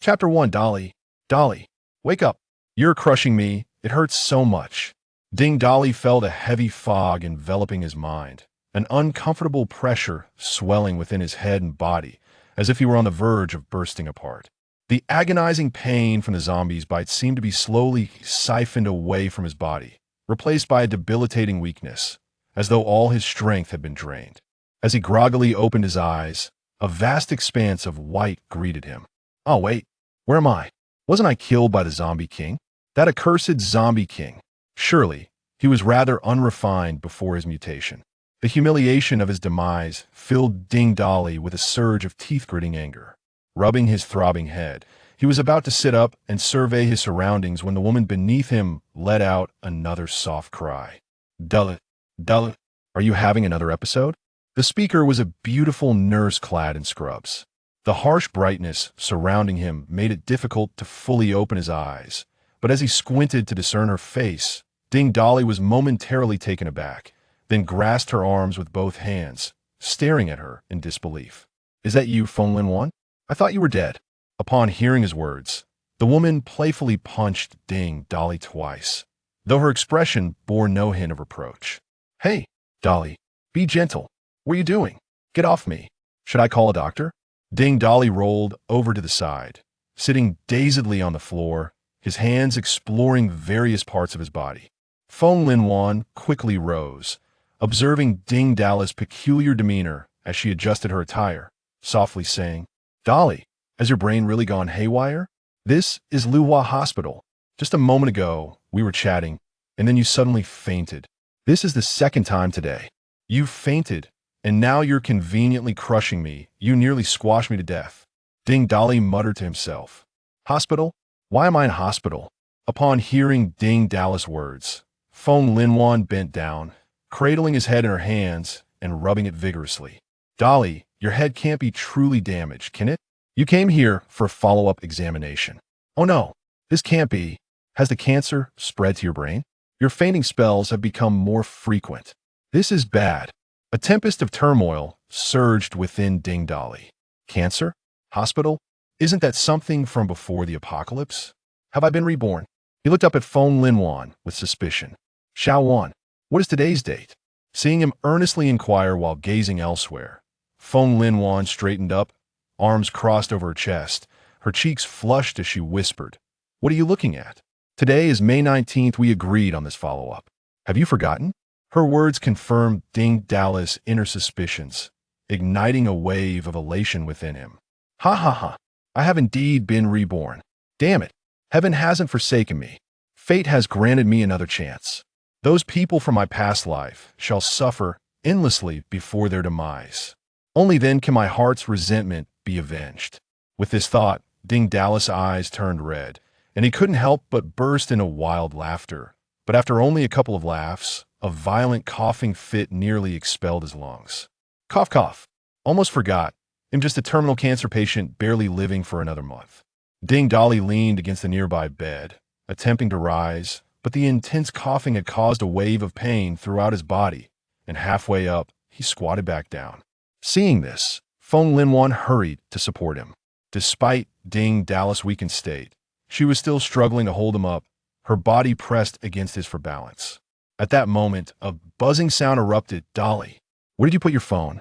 Chapter 1. Dolly. Dolly, wake up. You're crushing me. It hurts so much. Ding Dolly felt a heavy fog enveloping his mind, an uncomfortable pressure swelling within his head and body, as if he were on the verge of bursting apart. The agonizing pain from the zombie's bite seemed to be slowly siphoned away from his body, replaced by a debilitating weakness, as though all his strength had been drained. As he groggily opened his eyes, a vast expanse of white greeted him. Oh, wait, where am I? Wasn't I killed by the Zombie King? That accursed Zombie King. Surely, he was rather unrefined before his mutation. The humiliation of his demise filled Ding Dolly with a surge of teeth-gritting anger. Rubbing his throbbing head, he was about to sit up and survey his surroundings when the woman beneath him let out another soft cry. Dullet, Dullet, are you having another episode? The speaker was a beautiful nurse clad in scrubs. The harsh brightness surrounding him made it difficult to fully open his eyes, but as he squinted to discern her face, Ding Dolly was momentarily taken aback, then grasped her arms with both hands, staring at her in disbelief. Is that you, Feng Lin? I thought you were dead. Upon hearing his words, the woman playfully punched Ding Dolly twice, though her expression bore no hint of reproach. Hey, Dolly, be gentle. What are you doing? Get off me. Should I call a doctor? Ding Dolly rolled over to the side, sitting dazedly on the floor, his hands exploring various parts of his body. Feng Lin quickly rose, observing Ding Dolly's peculiar demeanor as she adjusted her attire, softly saying, Dolly, has your brain really gone haywire? This is Luhua Hospital. Just a moment ago, we were chatting, and then you suddenly fainted. This is the second time today. You fainted, and now you're conveniently crushing me. You nearly squashed me to death. Ding Dolly muttered to himself. Hospital? Why am I in hospital? Upon hearing Ding Dolly's words, Feng Lin bent down, cradling his head in her hands and rubbing it vigorously. Dolly, your head can't be truly damaged, can it? You came here for a follow-up examination. Oh no, this can't be. Has the cancer spread to your brain? Your fainting spells have become more frequent. This is bad. A tempest of turmoil surged within Ding Dolly. Cancer? Hospital? Isn't that something from before the apocalypse? Have I been reborn? He looked up at Feng Lin with suspicion. Xiao Wan, what is today's date? Seeing him earnestly inquire while gazing elsewhere, Feng Lin straightened up, arms crossed over her chest, her cheeks flushed as she whispered, What are you looking at? Today is May 19th. We agreed on this follow-up. Have you forgotten? Her words confirmed Ding Dolly's inner suspicions, igniting a wave of elation within him. Ha ha ha, I have indeed been reborn. Damn it, heaven hasn't forsaken me. Fate has granted me another chance. Those people from my past life shall suffer endlessly before their demise. Only then can my heart's resentment be avenged. With this thought, Ding Dolly's eyes turned red, and he couldn't help but burst into wild laughter. But after only a couple of laughs, a violent coughing fit nearly expelled his lungs. Cough, cough. Almost forgot. I'm just a terminal cancer patient barely living for another month. Ding Dolly leaned against the nearby bed, attempting to rise, but the intense coughing had caused a wave of pain throughout his body, and halfway up, he squatted back down. Seeing this, Feng Lin hurried to support him. Despite Ding Dolly's weakened state, she was still struggling to hold him up, her body pressed against his for balance. At that moment, a buzzing sound erupted. Dolly, where did you put your phone?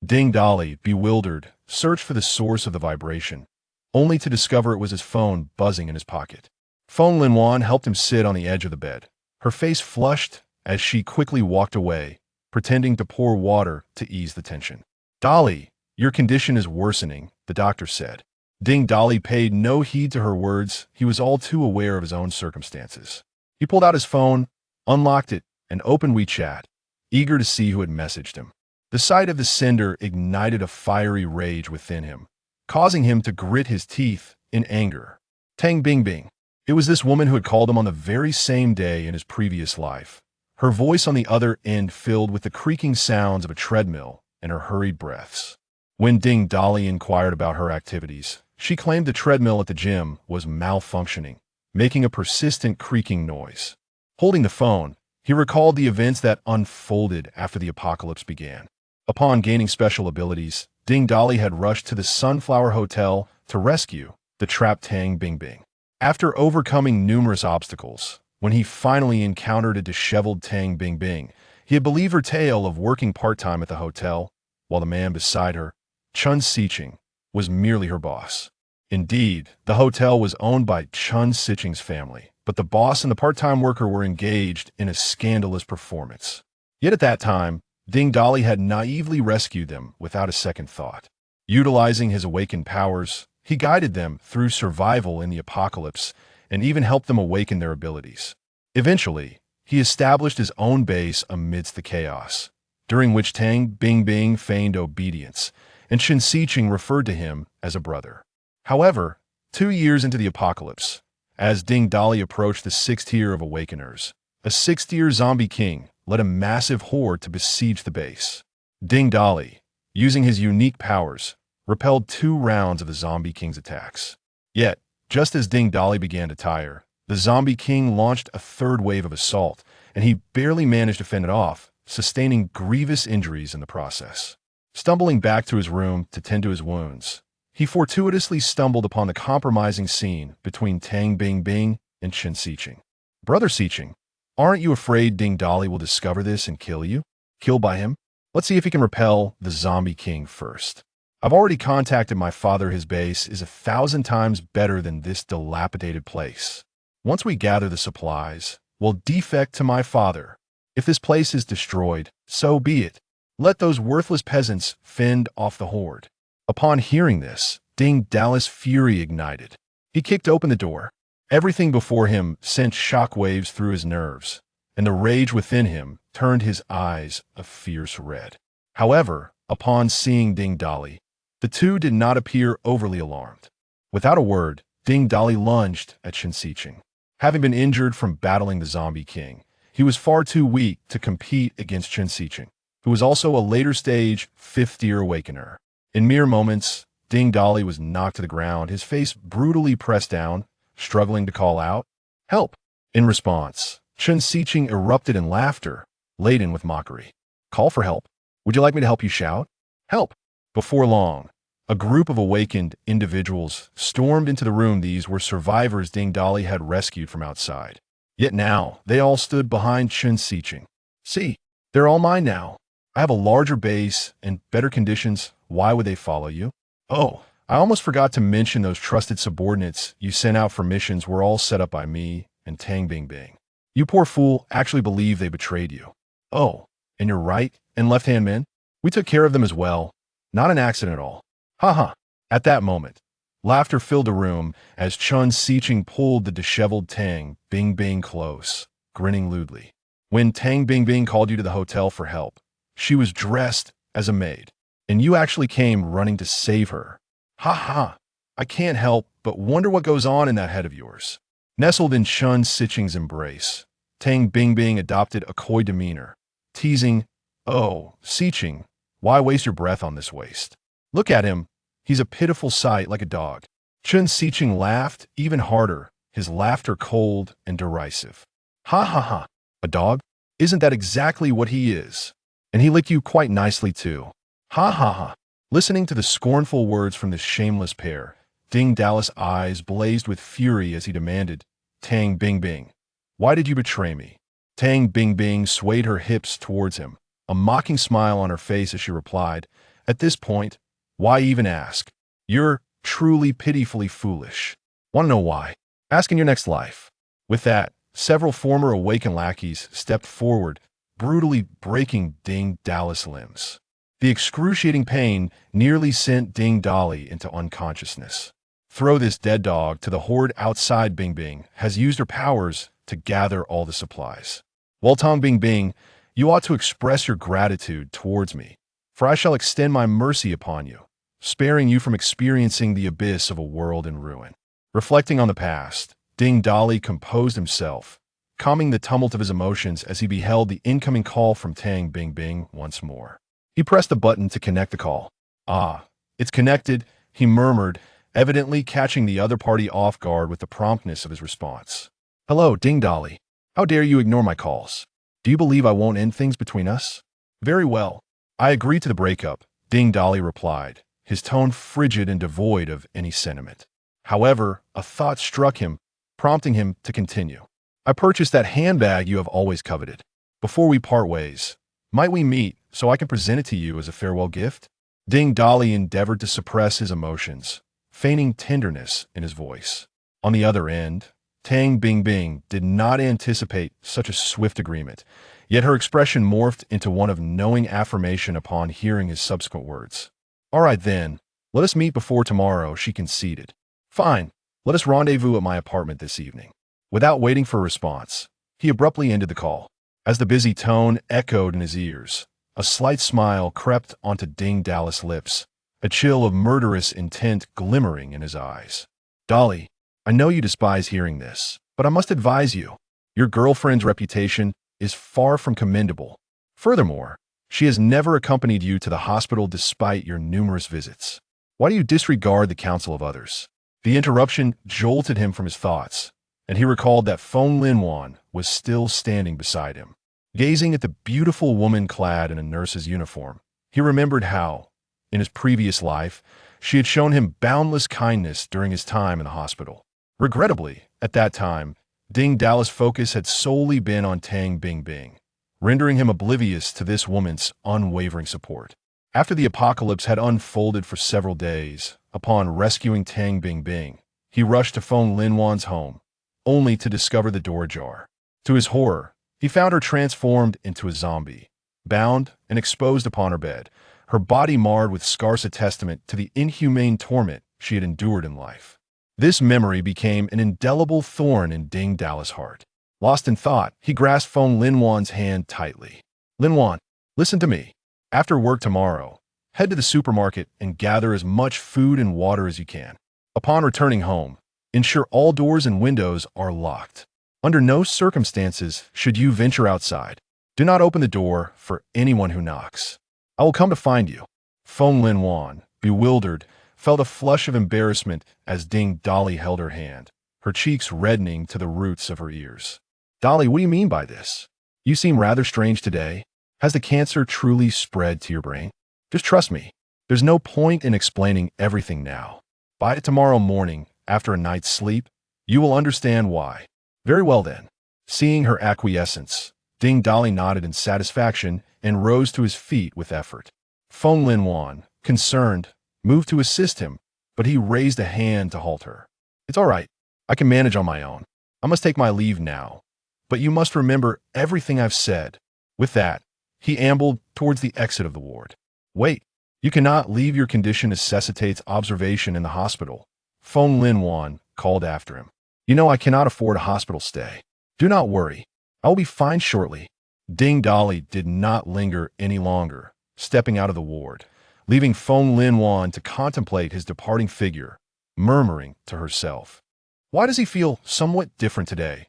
Ding Dolly, bewildered, searched for the source of the vibration, only to discover it was his phone buzzing in his pocket. Feng Lin helped him sit on the edge of the bed, her face flushed as she quickly walked away, pretending to pour water to ease the tension. Dolly, your condition is worsening, the doctor said. Ding Dolly paid no heed to her words. He was all too aware of his own circumstances. He pulled out his phone, unlocked it, and opened WeChat, eager to see who had messaged him. The sight of the sender ignited a fiery rage within him, causing him to grit his teeth in anger. Tang Bing Bing. It was this woman who had called him on the very same day in his previous life, her voice on the other end filled with the creaking sounds of a treadmill and her hurried breaths. When Ding Dolly inquired about her activities, she claimed the treadmill at the gym was malfunctioning, making a persistent creaking noise. Holding the phone, he recalled the events that unfolded after the apocalypse began. Upon gaining special abilities, Ding Dolly had rushed to the Sunflower Hotel to rescue the trapped Tang Bingbing. After overcoming numerous obstacles, when he finally encountered a disheveled Tang Bingbing, he had believed her tale of working part-time at the hotel, while the man beside her, Chun Siqing, was merely her boss. Indeed, the hotel was owned by Chun Siqing's family, but the boss and the part-time worker were engaged in a scandalous performance. Yet at that time, Ding Dali had naively rescued them without a second thought. Utilizing his awakened powers, he guided them through survival in the apocalypse and even helped them awaken their abilities. Eventually, he established his own base amidst the chaos, during which Tang Bingbing feigned obedience, and Chun Siqing referred to him as a brother. However, 2 years into the apocalypse, as Ding Dali approached the 6th tier of awakeners, a 6th-tier zombie king led a massive horde to besiege the base. Ding Dali, using his unique powers, repelled 2 rounds of the zombie king's attacks. Yet, just as Ding Dali began to tire, the zombie king launched a 3rd wave of assault, and he barely managed to fend it off, sustaining grievous injuries in the process. Stumbling back to his room to tend to his wounds, he fortuitously stumbled upon the compromising scene between Tang Bingbing and Chun Siqing. Brother Siqing, aren't you afraid Ding Dali will discover this and kill you? Killed by him? Let's see if he can repel the zombie king first. I've already contacted my father. His base is 1,000 times better than this dilapidated place. Once we gather the supplies, we'll defect to my father. If this place is destroyed, so be it. Let those worthless peasants fend off the horde. Upon hearing this, Ding Dali's fury ignited. He kicked open the door. Everything before him sent shockwaves through his nerves, and the rage within him turned his eyes a fierce red. However, upon seeing Ding Dali, the two did not appear overly alarmed. Without a word, Ding Dali lunged at Chun Siqing. Having been injured from battling the zombie king, he was far too weak to compete against Chun Siqing, who was also a later-stage 5th-tier awakener. In mere moments, Ding Dali was knocked to the ground, his face brutally pressed down, struggling to call out, "Help!" In response, Chun Siqing erupted in laughter, laden with mockery. "Call for help? Would you like me to help you shout? Help!" Before long, a group of awakened individuals stormed into the room. These were survivors Ding Dali had rescued from outside. Yet now, they all stood behind Chun Siqing. "See, they're all mine now. I have a larger base and better conditions. Why would they follow you? Oh, I almost forgot to mention those trusted subordinates you sent out for missions were all set up by me and Tang Bingbing. You poor fool actually believe they betrayed you. Oh, and your right and left-hand men? We took care of them as well. Not an accident at all. Ha. At that moment, laughter filled the room as Chun Siqing pulled the disheveled Tang Bingbing close, grinning lewdly. When Tang Bingbing called you to the hotel for help, she was dressed as a maid, and you actually came running to save her. Ha. I can't help but wonder what goes on in that head of yours. Nestled in Chun Siqing's embrace, Tang Bingbing adopted a coy demeanor, teasing, "Oh, Siqing, why waste your breath on this waste? Look at him. He's a pitiful sight like a dog." Chun Siqing laughed even harder, his laughter cold and derisive. Ha. A dog? Isn't that exactly what he is? And he licked you quite nicely too. Ha. Listening to the scornful words from this shameless pair, Ding Dali's eyes blazed with fury as he demanded, "Tang Bingbing, why did you betray me?" Tang Bingbing swayed her hips towards him, a mocking smile on her face as she replied, "At this point, why even ask? You're truly pitifully foolish. Want to know why? Ask in your next life." With that, several former awakened lackeys stepped forward, brutally breaking Ding Dali's limbs. The excruciating pain nearly sent Ding Dali into unconsciousness. Throw this dead dog to the horde outside. Bingbing has used her powers to gather all the supplies. Well, Tang Bingbing, you ought to express your gratitude towards me, for I shall extend my mercy upon you, sparing you from experiencing the abyss of a world in ruin. Reflecting on the past, Ding Dali composed himself, calming the tumult of his emotions as he beheld the incoming call from Tang Bingbing once more. He pressed the button to connect the call. "Ah, it's connected," he murmured, evidently catching the other party off guard with the promptness of his response. "Hello, Ding Dali. How dare you ignore my calls? Do you believe I won't end things between us?" "Very well. I agree to the breakup," Ding Dali replied, his tone frigid and devoid of any sentiment. However, a thought struck him, prompting him to continue. I purchased that handbag you have always coveted. Before we part ways, might we meet so I can present it to you as a farewell gift? Ding Dolly endeavored to suppress his emotions, feigning tenderness in his voice. On the other end, Tang Bingbing did not anticipate such a swift agreement, yet her expression morphed into one of knowing affirmation upon hearing his subsequent words. All right then, let us meet before tomorrow, she conceded. Fine, let us rendezvous at my apartment this evening. Without waiting for a response, he abruptly ended the call. As the busy tone echoed in his ears, a slight smile crept onto Ding Dallas' lips, a chill of murderous intent glimmering in his eyes. Dolly, I know you despise hearing this, but I must advise you, your girlfriend's reputation is far from commendable. Furthermore, she has never accompanied you to the hospital despite your numerous visits. Why do you disregard the counsel of others? The interruption jolted him from his thoughts, and he recalled that Feng Linwan was still standing beside him. Gazing at the beautiful woman clad in a nurse's uniform, he remembered how, in his previous life, she had shown him boundless kindness during his time in the hospital. Regrettably, at that time, Ding Dallas' focus had solely been on Tang Bingbing, rendering him oblivious to this woman's unwavering support. After the apocalypse had unfolded for several days, upon rescuing Tang Bingbing, he rushed to Feng Linwan's home, only to discover the door ajar. To his horror, he found her transformed into a zombie, bound and exposed upon her bed, her body marred with scars, a testament to the inhumane torment she had endured in life. This memory became an indelible thorn in Ding Dallas' heart. Lost in thought, he grasped Feng Linwan's hand tightly. Linwan, listen to me. After work tomorrow, head to the supermarket and gather as much food and water as you can. Upon returning home, ensure all doors and windows are locked. Under no circumstances should you venture outside. Do not open the door for anyone who knocks. I will come to find you. Feng Linwan, bewildered, felt a flush of embarrassment as Ding Dolly held her hand, her cheeks reddening to the roots of her ears. Dolly, what do you mean by this? You seem rather strange today. Has the cancer truly spread to your brain? Just trust me. There's no point in explaining everything now. By tomorrow morning, after a night's sleep, you will understand why. Very well then. Seeing her acquiescence, Ding Dolly nodded in satisfaction and rose to his feet with effort. Feng Linwan, concerned, moved to assist him, but he raised a hand to halt her. It's all right. I can manage on my own. I must take my leave now. But you must remember everything I've said. With that, he ambled towards the exit of the ward. Wait, you cannot leave. Your condition necessitates observation in the hospital. Feng Linwan called after him. You know I cannot afford a hospital stay. Do not worry. I will be fine shortly. Ding Dolly did not linger any longer, stepping out of the ward, leaving Feng Linwan to contemplate his departing figure, murmuring to herself. Why does he feel somewhat different today?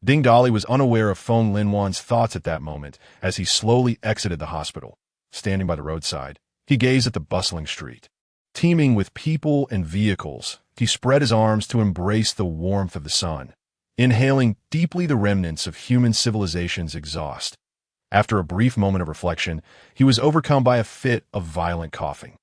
Ding Dolly was unaware of Feng Linwan's thoughts at that moment as he slowly exited the hospital. Standing by the roadside, he gazed at the bustling street. Teeming with people and vehicles, he spread his arms to embrace the warmth of the sun, inhaling deeply the remnants of human civilization's exhaust. After a brief moment of reflection, he was overcome by a fit of violent coughing,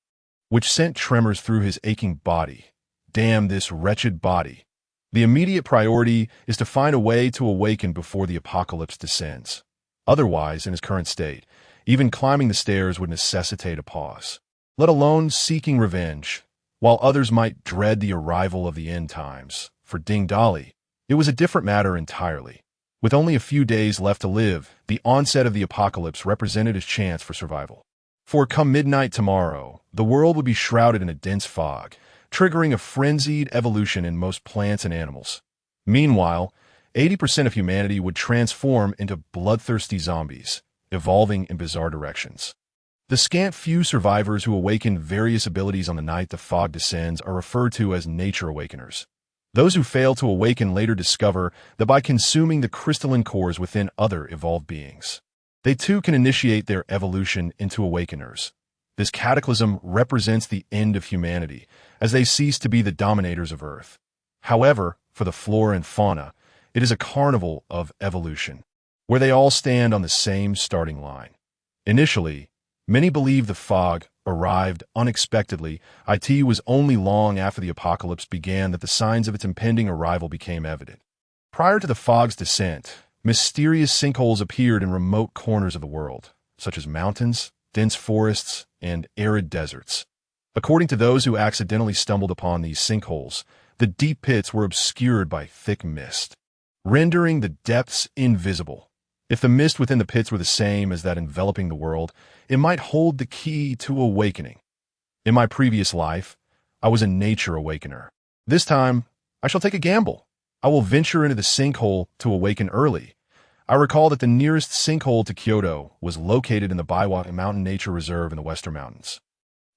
which sent tremors through his aching body. Damn this wretched body. The immediate priority is to find a way to awaken before the apocalypse descends. Otherwise, in his current state, even climbing the stairs would necessitate a pause, let alone seeking revenge. While others might dread the arrival of the end times, for Ding Dolly, it was a different matter entirely. With only a few days left to live, the onset of the apocalypse represented his chance for survival. For come midnight tomorrow, the world would be shrouded in a dense fog, triggering a frenzied evolution in most plants and animals. Meanwhile, 80% of humanity would transform into bloodthirsty zombies, evolving in bizarre directions. The scant few survivors who awaken various abilities on the night the fog descends are referred to as nature awakeners. Those who fail to awaken later discover that by consuming the crystalline cores within other evolved beings, they too can initiate their evolution into awakeners. This cataclysm represents the end of humanity, as they cease to be the dominators of Earth. However, for the flora and fauna, it is a carnival of evolution, where they all stand on the same starting line. Initially, Many believe the fog arrived unexpectedly. It was only long after the apocalypse began that the signs of its impending arrival became evident. Prior to the fog's descent, mysterious sinkholes appeared in remote corners of the world, such as mountains, dense forests, and arid deserts. According to those who accidentally stumbled upon these sinkholes, the deep pits were obscured by thick mist, rendering the depths invisible. If the mist within the pits were the same as that enveloping the world, it might hold the key to awakening. In my previous life, I was a nature awakener. This time, I shall take a gamble. I will venture into the sinkhole to awaken early. I recall that the nearest sinkhole to Kyoto was located in the Biwa Mountain Nature Reserve in the Western Mountains.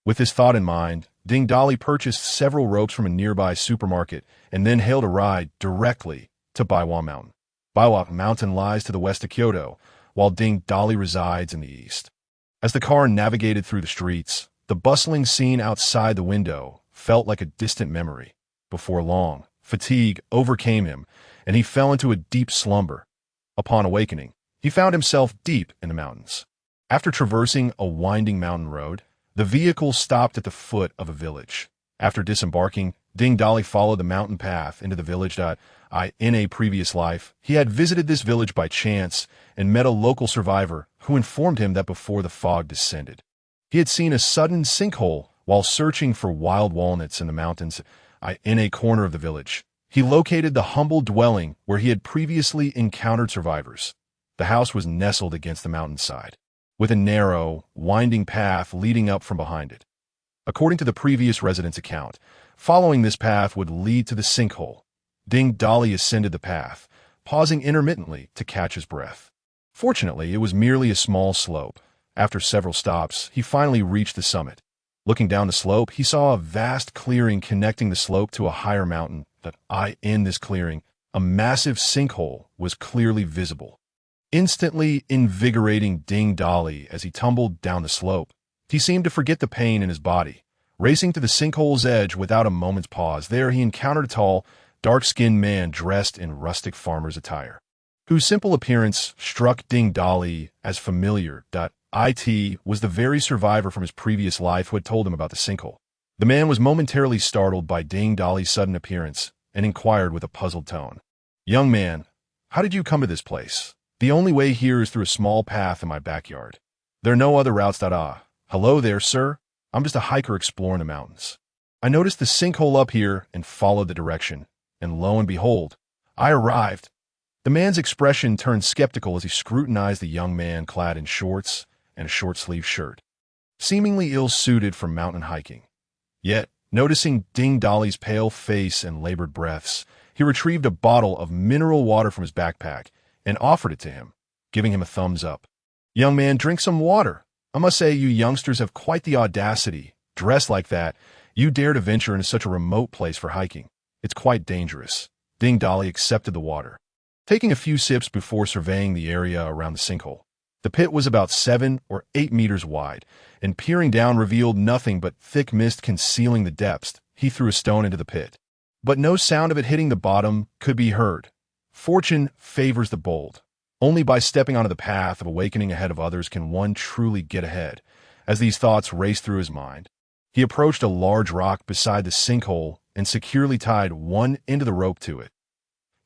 With this thought in mind, Ding Dali purchased several ropes from a nearby supermarket and then hailed a ride directly to Biwa Mountain. Biwa Mountain lies to the west of Kyoto, while Ding Dali resides in the east. As the car navigated through the streets, the bustling scene outside the window felt like a distant memory. Before long, fatigue overcame him, and he fell into a deep slumber. Upon awakening, he found himself deep in the mountains. After traversing a winding mountain road, the vehicle stopped at the foot of a village. After disembarking, Ding Dali followed the mountain path into the village. In a previous life, he had visited this village by chance and met a local survivor who informed him that before the fog descended, he had seen a sudden sinkhole while searching for wild walnuts in the mountains. In a corner of the village, he located the humble dwelling where he had previously encountered survivors. The house was nestled against the mountainside, with a narrow, winding path leading up from behind it. According to the previous resident's account, following this path would lead to the sinkhole. Ding Dali ascended the path, pausing intermittently to catch his breath. Fortunately, it was merely a small slope. After several stops, he finally reached the summit. Looking down the slope, he saw a vast clearing connecting the slope to a higher mountain. In this clearing, a massive sinkhole was clearly visible, instantly invigorating Ding Dali as he tumbled down the slope. He seemed to forget the pain in his body, racing to the sinkhole's edge without a moment's pause. There he encountered a tall, dark-skinned man dressed in rustic farmer's attire, whose simple appearance struck Ding Dali as familiar. It was the very survivor from his previous life who had told him about the sinkhole. The man was momentarily startled by Ding Dali's sudden appearance and inquired with a puzzled tone, "Young man, how did you come to this place? The only way here is through a small path in my backyard. There are no other routes." "Hello there, sir. I'm just a hiker exploring the mountains. I noticed the sinkhole up here and followed the direction, and lo and behold, I arrived." The man's expression turned skeptical as he scrutinized the young man clad in shorts and a short-sleeved shirt, seemingly ill-suited for mountain hiking. Yet, noticing Ding Dali's pale face and labored breaths, he retrieved a bottle of mineral water from his backpack and offered it to him, giving him a thumbs up. "Young man, drink some water. I must say you youngsters have quite the audacity. Dressed like that, you dare to venture into such a remote place for hiking. It's quite dangerous." Ding Dali accepted the water, taking a few sips before surveying the area around the sinkhole. The pit was about 7 or 8 meters wide, and peering down revealed nothing but thick mist concealing the depths. He threw a stone into the pit, but no sound of it hitting the bottom could be heard. Fortune favors the bold. Only by stepping onto the path of awakening ahead of others can one truly get ahead. As these thoughts raced through his mind, he approached a large rock beside the sinkhole and securely tied one end of the rope to it.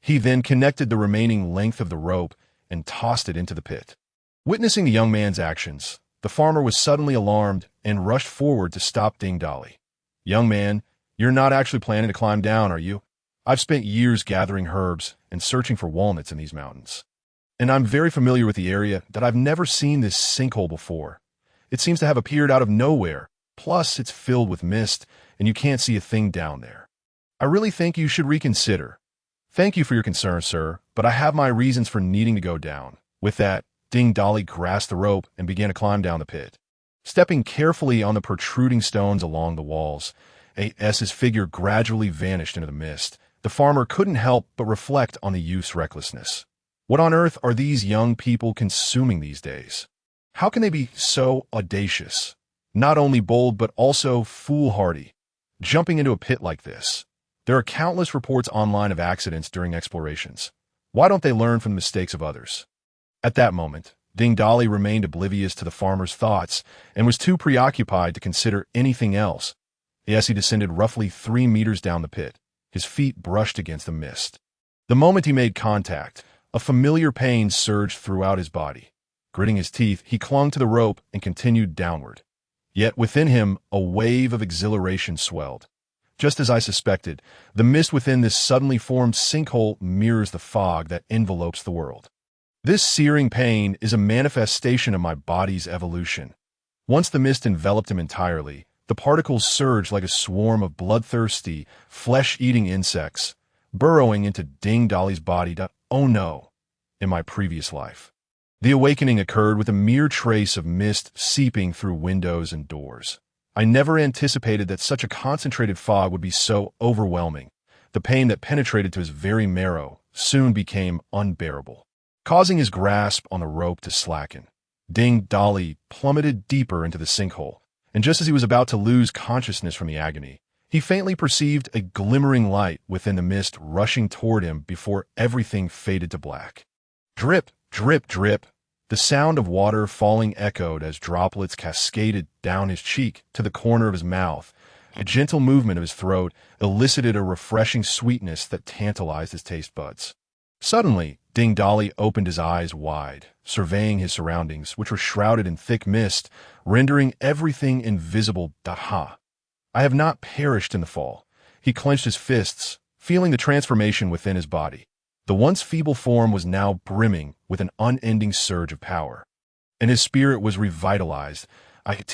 He then connected the remaining length of the rope and tossed it into the pit. Witnessing the young man's actions, the farmer was suddenly alarmed and rushed forward to stop Ding Dali. "Young man, you're not actually planning to climb down, are you? I've spent years gathering herbs and searching for walnuts in these mountains, and I'm very familiar with the area. I've never seen this sinkhole before. It seems to have appeared out of nowhere. Plus, it's filled with mist, and you can't see a thing down there. I really think you should reconsider. Thank you for your concern, sir, but I have my reasons for needing to go down." With that, Ding Dali grasped the rope and began to climb down the pit. Stepping carefully on the protruding stones along the walls, his figure gradually vanished into the mist. The farmer couldn't help but reflect on the youth's recklessness. What on earth are these young people consuming these days? How can they be so audacious? Not only bold, but also foolhardy, jumping into a pit like this. There are countless reports online of accidents during explorations. Why don't they learn from the mistakes of others? At that moment, Ding Dolly remained oblivious to the farmer's thoughts and was too preoccupied to consider anything else. As he descended roughly 3 meters down the pit, his feet brushed against the mist. The moment he made contact, a familiar pain surged throughout his body. Gritting his teeth, he clung to the rope and continued downward. Yet within him, a wave of exhilaration swelled. Just as I suspected, the mist within this suddenly formed sinkhole mirrors the fog that envelopes the world. This searing pain is a manifestation of my body's evolution. Once the mist enveloped him entirely, the particles surged like a swarm of bloodthirsty, flesh-eating insects, burrowing into Ding Dolly's body. Oh no, in my previous life. The awakening occurred with a mere trace of mist seeping through windows and doors. I never anticipated that such a concentrated fog would be so overwhelming. The pain that penetrated to his very marrow soon became unbearable, causing his grasp on the rope to slacken. Ding Dolly plummeted deeper into the sinkhole, and just as he was about to lose consciousness from the agony, he faintly perceived a glimmering light within the mist rushing toward him before everything faded to black. Drip, drip, drip. The sound of water falling echoed as droplets cascaded down his cheek to the corner of his mouth. A gentle movement of his throat elicited a refreshing sweetness that tantalized his taste buds. Suddenly, Ding Dolly opened his eyes wide, surveying his surroundings, which were shrouded in thick mist, rendering everything invisible. Ha! I have not perished in the fall. He clenched his fists, feeling the transformation within his body. The once feeble form was now brimming with an unending surge of power, and his spirit was revitalized.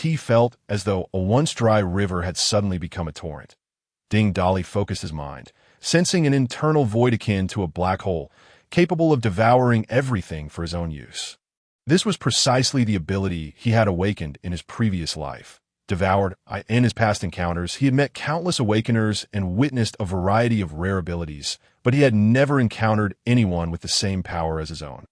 He felt as though a once dry river had suddenly become a torrent. Ding Dolly focused his mind, sensing an internal void akin to a black hole, capable of devouring everything for his own use. This was precisely the ability he had awakened in his previous life. Devoured, in his past encounters, he had met countless awakeners and witnessed a variety of rare abilities, but he had never encountered anyone with the same power as his own.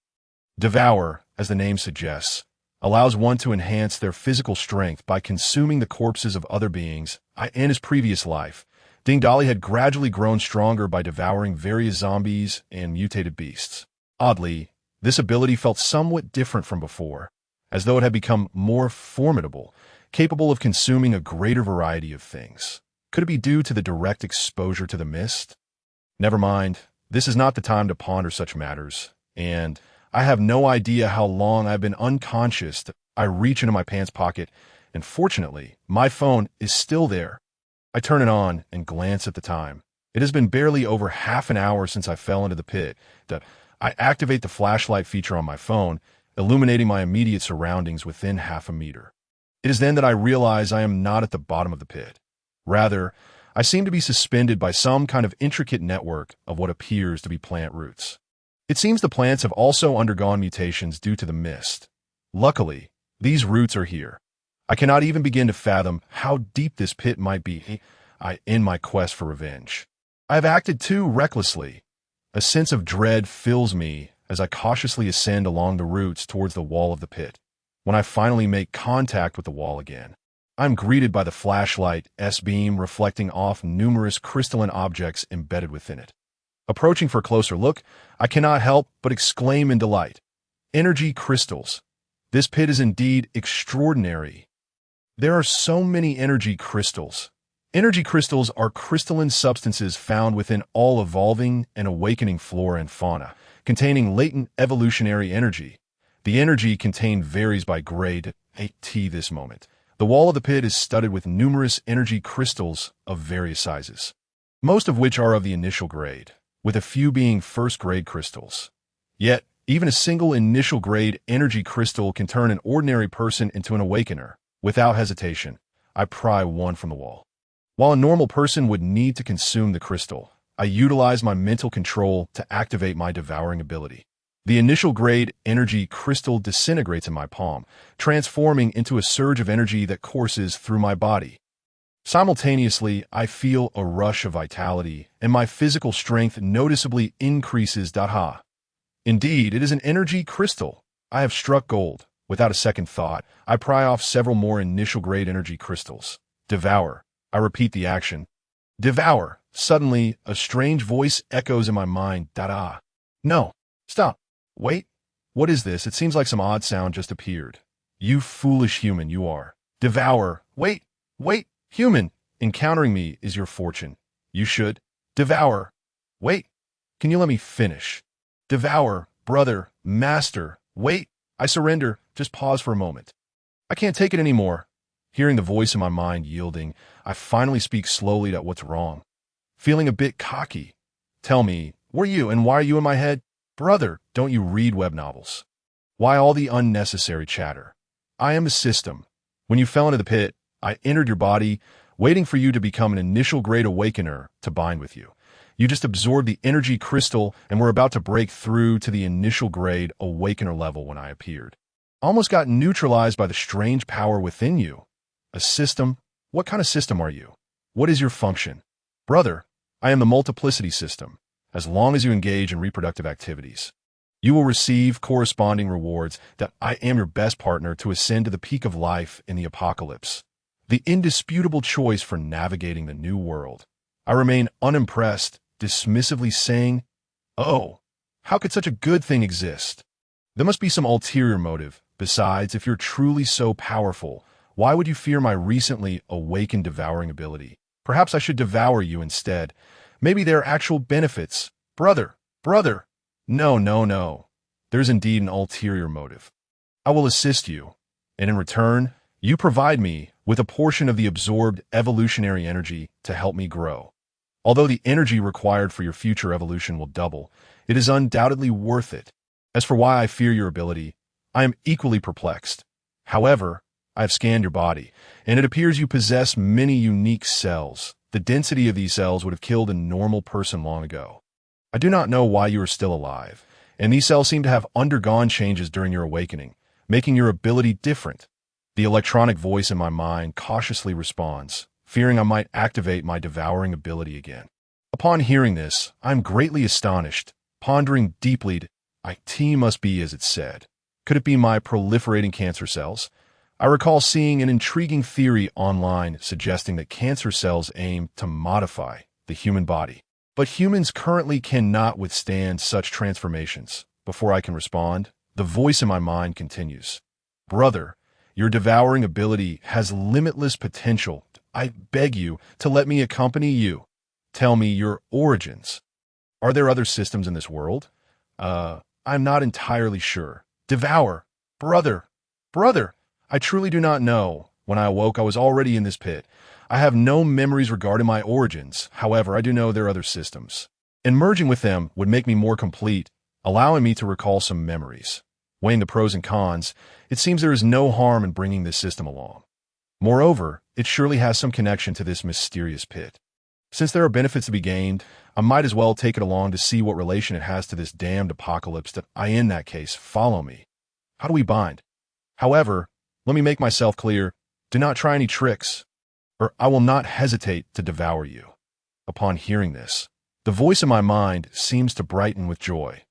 Devour, as the name suggests, allows one to enhance their physical strength by consuming the corpses of other beings. In his previous life, Ding Dolly had gradually grown stronger by devouring various zombies and mutated beasts. Oddly, this ability felt somewhat different from before, as though it had become more formidable, capable of consuming a greater variety of things. Could it be due to the direct exposure to the mist? Never mind, this is not the time to ponder such matters, and I have no idea how long I've been unconscious. I reach into my pants pocket, and fortunately, my phone is still there. I turn it on and glance at the time. It has been barely over half an hour since I fell into the pit. I activate the flashlight feature on my phone, illuminating my immediate surroundings within half a meter. It is then that I realize I am not at the bottom of the pit. Rather, I seem to be suspended by some kind of intricate network of what appears to be plant roots. It seems the plants have also undergone mutations due to the mist. Luckily, these roots are here. I cannot even begin to fathom how deep this pit might be in my quest for revenge. I have acted too recklessly. A sense of dread fills me as I cautiously ascend along the roots towards the wall of the pit. When I finally make contact with the wall again, I'm greeted by the flashlight's beam reflecting off numerous crystalline objects embedded within it. Approaching for a closer look, I cannot help but exclaim in delight. Energy crystals. This pit is indeed extraordinary. There are so many energy crystals. Energy crystals are crystalline substances found within all evolving and awakening flora and fauna, containing latent evolutionary energy. The energy contained varies by grade. This moment, the wall of the pit is studded with numerous energy crystals of various sizes, most of which are of the initial grade, with a few being first-grade crystals. Yet, even a single initial-grade energy crystal can turn an ordinary person into an awakener. Without hesitation, I pry one from the wall. While a normal person would need to consume the crystal, I utilize my mental control to activate my devouring ability. The initial grade energy crystal disintegrates in my palm, transforming into a surge of energy that courses through my body. Simultaneously, I feel a rush of vitality, and my physical strength noticeably increases. Indeed, it is an energy crystal. I have struck gold. Without a second thought, I pry off several more initial grade energy crystals. Devour. I repeat the action. Devour. Suddenly, a strange voice echoes in my mind. No. Stop. Wait. What is this? It seems like some odd sound just appeared. You foolish human, you are. Devour. Wait, human. Encountering me is your fortune. You should. Devour. Wait, can you let me finish? Devour, brother, master. Wait, I surrender. Just pause for a moment. I can't take it anymore. Hearing the voice in my mind yielding, I finally speak slowly at what's wrong. Feeling a bit cocky. Tell me, were you and why are you in my head? Brother, don't you read web novels? Why all the unnecessary chatter? I am a system. When you fell into the pit, I entered your body, waiting for you to become an initial grade awakener to bind with you. You just absorbed the energy crystal and were about to break through to the initial grade awakener level when I appeared. Almost got neutralized by the strange power within you. A system? What kind of system are you? What is your function? Brother, I am the multiplicity system. As long as you engage in reproductive activities, you will receive corresponding rewards that I am your best partner to ascend to the peak of life in the apocalypse. The indisputable choice for navigating the new world. I remain unimpressed, dismissively saying, "Oh, how could such a good thing exist? There must be some ulterior motive. Besides, if you're truly so powerful, why would you fear my recently awakened devouring ability? Perhaps I should devour you instead. Maybe there are actual benefits. Brother. No. There's indeed an ulterior motive. I will assist you, and in return, you provide me with a portion of the absorbed evolutionary energy to help me grow. Although the energy required for your future evolution will double, it is undoubtedly worth it. As for why I fear your ability, I am equally perplexed. However, I have scanned your body, and it appears you possess many unique cells. The density of these cells would have killed a normal person long ago. I do not know why you are still alive, and these cells seem to have undergone changes during your awakening, making your ability different. The electronic voice in my mind cautiously responds, fearing I might activate my devouring ability again. Upon hearing this, I am greatly astonished, pondering deeply. IT must be as it said. Could it be my proliferating cancer cells? I recall seeing an intriguing theory online suggesting that cancer cells aim to modify the human body. But humans currently cannot withstand such transformations. Before I can respond, the voice in my mind continues. Brother, your devouring ability has limitless potential. I beg you to let me accompany you. Tell me your origins. Are there other systems in this world? I'm not entirely sure. Devour. Brother. I truly do not know. When I awoke, I was already in this pit. I have no memories regarding my origins. However, I do know there are other systems. And merging with them would make me more complete, allowing me to recall some memories. Weighing the pros and cons, it seems there is no harm in bringing this system along. Moreover, it surely has some connection to this mysterious pit. Since there are benefits to be gained, I might as well take it along to see what relation it has to this damned apocalypse that in that case, follow me. How do we bind? However, let me make myself clear. Do not try any tricks, or I will not hesitate to devour you. Upon hearing this, the voice in my mind seems to brighten with joy.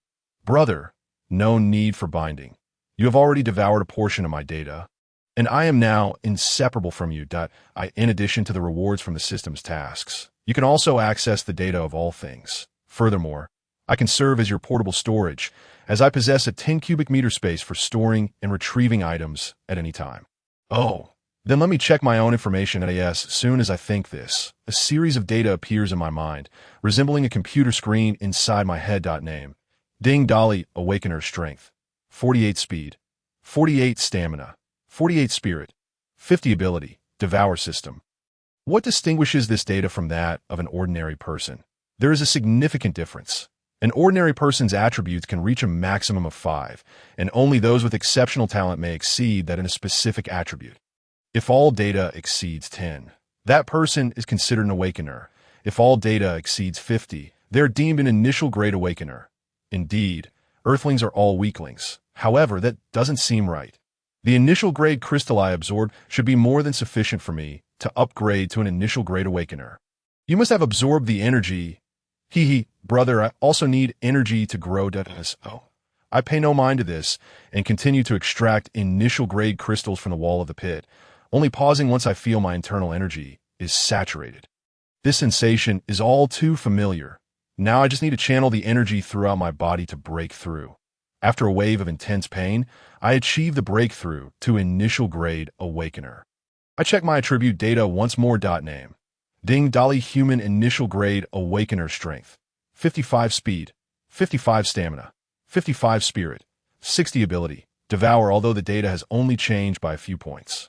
Brother, no need for binding. You have already devoured a portion of my data, and I am now inseparable from you. In addition to the rewards from the system's tasks, you can also access the data of all things. Furthermore, I can serve as your portable storage, as I possess a 10 cubic meter space for storing and retrieving items at any time. Oh, then let me check my own information at AS. Soon as I think this, a series of data appears in my mind, resembling a computer screen inside my head. Name. Ding Dolly, Awakener Strength. 48 Speed. 48 Stamina. 48 Spirit. 50 Ability. Devour System. What distinguishes this data from that of an ordinary person? There is a significant difference. An ordinary person's attributes can reach a maximum of 5, and only those with exceptional talent may exceed that in a specific attribute. If all data exceeds 10, that person is considered an awakener. If all data exceeds 50, they're deemed an initial grade awakener. Indeed, Earthlings are all weaklings. However, that doesn't seem right. The initial grade crystal I absorbed should be more than sufficient for me to upgrade to an initial grade awakener. You must have absorbed the energy. Brother, I also need energy to grow. I pay no mind to this and continue to extract initial grade crystals from the wall of the pit, only pausing once I feel my internal energy is saturated. This sensation is all too familiar. Now I just need to channel the energy throughout my body to break through. After a wave of intense pain, I achieved the breakthrough to initial grade awakener. I check my attribute data once more. Name. Ding Dolly human initial grade awakener strength. 55 speed, 55 stamina, 55 spirit, 60 ability, devour although the data has only changed by a few points.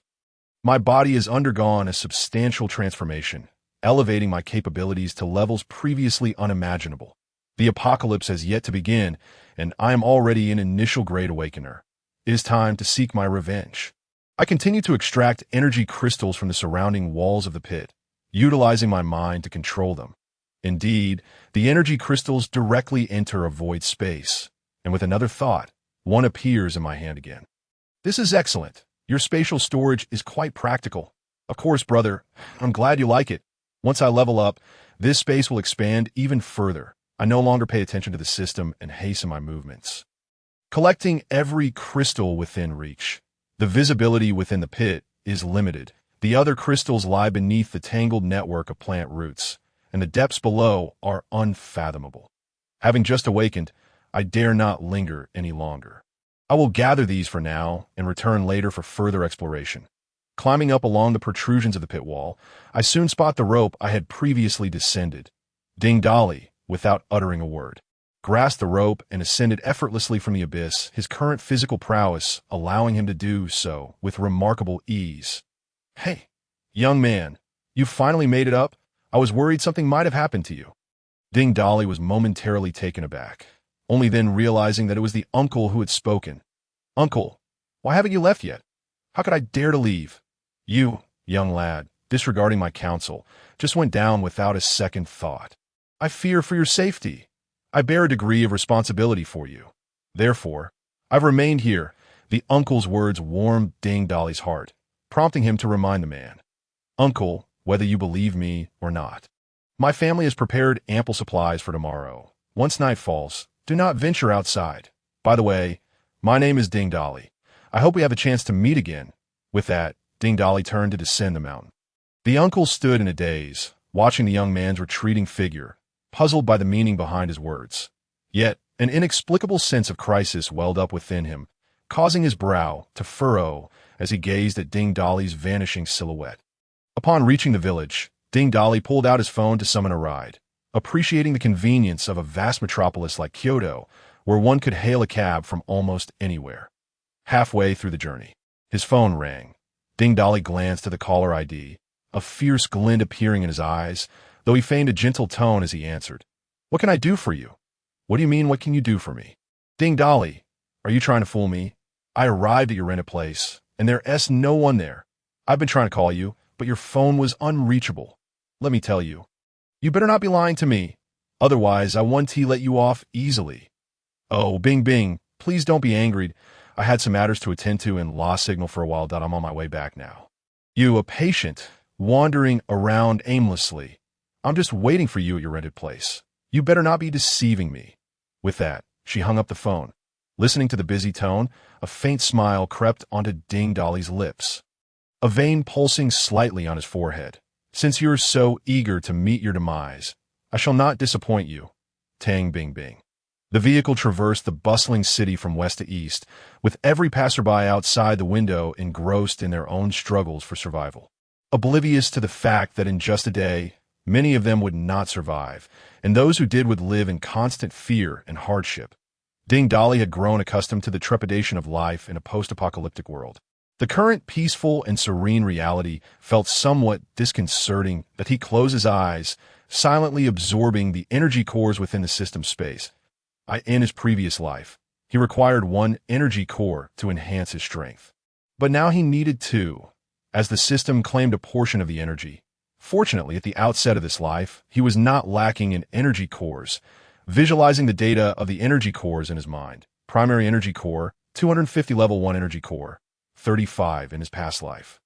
My body has undergone a substantial transformation, elevating my capabilities to levels previously unimaginable. The apocalypse has yet to begin, and I am already an initial grade awakener. It is time to seek my revenge. I continue to extract energy crystals from the surrounding walls of the pit, utilizing my mind to control them. Indeed, the energy crystals directly enter a void space, and with another thought, one appears in my hand again. This is excellent. Your spatial storage is quite practical. Of course, brother, I'm glad you like it. Once I level up, this space will expand even further. I no longer pay attention to the system and hasten my movements. Collecting every crystal within reach. The visibility within the pit is limited. The other crystals lie beneath the tangled network of plant roots, and the depths below are unfathomable. Having just awakened, I dare not linger any longer. I will gather these for now and return later for further exploration. Climbing up along the protrusions of the pit wall, I soon spot the rope I had previously descended. Ding Dolly, without uttering a word, grasped the rope and ascended effortlessly from the abyss, his current physical prowess allowing him to do so with remarkable ease. Hey, young man, you finally made it up? I was worried something might have happened to you. Ding Dolly was momentarily taken aback, only then realizing that it was the uncle who had spoken. Uncle, why haven't you left yet? How could I dare to leave? You, young lad, disregarding my counsel, just went down without a second thought. I fear for your safety. I bear a degree of responsibility for you. Therefore, I've remained here. The uncle's words warmed Ding Dolly's heart, prompting him to remind the man. Uncle, whether you believe me or not, my family has prepared ample supplies for tomorrow. Once night falls, do not venture outside. By the way, my name is Ding Dolly. I hope we have a chance to meet again. With that, Ding Dolly turned to descend the mountain. The uncle stood in a daze, watching the young man's retreating figure, puzzled by the meaning behind his words. Yet, an inexplicable sense of crisis welled up within him, causing his brow to furrow as he gazed at Ding Dolly's vanishing silhouette. Upon reaching the village, Ding Dolly pulled out his phone to summon a ride, appreciating the convenience of a vast metropolis like Kyoto, where one could hail a cab from almost anywhere. Halfway through the journey, his phone rang. Ding Dolly glanced at the caller ID, a fierce glint appearing in his eyes, though he feigned a gentle tone as he answered. What can I do for you? What do you mean, what can you do for me? Ding Dolly, are you trying to fool me? I arrived at your rented place, and there's no one there. I've been trying to call you, but your phone was unreachable. Let me tell you, you better not be lying to me. Otherwise, I won't let you off easily. Oh, Bing Bing, please don't be angry. I had some matters to attend to and lost signal for a while. I'm on my way back now. You, a patient, wandering around aimlessly. I'm just waiting for you at your rented place. You better not be deceiving me. With that, she hung up the phone. Listening to the busy tone, a faint smile crept onto Ding Dolly's lips, a vein pulsing slightly on his forehead. Since you're so eager to meet your demise, I shall not disappoint you. Tang Bing Bing. The vehicle traversed the bustling city from west to east, with every passerby outside the window engrossed in their own struggles for survival, oblivious to the fact that in just a day, many of them would not survive, and those who did would live in constant fear and hardship. Ding Dolly had grown accustomed to the trepidation of life in a post-apocalyptic world. The current peaceful and serene reality felt somewhat disconcerting that he closed his eyes, silently absorbing the energy cores within the system space. In his previous life, he required one energy core to enhance his strength. But now he needed two, as the system claimed a portion of the energy. Fortunately, at the outset of this life, he was not lacking in energy cores, visualizing the data of the energy cores in his mind. Primary energy core, 250 level 1 energy core, 35 in his past life.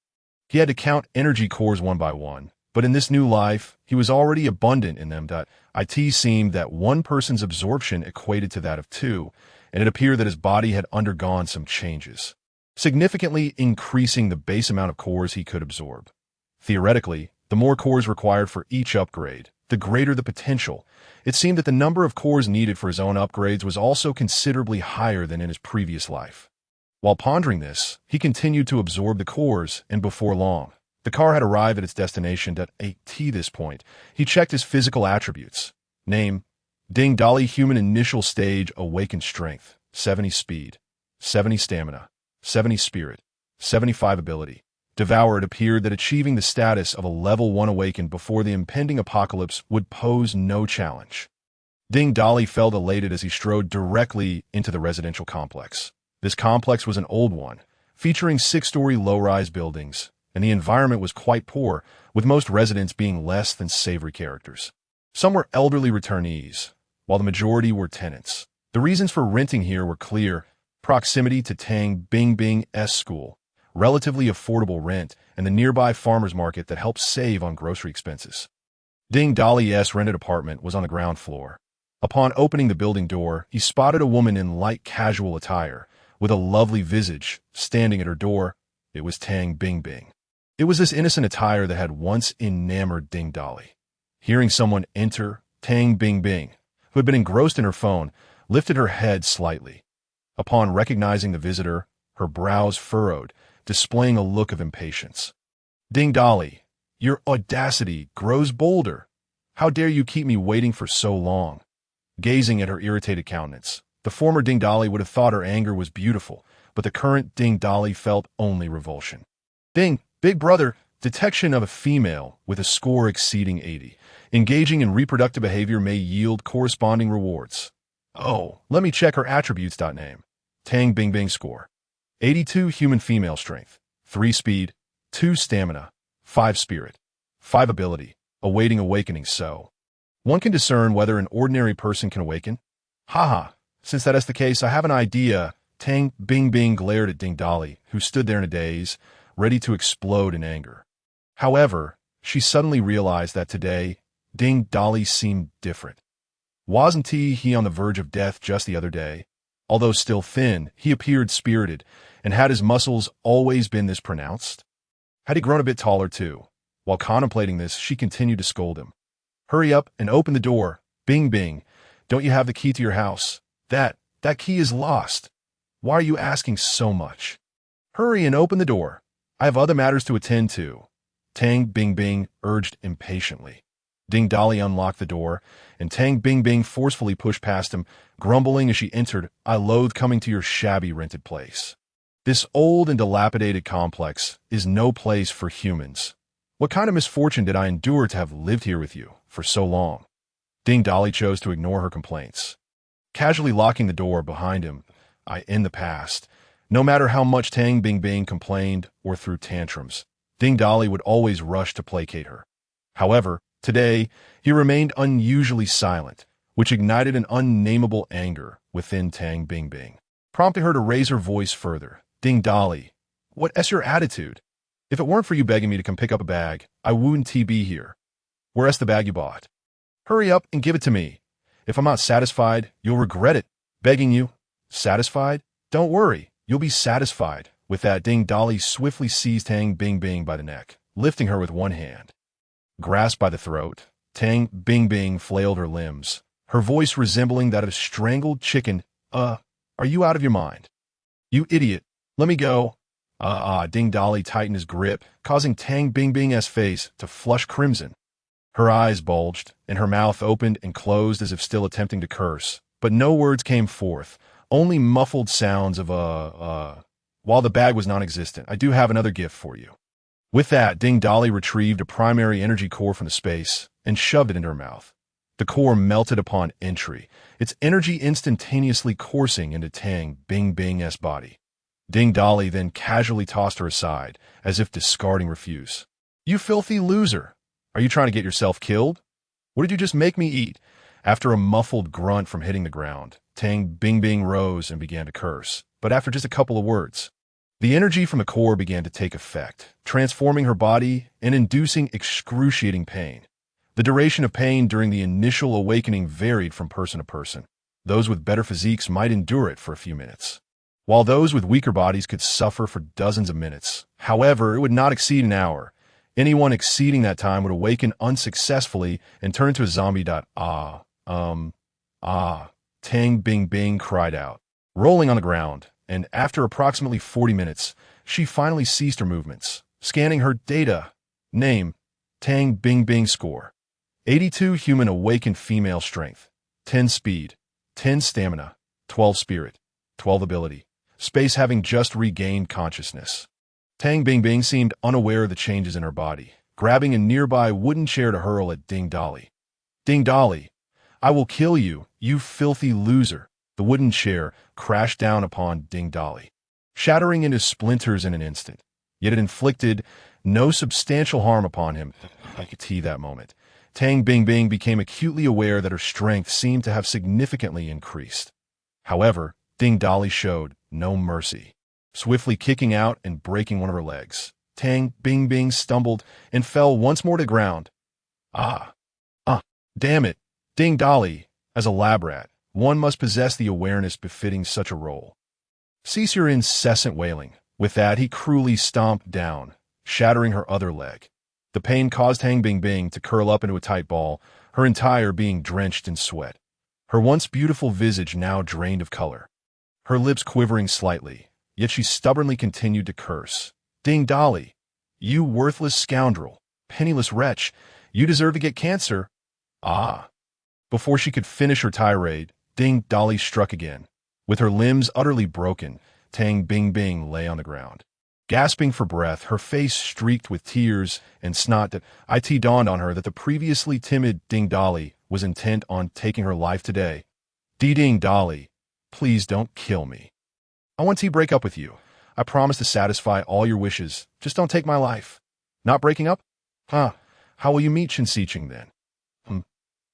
He had to count energy cores one by one, but in this new life, he was already abundant in them. It seemed that one person's absorption equated to that of two, and it appeared that his body had undergone some changes, significantly increasing the base amount of cores he could absorb. Theoretically, the more cores required for each upgrade, the greater the potential. It seemed that the number of cores needed for his own upgrades was also considerably higher than in his previous life. While pondering this, he continued to absorb the cores, and before long, the car had arrived at its destination at this point. He checked his physical attributes. Name: Ding Dolly. Human. Initial stage: awakened strength, 70 speed, 70 stamina, 70 spirit, 75 ability. Devour. It appeared that achieving the status of a level 1 awakened before the impending apocalypse would pose no challenge. Ding Dolly felt elated as he strode directly into the residential complex. This complex was an old one, featuring 6-story low-rise buildings, and the environment was quite poor, with most residents being less than savory characters. Some were elderly returnees, while the majority were tenants. The reasons for renting here were clear: proximity to Tang Bingbing's school, relatively affordable rent, and the nearby farmers market that helps save on grocery expenses. Ding Dolly's rented apartment was on the ground floor. Upon opening the building door, he spotted a woman in light casual attire, with a lovely visage, standing at her door. It was Tang Bingbing. It was this innocent attire that had once enamored Ding Dolly. Hearing someone enter, Tang Bingbing, who had been engrossed in her phone, lifted her head slightly. Upon recognizing the visitor, her brows furrowed, displaying a look of impatience. Ding Dolly, your audacity grows bolder. How dare you keep me waiting for so long? Gazing at her irritated countenance, the former Ding Dolly would have thought her anger was beautiful, but the current Ding Dolly felt only revulsion. Ding, big brother, detection of a female with a score exceeding 80. Engaging in reproductive behavior may yield corresponding rewards. Oh, let me check her attributes. Name: Tang Bingbing. Score: 82. Human. Female. Strength: 3 speed, 2 stamina, 5 spirit, 5 ability. Awaiting awakening. So, one can discern whether an ordinary person can awaken? Haha, since that is the case, I have an idea. Tang Bingbing glared at Ding Dolly, who stood there in a daze, ready to explode in anger. However, she suddenly realized that today, Ding Dolly seemed different. Wasn't he on the verge of death just the other day? Although still thin, he appeared spirited, and had his muscles always been this pronounced? Had he grown a bit taller too? While contemplating this, she continued to scold him. Hurry up and open the door. Bing Bing, don't you have the key to your house? That key is lost. Why are you asking so much? Hurry and open the door. I have other matters to attend to. Tang Bingbing urged impatiently. Ding Dolly unlocked the door, and Tang Bingbing forcefully pushed past him, grumbling as she entered, I loathe coming to your shabby rented place. This old and dilapidated complex is no place for humans. What kind of misfortune did I endure to have lived here with you for so long? Ding Dolly chose to ignore her complaints. Casually locking the door behind him, in the past, no matter how much Tang Bingbing complained or threw tantrums, Ding Dolly would always rush to placate her. However, today, he remained unusually silent, which ignited an unnameable anger within Tang Bingbing, prompting her to raise her voice further. Ding Dolly, what's your attitude? If it weren't for you begging me to come pick up a bag, I wouldn't be here. Where's the bag you bought? Hurry up and give it to me. If I'm not satisfied, you'll regret it. Begging you. Satisfied? Don't worry, you'll be satisfied. With that, Ding Dolly swiftly seized Tang Bingbing by the neck, lifting her with one hand. Grasped by the throat, Tang Bingbing flailed her limbs, her voice resembling that of a strangled chicken. Are you out of your mind? You idiot. Let me go. Ding Dolly tightened his grip, causing Tang Bingbing's face to flush crimson. Her eyes bulged, and her mouth opened and closed as if still attempting to curse, but no words came forth, only muffled sounds of While the bag was non-existent, I do have another gift for you. With that, Ding Dolly retrieved a primary energy core from the space and shoved it into her mouth. The core melted upon entry, its energy instantaneously coursing into Tang Bingbing's body. Ding Dolly then casually tossed her aside, as if discarding refuse. You filthy loser! Are you trying to get yourself killed? What did you just make me eat? After a muffled grunt from hitting the ground, Tang Bingbing rose and began to curse, but after just a couple of words, the energy from the core began to take effect, transforming her body and inducing excruciating pain. The duration of pain during the initial awakening varied from person to person. Those with better physiques might endure it for a few minutes, while those with weaker bodies could suffer for dozens of minutes. However, it would not exceed an hour. Anyone exceeding that time would awaken unsuccessfully and turn into a zombie. Tang Bing Bing cried out, rolling on the ground, and after approximately 40 minutes, she finally ceased her movements, scanning her data. Name, Tang Bing Bing score. 82 human awakened female strength, 10 speed, 10 stamina, 12 spirit, 12 ability, space having just regained consciousness. Tang Bing Bing seemed unaware of the changes in her body, grabbing a nearby wooden chair to hurl at Ding Dolly. Ding Dolly, I will kill you, you filthy loser. The wooden chair crashed down upon Ding Dolly, shattering into splinters in an instant. Yet it inflicted no substantial harm upon him. I could see that moment. Tang Bing Bing became acutely aware that her strength seemed to have significantly increased. However, Ding Dolly showed no mercy. Swiftly kicking out and breaking one of her legs, Tang Bing Bing stumbled and fell once more to the ground. Damn it, Ding Dolly. As a lab rat, one must possess the awareness befitting such a role. Cease your incessant wailing. With that, he cruelly stomped down, shattering her other leg. The pain caused Tang Bing Bing to curl up into a tight ball, her entire being drenched in sweat. Her once beautiful visage now drained of color, her lips quivering slightly, yet she stubbornly continued to curse. Ding Dolly, you worthless scoundrel, penniless wretch, you deserve to get cancer. Before she could finish her tirade, Ding Dolly struck again. With her limbs utterly broken, Tang Bing Bing lay on the ground. Gasping for breath, her face streaked with tears and snot, it dawned on her that the previously timid Ding Dolly was intent on taking her life today. Ding Dolly, please don't kill me. I want to break up with you. I promise to satisfy all your wishes. Just don't take my life. Not breaking up? How will you meet Chen Xiqing then?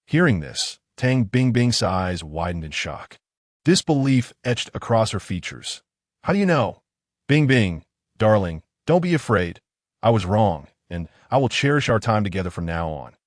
Hearing this, Tang Bing Bing's eyes widened in shock. Disbelief etched across her features. How do you know? Bing Bing, darling, don't be afraid. I was wrong, and I will cherish our time together from now on.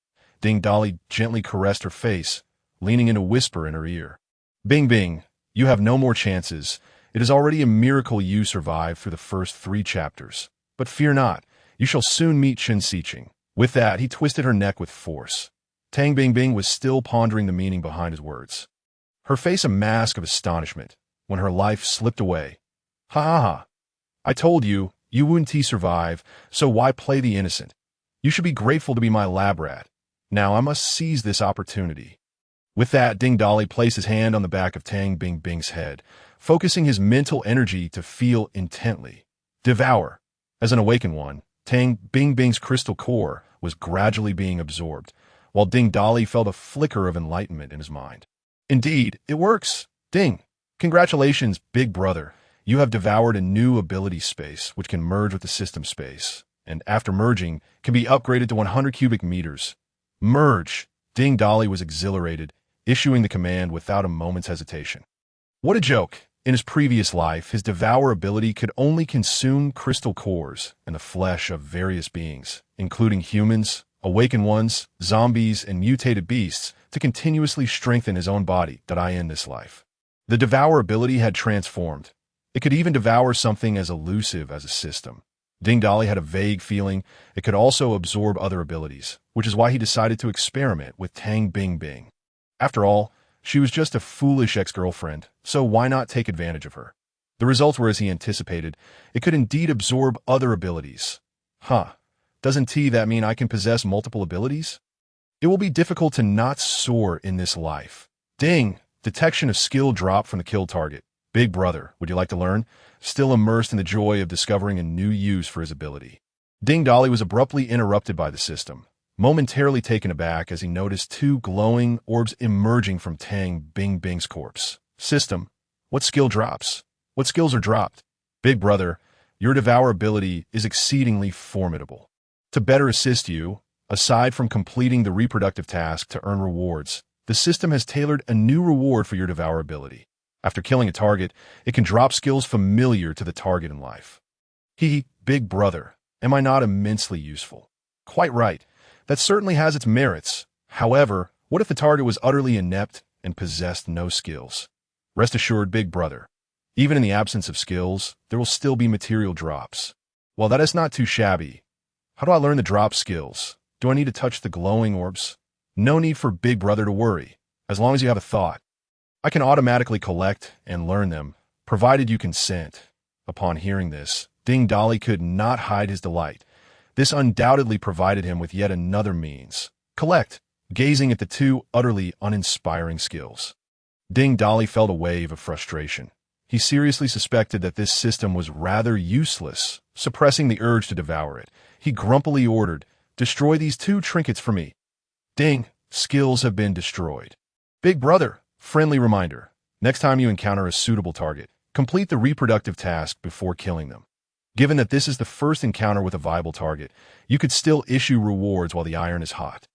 Ding Dolly gently caressed her face, leaning in to whisper in her ear. Bing Bing, you have no more chances. It is already a miracle you survived through the first 3 chapters. But fear not, you shall soon meet Chen Xiqing. With that, he twisted her neck with force. Tang Bing Bing was still pondering the meaning behind his words, her face a mask of astonishment, when her life slipped away. I told you, you wouldn't survive, so why play the innocent? You should be grateful to be my lab rat. Now I must seize this opportunity. With that, Ding Dolly placed his hand on the back of Tang Bing Bing's head, focusing his mental energy to feel intently. Devour. As an awakened one, Tang Bing Bing's crystal core was gradually being absorbed, while Ding Dolly felt a flicker of enlightenment in his mind. Indeed, it works. Ding. Congratulations, big brother. You have devoured a new ability space, which can merge with the system space, and after merging, can be upgraded to 100 cubic meters. Merge. Ding Dolly was exhilarated, issuing the command without a moment's hesitation. What a joke. In his previous life, his devour ability could only consume crystal cores and the flesh of various beings, including humans, awakened ones, zombies, and mutated beasts, to continuously strengthen his own body in this life. The devour ability had transformed. It could even devour something as elusive as a system. Ding Dolly had a vague feeling it could also absorb other abilities, which is why he decided to experiment with Tang Bing Bing. After all, she was just a foolish ex-girlfriend, so why not take advantage of her? The results were as he anticipated. It could indeed absorb other abilities. Doesn't that mean I can possess multiple abilities? It will be difficult to not soar in this life. Ding! Detection of skill drop from the kill target. Big brother, would you like to learn? Still immersed in the joy of discovering a new use for his ability. Ding Dolly was abruptly interrupted by the system, momentarily taken aback as he noticed 2 glowing orbs emerging from Tang Bing Bing's corpse. System, what skill drops? What skills are dropped? Big brother, your devour ability is exceedingly formidable. To better assist you, aside from completing the reproductive task to earn rewards, the system has tailored a new reward for your devour ability. After killing a target, it can drop skills familiar to the target in life. Big brother, am I not immensely useful? Quite right. That certainly has its merits. However, what if the target was utterly inept and possessed no skills? Rest assured, big brother, even in the absence of skills, there will still be material drops. While that is not too shabby, How do I learn the drop skills? Do I need to touch the glowing orbs? No need for Big Brother to worry, as long as you have a thought. I can automatically collect and learn them, provided you consent. Upon hearing this, Ding Dolly could not hide his delight. This undoubtedly provided him with yet another means. Collect, gazing at the two utterly uninspiring skills. Ding Dolly felt a wave of frustration. He seriously suspected that this system was rather useless, suppressing the urge to devour it. He grumpily ordered, "Destroy these two trinkets for me." Ding, skills have been destroyed. Big Brother, friendly reminder. Next time you encounter a suitable target, complete the reproductive task before killing them. Given that this is the first encounter with a viable target, you could still issue rewards while the iron is hot.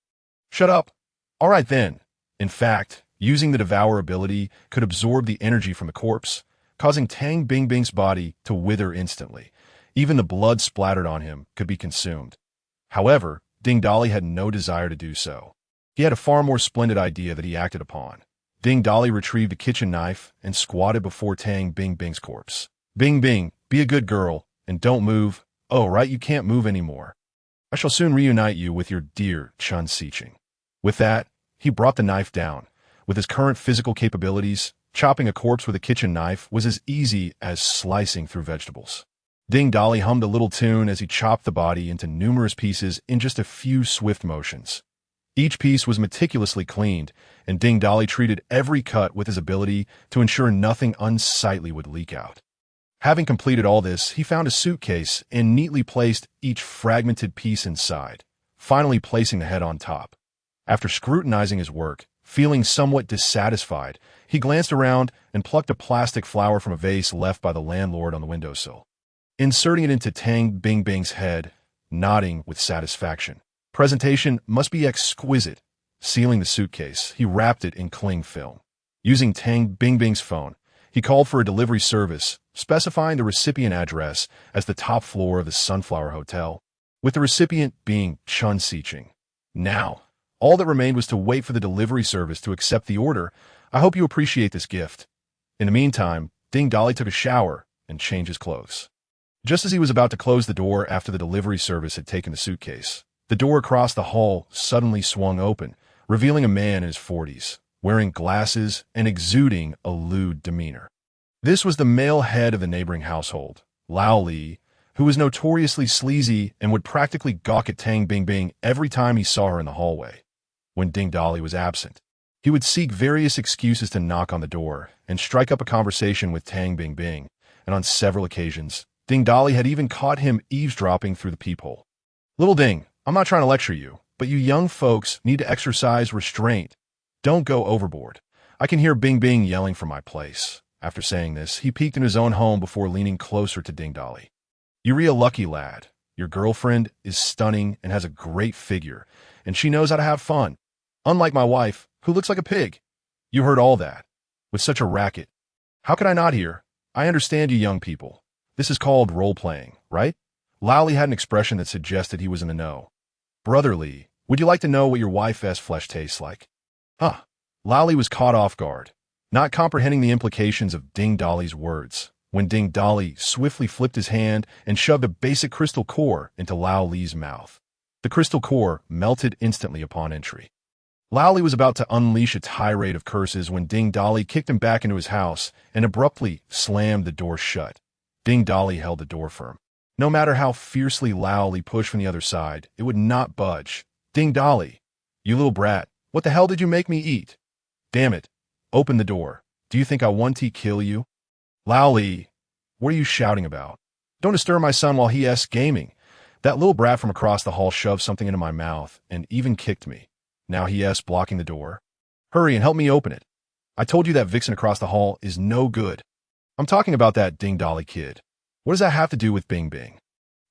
Shut up. All right then. In fact, using the devour ability could absorb the energy from the corpse, causing Tang Bingbing's body to wither instantly. Even the blood splattered on him could be consumed. However, Ding Dolly had no desire to do so. He had a far more splendid idea that he acted upon. Ding Dolly retrieved a kitchen knife and squatted before Tang Bingbing's corpse. "Bing Bing, be a good girl, and don't move. Oh, right, you can't move anymore. I shall soon reunite you with your dear Chun Siching." With that, he brought the knife down. With his current physical capabilities, chopping a corpse with a kitchen knife was as easy as slicing through vegetables. Ding Dolly hummed a little tune as he chopped the body into numerous pieces in just a few swift motions. Each piece was meticulously cleaned, and Ding Dolly treated every cut with his ability to ensure nothing unsightly would leak out. Having completed all this, he found a suitcase and neatly placed each fragmented piece inside, finally placing the head on top. After scrutinizing his work, feeling somewhat dissatisfied, he glanced around and plucked a plastic flower from a vase left by the landlord on the windowsill. Inserting it into Tang Bingbing's head, nodding with satisfaction. Presentation must be exquisite. Sealing the suitcase, he wrapped it in cling film. Using Tang Bingbing's phone, he called for a delivery service, specifying the recipient address as the top floor of the Sunflower Hotel, with the recipient being Chun Siching. Now, all that remained was to wait for the delivery service to accept the order. I hope you appreciate this gift. In the meantime, Ding Dolly took a shower and changed his clothes. Just as he was about to close the door after the delivery service had taken the suitcase, the door across the hall suddenly swung open, revealing a man in his 40s, wearing glasses and exuding a lewd demeanor. This was the male head of the neighboring household, Lao Li, who was notoriously sleazy and would practically gawk at Tang Bingbing every time he saw her in the hallway. When Ding Dolly was absent, he would seek various excuses to knock on the door and strike up a conversation with Tang Bingbing, and on several occasions, Ding Dolly had even caught him eavesdropping through the peephole. "Little Ding, I'm not trying to lecture you, but you young folks need to exercise restraint. Don't go overboard. I can hear Bing Bing yelling from my place." After saying this, he peeked in his own home before leaning closer to Ding Dolly. "You're a lucky lad. Your girlfriend is stunning and has a great figure, and she knows how to have fun. Unlike my wife, who looks like a pig. You heard all that. With such a racket. How could I not hear? I understand you young people. This is called role-playing, right?" Lowly had an expression that suggested he was in the know. "Brotherly, would you like to know what your wife's flesh tastes like?" Huh. Lowly was caught off guard, not comprehending the implications of Ding Dolly's words, when Ding Dolly swiftly flipped his hand and shoved a basic crystal core into Lao Li's mouth. The crystal core melted instantly upon entry. Lowly was about to unleash a tirade of curses when Ding Dolly kicked him back into his house and abruptly slammed the door shut. Ding Dolly held the door firm. No matter how fiercely Lowly pushed from the other side, it would not budge. "Ding Dolly, you little brat, what the hell did you make me eat? Damn it, open the door. Do you think I want to kill you?" "Lowly, what are you shouting about? Don't disturb my son while he's gaming." That little brat from across the hall shoved something into my mouth and even kicked me. Now he's blocking the door. "Hurry and help me open it. I told you that vixen across the hall is no good." "I'm talking about that Ding Dolly kid. What does that have to do with Bing Bing?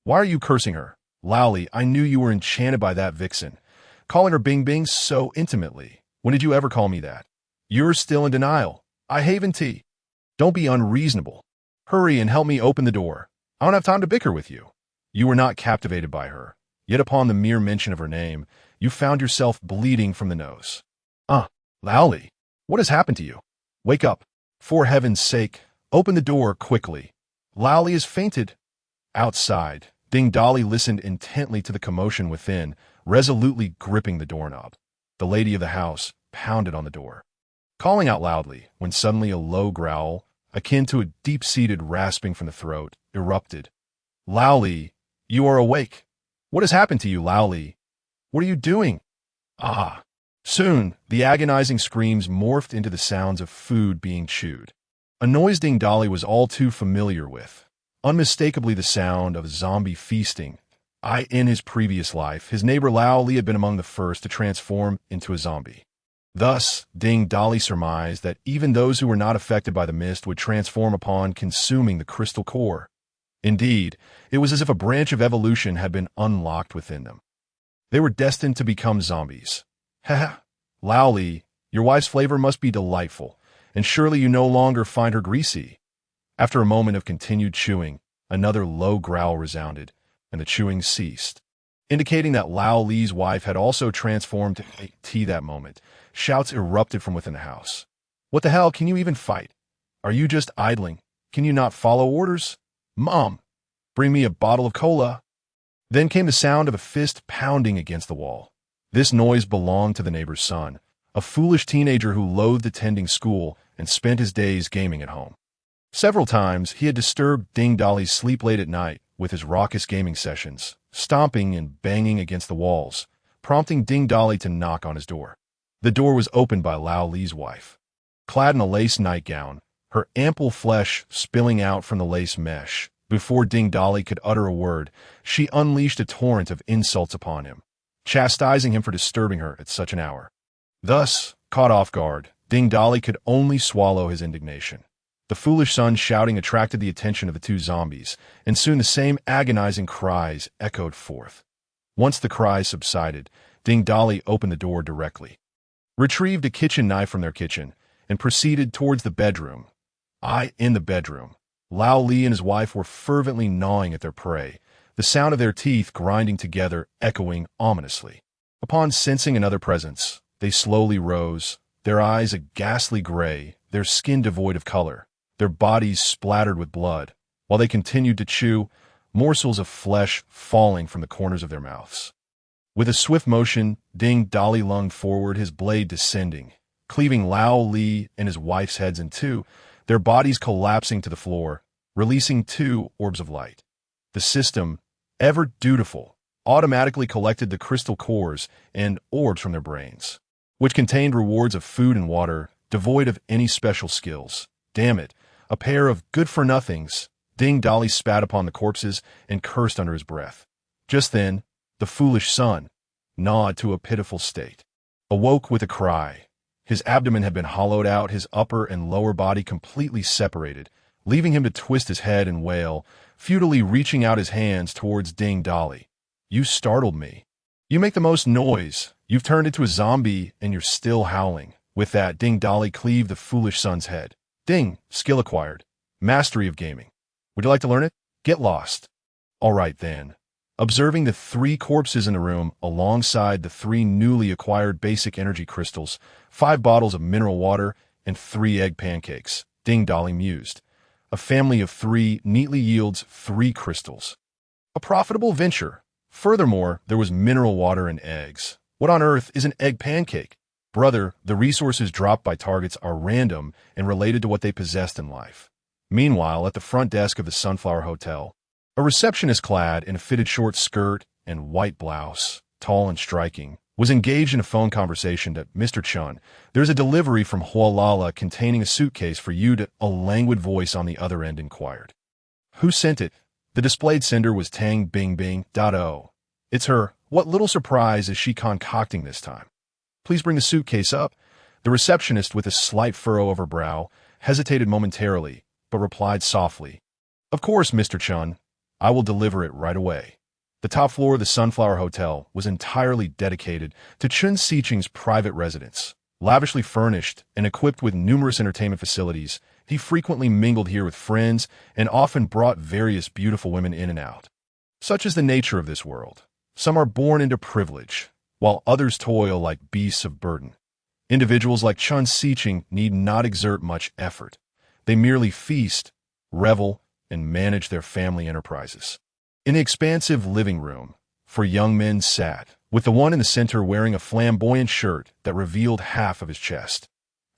Why are you cursing her? Lowly, I knew you were enchanted by that vixen. Calling her Bing Bing so intimately. When did you ever call me that? You're still in denial. I haven tea. Don't be unreasonable. Hurry and help me open the door. I don't have time to bicker with you." You were not captivated by her, yet upon the mere mention of her name, you found yourself bleeding from the nose. Lowly, what has happened to you? Wake up. For heaven's sake, open the door quickly. Lowly has fainted." Outside, Ding Dolly listened intently to the commotion within, resolutely gripping the doorknob. The lady of the house pounded on the door, calling out loudly, when suddenly a low growl, akin to a deep-seated rasping from the throat, erupted. "Lao Li, you are awake. What has happened to you, Lao Li? What are you doing?" Ah! Soon, the agonizing screams morphed into the sounds of food being chewed. A noise Ding Dolly was all too familiar with. Unmistakably the sound of zombie feasting. In his previous life, his neighbor Lao Li had been among the first to transform into a zombie. Thus, Ding Dolly surmised that even those who were not affected by the mist would transform upon consuming the crystal core. Indeed, it was as if a branch of evolution had been unlocked within them. They were destined to become zombies. Haha, Lao Li, your wife's flavor must be delightful, and surely you no longer find her greasy. After a moment of continued chewing, another low growl resounded, and the chewing ceased, indicating that Lao Li's wife had also transformed to tea that moment. Shouts erupted from within the house. "What the hell, can you even fight? Are you just idling? Can you not follow orders? Mom, bring me a bottle of cola." Then came the sound of a fist pounding against the wall. This noise belonged to the neighbor's son, a foolish teenager who loathed attending school and spent his days gaming at home. Several times, he had disturbed Ding Dolly's sleep late at night with his raucous gaming sessions, stomping and banging against the walls, prompting Ding Dolly to knock on his door. The door was opened by Lao Li's wife. Clad in a lace nightgown, her ample flesh spilling out from the lace mesh, before Ding Dolly could utter a word, she unleashed a torrent of insults upon him, chastising him for disturbing her at such an hour. Thus, caught off guard, Ding Dolly could only swallow his indignation. The foolish son shouting attracted the attention of the two zombies, and soon the same agonizing cries echoed forth. Once the cries subsided, Ding Dolly opened the door directly, retrieved a kitchen knife from their kitchen, and proceeded towards the bedroom. In the bedroom, Lao Li and his wife were fervently gnawing at their prey, the sound of their teeth grinding together echoing ominously. Upon sensing another presence, they slowly rose, their eyes a ghastly gray, their skin devoid of color, their bodies splattered with blood, while they continued to chew, morsels of flesh falling from the corners of their mouths. With a swift motion, Ding Dolly lunged forward, his blade descending, cleaving Lao Li and his wife's heads in two, their bodies collapsing to the floor, releasing two orbs of light. The system, ever dutiful, automatically collected the crystal cores and orbs from their brains, which contained rewards of food and water, devoid of any special skills. Damn it, a pair of good-for-nothings. Ding Dolly spat upon the corpses and cursed under his breath. Just then, the foolish son, gnawed to a pitiful state, awoke with a cry. His abdomen had been hollowed out, his upper and lower body completely separated, leaving him to twist his head and wail, futilely reaching out his hands towards Ding Dolly. "You startled me. You make the most noise. You've turned into a zombie, and you're still howling." With that, Ding Dolly cleaved the foolish son's head. Ding, skill acquired. Mastery of gaming. Would you like to learn it? Get lost. All right, then. Observing the three corpses in the room alongside the three newly acquired basic energy crystals, 5 bottles of mineral water, and 3 egg pancakes, Ding Dolly mused. A family of 3 neatly yields 3 crystals. A profitable venture. Furthermore, there was mineral water and eggs. What on earth is an egg pancake? Brother, the resources dropped by targets are random and related to what they possessed in life. Meanwhile, at the front desk of the Sunflower Hotel, a receptionist clad in a fitted short skirt and white blouse, tall and striking, was engaged in a phone conversation to Mr. Chun. "There's a delivery from Hualala containing a suitcase for you to," a languid voice on the other end inquired. "Who sent it?" The displayed sender was Tang Bing Bing. Oh, it's her. What little surprise is she concocting this time? "Please bring the suitcase up." The receptionist, with a slight furrow of her brow, hesitated momentarily, but replied softly, "Of course, Mr. Chun. I will deliver it right away." The top floor of the Sunflower Hotel was entirely dedicated to Chun Siqing's private residence. Lavishly furnished and equipped with numerous entertainment facilities, he frequently mingled here with friends and often brought various beautiful women in and out. Such is the nature of this world. Some are born into privilege, while others toil like beasts of burden. Individuals like Chun Siqing need not exert much effort. They merely feast, revel, and manage their family enterprises. In the expansive living room, four young men sat, with the one in the center wearing a flamboyant shirt that revealed half of his chest.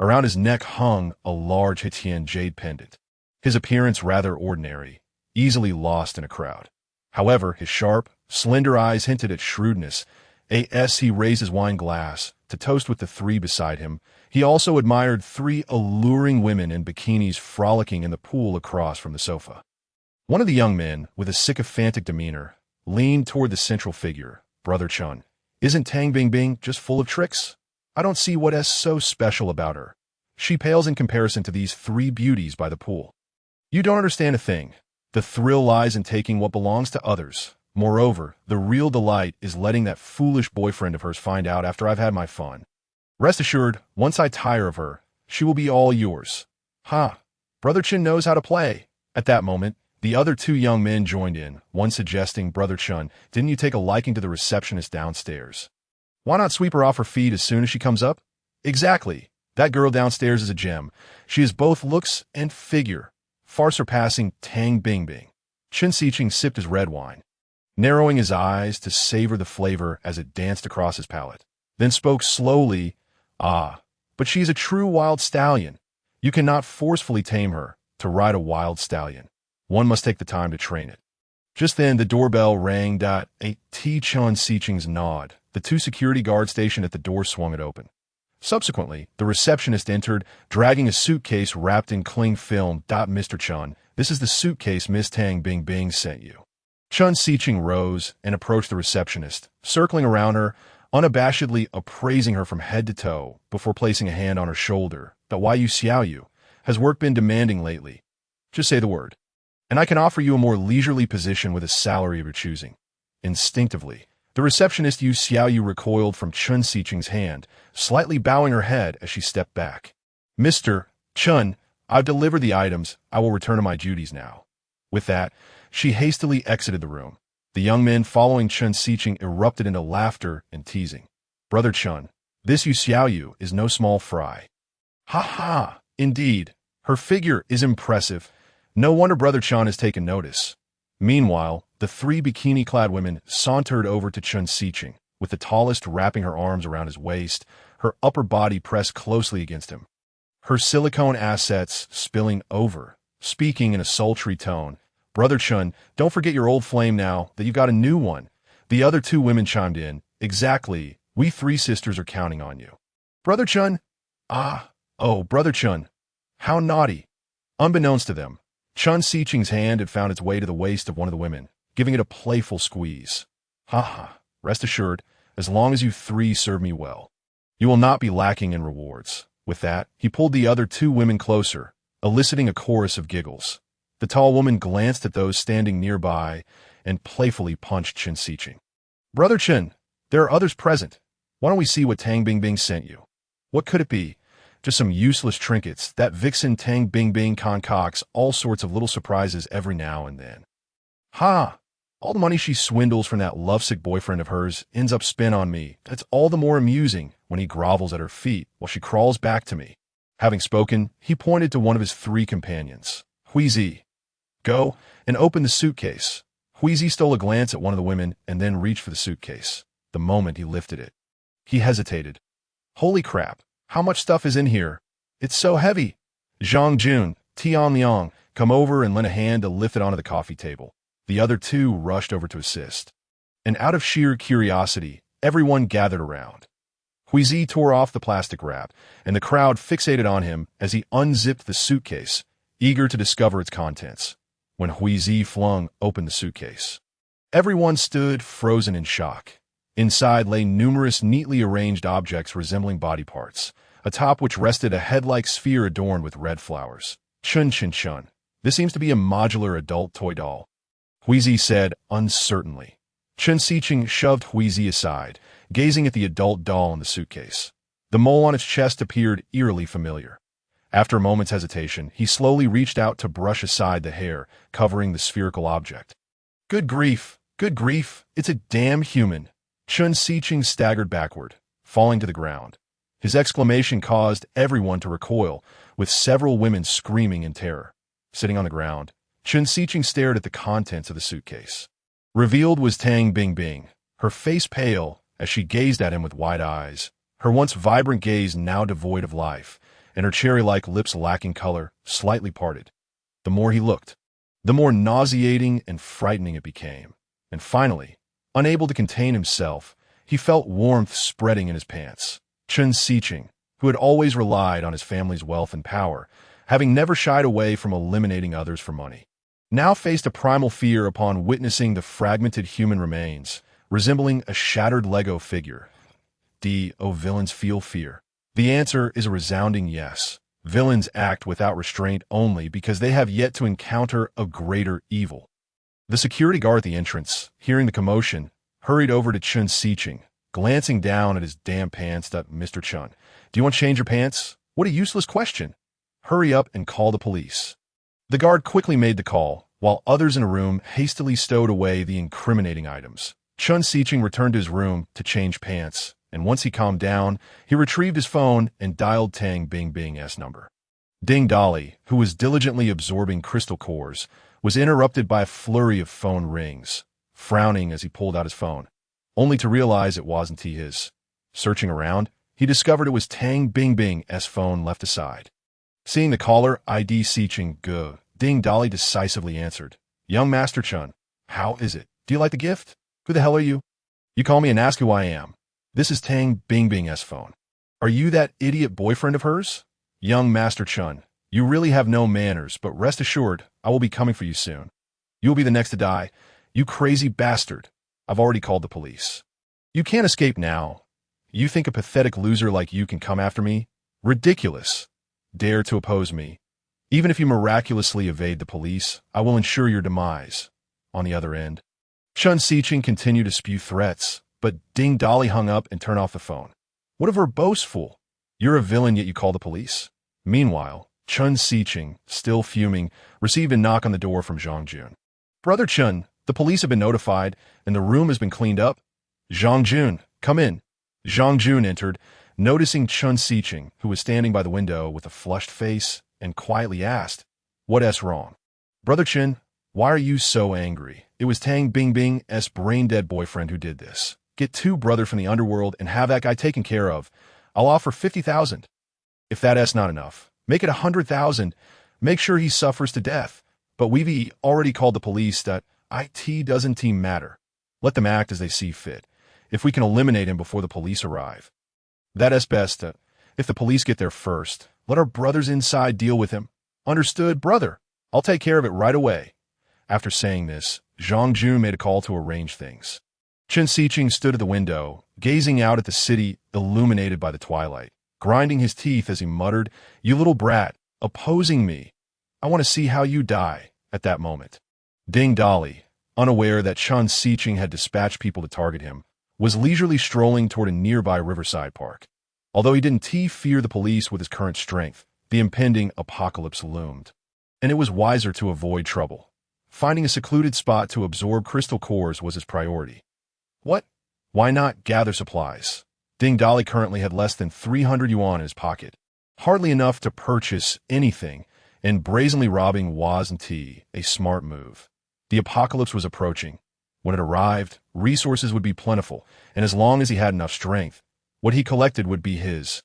Around his neck hung a large Hitian jade pendant, his appearance rather ordinary, easily lost in a crowd. However, his sharp, slender eyes hinted at shrewdness. As he raised his wine glass to toast with the three beside him, he also admired three alluring women in bikinis frolicking in the pool across from the sofa. One of the young men, with a sycophantic demeanor, leaned toward the central figure, Brother Chun. Isn't Tang Bingbing just full of tricks? I don't see what is so special about her. She pales in comparison to these three beauties by the pool. You don't understand a thing. The thrill lies in taking what belongs to others. Moreover, the real delight is letting that foolish boyfriend of hers find out after I've had my fun. Rest assured, once I tire of her, she will be all yours. Ha! Brother Chun knows how to play. At that moment, the other two young men joined in, one suggesting, Brother Chun, didn't you take a liking to the receptionist downstairs? Why not sweep her off her feet as soon as she comes up? Exactly. That girl downstairs is a gem. She is both looks and figure, far surpassing Tang Bingbing. Chen Xiqing sipped his red wine, narrowing his eyes to savor the flavor as it danced across his palate, then spoke slowly, but she's a true wild stallion. You cannot forcefully tame her. To ride a wild stallion, one must take the time to train it. Just then, the doorbell rang. A Chen Xiqing's nod. The two security guards stationed at the door swung it open. Subsequently, the receptionist entered, dragging a suitcase wrapped in cling film. Mr. Chun, this is the suitcase Miss Tang Bingbing sent you. Chen Xiqing rose and approached the receptionist, circling around her, unabashedly appraising her from head to toe before placing a hand on her shoulder. Why you Xiaoyu? Has work been demanding lately? Just say the word, and I can offer you a more leisurely position with a salary of your choosing. Instinctively, the receptionist Yu Xiaoyu recoiled from Chen Xiqing's hand, slightly bowing her head as she stepped back. Mr. Chun, I've delivered the items. I will return to my duties now. With that, she hastily exited the room. The young men following Chen Xiqing erupted into laughter and teasing. Brother Chun, this Yu Xiaoyu is no small fry. Ha ha, indeed. Her figure is impressive. No wonder Brother Chun has taken notice. Meanwhile, the three bikini-clad women sauntered over to Chen Xiqing, with the tallest wrapping her arms around his waist, her upper body pressed closely against him, her silicone assets spilling over, speaking in a sultry tone. Brother Chun, don't forget your old flame now that you've got a new one. The other two women chimed in. Exactly. We three sisters are counting on you. Brother Chun? Brother Chun. How naughty. Unbeknownst to them, Chen Xiqing's hand had found its way to the waist of one of the women, giving it a playful squeeze. Ha ha. Rest assured, as long as you three serve me well, you will not be lacking in rewards. With that, he pulled the other two women closer, eliciting a chorus of giggles. The tall woman glanced at those standing nearby and playfully punched Chen Xiqing. Brother Chen, there are others present. Why don't we see what Tang Bingbing sent you? What could it be? Just some useless trinkets. That vixen Tang Bingbing concocts all sorts of little surprises every now and then. Ha! All the money she swindles from that lovesick boyfriend of hers ends up spent on me. That's all the more amusing when he grovels at her feet while she crawls back to me. Having spoken, he pointed to one of his three companions. Huizi, go and open the suitcase. Huizi stole a glance at one of the women and then reached for the suitcase. The moment he lifted it, he hesitated. Holy crap, how much stuff is in here? It's so heavy. Zhang Jun, Tian Liang, come over and lend a hand to lift it onto the coffee table. The other two rushed over to assist. And out of sheer curiosity, everyone gathered around. Huizi tore off the plastic wrap, and the crowd fixated on him as he unzipped the suitcase, eager to discover its contents. When Huizi flung open the suitcase, everyone stood frozen in shock. Inside lay numerous neatly arranged objects resembling body parts, atop which rested a head-like sphere adorned with red flowers. Chun. This seems to be a modular adult toy doll, Huizi said uncertainly. Chen Xiqing shoved Huizi aside, gazing at the adult doll in the suitcase. The mole on its chest appeared eerily familiar. After a moment's hesitation, he slowly reached out to brush aside the hair covering the spherical object. Good grief, it's a damn human. Chen Xiqing staggered backward, falling to the ground. His exclamation caused everyone to recoil, with several women screaming in terror. Sitting on the ground, Chen Xiqing stared at the contents of the suitcase. Revealed was Tang Bingbing, her face pale as she gazed at him with wide eyes, her once vibrant gaze now devoid of life, and her cherry-like lips lacking color, slightly parted. The more he looked, the more nauseating and frightening it became. And finally, unable to contain himself, he felt warmth spreading in his pants. Chen Xiqing, who had always relied on his family's wealth and power, having never shied away from eliminating others for money, now faced a primal fear upon witnessing the fragmented human remains, resembling a shattered Lego figure. Villains feel fear? The answer is a resounding yes. Villains act without restraint only because they have yet to encounter a greater evil. The security guard at the entrance, hearing the commotion, hurried over to Chen Xiqing, glancing down at his damn pants. "Mr. Chen, do you want to change your pants? What a useless question. Hurry up and call the police." The guard quickly made the call, while others in the room hastily stowed away the incriminating items. Chen Xiqing returned to his room to change pants, and once he calmed down, he retrieved his phone and dialed Tang Bingbing's number. Ding Dolly, who was diligently absorbing crystal cores, was interrupted by a flurry of phone rings, frowning as he pulled out his phone, only to realize it wasn't his. Searching around, he discovered it was Tang Bingbing's phone left aside. Seeing the caller ID Xiqing Ge, Ding Dolly decisively answered, "Young Master Chen, how is it? Do you like the gift? Who the hell are you? You call me and ask who I am. This is Tang Bingbing's phone. Are you that idiot boyfriend of hers? Young Master Chen, you really have no manners, but rest assured, I will be coming for you soon. You will be the next to die. You crazy bastard. I've already called the police. You can't escape now. You think a pathetic loser like you can come after me? Ridiculous. Dare to oppose me. Even if you miraculously evade the police, I will ensure your demise." On the other end, Chen Xiqing continued to spew threats, but Ding Dolly hung up and turned off the phone. "What a verbose fool. You're a villain, yet you call the police." Meanwhile, Chen Xiqing, still fuming, received a knock on the door from Zhang Jun. "Brother Chen, the police have been notified, and the room has been cleaned up." "Zhang Jun, come in." Zhang Jun entered, noticing Chen Xiqing, who was standing by the window with a flushed face, and quietly asked, "What's wrong?" "Brother Chen, why are you so angry? It was Tang Bingbing's brain-dead boyfriend who did this. Get two brothers from the underworld and have that guy taken care of. I'll offer 50,000. If that's not enough, make it 100,000. Make sure he suffers to death. But we've already called the police. That it doesn't matter. Let them act as they see fit. If we can eliminate him before the police arrive. That's best. If the police get there first, let our brothers inside deal with him. Understood, brother? I'll take care of it right away." After saying this, Zhang Jun made a call to arrange things. Chen Xiqing stood at the window, gazing out at the city illuminated by the twilight, grinding his teeth as he muttered, "You little brat, opposing me. I want to see how you die." At that moment, Ding Dolly, unaware that Chen Xiqing had dispatched people to target him, was leisurely strolling toward a nearby riverside park. Although he didn't fear the police with his current strength, the impending apocalypse loomed, and it was wiser to avoid trouble. Finding a secluded spot to absorb crystal cores was his priority. What? Why not gather supplies? Ding Dolly currently had less than 300 yuan in his pocket, hardly enough to purchase anything, and brazenly robbing wasn't a smart move. The apocalypse was approaching. When it arrived, resources would be plentiful, and as long as he had enough strength, what he collected would be his.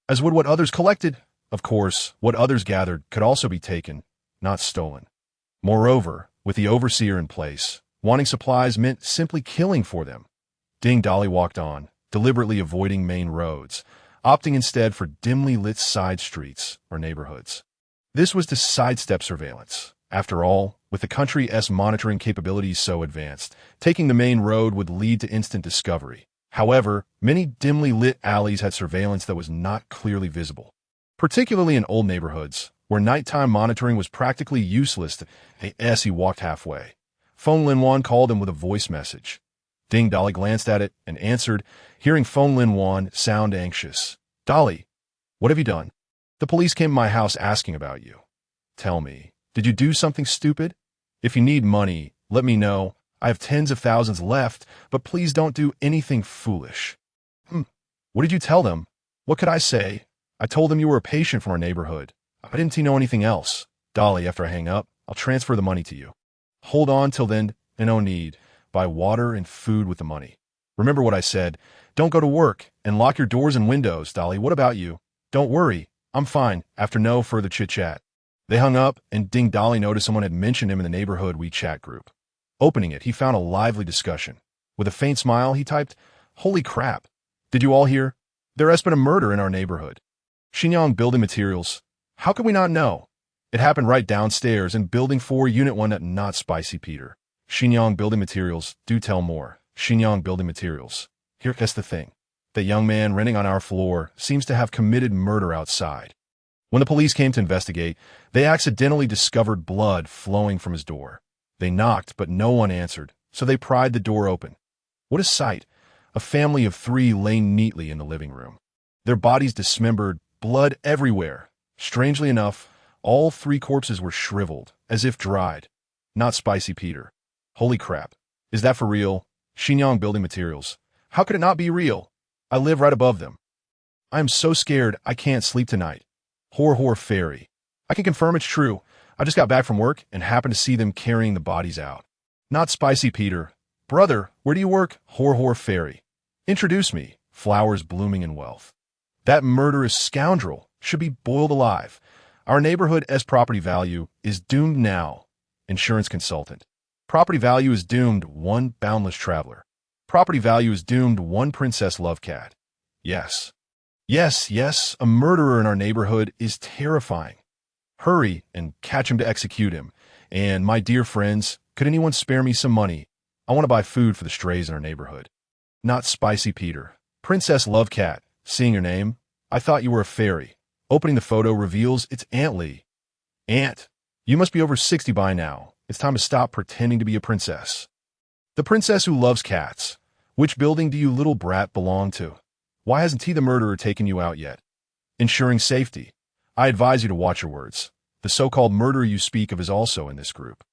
As would what others collected. Of course, what others gathered could also be taken, not stolen. Moreover, with the overseer in place, wanting supplies meant simply killing for them. Ding Dolly walked on, deliberately avoiding main roads, opting instead for dimly lit side streets or neighborhoods. This was to sidestep surveillance. After all, with the country's monitoring capabilities so advanced, taking the main road would lead to instant discovery. However, many dimly lit alleys had surveillance that was not clearly visible, particularly in old neighborhoods, where nighttime monitoring was practically useless. As he walked halfway, Feng Linwan called him with a voice message. Ding Dolly glanced at it and answered, hearing Feng Linwan sound anxious. "Dolly, what have you done? The police came to my house asking about you. Tell me, did you do something stupid? If you need money, let me know. I have tens of thousands left, but please don't do anything foolish." What did you tell them? What could I say? I told them you were a patient from our neighborhood. I didn't know anything else. Dolly, after I hang up, I'll transfer the money to you. Hold on till then, and no need. buy water and food with the money. Remember what I said. Don't go to work and lock your doors and windows, Dolly. What about you? Don't worry. I'm fine. After no further chit-chat. They hung up, and Ding Dolly noticed someone had mentioned him in the neighborhood WeChat group. Opening it, he found a lively discussion. With a faint smile, he typed, "Holy crap. Did you all hear? There has been a murder in our neighborhood. Shenyang Building Materials. How could we not know? It happened right downstairs in Building 4, Unit 1 at Not Spicy Peter. Shenyang Building Materials. Do tell more. Shenyang Building Materials. Here's the thing. The young man renting on our floor seems to have committed murder outside. When the police came to investigate, they accidentally discovered blood flowing from his door. They knocked, but no one answered, so they pried the door open. What a sight! A family of 3 lay neatly in the living room. Their bodies dismembered, blood everywhere. Strangely enough, all 3 corpses were shriveled, as if dried. Not Spicy Peter. Holy crap. Is that for real? Shenyang Building Materials. How could it not be real? I live right above them. I am so scared I can't sleep tonight. Horror Fairy. I can confirm it's true. I just got back from work and happened to see them carrying the bodies out. Not Spicy Peter. Brother, where do you work? Horror Fairy. Introduce me. Flowers blooming in wealth. That murderous scoundrel should be boiled alive. Our neighborhood's property value is doomed now. Insurance consultant. Property value is doomed. 1 boundless traveler. Property value is doomed. 1 princess love cat. Yes. Yes, a murderer in our neighborhood is terrifying. Hurry and catch him to execute him. And my dear friends, could anyone spare me some money? I want to buy food for the strays in our neighborhood. Not Spicy Peter. Princess Love Cat. Seeing your name, I thought you were a fairy. Opening the photo reveals it's Aunt Lee. Aunt, you must be over 60 by now. It's time to stop pretending to be a princess. The princess who loves cats. Which building do you little brat belong to? Why hasn't he the murderer taken you out yet? Ensuring safety. I advise you to watch your words. The so-called murderer you speak of is also in this group.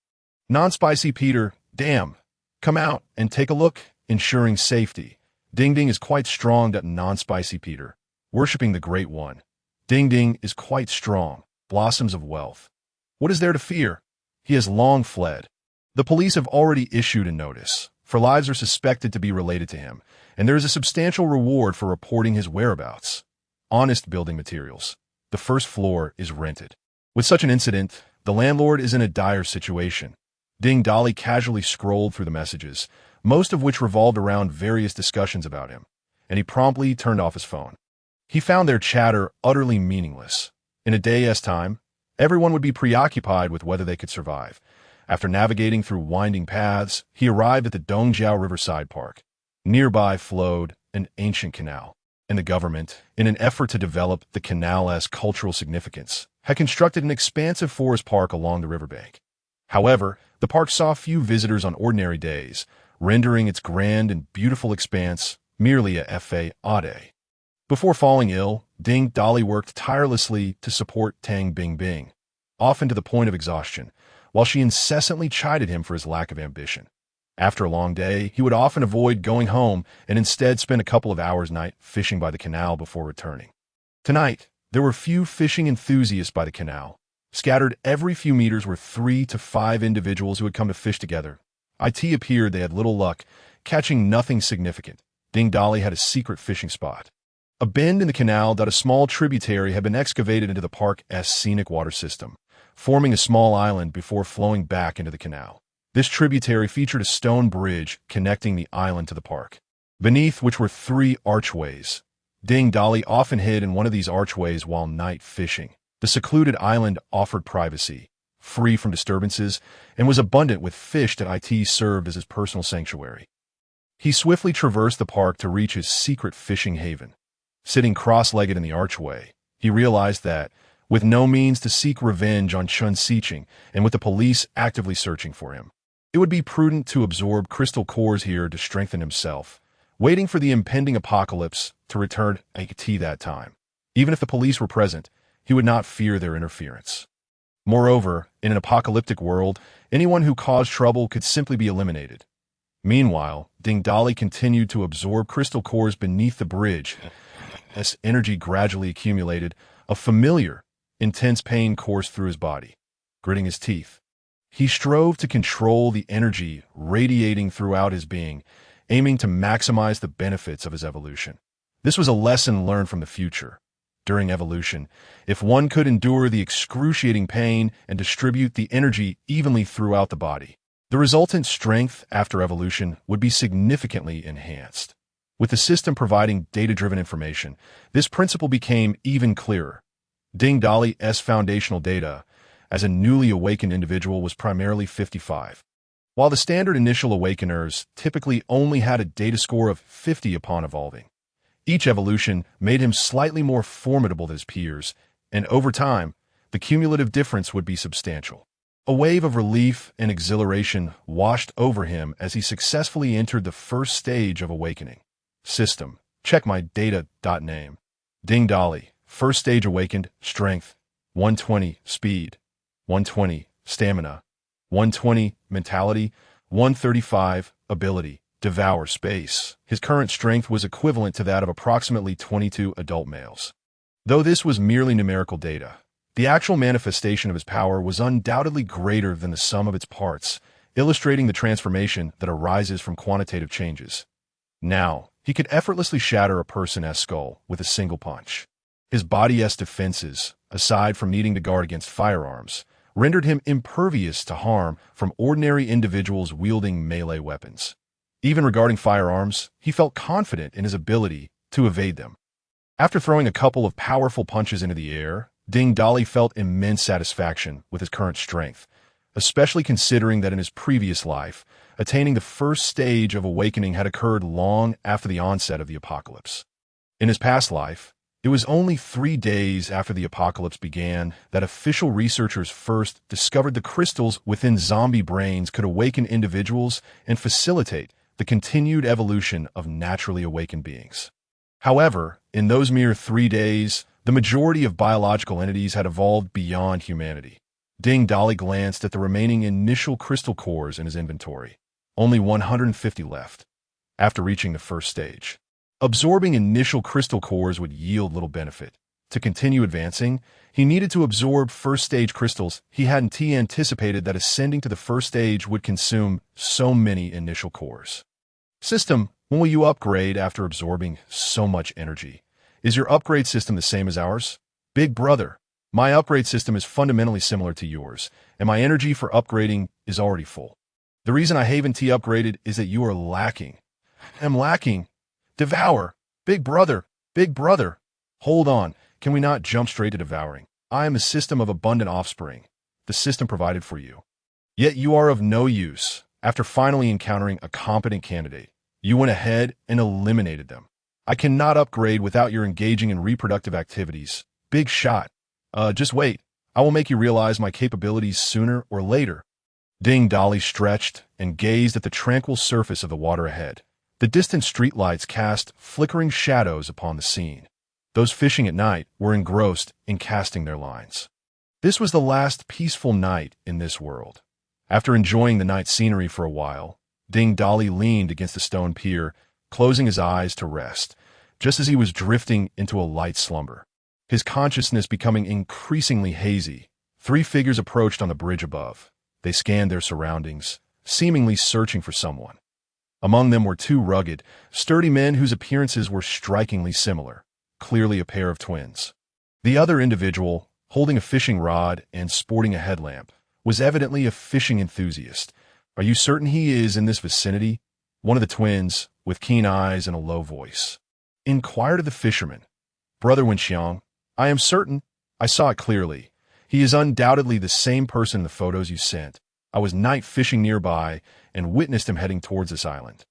Non-Spicy Peter, damn. Come out and take a look. Ensuring safety. Ding Ding is quite strong at Non-Spicy Peter. Worshipping the Great One. Ding Ding is quite strong. Blossoms of wealth. What is there to fear? He has long fled. The police have already issued a notice, for lives are suspected to be related to him, and there is a substantial reward for reporting his whereabouts. Honest Building Materials. The first floor is rented. With such an incident, the landlord is in a dire situation. Ding Dolly casually scrolled through the messages, most of which revolved around various discussions about him, and he promptly turned off his phone. He found their chatter utterly meaningless. In a day's time, everyone would be preoccupied with whether they could survive. After navigating through winding paths, he arrived at the Dongjiao Riverside Park. Nearby flowed an ancient canal, and the government, in an effort to develop the canal's cultural significance, had constructed an expansive forest park along the riverbank. However, the park saw few visitors on ordinary days, rendering its grand and beautiful expanse merely a fade. Before falling ill, Ding Dolly worked tirelessly to support Tang Bingbing, often to the point of exhaustion, while she incessantly chided him for his lack of ambition. After a long day, he would often avoid going home and instead spend a couple of hours night fishing by the canal before returning. Tonight, there were few fishing enthusiasts by the canal. Scattered every few meters were 3 to 5 individuals who had come to fish together. It appeared they had little luck, catching nothing significant. Ding Dolly had a secret fishing spot. A bend in the canal that a small tributary had been excavated into the park's scenic water system, forming a small island before flowing back into the canal. This tributary featured a stone bridge connecting the island to the park, beneath which were 3 archways. Ding Dolly often hid in one of these archways while night fishing. The secluded island offered privacy, free from disturbances, and was abundant with fish that served as his personal sanctuary. He swiftly traversed the park to reach his secret fishing haven. Sitting cross-legged in the archway, he realized that, with no means to seek revenge on Chun Siqing and with the police actively searching for him, it would be prudent to absorb crystal cores here to strengthen himself, waiting for the impending apocalypse to return at that time. Even if the police were present, he would not fear their interference. Moreover, in an apocalyptic world, anyone who caused trouble could simply be eliminated. Meanwhile, Ding Dolly continued to absorb crystal cores beneath the bridge. As energy gradually accumulated, a familiar, intense pain coursed through his body. Gritting his teeth, He strove to control the energy radiating throughout his being, aiming to maximize the benefits of his evolution. This was a lesson learned from the future. During evolution, if one could endure the excruciating pain and distribute the energy evenly throughout the body, the resultant strength after evolution would be significantly enhanced. With the system providing data-driven information, this principle became even clearer. Ding Dali's foundational data as a newly awakened individual was primarily 55. While the standard initial awakeners typically only had a data score of 50 upon evolving, each evolution made him slightly more formidable than his peers, and over time, the cumulative difference would be substantial. A wave of relief and exhilaration washed over him as he successfully entered the first stage of awakening. System, check my data.name. Ding Dali, first stage awakened, strength, 120, speed, 120, stamina, 120, mentality, 135, ability, devour space. His current strength was equivalent to that of approximately 22 adult males. Though this was merely numerical data, the actual manifestation of his power was undoubtedly greater than the sum of its parts, illustrating the transformation that arises from quantitative changes. Now, he could effortlessly shatter a person's skull with a single punch. His body's defenses, aside from needing to guard against firearms, rendered him impervious to harm from ordinary individuals wielding melee weapons. Even regarding firearms, he felt confident in his ability to evade them. After throwing a couple of powerful punches into the air, Ding Dali felt immense satisfaction with his current strength, especially considering that in his previous life, attaining the first stage of awakening had occurred long after the onset of the apocalypse. In his past life, it was only 3 days after the apocalypse began that official researchers first discovered the crystals within zombie brains could awaken individuals and facilitate the continued evolution of naturally awakened beings. However, in those mere 3 days, the majority of biological entities had evolved beyond humanity. Ding Dali glanced at the remaining initial crystal cores in his inventory. Only 150 left. After reaching the first stage, absorbing initial crystal cores would yield little benefit. To continue advancing, he needed to absorb first-stage crystals. He hadn't anticipated that ascending to the first stage would consume so many initial cores. System, when will you upgrade after absorbing so much energy? Is your upgrade system the same as ours? Big brother, my upgrade system is fundamentally similar to yours, and my energy for upgrading is already full. The reason I haven't upgraded is that you are lacking. I'm lacking. Devour. Big brother. Big brother. Hold on. Can we not jump straight to devouring? I am a system of abundant offspring. The system provided for you. Yet you are of no use. After finally encountering a competent candidate, you went ahead and eliminated them. I cannot upgrade without your engaging in reproductive activities. Big shot. Just wait. I will make you realize my capabilities sooner or later. Ding Dali stretched and gazed at the tranquil surface of the water ahead. The distant streetlights cast flickering shadows upon the scene. Those fishing at night were engrossed in casting their lines. This was the last peaceful night in this world. After enjoying the night scenery for a while, Ding Dali leaned against the stone pier, closing his eyes to rest, just as he was drifting into a light slumber. His consciousness becoming increasingly hazy, 3 figures approached on the bridge above. They scanned their surroundings, seemingly searching for someone. Among them were 2 rugged, sturdy men whose appearances were strikingly similar, clearly a pair of twins. The other individual, holding a fishing rod and sporting a headlamp, was evidently a fishing enthusiast. Are you certain he is in this vicinity? One of the twins, with keen eyes and a low voice, inquired of the fisherman. Brother Wenxiang, I am certain. I saw it clearly. He is undoubtedly the same person in the photos you sent. I was night fishing nearby and witnessed him heading towards this island.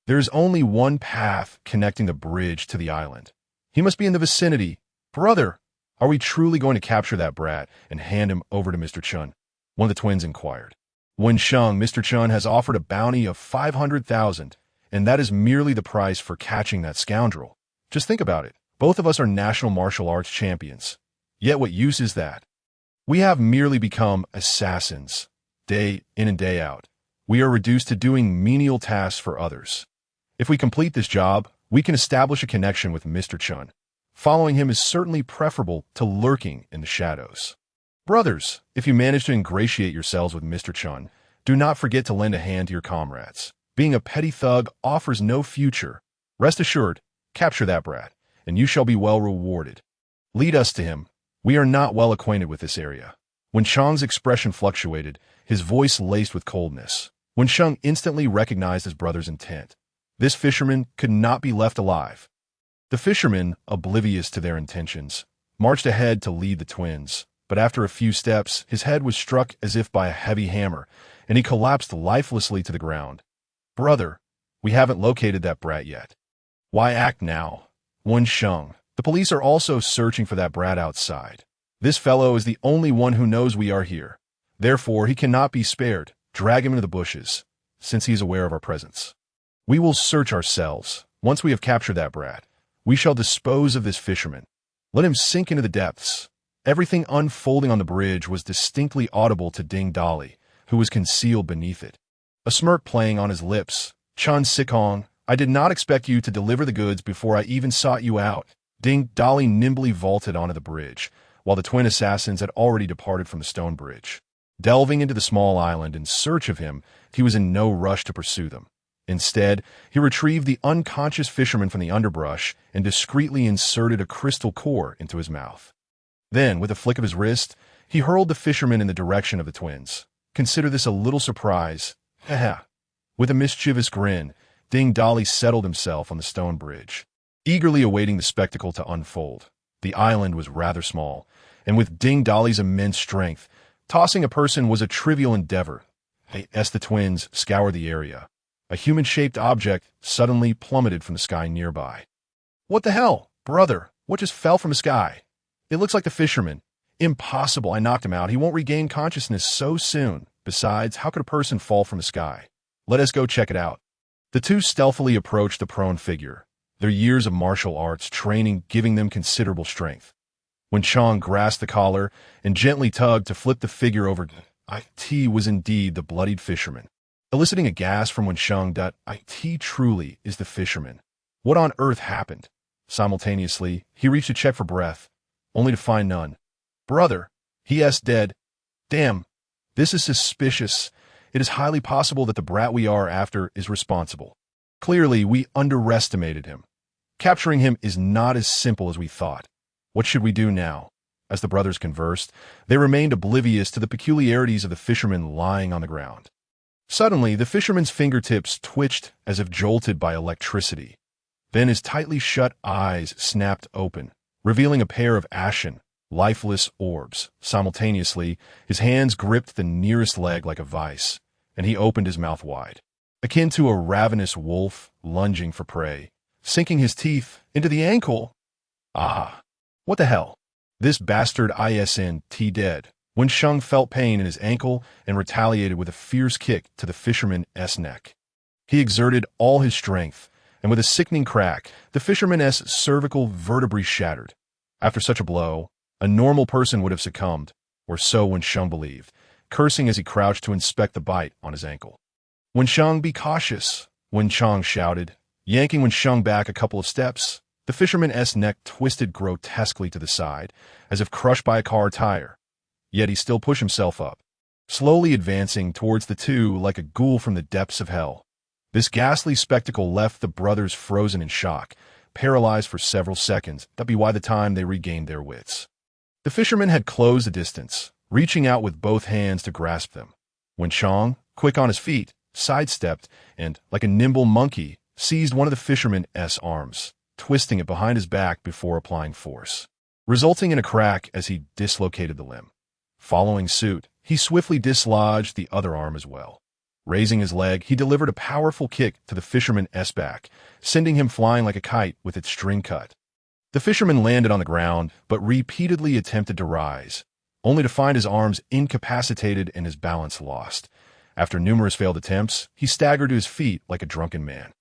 There is only one path connecting the bridge to the island. He must be in the vicinity. Brother, are we truly going to capture that brat and hand him over to Mr. Chun? One of the twins inquired. Wenxiang, Mr. Chun has offered a bounty of 500,000, and that is merely the price for catching that scoundrel. Just think about it. Both of us are national martial arts champions. Yet what use is that? We have merely become assassins, day in and day out. We are reduced to doing menial tasks for others. If we complete this job, we can establish a connection with Mr. Chun. Following him is certainly preferable to lurking in the shadows. Brothers, if you manage to ingratiate yourselves with Mr. Chun, do not forget to lend a hand to your comrades. Being a petty thug offers no future. Rest assured, capture that brat, and you shall be well rewarded. Lead us to him. We are not well acquainted with this area. When Chang's expression fluctuated, his voice laced with coldness. When Shang instantly recognized his brother's intent. This fisherman could not be left alive. The fisherman, oblivious to their intentions, marched ahead to lead the twins, but after a few steps, his head was struck as if by a heavy hammer, and he collapsed lifelessly to the ground. Brother, we haven't located that brat yet. Why act now? Wen Sheng, the police are also searching for that brat outside. This fellow is the only one who knows we are here. Therefore, he cannot be spared. Drag him into the bushes, since he is aware of our presence. We will search ourselves. Once we have captured that brat, we shall dispose of this fisherman. Let him sink into the depths. Everything unfolding on the bridge was distinctly audible to Ding Dali, who was concealed beneath it. A smirk playing on his lips. Chan Sikong, I did not expect you to deliver the goods before I even sought you out. Ding Dali nimbly vaulted onto the bridge, while the twin assassins had already departed from the stone bridge. Delving into the small island in search of him, he was in no rush to pursue them. Instead, he retrieved the unconscious fisherman from the underbrush and discreetly inserted a crystal core into his mouth. Then, with a flick of his wrist, he hurled the fisherman in the direction of the twins. Consider this a little surprise. Haha. With a mischievous grin, Ding Dali settled himself on the stone bridge, eagerly awaiting the spectacle to unfold. The island was rather small, and with Ding Dali's immense strength, tossing a person was a trivial endeavor. As the twins scoured the area, a human-shaped object suddenly plummeted from the sky nearby. What the hell, brother? What just fell from the sky? It looks like the fisherman. Impossible, I knocked him out. He won't regain consciousness so soon. Besides, how could a person fall from the sky? Let us go check it out. The two stealthily approached the prone figure, their years of martial arts training giving them considerable strength. When Chang grasped the collar and gently tugged to flip the figure over, it was indeed the bloodied fisherman. Eliciting a gasp from Wen Sheng, it truly is the fisherman. What on earth happened? Simultaneously, he reached to check for breath, only to find none. Brother, he dead. Damn, this is suspicious. It is highly possible that the brat we are after is responsible. Clearly, we underestimated him. Capturing him is not as simple as we thought. What should we do now? As the brothers conversed, they remained oblivious to the peculiarities of the fisherman lying on the ground. Suddenly, the fisherman's fingertips twitched as if jolted by electricity. Then his tightly shut eyes snapped open, revealing a pair of ashen, lifeless orbs. Simultaneously, his hands gripped the nearest leg like a vice, and he opened his mouth wide, akin to a ravenous wolf lunging for prey, sinking his teeth into the ankle. Ah, what the hell? This bastard isn't dead. Wen Sheng felt pain in his ankle and retaliated with a fierce kick to the fisherman's neck. He exerted all his strength, and with a sickening crack, the fisherman's cervical vertebrae shattered. After such a blow, a normal person would have succumbed, or so Wen Sheng believed, cursing as he crouched to inspect the bite on his ankle. Wen Sheng, be cautious, Wen Chang shouted, yanking Wen Sheng back a couple of steps. The fisherman's neck twisted grotesquely to the side, as if crushed by a car tire. Yet he still pushed himself up, slowly advancing towards the two like a ghoul from the depths of hell. This ghastly spectacle left the brothers frozen in shock, paralyzed for several seconds, that be why the time they regained their wits. The fisherman had closed the distance, reaching out with both hands to grasp them. Wen Chang, quick on his feet, sidestepped and, like a nimble monkey, seized one of the fisherman's arms, twisting it behind his back before applying force, resulting in a crack as he dislocated the limb. Following suit, he swiftly dislodged the other arm as well. Raising his leg, he delivered a powerful kick to the fisherman's back, sending him flying like a kite with its string cut. The fisherman landed on the ground, but repeatedly attempted to rise, only to find his arms incapacitated and his balance lost. After numerous failed attempts, he staggered to his feet like a drunken man.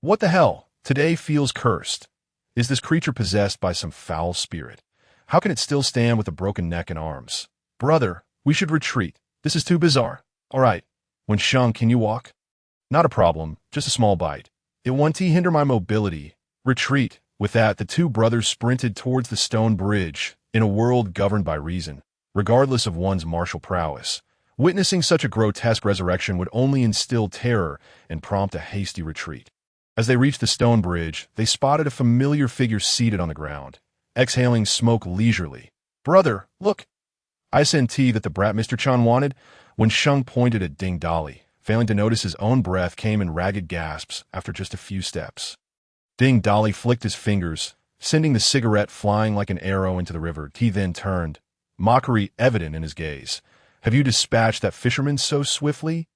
What the hell? Today feels cursed. Is this creature possessed by some foul spirit? How can it still stand with a broken neck and arms? Brother, we should retreat. This is too bizarre. All right. Wen Sheng, can you walk? Not a problem, just a small bite. It won't hinder my mobility. Retreat. With that, the two brothers sprinted towards the stone bridge, in a world governed by reason. regardless of one's martial prowess. Witnessing such a grotesque resurrection would only instill terror and prompt a hasty retreat. As they reached the stone bridge, they spotted a familiar figure seated on the ground, exhaling smoke leisurely. "Brother, look!" I sent tea that the brat Mr. Chan wanted, when Shung pointed at Ding Dali, failing to notice his own breath came in ragged gasps after just a few steps. Ding Dali flicked his fingers, sending the cigarette flying like an arrow into the river. He then turned, mockery evident in his gaze. "Have you dispatched that fisherman so swiftly?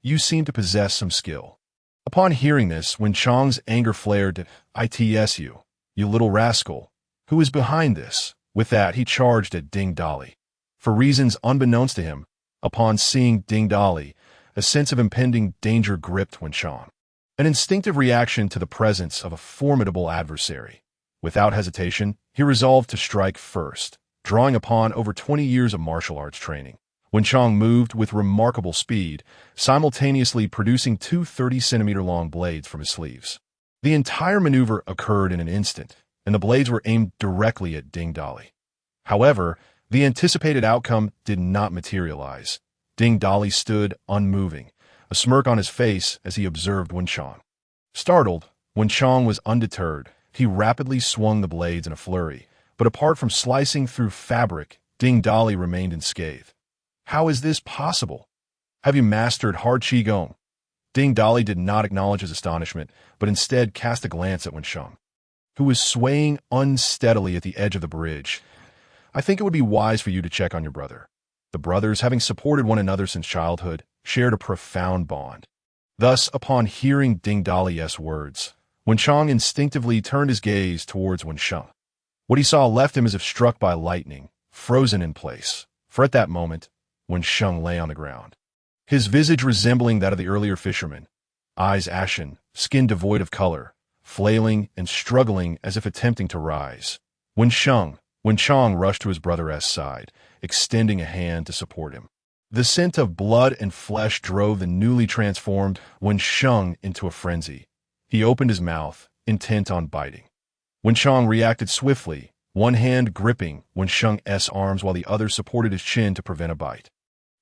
You seem to possess some skill." Upon hearing this, Wen Chang's anger flared. "Its you little rascal. Who is behind this?" With that, he charged at Ding Dali. For reasons unbeknownst to him, upon seeing Ding Dali, a sense of impending danger gripped Wen Chang. An instinctive reaction to the presence of a formidable adversary. Without hesitation, he resolved to strike first, drawing upon over 20 years of martial arts training. Wen Chang moved with remarkable speed, simultaneously producing two 30-centimeter-long blades from his sleeves. The entire maneuver occurred in an instant, and the blades were aimed directly at Ding Dali. However, the anticipated outcome did not materialize. Ding Dali stood unmoving, a smirk on his face as he observed Wen Chang. Startled, Wen Chang was undeterred. He rapidly swung the blades in a flurry, but apart from slicing through fabric, Ding Dali remained unscathed. "How is this possible? Have you mastered hard Qigong?" Ding Dali did not acknowledge his astonishment, but instead cast a glance at Wen Chang, who was swaying unsteadily at the edge of the bridge. "I think it would be wise for you to check on your brother." The brothers, having supported one another since childhood, shared a profound bond. Thus, upon hearing Ding Dali's words, Wen Chang instinctively turned his gaze towards Wen Chang. What he saw left him as if struck by lightning, frozen in place, for at that moment, Wen Chang lay on the ground. His visage resembling that of the earlier fisherman, eyes ashen, skin devoid of color, flailing and struggling as if attempting to rise. Wen Chang rushed to his brother's side, extending a hand to support him. The scent of blood and flesh drove the newly transformed Wen Chang into a frenzy. He opened his mouth, intent on biting. Wen Chang reacted swiftly, one hand gripping Wen Chang's arms while the other supported his chin to prevent a bite.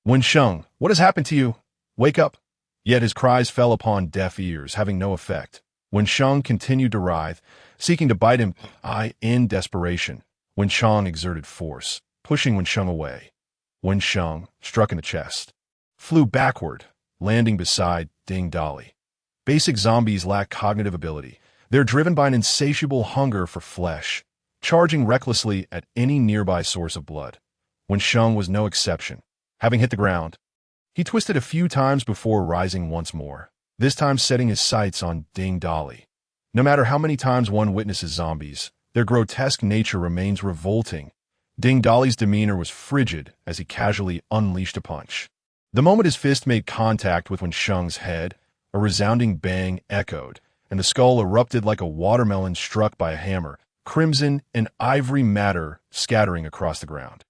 "Wen Chang, what has happened to you? Wake up!" Yet his cries fell upon deaf ears, having no effect. Wen Chang continued to writhe, seeking to bite him. In desperation, Wen Chang exerted force, pushing Wen Chang away. Wen Chang, struck in the chest, flew backward, landing beside Ding Dali. Basic zombies lack cognitive ability. They're driven by an insatiable hunger for flesh, charging recklessly at any nearby source of blood. Wen Chang was no exception. Having hit the ground, he twisted a few times before rising once more, this time setting his sights on Ding Dali. No matter how many times one witnesses zombies, their grotesque nature remains revolting. Ding Dali's demeanor was frigid as he casually unleashed a punch. The moment his fist made contact with Wen Chang's head, a resounding bang echoed, and the skull erupted like a watermelon struck by a hammer, crimson and ivory matter scattering across the ground.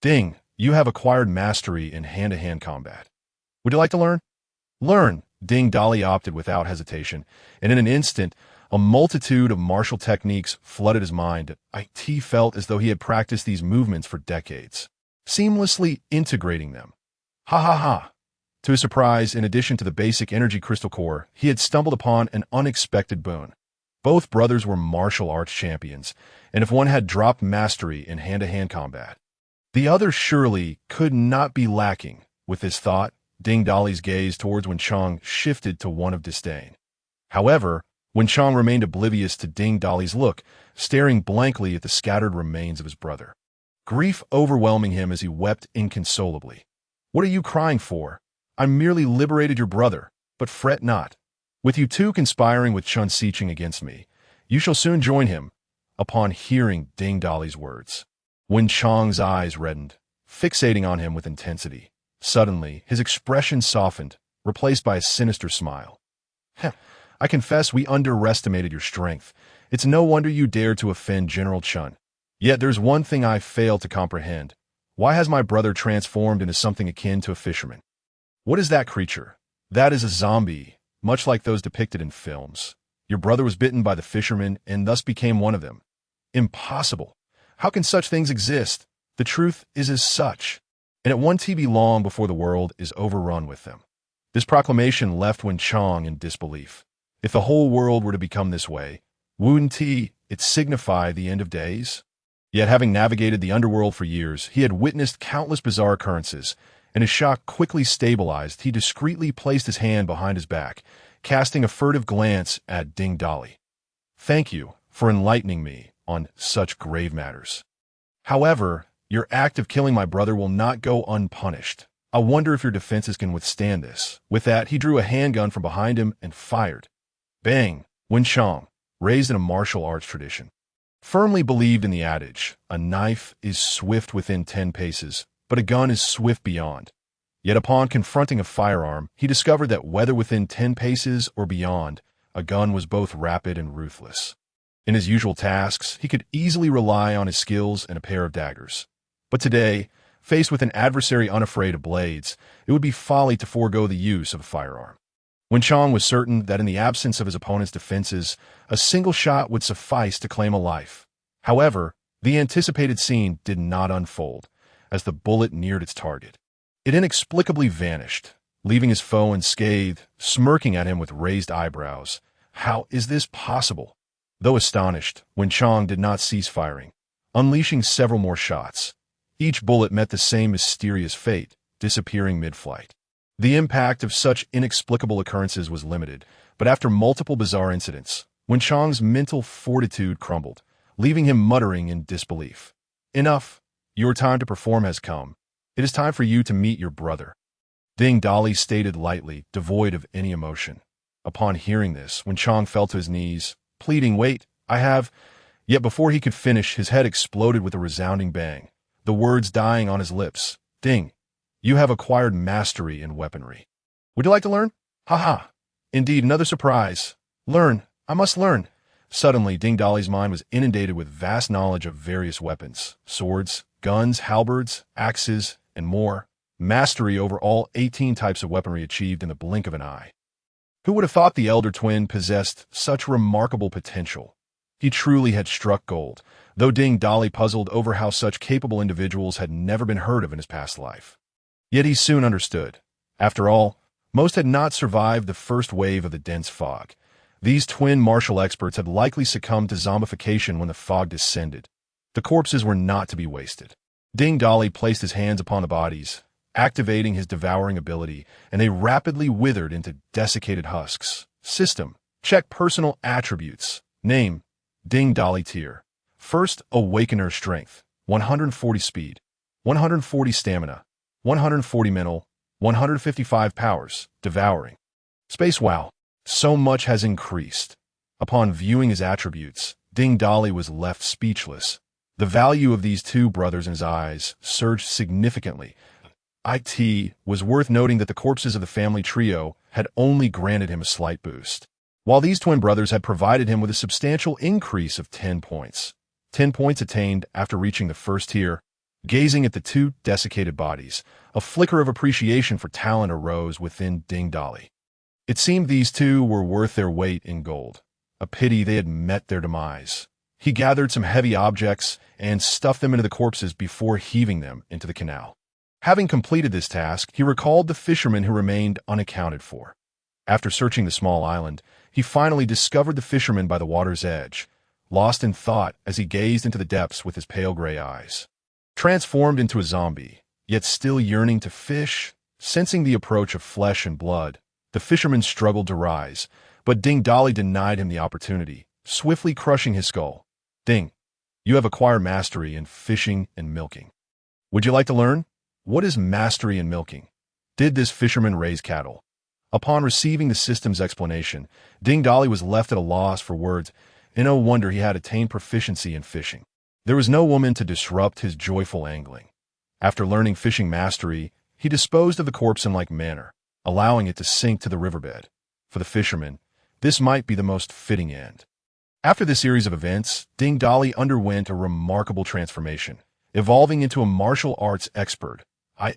"Ding, you have acquired mastery in hand-to-hand combat. Would you like to learn?" "Learn," Ding Dali opted without hesitation, and in an instant, a multitude of martial techniques flooded his mind. It felt as though he had practiced these movements for decades, seamlessly integrating them. Ha ha ha! To his surprise, in addition to the basic energy crystal core, he had stumbled upon an unexpected boon. Both brothers were martial arts champions, and if one had dropped mastery in hand-to-hand combat, the other surely could not be lacking. With this thought, Ding Dali's gaze towards Wen Chang shifted to one of disdain. However, Wen Chang remained oblivious to Ding Dali's look, staring blankly at the scattered remains of his brother. Grief overwhelming him as he wept inconsolably. "What are you crying for? I merely liberated your brother, but fret not. With you two conspiring with Chun Sicheng against me, you shall soon join him." Upon hearing Ding Dali's words, Wen Chang's eyes reddened, fixating on him with intensity. Suddenly, his expression softened, replaced by a sinister smile. "I confess we underestimated your strength. It's no wonder you dared to offend General Chun. Yet there's one thing I fail to comprehend. Why has my brother transformed into something akin to a fisherman? What is that creature?" "That is a zombie, much like those depicted in films. Your brother was bitten by the fisherman and thus became one of them." "Impossible. How can such things exist?" The truth is as such, and it won't be long before the world is overrun with them. This proclamation left Wen Chang in disbelief. If the whole world were to become this way, wouldn't it signify the end of days? Yet having navigated the underworld for years, he had witnessed countless bizarre occurrences, and his shock quickly stabilized. He discreetly placed his hand behind his back, casting a furtive glance at Ding Dali. Thank you for enlightening me on such grave matters. However, your act of killing my brother will not go unpunished. I wonder if your defenses can withstand this. With that, he drew a handgun from behind him and fired. Bang! Wen Chang, raised in a martial arts tradition, firmly believed in the adage, a knife is swift within 10 paces, but a gun is swift beyond. Yet upon confronting a firearm, he discovered that whether within 10 paces or beyond, a gun was both rapid and ruthless. In his usual tasks, he could easily rely on his skills and a pair of daggers. But today, faced with an adversary unafraid of blades, it would be folly to forego the use of a firearm. Wen Chang was certain that in the absence of his opponent's defenses, a single shot would suffice to claim a life. However, the anticipated scene did not unfold. As the bullet neared its target, it inexplicably vanished, leaving his foe unscathed, smirking at him with raised eyebrows. How is this possible? Though astonished, Wen Chang did not cease firing, unleashing several more shots. Each bullet met the same mysterious fate, disappearing mid-flight. The impact of such inexplicable occurrences was limited, but after multiple bizarre incidents, Wen Chang's mental fortitude crumbled, leaving him muttering in disbelief. Enough. Your time to perform has come. It is time for you to meet your brother. Ding Dali stated lightly, devoid of any emotion. Upon hearing this, Wen Chang fell to his knees, pleading, "Wait, I have—" Yet before he could finish, his head exploded with a resounding bang, the words dying on his lips. Ding, you have acquired mastery in weaponry. Would you like to learn? Haha. Indeed, another surprise. Learn. I must learn. Suddenly, Ding Dali's mind was inundated with vast knowledge of various weapons, swords, guns, halberds, axes, and more. Mastery over all 18 types of weaponry achieved in the blink of an eye. Who would have thought the elder twin possessed such remarkable potential? He truly had struck gold, though Ding Dali puzzled over how such capable individuals had never been heard of in his past life. Yet he soon understood. After all, most had not survived the first wave of the dense fog. These twin martial experts had likely succumbed to zombification when the fog descended. The corpses were not to be wasted. Ding Dali placed his hands upon the bodies, activating his devouring ability, and they rapidly withered into desiccated husks. System: check personal attributes. Name: Ding Dali. Tier: First, Awakener Strength, 140 Speed, 140 Stamina, 140 Mental, 155 Powers, Devouring. Space. Wow, so much has increased. Upon viewing his attributes, Ding Dali was left speechless. The value of these two brothers in his eyes surged significantly. It was worth noting that the corpses of the family trio had only granted him a slight boost, while these twin brothers had provided him with a substantial increase of 10 points. 10 points attained after reaching the first tier. Gazing at the two desiccated bodies, a flicker of appreciation for talent arose within Ding Dali. It seemed these two were worth their weight in gold. A pity they had met their demise. He gathered some heavy objects and stuffed them into the corpses before heaving them into the canal. Having completed this task, he recalled the fishermen who remained unaccounted for. After searching the small island, he finally discovered the fisherman by the water's edge, lost in thought as he gazed into the depths with his pale gray eyes. Transformed into a zombie, yet still yearning to fish, sensing the approach of flesh and blood, the fisherman struggled to rise, but Ding Dali denied him the opportunity, swiftly crushing his skull. Ding, you have acquired mastery in fishing and milking. Would you like to learn? What is mastery in milking? Did this fisherman raise cattle? Upon receiving the system's explanation, Ding Dali was left at a loss for words, and no wonder he had attained proficiency in fishing. There was no woman to disrupt his joyful angling. After learning fishing mastery, he disposed of the corpse in like manner, allowing it to sink to the riverbed. For the fisherman, this might be the most fitting end. After this series of events, Ding Dali underwent a remarkable transformation, evolving into a martial arts expert.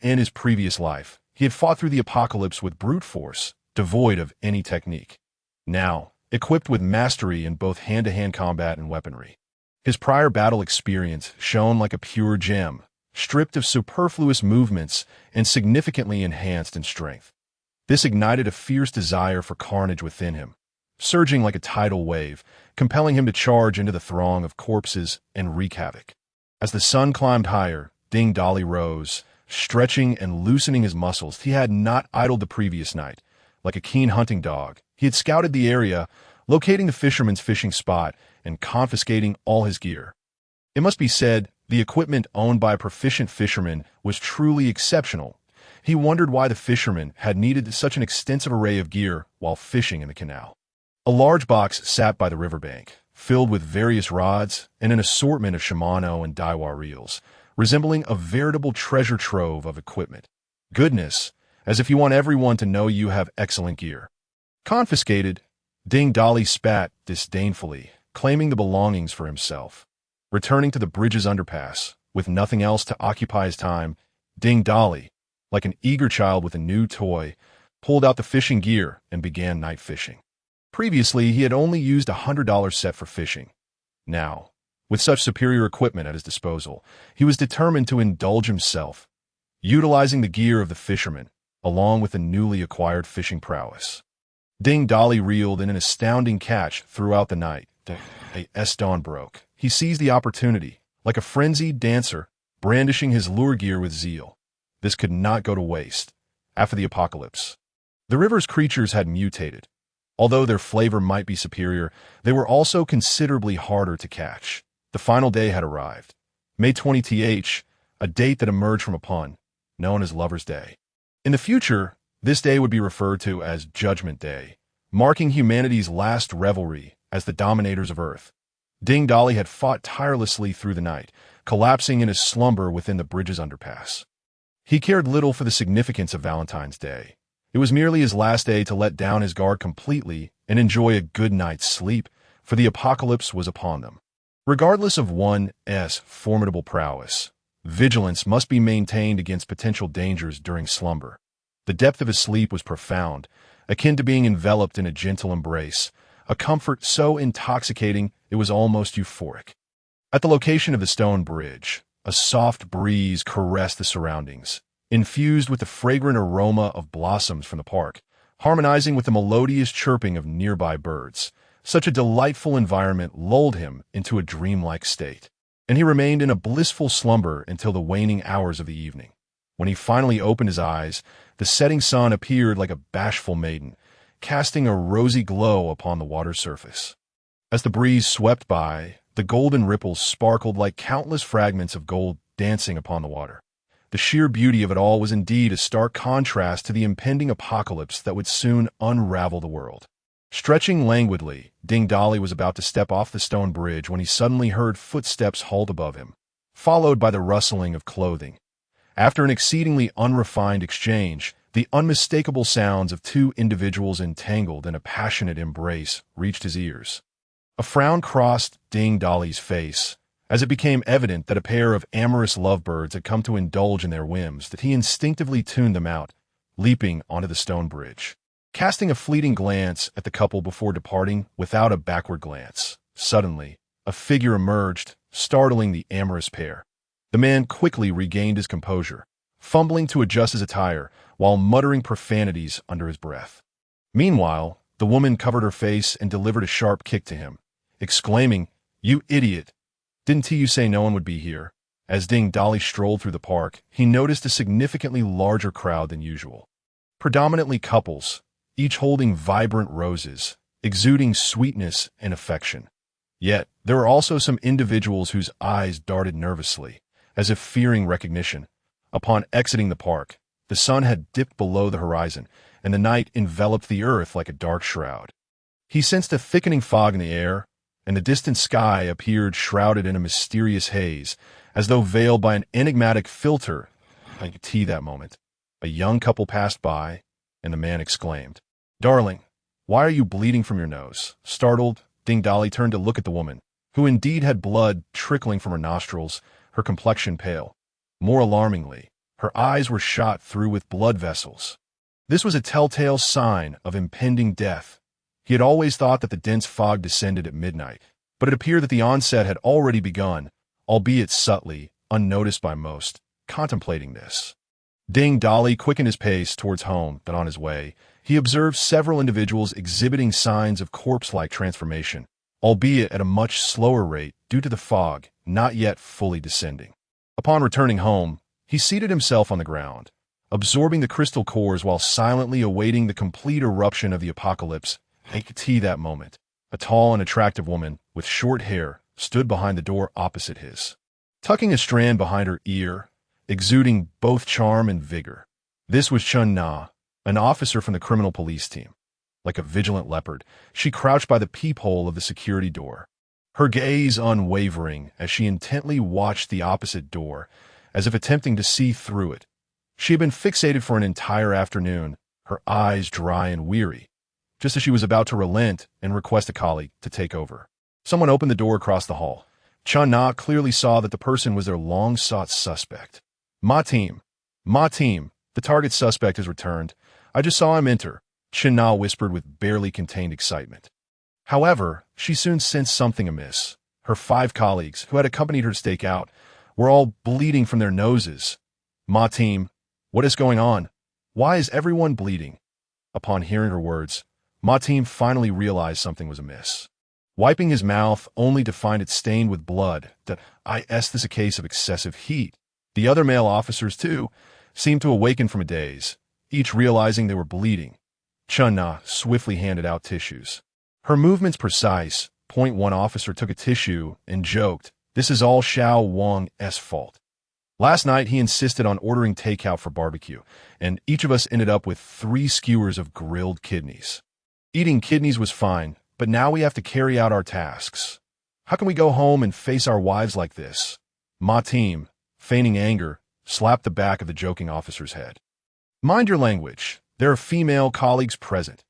In his previous life, he had fought through the apocalypse with brute force, devoid of any technique. Now, equipped with mastery in both hand-to-hand combat and weaponry, his prior battle experience shone like a pure gem, stripped of superfluous movements and significantly enhanced in strength. This ignited a fierce desire for carnage within him, surging like a tidal wave, compelling him to charge into the throng of corpses and wreak havoc. As the sun climbed higher, Ding Dolly rose, stretching and loosening his muscles. He had not idled the previous night. Like a keen hunting dog, he had scouted the area, locating the fisherman's fishing spot and confiscating all his gear. It must be said, the equipment owned by a proficient fisherman was truly exceptional. He wondered why the fisherman had needed such an extensive array of gear while fishing in the canal. A large box sat by the riverbank, filled with various rods and an assortment of Shimano and devour reels, resembling a veritable treasure trove of equipment. Goodness, as if you want everyone to know you have excellent gear. Confiscated, Ding Dolly spat disdainfully, claiming the belongings for himself. Returning to the bridge's underpass, with nothing else to occupy his time, Ding Dolly, like an eager child with a new toy, pulled out the fishing gear and began night fishing. Previously, he had only used a $100 set for fishing. Now, with such superior equipment at his disposal, he was determined to indulge himself, utilizing the gear of the fisherman, along with the newly acquired fishing prowess. Ding Dolly reeled in an astounding catch throughout the night. As dawn broke, he seized the opportunity, like a frenzied dancer, brandishing his lure gear with zeal. This could not go to waste. After the apocalypse, the river's creatures had mutated. Although their flavor might be superior, they were also considerably harder to catch. The final day had arrived. May 20th, a date that emerged from a pun, known as Lover's Day. In the future, this day would be referred to as Judgment Day, marking humanity's last revelry as the dominators of Earth. Ding Dolly had fought tirelessly through the night, collapsing in his slumber within the bridge's underpass. He cared little for the significance of Valentine's Day. It was merely his last day to let down his guard completely and enjoy a good night's sleep, for the apocalypse was upon them. Regardless of one's formidable prowess, vigilance must be maintained against potential dangers during slumber. The depth of his sleep was profound, akin to being enveloped in a gentle embrace, a comfort so intoxicating it was almost euphoric. At the location of the stone bridge, a soft breeze caressed the surroundings, infused with the fragrant aroma of blossoms from the park, harmonizing with the melodious chirping of nearby birds. Such a delightful environment lulled him into a dreamlike state, and he remained in a blissful slumber until the waning hours of the evening. When he finally opened his eyes, the setting sun appeared like a bashful maiden, casting a rosy glow upon the water's surface. As the breeze swept by, the golden ripples sparkled like countless fragments of gold dancing upon the water. The sheer beauty of it all was indeed a stark contrast to the impending apocalypse that would soon unravel the world. Stretching languidly, Ding Dolly was about to step off the stone bridge when he suddenly heard footsteps halt above him, followed by the rustling of clothing. After an exceedingly unrefined exchange, the unmistakable sounds of two individuals entangled in a passionate embrace reached his ears. A frown crossed Ding Dolly's face, as it became evident that a pair of amorous lovebirds had come to indulge in their whims, that he instinctively tuned them out, leaping onto the stone bridge. Casting a fleeting glance at the couple before departing without a backward glance, suddenly, a figure emerged, startling the amorous pair. The man quickly regained his composure, fumbling to adjust his attire while muttering profanities under his breath. Meanwhile, the woman covered her face and delivered a sharp kick to him, exclaiming, "You idiot! Didn't you say no one would be here?" As Ding Dolly strolled through the park, he noticed a significantly larger crowd than usual. Predominantly couples, each holding vibrant roses, exuding sweetness and affection. Yet, there were also some individuals whose eyes darted nervously, as if fearing recognition. Upon exiting the park, the sun had dipped below the horizon, and the night enveloped the earth like a dark shroud. He sensed a thickening fog in the air, and the distant sky appeared shrouded in a mysterious haze, as though veiled by an enigmatic filter. I could see that moment. A young couple passed by, and the man exclaimed, "Darling, why are you bleeding from your nose?" Startled, Ding Dolly turned to look at the woman, who indeed had blood trickling from her nostrils, her complexion pale. More alarmingly, her eyes were shot through with blood vessels. This was a telltale sign of impending death. He had always thought that the dense fog descended at midnight, but it appeared that the onset had already begun, albeit subtly, unnoticed by most, contemplating this. Ding Dolly quickened his pace towards home, but on his way, he observed several individuals exhibiting signs of corpse-like transformation, albeit at a much slower rate due to the fog not yet fully descending. Upon returning home, he seated himself on the ground, absorbing the crystal cores while silently awaiting the complete eruption of the apocalypse. That moment, a tall and attractive woman with short hair stood behind the door opposite his, tucking a strand behind her ear, exuding both charm and vigor. This was Chun Na, an officer from the criminal police team. Like a vigilant leopard, she crouched by the peephole of the security door, her gaze unwavering as she intently watched the opposite door, as if attempting to see through it. She had been fixated for an entire afternoon, her eyes dry and weary, just as she was about to relent and request a colleague to take over. Someone opened the door across the hall. Chun Na clearly saw that the person was their long-sought suspect. Ma team, the target suspect has returned. I just saw him enter, Chun Na whispered with barely contained excitement. However, she soon sensed something amiss. Her 5 colleagues, who had accompanied her to stake out, were all bleeding from their noses. Ma team, what is going on? Why is everyone bleeding? Upon hearing her words, Ma team finally realized something was amiss. Wiping his mouth only to find it stained with blood, this is a case of excessive heat. The other male officers, too, seemed to awaken from a daze, each realizing they were bleeding. Chun Na swiftly handed out tissues. Her movements precise. One officer took a tissue and joked, "This is all Xiao Wang's fault. Last night he insisted on ordering takeout for barbecue, and each of us ended up with 3 skewers of grilled kidneys. Eating kidneys was fine, but now we have to carry out our tasks. How can we go home and face our wives like this?" Ma team, feigning anger, slapped the back of the joking officer's head. "Mind your language. There are female colleagues present."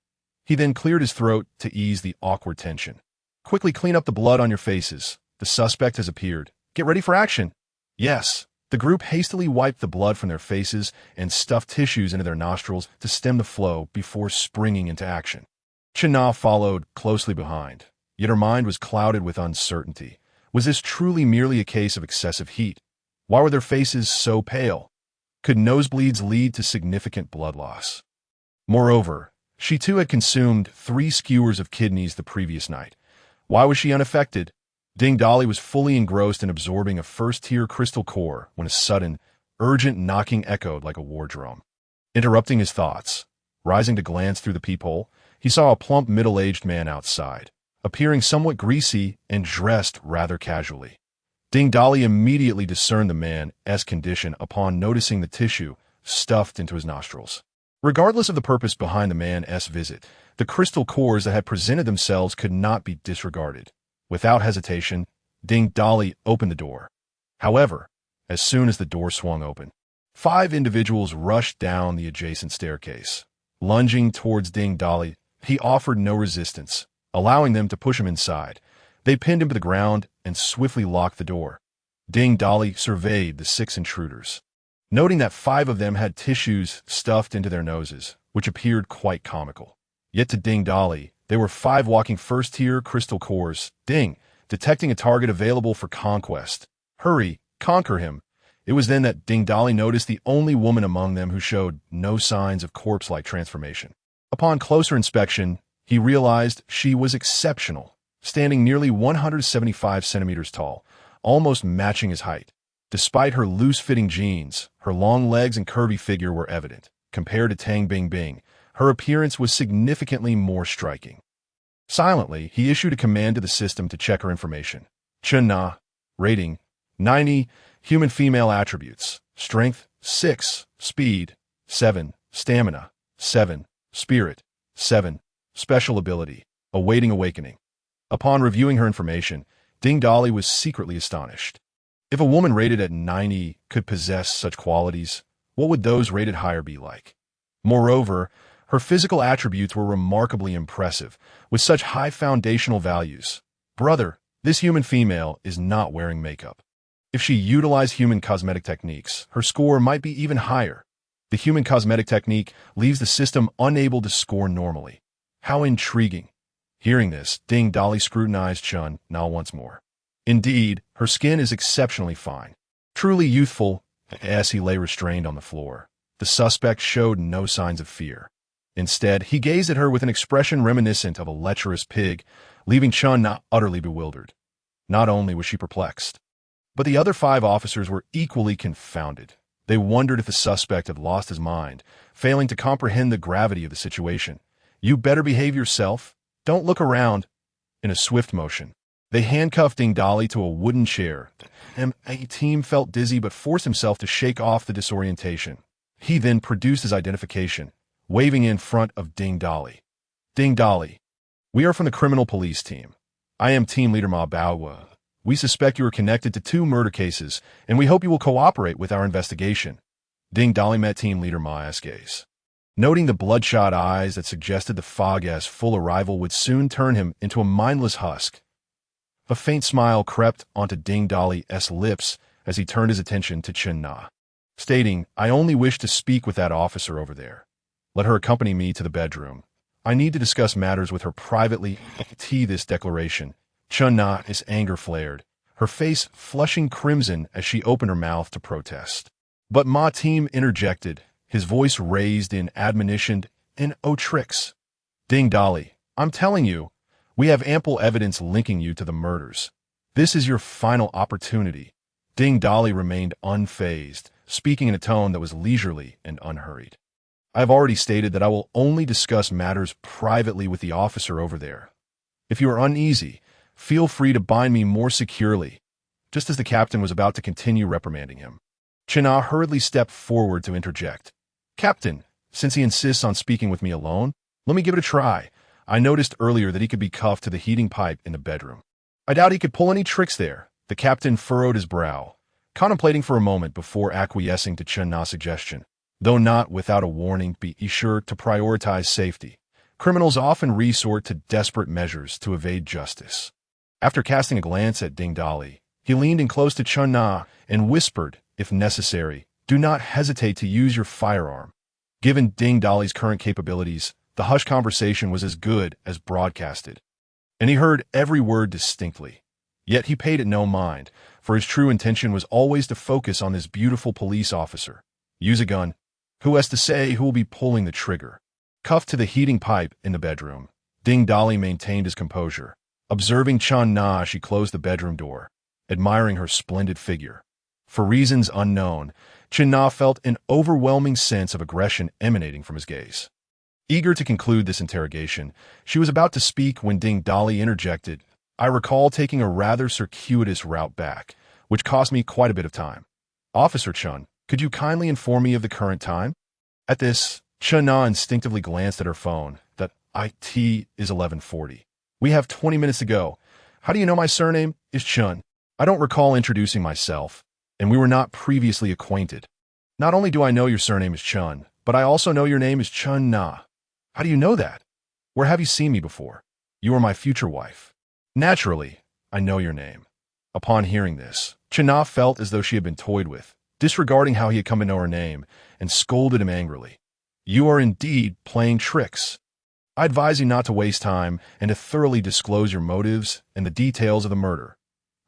He then cleared his throat to ease the awkward tension. "Quickly clean up the blood on your faces. The suspect has appeared. Get ready for action." Yes. The group hastily wiped the blood from their faces and stuffed tissues into their nostrils to stem the flow before springing into action. Chun Na followed closely behind, yet her mind was clouded with uncertainty. Was this truly merely a case of excessive heat? Why were their faces so pale? Could nosebleeds lead to significant blood loss? Moreover, she too had consumed 3 skewers of kidneys the previous night. Why was she unaffected? Ding Dolly was fully engrossed in absorbing a first-tier crystal core when a sudden, urgent knocking echoed like a war drum. Interrupting his thoughts, rising to glance through the peephole, he saw a plump middle-aged man outside, appearing somewhat greasy and dressed rather casually. Ding Dolly immediately discerned the man's condition upon noticing the tissue stuffed into his nostrils. Regardless of the purpose behind the man's visit, the crystal cores that had presented themselves could not be disregarded. Without hesitation, Ding Dolly opened the door. However, as soon as the door swung open, 5 individuals rushed down the adjacent staircase. Lunging towards Ding Dolly, he offered no resistance, allowing them to push him inside. They pinned him to the ground and swiftly locked the door. Ding Dolly surveyed the 6 intruders, noting that 5 of them had tissues stuffed into their noses, which appeared quite comical. Yet to Ding Dolly, they were 5 walking first-tier crystal cores. Ding, detecting a target available for conquest. Hurry, conquer him. It was then that Ding Dolly noticed the only woman among them who showed no signs of corpse-like transformation. Upon closer inspection, he realized she was exceptional, standing nearly 175 centimeters tall, almost matching his height. Despite her loose-fitting jeans, her long legs and curvy figure were evident. Compared to Tang Bingbing, her appearance was significantly more striking. Silently, he issued a command to the system to check her information. Chun Na, rating, 90, human female attributes, strength, 6, speed, 7, stamina, 7, spirit, 7, special ability, awaiting awakening. Upon reviewing her information, Ding Dolly was secretly astonished. If a woman rated at 90 could possess such qualities, what would those rated higher be like? Moreover, her physical attributes were remarkably impressive, with such high foundational values. Brother, this human female is not wearing makeup. If she utilized human cosmetic techniques, her score might be even higher. The human cosmetic technique leaves the system unable to score normally. How intriguing. Hearing this, Ding Dolly scrutinized Chun Na once more. Indeed, her skin is exceptionally fine. Truly youthful, as he lay restrained on the floor. The suspect showed no signs of fear. Instead, he gazed at her with an expression reminiscent of a lecherous pig, leaving Chun Na utterly bewildered. Not only was she perplexed, but the other 5 officers were equally confounded. They wondered if the suspect had lost his mind, failing to comprehend the gravity of the situation. "You better behave yourself. Don't look around." In a swift motion, they handcuffed Ding Dolly to a wooden chair. A team felt dizzy but forced himself to shake off the disorientation. He then produced his identification, waving in front of Ding Dolly. "Ding Dolly, we are from the criminal police team. I am Team Leader Ma Baowa. We suspect you are connected to 2 murder cases, and we hope you will cooperate with our investigation." Ding Dolly met Team Leader Ma's gaze. Noting the bloodshot eyes that suggested the Fog's full arrival would soon turn him into a mindless husk. A faint smile crept onto Ding Dolly's lips as he turned his attention to Chun Na, stating, "I only wish to speak with that officer over there. Let her accompany me to the bedroom. I need to discuss matters with her privately." This declaration, Chun Na's anger flared, her face flushing crimson as she opened her mouth to protest. But Ma Team interjected, his voice raised in admonition and tricks. "Ding Dolly, I'm telling you, we have ample evidence linking you to the murders. This is your final opportunity." Ding Dolly remained unfazed, speaking in a tone that was leisurely and unhurried. "I have already stated that I will only discuss matters privately with the officer over there. If you are uneasy, feel free to bind me more securely." Just as the captain was about to continue reprimanding him, Chun Na hurriedly stepped forward to interject. "Captain, since he insists on speaking with me alone, let me give it a try. I noticed earlier that he could be cuffed to the heating pipe in the bedroom. I doubt he could pull any tricks there." The captain furrowed his brow, contemplating for a moment before acquiescing to Chun Na's suggestion. Though not without a warning, be sure to prioritize safety. Criminals often resort to desperate measures to evade justice. After casting a glance at Ding Dolly, he leaned in close to Chun Na and whispered, "If necessary, do not hesitate to use your firearm." Given Ding Dolly's current capabilities, the hushed conversation was as good as broadcasted, and he heard every word distinctly. Yet he paid it no mind, for his true intention was always to focus on this beautiful police officer. Use a gun. Who has to say who will be pulling the trigger? Cuffed to the heating pipe in the bedroom, Ding Dolly maintained his composure, observing Chun Na as she closed the bedroom door, admiring her splendid figure. For reasons unknown, Chun Na felt an overwhelming sense of aggression emanating from his gaze. Eager to conclude this interrogation, she was about to speak when Ding Dolly interjected, "I recall taking a rather circuitous route back, which cost me quite a bit of time. Officer Chun, could you kindly inform me of the current time?" At this, Chun Na instinctively glanced at her phone. "That IT is 11:40. We have 20 minutes to go. How do you know my surname is Chun? I don't recall introducing myself, and we were not previously acquainted. Not only do I know your surname is Chun, but I also know your name is Chun Na. How do you know that? Where have you seen me before? You are my future wife. Naturally, I know your name." Upon hearing this, Chun Na felt as though she had been toyed with, disregarding how he had come to know her name, and scolded him angrily. "You are indeed playing tricks. I advise you not to waste time and to thoroughly disclose your motives and the details of the murder."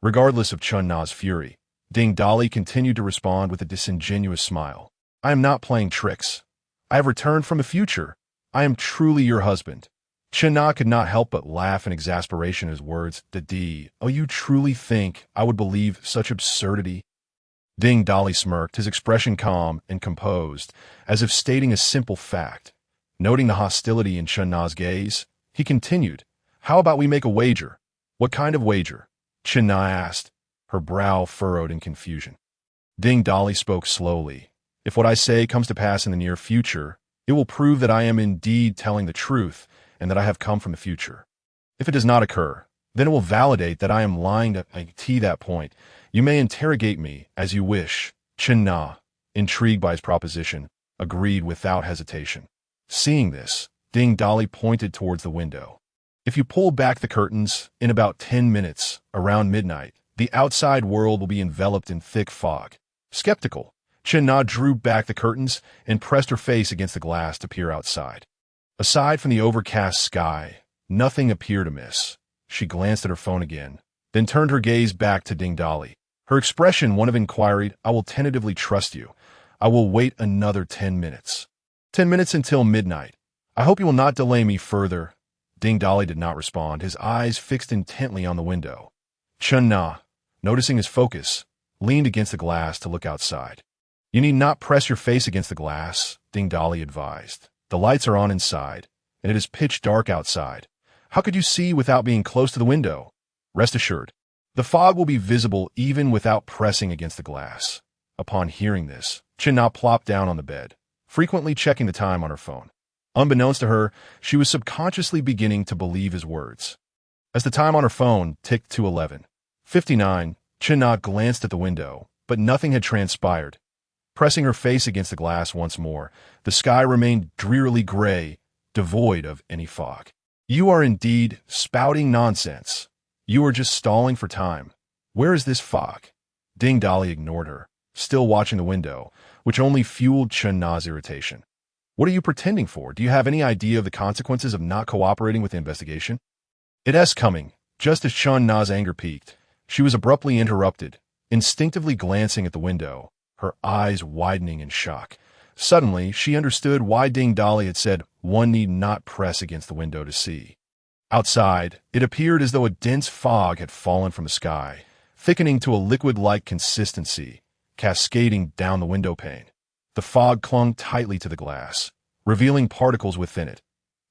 Regardless of Chun Na's fury, Ding Dolly continued to respond with a disingenuous smile. "I am not playing tricks. I have returned from the future. I am truly your husband." Chun Na could not help but laugh in exasperation at his words. "Oh, you truly think I would believe such absurdity?" Ding Dolly smirked, his expression calm and composed, as if stating a simple fact. Noting the hostility in Chun Na's gaze, he continued, "How about we make a wager?" "What kind of wager?" Chun Na asked, her brow furrowed in confusion. Ding Dolly spoke slowly. "If what I say comes to pass in the near future, it will prove that I am indeed telling the truth and that I have come from the future. If it does not occur, then it will validate that I am lying to that point. You may interrogate me as you wish." Chun Na, intrigued by his proposition, agreed without hesitation. Seeing this, Ding Dolly pointed towards the window. "If you pull back the curtains, in about 10 minutes, around midnight, the outside world will be enveloped in thick fog." Skeptical, Chun Na drew back the curtains and pressed her face against the glass to peer outside. Aside from the overcast sky, nothing appeared amiss. She glanced at her phone again, then turned her gaze back to Ding Dolly, Her expression one of inquiry. I will tentatively trust you. I will wait another 10 minutes. 10 minutes until midnight. I hope you will not delay me further. Ding Dolly did not respond, his eyes fixed intently on the window. Chun Na, noticing his focus, leaned against the glass to look outside. You need not press your face against the glass, Ding Dolly advised. The lights are on inside, and it is pitch dark outside. How could you see without being close to the window? Rest assured, the fog will be visible even without pressing against the glass. Upon hearing this, Chun Na plopped down on the bed, frequently checking the time on her phone. Unbeknownst to her, she was subconsciously beginning to believe his words. As the time on her phone ticked to 11:59, Chun Na glanced at the window, but nothing had transpired. Pressing her face against the glass once more, the sky remained drearily gray, devoid of any fog. You are indeed spouting nonsense. You are just stalling for time. Where is this fog? Ding Dolly ignored her, still watching the window, which only fueled Chun Na's irritation. What are you pretending for? Do you have any idea of the consequences of not cooperating with the investigation? It's coming. Just as Chun Na's anger peaked, she was abruptly interrupted, instinctively glancing at the window, her eyes widening in shock. Suddenly, she understood why Ding Dolly had said one need not press against the window to see. Outside, it appeared as though a dense fog had fallen from the sky, thickening to a liquid-like consistency, cascading down the window pane. The fog clung tightly to the glass, revealing particles within it.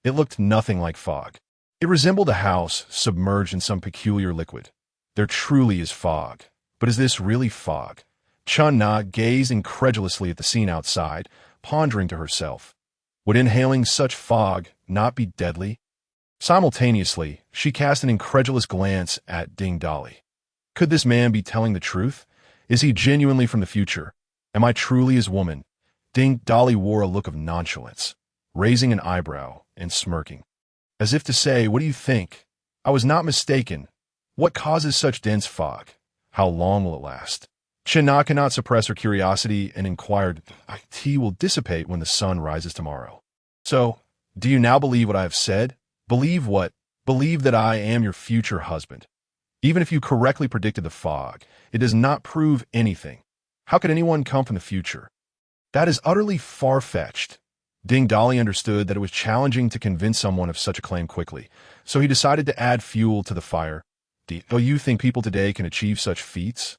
It looked nothing like fog. It resembled a house submerged in some peculiar liquid. There truly is fog. But is this really fog? Chun Na gazed incredulously at the scene outside, pondering to herself. Would inhaling such fog not be deadly? Simultaneously, she cast an incredulous glance at Ding Dolly. Could this man be telling the truth? Is he genuinely from the future? Am I truly his woman? Ding Dolly wore a look of nonchalance, raising an eyebrow and smirking. As if to say, what do you think? I was not mistaken. What causes such dense fog? How long will it last? Chun Na cannot suppress her curiosity and inquired, tea will dissipate when the sun rises tomorrow. So, do you now believe what I have said? Believe what? Believe that I am your future husband. Even if you correctly predicted the fog, it does not prove anything. How could anyone come from the future? That is utterly far-fetched. Ding Dolly understood that it was challenging to convince someone of such a claim quickly, so he decided to add fuel to the fire. Do you think people today can achieve such feats?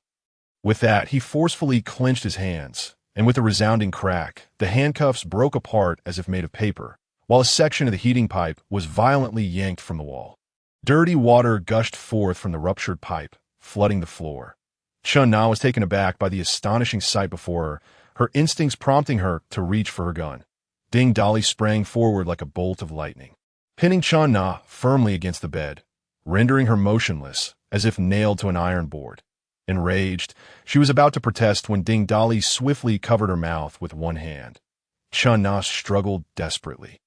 With that, he forcefully clenched his hands, and with a resounding crack, the handcuffs broke apart as if made of paper, while a section of the heating pipe was violently yanked from the wall. Dirty water gushed forth from the ruptured pipe, flooding the floor. Chun Na was taken aback by the astonishing sight before her instincts prompting her to reach for her gun. Ding Dolly sprang forward like a bolt of lightning, pinning Chun Na firmly against the bed, rendering her motionless, as if nailed to an iron board. Enraged, she was about to protest when Ding Dolly swiftly covered her mouth with one hand. Chun Na struggled desperately,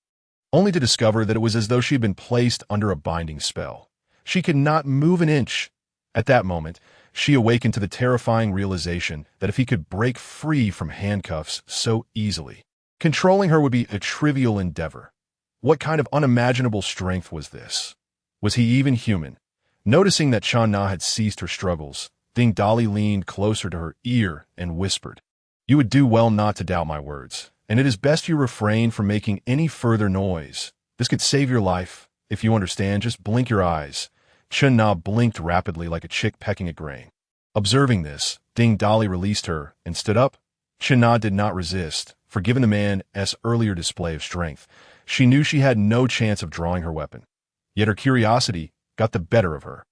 only to discover that it was as though she had been placed under a binding spell. She could not move an inch. At that moment, she awakened to the terrifying realization that if he could break free from handcuffs so easily, controlling her would be a trivial endeavor. What kind of unimaginable strength was this? Was he even human? Noticing that Chun Na had ceased her struggles, Ding Dolly leaned closer to her ear and whispered, "You would do well not to doubt my words, and it is best you refrain from making any further noise. This could save your life. If you understand, just blink your eyes." Chun Na blinked rapidly like a chick pecking at grain. Observing this, Ding Dolly released her and stood up. Chun Na did not resist, for given the man's earlier display of strength, she knew she had no chance of drawing her weapon. Yet her curiosity got the better of her,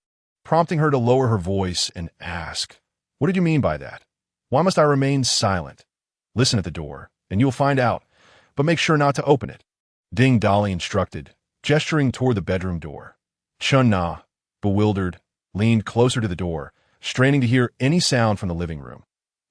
prompting her to lower her voice and ask, "What did you mean by that? Why must I remain silent? Listen at the door, and you'll find out, but make sure not to open it," Ding Dolly instructed, gesturing toward the bedroom door. Chun Na, bewildered, leaned closer to the door, straining to hear any sound from the living room.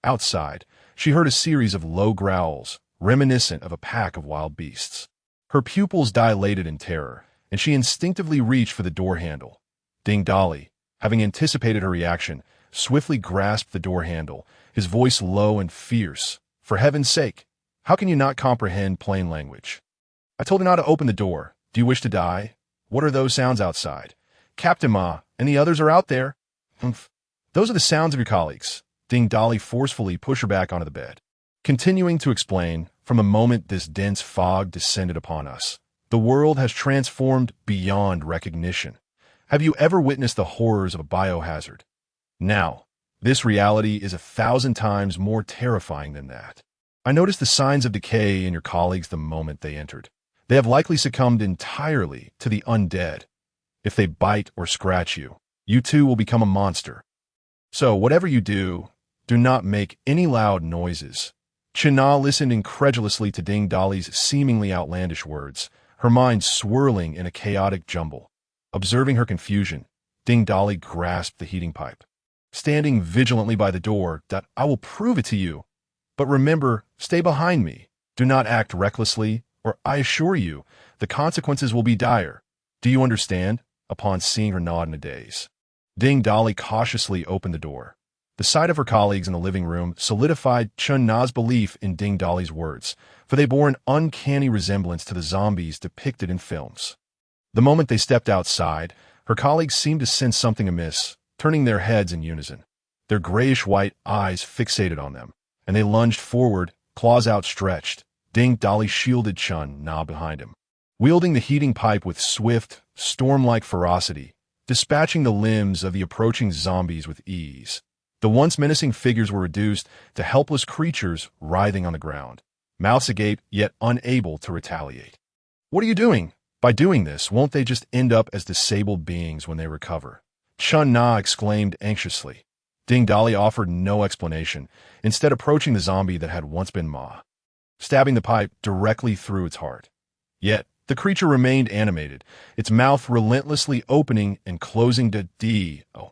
Outside, she heard a series of low growls, reminiscent of a pack of wild beasts. Her pupils dilated in terror, and she instinctively reached for the door handle. Ding Dolly, having anticipated her reaction, swiftly grasped the door handle, his voice low and fierce. "For heaven's sake, how can you not comprehend plain language? I told you not to open the door. Do you wish to die? What are those sounds outside? Captain Ma and the others are out there." "Humph." Those are the sounds of your colleagues. Ding Dolly forcefully pushed her back onto the bed. Continuing to explain, from the moment this dense fog descended upon us, the world has transformed beyond recognition. Have you ever witnessed the horrors of a biohazard? Now, this reality is 1,000 times more terrifying than that. I noticed the signs of decay in your colleagues the moment they entered. They have likely succumbed entirely to the undead. If they bite or scratch you, you too will become a monster. So whatever you do, do not make any loud noises. China listened incredulously to Ding Dolly's seemingly outlandish words, her mind swirling in a chaotic jumble. Observing her confusion, Ding Dolly grasped the heating pipe. Standing vigilantly by the door, I will prove it to you. But remember, stay behind me. Do not act recklessly, or I assure you, the consequences will be dire. Do you understand? Upon seeing her nod in a daze, Ding Dolly cautiously opened the door. The sight of her colleagues in the living room solidified Chun Na's belief in Ding Dolly's words, for they bore an uncanny resemblance to the zombies depicted in films. The moment they stepped outside, her colleagues seemed to sense something amiss, turning their heads in unison. Their grayish-white eyes fixated on them, and they lunged forward, claws outstretched. Ding Dolly shielded Chun Na behind him, wielding the heating pipe with swift, storm-like ferocity, dispatching the limbs of the approaching zombies with ease. The once menacing figures were reduced to helpless creatures writhing on the ground, mouths agape yet unable to retaliate. What are you doing? By doing this, won't they just end up as disabled beings when they recover? Chun Na exclaimed anxiously. Ding Dolly offered no explanation, instead approaching the zombie that had once been Ma, stabbing the pipe directly through its heart. Yet, the creature remained animated, its mouth relentlessly opening and closing to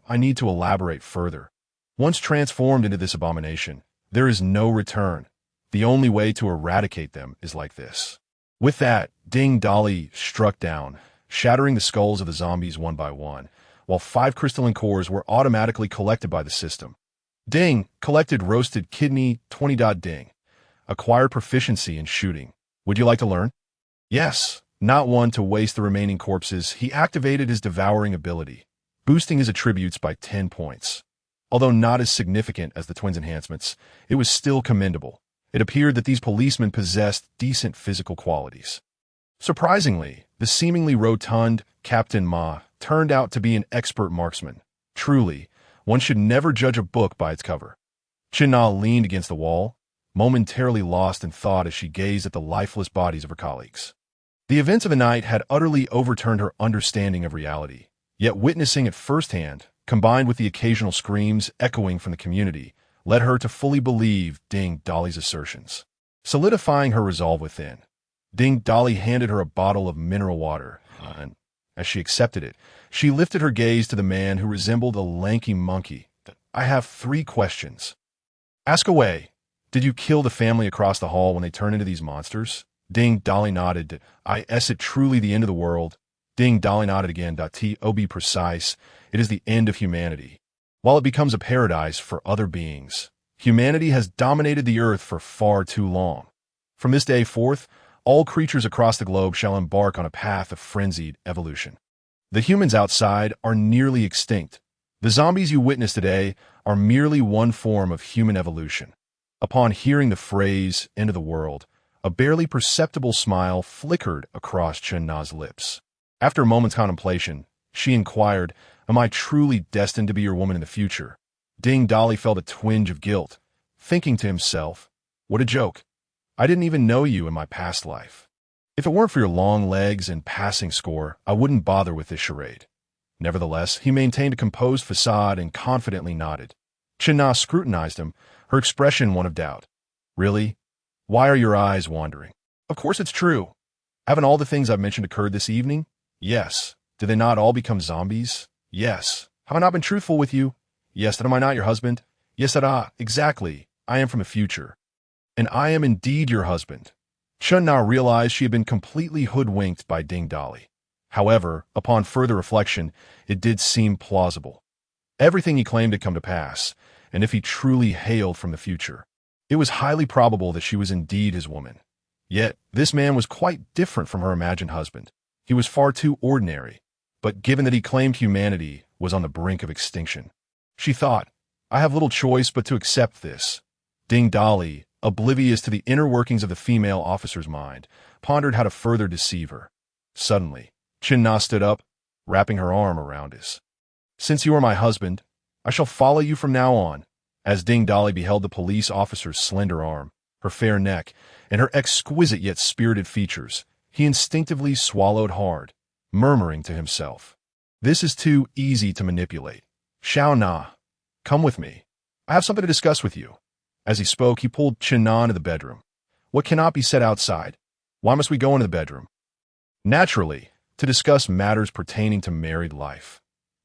I need to elaborate further. Once transformed into this abomination, there is no return. The only way to eradicate them is like this. With that, Ding Dolly struck down, shattering the skulls of the zombies one by one, while 5 crystalline cores were automatically collected by the system. Ding collected roasted kidney 20. Ding acquired proficiency in shooting. Would you like to learn? Yes. Not one to waste the remaining corpses, he activated his devouring ability, boosting his attributes by 10 points. Although not as significant as the twins' enhancements, it was still commendable. It appeared that these policemen possessed decent physical qualities. Surprisingly, the seemingly rotund Captain Ma turned out to be an expert marksman. Truly, one should never judge a book by its cover. China leaned against the wall, momentarily lost in thought as she gazed at the lifeless bodies of her colleagues. The events of the night had utterly overturned her understanding of reality, yet witnessing it firsthand, combined with the occasional screams echoing from the community, led her to fully believe Ding Dolly's assertions. Solidifying her resolve within, Ding Dolly handed her a bottle of mineral water, and as she accepted it, she lifted her gaze to the man who resembled a lanky monkey. I have 3 questions. Ask away. Did you kill the family across the hall when they turned into these monsters? Ding Dolly nodded. Is it truly the end of the world? Ding Dolly nodded again. To be precise, it is the end of humanity. While it becomes a paradise for other beings, humanity has dominated the earth for far too long. From this day forth, all creatures across the globe shall embark on a path of frenzied evolution. The humans outside are nearly extinct. The zombies you witness today are merely one form of human evolution. Upon hearing the phrase, end of the world, a barely perceptible smile flickered across Chun Na's lips. After a moment's contemplation, she inquired, am I truly destined to be your woman in the future? Ding Dolly felt a twinge of guilt, thinking to himself, what a joke. I didn't even know you in my past life. If it weren't for your long legs and passing score, I wouldn't bother with this charade. Nevertheless, he maintained a composed facade and confidently nodded. Chun Na scrutinized him, her expression one of doubt. Really? Why are your eyes wandering? Of course it's true. Haven't all the things I've mentioned occurred this evening? Yes. Did they not all become zombies? Yes. Have I not been truthful with you? Yes. That am I not your husband? Yes, exactly. I am from the future. And I am indeed your husband. Chun Na realized she had been completely hoodwinked by Ding Dolly. However, upon further reflection, it did seem plausible. Everything he claimed had come to pass, and if he truly hailed from the future, it was highly probable that she was indeed his woman. Yet, this man was quite different from her imagined husband. He was far too ordinary, but given that he claimed humanity was on the brink of extinction, she thought, I have little choice but to accept this. Ding Dali, oblivious to the inner workings of the female officer's mind, pondered how to further deceive her. Suddenly, Chin-na stood up, wrapping her arm around his. Since you are my husband, I shall follow you from now on. As Ding Dali beheld the police officer's slender arm, her fair neck, and her exquisite yet spirited features, he instinctively swallowed hard, murmuring to himself, "This is too easy to manipulate. Xiao Na, come with me. I have something to discuss with you." As he spoke, he pulled Chin-na into the bedroom. "What cannot be said outside? Why must we go into the bedroom?" "Naturally, to discuss matters pertaining to married life."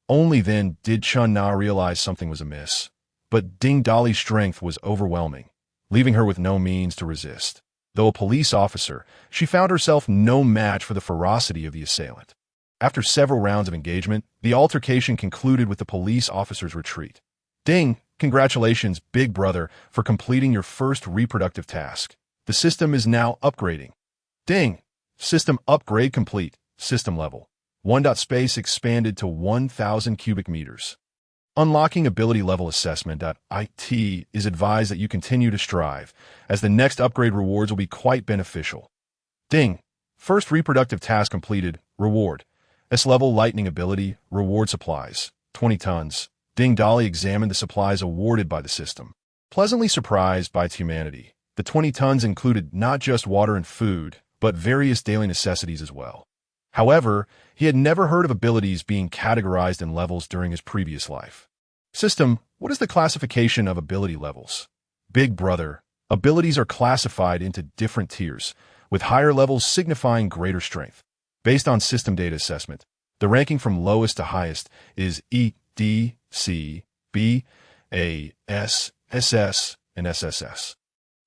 Only then did Chin-na realize something was amiss. But Ding Dali's strength was overwhelming, leaving her with no means to resist. Though a police officer, she found herself no match for the ferocity of the assailant. After several rounds of engagement, the altercation concluded with the police officer's retreat. "Ding, congratulations, big brother, for completing your first reproductive task. The system is now upgrading." "Ding, system upgrade complete, system level. Space expanded to 1,000 cubic meters. Unlocking ability level assessment. IT is advised that you continue to strive, as the next upgrade rewards will be quite beneficial." "Ding, first reproductive task completed, reward. S-level lightning ability, reward supplies, 20 tons. Ding Dali examined the supplies awarded by the system. Pleasantly surprised by its humanity, the 20 tons included not just water and food, but various daily necessities as well. However, he had never heard of abilities being categorized in levels during his previous life. "System, what is the classification of ability levels?" "Big brother, abilities are classified into different tiers, with higher levels signifying greater strength. Based on system data assessment, the ranking from lowest to highest is E, D, C, B, A, S, SS, and SSS.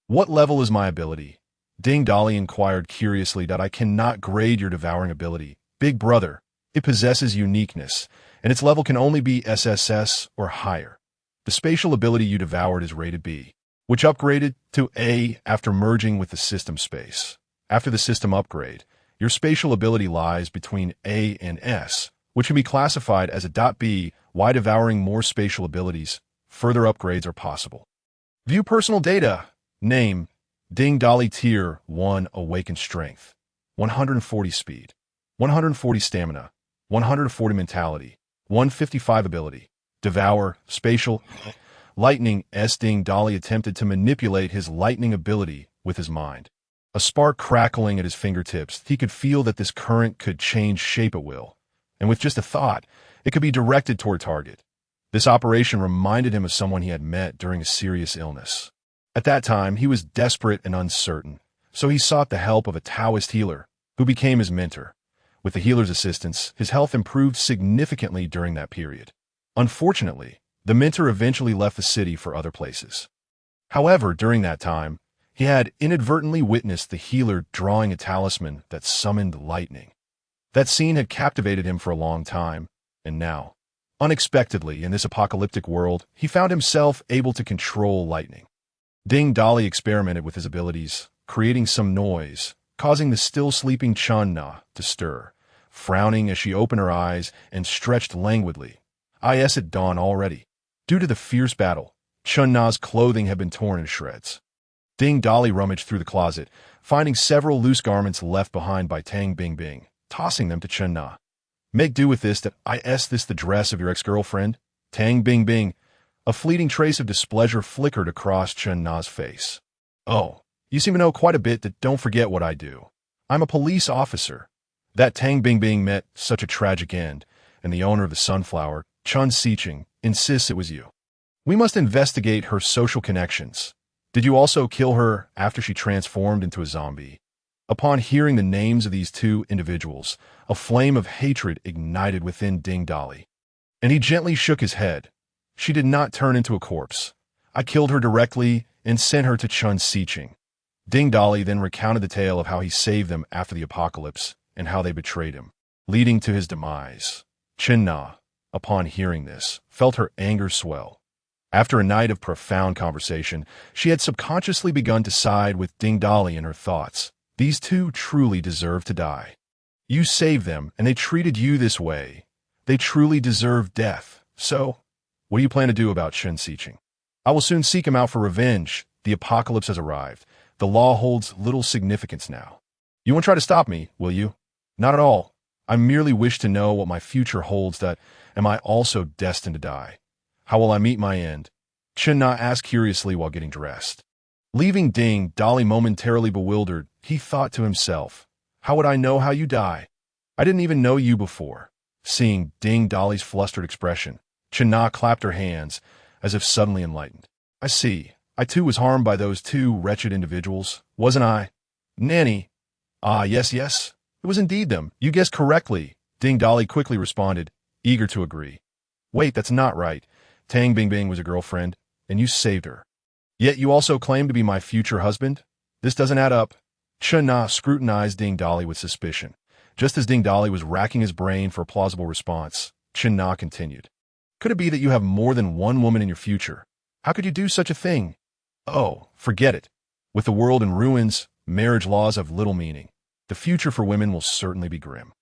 "What level is my ability?" Ding Dali inquired curiously. "I cannot grade your devouring ability. Big brother, it possesses uniqueness, and its level can only be SSS or higher. The spatial ability you devoured is rated B, which upgraded to A after merging with the system space. After the system upgrade, your spatial ability lies between A and S, which can be classified as a .B. Why devouring more spatial abilities, further upgrades are possible. View personal data. Name, Ding Dali Tier 1 Awakened Strength, 140 Speed, 140 Stamina, 140 Mentality, 155 Ability. Devour, Spatial, Lightning. Ding Dali attempted to manipulate his lightning ability with his mind. A spark crackling at his fingertips, he could feel that this current could change shape at will, and with just a thought, it could be directed toward target. This operation reminded him of someone he had met during a serious illness. At that time, he was desperate and uncertain, so he sought the help of a Taoist healer, who became his mentor. With the healer's assistance, his health improved significantly during that period. Unfortunately, the mentor eventually left the city for other places. However, during that time, he had inadvertently witnessed the healer drawing a talisman that summoned lightning. That scene had captivated him for a long time, and now, unexpectedly, in this apocalyptic world, he found himself able to control lightning. Ding Dali experimented with his abilities, creating some noise, causing the still sleeping Chin-na to stir, frowning as she opened her eyes and stretched languidly. At dawn already. Due to the fierce battle, Chin-na's clothing had been torn in shreds. Ding Dali rummaged through the closet, finding several loose garments left behind by Tang Bingbing, tossing them to Chin-na. "Make do with this. This the dress of your ex-girlfriend?" Tang Bingbing. A fleeting trace of displeasure flickered across Chin-na's face. "Oh, you seem to know quite a bit. Don't forget what I do. I'm a police officer." That Tang Bingbing met such a tragic end, and the owner of the Sunflower, Chun Siching, insists it was you. "We must investigate her social connections. Did you also kill her after she transformed into a zombie?" Upon hearing the names of these two individuals, a flame of hatred ignited within Ding Dali, and he gently shook his head. "She did not turn into a corpse. I killed her directly and sent her to Chun Siching." Ding Dali then recounted the tale of how he saved them after the apocalypse and how they betrayed him, leading to his demise. Chin-na, upon hearing this, felt her anger swell. After a night of profound conversation, she had subconsciously begun to side with Ding Dali in her thoughts. These two truly deserve to die. You saved them, and they treated you this way. They truly deserve death. So, What do you plan to do about Chen Xiqing? I will soon seek him out for revenge. The apocalypse has arrived. The law holds little significance now. You won't try to stop me, will you? Not at all. I merely wish to know what my future holds. That am I also destined to die? How will I meet my end? Chen Na asked curiously while getting dressed. Leaving Ding Dali momentarily bewildered, he thought to himself, how would I know how you die? I didn't even know you before. Seeing Ding Dali's flustered expression, Chen Na clapped her hands, as if suddenly enlightened. I see. I too was harmed by those two wretched individuals, wasn't I? Nanny. Ah, yes. It was indeed them. You guessed correctly. Ding Dali quickly responded, eager to agree. Wait, that's not right. Tang Bingbing was a girlfriend, and you saved her. Yet you also claim to be my future husband? This doesn't add up. Chen Na scrutinized Ding Dali with suspicion. Just as Ding Dali was racking his brain for a plausible response, Chen Na continued. Could it be that you have more than one woman in your future? How could you do such a thing? Oh, forget it. With the world in ruins, marriage laws have little meaning. The future for women will certainly be grim.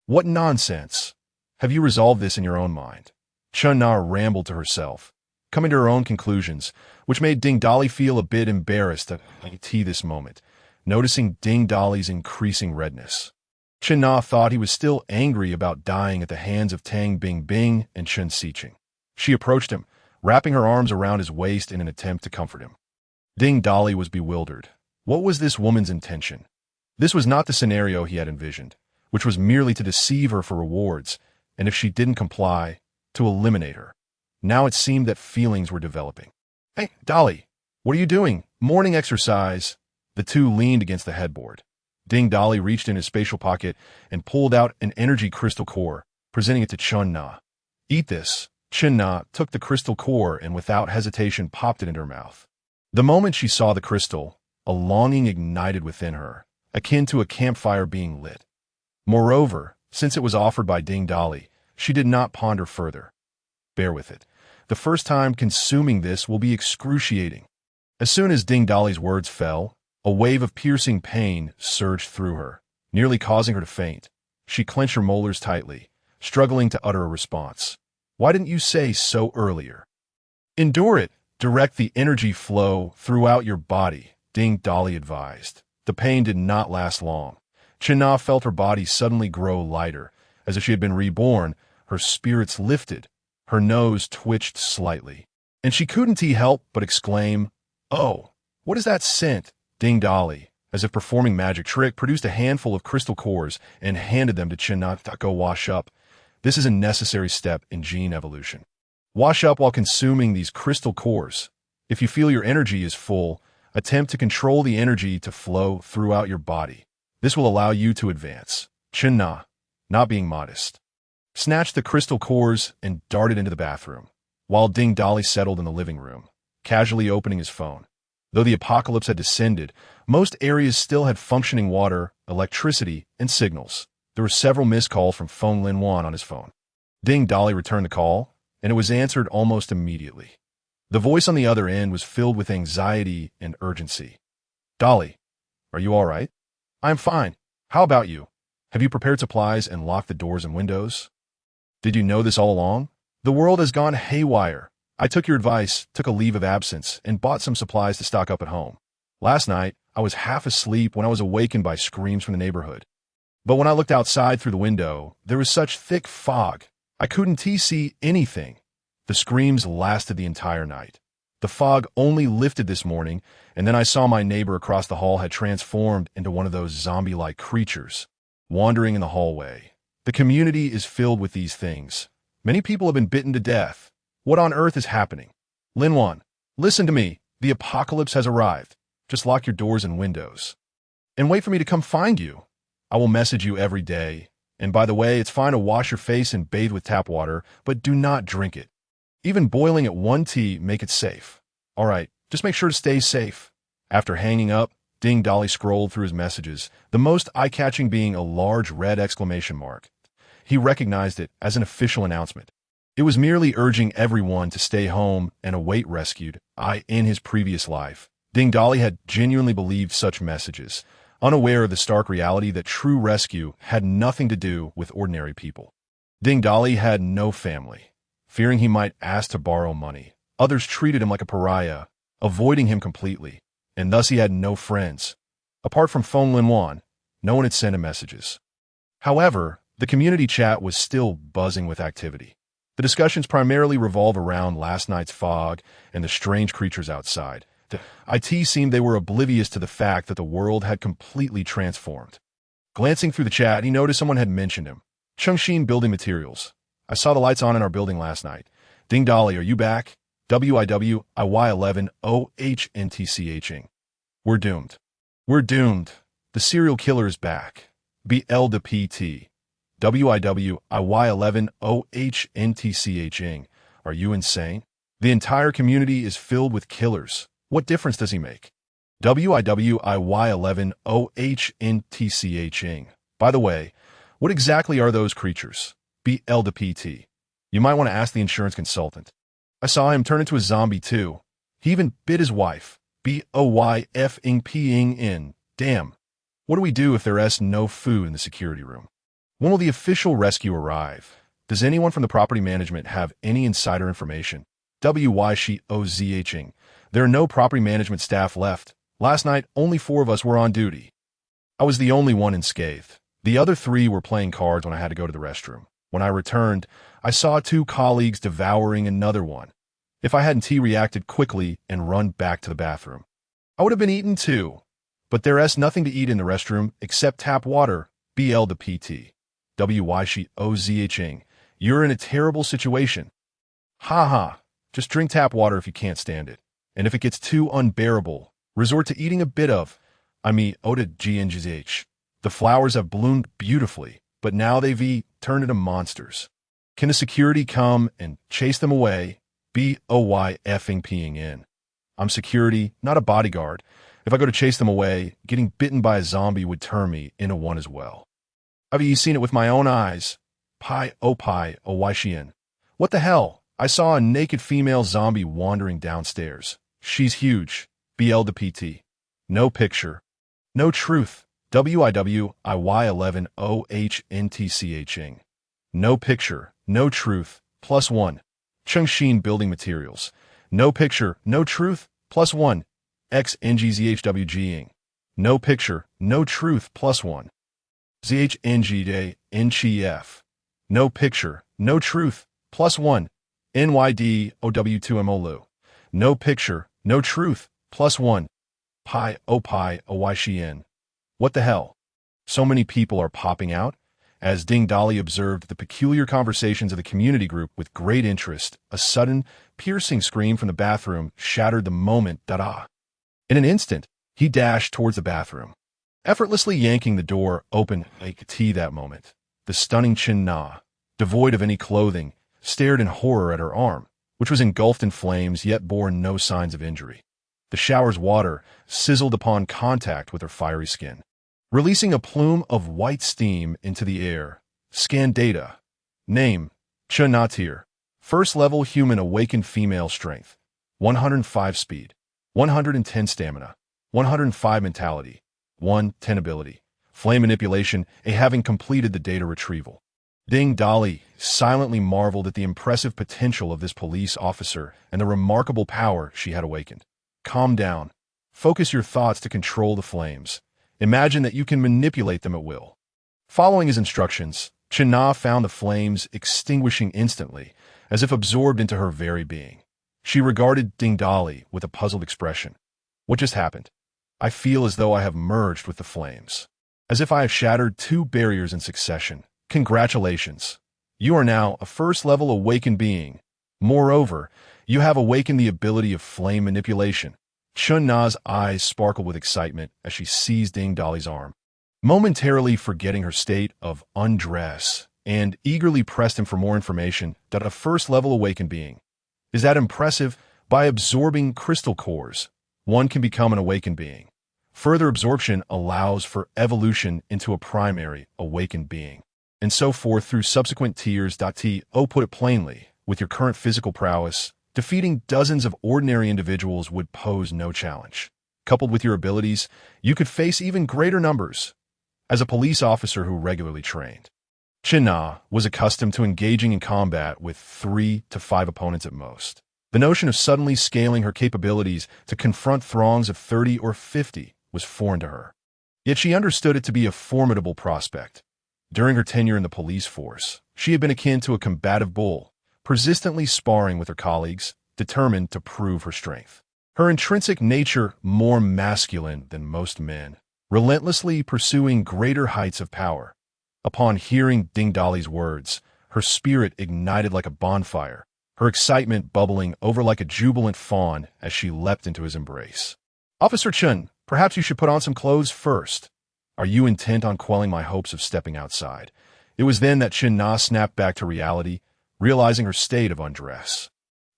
What nonsense! Have you resolved this in your own mind? Chen Na rambled to herself, coming to her own conclusions, which made Ding Dali feel a bit embarrassed at this moment, noticing Ding Dali's increasing redness. Chen Na thought he was still angry about dying at the hands of Tang Bingbing and Chen Xiqing. She approached him, wrapping her arms around his waist in an attempt to comfort him. Ding Dali was bewildered. What was this woman's intention? This was not the scenario he had envisioned, which was merely to deceive her for rewards, and if she didn't comply, to eliminate her. Now it seemed that feelings were developing. Hey, Dali, what are you doing? Morning exercise. The two leaned against the headboard. Ding Dali reached in his spatial pocket and pulled out an energy crystal core, presenting it to Chen Na. Eat this. Chen Na took the crystal core and without hesitation popped it into her mouth. The moment she saw the crystal, a longing ignited within her, akin to a campfire being lit. Moreover, since it was offered by Ding Dali, she did not ponder further. Bear with it. The first time consuming this will be excruciating. As soon as Ding Dali's words fell, a wave of piercing pain surged through her, nearly causing her to faint. She clenched her molars tightly, struggling to utter a response. Why didn't you say so earlier? Endure it. Direct the energy flow throughout your body, Ding Dali advised. The pain did not last long. Chen Na felt her body suddenly grow lighter. As if she had been reborn, her spirits lifted. Her nose twitched slightly, and she couldn't help but exclaim, "Oh, what is that scent?" Ding Dali, as if performing magic trick, produced a handful of crystal cores and handed them to Chen Na to go wash up. This is a necessary step in gene evolution. Wash up while consuming these crystal cores. If you feel your energy is full, attempt to control the energy to flow throughout your body. This will allow you to advance. Chen Na, not being modest, snatched the crystal cores and darted into the bathroom, while Ding Dali settled in the living room, casually opening his phone. Though the apocalypse had descended, most areas still had functioning water, electricity, and signals. There were several missed calls from Feng Linwan on his phone. Ding Dali returned the call, and it was answered almost immediately. The voice on the other end was filled with anxiety and urgency. Dali, are you all right? I'm fine. How about you? Have you prepared supplies and locked the doors and windows? Did you know this all along? The world has gone haywire. I took your advice, took a leave of absence, and bought some supplies to stock up at home. Last night, I was half asleep when I was awakened by screams from the neighborhood. But when I looked outside through the window, there was such thick fog, I couldn't see anything. The screams lasted the entire night. The fog only lifted this morning, and then I saw my neighbor across the hall had transformed into one of those zombie-like creatures, wandering in the hallway. The community is filled with these things. Many people have been bitten to death. What on earth is happening? Linwan, listen to me. The apocalypse has arrived. Just lock your doors and windows. And wait for me to come find you. I will message you every day. And by the way, it's fine to wash your face and bathe with tap water, but do not drink it. Even boiling it 1 tea, make it safe. All right, just make sure to stay safe. After hanging up, Ding Dali scrolled through his messages, the most eye-catching being a large red exclamation mark. He recognized it as an official announcement. It was merely urging everyone to stay home and await rescued. In his previous life, Ding Dali had genuinely believed such messages, unaware of the stark reality that true rescue had nothing to do with ordinary people. Ding Dali had no family. fearing he might ask to borrow money. Others treated him like a pariah, avoiding him completely, and thus he had no friends. Apart from Feng Linwan, no one had sent him messages. However, the community chat was still buzzing with activity. The discussions primarily revolve around last night's fog and the strange creatures outside. The IT seemed they were oblivious to the fact that the world had completely transformed. Glancing through the chat, he noticed someone had mentioned him. Chengxin Building Materials. I saw the lights on in our building last night. Ding Dolly, are you back? WIWIY11OHNTCHing. We're doomed. We're doomed. The serial killer is back. BL the PT. WIWIY11OHNTCHing. Are you insane? The entire community is filled with killers. What difference does he make? WIWIY11OHNTCHing. By the way, what exactly are those creatures? BL the PT. You might want to ask the insurance consultant. I saw him turn into a zombie too. He even bit his wife. BOYFing. Damn. What do we do if there's no food in the security room? When will the official rescue arrive? Does anyone from the property management have any insider information? WYSHOZHing. There are no property management staff left. Last night, only 4 of us were on duty. I was the only one unscathed. The other 3 were playing cards when I had to go to the restroom. When I returned, I saw 2 colleagues devouring another one. If I hadn't reacted quickly and run back to the bathroom, I would have been eaten too. But there's nothing to eat in the restroom except tap water. BL the PT. WYSHOZHing. You're in a terrible situation. Ha. Just drink tap water if you can't stand it. And if it gets too unbearable, resort to eating a bit of, Oda GNGH. The flowers have bloomed beautifully, but now they've turned into monsters. Can the security come and chase them away? BOYFing. I'm security, not a bodyguard. If I go to chase them away, getting bitten by a zombie would turn me into one as well. I've seen it with my own eyes. Pi Owaishian. What the hell? I saw a naked female zombie wandering downstairs. She's huge. BL the PT. No picture. No truth. WIWIY11OHNTCHing. No picture. No truth. +1. Chengxin Building Materials. No picture. No truth. +1. XNGZHWGing. No picture. No truth. +1. ZHNGJ NCF. No picture. No truth. +1. NYDOW2MOLU. No picture. No truth. +1. Pi Owaishian. What the hell? So many people are popping out? As Ding Dolly observed the peculiar conversations of the community group with great interest, a sudden, piercing scream from the bathroom shattered the moment. In an instant, he dashed towards the bathroom, effortlessly yanking the door open like tea that moment. The stunning Chin Na, devoid of any clothing, stared in horror at her arm, which was engulfed in flames yet bore no signs of injury. The shower's water sizzled upon contact with her fiery skin, releasing a plume of white steam into the air. Scan data. Name, Chen Natir. First level human awakened female strength. 105 speed. 110 stamina. 105 mentality. 110 ability. Flame manipulation, having completed the data retrieval. Ding Dolly silently marveled at the impressive potential of this police officer and the remarkable power she had awakened. Calm down. Focus your thoughts to control the flames. Imagine that you can manipulate them at will. Following his instructions, Chen Na found the flames extinguishing instantly, as if absorbed into her very being. She regarded Ding Dolly with a puzzled expression. What just happened? I feel as though I have merged with the flames. As if I have shattered 2 barriers in succession. Congratulations. You are now a first-level awakened being. Moreover, you have awakened the ability of flame manipulation. Chun Na's eyes sparkled with excitement as she seized Ding Dolly's arm, momentarily forgetting her state of undress, and eagerly pressed him for more information that a first-level awakened being. Is that impressive? By absorbing crystal cores, one can become an awakened being. Further absorption allows for evolution into a primary awakened being, and so forth through subsequent tiers. To put it plainly, with your current physical prowess, defeating dozens of ordinary individuals would pose no challenge. Coupled with your abilities, you could face even greater numbers. As a police officer who regularly trained, Chin-na was accustomed to engaging in combat with 3 to 5 opponents at most. The notion of suddenly scaling her capabilities to confront throngs of 30 or 50 was foreign to her. Yet she understood it to be a formidable prospect. During her tenure in the police force, she had been akin to a combative bull, persistently sparring with her colleagues, determined to prove her strength. Her intrinsic nature more masculine than most men, relentlessly pursuing greater heights of power. Upon hearing Ding Dali's words, her spirit ignited like a bonfire, her excitement bubbling over like a jubilant fawn as she leapt into his embrace. "Officer Chun, perhaps you should put on some clothes first. Are you intent on quelling my hopes of stepping outside?" It was then that Chin-na snapped back to reality, realizing her state of undress.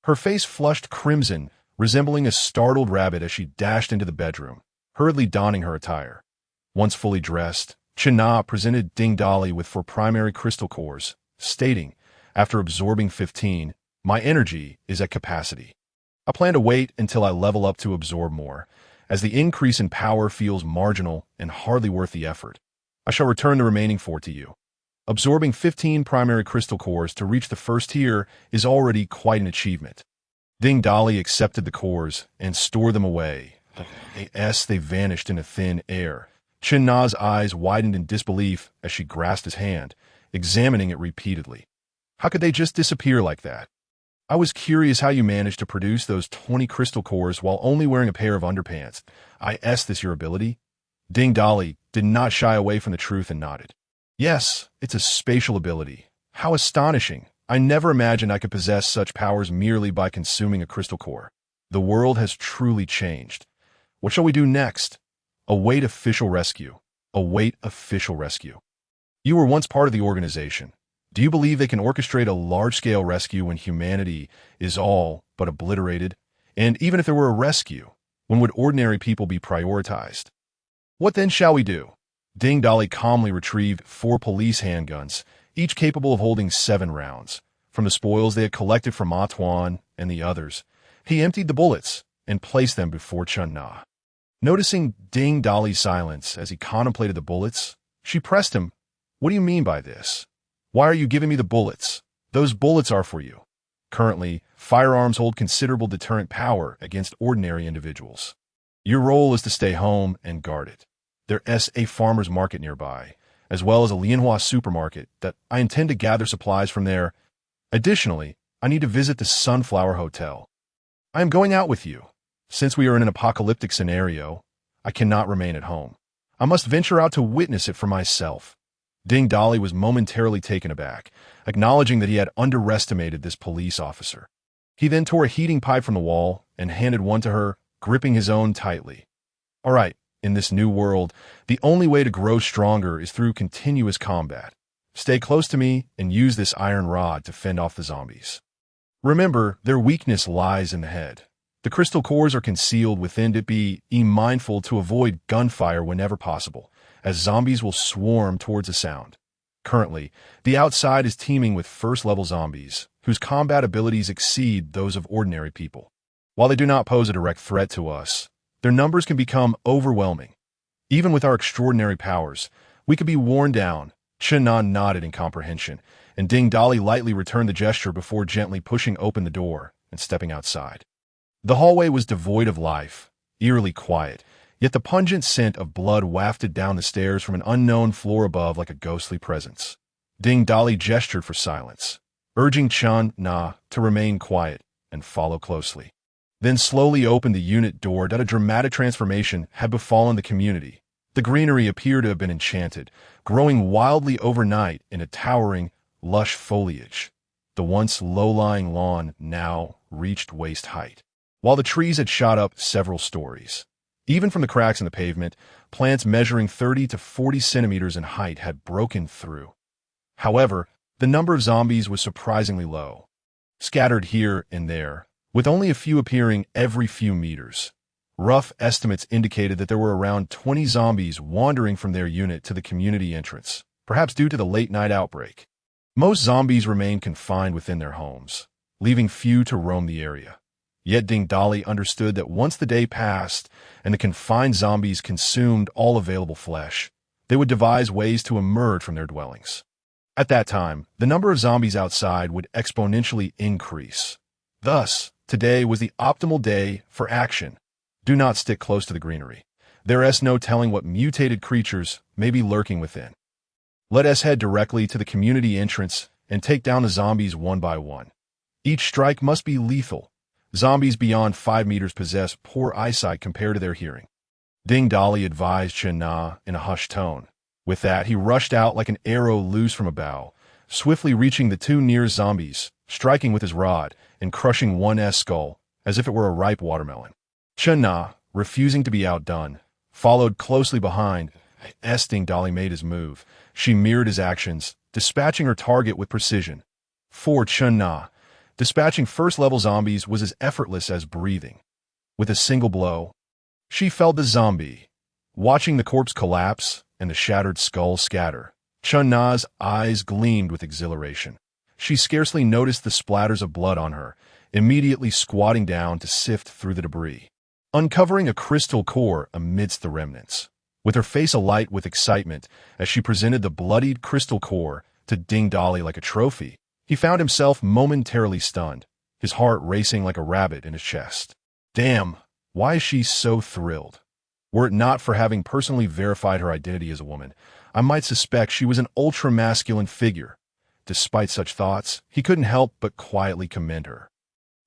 Her face flushed crimson, resembling a startled rabbit as she dashed into the bedroom, hurriedly donning her attire. Once fully dressed, Chin-na presented Ding Dali with 4 primary crystal cores, stating, after absorbing 15, "My energy is at capacity. I plan to wait until I level up to absorb more, as the increase in power feels marginal and hardly worth the effort. I shall return the remaining 4 to you." Absorbing 15 primary crystal cores to reach the first tier is already quite an achievement. Ding Dali accepted the cores and stored them away. As they vanished into thin air, Chin-na's eyes widened in disbelief as she grasped his hand, examining it repeatedly. "How could they just disappear like that? I was curious how you managed to produce those 20 crystal cores while only wearing a pair of underpants. Is this your ability?" Ding Dali did not shy away from the truth and nodded. "Yes, it's a spatial ability. How astonishing. I never imagined I could possess such powers merely by consuming a crystal core. The world has truly changed. What shall we do next?" "Await official rescue. Await official rescue." "You were once part of the organization. Do you believe they can orchestrate a large-scale rescue when humanity is all but obliterated? And even if there were a rescue, when would ordinary people be prioritized?" "What then shall we do?" Ding Dali calmly retrieved 4 police handguns, each capable of holding 7 rounds. From the spoils they had collected from Ma Tuan and the others, he emptied the bullets and placed them before Chun-na. Noticing Ding Dali's silence as he contemplated the bullets, she pressed him. "What do you mean by this? Why are you giving me the bullets? Those bullets are for you. Currently, firearms hold considerable deterrent power against ordinary individuals. Your role is to stay home and guard it. There's a farmer's market nearby, as well as a Lianhua supermarket that I intend to gather supplies from there. Additionally, I need to visit the Sunflower Hotel. I am going out with you. Since we are in an apocalyptic scenario, I cannot remain at home. I must venture out to witness it for myself." Ding Dali was momentarily taken aback, acknowledging that he had underestimated this police officer. He then tore a heating pipe from the wall and handed one to her, gripping his own tightly. "All right, in this new world, the only way to grow stronger is through continuous combat. Stay close to me and use this iron rod to fend off the zombies. Remember, their weakness lies in the head. The crystal cores are concealed within it. Be mindful to avoid gunfire whenever possible, as zombies will swarm towards the sound. Currently, the outside is teeming with first-level zombies, whose combat abilities exceed those of ordinary people. While they do not pose a direct threat to us, their numbers can become overwhelming. Even with our extraordinary powers, we could be worn down." Chin-na nodded in comprehension, and Ding Dali lightly returned the gesture before gently pushing open the door and stepping outside. The hallway was devoid of life, eerily quiet, yet the pungent scent of blood wafted down the stairs from an unknown floor above like a ghostly presence. Ding Dali gestured for silence, urging Chin-na to remain quiet and follow closely. Then slowly opened the unit door that a dramatic transformation had befallen the community. The greenery appeared to have been enchanted, growing wildly overnight in a towering, lush foliage. The once low-lying lawn now reached waist height, while the trees had shot up several stories. Even from the cracks in the pavement, plants measuring 30 to 40 centimeters in height had broken through. However, the number of zombies was surprisingly low, scattered here and there, with only a few appearing every few meters. Rough estimates indicated that there were around 20 zombies wandering from their unit to the community entrance, perhaps due to the late-night outbreak. Most zombies remained confined within their homes, leaving few to roam the area. Yet Ding Dali understood that once the day passed and the confined zombies consumed all available flesh, they would devise ways to emerge from their dwellings. At that time, the number of zombies outside would exponentially increase. Thus, today was the optimal day for action. Do not stick close to the greenery. There is no telling what mutated creatures may be lurking within. Let us head directly to the community entrance and take down the zombies one by one. Each strike must be lethal. Zombies beyond 5 meters possess poor eyesight compared to their hearing. Ding Dolly advised Chen Na in a hushed tone. With that, he rushed out like an arrow loose from a bow, swiftly reaching the two nearest zombies, striking with his rod, and crushing one's skull as if it were a ripe watermelon. Chen Na, refusing to be outdone, followed closely behind. As Ding Dolly made his move, she mirrored his actions, dispatching her target with precision. For Chen Na, dispatching first-level zombies was as effortless as breathing. With a single blow, she felled the zombie. Watching the corpse collapse and the shattered skull scatter, Chen Na's eyes gleamed with exhilaration. She scarcely noticed the splatters of blood on her, immediately squatting down to sift through the debris, uncovering a crystal core amidst the remnants. With her face alight with excitement as she presented the bloodied crystal core to Ding Dolly like a trophy, he found himself momentarily stunned, his heart racing like a rabbit in his chest. Damn, why is she so thrilled? Were it not for having personally verified her identity as a woman, I might suspect she was an ultra-masculine figure. Despite such thoughts, he couldn't help but quietly commend her.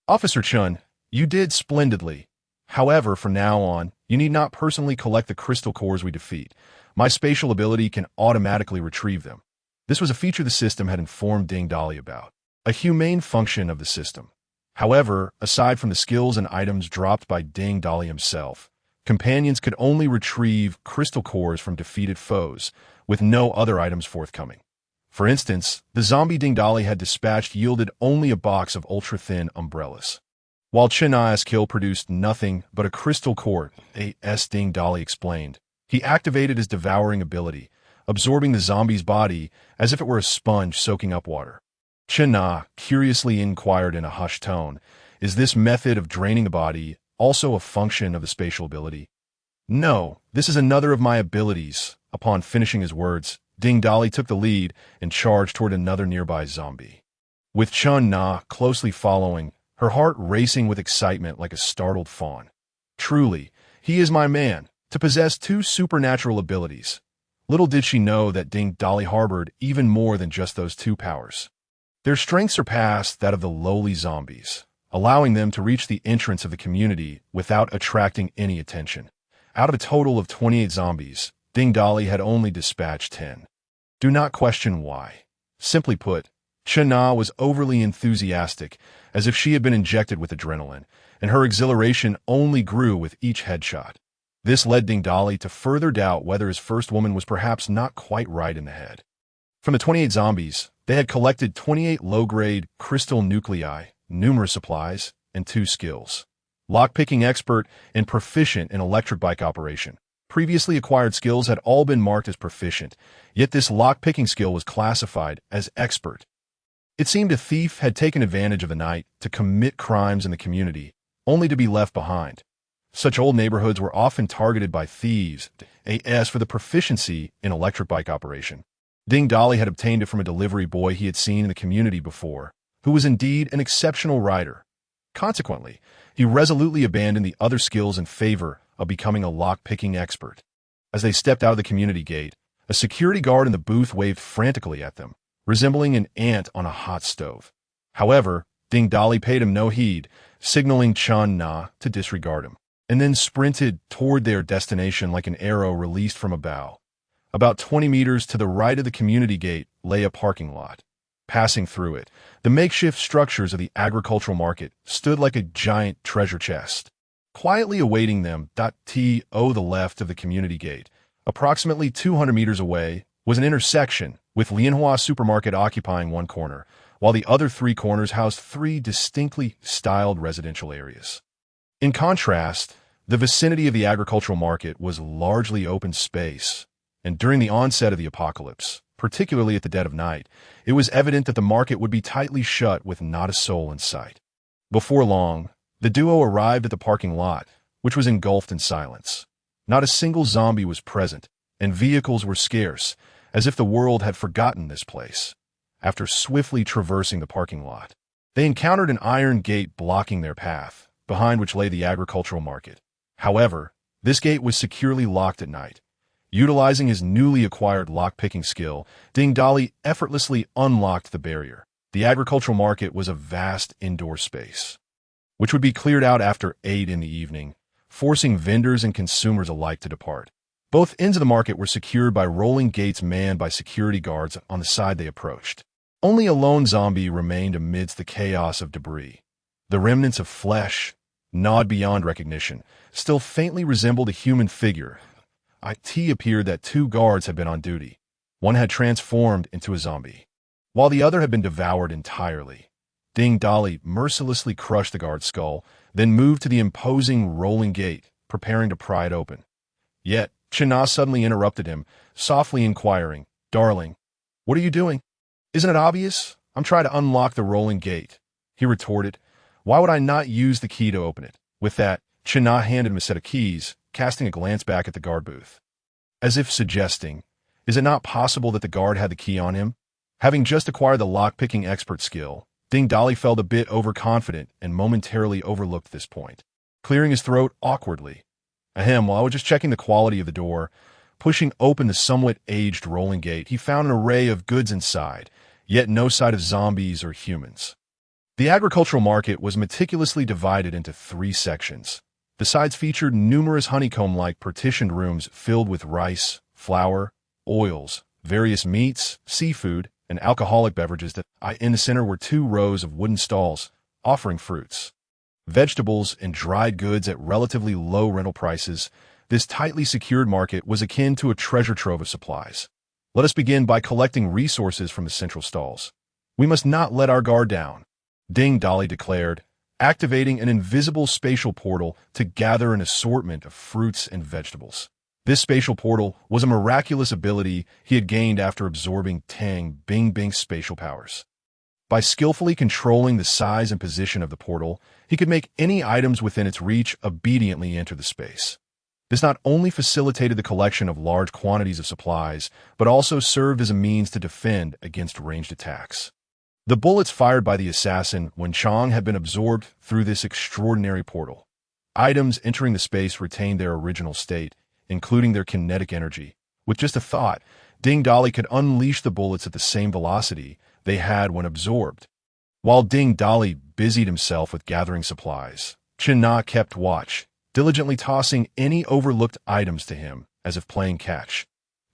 Officer Chun, you did splendidly. However, from now on, you need not personally collect the crystal cores we defeat. My spatial ability can automatically retrieve them. This was a feature the system had informed Ding Dolly about, a humane function of the system. However, aside from the skills and items dropped by Ding Dolly himself, companions could only retrieve crystal cores from defeated foes, with no other items forthcoming. For instance, the zombie Ding Dolly had dispatched yielded only a box of ultra-thin umbrellas, while Chen Na's kill produced nothing but a crystal core. As Ding Dolly explained, he activated his devouring ability, absorbing the zombie's body as if it were a sponge soaking up water. Chen Na curiously inquired in a hushed tone, is this method of draining the body also a function of the spatial ability? No, this is another of my abilities. Upon finishing his words, Ding Dolly took the lead and charged toward another nearby zombie. With Chen Na closely following, her heart racing with excitement like a startled fawn. Truly, he is my man, to possess two supernatural abilities. Little did she know that Ding Dolly harbored even more than just those two powers. Their strength surpassed that of the lowly zombies, allowing them to reach the entrance of the community without attracting any attention. Out of a total of 28 zombies, Ding Dolly had only dispatched 10. Do not question why. Simply put, Chen Na was overly enthusiastic, as if she had been injected with adrenaline, and her exhilaration only grew with each headshot. This led Ding Dolly to further doubt whether his first woman was perhaps not quite right in the head. From the 28 zombies, they had collected 28 low-grade crystal nuclei, numerous supplies, and 2 skills. Lockpicking expert and proficient in electric bike operation. Previously acquired skills had all been marked as proficient, yet this lockpicking skill was classified as expert. It seemed a thief had taken advantage of the night to commit crimes in the community, only to be left behind. Such old neighborhoods were often targeted by thieves, as for the proficiency in electric bike operation. Ding Dolly had obtained it from a delivery boy he had seen in the community before, who was indeed an exceptional rider. Consequently, he resolutely abandoned the other skills in favor of becoming a lock-picking expert. As they stepped out of the community gate, a security guard in the booth waved frantically at them, resembling an ant on a hot stove. However, Ding Dolly paid him no heed, signaling Chen Na to disregard him, and then sprinted toward their destination like an arrow released from a bow. About 20 meters to the right of the community gate lay a parking lot. Passing through it, the makeshift structures of the agricultural market stood like a giant treasure chest. Quietly awaiting them, the left of the community gate, approximately 200 meters away, was an intersection, with Lianhua Supermarket occupying one corner, while the other 3 corners housed 3 distinctly styled residential areas. In contrast, the vicinity of the agricultural market was largely open space, and during the onset of the apocalypse, particularly at the dead of night, it was evident that the market would be tightly shut with not a soul in sight. Before long, the duo arrived at the parking lot, which was engulfed in silence. Not a single zombie was present, and vehicles were scarce, as if the world had forgotten this place. after swiftly traversing the parking lot. They encountered an iron gate blocking their path, behind which lay the agricultural market. However, this gate was securely locked at night. Utilizing his newly acquired lock-picking skill, Ding Dali effortlessly unlocked the barrier. The agricultural market was a vast indoor space, which would be cleared out after 8 in the evening, forcing vendors and consumers alike to depart. Both ends of the market were secured by rolling gates manned by security guards on the side they approached. Only a lone zombie remained amidst the chaos of debris. The remnants of flesh, gnawed beyond recognition, still faintly resembled a human figure. It appeared that 2 guards had been on duty. One had transformed into a zombie, while the other had been devoured entirely. Ding Dali mercilessly crushed the guard's skull, then moved to the imposing rolling gate, preparing to pry it open. Yet, China suddenly interrupted him, softly inquiring, "Darling, what are you doing? Isn't it obvious? I'm trying to unlock the rolling gate." He retorted, "Why would I not use the key to open it?" With that, China handed him a set of keys, casting a glance back at the guard booth, as if suggesting, is it not possible that the guard had the key on him? Having just acquired the lock-picking expert skill, Ding Dali felt a bit overconfident and momentarily overlooked this point, clearing his throat awkwardly. While I was just checking the quality of the door, pushing open the somewhat aged rolling gate, he found an array of goods inside, yet no sight of zombies or humans. The agricultural market was meticulously divided into 3 sections. The sides featured numerous honeycomb-like partitioned rooms filled with rice, flour, oils, various meats, seafood, and alcoholic beverages. In the center were 2 rows of wooden stalls, offering fruits, vegetables, and dried goods at relatively low rental prices. This tightly secured market was akin to a treasure trove of supplies. Let us begin by collecting resources from the central stalls. We must not let our guard down, Ding Dali declared, activating an invisible spatial portal to gather an assortment of fruits and vegetables. This spatial portal was a miraculous ability he had gained after absorbing Tang Bingbing's spatial powers. By skillfully controlling the size and position of the portal, he could make any items within its reach obediently enter the space. This not only facilitated the collection of large quantities of supplies, but also served as a means to defend against ranged attacks. The bullets fired by the assassin when Chong had been absorbed through this extraordinary portal. Items entering the space retained their original state, including their kinetic energy. With just a thought, Ding Dali could unleash the bullets at the same velocity they had when absorbed. While Ding Dali busied himself with gathering supplies, Chen Na kept watch, diligently tossing any overlooked items to him as if playing catch.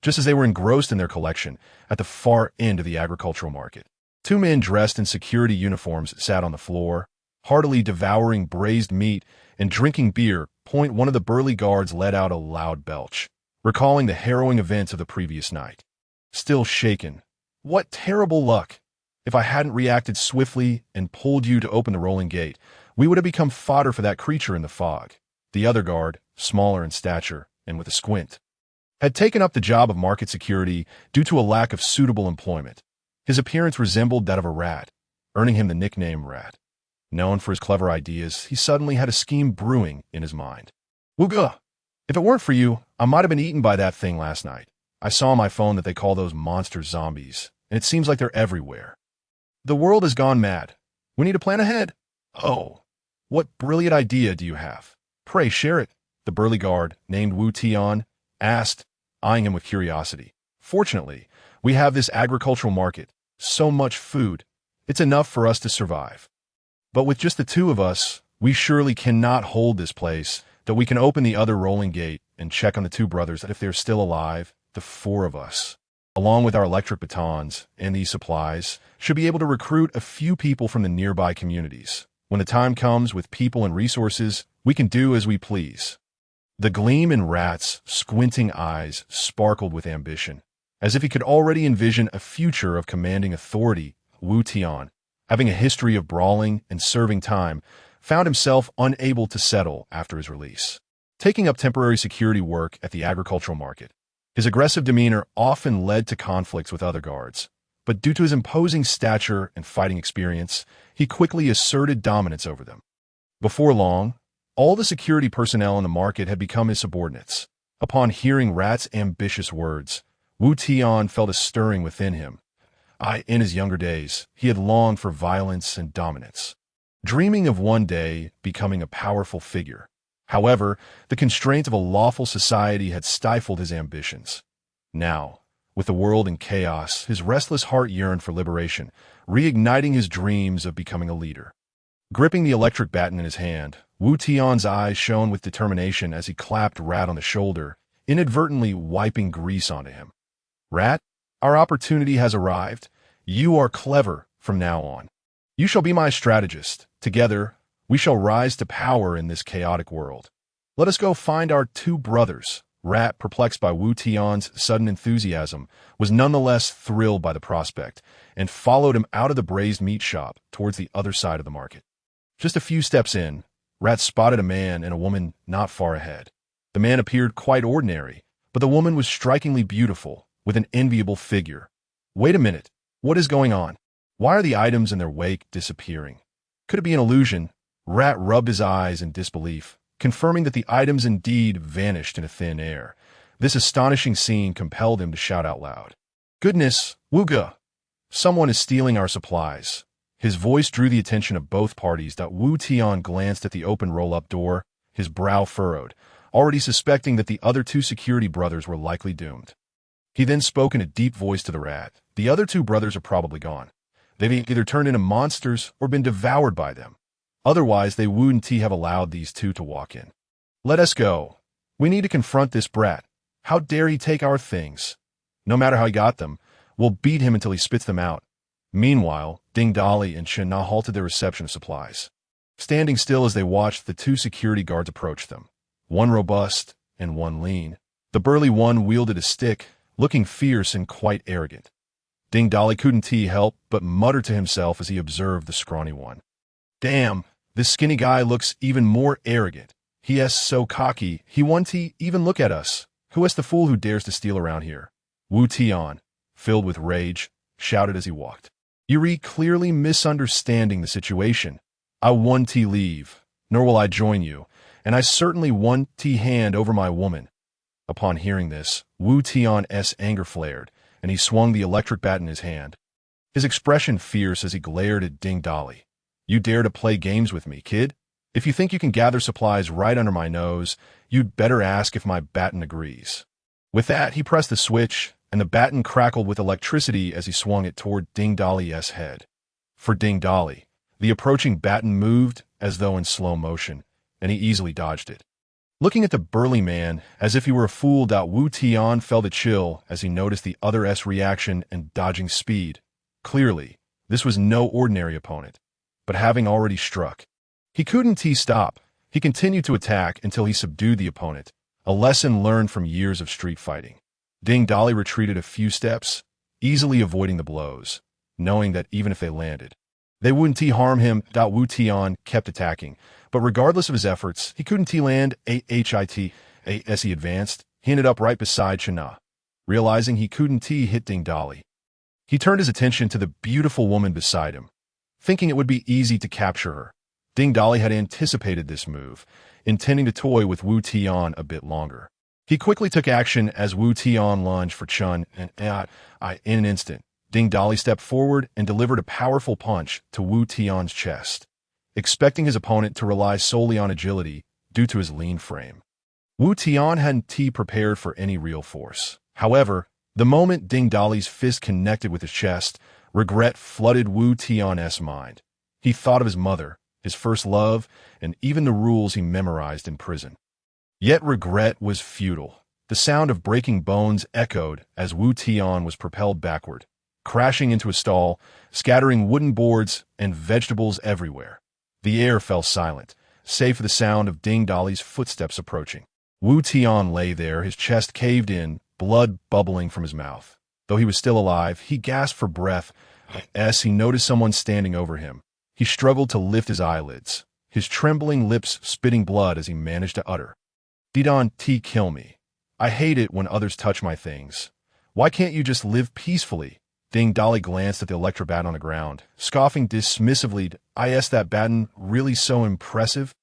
Just as they were engrossed in their collection, at the far end of the agricultural market, 2 men dressed in security uniforms sat on the floor, heartily devouring braised meat and drinking beer. One of the burly guards let out a loud belch, recalling the harrowing events of the previous night. Still shaken, "What terrible luck! If I hadn't reacted swiftly and pulled you to open the rolling gate, we would have become fodder for that creature in the fog." The other guard, smaller in stature and with a squint, had taken up the job of market security due to a lack of suitable employment. His appearance resembled that of a rat, earning him the nickname Rat. Known for his clever ideas, he suddenly had a scheme brewing in his mind. "Wooga! If it weren't for you, I might have been eaten by that thing last night. I saw on my phone that they call those monsters zombies, and it seems like they're everywhere. The world has gone mad. We need to plan ahead." "Oh, what brilliant idea do you have? Pray share it," the burly guard, named Wu Tian, asked, eyeing him with curiosity. "Fortunately, we have this agricultural market. So much food. It's enough for us to survive. But with just the 2 of us, we surely cannot hold this place, that we can open the other rolling gate and check on the 2 brothers that if they're still alive, the 4 of us, along with our electric batons and these supplies, should be able to recruit a few people from the nearby communities. When the time comes with people and resources, we can do as we please." The gleam in Rat's squinting eyes sparkled with ambition, as if he could already envision a future of commanding authority. Wu Tian, having a history of brawling and serving time, found himself unable to settle after his release, taking up temporary security work at the agricultural market. His aggressive demeanor often led to conflicts with other guards, but due to his imposing stature and fighting experience, he quickly asserted dominance over them. Before long, all the security personnel in the market had become his subordinates. Upon hearing Rat's ambitious words, Wu Tian felt a stirring within him. In his younger days, he had longed for violence and dominance, dreaming of one day becoming a powerful figure. However, the constraints of a lawful society had stifled his ambitions. Now, with the world in chaos, his restless heart yearned for liberation, reigniting his dreams of becoming a leader. Gripping the electric baton in his hand, Wu Tian's eyes shone with determination as he clapped Rat on the shoulder, inadvertently wiping grease onto him. Rat, our opportunity has arrived. You are clever from now on. You shall be my strategist. Together, we shall rise to power in this chaotic world. Let us go find our two brothers. Rat, perplexed by Wu Tian's sudden enthusiasm, was nonetheless thrilled by the prospect, and followed him out of the braised meat shop towards the other side of the market. Just a few steps in, Rat spotted a man and a woman not far ahead. The man appeared quite ordinary, but the woman was strikingly beautiful, with an enviable figure. Wait a minute, what is going on? Why are the items in their wake disappearing? Could it be an illusion? Rat rubbed his eyes in disbelief, confirming that the items indeed vanished into thin air. This astonishing scene compelled him to shout out loud. Goodness, Wuga! Someone is stealing our supplies. His voice drew the attention of both parties. Wu Tian glanced at the open roll-up door, his brow furrowed, already suspecting that the other two security brothers were likely doomed. He then spoke in a deep voice to the rat. The other two brothers are probably gone. They've either turned into monsters or been devoured by them. Otherwise, they wouldn't have allowed these two to walk in. Let us go. We need to confront this brat. How dare he take our things? No matter how he got them, we'll beat him until he spits them out. Meanwhile, Ding Dali and Chen Na halted their reception of supplies, standing still as they watched the two security guards approach them, one robust and one lean. The burly one wielded a stick, looking fierce and quite arrogant. Ding Dali couldn't help but mutter to himself as he observed the scrawny one. Damn, this skinny guy looks even more arrogant. He is so cocky, he won't even look at us. Who is the fool who dares to steal around here? Wu Tian, filled with rage, shouted as he walked. Yuri clearly misunderstanding the situation. I won't leave, nor will I join you, and I certainly won't hand over my woman. Upon hearing this, Wu Tian's anger flared, and he swung the electric bat in his hand, his expression fierce as he glared at Ding Dali. You dare to play games with me, kid? If you think you can gather supplies right under my nose, you'd better ask if my baton agrees. With that, he pressed the switch, and the baton crackled with electricity as he swung it toward Ding Dali's head. For Ding Dali, the approaching baton moved as though in slow motion, and he easily dodged it. Looking at the burly man as if he were a fool, Wu Tian felt a chill as he noticed the other's reaction and dodging speed. Clearly, this was no ordinary opponent, but having already struck, he couldn't stop. He continued to attack until he subdued the opponent, a lesson learned from years of street fighting. Ding Dali retreated a few steps, easily avoiding the blows, knowing that even if they landed, they wouldn't harm him. Wu Tian kept attacking, but regardless of his efforts, he couldn't land as he advanced. He ended up right beside Chen Na. Realizing he couldn't hit Ding Dali, he turned his attention to the beautiful woman beside him, thinking it would be easy to capture her. Ding Dali had anticipated this move, intending to toy with Wu Tian a bit longer. He quickly took action as Wu Tian lunged for Chun, and in an instant, Ding Dali stepped forward and delivered a powerful punch to Wu Tian's chest, expecting his opponent to rely solely on agility due to his lean frame. Wu Tian hadn't prepared for any real force. However, the moment Ding Dali's fist connected with his chest, regret flooded Wu Tian's mind. He thought of his mother, his first love, and even the rules he memorized in prison. Yet regret was futile. The sound of breaking bones echoed as Wu Tian was propelled backward, crashing into a stall, scattering wooden boards and vegetables everywhere. The air fell silent, save for the sound of Ding Dali's footsteps approaching. Wu Tian lay there, his chest caved in, blood bubbling from his mouth. Though he was still alive, he gasped for breath as he noticed someone standing over him. He struggled to lift his eyelids, his trembling lips spitting blood as he managed to utter, "Didon kill me. I hate it when others touch my things. Why can't you just live peacefully?" Ding Dali glanced at the electric baton on the ground, scoffing dismissively. "Is that baton really so impressive?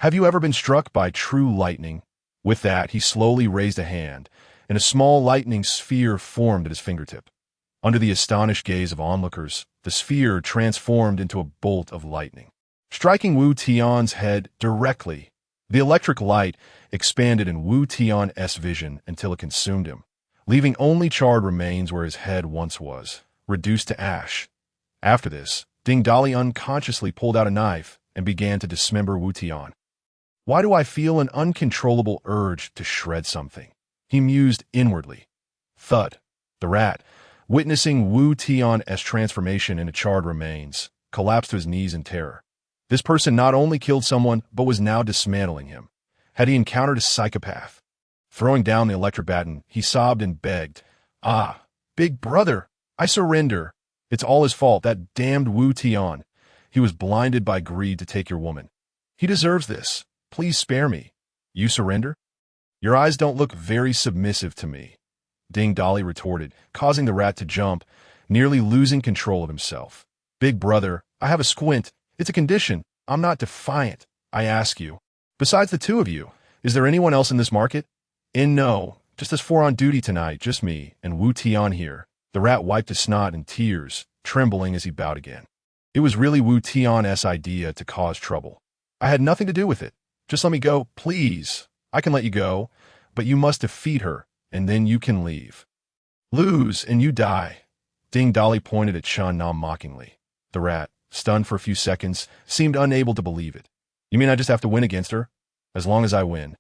Have you ever been struck by true lightning?" With that, he slowly raised a hand, and a small lightning sphere formed at his fingertip. Under the astonished gaze of onlookers, the sphere transformed into a bolt of lightning, striking Wu Tian's head directly. The electric light expanded in Wu Tian's vision until it consumed him, leaving only charred remains where his head once was, reduced to ash. After this, Ding Dali unconsciously pulled out a knife and began to dismember Wu Tian. Why do I feel an uncontrollable urge to shred something? He mused inwardly. Thud. The rat, witnessing Wu Tian's transformation into charred remains, collapsed to his knees in terror. This person not only killed someone, but was now dismantling him. Had he encountered a psychopath? Throwing down the electric baton, he sobbed and begged, "Ah, big brother, I surrender. It's all his fault, that damned Wu Tian. He was blinded by greed to take your woman. He deserves this. Please spare me." "You surrender? Your eyes don't look very submissive to me," Ding Dali retorted, causing the rat to jump, nearly losing control of himself. "Big brother, I have a squint. It's a condition. I'm not defiant. I ask you. Besides the two of you, is there anyone else in this market?" No, just us four on duty tonight, just me and Wu Tian here." The rat wiped his snot and tears, trembling as he bowed again. It was really Wu Tian's idea to cause trouble. "I had nothing to do with it. Just let me go, please. I can let you go, but you must defeat her, and then you can leave. Lose, and you die." Ding Dali pointed at Chun Na mockingly. The rat, stunned for a few seconds, seemed unable to believe it. "You mean I just have to win against her? As long as I win,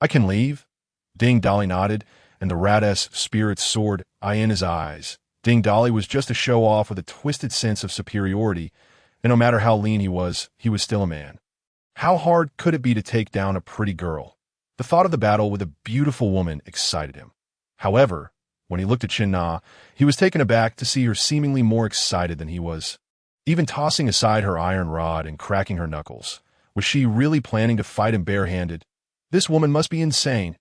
I can leave?" Ding Dali nodded, and the rat's spirit soared, eye in his eyes. Ding Dali was just a show-off with a twisted sense of superiority, and no matter how lean he was still a man. How hard could it be to take down a pretty girl? The thought of the battle with a beautiful woman excited him. However, when he looked at Chin Na, he was taken aback to see her seemingly more excited than he was. Even tossing aside her iron rod and cracking her knuckles, was she really planning to fight him barehanded? This woman must be insane.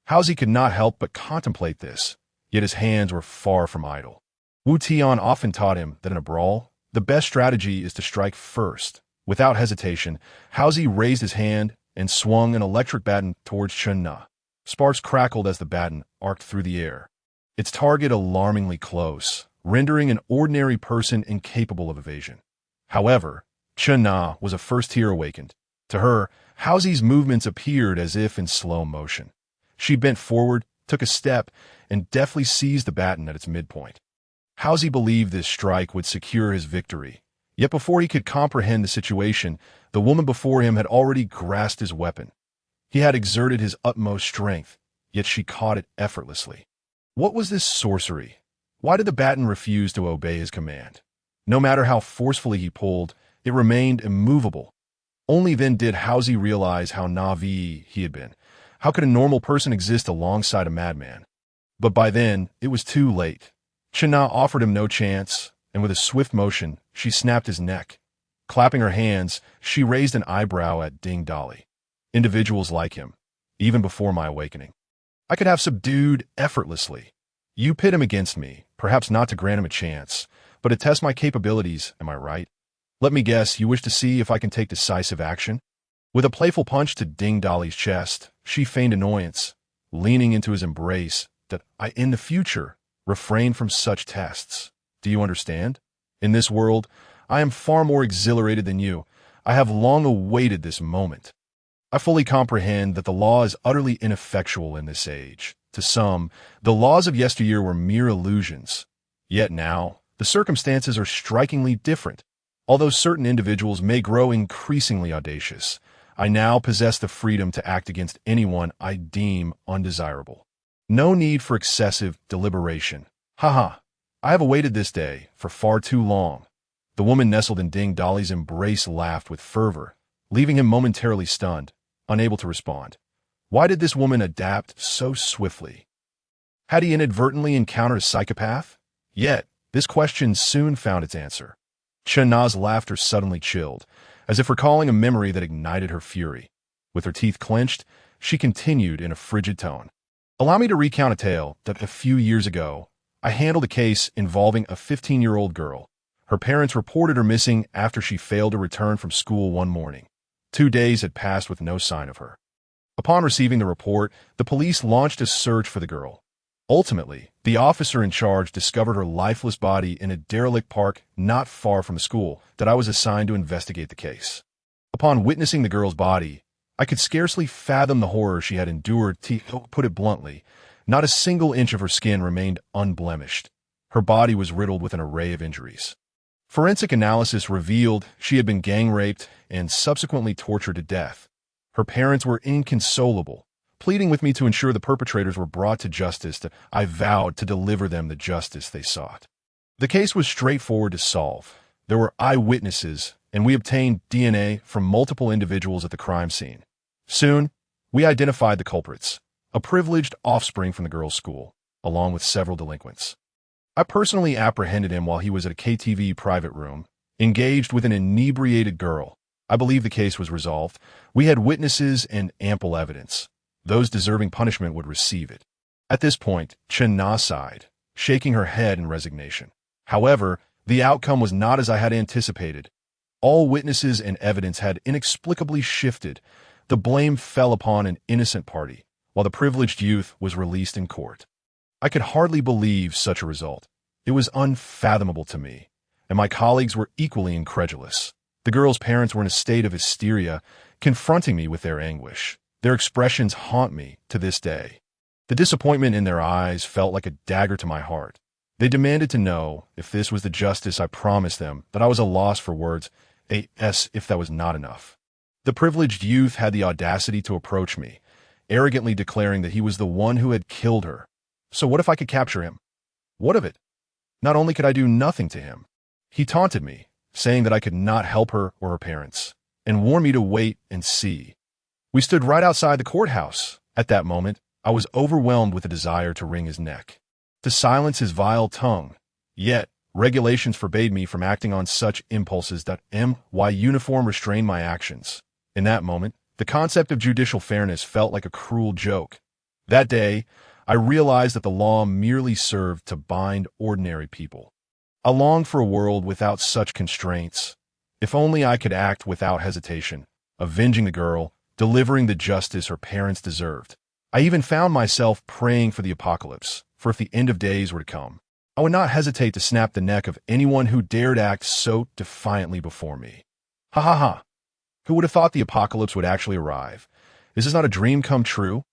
Housie could not help but contemplate this, yet his hands were far from idle. Wu Tian often taught him that in a brawl, the best strategy is to strike first. Without hesitation, Housie raised his hand and swung an electric baton towards Chun Na. Sparks crackled as the baton arced through the air, its target alarmingly close, rendering an ordinary person incapable of evasion. However, Chun Na was a first-tier awakened. To her, Housie's movements appeared as if in slow motion. She bent forward, took a step, and deftly seized the baton at its midpoint. Housie believed this strike would secure his victory. Yet before he could comprehend the situation, the woman before him had already grasped his weapon. He had exerted his utmost strength, yet she caught it effortlessly. What was this sorcery? Why did the baton refuse to obey his command? No matter how forcefully he pulled, it remained immovable. Only then did Housie realize how naive he had been. How could a normal person exist alongside a madman? But by then, it was too late. Chun Na offered him no chance, and with a swift motion, she snapped his neck. Clapping her hands, she raised an eyebrow at Ding Dali. Individuals like him, even before my awakening, I could have subdued effortlessly. You pit him against me, perhaps not to grant him a chance, but to test my capabilities, am I right? Let me guess, you wish to see if I can take decisive action? With a playful punch to Ding Dali's chest, she feigned annoyance, leaning into his embrace, that I, in the future, refrain from such tests. Do you understand? In this world, I am far more exhilarated than you. I have long awaited this moment. I fully comprehend that the law is utterly ineffectual in this age. To some, the laws of yesteryear were mere illusions. Yet now, the circumstances are strikingly different. Although certain individuals may grow increasingly audacious, I now possess the freedom to act against anyone I deem undesirable. No need for excessive deliberation. Haha, I have awaited this day for far too long. The woman nestled in Ding Dali's embrace laughed with fervor, leaving him momentarily stunned, unable to respond. Why did this woman adapt so swiftly? Had he inadvertently encountered a psychopath? Yet, this question soon found its answer. Chun Na's laughter suddenly chilled, as if recalling a memory that ignited her fury. With her teeth clenched, she continued in a frigid tone. Allow me to recount a tale that a few years ago, I handled a case involving a 15-year-old girl. Her parents reported her missing after she failed to return from school one morning. 2 days had passed with no sign of her. Upon receiving the report, the police launched a search for the girl. Ultimately, the officer in charge discovered her lifeless body in a derelict park not far from the school that I was assigned to investigate the case. Upon witnessing the girl's body, I could scarcely fathom the horror she had endured. To put it bluntly, not a single inch of her skin remained unblemished. Her body was riddled with an array of injuries. Forensic analysis revealed she had been gang-raped and subsequently tortured to death. Her parents were inconsolable, pleading with me to ensure the perpetrators were brought to justice. I vowed to deliver them the justice they sought. The case was straightforward to solve. There were eyewitnesses, and we obtained DNA from multiple individuals at the crime scene. Soon, we identified the culprits, a privileged offspring from the girls' school, along with several delinquents. I personally apprehended him while he was at a KTV private room, engaged with an inebriated girl. I believe the case was resolved. We had witnesses and ample evidence. Those deserving punishment would receive it. At this point, Chen-Na sighed, shaking her head in resignation. However, the outcome was not as I had anticipated. All witnesses and evidence had inexplicably shifted. The blame fell upon an innocent party, while the privileged youth was released in court. I could hardly believe such a result. It was unfathomable to me, and my colleagues were equally incredulous. The girl's parents were in a state of hysteria, confronting me with their anguish. Their expressions haunt me to this day. The disappointment in their eyes felt like a dagger to my heart. They demanded to know if this was the justice I promised them, that I was a loss for words, if that was not enough. The privileged youth had the audacity to approach me, arrogantly declaring that he was the one who had killed her. So what if I could capture him? What of it? Not only could I do nothing to him, he taunted me, saying that I could not help her or her parents, and warned me to wait and see. We stood right outside the courthouse. At that moment, I was overwhelmed with a desire to wring his neck, to silence his vile tongue. Yet, regulations forbade me from acting on such impulses. My uniform restrained my actions. In that moment, the concept of judicial fairness felt like a cruel joke. That day, I realized that the law merely served to bind ordinary people. I longed for a world without such constraints. If only I could act without hesitation, avenging the girl, delivering the justice her parents deserved. I even found myself praying for the apocalypse, for if the end of days were to come, I would not hesitate to snap the neck of anyone who dared act so defiantly before me. Ha ha ha! Who would have thought the apocalypse would actually arrive? Is this not a dream come true?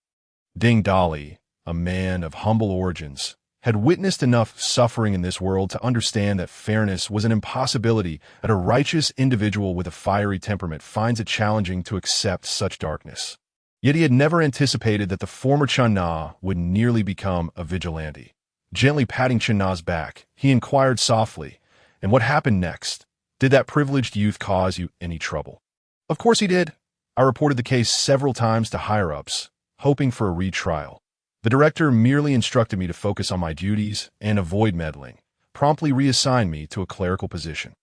Ding Dolly, a man of humble origins, had witnessed enough suffering in this world to understand that fairness was an impossibility, that a righteous individual with a fiery temperament finds it challenging to accept such darkness. Yet he had never anticipated that the former Chen-Na would nearly become a vigilante. Gently patting Chen-Na's back, he inquired softly, "And what happened next? Did that privileged youth cause you any trouble?" "Of course he did." I reported the case several times to higher-ups, hoping for a retrial. The director merely instructed me to focus on my duties and avoid meddling, promptly reassigned me to a clerical position.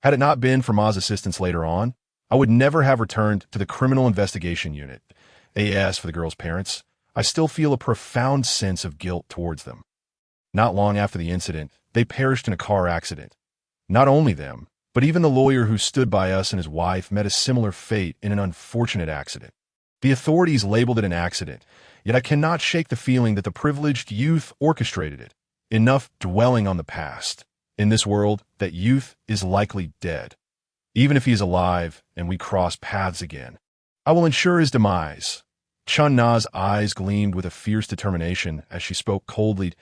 Had it not been for Ma's assistance later on, I would never have returned to the Criminal Investigation Unit. As for the girl's parents, I still feel a profound sense of guilt towards them. Not long after the incident, they perished in a car accident. Not only them, but even the lawyer who stood by us and his wife met a similar fate in an unfortunate accident. The authorities labeled it an accident, yet I cannot shake the feeling that the privileged youth orchestrated it. Enough dwelling on the past. In this world, that youth is likely dead. Even if he is alive and we cross paths again, I will ensure his demise. Chen-Na's eyes gleamed with a fierce determination as she spoke coldly,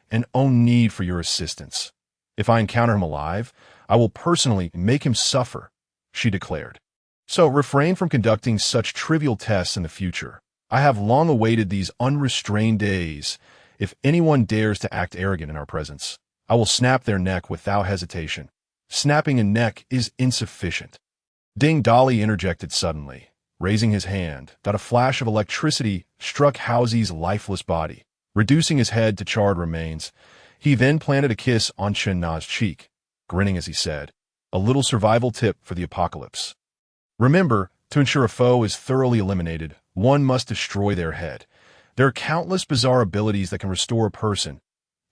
"And no need for your assistance. If I encounter him alive, I will personally make him suffer," she declared. So refrain from conducting such trivial tests in the future. I have long awaited these unrestrained days. If anyone dares to act arrogant in our presence, I will snap their neck without hesitation. Snapping a neck is insufficient. Ding Dolly interjected suddenly, raising his hand, that a flash of electricity struck Housy's lifeless body, reducing his head to charred remains. He then planted a kiss on Chen-Na's cheek, grinning as he said, "A little survival tip for the apocalypse. Remember, to ensure a foe is thoroughly eliminated, one must destroy their head. There are countless bizarre abilities that can restore a person,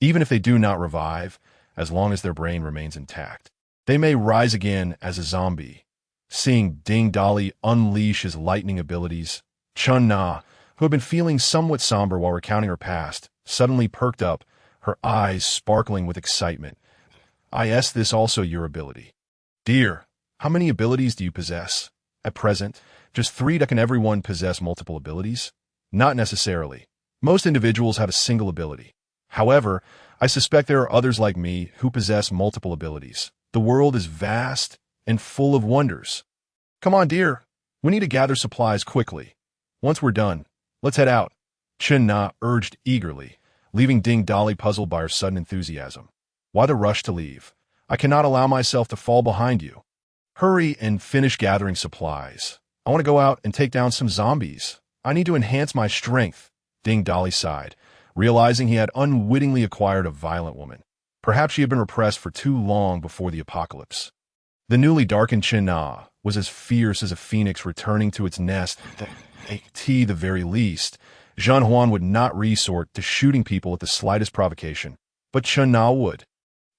even if they do not revive, as long as their brain remains intact. They may rise again as a zombie." Seeing Ding Dolly unleash his lightning abilities, Chen-Na, who had been feeling somewhat somber while recounting her past, suddenly perked up, her eyes sparkling with excitement. Is this also your ability? Dear, how many abilities do you possess? At present, just 3. Can everyone possess multiple abilities? Not necessarily. Most individuals have a single ability. However, I suspect there are others like me who possess multiple abilities. The world is vast and full of wonders. Come on, dear. We need to gather supplies quickly. Once we're done, let's head out. Chen Na urged eagerly, leaving Ding Dali puzzled by her sudden enthusiasm. Why the rush to leave? I cannot allow myself to fall behind you. Hurry and finish gathering supplies. I want to go out and take down some zombies. I need to enhance my strength. Ding Dali sighed, realizing he had unwittingly acquired a violent woman. Perhaps she had been repressed for too long before the apocalypse. The newly darkened Chen Na was as fierce as a phoenix returning to its nest. At the very least, Zhan Huan would not resort to shooting people at the slightest provocation, but Chen Na would.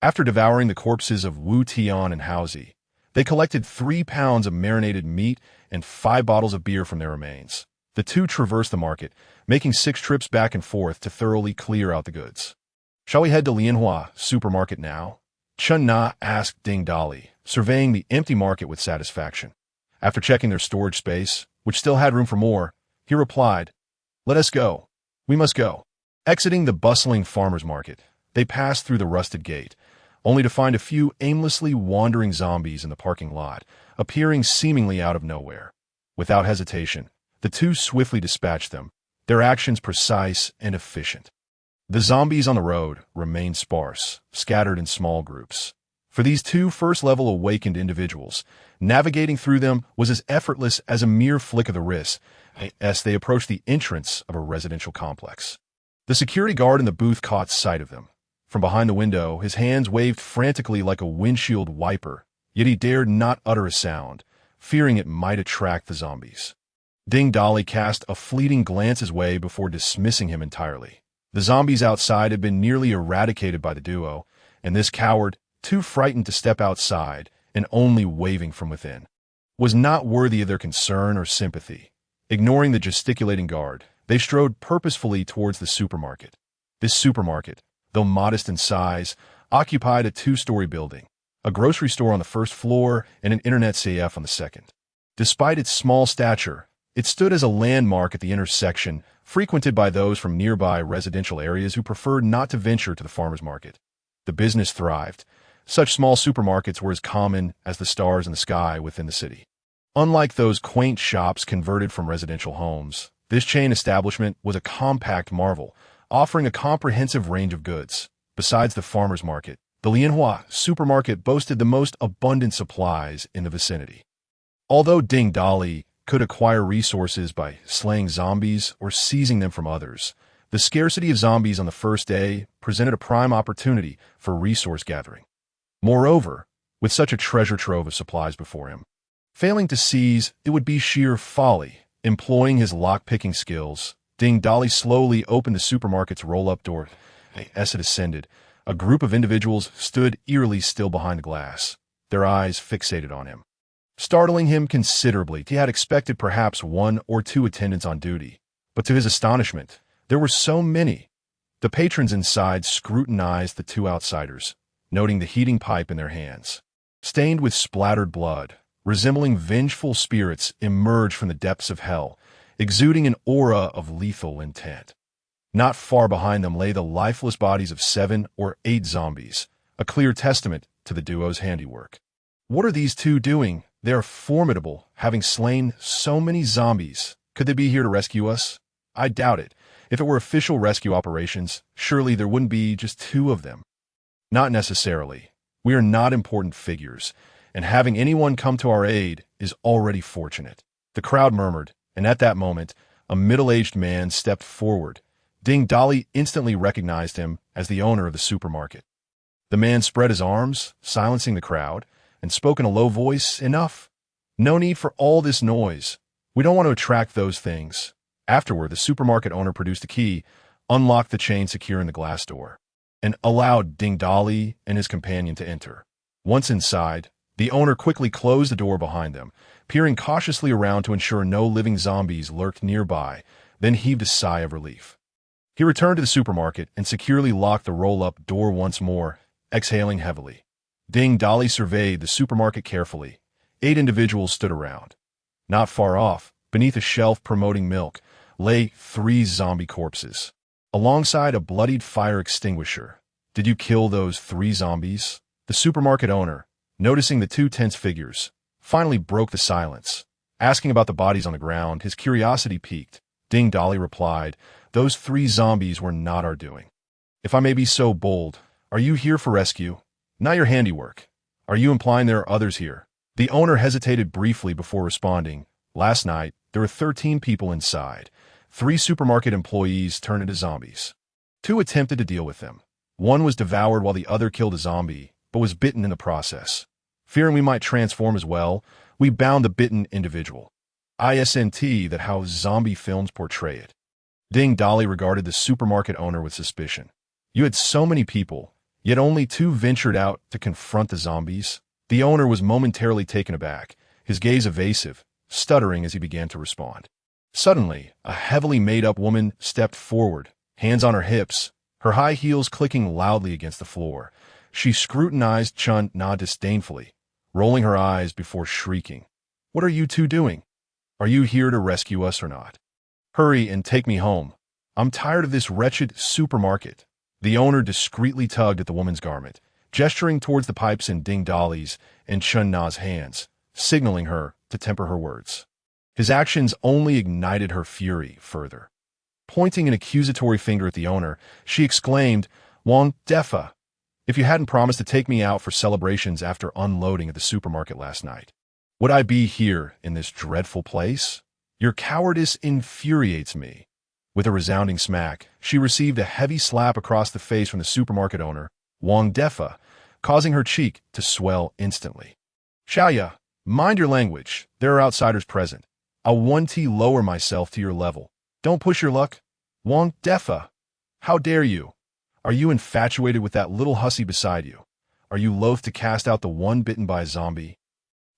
After devouring the corpses of Wu Tian and Haozi, they collected 3 pounds of marinated meat and 5 bottles of beer from their remains. The two traversed the market, making 6 trips back and forth to thoroughly clear out the goods. Shall we head to Lianhua supermarket now? Chen Na asked Ding Dali, surveying the empty market with satisfaction. After checking their storage space, which still had room for more, he replied, "Let us go. We must go." Exiting the bustling farmer's market, they passed through the rusted gate, only to find a few aimlessly wandering zombies in the parking lot, appearing seemingly out of nowhere. Without hesitation, the two swiftly dispatched them, their actions precise and efficient. The zombies on the road remained sparse, scattered in small groups. For these 2 first-level awakened individuals, navigating through them was as effortless as a mere flick of the wrist as they approached the entrance of a residential complex. The security guard in the booth caught sight of them. From behind the window, his hands waved frantically like a windshield wiper, yet he dared not utter a sound, fearing it might attract the zombies. Ding Dali cast a fleeting glance his way before dismissing him entirely. The zombies outside had been nearly eradicated by the duo, and this coward, too frightened to step outside and only waving from within, was not worthy of their concern or sympathy. Ignoring the gesticulating guard, they strode purposefully towards the supermarket. This supermarket, though modest in size, occupied a 2-story building, a grocery store on the first floor and an internet CF on the second. Despite its small stature, it stood as a landmark at the intersection, frequented by those from nearby residential areas who preferred not to venture to the farmer's market. The business thrived. Such small supermarkets were as common as the stars in the sky within the city. Unlike those quaint shops converted from residential homes, this chain establishment was a compact marvel, offering a comprehensive range of goods. Besides the farmer's market, the Lianhua supermarket boasted the most abundant supplies in the vicinity. Although Ding Dali could acquire resources by slaying zombies or seizing them from others, the scarcity of zombies on the first day presented a prime opportunity for resource gathering. Moreover, with such a treasure trove of supplies before him, failing to seize it would be sheer folly. Employing his lock-picking skills, Ding Dali slowly opened the supermarket's roll-up door. As it ascended, a group of individuals stood eerily still behind the glass, their eyes fixated on him. Startling him considerably, he had expected perhaps 1 or 2 attendants on duty, but to his astonishment, there were so many. The patrons inside scrutinized the 2 outsiders, noting the heating pipe in their hands. Stained with splattered blood, resembling vengeful spirits emerged from the depths of hell, exuding an aura of lethal intent. Not far behind them lay the lifeless bodies of 7 or 8 zombies, a clear testament to the duo's handiwork. What are these 2 doing? They are formidable, having slain so many zombies. Could they be here to rescue us? I doubt it. If it were official rescue operations, surely there wouldn't be just 2 of them. Not necessarily. We are not important figures, and having anyone come to our aid is already fortunate. The crowd murmured, and at that moment, a middle-aged man stepped forward. Ding Dali instantly recognized him as the owner of the supermarket. The man spread his arms, silencing the crowd, and spoke in a low voice, "Enough. No need for all this noise. We don't want to attract those things." Afterward, the supermarket owner produced a key, unlocked the chain securing the glass door, and allowed Ding Dali and his companion to enter. Once inside, the owner quickly closed the door behind them, peering cautiously around to ensure no living zombies lurked nearby, then heaved a sigh of relief. He returned to the supermarket and securely locked the roll-up door once more, exhaling heavily. Dolly surveyed the supermarket carefully. 8 individuals stood around. Not far off, beneath a shelf promoting milk, lay 3 zombie corpses, alongside a bloodied fire extinguisher. Did you kill those 3 zombies? The supermarket owner, noticing the 2 tense figures, finally broke the silence. Asking about the bodies on the ground, his curiosity piqued. Dolly replied, "Those 3 zombies were not our doing. If I may be so bold, are you here for rescue? Not your handiwork. Are you implying there are others here?" The owner hesitated briefly before responding. "Last night, there were 13 people inside. 3 supermarket employees turned into zombies. 2 attempted to deal with them. 1 was devoured while the other killed a zombie, but was bitten in the process. Fearing we might transform as well, we bound the bitten individual. Isn't that how zombie films portray it?" Dolly regarded the supermarket owner with suspicion. "You had so many people, yet only 2 ventured out to confront the zombies?" The owner was momentarily taken aback, his gaze evasive, stuttering as he began to respond. Suddenly, a heavily made-up woman stepped forward, hands on her hips, her high heels clicking loudly against the floor. She scrutinized Chun-Na disdainfully, rolling her eyes before shrieking. "What are you 2 doing? Are you here to rescue us or not? Hurry and take me home. I'm tired of this wretched supermarket." The owner discreetly tugged at the woman's garment, gesturing towards the pipes in Dolly's and Chun-Na's hands, signaling her to temper her words. His actions only ignited her fury further. Pointing an accusatory finger at the owner, she exclaimed, "Wang Defa, if you hadn't promised to take me out for celebrations after unloading at the supermarket last night, would I be here in this dreadful place? Your cowardice infuriates me." With a resounding smack, she received a heavy slap across the face from the supermarket owner, Wang Defa, causing her cheek to swell instantly. "Xiaoya, mind your language. There are outsiders present. I'll 1T lower myself to your level. Don't push your luck. Wang Defa, how dare you? Are you infatuated with that little hussy beside you? Are you loath to cast out the one bitten by a zombie?"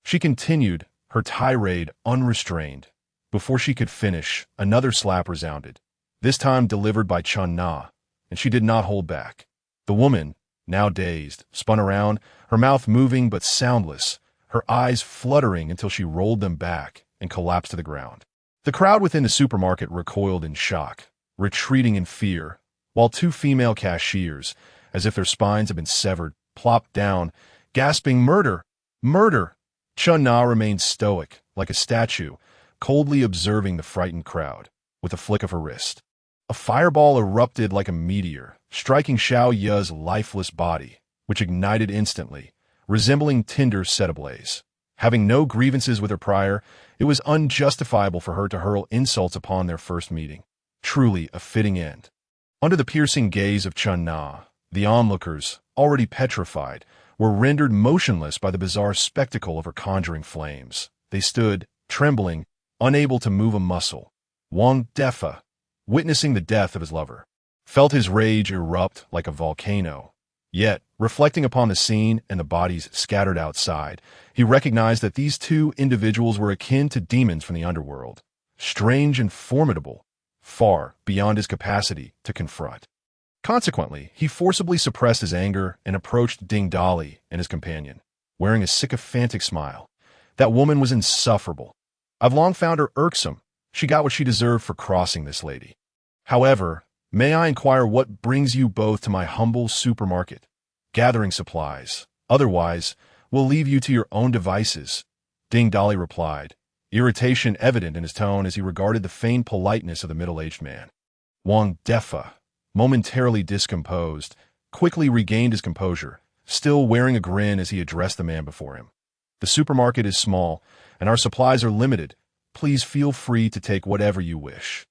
She continued, her tirade unrestrained. Before she could finish, another slap resounded, this time delivered by Chun-Na, and she did not hold back. The woman, now dazed, spun around, her mouth moving but soundless, her eyes fluttering until she rolled them back and collapsed to the ground. The crowd within the supermarket recoiled in shock, retreating in fear, while 2 female cashiers, as if their spines had been severed, plopped down, gasping, "Murder! Murder!" Chun-Na remained stoic, like a statue, coldly observing the frightened crowd, with a flick of her wrist. A fireball erupted like a meteor, striking Xiaoya's lifeless body, which ignited instantly, resembling tinder set ablaze. Having no grievances with her prior, it was unjustifiable for her to hurl insults upon their first meeting. Truly a fitting end. Under the piercing gaze of Chun-Na, the onlookers, already petrified, were rendered motionless by the bizarre spectacle of her conjuring flames. They stood, trembling, unable to move a muscle. Wang Defa, witnessing the death of his lover, felt his rage erupt like a volcano. Yet, reflecting upon the scene and the bodies scattered outside, he recognized that these 2 individuals were akin to demons from the underworld, strange and formidable, far beyond his capacity to confront. Consequently, he forcibly suppressed his anger and approached Dolly and his companion, wearing a sycophantic smile. That woman was insufferable. I've long found her irksome. She got what she deserved for crossing this lady. However, may I inquire what brings you both to my humble supermarket? Gathering supplies. Otherwise, we'll leave you to your own devices. Dolly replied, irritation evident in his tone as he regarded the feigned politeness of the middle-aged man. Wang Defa, momentarily discomposed, quickly regained his composure, still wearing a grin as he addressed the man before him. "The supermarket is small, and our supplies are limited. Please feel free to take whatever you wish.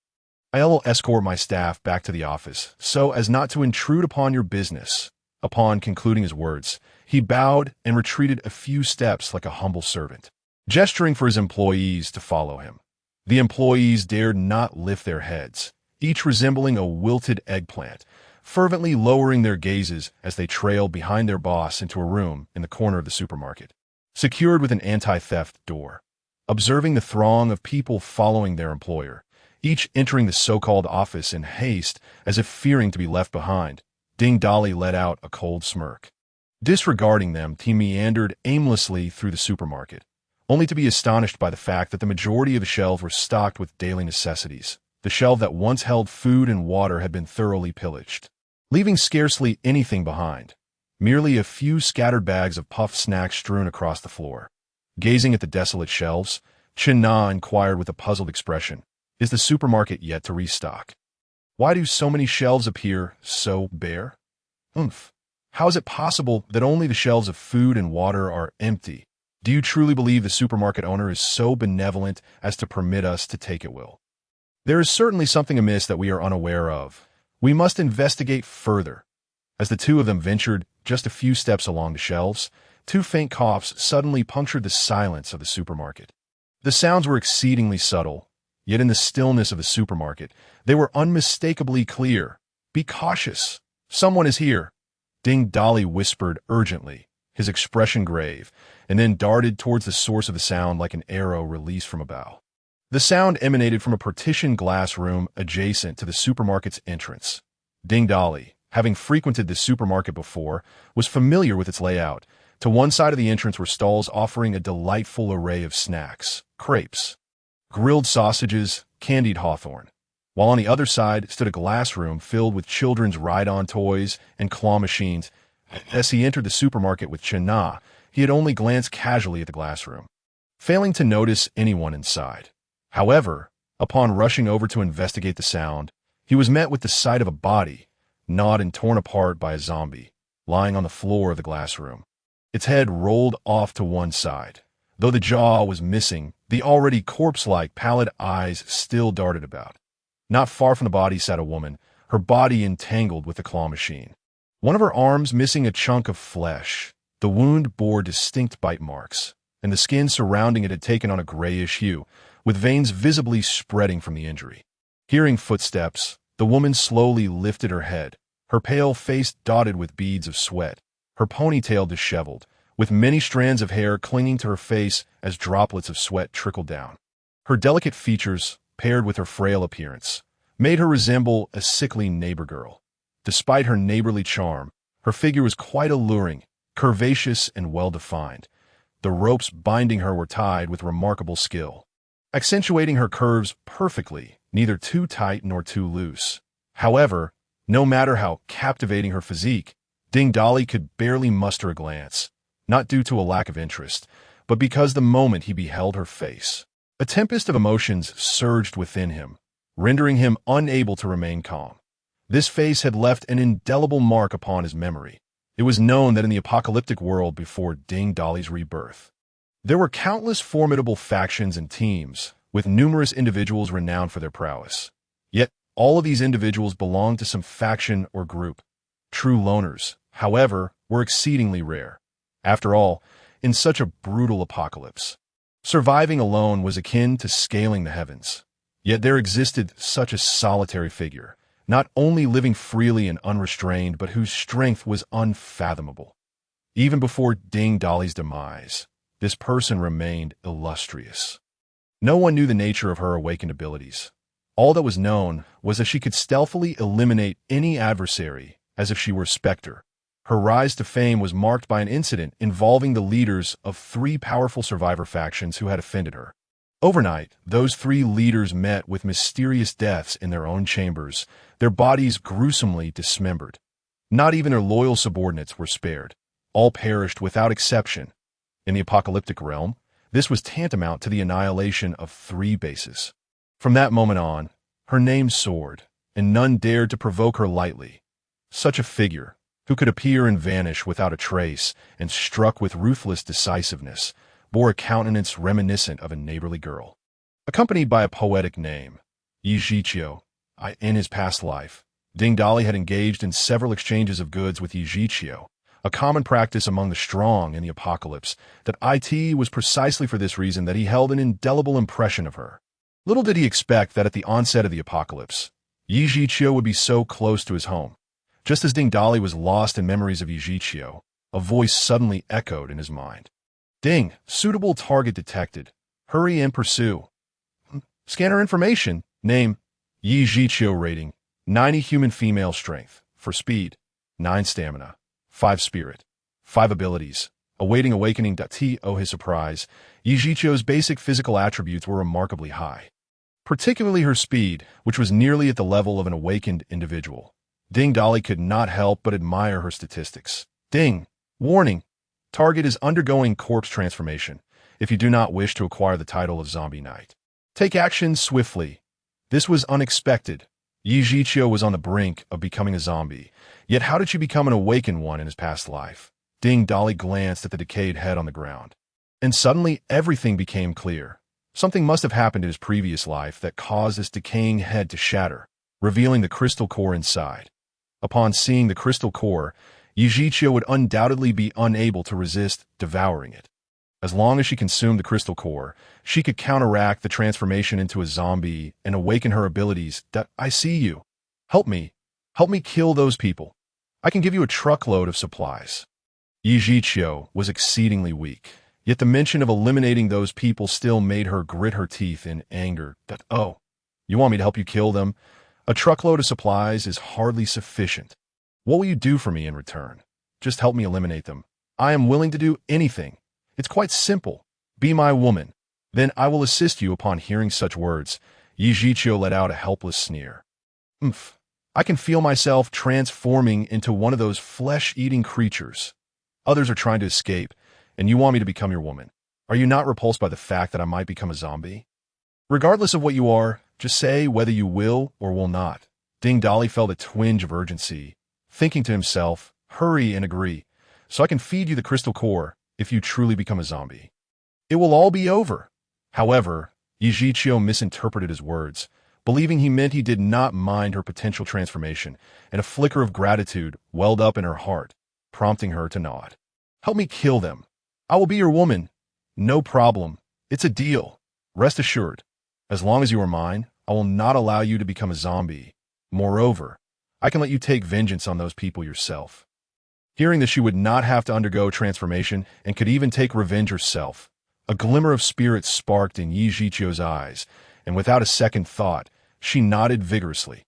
I'll escort my staff back to the office, so as not to intrude upon your business." Upon concluding his words, he bowed and retreated a few steps like a humble servant, gesturing for his employees to follow him. The employees dared not lift their heads, each resembling a wilted eggplant, fervently lowering their gazes as they trailed behind their boss into a room in the corner of the supermarket, secured with an anti-theft door. Observing the throng of people following their employer, each entering the so-called office in haste as if fearing to be left behind. Ding Dolly let out a cold smirk. Disregarding them, he meandered aimlessly through the supermarket, only to be astonished by the fact that the majority of the shelves were stocked with daily necessities. The shelf that once held food and water had been thoroughly pillaged, leaving scarcely anything behind, merely a few scattered bags of puffed snacks strewn across the floor. Gazing at the desolate shelves, Chin-na inquired with a puzzled expression, "Is the supermarket yet to restock? Why do so many shelves appear so bare? Oomph. How is it possible that only the shelves of food and water are empty? Do you truly believe the supermarket owner is so benevolent as to permit us to take at will? There is certainly something amiss that we are unaware of. We must investigate further." As the two of them ventured just a few steps along the shelves, two faint coughs suddenly punctured the silence of the supermarket. The sounds were exceedingly subtle, yet in the stillness of the supermarket, they were unmistakably clear. "Be cautious. Someone is here," Ding Dolly whispered urgently, his expression grave, and then darted towards the source of the sound like an arrow released from a bow. The sound emanated from a partitioned glass room adjacent to the supermarket's entrance. Ding Dolly, having frequented the supermarket before, was familiar with its layout. To one side of the entrance were stalls offering a delightful array of snacks, crepes, grilled sausages, candied hawthorn, while on the other side stood a glass room filled with children's ride-on toys and claw machines. As he entered the supermarket with Chin-na, he had only glanced casually at the glass room, failing to notice anyone inside. However, upon rushing over to investigate the sound, he was met with the sight of a body, gnawed and torn apart by a zombie, lying on the floor of the glass room. Its head rolled off to one side. Though the jaw was missing, the already corpse-like pallid eyes still darted about. Not far from the body sat a woman, her body entangled with the claw machine. One of her arms missing a chunk of flesh. The wound bore distinct bite marks, and the skin surrounding it had taken on a grayish hue, with veins visibly spreading from the injury. Hearing footsteps, the woman slowly lifted her head, her pale face dotted with beads of sweat, her ponytail disheveled, with many strands of hair clinging to her face as droplets of sweat trickled down. Her delicate features, paired with her frail appearance, made her resemble a sickly neighbor girl. Despite her neighborly charm, her figure was quite alluring, curvaceous and well-defined. The ropes binding her were tied with remarkable skill, accentuating her curves perfectly, neither too tight nor too loose. However, no matter how captivating her physique, Ding Dolly could barely muster a glance, not due to a lack of interest, but because the moment he beheld her face, a tempest of emotions surged within him, rendering him unable to remain calm. This face had left an indelible mark upon his memory. It was known that in the apocalyptic world before Ding Dolly's rebirth, there were countless formidable factions and teams, with numerous individuals renowned for their prowess. Yet, all of these individuals belonged to some faction or group. True loners, however, were exceedingly rare. After all, in such a brutal apocalypse, surviving alone was akin to scaling the heavens. Yet there existed such a solitary figure, not only living freely and unrestrained, but whose strength was unfathomable. Even before Ding Dolly's demise, this person remained illustrious. No one knew the nature of her awakened abilities. All that was known was that she could stealthily eliminate any adversary as if she were a specter. Her rise to fame was marked by an incident involving the leaders of 3 powerful survivor factions who had offended her. Overnight, those 3 leaders met with mysterious deaths in their own chambers, their bodies gruesomely dismembered. Not even their loyal subordinates were spared. All perished without exception. In the apocalyptic realm, this was tantamount to the annihilation of 3 bases. From that moment on, her name soared, and none dared to provoke her lightly. Such a figure, who could appear and vanish without a trace and struck with ruthless decisiveness, bore a countenance reminiscent of a neighborly girl. Accompanied by a poetic name, Yi Zhiqiu, in his past life, Ding Dolly had engaged in several exchanges of goods with Yi Zhiqiu, a common practice among the strong in the apocalypse. That it was precisely for this reason that he held an indelible impression of her. Little did he expect that at the onset of the apocalypse, Yi Zhiqiu would be so close to his home. Just as Ding Dolly was lost in memories of Yi Zhiqiu, a voice suddenly echoed in his mind. "Ding, suitable target detected. Hurry and pursue." "Scanner information," Name, Yi Jiqiu rating, 90 human female strength, for speed, 9 stamina, 5 spirit, 5 abilities, awaiting awakening. To his surprise, Yi Jiqiu's basic physical attributes were remarkably high, particularly her speed, which was nearly at the level of an awakened individual. Ding Dali could not help but admire her statistics. Ding! Warning! Target is undergoing corpse transformation. If you do not wish to acquire the title of Zombie Knight, take action swiftly. This was unexpected. Yi Jiqiu was on the brink of becoming a zombie. Yet how did she become an awakened one in his past life? Ding Dali glanced at the decayed head on the ground. And suddenly everything became clear. Something must have happened in his previous life that caused this decaying head to shatter, revealing the crystal core inside. Upon seeing the crystal core, Yi Jiqiu would undoubtedly be unable to resist devouring it. As long as she consumed the crystal core, she could counteract the transformation into a zombie and awaken her abilities. I see you. Help me. Help me kill those people. I can give you a truckload of supplies. Yi Jiqiu was exceedingly weak, yet the mention of eliminating those people still made her grit her teeth in anger. Oh, you want me to help you kill them? A truckload of supplies is hardly sufficient. What will you do for me in return? Just help me eliminate them. I am willing to do anything. It's quite simple. Be my woman. Then I will assist you. Upon hearing such words, Yi Jiqiu let out a helpless sneer. Umph. I can feel myself transforming into one of those flesh-eating creatures. Others are trying to escape, and you want me to become your woman. Are you not repulsed by the fact that I might become a zombie? Regardless of what you are, just say whether you will or will not. Ding Dali felt a twinge of urgency, thinking to himself, hurry and agree, so I can feed you the crystal core if you truly become a zombie. It will all be over. However, Yi Jiqiu misinterpreted his words, believing he meant he did not mind her potential transformation, and a flicker of gratitude welled up in her heart, prompting her to nod. Help me kill them. I will be your woman. No problem. It's a deal. Rest assured. As long as you are mine, I will not allow you to become a zombie. Moreover, I can let you take vengeance on those people yourself. Hearing that she would not have to undergo transformation and could even take revenge herself, a glimmer of spirit sparked in Yi Jiqiu's eyes, and without a second thought, she nodded vigorously.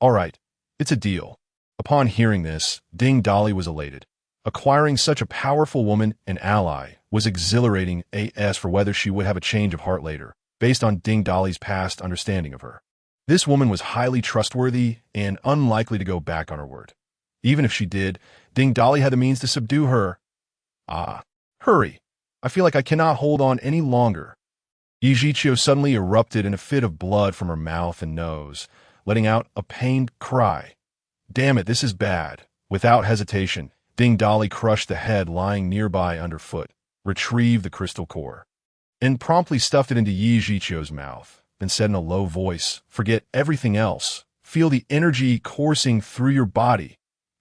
All right, it's a deal. Upon hearing this, Ding Dali was elated. Acquiring such a powerful woman and ally was exhilarating as for whether she would have a change of heart later, based on Ding Dali's past understanding of her. This woman was highly trustworthy and unlikely to go back on her word. Even if she did, Ding Dali had the means to subdue her. Hurry. I feel like I cannot hold on any longer. Yi Jiqiu suddenly erupted in a fit of blood from her mouth and nose, letting out a pained cry. Damn it, this is bad. Without hesitation, Ding Dali crushed the head lying nearby underfoot, retrieved the crystal core, and promptly stuffed it into Yi Jiqiu's mouth, then said in a low voice, forget everything else. Feel the energy coursing through your body.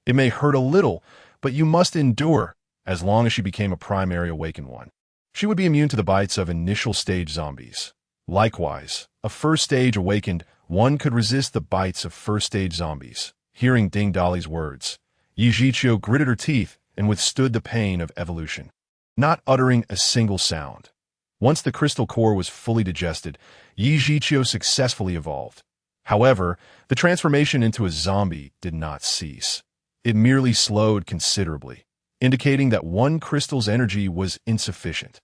It may hurt a little, but you must endure. As long as she became a primary awakened one, she would be immune to the bites of initial stage zombies. Likewise, a first stage awakened one could resist the bites of first stage zombies. Hearing Ding Dali's words, Yi Jiqiu gritted her teeth and withstood the pain of evolution, not uttering a single sound. Once the crystal core was fully digested, Yi Jiqiu successfully evolved. However, the transformation into a zombie did not cease. It merely slowed considerably, indicating that one crystal's energy was insufficient.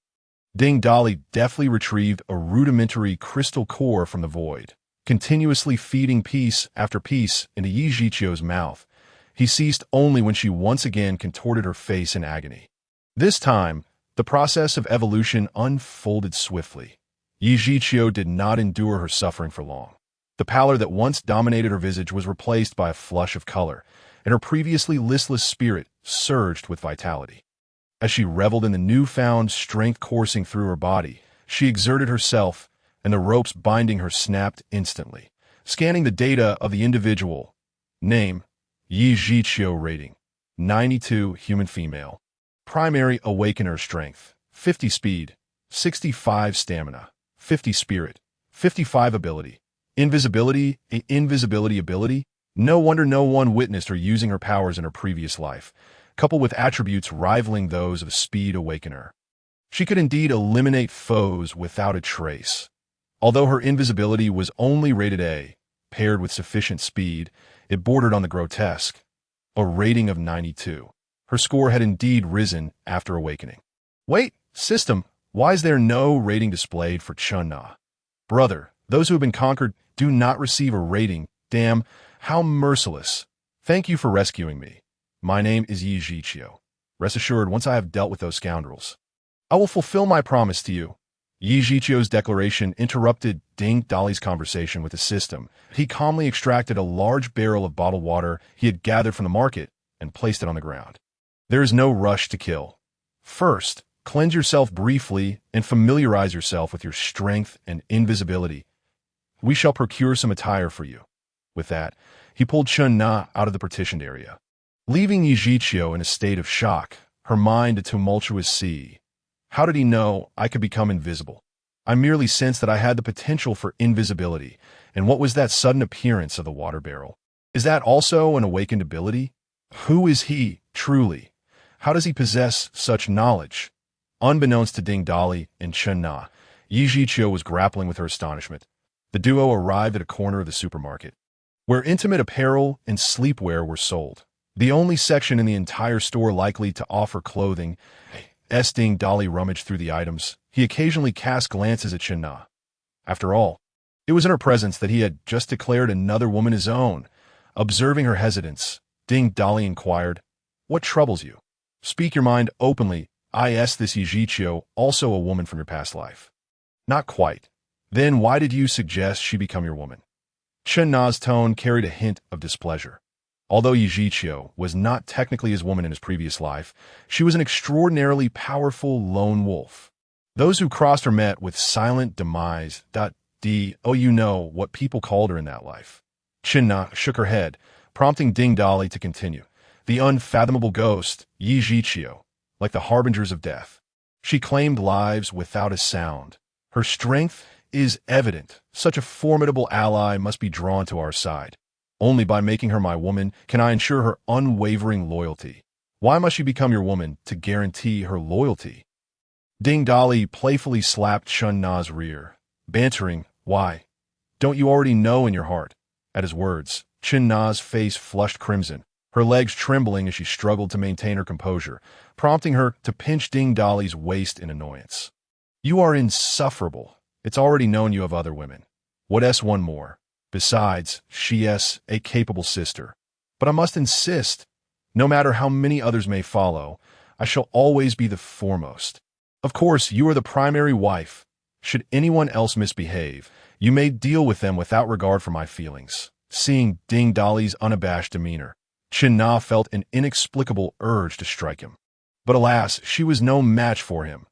Ding Dali deftly retrieved a rudimentary crystal core from the void, continuously feeding piece after piece into Yi Jiqiu's mouth. He ceased only when she once again contorted her face in agony. This time, the process of evolution unfolded swiftly. Yi Jiqiu did not endure her suffering for long. The pallor that once dominated her visage was replaced by a flush of color, and her previously listless spirit surged with vitality. As she reveled in the newfound strength coursing through her body, she exerted herself, and the ropes binding her snapped instantly. Scanning the data of the individual. Name, Yi Jiqiu rating, 92 human female. Primary awakener strength, 50 speed, 65 stamina, 50 spirit, 55 ability. Invisibility, a invisibility ability. No wonder no one witnessed her using her powers in her previous life, coupled with attributes rivaling those of a speed awakener. She could indeed eliminate foes without a trace. Although her invisibility was only rated A, paired with sufficient speed, it bordered on the grotesque, a rating of 92. Her score had indeed risen after awakening. Wait, system, why is there no rating displayed for Chun-Na? Brother, those who have been conquered do not receive a rating. Damn, how merciless. Thank you for rescuing me. My name is Yi Zhiqiu. Rest assured, once I have dealt with those scoundrels, I will fulfill my promise to you. Yi Zhiqiu's declaration interrupted Ding Dali's conversation with the system. He calmly extracted a large barrel of bottled water he had gathered from the market and placed it on the ground. There is no rush to kill. First, cleanse yourself briefly and familiarize yourself with your strength and invisibility. We shall procure some attire for you. With that, he pulled Chun-Na out of the partitioned area, leaving Yi Zhiqiu in a state of shock, her mind a tumultuous sea. How did he know I could become invisible? I merely sensed that I had the potential for invisibility, and what was that sudden appearance of the water barrel? Is that also an awakened ability? Who is he, truly? How does he possess such knowledge? Unbeknownst to Ding Dali and Chun-Na, Yi Zhiqiu was grappling with her astonishment. The duo arrived at a corner of the supermarket, where intimate apparel and sleepwear were sold. The only section in the entire store likely to offer clothing. As Ding Dali rummaged through the items, he occasionally cast glances at Chun-Na. After all, it was in her presence that he had just declared another woman his own. Observing her hesitance, Ding Dali inquired, "What troubles you? Speak your mind openly. I asked this Yi Zhiqiu, also a woman from your past life." "Not quite. Then why did you suggest she become your woman?" Chun-Na's tone carried a hint of displeasure. Although Yi Zhiqiu was not technically his woman in his previous life, she was an extraordinarily powerful lone wolf. Those who crossed her met with silent demise. You know what people called her in that life. Chun-Na shook her head, prompting Ding Dali to continue. The unfathomable ghost, Yi Zhiqiu, like the harbingers of death. She claimed lives without a sound. Her strength is evident. Such a formidable ally must be drawn to our side. Only by making her my woman can I ensure her unwavering loyalty. Why must she become your woman to guarantee her loyalty? Ding Dali playfully slapped Chun-Na's rear, bantering, "Why? Don't you already know in your heart?" At his words, Chun-Na's face flushed crimson, her legs trembling as she struggled to maintain her composure, prompting her to pinch Ding Dali's waist in annoyance. "You are insufferable. It's already known you have other women. What one more? Besides, she's a capable sister. But I must insist, no matter how many others may follow, I shall always be the foremost. Of course, you are the primary wife. Should anyone else misbehave, you may deal with them without regard for my feelings." Seeing Ding Dali's unabashed demeanor, Chun-Na felt an inexplicable urge to strike him. But alas, she was no match for him.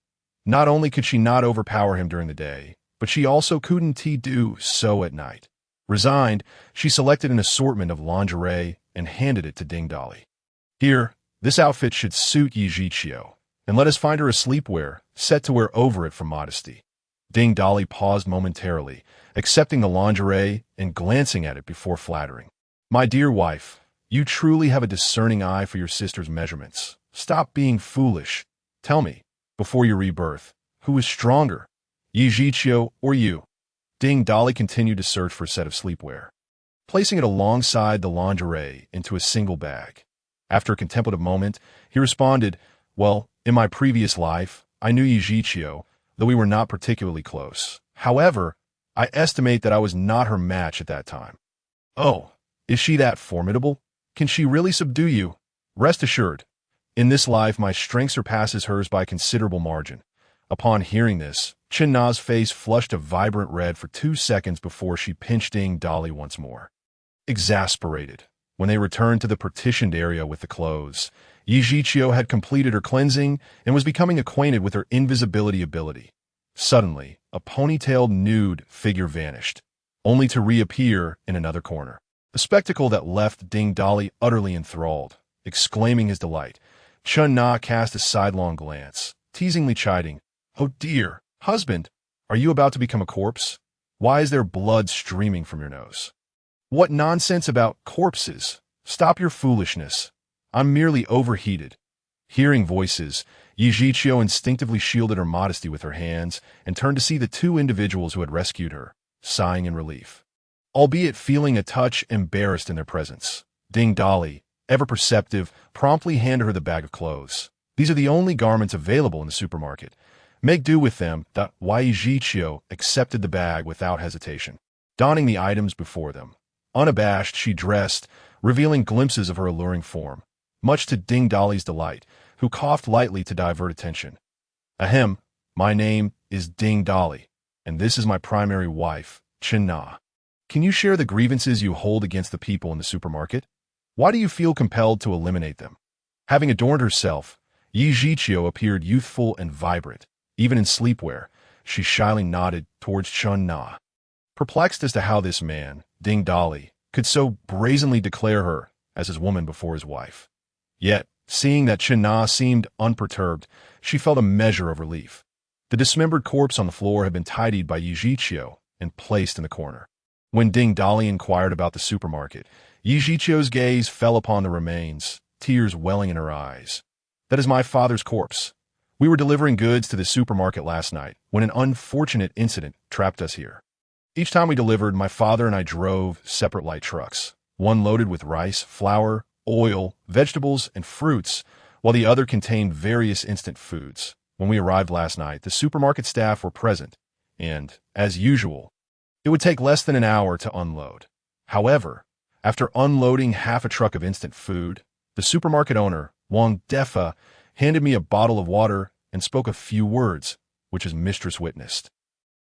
Not only could she not overpower him during the day, but she also couldn't do so at night. Resigned, she selected an assortment of lingerie and handed it to Ding Dali. "Here, this outfit should suit Yi Zhiqiu, and let us find her a sleepwear set to wear over it from modesty." Ding Dali paused momentarily, accepting the lingerie and glancing at it before flattering. "My dear wife, you truly have a discerning eye for your sister's measurements. Stop being foolish. Tell me, before your rebirth, who is stronger, Yi Zhiqiu or you?" Ding Dali continued to search for a set of sleepwear, placing it alongside the lingerie into a single bag. After a contemplative moment, he responded, "Well, in my previous life, I knew Yi Zhiqiu, though we were not particularly close. However, I estimate that I was not her match at that time." "Oh, is she that formidable? Can she really subdue you?" "Rest assured, in this life my strength surpasses hers by a considerable margin." Upon hearing this, Chun-Na's face flushed a vibrant red for 2 seconds before she pinched Ding Dali once more. Exasperated, when they returned to the partitioned area with the clothes, Yi Zhiqiu had completed her cleansing and was becoming acquainted with her invisibility ability. Suddenly, a ponytailed nude figure vanished, only to reappear in another corner. A spectacle that left Ding Dali utterly enthralled. Exclaiming his delight, Chun-Na cast a sidelong glance, teasingly chiding, "Oh dear, husband, are you about to become a corpse? Why is there blood streaming from your nose?" "What nonsense about corpses? Stop your foolishness. I'm merely overheated." Hearing voices, Yijichio instinctively shielded her modesty with her hands and turned to see the two individuals who had rescued her, sighing in relief, albeit feeling a touch embarrassed in their presence. Ding Dali, ever perceptive, promptly handed her the bag of clothes. These are the only garments available in the supermarket. Make do with them. Yijichio accepted the bag without hesitation, donning the items before them. Unabashed, she dressed, revealing glimpses of her alluring form, much to Ding Dali's delight, who coughed lightly to divert attention. Ahem, my name is Ding Dali, and this is my primary wife, Chin-na. Can you share the grievances you hold against the people in the supermarket? Why do you feel compelled to eliminate them? Having adorned herself, Yijichio appeared youthful and vibrant. Even in sleepwear, she shyly nodded towards Chun-na, perplexed as to how this man, Ding Dali, could so brazenly declare her as his woman before his wife. Yet, seeing that Chun-na seemed unperturbed, she felt a measure of relief. The dismembered corpse on the floor had been tidied by Yijichio and placed in the corner. When Ding Dali inquired about the supermarket, Yijichio's gaze fell upon the remains, tears welling in her eyes. That is my father's corpse. We were delivering goods to the supermarket last night when an unfortunate incident trapped us here. Each time we delivered, my father and I drove separate light trucks, one loaded with rice, flour, oil, vegetables, and fruits, while the other contained various instant foods. When we arrived last night, the supermarket staff were present, and, as usual, it would take less than an hour to unload. However, after unloading half a truck of instant food, the supermarket owner, Wang Defa, handed me a bottle of water and spoke a few words, which his mistress witnessed,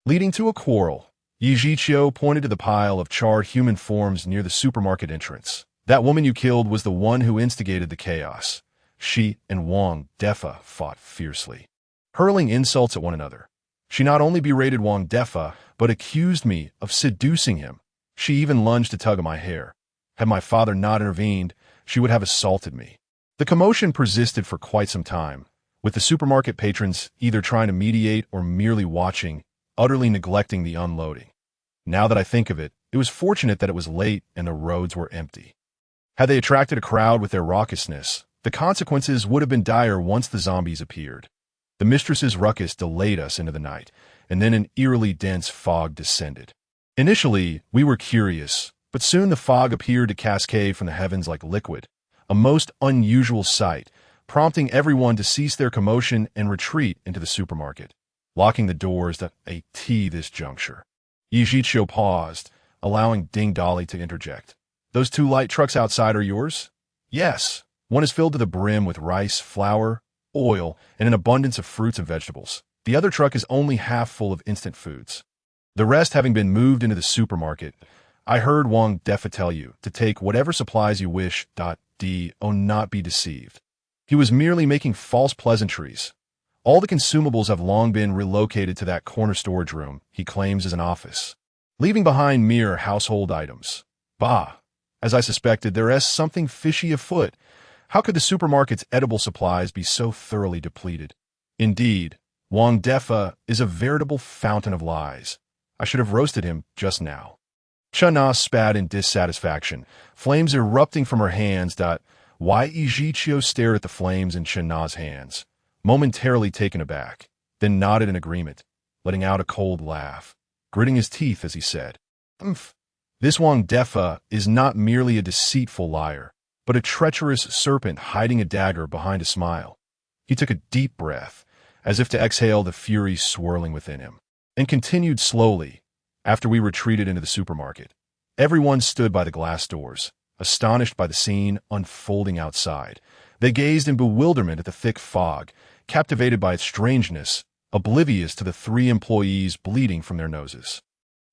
leading to a quarrel. Yijichio pointed to the pile of charred human forms near the supermarket entrance. That woman you killed was the one who instigated the chaos. She and Wang Defa fought fiercely, hurling insults at one another. She not only berated Wang Defa, but accused me of seducing him. She even lunged to tug at my hair. Had my father not intervened, she would have assaulted me. The commotion persisted for quite some time, with the supermarket patrons either trying to mediate or merely watching, utterly neglecting the unloading. Now that I think of it, it was fortunate that it was late and the roads were empty. Had they attracted a crowd with their raucousness, the consequences would have been dire once the zombies appeared. The mistress's ruckus delayed us into the night, and then an eerily dense fog descended. Initially, we were curious, but soon the fog appeared to cascade from the heavens like liquid, a most unusual sight, prompting everyone to cease their commotion and retreat into the supermarket, locking the doors at this juncture. Yijichio paused, allowing Ding Dali to interject. Those two light trucks outside are yours? Yes. One is filled to the brim with rice, flour, oil, and an abundance of fruits and vegetables. The other truck is only half full of instant foods. The rest having been moved into the supermarket, I heard Wang Defa tell you to take whatever supplies you wish. Not be deceived. He was merely making false pleasantries. All the consumables have long been relocated to that corner storage room he claims is an office, leaving behind mere household items. Bah! As I suspected, there is something fishy afoot. How could the supermarket's edible supplies be so thoroughly depleted? Indeed, Wang Defa is a veritable fountain of lies. I should have roasted him just now. Chun-na spat in dissatisfaction, flames erupting from her hands. Yijichio stared at the flames in Chun-na's hands, momentarily taken aback, then nodded in agreement, letting out a cold laugh, gritting his teeth as he said, "Umph. This Wang Defa is not merely a deceitful liar, but a treacherous serpent hiding a dagger behind a smile." He took a deep breath, as if to exhale the fury swirling within him, and continued slowly. After we retreated into the supermarket, everyone stood by the glass doors, astonished by the scene unfolding outside. They gazed in bewilderment at the thick fog, captivated by its strangeness, oblivious to the three employees bleeding from their noses.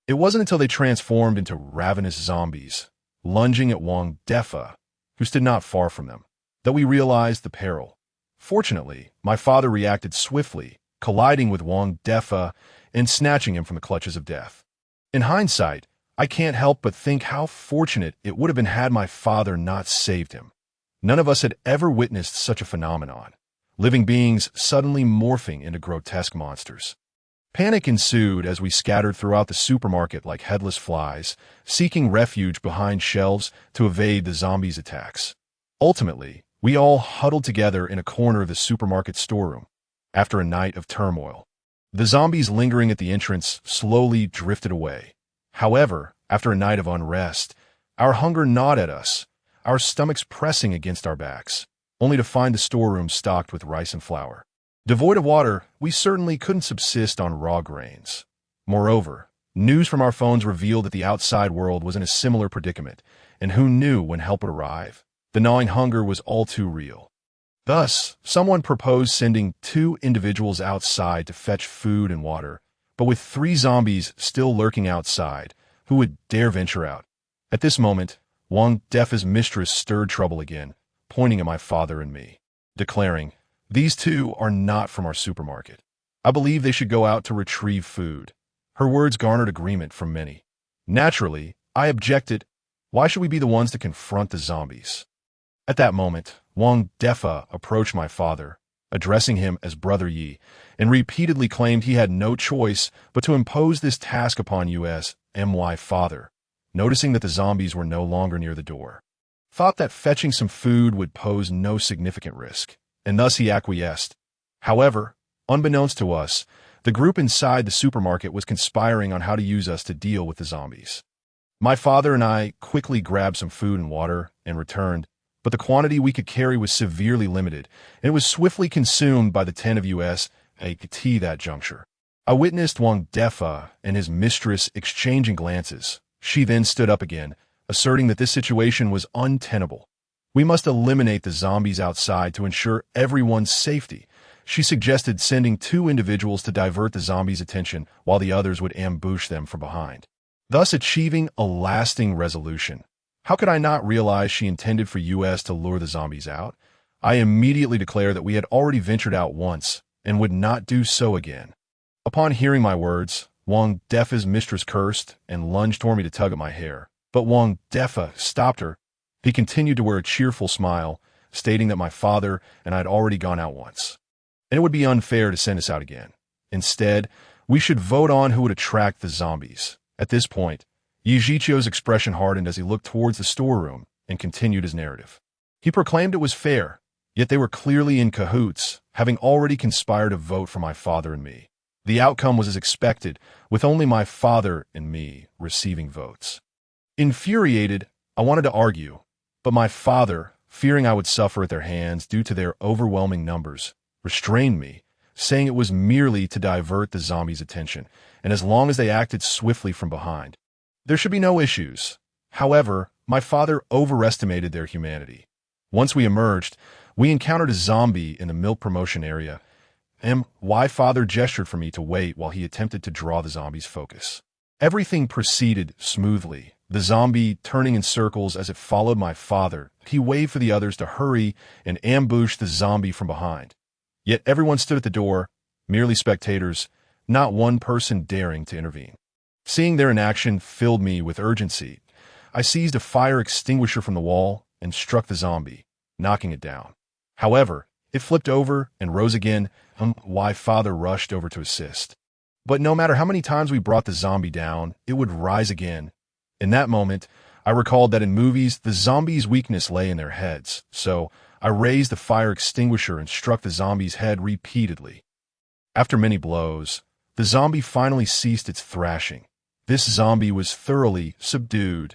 It wasn't until they transformed into ravenous zombies, lunging at Wang Defa, who stood not far from them, that we realized the peril. Fortunately, my father reacted swiftly, colliding with Wang Defa and snatching him from the clutches of death. In hindsight, I can't help but think how fortunate it would have been had my father not saved him. None of us had ever witnessed such a phenomenon, living beings suddenly morphing into grotesque monsters. Panic ensued as we scattered throughout the supermarket like headless flies, seeking refuge behind shelves to evade the zombies' attacks. Ultimately, We all huddled together in a corner of the supermarket storeroom after a night of turmoil. The zombies lingering at the entrance slowly drifted away. However, after a night of unrest, our hunger gnawed at us, our stomachs pressing against our backs, only to find the storeroom stocked with rice and flour. Devoid of water, we certainly couldn't subsist on raw grains. Moreover, news from our phones revealed that the outside world was in a similar predicament, and who knew when help would arrive? The gnawing hunger was all too real. Thus, someone proposed sending 2 individuals outside to fetch food and water, but with 3 zombies still lurking outside, who would dare venture out? At this moment, Wang Defa's mistress stirred trouble again, pointing at my father and me, declaring, "These 2 are not from our supermarket. I believe they should go out to retrieve food." Her words garnered agreement from many. Naturally, I objected. Why should we be the ones to confront the zombies? At that moment, Wang Defa approached my father, addressing him as Brother Yi, and repeatedly claimed he had no choice but to impose this task upon us, my father, noticing that the zombies were no longer near the door. Thought that fetching some food would pose no significant risk, and thus he acquiesced. However, unbeknownst to us, the group inside the supermarket was conspiring on how to use us to deal with the zombies. My father and I quickly grabbed some food and water and returned, but the quantity we could carry was severely limited, and it was swiftly consumed by the 10 of us at that juncture. I witnessed Wang Defa and his mistress exchanging glances. She then stood up again, asserting that this situation was untenable. We must eliminate the zombies outside to ensure everyone's safety. She suggested sending 2 individuals to divert the zombies' attention while the others would ambush them from behind, thus achieving a lasting resolution. How could I not realize she intended for us to lure the zombies out? I immediately declared that we had already ventured out once and would not do so again. Upon hearing my words, Wang Defa's mistress cursed and lunged toward me to tug at my hair, but Wang Defa stopped her. He continued to wear a cheerful smile, stating that my father and I had already gone out once, and it would be unfair to send us out again. Instead, we should vote on who would attract the zombies. At this point, Yijichio's expression hardened as he looked towards the storeroom and continued his narrative. He proclaimed it was fair, yet they were clearly in cahoots, having already conspired to vote for my father and me. The outcome was as expected, with only my father and me receiving votes. Infuriated, I wanted to argue, but my father, fearing I would suffer at their hands due to their overwhelming numbers, restrained me, saying it was merely to divert the zombies' attention, and as long as they acted swiftly from behind, there should be no issues. However, my father overestimated their humanity. Once we emerged, we encountered a zombie in the milk promotion area. My father gestured for me to wait while he attempted to draw the zombie's focus. Everything proceeded smoothly, the zombie turning in circles as it followed my father. He waved for the others to hurry and ambush the zombie from behind. Yet everyone stood at the door, merely spectators, not one person daring to intervene. Seeing their inaction filled me with urgency. I seized a fire extinguisher from the wall and struck the zombie, knocking it down. However, it flipped over and rose again. My father rushed over to assist. But no matter how many times we brought the zombie down, it would rise again. In that moment, I recalled that in movies, the zombies' weakness lay in their heads, so I raised the fire extinguisher and struck the zombie's head repeatedly. After many blows, the zombie finally ceased its thrashing. This zombie was thoroughly subdued.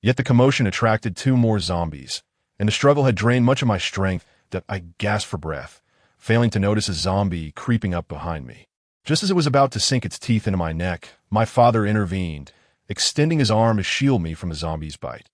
Yet the commotion attracted 2 more zombies, and the struggle had drained much of my strength that I gasped for breath, failing to notice a zombie creeping up behind me. Just as it was about to sink its teeth into my neck, my father intervened, extending his arm to shield me from the zombie's bite.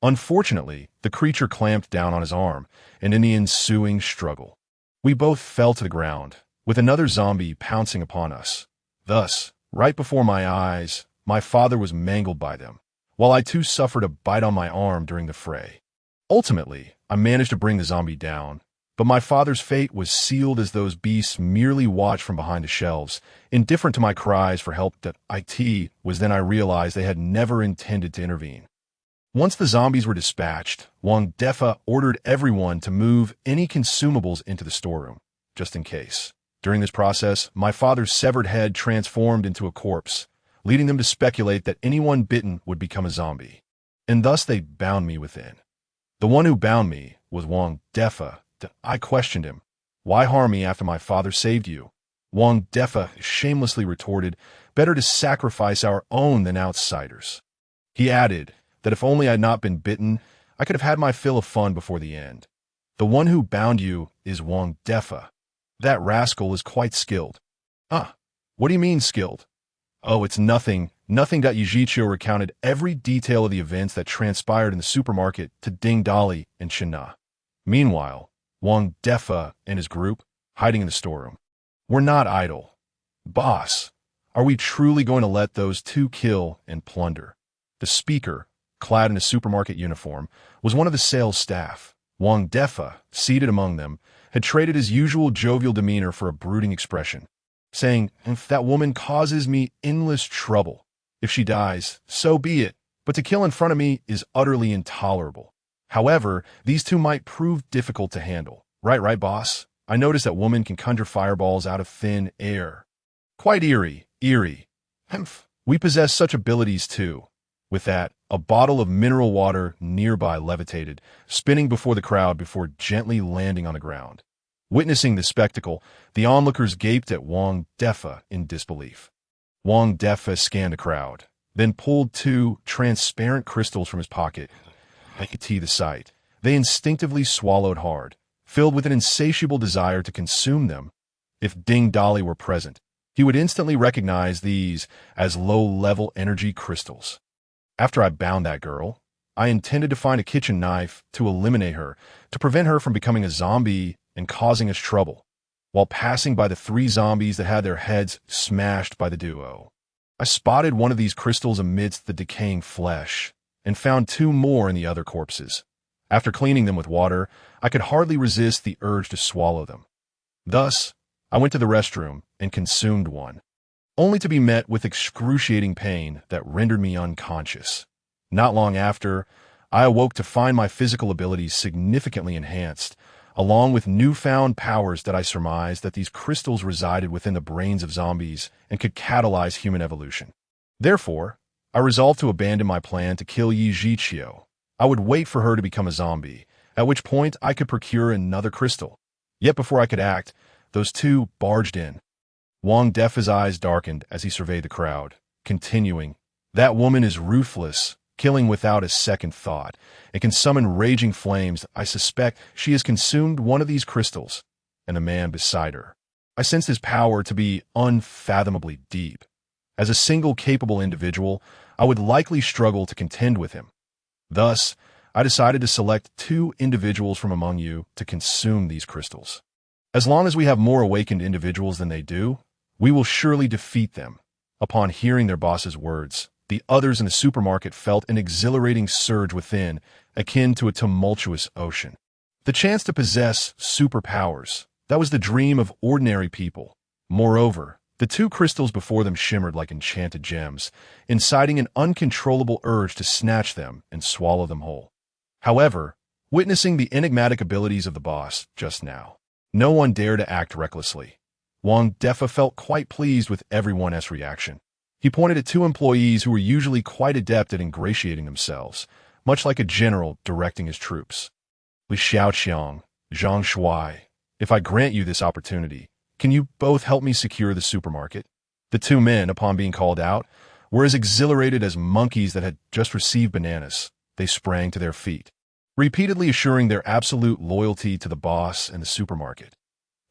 Unfortunately, the creature clamped down on his arm, and in the ensuing struggle, we both fell to the ground, with another zombie pouncing upon us. Thus, right before my eyes, my father was mangled by them, while I too suffered a bite on my arm during the fray. Ultimately, I managed to bring the zombie down, but my father's fate was sealed as those beasts merely watched from behind the shelves, indifferent to my cries for help. That was then I realized they had never intended to intervene. Once the zombies were dispatched, Wang Defa ordered everyone to move any consumables into the storeroom, just in case. During this process, my father's severed head transformed into a corpse, leading them to speculate that anyone bitten would become a zombie, and thus they bound me within. The one who bound me was Wang Defa. I questioned him. Why harm me after my father saved you? Wang Defa shamelessly retorted, better to sacrifice our own than outsiders. He added that if only I had not been bitten, I could have had my fill of fun before the end. The one who bound you is Wang Defa. That rascal is quite skilled. What do you mean skilled? Oh, it's nothing. Nothing. Yijiqiu recounted every detail of the events that transpired in the supermarket to Ding Dali and China. Meanwhile, Wang Defa and his group, hiding in the storeroom. We're not idle. Boss, are we truly going to let those two kill and plunder? The speaker, clad in a supermarket uniform, was one of the sales staff. Wang Defa, seated among them, had traded his usual jovial demeanor for a brooding expression, saying, if that woman causes me endless trouble, if she dies, so be it, but to kill in front of me is utterly intolerable. However, these two might prove difficult to handle. Right, boss? I noticed that woman can conjure fireballs out of thin air. Quite eerie. We possess such abilities too. With that, a bottle of mineral water nearby levitated, spinning before the crowd before gently landing on the ground. Witnessing the spectacle, the onlookers gaped at Wang Defa in disbelief. Wang Defa scanned the crowd, then pulled two transparent crystals from his pocket. I could see the sight. They instinctively swallowed hard, filled with an insatiable desire to consume them. If Ding Dali were present, he would instantly recognize these as low-level energy crystals. After I bound that girl, I intended to find a kitchen knife to eliminate her, to prevent her from becoming a zombie and causing us trouble. While passing by the three zombies that had their heads smashed by the duo, I spotted one of these crystals amidst the decaying flesh and found two more in the other corpses. After cleaning them with water, I could hardly resist the urge to swallow them. Thus, I went to the restroom and consumed one, only to be met with excruciating pain that rendered me unconscious. Not long after, I awoke to find my physical abilities significantly enhanced, along with newfound powers that I surmised that these crystals resided within the brains of zombies and could catalyze human evolution. Therefore, I resolved to abandon my plan to kill Yijiqiu. I would wait for her to become a zombie, at which point I could procure another crystal. Yet before I could act, those two barged in. Wang Defa's eyes darkened as he surveyed the crowd, continuing, that woman is ruthless, killing without a second thought, and can summon raging flames. I suspect she has consumed one of these crystals, and the man beside her. I sensed his power to be unfathomably deep. As a single capable individual, I would likely struggle to contend with him. Thus, I decided to select two individuals from among you to consume these crystals. As long as we have more awakened individuals than they do, we will surely defeat them. Upon hearing their boss's words, the others in the supermarket felt an exhilarating surge within, akin to a tumultuous ocean. The chance to possess superpowers, that was the dream of ordinary people. Moreover, the two crystals before them shimmered like enchanted gems, inciting an uncontrollable urge to snatch them and swallow them whole. However, witnessing the enigmatic abilities of the boss just now, no one dared to act recklessly. Wang Defa felt quite pleased with everyone's reaction. He pointed at two employees who were usually quite adept at ingratiating themselves, much like a general directing his troops. Li Xiaoqiang, Zhang Shuai, if I grant you this opportunity, can you both help me secure the supermarket? The two men, upon being called out, were as exhilarated as monkeys that had just received bananas. They sprang to their feet, repeatedly assuring their absolute loyalty to the boss and the supermarket.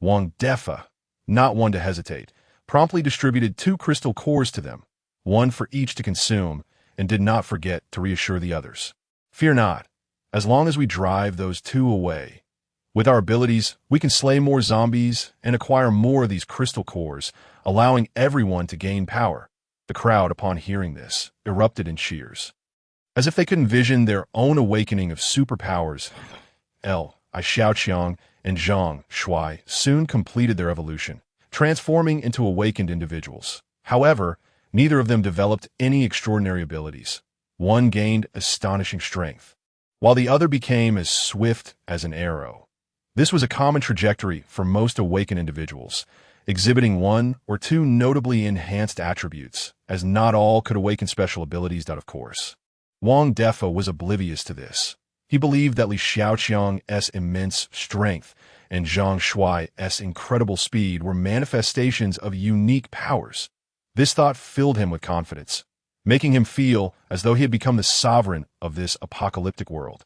Wang Defa, not one to hesitate, promptly distributed two crystal cores to them, one for each to consume, and did not forget to reassure the others. Fear not, as long as we drive those two away. With our abilities, we can slay more zombies and acquire more of these crystal cores, allowing everyone to gain power. The crowd, upon hearing this, erupted in cheers. As if they could envision their own awakening of superpowers, Li Xiaoqiang and Zhang Shuai soon completed their evolution, transforming into awakened individuals. However, neither of them developed any extraordinary abilities. One gained astonishing strength, while the other became as swift as an arrow. This was a common trajectory for most awakened individuals, exhibiting one or two notably enhanced attributes, as not all could awaken special abilities, of course. Wang Defa was oblivious to this. He believed that Li Xiaoqiang's immense strength and Zhang Shuai's incredible speed were manifestations of unique powers. This thought filled him with confidence, making him feel as though he had become the sovereign of this apocalyptic world.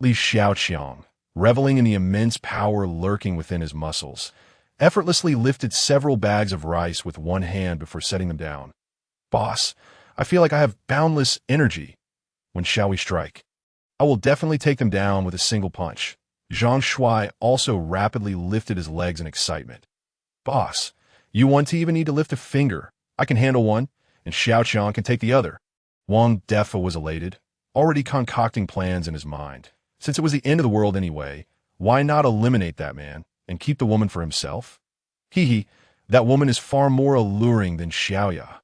Li Xiaoqiang, reveling in the immense power lurking within his muscles, effortlessly lifted several bags of rice with one hand before setting them down. "Boss, I feel like I have boundless energy. When shall we strike?" "I will definitely take them down with a single punch." Zhang Shuai also rapidly lifted his legs in excitement. "Boss, you won't even need to lift a finger. I can handle one, and Xiaoqiang can take the other." Wang Defa was elated, already concocting plans in his mind. Since it was the end of the world anyway, why not eliminate that man and keep the woman for himself? Hee, that woman is far more alluring than Xiaoya.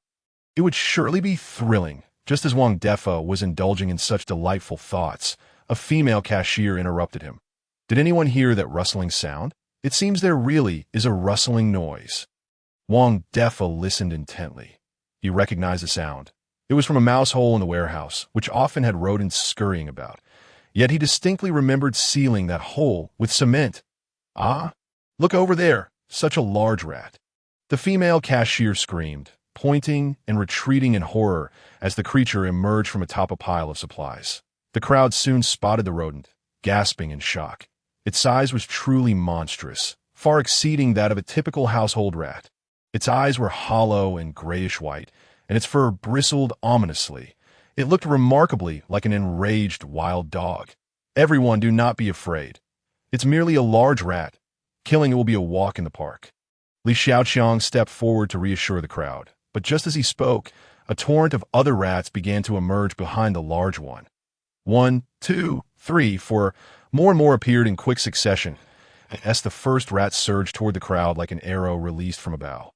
It would surely be thrilling. Just as Wang Defa was indulging in such delightful thoughts, a female cashier interrupted him. "Did anyone hear that rustling sound? It seems there really is a rustling noise." Wang Defa listened intently. He recognized the sound. It was from a mouse hole in the warehouse, which often had rodents scurrying about. Yet he distinctly remembered sealing that hole with cement. "Ah, look over there, such a large rat." The female cashier screamed, pointing and retreating in horror as the creature emerged from atop a pile of supplies. The crowd soon spotted the rodent, gasping in shock. Its size was truly monstrous, far exceeding that of a typical household rat. Its eyes were hollow and grayish-white, and its fur bristled ominously. It looked remarkably like an enraged wild dog. "Everyone, do not be afraid. It's merely a large rat. Killing it will be a walk in the park." Li Xiaoqiang stepped forward to reassure the crowd, but just as he spoke, a torrent of other rats began to emerge behind the large one. 1, 2, 3, 4, more and more appeared in quick succession, as the first rat surged toward the crowd like an arrow released from a bow.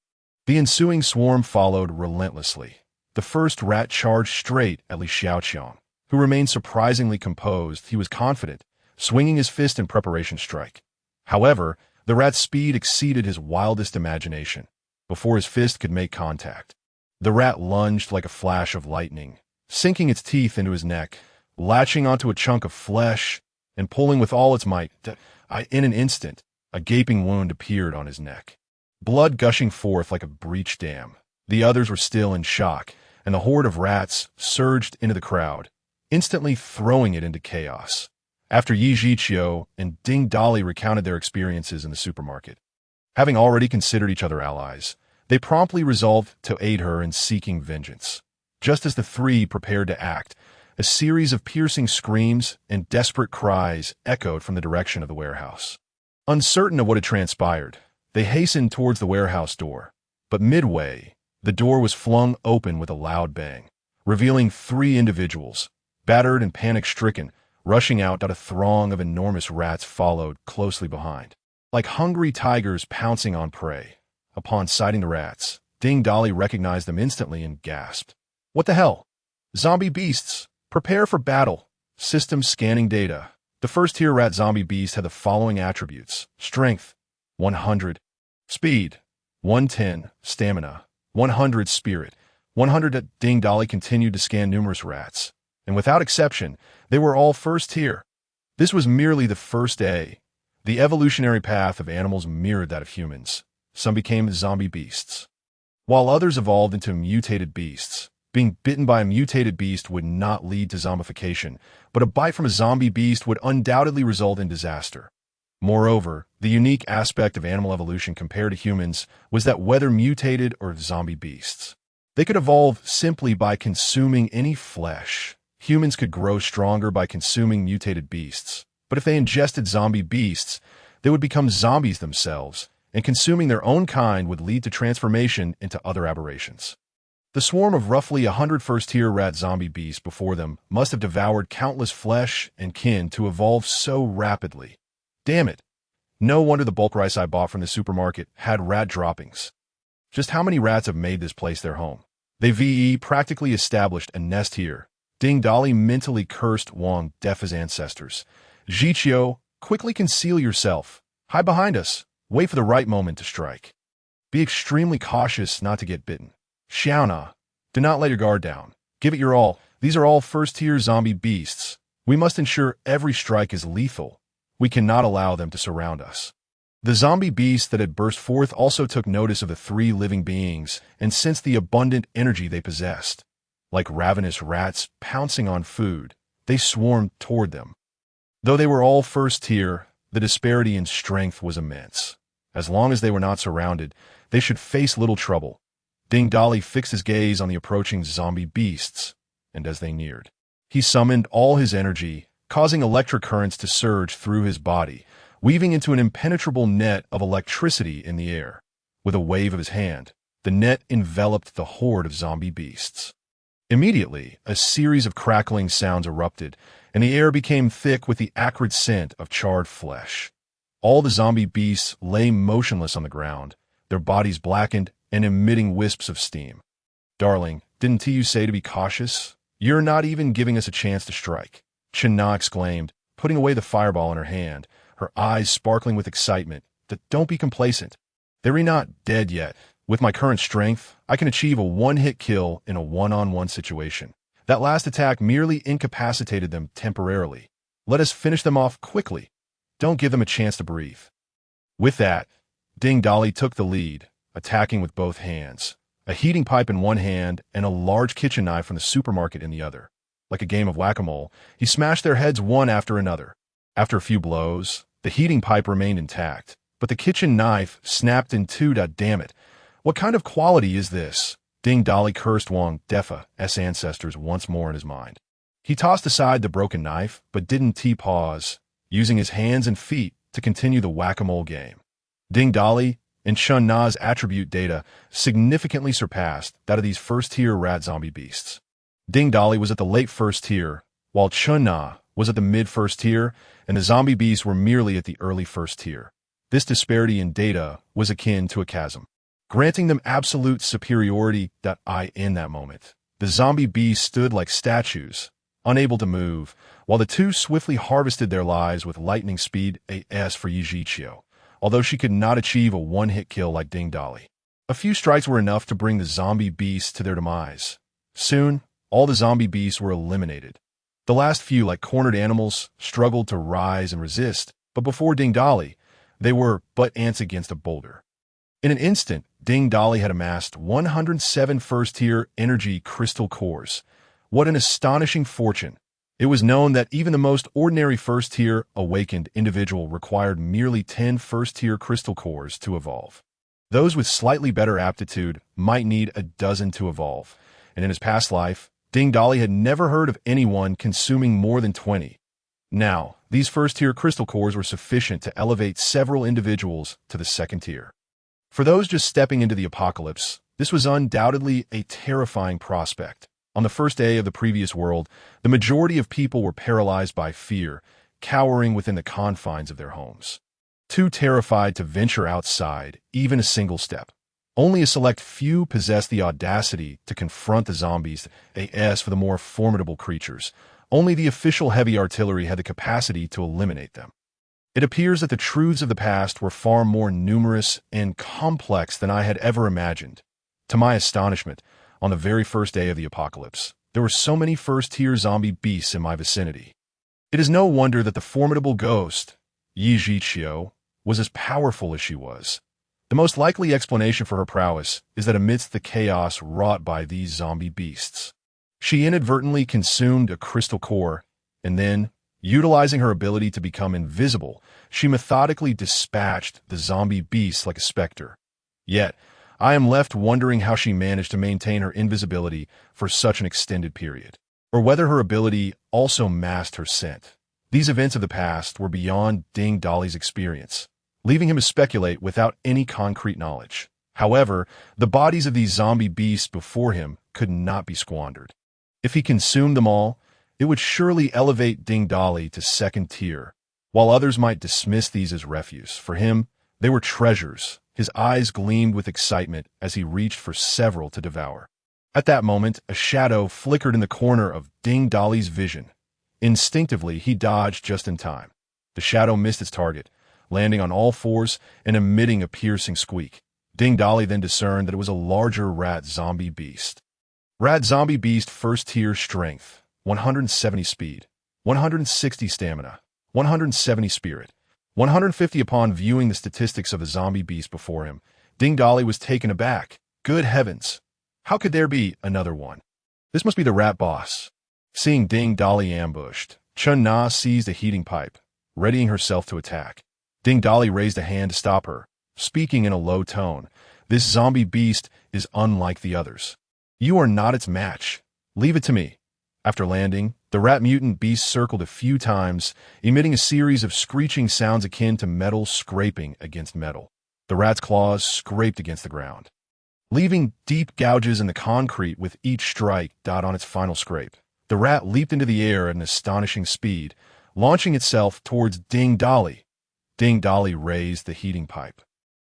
The ensuing swarm followed relentlessly. The first rat charged straight at Li Xiaoqiang, who remained surprisingly composed. He was confident, swinging his fist in preparation to strike. However, the rat's speed exceeded his wildest imagination. Before his fist could make contact, the rat lunged like a flash of lightning, sinking its teeth into his neck, latching onto a chunk of flesh, and pulling with all its might. In an instant, a gaping wound appeared on his neck, blood gushing forth like a breached dam. The others were still in shock, and the horde of rats surged into the crowd, instantly throwing it into chaos. After Yi Zhiqiu and Ding Dali recounted their experiences in the supermarket, having already considered each other allies, they promptly resolved to aid her in seeking vengeance. Just as the three prepared to act, a series of piercing screams and desperate cries echoed from the direction of the warehouse. Uncertain of what had transpired, they hastened towards the warehouse door, but midway, the door was flung open with a loud bang, revealing three individuals, battered and panic-stricken, rushing out. A throng of enormous rats followed closely behind, like hungry tigers pouncing on prey. Upon sighting the rats, Ding Dali recognized them instantly and gasped. "What the hell? Zombie beasts! Prepare for battle!" System scanning data. The first-tier rat zombie beast had the following attributes: strength, 100, speed, 110, stamina, 100, spirit, 100. Ding Dali continued to scan numerous rats, and without exception, they were all first-tier. This was merely the first day. The evolutionary path of animals mirrored that of humans. Some became zombie beasts, while others evolved into mutated beasts. Being bitten by a mutated beast would not lead to zombification, but a bite from a zombie beast would undoubtedly result in disaster. Moreover, the unique aspect of animal evolution compared to humans was that whether mutated or zombie beasts, they could evolve simply by consuming any flesh. Humans could grow stronger by consuming mutated beasts, but if they ingested zombie beasts, they would become zombies themselves, and consuming their own kind would lead to transformation into other aberrations. The swarm of roughly 100 first-tier rat zombie beasts before them must have devoured countless flesh and kin to evolve so rapidly. Damn it! No wonder the bulk rice I bought from the supermarket had rat droppings. Just how many rats have made this place their home? They practically established a nest here. Ding Dali mentally cursed Wang Defa's ancestors. Zhiqiu, quickly conceal yourself. Hide behind us. Wait for the right moment to strike. Be extremely cautious not to get bitten. Xiaona, do not let your guard down. Give it your all. These are all first-tier zombie beasts. We must ensure every strike is lethal. We cannot allow them to surround us. The zombie beasts that had burst forth also took notice of the three living beings and sensed the abundant energy they possessed. Like ravenous rats pouncing on food, they swarmed toward them. Though they were all first tier, the disparity in strength was immense. As long as they were not surrounded, they should face little trouble. Ding Dali fixed his gaze on the approaching zombie beasts, and as they neared, he summoned all his energy, causing electric currents to surge through his body, weaving into an impenetrable net of electricity in the air. With a wave of his hand, the net enveloped the horde of zombie beasts. Immediately, a series of crackling sounds erupted, and the air became thick with the acrid scent of charred flesh. All the zombie beasts lay motionless on the ground, their bodies blackened and emitting wisps of steam. "Darling, didn't you say to be cautious? You're not even giving us a chance to strike," Chen-Na exclaimed, putting away the fireball in her hand, her eyes sparkling with excitement. "Don't be complacent. They're not dead yet. With my current strength, I can achieve a one-hit kill in a one-on-one situation. That last attack merely incapacitated them temporarily. Let us finish them off quickly. Don't give them a chance to breathe." With that, Ding Dali took the lead, attacking with both hands, a heating pipe in one hand and a large kitchen knife from the supermarket in the other. Like a game of whack-a-mole, he smashed their heads one after another. After a few blows, the heating pipe remained intact, but the kitchen knife snapped in two. Damn it. What kind of quality is this? Ding Dali cursed Wang Defa's ancestors once more in his mind. He tossed aside the broken knife, but didn't pause, using his hands and feet to continue the whack-a-mole game. Ding Dali and Chen-Na's attribute data significantly surpassed that of these first-tier rat zombie beasts. Ding Dali was at the late first tier, while Chen-Na was at the mid-first tier, and the zombie beasts were merely at the early first tier. This disparity in data was akin to a chasm, granting them absolute superiority. In that moment, the zombie beasts stood like statues, unable to move, while the two swiftly harvested their lives with lightning speed. As for Yi Zhiqiu, although she could not achieve a one-hit kill like Ding Dali, a few strikes were enough to bring the zombie beasts to their demise. Soon, all the zombie beasts were eliminated. The last few, like cornered animals, struggled to rise and resist, but before Ding Dali, they were but ants against a boulder. In an instant, Ding Dali had amassed 107 first-tier energy crystal cores. What an astonishing fortune! It was known that even the most ordinary first-tier awakened individual required merely 10 first-tier crystal cores to evolve. Those with slightly better aptitude might need a dozen to evolve, and in his past life, Ding Dali had never heard of anyone consuming more than 20. Now, these first-tier crystal cores were sufficient to elevate several individuals to the second tier. For those just stepping into the apocalypse, this was undoubtedly a terrifying prospect. On the first day of the previous world, the majority of people were paralyzed by fear, cowering within the confines of their homes. Too terrified to venture outside, even a single step. Only a select few possessed the audacity to confront the zombies. As for the more formidable creatures, only the official heavy artillery had the capacity to eliminate them. It appears that the truths of the past were far more numerous and complex than I had ever imagined. To my astonishment, on the very first day of the apocalypse, there were so many first-tier zombie beasts in my vicinity. It is no wonder that the formidable ghost, Yi Zhiqiu, was as powerful as she was. The most likely explanation for her prowess is that amidst the chaos wrought by these zombie beasts, she inadvertently consumed a crystal core, and then, utilizing her ability to become invisible, she methodically dispatched the zombie beasts like a specter. Yet, I am left wondering how she managed to maintain her invisibility for such an extended period, or whether her ability also masked her scent. These events of the past were beyond Ding Dali's experience, leaving him to speculate without any concrete knowledge. However, the bodies of these zombie beasts before him could not be squandered. If he consumed them all, it would surely elevate Ding Dali to second tier. While others might dismiss these as refuse, for him, they were treasures. His eyes gleamed with excitement as he reached for several to devour. At that moment, a shadow flickered in the corner of Ding Dali's vision. Instinctively, he dodged just in time. The shadow missed its target, landing on all fours and emitting a piercing squeak. Ding Dali then discerned that it was a larger rat zombie beast. Rat zombie beast first tier strength, 170 speed, 160 stamina, 170 spirit, 150 upon viewing the statistics of the zombie beast before him. Ding Dolly was taken aback. Good heavens! How could there be another one? This must be the rat boss. Seeing Ding Dolly ambushed, Chun Na seized a heating pipe, readying herself to attack. Ding Dolly raised a hand to stop her, speaking in a low tone. This zombie beast is unlike the others. You are not its match. Leave it to me. After landing, the rat mutant beast circled a few times, emitting a series of screeching sounds akin to metal scraping against metal. The rat's claws scraped against the ground, leaving deep gouges in the concrete with each strike on its final scrape. The rat leaped into the air at an astonishing speed, launching itself towards Ding Dolly. Ding Dolly raised the heating pipe,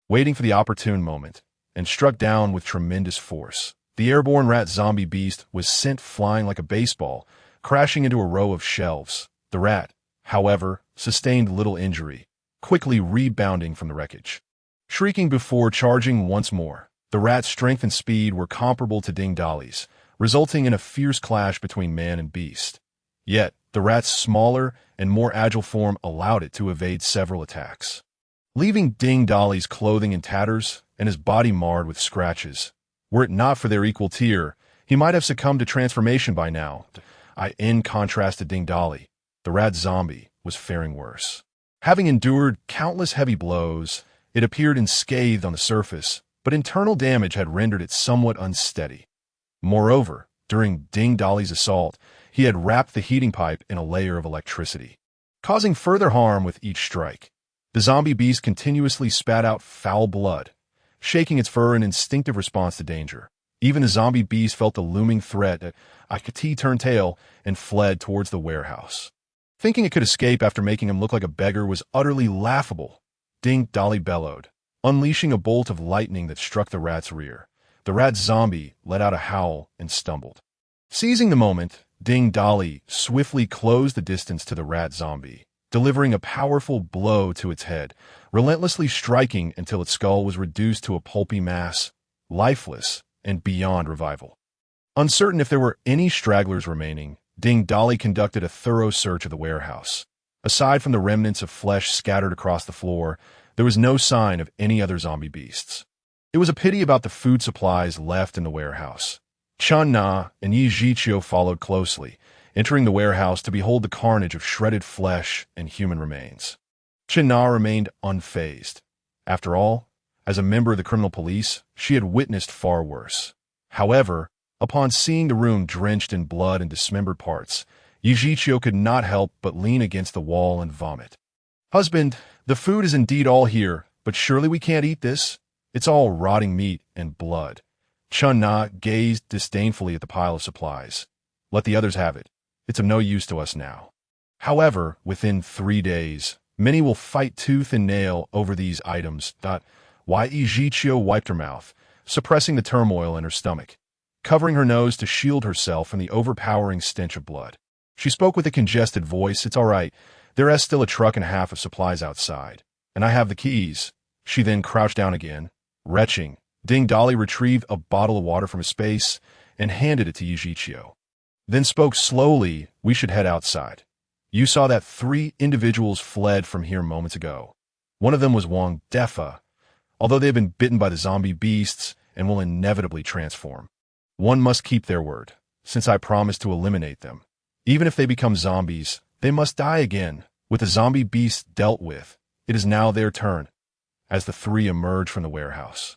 waiting for the opportune moment, and struck down with tremendous force. The airborne rat zombie beast was sent flying like a baseball, crashing into a row of shelves. The rat, however, sustained little injury, quickly rebounding from the wreckage. Shrieking before charging once more, the rat's strength and speed were comparable to Ding Dolly's, resulting in a fierce clash between man and beast. Yet, the rat's smaller and more agile form allowed it to evade several attacks, leaving Ding Dolly's clothing in tatters and his body marred with scratches. Were it not for their equal tier, he might have succumbed to transformation by now. In contrast to Ding Dolly, the rat zombie was faring worse. Having endured countless heavy blows, it appeared unscathed on the surface, but internal damage had rendered it somewhat unsteady. Moreover, during Ding Dolly's assault, he had wrapped the heating pipe in a layer of electricity, causing further harm with each strike. The zombie beast continuously spat out foul blood, shaking its fur in instinctive response to danger. Even the zombie beast felt the looming threat. Akati turned tail and fled towards the warehouse. Thinking it could escape after making him look like a beggar was utterly laughable. Ding Dolly bellowed, unleashing a bolt of lightning that struck the rat's rear. The rat zombie let out a howl and stumbled. Seizing the moment, Ding Dolly swiftly closed the distance to the rat zombie, delivering a powerful blow to its head, relentlessly striking until its skull was reduced to a pulpy mass, lifeless and beyond revival. Uncertain if there were any stragglers remaining, Ding Dolly conducted a thorough search of the warehouse. Aside from the remnants of flesh scattered across the floor, there was no sign of any other zombie beasts. It was a pity about the food supplies left in the warehouse. Chun Na and Yi Jiqiu followed closely, entering the warehouse to behold the carnage of shredded flesh and human remains. Chun Na remained unfazed. After all, as a member of the criminal police, she had witnessed far worse. However, upon seeing the room drenched in blood and dismembered parts, Yi Jiqiu could not help but lean against the wall and vomit. "Husband, the food is indeed all here, but surely we can't eat this? It's all rotting meat and blood." Chun Na gazed disdainfully at the pile of supplies. "Let the others have it. It's of no use to us now." However, within 3 days, many will fight tooth and nail over these items. Yi Jiqiu wiped her mouth, suppressing the turmoil in her stomach, covering her nose to shield herself from the overpowering stench of blood. She spoke with a congested voice. "It's all right. There is still a truck and a half of supplies outside, and I have the keys." She then crouched down again, retching. Ding Dolly retrieved a bottle of water from his space and handed it to Yi Jiqiu. Then spoke slowly. "We should head outside. You saw that 3 individuals fled from here moments ago. One of them was Wang Defa, although they have been bitten by the zombie beasts and will inevitably transform. One must keep their word, since I promised to eliminate them. Even if they become zombies, they must die again. With the zombie beasts dealt with, it is now their turn." As the 3 emerged from the warehouse,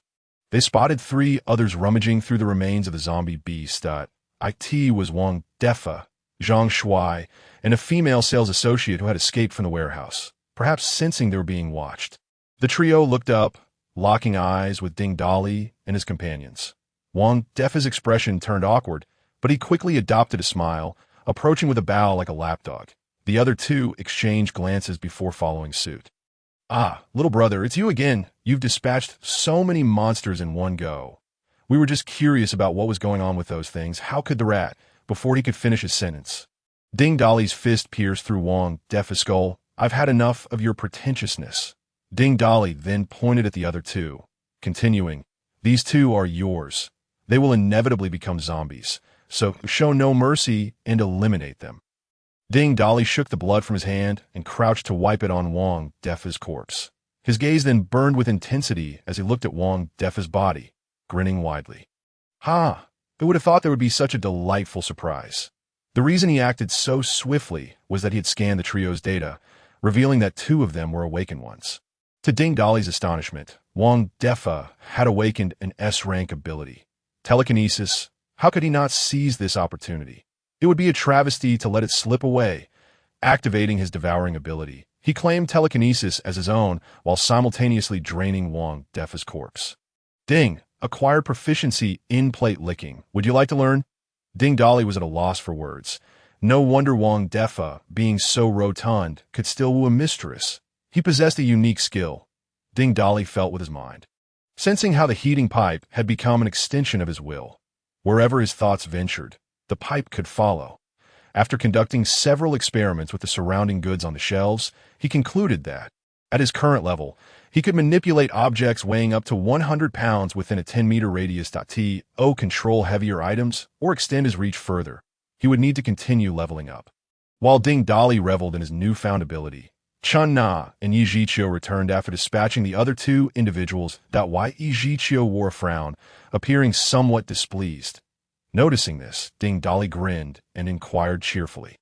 they spotted 3 others rummaging through the remains of the zombie beast. It was Wang Defa, Zhang Shuai, and a female sales associate who had escaped from the warehouse, perhaps sensing they were being watched. The trio looked up, locking eyes with Ding Dolly and his companions. Wang Defa's expression turned awkward, but he quickly adopted a smile, approaching with a bow like a lapdog. The other 2 exchanged glances before following suit. "Ah, little brother, it's you again. You've dispatched so many monsters in one go. We were just curious about what was going on with those things. How could the rat?" Before he could finish his sentence, Ding Dolly's fist pierced through Wang Defa's skull. "I've had enough of your pretentiousness." Ding Dolly then pointed at the other 2, continuing, "These 2 are yours. They will inevitably become zombies, so show no mercy and eliminate them." Ding Dali shook the blood from his hand and crouched to wipe it on Wang Defa's corpse. His gaze then burned with intensity as he looked at Wang Defa's body, grinning widely. Ha! Who would have thought there would be such a delightful surprise? The reason he acted so swiftly was that he had scanned the trio's data, revealing that 2 of them were awakened ones. To Ding Dali's astonishment, Wang Defa had awakened an S-rank ability. Telekinesis. How could he not seize this opportunity? It would be a travesty to let it slip away. Activating his devouring ability, he claimed telekinesis as his own while simultaneously draining Wang Defa's corpse. Ding, acquired proficiency in plate licking. Would you like to learn? Ding Dali was at a loss for words. No wonder Wang Defa, being so rotund, could still woo a mistress. He possessed a unique skill. Ding Dali felt with his mind, sensing how the heating pipe had become an extension of his will. Wherever his thoughts ventured, the pipe could follow. After conducting several experiments with the surrounding goods on the shelves, he concluded that, at his current level, he could manipulate objects weighing up to 100 pounds within a 10-meter radius. Control heavier items or extend his reach further. He would need to continue leveling up. While Ding Dali reveled in his newfound ability, Chun Na and Yi Zhiqiu returned after dispatching the other 2 individuals. Yi Zhiqiu wore a frown, appearing somewhat displeased. Noticing this, Ding Dali grinned and inquired cheerfully.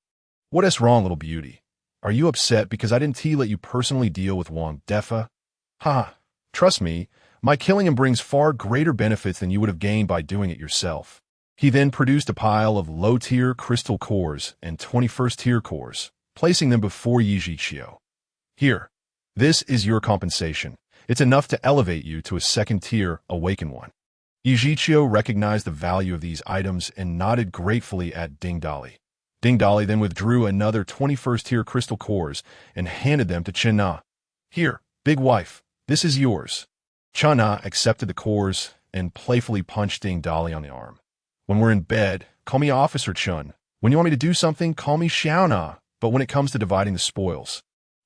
What is wrong, little beauty? Are you upset because I didn't let you personally deal with Wang Defa? Ha! Trust me, my killing him brings far greater benefits than you would have gained by doing it yourself. He then produced a pile of low-tier crystal cores and 21st-tier cores, placing them before Yi Zhiqiu. Here, this is your compensation. It's enough to elevate you to a 2nd-tier awakened one. Yi Zhiqiu recognized the value of these items and nodded gratefully at Ding Dali. Ding Dali then withdrew another 21st-tier crystal cores and handed them to Chen Na. Here, big wife, this is yours. Chen Na accepted the cores and playfully punched Ding Dali on the arm. When we're in bed, call me Officer Chun. When you want me to do something, call me Xiao Na. But when it comes to dividing the spoils,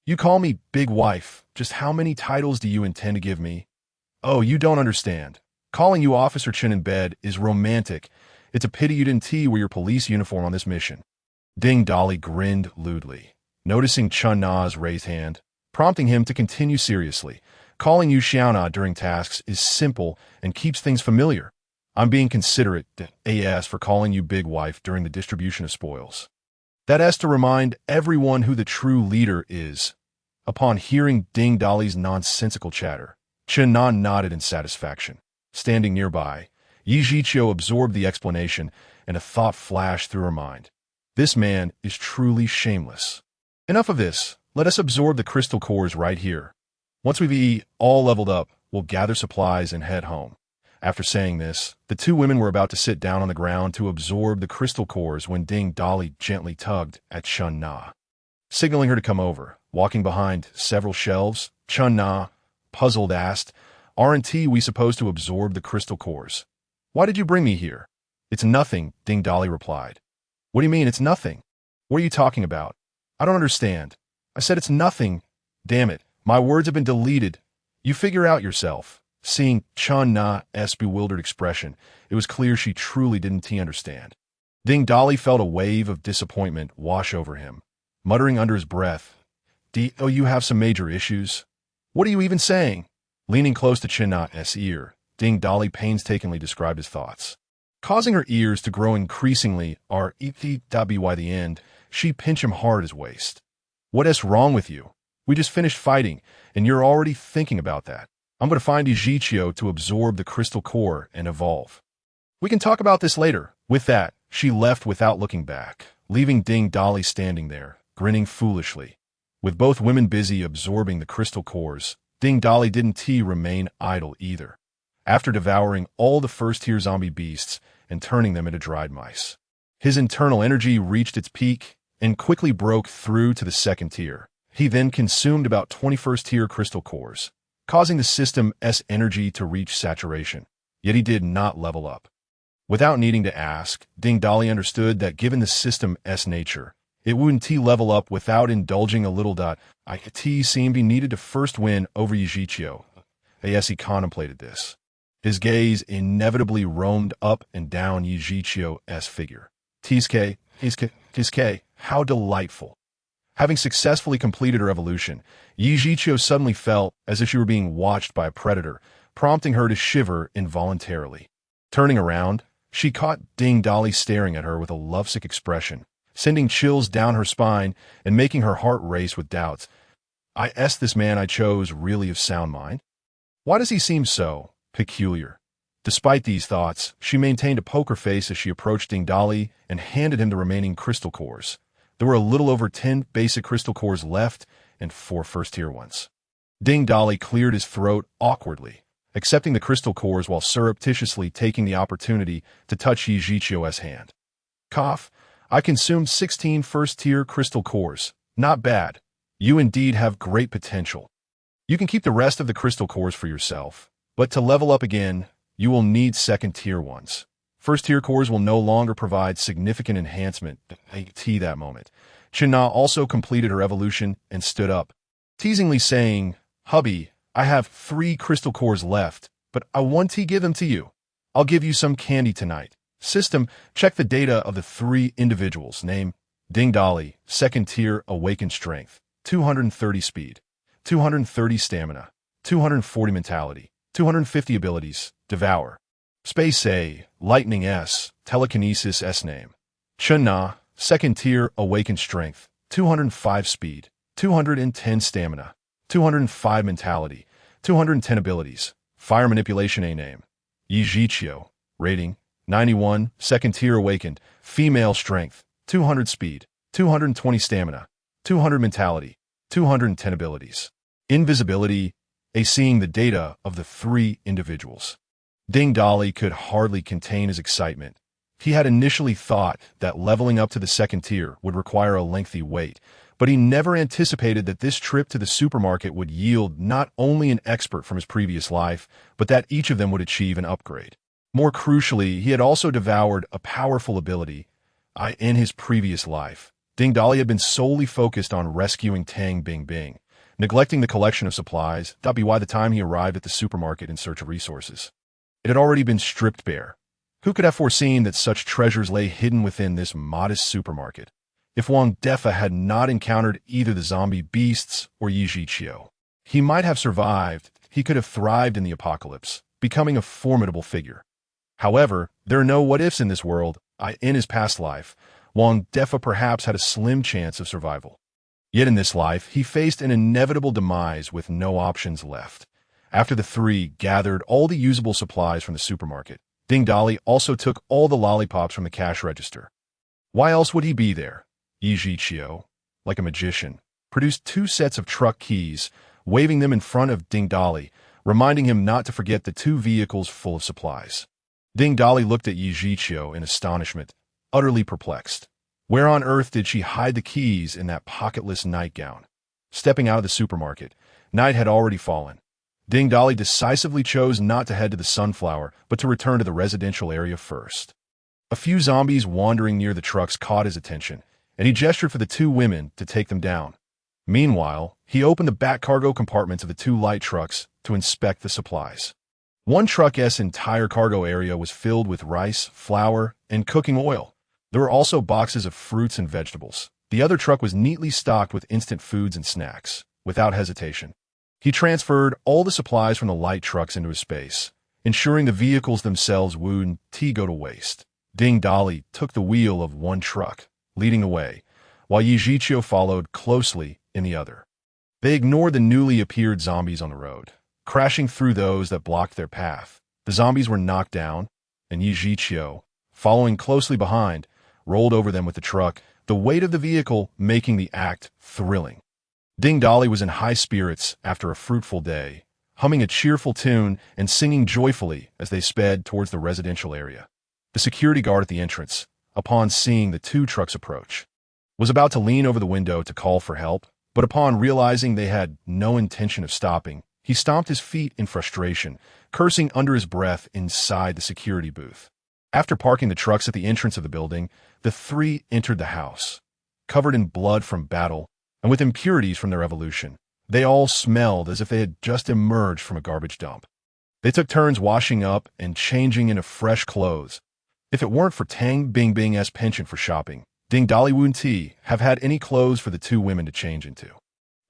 you call me Big Wife. Just how many titles do you intend to give me? Oh, you don't understand. Calling you Officer Chun in bed is romantic. It's a pity you didn't wear your police uniform on this mission. Ding Dali grinned lewdly, noticing Chun Na's raised hand, prompting him to continue seriously. Calling you Xiao Na during tasks is simple and keeps things familiar. I'm being considerate, as for calling you Big Wife during the distribution of spoils. That is to remind everyone who the true leader is. Upon hearing Ding Dali's nonsensical chatter, Chen Na nodded in satisfaction. Standing nearby, Yi Zhiqiu absorbed the explanation, and a thought flashed through her mind. This man is truly shameless. Enough of this. Let us absorb the crystal cores right here. Once we've all leveled up, we'll gather supplies and head home. After saying this, the 2 women were about to sit down on the ground to absorb the crystal cores when Ding Dali gently tugged at Chun Na, signaling her to come over. Walking behind several shelves, Chun Na, puzzled, asked, "Aren't we supposed to absorb the crystal cores? Why did you bring me here?" "It's nothing," Ding Dali replied. "What do you mean, it's nothing? What are you talking about? I don't understand." "I said it's nothing. Damn it, my words have been deleted. You figure out yourself." Seeing Chun Na's bewildered expression, it was clear she truly didn't understand. Ding Dali felt a wave of disappointment wash over him, muttering under his breath, you have some major issues? What are you even saying?" Leaning close to Chen Na's ear, Ding Dali painstakingly described his thoughts. Causing her ears to grow increasingly by the end, she pinched him hard at his waist. "What is wrong with you? We just finished fighting, and you're already thinking about that. I'm going to find Yi Zhiqiu to absorb the crystal core and evolve. We can talk about this later." With that, she left without looking back, leaving Ding Dali standing there, grinning foolishly. With both women busy absorbing the crystal cores, Ding Dali didn't remain idle either. After devouring all the 1st-tier zombie beasts and turning them into dried mice, his internal energy reached its peak and quickly broke through to the 2nd tier. He then consumed about 21st-tier crystal cores, causing the system's energy to reach saturation, yet he did not level up. Without needing to ask, Ding Dali understood that given the system's nature, it wouldn't level up without indulging a little. It seemed he needed to first win over Yi Zhiqiu. As he contemplated this, his gaze inevitably roamed up and down Yi Zhiqiu's figure. How delightful. Having successfully completed her evolution, Yi Zhiqiu suddenly felt as if she were being watched by a predator, prompting her to shiver involuntarily. Turning around, she caught Ding Dali staring at her with a lovesick expression, sending chills down her spine and making her heart race with doubts. Is this man I chose really of sound mind? Why does he seem so peculiar? Despite these thoughts, she maintained a poker face as she approached Ding Dali and handed him the remaining crystal cores. There were a little over 10 basic crystal cores left and 4 first-tier ones. Ding Dali cleared his throat awkwardly, accepting the crystal cores while surreptitiously taking the opportunity to touch Yi Zhiqiu's hand. Cough. I consumed 16 first-tier crystal cores. Not bad. You indeed have great potential. You can keep the rest of the crystal cores for yourself, but to level up again, you will need second-tier ones. First-tier cores will no longer provide significant enhancement at that moment. China also completed her evolution and stood up, teasingly saying, "Hubby, I have 3 crystal cores left, but I want to give them to you. I'll give you some candy tonight." System, check the data of the 3 individuals. Name, Ding Dali, second tier, awakened strength, 230 speed, 230 stamina, 240 mentality, 250 abilities, devour. Space A, lightning S, telekinesis S. Name, China, second tier, awakened strength, 205 speed, 210 stamina, 205 mentality, 210 abilities, fire manipulation. A. Name, Yi Zhiqiu, rating, 91, second tier, awakened, female, strength, 200 speed, 220 stamina, 200 mentality, 210 abilities. Invisibility, A. Seeing the data of the 3 individuals, Ding Dali could hardly contain his excitement. He had initially thought that leveling up to the second tier would require a lengthy wait, but he never anticipated that this trip to the supermarket would yield not only an expert from his previous life, but that each of them would achieve an upgrade. More crucially, he had also devoured a powerful ability. In his previous life, Ding Dali had been solely focused on rescuing Tang Bingbing, neglecting the collection of supplies. By the time he arrived at the supermarket in search of resources, it had already been stripped bare. Who could have foreseen that such treasures lay hidden within this modest supermarket? If Wang Defa had not encountered either the zombie beasts or Yi Zhiqiu, he might have survived. He could have thrived in the apocalypse, becoming a formidable figure. However, there are no what-ifs in this world. In his past life, Wang Defa perhaps had a slim chance of survival. Yet in this life, he faced an inevitable demise with no options left. After the 3 gathered all the usable supplies from the supermarket, Ding Dali also took all the lollipops from the cash register. Why else would he be there? Yi Zhiqiu, like a magician, produced 2 sets of truck keys, waving them in front of Ding Dali, reminding him not to forget the 2 vehicles full of supplies. Ding Dali looked at Yi Zhiqiu in astonishment, utterly perplexed. Where on earth did she hide the keys in that pocketless nightgown? Stepping out of the supermarket, night had already fallen. Ding Dali decisively chose not to head to the Sunflower, but to return to the residential area first. A few zombies wandering near the trucks caught his attention, and he gestured for the 2 women to take them down. Meanwhile, he opened the back cargo compartments of the 2 light trucks to inspect the supplies. One truck's entire cargo area was filled with rice, flour, and cooking oil. There were also boxes of fruits and vegetables. The other truck was neatly stocked with instant foods and snacks. Without hesitation, he transferred all the supplies from the light trucks into his space, ensuring the vehicles themselves wouldn't go to waste. Ding Dali took the wheel of one truck, leading the way, while Yi Zhiqiu followed closely in the other. They ignored the newly appeared zombies on the road, crashing through those that blocked their path. The zombies were knocked down, and Yi Zhiqiu, following closely behind, rolled over them with the truck, the weight of the vehicle making the act thrilling. Ding Dali was in high spirits after a fruitful day, humming a cheerful tune and singing joyfully as they sped towards the residential area. The security guard at the entrance, upon seeing the 2 trucks approach, was about to lean over the window to call for help, but upon realizing they had no intention of stopping, he stomped his feet in frustration, cursing under his breath inside the security booth. After parking the trucks at the entrance of the building, the 3 entered the house, covered in blood from battle and with impurities from their evolution. They all smelled as if they had just emerged from a garbage dump. They took turns washing up and changing into fresh clothes. If it weren't for Tang Bingbing's penchant for shopping, Ding Dali wouldn't have had any clothes for the two women to change into.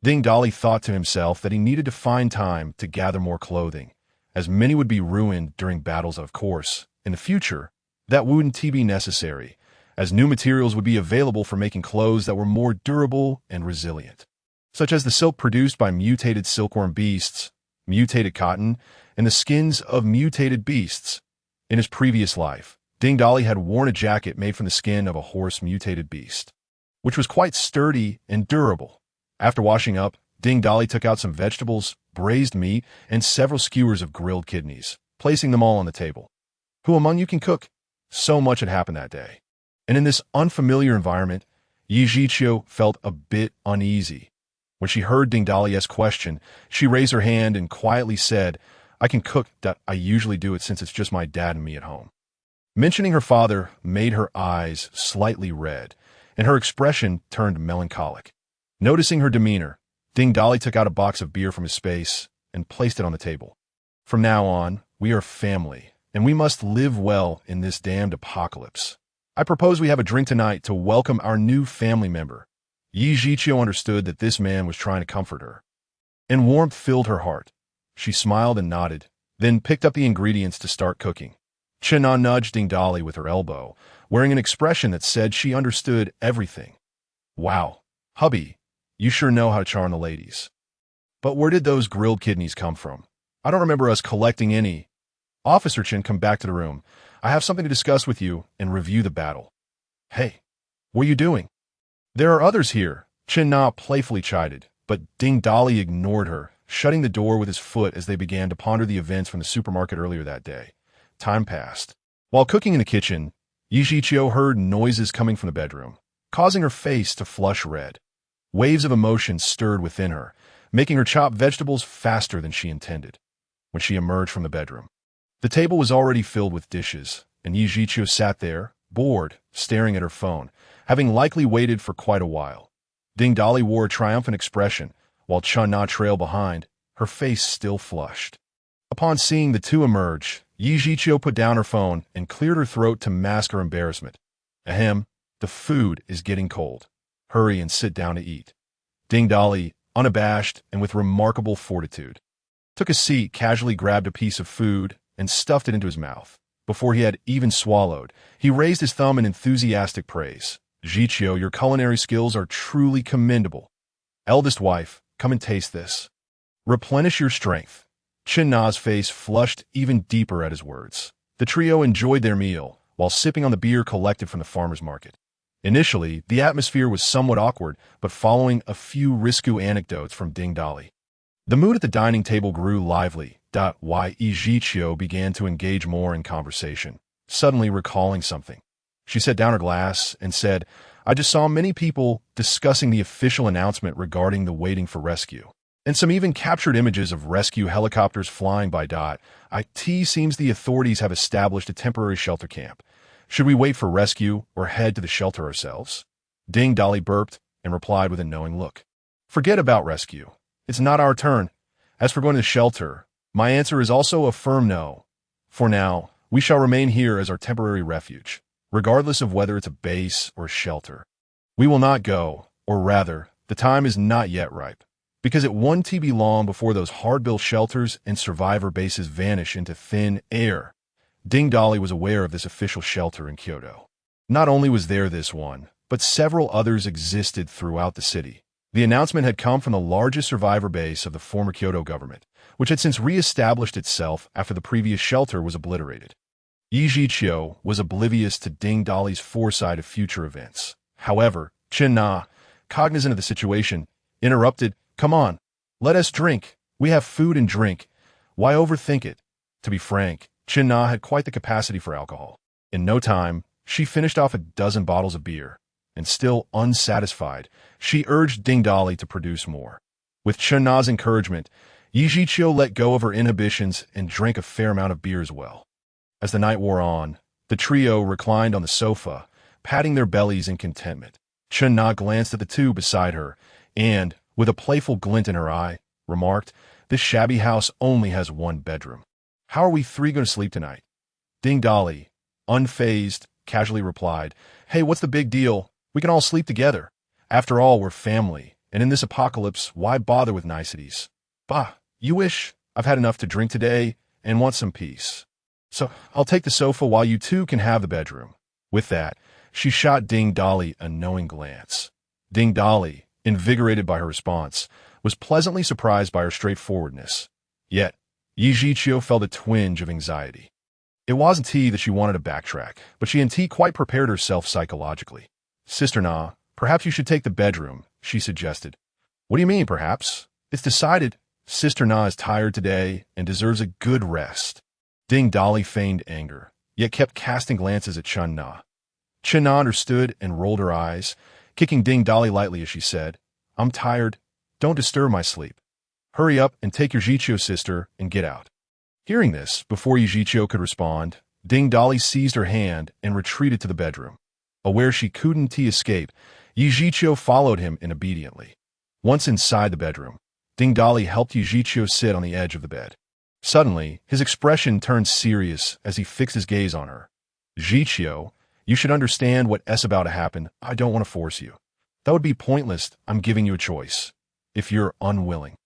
Ding Dali thought to himself that he needed to find time to gather more clothing, as many would be ruined during battles. Of course, in the future, that wouldn't be necessary, as new materials would be available for making clothes that were more durable and resilient, such as the silk produced by mutated silkworm beasts, mutated cotton, and the skins of mutated beasts. In his previous life, Ding Dali had worn a jacket made from the skin of a horse mutated beast, which was quite sturdy and durable. After washing up, Ding Dali took out some vegetables, braised meat, and several skewers of grilled kidneys, placing them all on the table. Who among you can cook? So much had happened that day. And in this unfamiliar environment, Yi Zhiqiu felt a bit uneasy. When she heard Ding Dali's question, she raised her hand and quietly said, "I can cook. I usually do it since it's just my dad and me at home." Mentioning her father made her eyes slightly red, and her expression turned melancholic. Noticing her demeanor, Ding Dali took out a box of beer from his space and placed it on the table. "From now on, we are family, and we must live well in this damned apocalypse. I propose we have a drink tonight to welcome our new family member." Yi Zhiqiu understood that this man was trying to comfort her, and warmth filled her heart. She smiled and nodded, then picked up the ingredients to start cooking. Chen Na nudged Ding Dali with her elbow, wearing an expression that said she understood everything. "Wow, hubby, you sure know how to charm the ladies. But where did those grilled kidneys come from? I don't remember us collecting any." "Officer Chen, come back to the room. I have something to discuss with you and review the battle." "Hey, what are you doing?" "There are others here," Chen Na playfully chided, but Ding Dali ignored her, shutting the door with his foot as they began to ponder the events from the supermarket earlier that day. Time passed. While cooking in the kitchen, Yi Zhiqiu heard noises coming from the bedroom, causing her face to flush red. Waves of emotion stirred within her, making her chop vegetables faster than she intended. When she emerged from the bedroom, the table was already filled with dishes, and Yi Zhiqiu sat there, bored, staring at her phone, having likely waited for quite a while. Ding Dali wore a triumphant expression, while Chen Na trailed behind, her face still flushed. Upon seeing the two emerge, Yi Zhiqiu put down her phone and cleared her throat to mask her embarrassment. "Ahem, the food is getting cold. Hurry and sit down to eat." Ding Dali, unabashed and with remarkable fortitude, took a seat, casually grabbed a piece of food, and stuffed it into his mouth. Before he had even swallowed, he raised his thumb in enthusiastic praise. "Zhiqiu, your culinary skills are truly commendable. Eldest wife, come and taste this. Replenish your strength." Chen Na's face flushed even deeper at his words. The trio enjoyed their meal, while sipping on the beer collected from the farmer's market. Initially, the atmosphere was somewhat awkward, but following a few risque anecdotes from Ding Dali, the mood at the dining table grew lively. Yi Zhiqiu began to engage more in conversation, suddenly recalling something. She set down her glass and said, "I just saw many people discussing the official announcement regarding the waiting for rescue, and some even captured images of rescue helicopters flying by. It seems the authorities have established a temporary shelter camp. Should we wait for rescue or head to the shelter ourselves?" Ding Dali burped and replied with a knowing look. "Forget about rescue. It's not our turn. As for going to the shelter, my answer is also a firm no. For now, we shall remain here as our temporary refuge, regardless of whether it's a base or a shelter. We will not go, or rather, the time is not yet ripe, because it won't be long before those hard-built shelters and survivor bases vanish into thin air." Ding Dali was aware of this official shelter in Kyoto. Not only was there this one, but several others existed throughout the city. The announcement had come from the largest survivor base of the former Kyoto government, which had since re-established itself after the previous shelter was obliterated. Yi Zhiqiu was oblivious to Ding Dali's foresight of future events. However, Chen Na, cognizant of the situation, interrupted, "Come on, let us drink. We have food and drink. Why overthink it?" To be frank, Chen Na had quite the capacity for alcohol. In no time, she finished off a dozen bottles of beer, and still unsatisfied, she urged Ding Dali to produce more. With Chen Na's encouragement, Yi Zhiqiu let go of her inhibitions and drank a fair amount of beer as well. As the night wore on, the trio reclined on the sofa, patting their bellies in contentment. Chen Na glanced at the two beside her, and, with a playful glint in her eye, remarked, "This shabby house only has one bedroom. How are we three going to sleep tonight?" Ding Dali, unfazed, casually replied, "Hey, what's the big deal? We can all sleep together. After all, we're family, and in this apocalypse, why bother with niceties? Bah, you wish I've had enough to drink today and want some peace. So I'll take the sofa while you two can have the bedroom. With that, she shot Ding Dolly a knowing glance. Ding Dolly, invigorated by her response, was pleasantly surprised by her straightforwardness. Yet, Yi Zhiqiu felt a twinge of anxiety. It wasn't T that she wanted to backtrack, but she and T quite prepared herself psychologically. Sister Na, perhaps you should take the bedroom, she suggested. What do you mean, perhaps? It's decided. Sister Na is tired today and deserves a good rest. Ding Dolly feigned anger, yet kept casting glances at Chun Na. Chun Na understood and rolled her eyes, kicking Ding Dolly lightly as she said, I'm tired. Don't disturb my sleep. Hurry up and take your Zhiqiu sister and get out. Hearing this, before Yi Zhiqiu could respond, Ding Dolly seized her hand and retreated to the bedroom. Aware she couldn't escape, Yi Zhiqiu followed him in obediently. Once inside the bedroom, Ding Dolly helped Yi Zhiqiu sit on the edge of the bed. Suddenly, his expression turned serious as he fixed his gaze on her. Zhiqiu, you should understand what's about to happen. I don't want to force you. That would be pointless. I'm giving you a choice. If you're unwilling,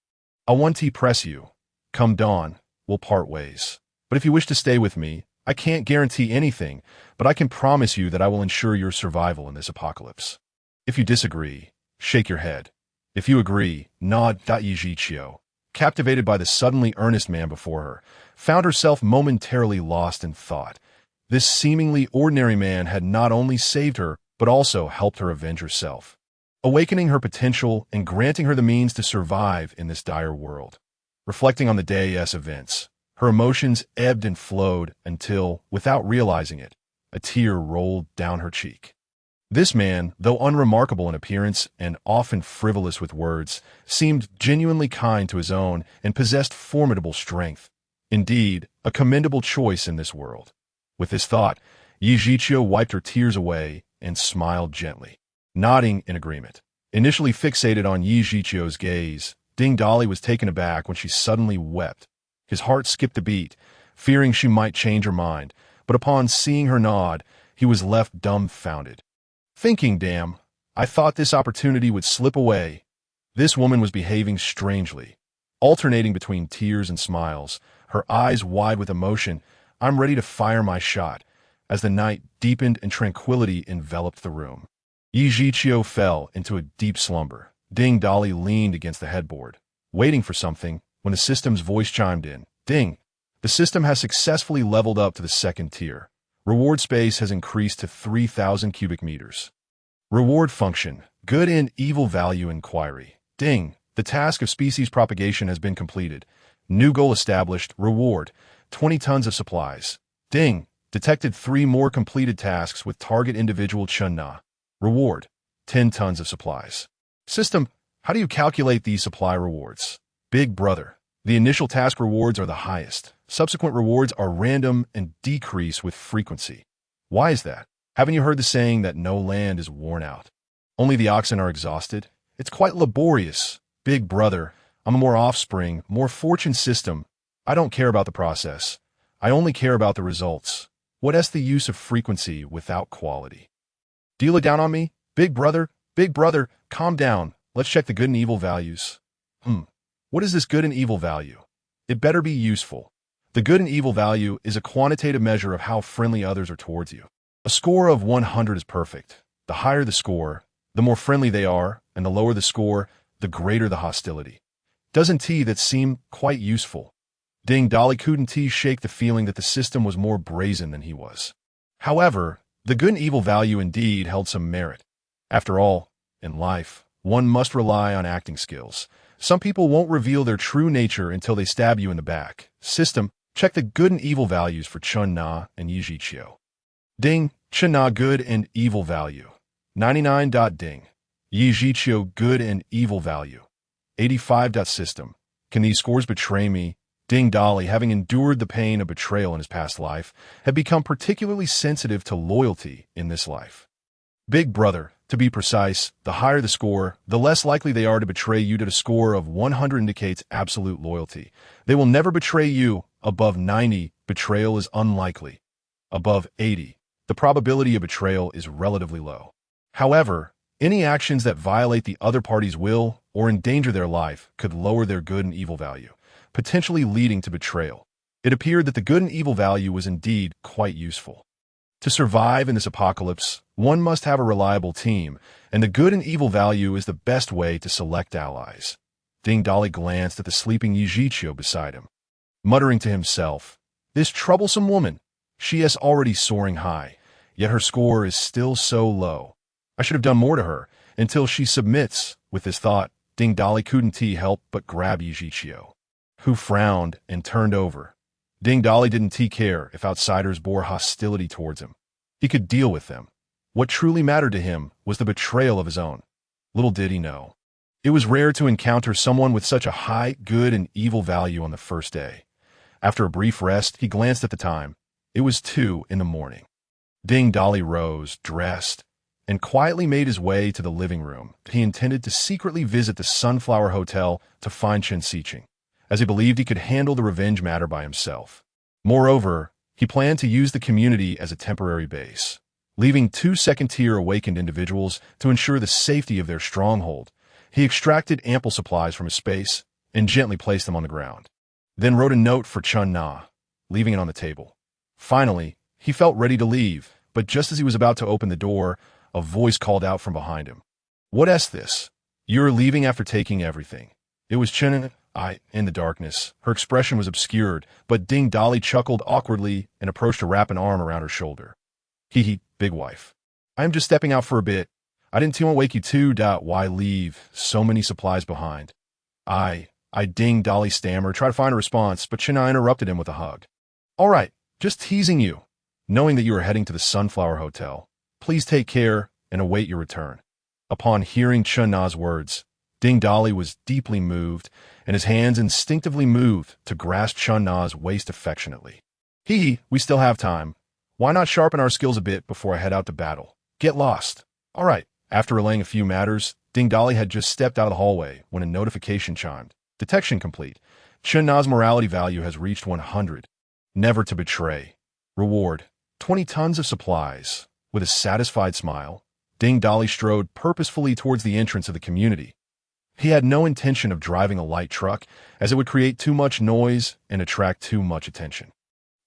I want to press you. Come dawn, we'll part ways. But if you wish to stay with me, I can't guarantee anything, but I can promise you that I will ensure your survival in this apocalypse. If you disagree, shake your head. If you agree, nod. Yi Zhiqiu, captivated by the suddenly earnest man before her, found herself momentarily lost in thought. This seemingly ordinary man had not only saved her, but also helped her avenge herself, awakening her potential and granting her the means to survive in this dire world. Reflecting on the day's events, her emotions ebbed and flowed until, without realizing it, a tear rolled down her cheek. This man, though unremarkable in appearance and often frivolous with words, seemed genuinely kind to his own and possessed formidable strength. Indeed, a commendable choice in this world. With this thought, Yi Zhiqiu wiped her tears away and smiled gently, nodding in agreement. Initially fixated on Yi Zhiqiu's gaze, Ding Dolly was taken aback when she suddenly wept. His heart skipped a beat, fearing she might change her mind, but upon seeing her nod, he was left dumbfounded. Thinking, damn, I thought this opportunity would slip away. This woman was behaving strangely, alternating between tears and smiles, her eyes wide with emotion. I'm ready to fire my shot. As the night deepened and tranquility enveloped the room, Yi Zhiqiu fell into a deep slumber. Ding Dolly leaned against the headboard, waiting for something, when the system's voice chimed in. Ding! The system has successfully leveled up to the second tier. Reward space has increased to 3,000 cubic meters. Reward function, good and evil value inquiry. Ding! The task of species propagation has been completed. New goal established. Reward, 20 tons of supplies. Ding! Detected 3 more completed tasks with target individual Chun Na. Reward, 10 tons of supplies. System, how do you calculate these supply rewards? Big brother, the initial task rewards are the highest. Subsequent rewards are random and decrease with frequency. Why is that? Haven't you heard the saying that no land is worn out? Only the oxen are exhausted? It's quite laborious. Big brother, I'm a more offspring, more fortune system. I don't care about the process. I only care about the results. What's the use of frequency without quality? Do you look down on me? Big brother, calm down. Let's check the good and evil values. What is this good and evil value? It better be useful. The good and evil value is a quantitative measure of how friendly others are towards you. A score of 100 is perfect. The higher the score, the more friendly they are, and the lower the score, the greater the hostility. Doesn't that seem quite useful? Ding Dolly couldn't shake the feeling that the system was more brazen than he was. However, the good and evil value indeed held some merit. After all, in life, one must rely on acting skills. Some people won't reveal their true nature until they stab you in the back. System, check the good and evil values for Chun Na and Yi Zhiqiu. Ding, Chun Na good and evil value. 99. Ding. Yi Zhiqiu good and evil value. 85. System. Can these scores betray me? Ding Dolly, having endured the pain of betrayal in his past life, had become particularly sensitive to loyalty in this life. Big brother, to be precise, the higher the score, the less likely they are to betray you. A score of 100 indicates absolute loyalty. They will never betray you. Above 90, betrayal is unlikely. Above 80, the probability of betrayal is relatively low. However, any actions that violate the other party's will or endanger their life could lower their good and evil value, potentially leading to betrayal. It appeared that the good and evil value was indeed quite useful. To survive in this apocalypse, one must have a reliable team, and the good and evil value is the best way to select allies. Ding Dali glanced at the sleeping Yijichio beside him, muttering to himself, "This troublesome woman, she is already soaring high, yet her score is still so low. I should have done more to her, until she submits." With this thought, Ding Dali couldn't help but grab Yijichio, who frowned and turned over. Ding Dali didn't care if outsiders bore hostility towards him. He could deal with them. What truly mattered to him was the betrayal of his own. Little did he know. It was rare to encounter someone with such a high good and evil value on the first day. After a brief rest, he glanced at the time. It was 2 in the morning. Ding Dali rose, dressed, and quietly made his way to the living room. He intended to secretly visit the Sunflower Hotel to find Chen Xiqing, as he believed he could handle the revenge matter by himself. Moreover, he planned to use the community as a temporary base, leaving 2 second-tier awakened individuals to ensure the safety of their stronghold. He extracted ample supplies from his space and gently placed them on the ground, then wrote a note for Chun Na, leaving it on the table. Finally, he felt ready to leave, but just as he was about to open the door, a voice called out from behind him. "What's this? You're leaving after taking everything." It was Chen I. In the darkness, her expression was obscured, but Ding Dali chuckled awkwardly and approached to wrap an arm around her shoulder. "Hee, big wife. I am just stepping out for a bit. I didn't want to wake you too. Why leave so many supplies behind?" I Ding Dali stammered, tried to find a response, but Chen I interrupted him with a hug. "All right, just teasing you. Knowing that you are heading to the Sunflower Hotel, please take care and await your return." Upon hearing Chun Na's words, Ding Dali was deeply moved, and his hands instinctively moved to grasp Chun Na's waist affectionately. We still have time. Why not sharpen our skills a bit before I head out to battle? Get lost." "All right." After relaying a few matters, Ding Dali had just stepped out of the hallway when a notification chimed. "Detection complete. Chun Na's morality value has reached 100. Never to betray. Reward, 20 tons of supplies." With a satisfied smile, Ding Dali strode purposefully towards the entrance of the community. He had no intention of driving a light truck, as it would create too much noise and attract too much attention.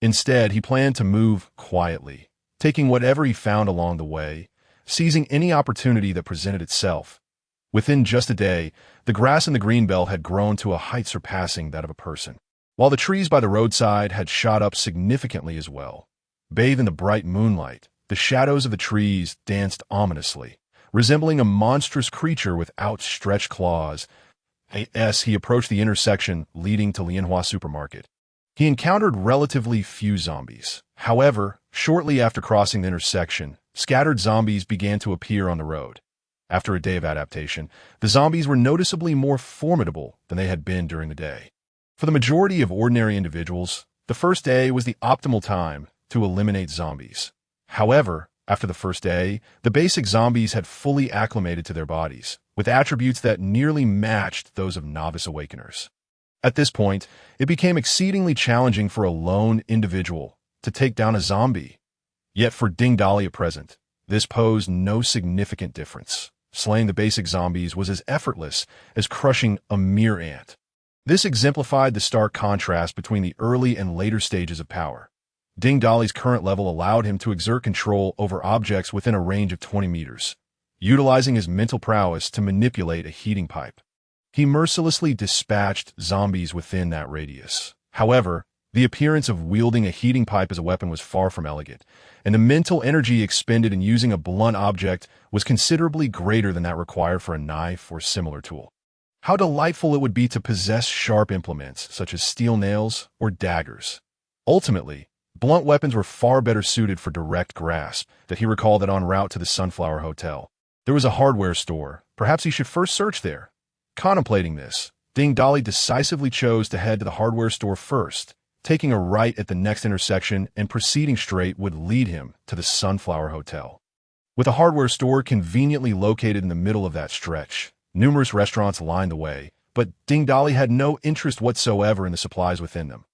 Instead, he planned to move quietly, taking whatever he found along the way, seizing any opportunity that presented itself. Within just a day, the grass in the greenbelt had grown to a height surpassing that of a person, while the trees by the roadside had shot up significantly as well. Bathed in the bright moonlight, the shadows of the trees danced ominously, resembling a monstrous creature with outstretched claws. As he approached the intersection leading to Lianhua Supermarket, he encountered relatively few zombies. However, shortly after crossing the intersection, scattered zombies began to appear on the road. After a day of adaptation, the zombies were noticeably more formidable than they had been during the day. For the majority of ordinary individuals, the first day was the optimal time to eliminate zombies. However, after the first day, the basic zombies had fully acclimated to their bodies, with attributes that nearly matched those of novice awakeners. At this point, it became exceedingly challenging for a lone individual to take down a zombie. Yet for Ding Dali at present, this posed no significant difference. Slaying the basic zombies was as effortless as crushing a mere ant. This exemplified the stark contrast between the early and later stages of power. Ding Dali's current level allowed him to exert control over objects within a range of 20 meters, utilizing his mental prowess to manipulate a heating pipe. He mercilessly dispatched zombies within that radius. However, the appearance of wielding a heating pipe as a weapon was far from elegant, and the mental energy expended in using a blunt object was considerably greater than that required for a knife or similar tool. How delightful it would be to possess sharp implements, such as steel nails or daggers. Ultimately, blunt weapons were far better suited for direct grasp. That he recalled that en route to the Sunflower Hotel, there was a hardware store. Perhaps he should first search there. Contemplating this, Ding Dali decisively chose to head to the hardware store first, taking a right at the next intersection and proceeding straight would lead him to the Sunflower Hotel. With a hardware store conveniently located in the middle of that stretch, numerous restaurants lined the way, but Ding Dali had no interest whatsoever in the supplies within them.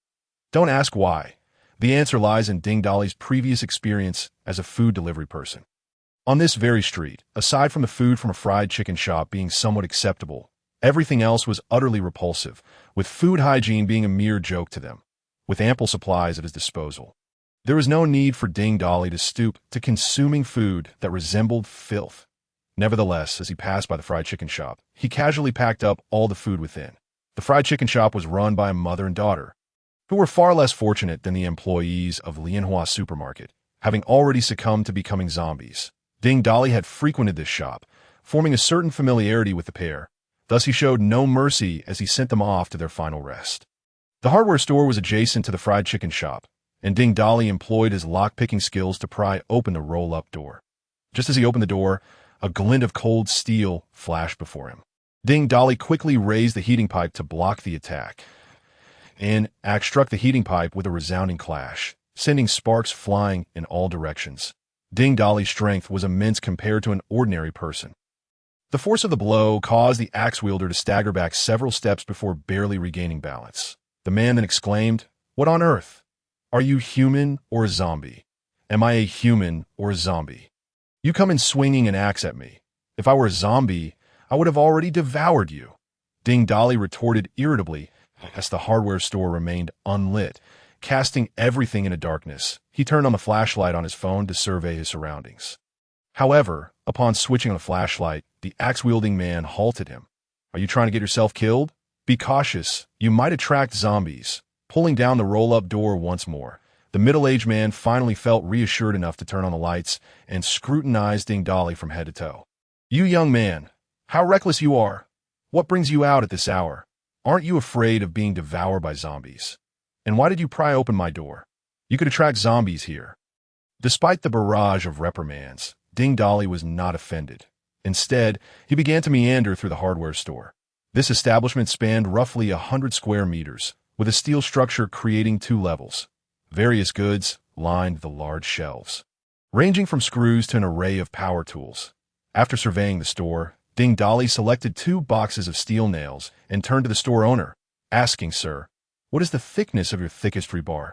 Don't ask why. The answer lies in Ding Dali's previous experience as a food delivery person. On this very street, aside from the food from a fried chicken shop being somewhat acceptable, everything else was utterly repulsive, with food hygiene being a mere joke to them. With ample supplies at his disposal, there was no need for Ding Dolly to stoop to consuming food that resembled filth. Nevertheless, as he passed by the fried chicken shop, he casually packed up all the food within. The fried chicken shop was run by a mother and daughter, who were far less fortunate than the employees of Lianhua Supermarket, having already succumbed to becoming zombies. Ding Dolly had frequented this shop, forming a certain familiarity with the pair. Thus he showed no mercy as he sent them off to their final rest. The hardware store was adjacent to the fried chicken shop, and Ding Dolly employed his lock-picking skills to pry open the roll-up door. Just as he opened the door, a glint of cold steel flashed before him. Ding Dolly quickly raised the heating pipe to block the attack, and axe struck the heating pipe with a resounding clash, sending sparks flying in all directions. Ding Dolly's strength was immense compared to an ordinary person. The force of the blow caused the axe wielder to stagger back several steps before barely regaining balance. The man then exclaimed, "What on earth? Are you human or a zombie? Am I a human or a zombie? You come in swinging an axe at me. If I were a zombie, I would have already devoured you." Ding Dolly retorted irritably as the hardware store remained unlit, casting everything into darkness. He turned on the flashlight on his phone to survey his surroundings. However, upon switching on the flashlight, the axe-wielding man halted him. "Are you trying to get yourself killed? Be cautious. You might attract zombies." Pulling down the roll-up door once more, the middle-aged man finally felt reassured enough to turn on the lights and scrutinize Ding Dolly from head to toe. "You young man, how reckless you are. What brings you out at this hour? Aren't you afraid of being devoured by zombies? And why did you pry open my door? You could attract zombies here." Despite the barrage of reprimands, Ding Dolly was not offended. Instead, he began to meander through the hardware store. This establishment spanned roughly 100 square meters, with a steel structure creating 2 levels. Various goods lined the large shelves, ranging from screws to an array of power tools. After surveying the store, Ding Dolly selected 2 boxes of steel nails and turned to the store owner, asking, "Sir, what is the thickness of your thickest rebar?"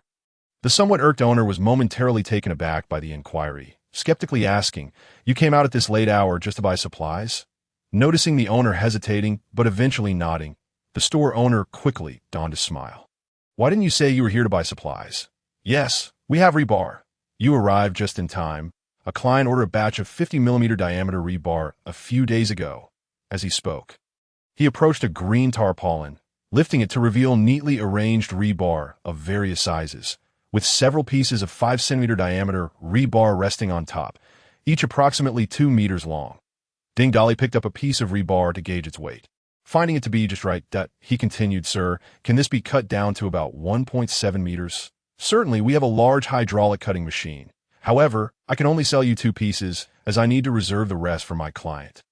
The somewhat irked owner was momentarily taken aback by the inquiry, skeptically asking, "You came out at this late hour just to buy supplies?" Noticing the owner hesitating, but eventually nodding, the store owner quickly donned a smile. "Why didn't you say you were here to buy supplies?" "Yes, we have rebar. You arrived just in time. A client ordered a batch of 50mm diameter rebar a few days ago." As he spoke, he approached a green tarpaulin, lifting it to reveal neatly arranged rebar of various sizes, with several pieces of 5cm diameter rebar resting on top, each approximately 2 meters long. Ding Dolly picked up a piece of rebar to gauge its weight. Finding it to be just right, he continued, "Sir, can this be cut down to about 1.7 meters? Certainly, we have a large hydraulic cutting machine. However, I can only sell you 2 pieces, as I need to reserve the rest for my client."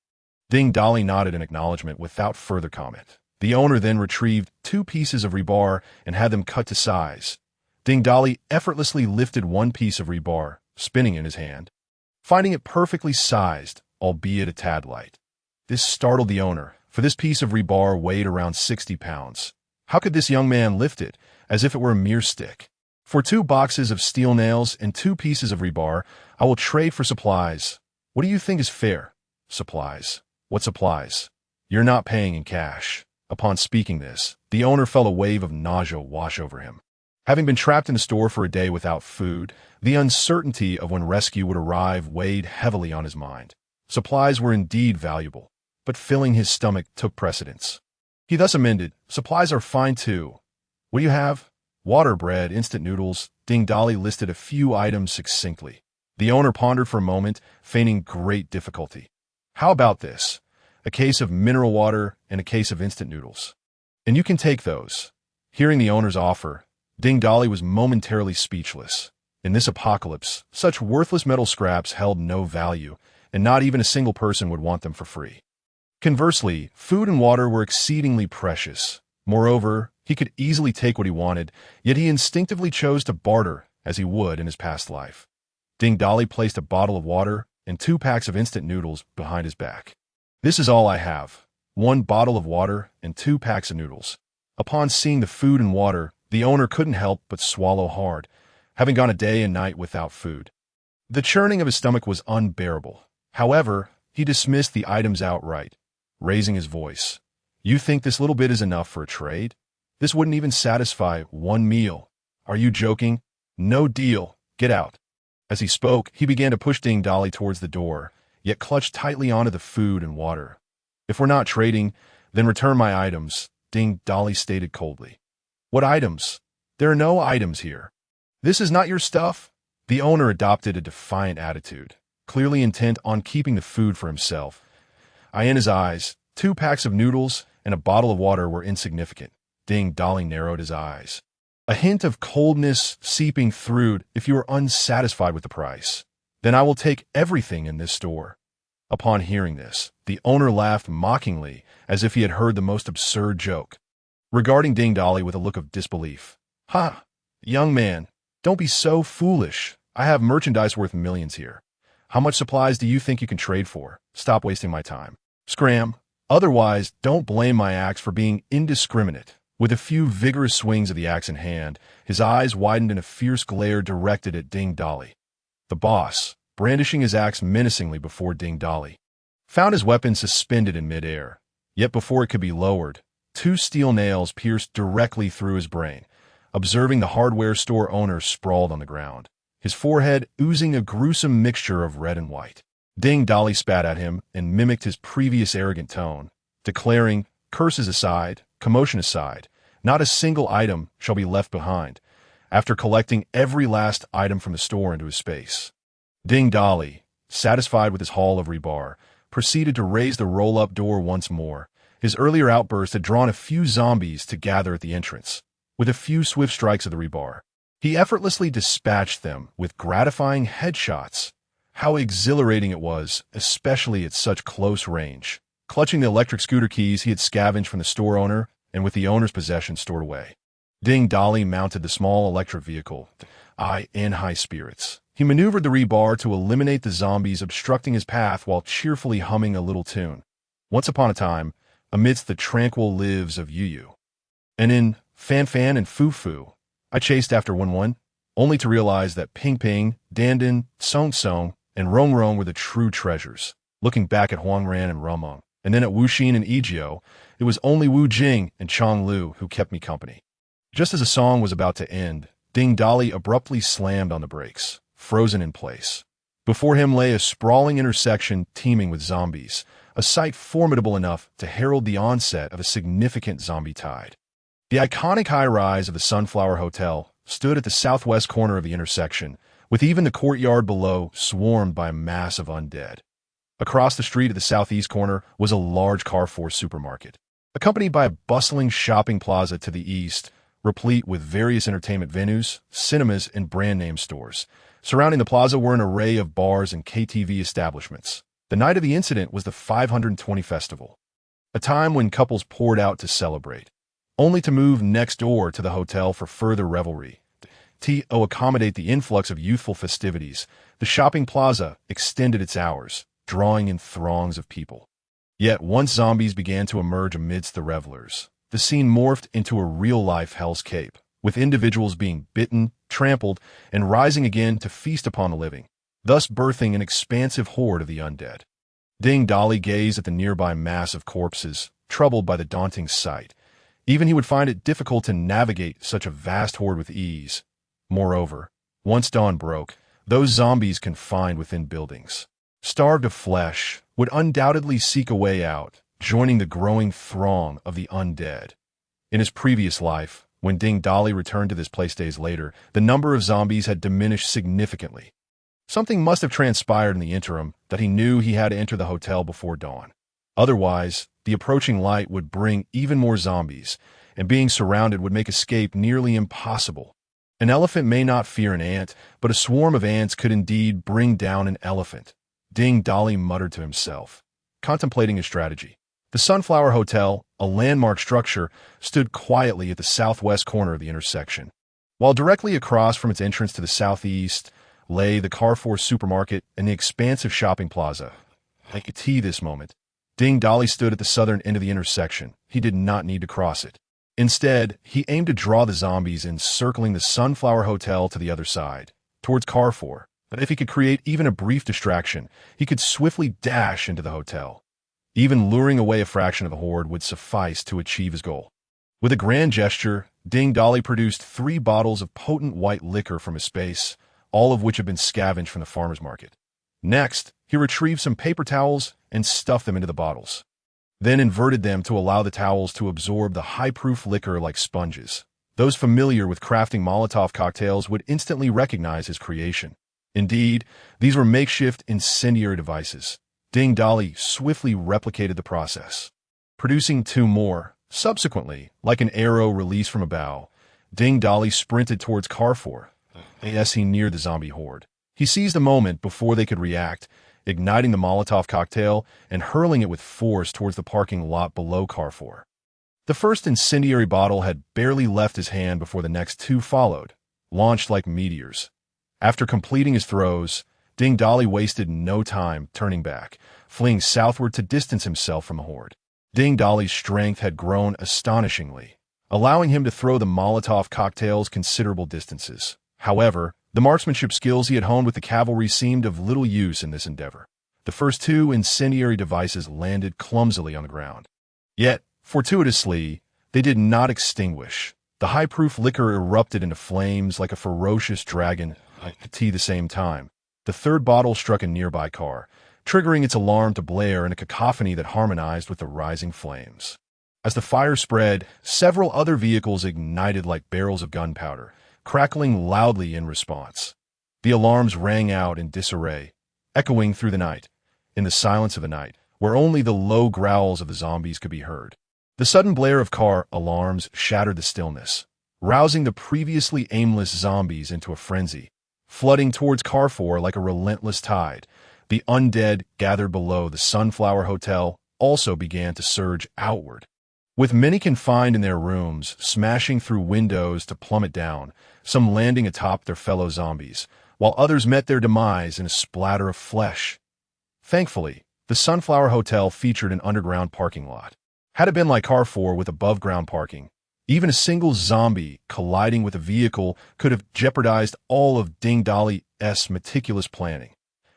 Ding Dolly nodded in acknowledgement without further comment. The owner then retrieved 2 pieces of rebar and had them cut to size. Ding Dolly effortlessly lifted 1 piece of rebar, spinning in his hand, finding it perfectly sized, albeit a tad light. This startled the owner, for this piece of rebar weighed around 60 pounds. How could this young man lift it, as if it were a mere stick? "For 2 boxes of steel nails and 2 pieces of rebar, I will trade for supplies. What do you think is fair?" "Supplies? What supplies? You're not paying in cash." Upon speaking this, the owner felt a wave of nausea wash over him. Having been trapped in the store for a day without food, the uncertainty of when rescue would arrive weighed heavily on his mind. Supplies were indeed valuable, but filling his stomach took precedence. He thus amended, "Supplies are fine too. What do you have?" "Water, bread, instant noodles." Ding Dolly listed a few items succinctly. The owner pondered for a moment, feigning great difficulty. "How about this? A case of mineral water and a case of instant noodles. And you can take those." Hearing the owner's offer, Ding Dolly was momentarily speechless. In this apocalypse, such worthless metal scraps held no value, and not even a single person would want them for free. Conversely, food and water were exceedingly precious. Moreover, he could easily take what he wanted, yet he instinctively chose to barter as he would in his past life. Ding Dolly placed a bottle of water and 2 packs of instant noodles behind his back. "This is all I have. 1 bottle of water and 2 packs of noodles." Upon seeing the food and water, the owner couldn't help but swallow hard, having gone a day and night without food. The churning of his stomach was unbearable. However, he dismissed the items outright, raising his voice. You think this little bit is enough for a trade? This wouldn't even satisfy one meal. Are you joking? No deal. Get out. As he spoke, he began to push Ding Dolly towards the door, yet clutched tightly onto the food and water. If we're not trading, then return my items, Ding Dolly stated coldly. What items? There are no items here. This is not your stuff? The owner adopted a defiant attitude, clearly intent on keeping the food for himself. In his eyes, 2 packs of noodles and a bottle of water were insignificant. Ding Dolly narrowed his eyes. A hint of coldness seeping through. If you are unsatisfied with the price, then I will take everything in this store. Upon hearing this, the owner laughed mockingly as if he had heard the most absurd joke, regarding Ding Dolly with a look of disbelief. Ha! Young man, don't be so foolish. I have merchandise worth millions here. How much supplies do you think you can trade for? Stop wasting my time. Scram. Otherwise, don't blame my axe for being indiscriminate. With a few vigorous swings of the axe in hand, his eyes widened in a fierce glare directed at Ding Dolly. The boss, brandishing his axe menacingly before Ding Dolly, found his weapon suspended in midair. Yet before it could be lowered, 2 steel nails pierced directly through his brain. Observing the hardware store owner sprawled on the ground, his forehead oozing a gruesome mixture of red and white. Ding Dolly spat at him and mimicked his previous arrogant tone, declaring, curses aside, commotion aside, not a single item shall be left behind, after collecting every last item from the store into his space. Ding Dolly, satisfied with his haul of rebar, proceeded to raise the roll-up door once more. His earlier outburst had drawn a few zombies to gather at the entrance. With a few swift strikes of the rebar, he effortlessly dispatched them with gratifying headshots. How exhilarating it was, especially at such close range. Clutching the electric scooter keys he had scavenged from the store owner and with the owner's possessions stored away, Ding Dolly mounted the small electric vehicle, in high spirits. He maneuvered the rebar to eliminate the zombies obstructing his path while cheerfully humming a little tune. Once upon a time, amidst the tranquil lives of Yu, and in Fan Fan and Foo Foo, I chased after One, only to realize that Ping Ping, Dandan, Song Song, and Rong Rong were the true treasures. Looking back at Huang Ran and Rumong, and then at Wu Xin and Egio, it was only Wu Jing and Chong Lu who kept me company. Just as the song was about to end, Ding Dolly abruptly slammed on the brakes, frozen in place. Before him lay a sprawling intersection teeming with zombies, a sight formidable enough to herald the onset of a significant zombie tide. The iconic high-rise of the Sunflower Hotel stood at the southwest corner of the intersection, with even the courtyard below swarmed by a mass of undead. Across the street at the southeast corner was a large Carrefour supermarket, accompanied by a bustling shopping plaza to the east, replete with various entertainment venues, cinemas, and brand-name stores. Surrounding the plaza were an array of bars and KTV establishments. The night of the incident was the 520 Festival, a time when couples poured out to celebrate, only to move next door to the hotel for further revelry. To accommodate the influx of youthful festivities, the shopping plaza extended its hours, drawing in throngs of people. Yet once zombies began to emerge amidst the revelers, the scene morphed into a real-life Hell's Cape, with individuals being bitten, trampled, and rising again to feast upon the living, thus birthing an expansive horde of the undead. Ding Dolly gazed at the nearby mass of corpses, troubled by the daunting sight. Even he would find it difficult to navigate such a vast horde with ease. Moreover, once dawn broke, those zombies confined within buildings, starved of flesh, would undoubtedly seek a way out, joining the growing throng of the undead. In his previous life, when Ding Dolly returned to this place days later, the number of zombies had diminished significantly. Something must have transpired in the interim that he knew he had to enter the hotel before dawn. Otherwise, the approaching light would bring even more zombies, and being surrounded would make escape nearly impossible. An elephant may not fear an ant, but a swarm of ants could indeed bring down an elephant. Ding Dolly muttered to himself, contemplating his strategy. The Sunflower Hotel, a landmark structure, stood quietly at the southwest corner of the intersection, while directly across from its entrance to the southeast lay the Carrefour supermarket and the expansive shopping plaza. At this moment, Ding Dolly stood at the southern end of the intersection. He did not need to cross it. Instead, he aimed to draw the zombies encircling the Sunflower Hotel to the other side, towards Carrefour. But if he could create even a brief distraction, he could swiftly dash into the hotel. Even luring away a fraction of the horde would suffice to achieve his goal. With a grand gesture, Ding Dolly produced 3 bottles of potent white liquor from his space, all of which had been scavenged from the farmer's market. Next, he retrieved some paper towels and stuffed them into the bottles. Then inverted them to allow the towels to absorb the high-proof liquor like sponges. Those familiar with crafting Molotov cocktails would instantly recognize his creation. Indeed, these were makeshift incendiary devices. Ding Dolly swiftly replicated the process, producing 2 more. Subsequently, like an arrow released from a bow, Ding Dolly sprinted towards Carrefour as he neared the zombie horde. He seized a moment before they could react, igniting the Molotov cocktail and hurling it with force towards the parking lot below Carrefour. The first incendiary bottle had barely left his hand before the next 2 followed, launched like meteors. After completing his throws, Ding Dolly wasted no time turning back, fleeing southward to distance himself from the horde. Ding Dolly's strength had grown astonishingly, allowing him to throw the Molotov cocktails considerable distances. However, the marksmanship skills he had honed with the cavalry seemed of little use in this endeavor. The first 2 incendiary devices landed clumsily on the ground. Yet, fortuitously, they did not extinguish. The high-proof liquor erupted into flames like a ferocious dragon at the same time. The 3rd bottle struck a nearby car, triggering its alarm to blare in a cacophony that harmonized with the rising flames. As the fire spread, several other vehicles ignited like barrels of gunpowder, crackling loudly in response. The alarms rang out in disarray, echoing through the night, in the silence of the night, where only the low growls of the zombies could be heard. The sudden blare of car alarms shattered the stillness, rousing the previously aimless zombies into a frenzy. Flooding towards Carrefour like a relentless tide, the undead gathered below the Sunflower Hotel also began to surge outward. With many confined in their rooms, smashing through windows to plummet down, some landing atop their fellow zombies, while others met their demise in a splatter of flesh. Thankfully, the Sunflower Hotel featured an underground parking lot. Had it been like Carrefour with above-ground parking, even a single zombie colliding with a vehicle could have jeopardized all of Ding Dolly's meticulous planning.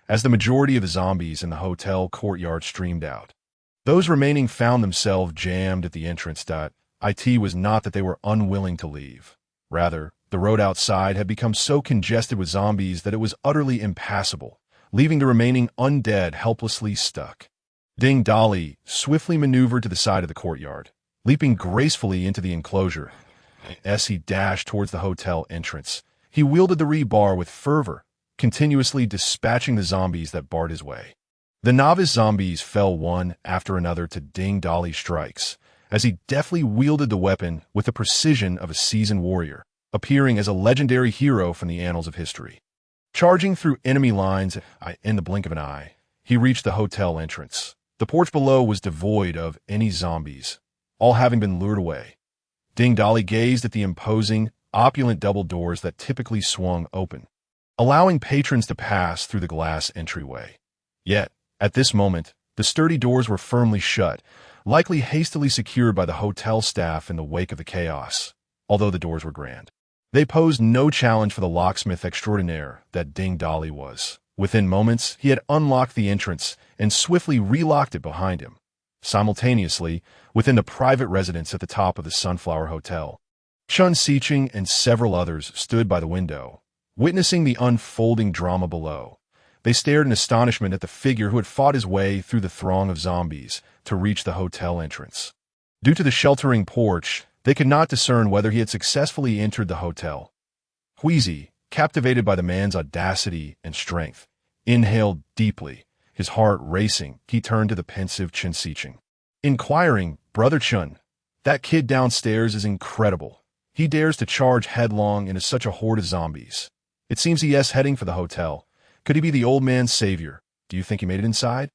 As the majority of the zombies in the hotel courtyard streamed out, those remaining found themselves jammed at the entrance. It was not that they were unwilling to leave. Rather, the road outside had become so congested with zombies that it was utterly impassable, leaving the remaining undead helplessly stuck. Ding Dolly swiftly maneuvered to the side of the courtyard, leaping gracefully into the enclosure. As he dashed towards the hotel entrance, he wielded the rebar with fervor, continuously dispatching the zombies that barred his way. The novice zombies fell one after another to Ding Dolly's strikes, as he deftly wielded the weapon with the precision of a seasoned warrior, appearing as a legendary hero from the annals of history. Charging through enemy lines in the blink of an eye, he reached the hotel entrance. The porch below was devoid of any zombies, all having been lured away. Ding Dolly gazed at the imposing, opulent double doors that typically swung open, allowing patrons to pass through the glass entryway. Yet, at this moment, the sturdy doors were firmly shut, likely hastily secured by the hotel staff in the wake of the chaos. Although the doors were grand, they posed no challenge for the locksmith extraordinaire that Ding Dolly was. Within moments, he had unlocked the entrance and swiftly relocked it behind him. Simultaneously, within the private residence at the top of the Sunflower Hotel, Chun Siching and several others stood by the window, witnessing the unfolding drama below. They stared in astonishment at the figure who had fought his way through the throng of zombies to reach the hotel entrance. Due to the sheltering porch, they could not discern whether he had successfully entered the hotel. Wheezy, captivated by the man's audacity and strength, inhaled deeply, his heart racing. He turned to the pensive Chun Siching, inquiring, "Brother Chun, that kid downstairs is incredible. He dares to charge headlong into such a horde of zombies. It seems he is heading for the hotel. Could he be the old man's savior? Do you think he made it inside?"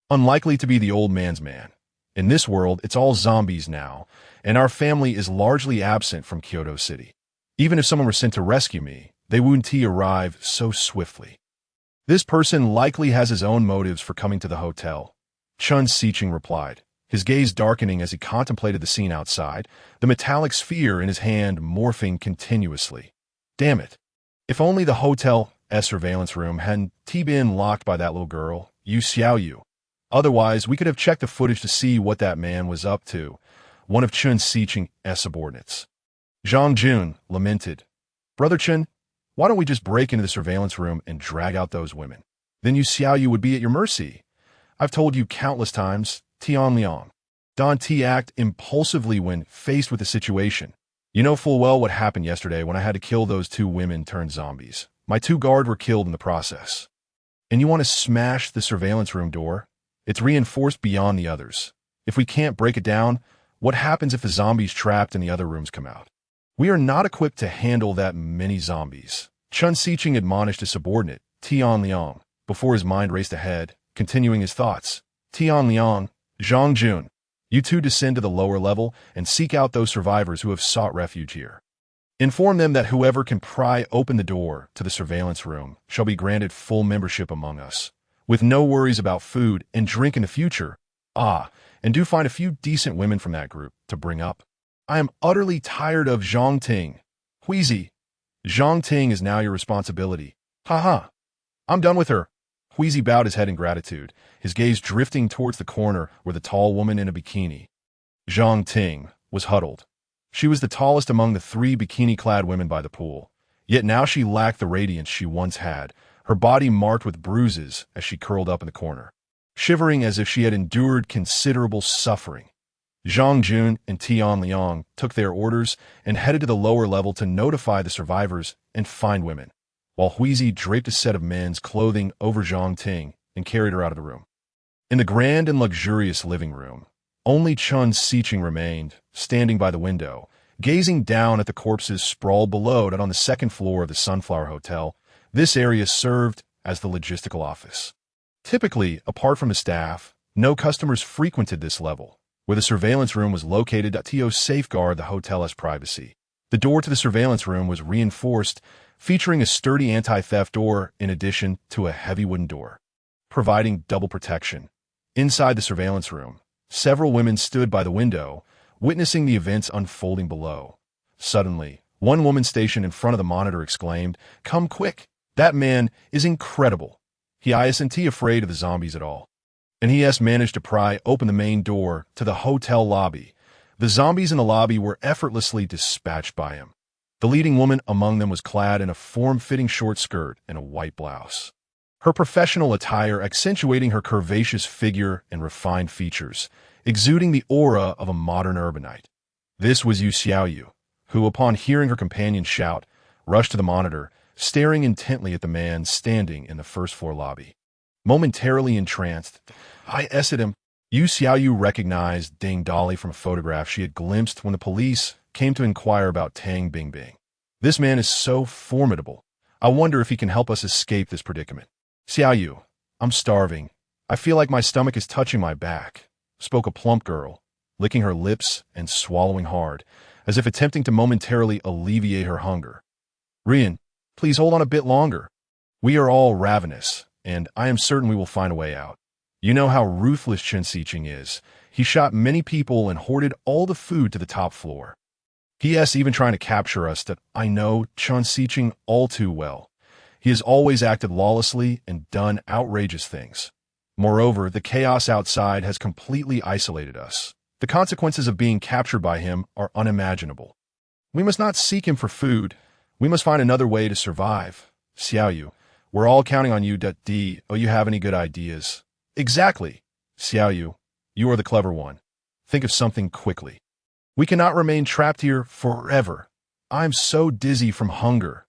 Unlikely to be the old man's man. In this world, it's all zombies now, and our family is largely absent from Kyoto City. Even if someone were sent to rescue me, they wouldn't arrive so swiftly. This person likely has his own motives for coming to the hotel, Chun Siching replied, his gaze darkening as he contemplated the scene outside, the metallic sphere in his hand morphing continuously. Damn it. If only the hotel surveillance room hadn't been locked by that little girl, Yu Xiaoyu. Otherwise, we could have checked the footage to see what that man was up to, one of Chun Xiqing's subordinates. Zhang Jun lamented, "Brother Chun, why don't we just break into the surveillance room and drag out those women? Then Yu Xiaoyu would be at your mercy. I've told you countless times, Tian Liang. Don T act impulsively when faced with the situation. You know full well what happened yesterday when I had to kill those 2 women turned zombies. My 2 guards were killed in the process. And you want to smash the surveillance room door? It's reinforced beyond the others. If we can't break it down, what happens if the zombies trapped in the other rooms come out? We are not equipped to handle that many zombies." Chun Xiqing admonished his subordinate, Tian Liang, before his mind raced ahead, continuing his thoughts. "Tian Liang, Zhang Jun, you 2 descend to the lower level and seek out those survivors who have sought refuge here. Inform them that whoever can pry open the door to the surveillance room shall be granted full membership among us, with no worries about food and drink in the future. And do find a few decent women from that group to bring up. I am utterly tired of Zhang Ting. Huizi, Zhang Ting is now your responsibility. Ha. I'm done with her." Huizi bowed his head in gratitude, his gaze drifting towards the corner where the tall woman in a bikini. Zhang Ting was huddled. She was the tallest among the 3 bikini-clad women by the pool, yet now she lacked the radiance she once had, her body marked with bruises as she curled up in the corner, shivering as if she had endured considerable suffering. Zhang Jun and Tian Liang took their orders and headed to the lower level to notify the survivors and find women, while Huizi draped a set of men's clothing over Zhang Ting and carried her out of the room. In the grand and luxurious living room, only Chun Xiqing remained, standing by the window, gazing down at the corpses sprawled below it on the 2nd floor of the Sunflower Hotel. This area served as the logistical office. Typically, apart from the staff, no customers frequented this level, where the surveillance room was located to safeguard the hotel's privacy. The door to the surveillance room was reinforced, featuring a sturdy anti-theft door in addition to a heavy wooden door, providing double protection. Inside the surveillance room, several women stood by the window, witnessing the events unfolding below. Suddenly, one woman stationed in front of the monitor exclaimed, "Come quick! That man is incredible. He isn't afraid of the zombies at all." And he has managed to pry open the main door to the hotel lobby. The zombies in the lobby were effortlessly dispatched by him. The leading woman among them was clad in a form-fitting short skirt and a white blouse, her professional attire accentuating her curvaceous figure and refined features, exuding the aura of a modern urbanite. This was Yu Xiaoyu, who, upon hearing her companion shout, rushed to the monitor, staring intently at the man standing in the first-floor lobby. Momentarily entranced, I essed him. Yu Xiaoyu recognized Ding Dolly from a photograph she had glimpsed when the police came to inquire about Tang Bingbing. "This man is so formidable. I wonder if he can help us escape this predicament." "Xiaoyu, I'm starving. I feel like my stomach is touching my back," spoke a plump girl, licking her lips and swallowing hard, as if attempting to momentarily alleviate her hunger. "Rian, please hold on a bit longer. We are all ravenous, and I am certain we will find a way out. You know how ruthless Chun Xiqing is. He shot many people and hoarded all the food to the top floor. He is even trying to capture us. That I know Chun Xiqing all too well. He has always acted lawlessly and done outrageous things. Moreover, the chaos outside has completely isolated us. The consequences of being captured by him are unimaginable. We must not seek him for food. We must find another way to survive. Xiaoyu, we're all counting on you. Do you have any good ideas?" "Exactly. Xiaoyu, you are the clever one. Think of something quickly. We cannot remain trapped here forever. I'm so dizzy from hunger."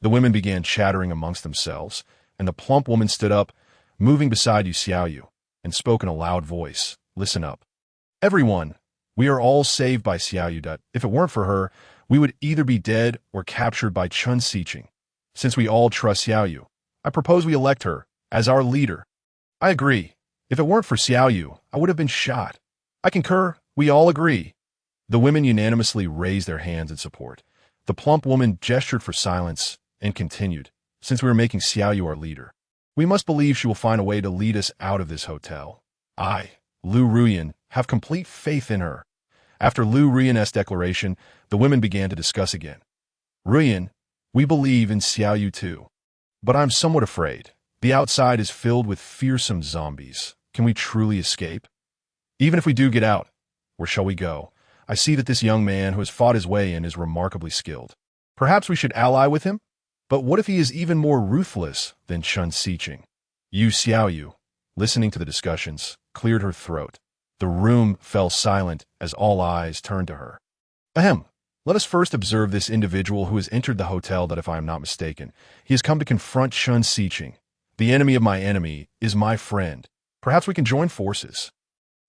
The women began chattering amongst themselves, and the plump woman stood up, moving beside Yu Xiaoyu, and spoke in a loud voice. "Listen up. Everyone, we are all saved by Xiaoyu. If it weren't for her, we would either be dead or captured by Chun Xiqing. Since we all trust Xiaoyu, I propose we elect her as our leader." "I agree. If it weren't for Xiaoyu, I would have been shot." "I concur. We all agree." The women unanimously raised their hands in support. The plump woman gestured for silence and continued, "Since we are making Xiaoyu our leader, we must believe she will find a way to lead us out of this hotel. I, Lu Ruyan, have complete faith in her." After Lu Ruyan's declaration, the women began to discuss again. "Ruyan, we believe in Xiaoyu too. But I'm somewhat afraid. The outside is filled with fearsome zombies. Can we truly escape? Even if we do get out, where shall we go? I see that this young man who has fought his way in is remarkably skilled. Perhaps we should ally with him? But what if he is even more ruthless than Chun Siqing? Yu Xiaoyu, listening to the discussions, cleared her throat. The room fell silent as all eyes turned to her. Ahem. Let us first observe this individual who has entered the hotel that, if I am not mistaken, he has come to confront Chun Siqing. The enemy of my enemy is my friend. Perhaps we can join forces.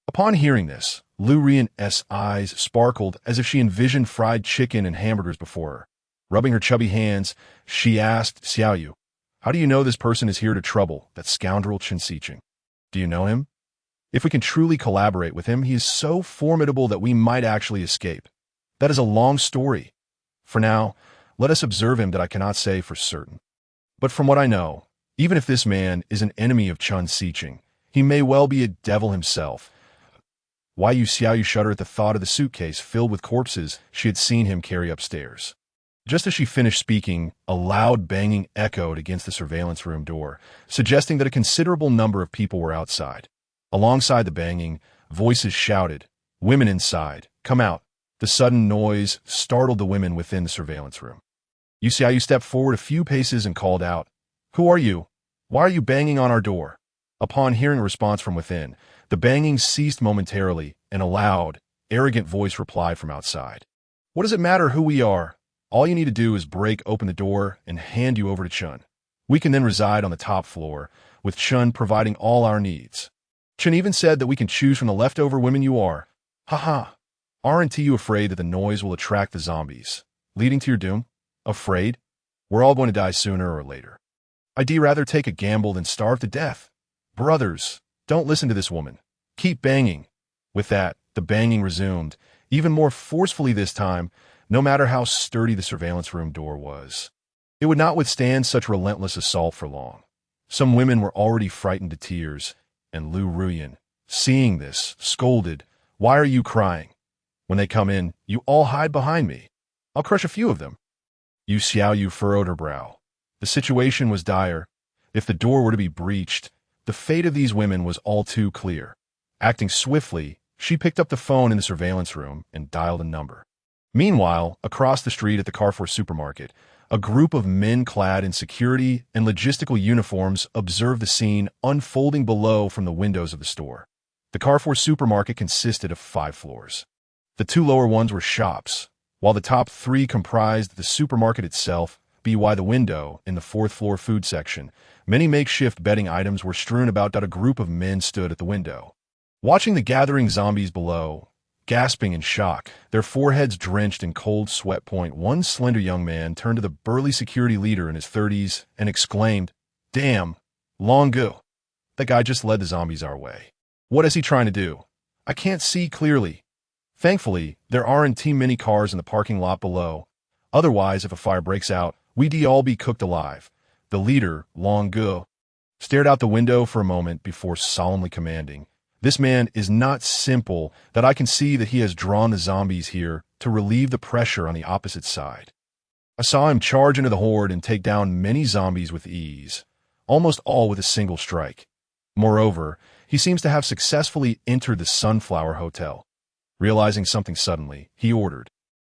Upon hearing this, Lu Rian's eyes sparkled as if she envisioned fried chicken and hamburgers before her. Rubbing her chubby hands, she asked Xiaoyu, "How do you know this person is here to trouble that scoundrel Chun Siqing? Do you know him? If we can truly collaborate with him, he is so formidable that we might actually escape. That is a long story. For now, let us observe him that I cannot say for certain. But from what I know, even if this man is an enemy of Chun Siqing, he may well be a devil himself." Why Yu Xiaoyu shuddered at the thought of the suitcase filled with corpses she had seen him carry upstairs. Just as she finished speaking, a loud banging echoed against the surveillance room door, suggesting that a considerable number of people were outside. Alongside the banging, voices shouted, "Women inside, come out." The sudden noise startled the women within the surveillance room. Yu Xiaoyu stepped forward a few paces and called out, "Who are you? Why are you banging on our door?" Upon hearing a response from within, the banging ceased momentarily, and a loud, arrogant voice replied from outside. "What does it matter who we are? All you need to do is break open the door and hand you over to Chun. We can then reside on the top floor, with Chun providing all our needs. Chun even said that we can choose from the leftover women you are. Haha. Aren't you afraid that the noise will attract the zombies, leading to your doom? Afraid? We're all going to die sooner or later. I'd rather take a gamble than starve to death. Brothers, don't listen to this woman. Keep banging." With that, the banging resumed, even more forcefully this time, no matter how sturdy the surveillance room door was. It would not withstand such relentless assault for long. Some women were already frightened to tears, and Lu Ruyan, seeing this, scolded, "Why are you crying? When they come in, you all hide behind me. I'll crush a few of them." Yu Xiaoyu furrowed her brow. The situation was dire. If the door were to be breached, the fate of these women was all too clear. Acting swiftly, she picked up the phone in the surveillance room and dialed a number. Meanwhile, across the street at the Carrefour supermarket, a group of men clad in security and logistical uniforms observed the scene unfolding below from the windows of the store. The Carrefour supermarket consisted of 5 floors. The 2 lower ones were shops, while the top 3 comprised the supermarket itself, by the window in the 4th floor food section. Many makeshift bedding items were strewn about. A group of men stood at the window, watching the gathering zombies below, gasping in shock, their foreheads drenched in cold sweat. One slender young man turned to the burly security leader in his 30s and exclaimed, "Damn, Longo. That guy just led the zombies our way. What is he trying to do? I can't see clearly." Thankfully, there aren't too many cars in the parking lot below. Otherwise, if a fire breaks out, we'd all be cooked alive. The leader, Longo, stared out the window for a moment before solemnly commanding, "This man is not simple that I can see that he has drawn the zombies here to relieve the pressure on the opposite side. I saw him charge into the horde and take down many zombies with ease, almost all with a single strike. Moreover, he seems to have successfully entered the Sunflower Hotel." Realizing something suddenly, he ordered,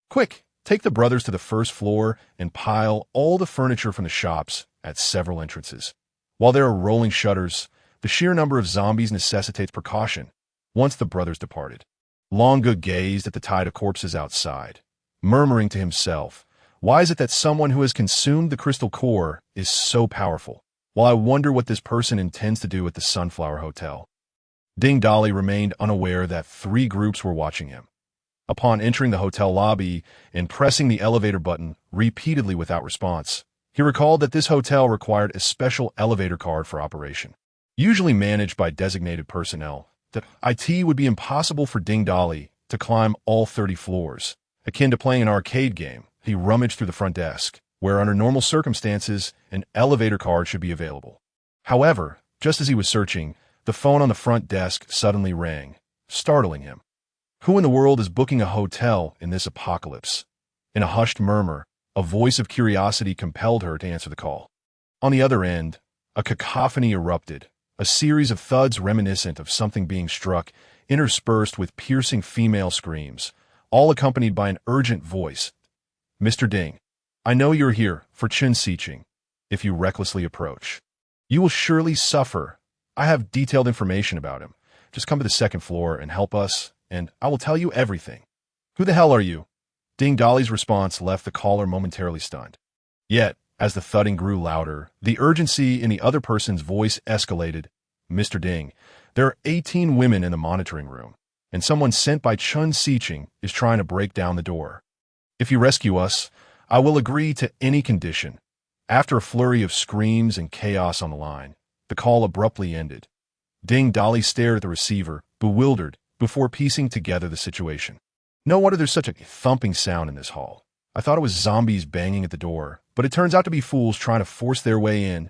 "Quick, take the brothers to the 1st floor and pile all the furniture from the shops at several entrances. While there are rolling shutters, the sheer number of zombies necessitates precaution." Once the brothers departed, Longo gazed at the tide of corpses outside, murmuring to himself, "Why is it that someone who has consumed the crystal core is so powerful? While I wonder what this person intends to do at the Sunflower Hotel." Ding Dali remained unaware that 3 groups were watching him. Upon entering the hotel lobby and pressing the elevator button repeatedly without response, he recalled that this hotel required a special elevator card for operation. Usually managed by designated personnel, that it would be impossible for Ding Dali to climb all 30 floors. Akin to playing an arcade game, he rummaged through the front desk, where under normal circumstances, an elevator card should be available. However, just as he was searching, the phone on the front desk suddenly rang, startling him. Who in the world is booking a hotel in this apocalypse? In a hushed murmur, a voice of curiosity compelled her to answer the call. On the other end, a cacophony erupted, a series of thuds reminiscent of something being struck, interspersed with piercing female screams, all accompanied by an urgent voice. "Mr. Ding, I know you're here for Chen Xiqing. If you recklessly approach, you will surely suffer. I have detailed information about him. Just come to the second floor and help us, and I will tell you everything." "Who the hell are you?" Ding Dali's response left the caller momentarily stunned. Yet, as the thudding grew louder, the urgency in the other person's voice escalated. "Mr. Ding, there are 18 women in the monitoring room, and someone sent by Chen Xiqing is trying to break down the door. If you rescue us, I will agree to any condition." After a flurry of screams and chaos on the line, the call abruptly ended. Ding Dali stared at the receiver, bewildered, before piecing together the situation. No wonder there's such a thumping sound in this hall. I thought it was zombies banging at the door, but it turns out to be fools trying to force their way in.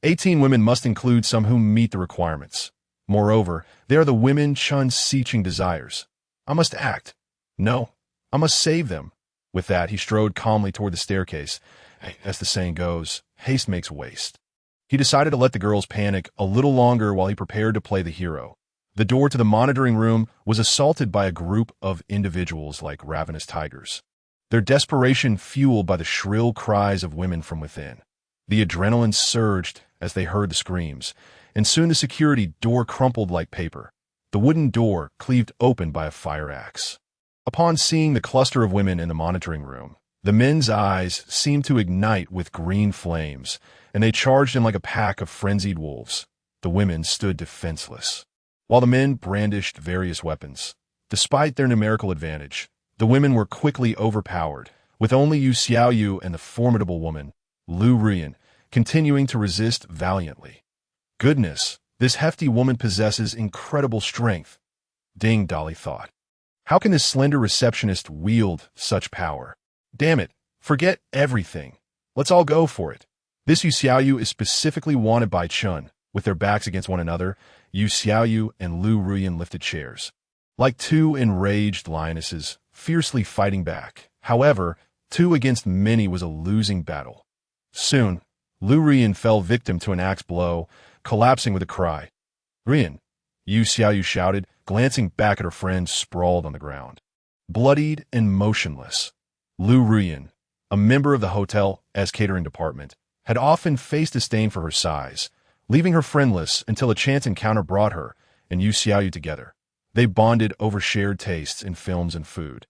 18 women must include some who meet the requirements. Moreover, they are the women Chen Xiqing desires. I must act. No, I must save them. With that, he strode calmly toward the staircase. As the saying goes, haste makes waste. He decided to let the girls panic a little longer while he prepared to play the hero. The door to the monitoring room was assaulted by a group of individuals like ravenous tigers, their desperation fueled by the shrill cries of women from within. The adrenaline surged as they heard the screams, and soon the security door crumpled like paper. The wooden door cleaved open by a fire axe. Upon seeing the cluster of women in the monitoring room, the men's eyes seemed to ignite with green flames, and they charged in like a pack of frenzied wolves. The women stood defenseless, while the men brandished various weapons. Despite their numerical advantage, the women were quickly overpowered, with only Yu Xiaoyu and the formidable woman, Lu Rian, continuing to resist valiantly. Goodness, this hefty woman possesses incredible strength, Ding Dali thought. How can this slender receptionist wield such power? Damn it, forget everything. Let's all go for it. This Yu Xiaoyu is specifically wanted by Chen. With their backs against one another, Yu Xiaoyu and Lu Rian lifted chairs, like two enraged lionesses, fiercely fighting back. However, 2 against many was a losing battle. Soon, Lu Rian fell victim to an axe blow, collapsing with a cry. "Rian," Yu Xiaoyu shouted, glancing back at her friend sprawled on the ground. Bloodied and motionless, Lu Rian, a member of the hotel's catering department, had often faced disdain for her size, leaving her friendless until a chance encounter brought her and Yu Xiaoyu together. They bonded over shared tastes in films and food,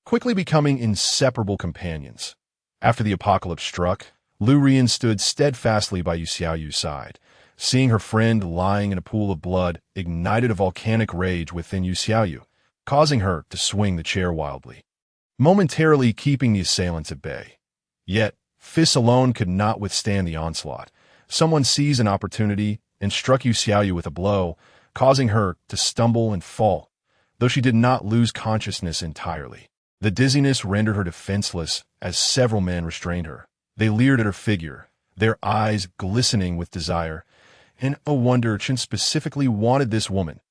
quickly becoming inseparable companions. After the apocalypse struck, Lu Rian stood steadfastly by Yu Xiaoyu's side. Seeing her friend lying in a pool of blood ignited a volcanic rage within Yu Xiaoyu, causing her to swing the chair wildly, momentarily keeping the assailants at bay. Yet, fists alone could not withstand the onslaught. Someone seized an opportunity and struck Yu Xiaoyu with a blow, causing her to stumble and fall, though she did not lose consciousness entirely. The dizziness rendered her defenseless as several men restrained her. They leered at her figure, their eyes glistening with desire. And oh wonder, Chen specifically wanted this woman.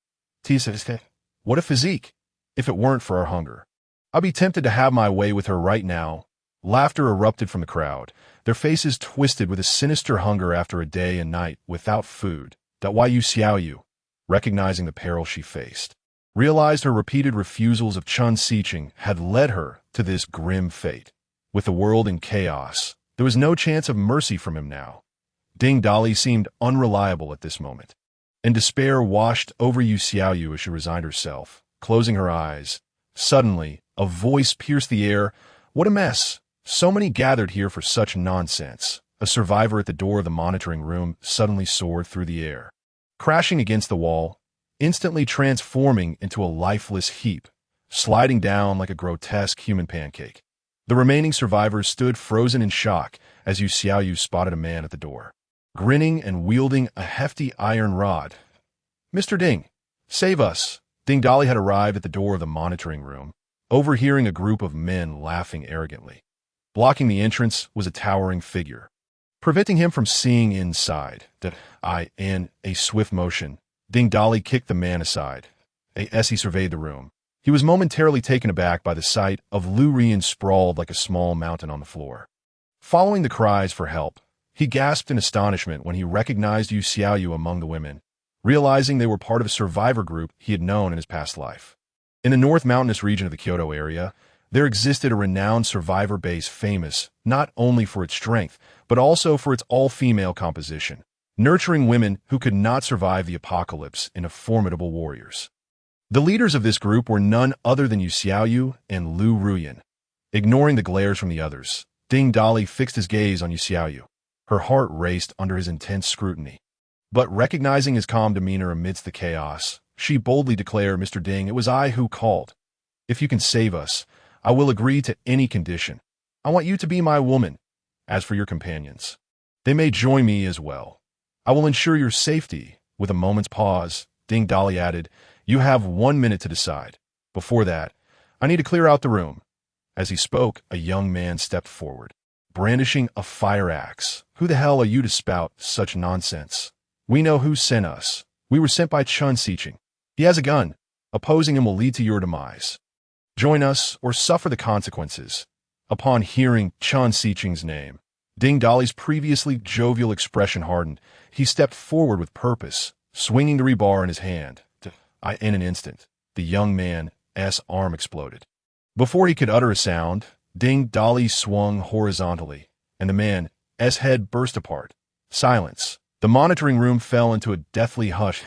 What a physique! If it weren't for our hunger, I'd be tempted to have my way with her right now. Laughter erupted from the crowd, their faces twisted with a sinister hunger after a day and night without food. That why Yu Xiaoyu, recognizing the peril she faced, realized her repeated refusals of Chen Xiqing had led her to this grim fate. With the world in chaos, there was no chance of mercy from him now. Ding Dali seemed unreliable at this moment, and despair washed over Yu Xiaoyu as she resigned herself, closing her eyes. Suddenly, a voice pierced the air. What a mess! So many gathered here for such nonsense. A survivor at the door of the monitoring room suddenly soared through the air, crashing against the wall, instantly transforming into a lifeless heap, sliding down like a grotesque human pancake. The remaining survivors stood frozen in shock as Yu Xiaoyu spotted a man at the door, grinning and wielding a hefty iron rod. "Mr. Ding, save us!" Ding Dali had arrived at the door of the monitoring room, overhearing a group of men laughing arrogantly. Blocking the entrance was a towering figure, preventing him from seeing inside. In a swift motion, Ding Dali kicked the man aside. As he surveyed the room, he was momentarily taken aback by the sight of Lu Rian sprawled like a small mountain on the floor. Following the cries for help, He gasped in astonishment when he recognized Yu Xiaoyu among the women, realizing they were part of a survivor group he had known in his past life. In the north mountainous region of the Kyoto area, there existed a renowned survivor base famous not only for its strength, but also for its all-female composition, nurturing women who could not survive the apocalypse into formidable warriors. The leaders of this group were none other than Yu Xiaoyu and Lu Ruyan. Ignoring the glares from the others, Ding Dali fixed his gaze on Yu Xiaoyu. Her heart raced under his intense scrutiny. But recognizing his calm demeanor amidst the chaos, she boldly declared, "Mr. Ding, it was I who called. If you can save us, I will agree to any condition. I want you to be my woman. As for your companions, they may join me as well. I will ensure your safety." With a moment's pause, Ding Dali added, "You have 1 minute to decide. Before that, I need to clear out the room." As he spoke, a young man stepped forward, brandishing a fire axe. "Who the hell are you to spout such nonsense? We know who sent us. We were sent by Chun Siqing. He has a gun. Opposing him will lead to your demise. Join us or suffer the consequences." Upon hearing Chun Siqing's name, Ding Dali's previously jovial expression hardened. He stepped forward with purpose, swinging the rebar in his hand. In an instant, the young man's arm exploded. Before he could utter a sound, Ding Dali swung horizontally, and the man's head burst apart. Silence. The monitoring room fell into a deathly hush.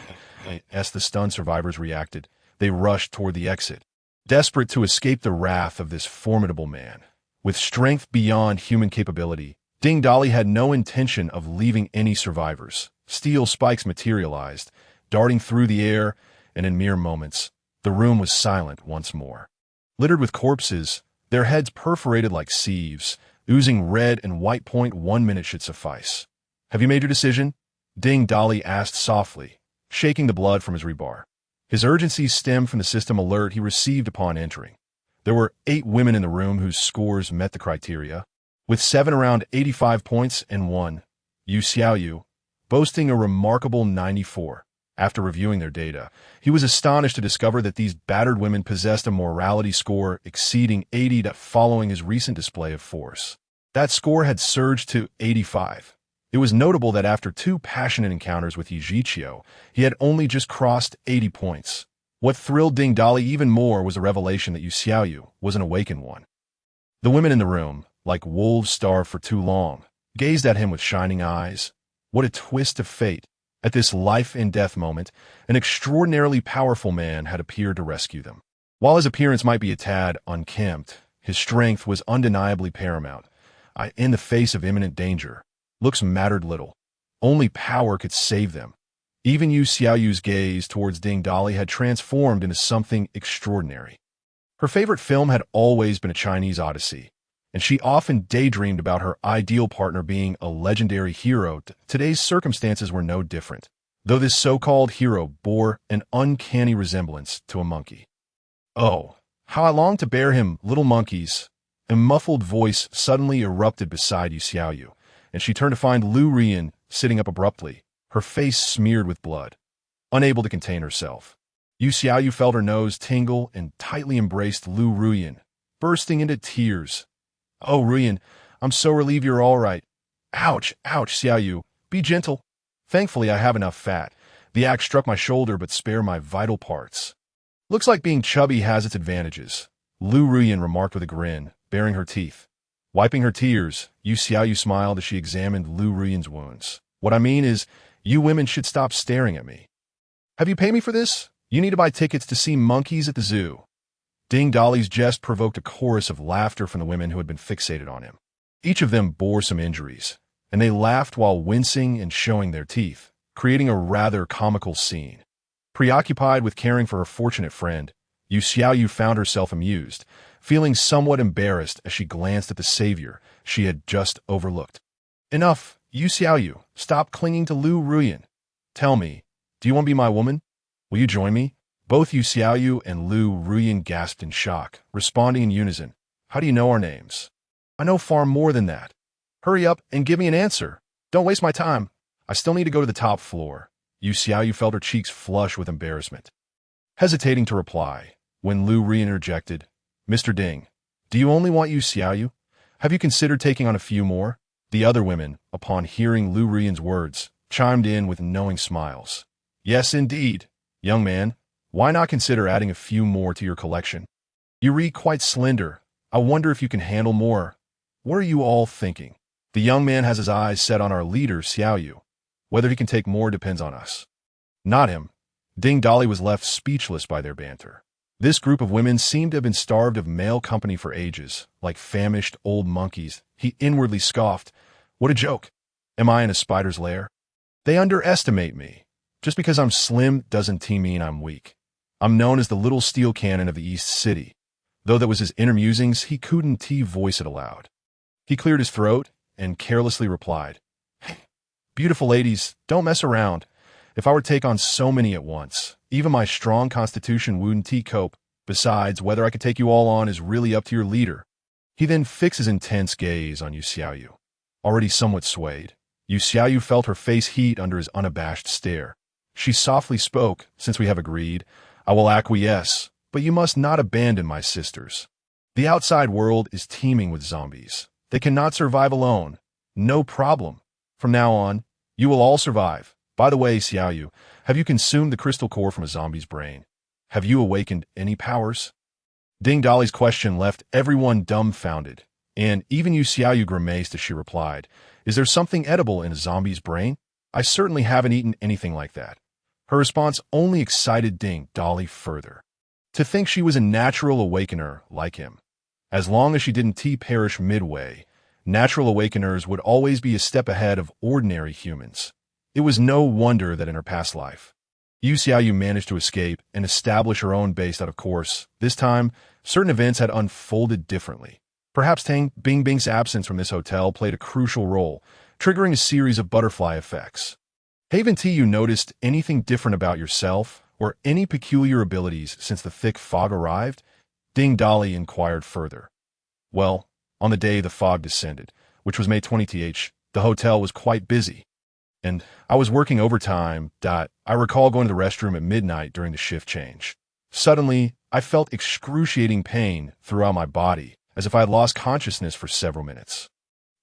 As the stunned survivors reacted, they rushed toward the exit, desperate to escape the wrath of this formidable man. With strength beyond human capability, Ding Dali had no intention of leaving any survivors. Steel spikes materialized, darting through the air, and in mere moments, the room was silent once more. Littered with corpses, their heads perforated like sieves, oozing red and white point. 1 minute should suffice. "Have you made your decision?" Ding Dali asked softly, shaking the blood from his rebar. His urgency stemmed from the system alert he received upon entering. There were 8 women in the room whose scores met the criteria, with 7 around 85 points and 1, Yu Xiaoyu, boasting a remarkable 94. After reviewing their data, he was astonished to discover that these battered women possessed a morality score exceeding 80 following his recent display of force. That score had surged to 85. It was notable that after 2 passionate encounters with Yijiqiu, he had only just crossed 80 points. What thrilled Ding Dali even more was the revelation that Yu Xiaoyu was an awakened one. The women in the room, like wolves starved for too long, gazed at him with shining eyes. What a twist of fate! At this life-and-death moment, an extraordinarily powerful man had appeared to rescue them. While his appearance might be a tad unkempt, his strength was undeniably paramount. In the face of imminent danger, looks mattered little. Only power could save them. Even Yu Xiaoyu's gaze towards Ding Dali had transformed into something extraordinary. Her favorite film had always been A Chinese Odyssey, and she often daydreamed about her ideal partner being a legendary hero. Today's circumstances were no different, though this so-called hero bore an uncanny resemblance to a monkey. "Oh, how I long to bear him, little monkeys!" A muffled voice suddenly erupted beside Yu Xiaoyu, and she turned to find Lu Ruyan sitting up abruptly, her face smeared with blood. Unable to contain herself, Yu Xiaoyu felt her nose tingle and tightly embraced Lu Ruyan, bursting into tears. "Oh, Ruyan, I'm so relieved you're all right." "Ouch, ouch, Xiaoyu, be gentle." "Thankfully, I have enough fat. The axe struck my shoulder but spared my vital parts." "Looks like being chubby has its advantages," Lu Ruyan remarked with a grin, baring her teeth. Wiping her tears, Yu Xiaoyu smiled as she examined Lu Ruyan's wounds. "What I mean is, you women should stop staring at me." "Have you paid me for this? You need to buy tickets to see monkeys at the zoo." Ding Dali's jest provoked a chorus of laughter from the women who had been fixated on him. Each of them bore some injuries, and they laughed while wincing and showing their teeth, creating a rather comical scene. Preoccupied with caring for her fortunate friend, Yu Xiaoyu found herself amused, feeling somewhat embarrassed as she glanced at the savior she had just overlooked. "Enough, Yu Xiaoyu, stop clinging to Lu Ruyan. Tell me, do you want to be my woman? Will you join me?" Both Yu Xiaoyu and Lu Ruyan gasped in shock, responding in unison. "How do you know our names?" "I know far more than that. Hurry up and give me an answer. Don't waste my time. I still need to go to the top floor." Yu Xiaoyu felt her cheeks flush with embarrassment, hesitating to reply, when Lu Ruyan interjected, "Mr. Ding, do you only want Yu Xiaoyu? Have you considered taking on a few more?" The other women, upon hearing Lu Ruyan's words, chimed in with knowing smiles. Yes, indeed. Young man, why not consider adding a few more to your collection? You read quite slender. I wonder if you can handle more. What are you all thinking? The young man has his eyes set on our leader, Xiaoyu. Whether he can take more depends on us. Not him. Ding Dali was left speechless by their banter. This group of women seemed to have been starved of male company for ages, like famished old monkeys. He inwardly scoffed. What a joke. Am I in a spider's lair? They underestimate me. Just because I'm slim doesn't mean I'm weak. I'm known as the little steel cannon of the East City. Though that was his inner musings, he couldn't voice it aloud. He cleared his throat and carelessly replied, Beautiful ladies, don't mess around. If I were to take on so many at once, even my strong constitution wouldn't cope. Besides, whether I could take you all on is really up to your leader. He then fixed his intense gaze on Yu Xiaoyu. Already somewhat swayed, Yu Xiaoyu felt her face heat under his unabashed stare. She softly spoke, Since we have agreed, I will acquiesce, but you must not abandon my sisters. The outside world is teeming with zombies. They cannot survive alone. No problem. From now on, you will all survive. By the way, Xiaoyu, have you consumed the crystal core from a zombie's brain? Have you awakened any powers? Ding Dali's question left everyone dumbfounded, and even Yu Xiaoyu grimaced as she replied, Is there something edible in a zombie's brain? I certainly haven't eaten anything like that. Her response only excited Ding Dali further. To think she was a natural awakener like him. As long as she didn't perish midway, natural awakeners would always be a step ahead of ordinary humans. It was no wonder that in her past life, Yu Xiaoyu managed to escape and establish her own base out of course. This time, certain events had unfolded differently. Perhaps Tang Bingbing's absence from this hotel played a crucial role, triggering a series of butterfly effects. Haven't you noticed anything different about yourself or any peculiar abilities since the thick fog arrived? Ding Dali inquired further. Well, on the day the fog descended, which was May 20th, the hotel was quite busy. And I was working overtime. I recall going to the restroom at midnight during the shift change. Suddenly, I felt excruciating pain throughout my body, as if I had lost consciousness for several minutes.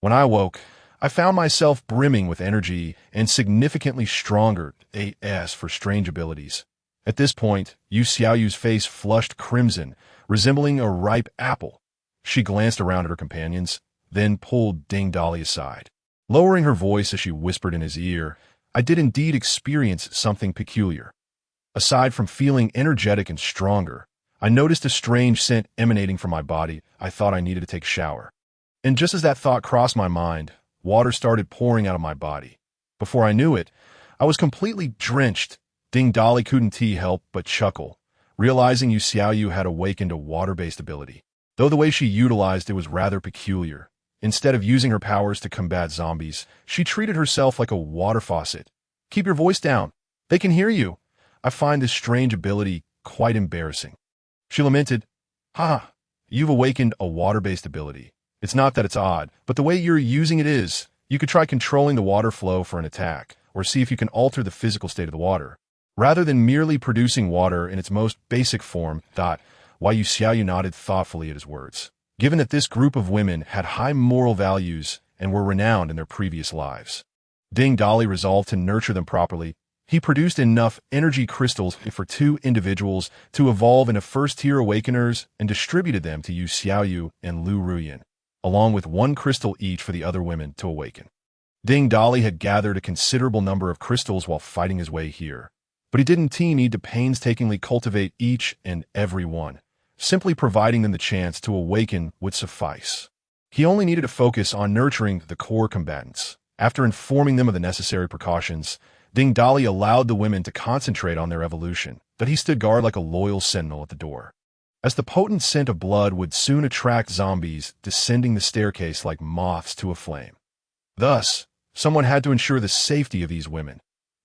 When I awoke, I found myself brimming with energy and significantly stronger AS for strange abilities. At this point, Yu Xiaoyu's face flushed crimson, resembling a ripe apple. She glanced around at her companions, then pulled Ding Dali aside. Lowering her voice as she whispered in his ear, I did indeed experience something peculiar. Aside from feeling energetic and stronger, I noticed a strange scent emanating from my body. I thought I needed to take a shower. And just as that thought crossed my mind, water started pouring out of my body. Before I knew it, I was completely drenched. Ding Dali couldn't help but chuckle, realizing Yu Xiaoyu had awakened a water-based ability. Though the way she utilized it was rather peculiar. Instead of using her powers to combat zombies, she treated herself like a water faucet. Keep your voice down. They can hear you. I find this strange ability quite embarrassing. She lamented, You've awakened a water-based ability. It's not that it's odd, but the way you're using it is. You could try controlling the water flow for an attack, or see if you can alter the physical state of the water. Rather than merely producing water in its most basic form. Why Yu Xiaoyu nodded thoughtfully at his words. Given that this group of women had high moral values and were renowned in their previous lives, Ding Dali resolved to nurture them properly. He produced enough energy crystals for 2 individuals to evolve into first-tier awakeners and distributed them to Yu Xiaoyu and Lu Ruyan, along with 1 crystal each for the other women to awaken. Ding Dali had gathered a considerable number of crystals while fighting his way here, but he didn't need to painstakingly cultivate each and every one. Simply providing them the chance to awaken would suffice. He only needed to focus on nurturing the core combatants. After informing them of the necessary precautions, Ding Dali allowed the women to concentrate on their evolution, but he stood guard like a loyal sentinel at the door. As the potent scent of blood would soon attract zombies descending the staircase like moths to a flame. Thus, someone had to ensure the safety of these women.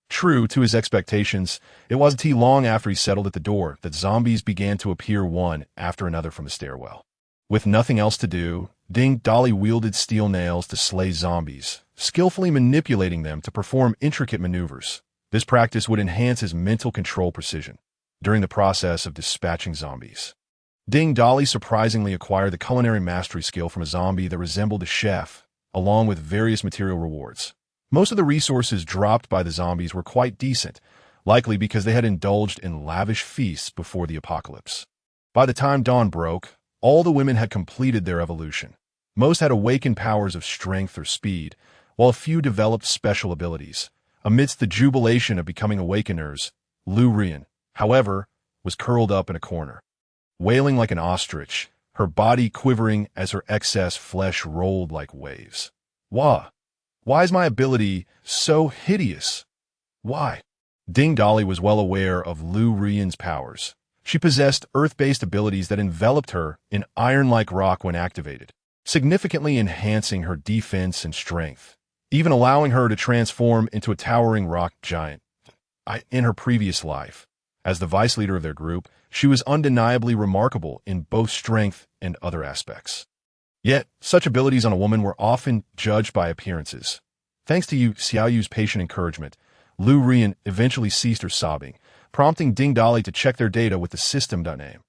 True to his expectations, it wasn't long after he settled at the door that zombies began to appear one after another from the stairwell. With nothing else to do, Ding Dali wielded steel nails to slay zombies, skillfully manipulating them to perform intricate maneuvers. This practice would enhance his mental control precision during the process of dispatching zombies. Ding Dali surprisingly acquired the culinary mastery skill from a zombie that resembled a chef, along with various material rewards. Most of the resources dropped by the zombies were quite decent, likely because they had indulged in lavish feasts before the apocalypse. By the time dawn broke, all the women had completed their evolution. Most had awakened powers of strength or speed, while a few developed special abilities. Amidst the jubilation of becoming awakeners, Reborn, however, was curled up in a corner, wailing like an ostrich, her body quivering as her excess flesh rolled like waves. Why? Why is my ability so hideous? Why? Ding Dolly was well aware of Reborn's powers. She possessed earth-based abilities that enveloped her in iron-like rock when activated, significantly enhancing her defense and strength, even allowing her to transform into a towering rock giant. In her previous life, as the vice leader of their group, she was undeniably remarkable in both strength and other aspects. Yet, such abilities on a woman were often judged by appearances. Thanks to Xiaoyu's patient encouragement, Reborn eventually ceased her sobbing, prompting Ding Dolly to check their data with the system name.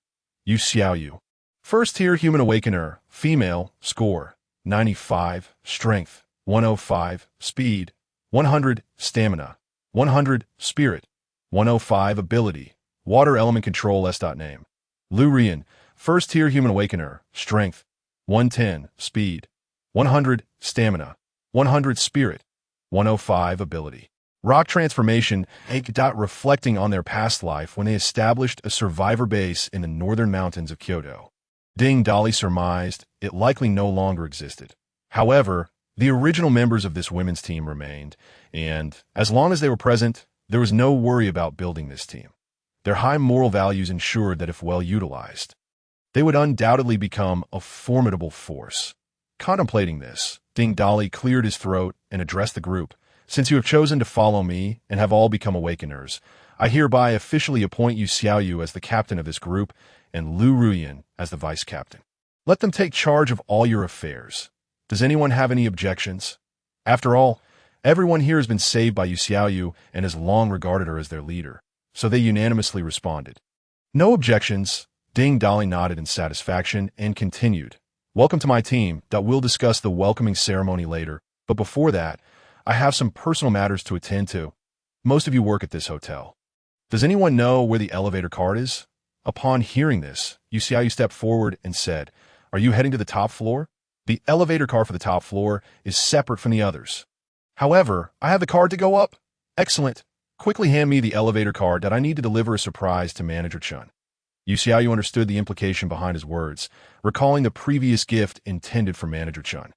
Xiaoyu. First-tier human awakener, female, score, 95, strength, 105, speed, 100, stamina, 100, spirit, 105, ability, water element control S.name. Reborn, first-tier human awakener, strength, 110, speed, 100, stamina, 100, spirit, 105, ability. Rock transformation, reflecting on their past life when they established a survivor base in the northern mountains of Kyoto. Ding Dolly surmised it likely no longer existed. However, the original members of this women's team remained, and as long as they were present, there was no worry about building this team. Their high moral values ensured that if well utilized, they would undoubtedly become a formidable force. Contemplating this, Ding Dolly cleared his throat and addressed the group. Since you have chosen to follow me and have all become awakeners, I hereby officially appoint you Xiaoyu as the captain of this group and Reborn as the vice captain. Let them take charge of all your affairs. Does anyone have any objections? After all, everyone here has been saved by Xiaoyu and has long regarded her as their leader, so they unanimously responded. No objections. Ding Dolly nodded in satisfaction and continued. Welcome to my team. We'll discuss the welcoming ceremony later, but before that, I have some personal matters to attend to. Most of you work at this hotel. Does anyone know where the elevator card is? Upon hearing this, Xiaoyu stepped forward and said, Are you heading to the top floor? The elevator car for the top floor is separate from the others. However, I have the card to go up. Excellent. Quickly hand me the elevator card that I need to deliver a surprise to Manager Chun. Xiaoyu understood the implication behind his words, recalling the previous gift intended for Manager Chun,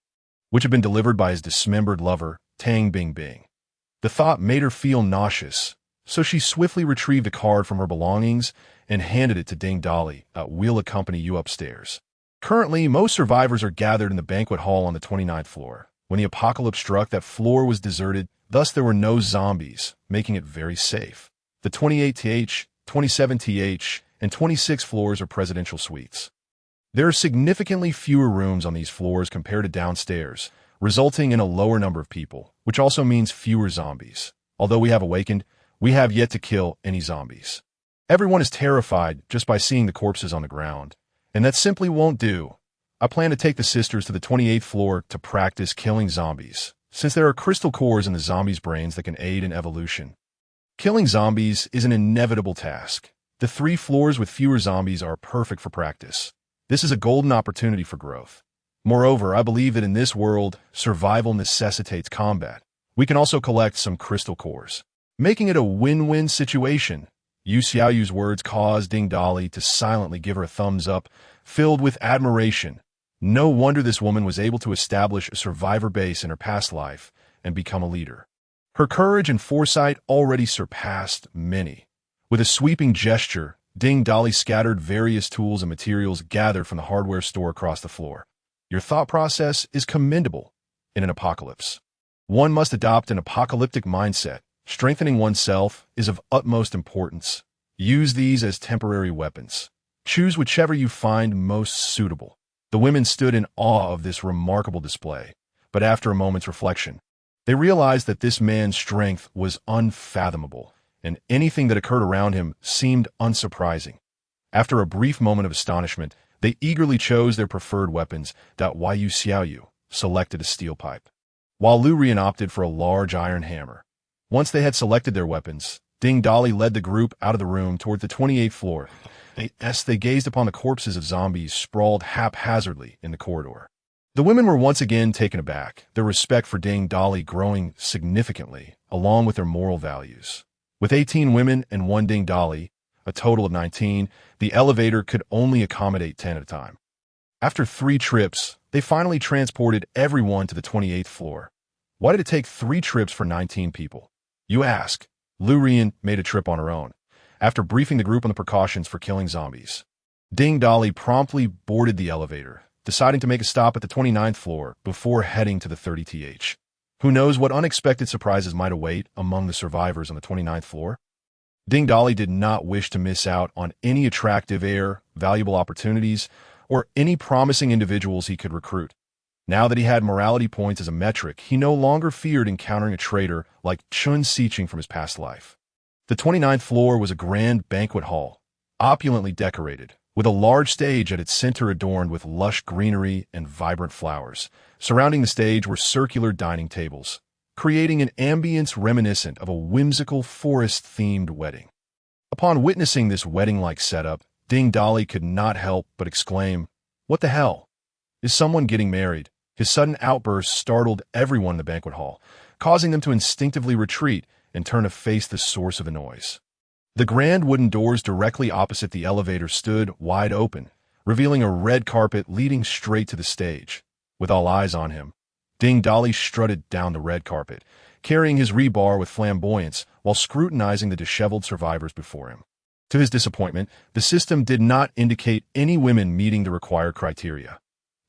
which had been delivered by his dismembered lover, Tang Bingbing. The thought made her feel nauseous, so she swiftly retrieved the card from her belongings and handed it to Ding Dolly. We'll accompany you upstairs. Currently, most survivors are gathered in the banquet hall on the 29th floor. When the apocalypse struck, that floor was deserted, thus there were no zombies, making it very safe. The 28th, 27th, and 26th floors are presidential suites. There are significantly fewer rooms on these floors compared to downstairs, resulting in a lower number of people, which also means fewer zombies. Although we have awakened, we have yet to kill any zombies. Everyone is terrified just by seeing the corpses on the ground, and that simply won't do. I plan to take the sisters to the 28th floor to practice killing zombies, since there are crystal cores in the zombies' brains that can aid in evolution. Killing zombies is an inevitable task. The 3 floors with fewer zombies are perfect for practice. This is a golden opportunity for growth. Moreover, I believe that in this world, survival necessitates combat. We can also collect some crystal cores, making it a win-win situation. Xiaoyu's words caused Ding Dolly to silently give her a thumbs up, filled with admiration. No wonder this woman was able to establish a survivor base in her past life and become a leader. Her courage and foresight already surpassed many. With a sweeping gesture, Ding Dolly scattered various tools and materials gathered from the hardware store across the floor. Your thought process is commendable in an apocalypse. One must adopt an apocalyptic mindset. Strengthening oneself is of utmost importance. Use these as temporary weapons. Choose whichever you find most suitable. The women stood in awe of this remarkable display, but after a moment's reflection, they realized that this man's strength was unfathomable, and anything that occurred around him seemed unsurprising. After a brief moment of astonishment, they eagerly chose their preferred weapons. Yu Xiaoyu, selected a steel pipe, while Lurian opted for a large iron hammer. Once they had selected their weapons, Ding Dali led the group out of the room toward the 28th floor. As they gazed upon the corpses of zombies sprawled haphazardly in the corridor. The women were once again taken aback, their respect for Ding Dali growing significantly, along with their moral values. With 18 women and 1 Ding Dali, a total of 19, the elevator could only accommodate 10 at a time. After 3 trips, they finally transported everyone to the 28th floor. Why did it take 3 trips for 19 people? You ask. Lurian made a trip on her own, after briefing the group on the precautions for killing zombies. Ding Dali promptly boarded the elevator, deciding to make a stop at the 29th floor before heading to the 30th. Who knows what unexpected surprises might await among the survivors on the 29th floor? Ding Dali did not wish to miss out on any attractive air, valuable opportunities, or any promising individuals he could recruit. Now that he had morality points as a metric, he no longer feared encountering a traitor like Chun Siqing from his past life. The 29th floor was a grand banquet hall, opulently decorated, with a large stage at its center adorned with lush greenery and vibrant flowers. Surrounding the stage were circular dining tables, creating an ambience reminiscent of a whimsical forest-themed wedding. Upon witnessing this wedding-like setup, Ding Dali could not help but exclaim, "What the hell? Is someone getting married?" His sudden outburst startled everyone in the banquet hall, causing them to instinctively retreat and turn to face the source of the noise. The grand wooden doors directly opposite the elevator stood wide open, revealing a red carpet leading straight to the stage. With all eyes on him, Ding Dali strutted down the red carpet, carrying his rebar with flamboyance while scrutinizing the disheveled survivors before him. To his disappointment, the system did not indicate any women meeting the required criteria.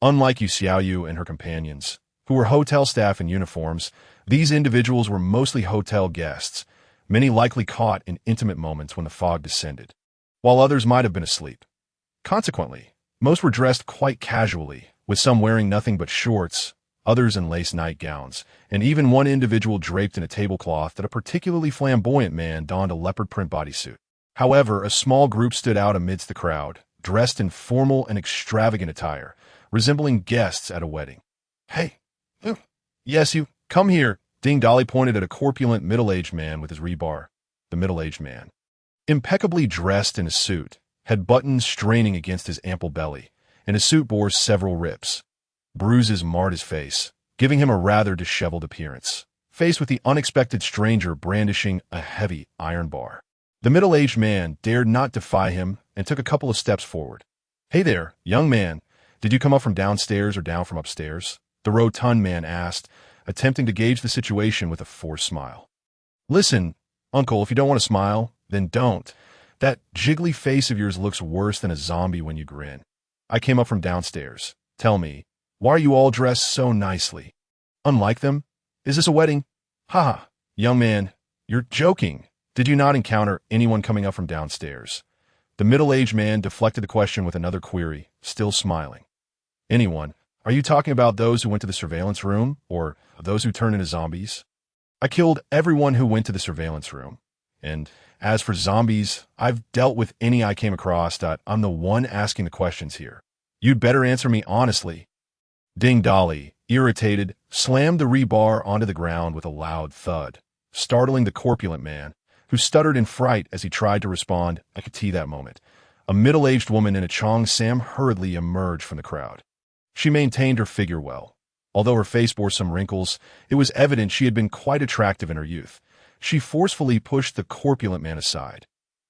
Unlike Yu Xiaoyu and her companions, who were hotel staff in uniforms, these individuals were mostly hotel guests, many likely caught in intimate moments when the fog descended, while others might have been asleep. Consequently, most were dressed quite casually, with some wearing nothing but shorts, others in lace nightgowns, and even one individual draped in a tablecloth that a particularly flamboyant man donned a leopard print bodysuit. However, a small group stood out amidst the crowd, dressed in formal and extravagant attire, resembling guests at a wedding. "Hey, yes, you, come here." Ding Dali pointed at a corpulent middle-aged man with his rebar. The middle-aged man, impeccably dressed in a suit, had buttons straining against his ample belly, and his suit bore several rips. Bruises marred his face, giving him a rather disheveled appearance, faced with the unexpected stranger brandishing a heavy iron bar. The middle-aged man dared not defy him and took a couple of steps forward. "Hey there, young man, did you come up from downstairs or down from upstairs?" the rotund man asked, attempting to gauge the situation with a forced smile. "Listen, uncle, if you don't want to smile, then don't. That jiggly face of yours looks worse than a zombie when you grin. I came up from downstairs. Tell me, why are you all dressed so nicely? Unlike them? Is this a wedding? Ha! Young man, you're joking. Did you not encounter anyone coming up from downstairs?" The middle-aged man deflected the question with another query, still smiling. "Anyone? Are you talking about those who went to the surveillance room, or those who turned into zombies?" "I killed everyone who went to the surveillance room. And as for zombies, I've dealt with any I came across. I'm the one asking the questions here. You'd better answer me honestly." Ding Dali, irritated, slammed the rebar onto the ground with a loud thud, startling the corpulent man, who stuttered in fright as he tried to respond. I could see that moment. A middle-aged woman in a Chong Sam hurriedly emerged from the crowd. She maintained her figure well. Although her face bore some wrinkles, it was evident she had been quite attractive in her youth. She forcefully pushed the corpulent man aside.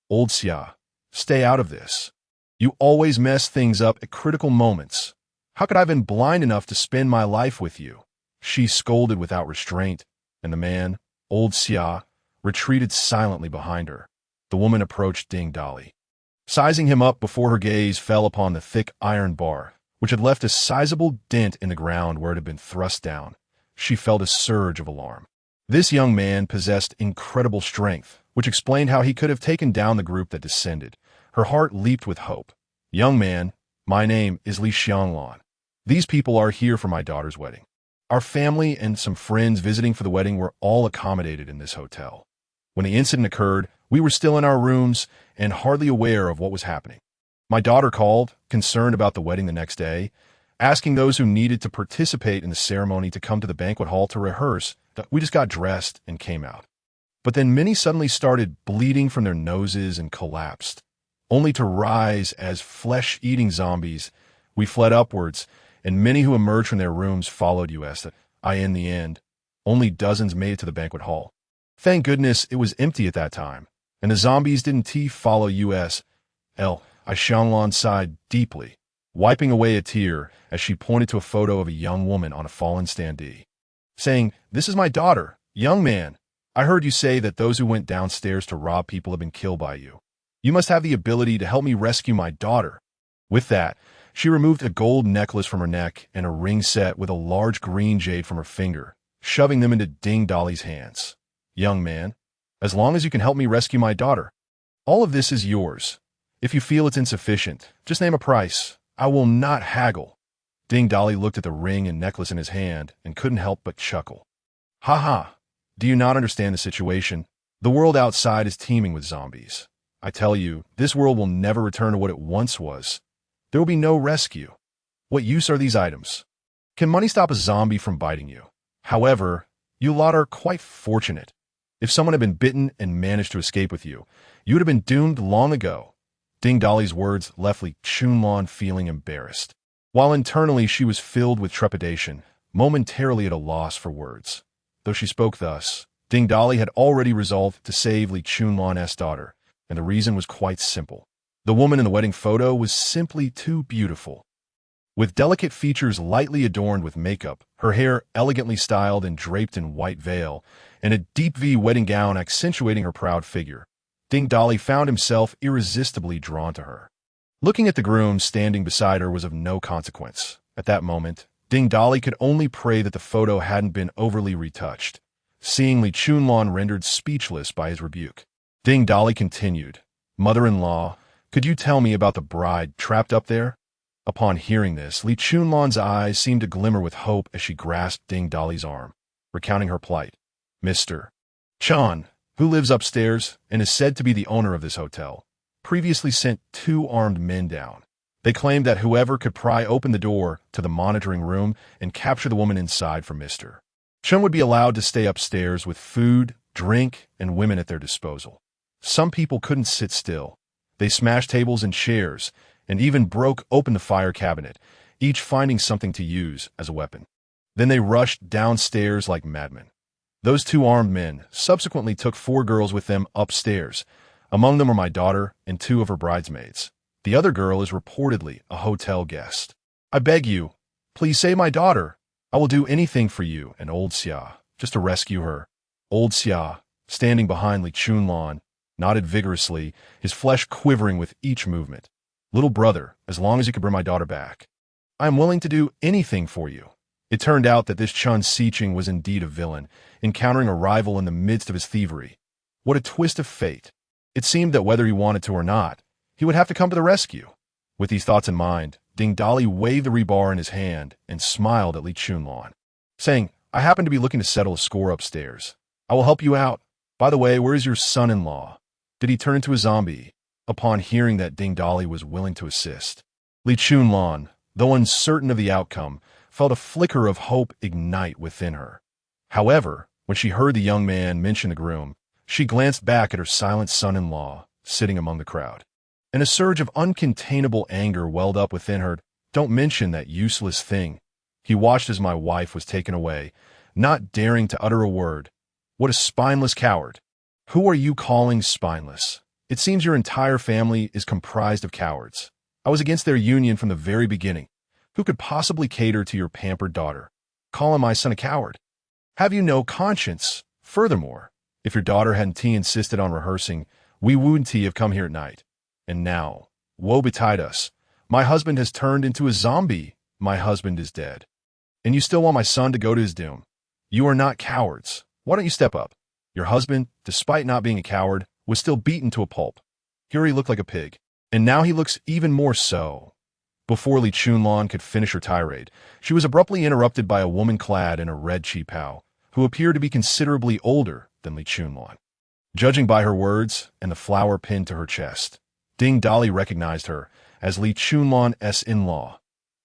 "Old Xia, stay out of this. You always mess things up at critical moments. How could I have been blind enough to spend my life with you?" She scolded without restraint, and the man, Old Xia, retreated silently behind her. The woman approached Ding Dali, sizing him up before her gaze fell upon the thick iron bar, which had left a sizable dent in the ground where it had been thrust down. She felt a surge of alarm. This young man possessed incredible strength, which explained how he could have taken down the group that descended. Her heart leaped with hope. "Young man, my name is Li Xianglan. These people are here for my daughter's wedding. Our family and some friends visiting for the wedding were all accommodated in this hotel. When the incident occurred, we were still in our rooms and hardly aware of what was happening. My daughter called, concerned about the wedding the next day. asking those who needed to participate in the ceremony to come to the banquet hall to rehearse. We just got dressed and came out. But then many suddenly started bleeding from their noses and collapsed, only to rise as flesh-eating zombies. We fled upwards, and many who emerged from their rooms followed us. In the end, only dozens made it to the banquet hall. Thank goodness it was empty at that time, and the zombies didn't follow us. Xianglon sighed deeply, wiping away a tear as she pointed to a photo of a young woman on a fallen standee, saying, "This is my daughter, young man. I heard you say that those who went downstairs to rob people have been killed by you. You must have the ability to help me rescue my daughter." With that, she removed a gold necklace from her neck and a ring set with a large green jade from her finger, shoving them into Ding Dali's hands. "Young man, as long as you can help me rescue my daughter, all of this is yours. If you feel it's insufficient, just name a price. I will not haggle." Ding Dali looked at the ring and necklace in his hand and couldn't help but chuckle. "Ha ha! Do you not understand the situation? The world outside is teeming with zombies. I tell you, this world will never return to what it once was. There will be no rescue. What use are these items? Can money stop a zombie from biting you? However, you lot are quite fortunate. If someone had been bitten and managed to escape with you, you would have been doomed long ago." Ding Dali's words left Li Chunlan feeling embarrassed, while internally she was filled with trepidation, momentarily at a loss for words. Though she spoke thus, Ding Dali had already resolved to save Li Chunlan's daughter, and the reason was quite simple. The woman in the wedding photo was simply too beautiful. With delicate features lightly adorned with makeup, her hair elegantly styled and draped in white veil, and a deep V wedding gown accentuating her proud figure, Ding Dali found himself irresistibly drawn to her. Looking at the groom standing beside her was of no consequence. At that moment, Ding Dali could only pray that the photo hadn't been overly retouched, seeing Li Chunlan rendered speechless by his rebuke. Ding Dali continued, "Mother-in-law, could you tell me about the bride trapped up there?" Upon hearing this, Li Chunlan's eyes seemed to glimmer with hope as she grasped Ding Dali's arm, recounting her plight. "Mr. Chan, who lives upstairs and is said to be the owner of this hotel, previously sent 2 armed men down. They claimed that whoever could pry open the door to the monitoring room and capture the woman inside for Mr. Chen would be allowed to stay upstairs with food, drink, and women at their disposal. Some people couldn't sit still. They smashed tables and chairs, and even broke open the fire cabinet, each finding something to use as a weapon. Then they rushed downstairs like madmen. Those 2 armed men subsequently took 4 girls with them upstairs. Among them were my daughter and 2 of her bridesmaids. The other girl is reportedly a hotel guest. I beg you, please save my daughter. I will do anything for you and old Xia, just to rescue her." Old Xia, standing behind Li Chunlan, nodded vigorously, his flesh quivering with each movement. "Little brother, as long as you can bring my daughter back, I am willing to do anything for you." It turned out that this Chun Sicheng was indeed a villain, encountering a rival in the midst of his thievery. What a twist of fate. It seemed that whether he wanted to or not, he would have to come to the rescue. With these thoughts in mind, Ding Dali waved the rebar in his hand and smiled at Li Chunlan, saying, "I happen to be looking to settle a score upstairs. I will help you out. By the way, where is your son-in-law? Did he turn into a zombie?" Upon hearing that Ding Dali was willing to assist, Li Chunlan, though uncertain of the outcome, felt a flicker of hope ignite within her. However, when she heard the young man mention the groom, she glanced back at her silent son-in-law sitting among the crowd, and a surge of uncontainable anger welled up within her. "Don't mention that useless thing. He watched as my wife was taken away, not daring to utter a word. What a spineless coward. Who are you calling spineless? It seems your entire family is comprised of cowards. I was against their union from the very beginning. Who could possibly cater to your pampered daughter? Calling my son a coward? Have you no conscience? Furthermore, if your daughter hadn't insisted on rehearsing, we wouldn't have come here at night. And now, woe betide us. My husband has turned into a zombie. My husband is dead. And you still want my son to go to his doom? You are not cowards. Why don't you step up? Your husband, despite not being a coward, was still beaten to a pulp. Here he looked like a pig, and now he looks even more so." Before Li Chunlan could finish her tirade, she was abruptly interrupted by a woman clad in a red qipao, who appeared to be considerably older than Li Chunlan. Judging by her words and the flower pinned to her chest, Ding Dali recognized her as Li Chunlan's in-law.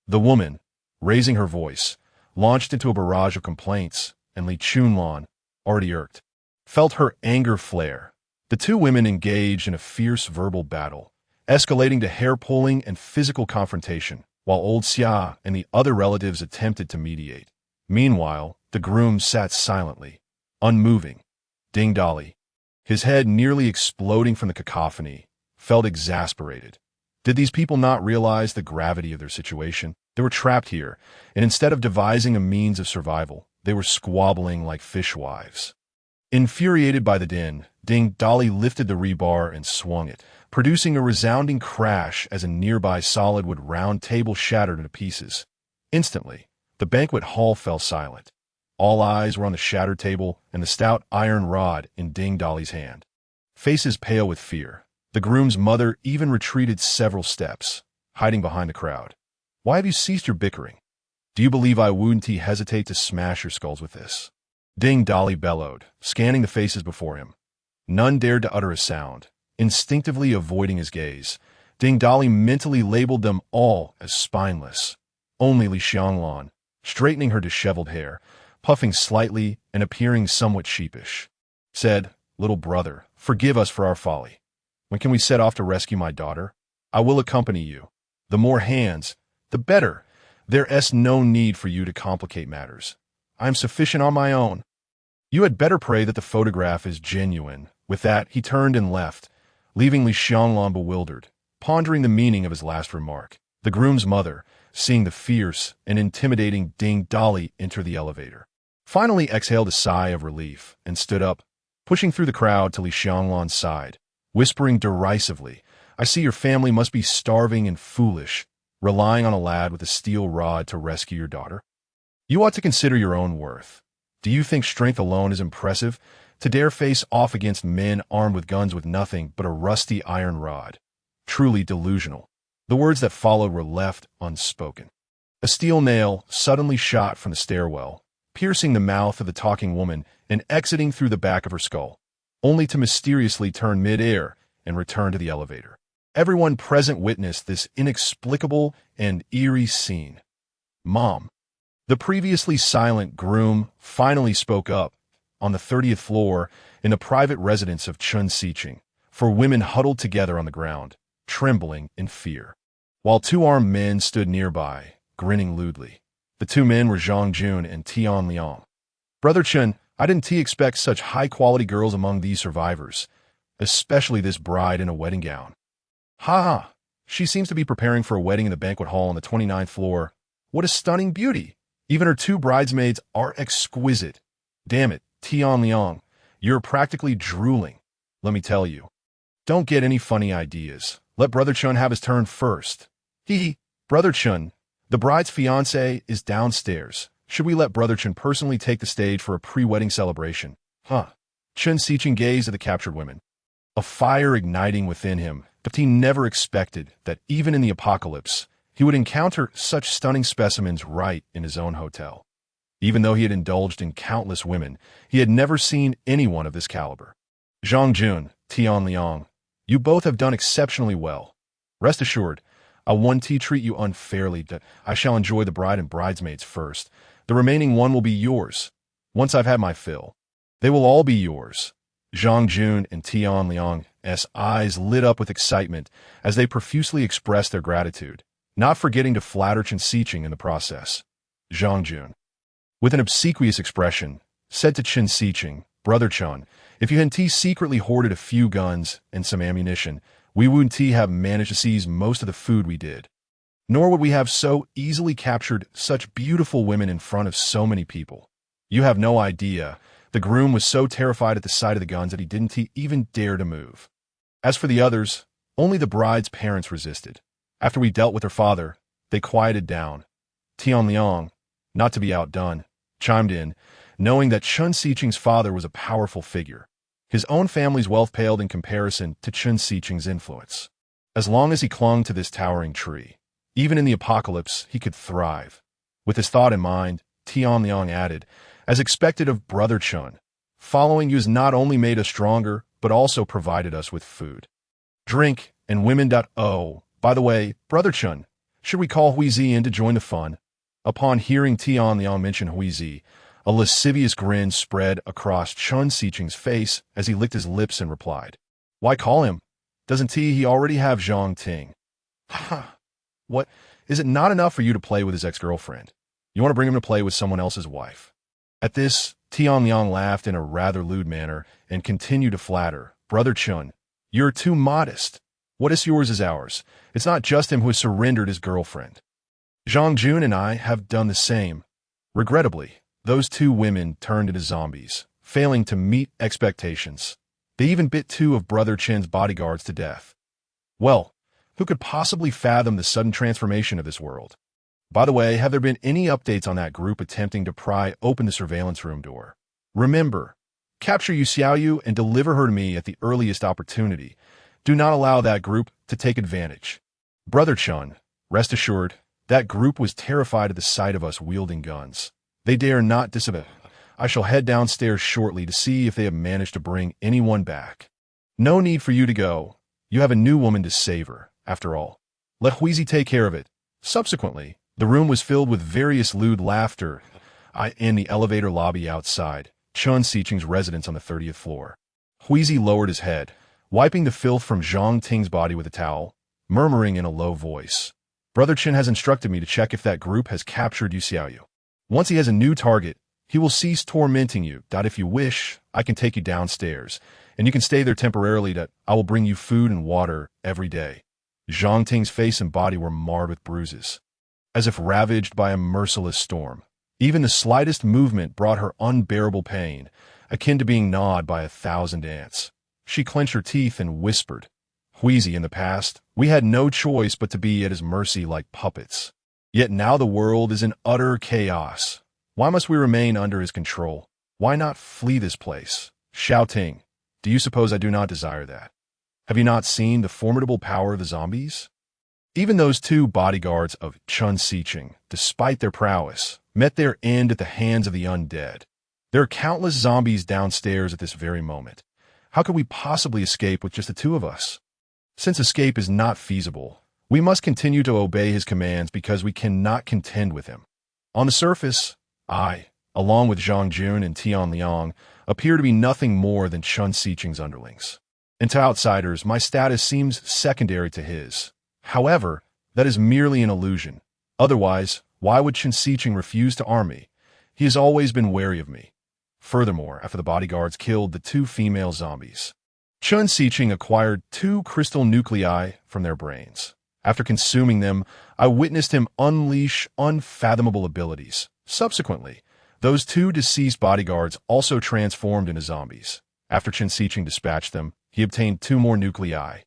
The woman, raising her voice, launched into a barrage of complaints, and Li Chunlan, already irked, felt her anger flare. The two women engaged in a fierce verbal battle, escalating to hair-pulling and physical confrontation, while old Xia and the other relatives attempted to mediate. Meanwhile, the groom sat silently, unmoving. Ding Dali, his head nearly exploding from the cacophony, felt exasperated. Did these people not realize the gravity of their situation? They were trapped here, and instead of devising a means of survival, they were squabbling like fishwives. Infuriated by the din, Ding Dali lifted the rebar and swung it, producing a resounding crash as a nearby solid wood round table shattered into pieces. Instantly, the banquet hall fell silent. All eyes were on the shattered table and the stout iron rod in Ding Dali's hand. Faces pale with fear, the groom's mother even retreated several steps, hiding behind the crowd. Why have you ceased your bickering? Do you believe I wouldn't hesitate to smash your skulls with this? Ding Dali bellowed, scanning the faces before him. None dared to utter a sound. Instinctively avoiding his gaze, Ding Dali mentally labeled them all as spineless. Only Li Xianglan, straightening her disheveled hair, puffing slightly and appearing somewhat sheepish, said, "Little brother, forgive us for our folly. When can we set off to rescue my daughter? I will accompany you. The more hands, the better. There's no need for you to complicate matters. I am sufficient on my own. You had better pray that the photograph is genuine." With that, he turned and left, leaving Li Xianglan bewildered, pondering the meaning of his last remark. The groom's mother, seeing the fierce and intimidating Ding Dali enter the elevator, finally exhaled a sigh of relief and stood up, pushing through the crowd to Li Xianglan's side, whispering derisively, "I see your family must be starving and foolish, relying on a lad with a steel rod to rescue your daughter. You ought to consider your own worth. Do you think strength alone is impressive? To dare face off against men armed with guns with nothing but a rusty iron rod. Truly delusional." The words that followed were left unspoken. A steel nail suddenly shot from the stairwell, piercing the mouth of the talking woman and exiting through the back of her skull, only to mysteriously turn mid-air and return to the elevator. Everyone present witnessed this inexplicable and eerie scene. "Mom." The previously silent groom finally spoke up, on the 30th floor in the private residence of Chun Siqing, for women huddled together on the ground, trembling in fear, while two armed men stood nearby, grinning lewdly. The two men were Zhang Jun and Tian Liang. "Brother Chun, I didn't expect such high-quality girls among these survivors, especially this bride in a wedding gown. Ha ha, she seems to be preparing for a wedding in the banquet hall on the 29th floor. What a stunning beauty! Even her two bridesmaids are exquisite. Damn it, Tian Liang, you're practically drooling. Let me tell you. Don't get any funny ideas. Let Brother Chun have his turn first. Brother Chun, the bride's fiancé is downstairs. Should we let Brother Chun personally take the stage for a pre-wedding celebration? Huh." Chun Siqing gazed at the captured women, a fire igniting within him, but he never expected that even in the apocalypse, he would encounter such stunning specimens right in his own hotel. Even though he had indulged in countless women, he had never seen anyone of this caliber. "Zhang Jun, Tian Liang, you both have done exceptionally well. Rest assured, I won't treat you unfairly. That I shall enjoy the bride and bridesmaids first. The remaining one will be yours. Once I've had my fill, they will all be yours." Zhang Jun and Tian Liang's eyes lit up with excitement as they profusely expressed their gratitude, not forgetting to flatter Chun Siqing in the process. Zhang Jun, with an obsequious expression, said to Chun Siqing, "Brother Chun, if you hadn't secretly hoarded a few guns and some ammunition, we wouldn't have managed to seize most of the food we did. Nor would we have so easily captured such beautiful women in front of so many people. You have no idea." The groom was so terrified at the sight of the guns that he didn't even dare to move. As for the others, only the bride's parents resisted. After we dealt with her father, they quieted down. Tian Liang, not to be outdone, chimed in, knowing that Chun Siqing's father was a powerful figure. His own family's wealth paled in comparison to Chun Siqing's influence. As long as he clung to this towering tree, even in the apocalypse, he could thrive. With this thought in mind, Tian Liang added, "As expected of Brother Chun, following you has not only made us stronger, but also provided us with food, drink, and women. Oh, by the way, Brother Chun, should we call Huizi in to join the fun?" Upon hearing Tian Liang mention Huizi, a lascivious grin spread across Chun Xiqing's face as he licked his lips and replied, "Why call him? Doesn't he already have Zhang Ting?" "Ha! What? Is it not enough for you to play with his ex-girlfriend? You want to bring him to play with someone else's wife?" At this, Tian Liang laughed in a rather lewd manner and continued to flatter, "Brother Chun, you're too modest. What is yours is ours. It's not just him who has surrendered his girlfriend. Zhang Jun and I have done the same." Regrettably, those two women turned into zombies, failing to meet expectations. They even bit two of Brother Chen's bodyguards to death. Well, who could possibly fathom the sudden transformation of this world? By the way, have there been any updates on that group attempting to pry open the surveillance room door? Remember, capture Yu Xiaoyu and deliver her to me at the earliest opportunity. Do not allow that group to take advantage. Brother Chun, rest assured, that group was terrified at the sight of us wielding guns. They dare not disobey. I shall head downstairs shortly to see if they have managed to bring anyone back. No need for you to go. You have a new woman to savor, after all. Let Huizi take care of it. Subsequently, the room was filled with various lewd laughter in the elevator lobby outside Chun Xiqing's residence on the 30th floor. Huizi lowered his head, wiping the filth from Zhang Ting's body with a towel, murmuring in a low voice, "Brother Chen has instructed me to check if that group has captured Yu Xiaoyu. Once he has a new target, he will cease tormenting you. If you wish, I can take you downstairs, and you can stay there temporarily. I will bring you food and water every day." Zhang Ting's face and body were marred with bruises, as if ravaged by a merciless storm. Even the slightest movement brought her unbearable pain, akin to being gnawed by 1,000 ants. She clenched her teeth and whispered, "Huizi, in the past, we had no choice but to be at his mercy like puppets. Yet now the world is in utter chaos. Why must we remain under his control? Why not flee this place? Xiao Ting, do you suppose I do not desire that? Have you not seen the formidable power of the zombies?" Even those two bodyguards of Chun Xiqing, despite their prowess, met their end at the hands of the undead. There are countless zombies downstairs at this very moment. How could we possibly escape with just the two of us? Since escape is not feasible, we must continue to obey his commands because we cannot contend with him. On the surface, I, along with Zhang Jun and Tian Liang, appear to be nothing more than Chun Xiqing's underlings. And to outsiders, my status seems secondary to his. However, that is merely an illusion. Otherwise, why would Chun Xiqing refuse to arm me? He has always been wary of me. Furthermore, after the bodyguards killed the two female zombies, Chun Xiqing acquired 2 crystal nuclei from their brains. After consuming them, I witnessed him unleash unfathomable abilities. Subsequently, those 2 deceased bodyguards also transformed into zombies. After Chun Xiqing dispatched them, he obtained 2 more nuclei,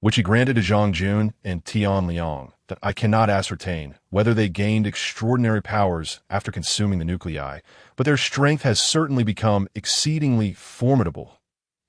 which he granted to Zhang Jun and Tian Liang. That I cannot ascertain whether they gained extraordinary powers after consuming the nuclei, but their strength has certainly become exceedingly formidable.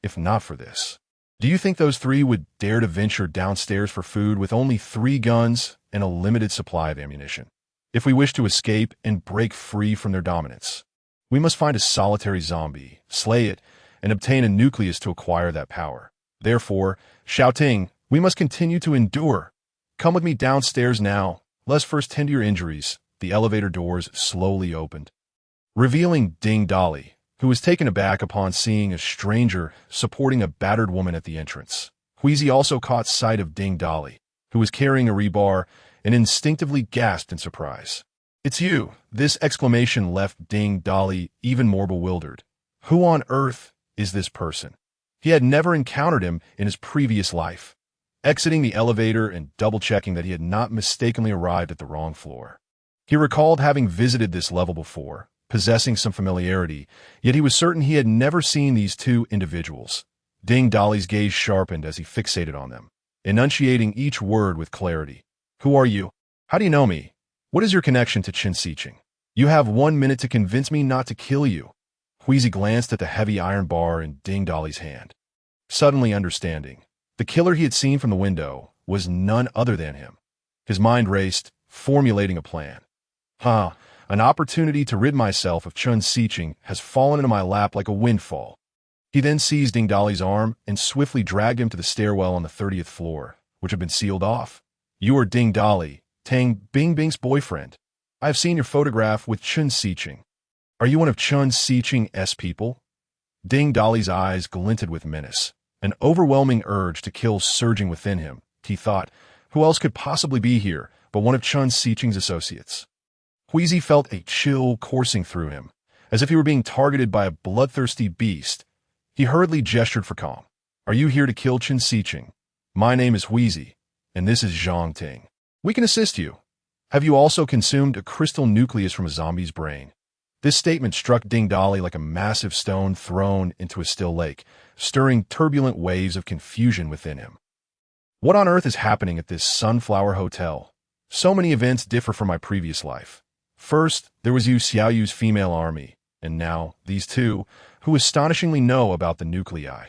If not for this, do you think those 3 would dare to venture downstairs for food with only 3 guns and a limited supply of ammunition? If we wish to escape and break free from their dominance, we must find a solitary zombie, slay it, and obtain a nucleus to acquire that power. Therefore, Xiao Ting, we must continue to endure. Come with me downstairs now. Let's first tend to your injuries. The elevator doors slowly opened, revealing Ding Dali, who was taken aback upon seeing a stranger supporting a battered woman at the entrance. Huizi also caught sight of Ding Dali, who was carrying a rebar, and instinctively gasped in surprise. "It's you!" This exclamation left Ding Dali even more bewildered. Who on earth is this person? He had never encountered him in his previous life. Exiting the elevator and double-checking that he had not mistakenly arrived at the wrong floor. He recalled having visited this level before, possessing some familiarity, yet he was certain he had never seen these 2 individuals. Ding Dali's gaze sharpened as he fixated on them, enunciating each word with clarity. "Who are you? How do you know me? What is your connection to Chun Xiqing? You have 1 minute to convince me not to kill you." Huizi glanced at the heavy iron bar in Ding Dali's hand, suddenly understanding. The killer he had seen from the window was none other than him. His mind raced, formulating a plan. An opportunity to rid myself of Chun Xiqing has fallen into my lap like a windfall. He then seized Ding Dali's arm and swiftly dragged him to the stairwell on the 30th floor, which had been sealed off. "You are Ding Dali, Tang Bingbing's boyfriend." I have seen your photograph with Chun Siqing. Are you one of Chun Siqing's people? Ding Dali's eyes glinted with menace, an overwhelming urge to kill surging within him. He thought, who else could possibly be here but one of Chun Siqing's associates? Huizi felt a chill coursing through him, as if he were being targeted by a bloodthirsty beast. He hurriedly gestured for calm. Are you here to kill Chun Siqing? My name is Huizi, and this is Zhang Ting. We can assist you. Have you also consumed a crystal nucleus from a zombie's brain? This statement struck Ding Dali like a massive stone thrown into a still lake, stirring turbulent waves of confusion within him. What on earth is happening at this Sunflower Hotel? So many events differ from my previous life. First, there was Yu Xiaoyu's female army, and now these two, who astonishingly know about the nuclei.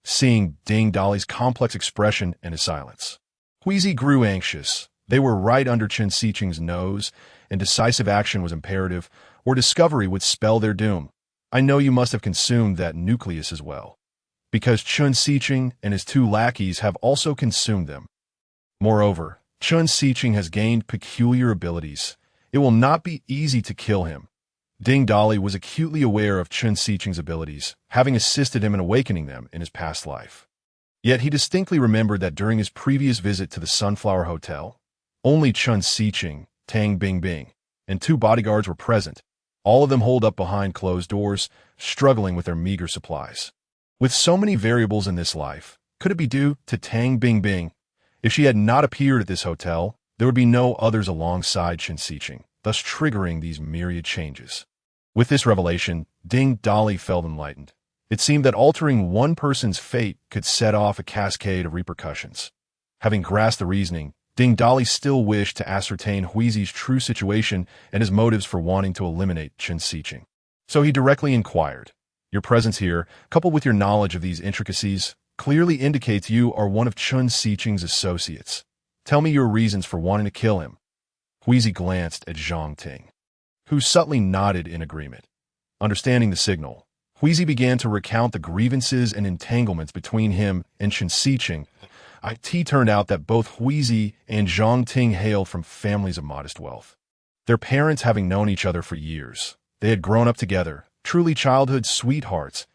Seeing Ding Dali's complex expression and his silence, Huizi grew anxious. They were right under Chun Siqing's nose, and decisive action was imperative, or discovery would spell their doom. I know you must have consumed that nucleus as well, because Chun Siqing and his two lackeys have also consumed them. Moreover, Chun Siqing has gained peculiar abilities. It will not be easy to kill him. Ding Dali was acutely aware of Chun Siqing's abilities, having assisted him in awakening them in his past life. Yet he distinctly remembered that during his previous visit to the Sunflower Hotel, only Chun Siqing, Tang Bingbing, and two bodyguards were present, all of them holed up behind closed doors, struggling with their meager supplies. With so many variables in this life, could it be due to Tang Bingbing? If she had not appeared at this hotel, there would be no others alongside Chun Siqing, thus triggering these myriad changes. With this revelation, Ding Dali felt enlightened. It seemed that altering one person's fate could set off a cascade of repercussions. Having grasped the reasoning, Ding Dali still wished to ascertain Huizi's true situation and his motives for wanting to eliminate Chun Siqing. So he directly inquired, your presence here, coupled with your knowledge of these intricacies, clearly indicates you are one of Chun Siqing's associates. Tell me your reasons for wanting to kill him. Huizi glanced at Zhang Ting, who subtly nodded in agreement. Understanding the signal, Huizi began to recount the grievances and entanglements between him and Chun Siqing. It turned out that both Huizi and Zhang Ting hailed from families of modest wealth. Their parents having known each other for years, they had grown up together, truly childhood sweethearts.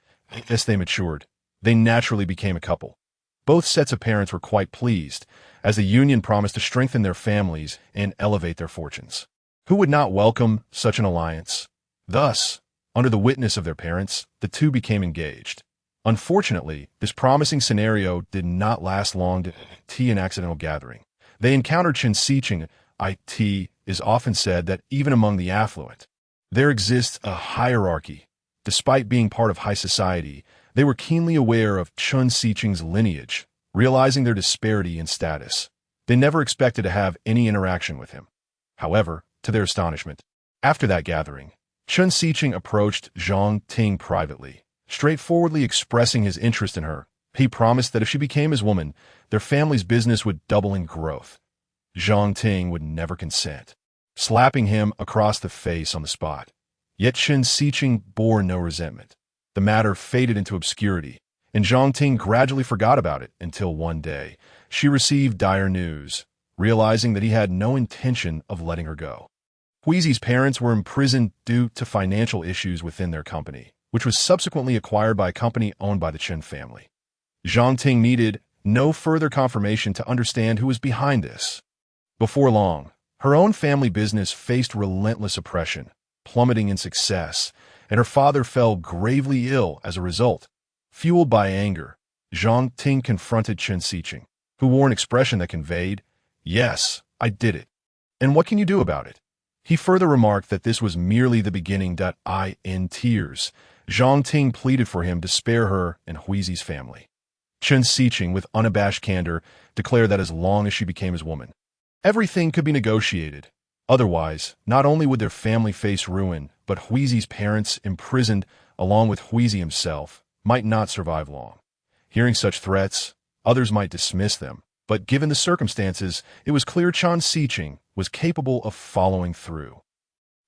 As they matured, they naturally became a couple. Both sets of parents were quite pleased, as the union promised to strengthen their families and elevate their fortunes. Who would not welcome such an alliance? Thus, under the witness of their parents, the two became engaged. Unfortunately, this promising scenario did not last long due to an accidental gathering. They encountered Chun Siqing. It is often said that even among the affluent, there exists a hierarchy. Despite being part of high society, they were keenly aware of Chun Siqing's lineage, realizing their disparity in status. They never expected to have any interaction with him. However, to their astonishment, after that gathering, Chun Siqing approached Zhang Ting privately, straightforwardly expressing his interest in her. He promised that if she became his woman, their family's business would double in growth. Zhang Ting would never consent, slapping him across the face on the spot. Yet Chun Siqing bore no resentment. The matter faded into obscurity, and Zhang Ting gradually forgot about it until one day she received dire news, realizing that he had no intention of letting her go. Huizi's parents were imprisoned due to financial issues within their company, which was subsequently acquired by a company owned by the Chen family. Zhang Ting needed no further confirmation to understand who was behind this. Before long, her own family business faced relentless oppression, plummeting in success, and her father fell gravely ill as a result. Fueled by anger, Zhang Ting confronted Chun Siqing, who wore an expression that conveyed, "Yes, I did it. And what can you do about it?" He further remarked that this was merely the beginning. In tears, Zhang Ting pleaded for him to spare her and Huizi's family. Chun Siqing, with unabashed candor, declared that as long as she became his woman, everything could be negotiated. Otherwise, not only would their family face ruin, but Huizi's parents, imprisoned along with Huizi himself, might not survive long. Hearing such threats, others might dismiss them, but given the circumstances, it was clear Chun Siqing was capable of following through.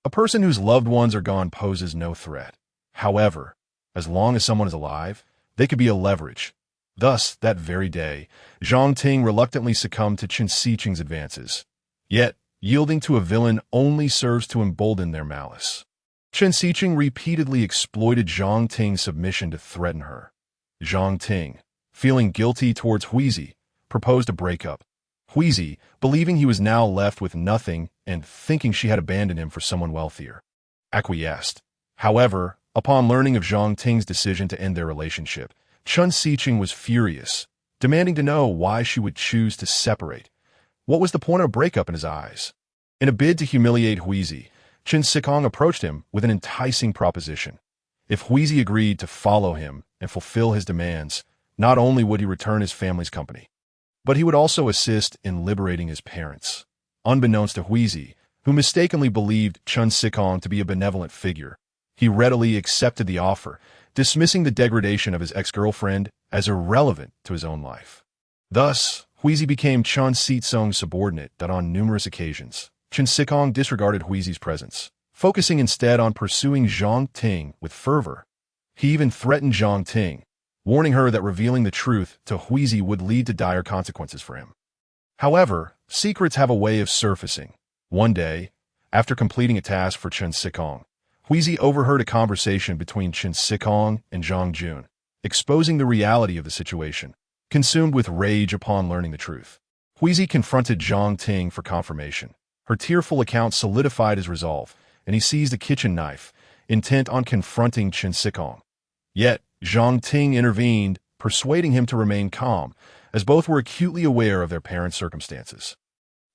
A person whose loved ones are gone poses no threat. However, as long as someone is alive, they could be a leverage. Thus, that very day, Zhang Ting reluctantly succumbed to Chun Siqing's advances. Yet, Yielding to a villain only serves to embolden their malice. Chen Siqing repeatedly exploited Zhang Ting's submission to threaten her. Zhang Ting, feeling guilty towards Huizi, proposed a breakup. Huizi, believing he was now left with nothing and thinking she had abandoned him for someone wealthier, acquiesced. However, upon learning of Zhang Ting's decision to end their relationship, Chen Siqing was furious, demanding to know why she would choose to separate. What was the point of a breakup in his eyes? In a bid to humiliate Huizi, Chen Siqing approached him with an enticing proposition. If Huizi agreed to follow him and fulfill his demands, not only would he return his family's company, but he would also assist in liberating his parents. Unbeknownst to Huizi, who mistakenly believed Chen Siqing to be a benevolent figure, he readily accepted the offer, dismissing the degradation of his ex-girlfriend as irrelevant to his own life. Thus, Huizi became Chen Siqing's subordinate that on numerous occasions, Chen Siqing disregarded Huizi's presence, focusing instead on pursuing Zhang Ting with fervor. He even threatened Zhang Ting, warning her that revealing the truth to Huizi would lead to dire consequences for him. However, secrets have a way of surfacing. One day, after completing a task for Chen Siqing, Huizi overheard a conversation between Chen Siqing and Zhang Jun, exposing the reality of the situation. Consumed with rage upon learning the truth, Huizi confronted Zhang Ting for confirmation. Her tearful account solidified his resolve, and he seized a kitchen knife, intent on confronting Chen Siqing. Yet, Zhang Ting intervened, persuading him to remain calm, as both were acutely aware of their parents' circumstances.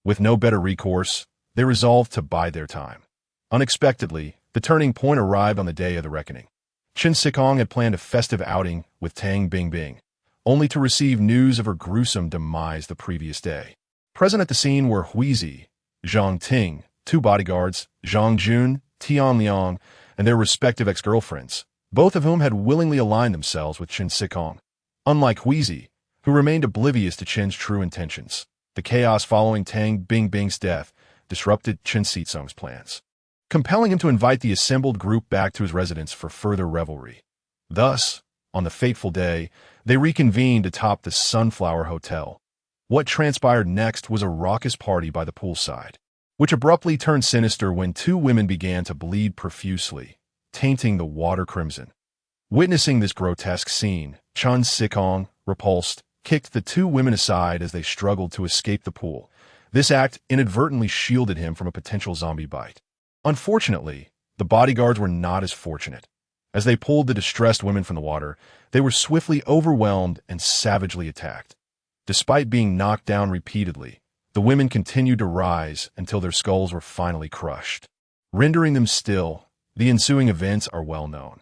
With no better recourse, they resolved to bide their time. Unexpectedly, the turning point arrived on the day of the reckoning. Chen Siqing had planned a festive outing with Tang Bingbing, only to receive news of her gruesome demise the previous day. Present at the scene were Huizi, Zhang Ting, two bodyguards, Zhang Jun, Tian Liang, and their respective ex-girlfriends, both of whom had willingly aligned themselves with Chen Siqing. Unlike Huizi, who remained oblivious to Chen's true intentions, the chaos following Tang Bingbing's death disrupted Chen Siqing's plans, compelling him to invite the assembled group back to his residence for further revelry. Thus, on the fateful day, they reconvened atop the Sunflower Hotel. What transpired next was a raucous party by the poolside, which abruptly turned sinister when two women began to bleed profusely, tainting the water crimson. Witnessing this grotesque scene, Chen Siqing, repulsed, kicked the two women aside as they struggled to escape the pool. This act inadvertently shielded him from a potential zombie bite. Unfortunately, the bodyguards were not as fortunate. As they pulled the distressed women from the water, they were swiftly overwhelmed and savagely attacked. Despite being knocked down repeatedly, the women continued to rise until their skulls were finally crushed. Rendering them still, the ensuing events are well known.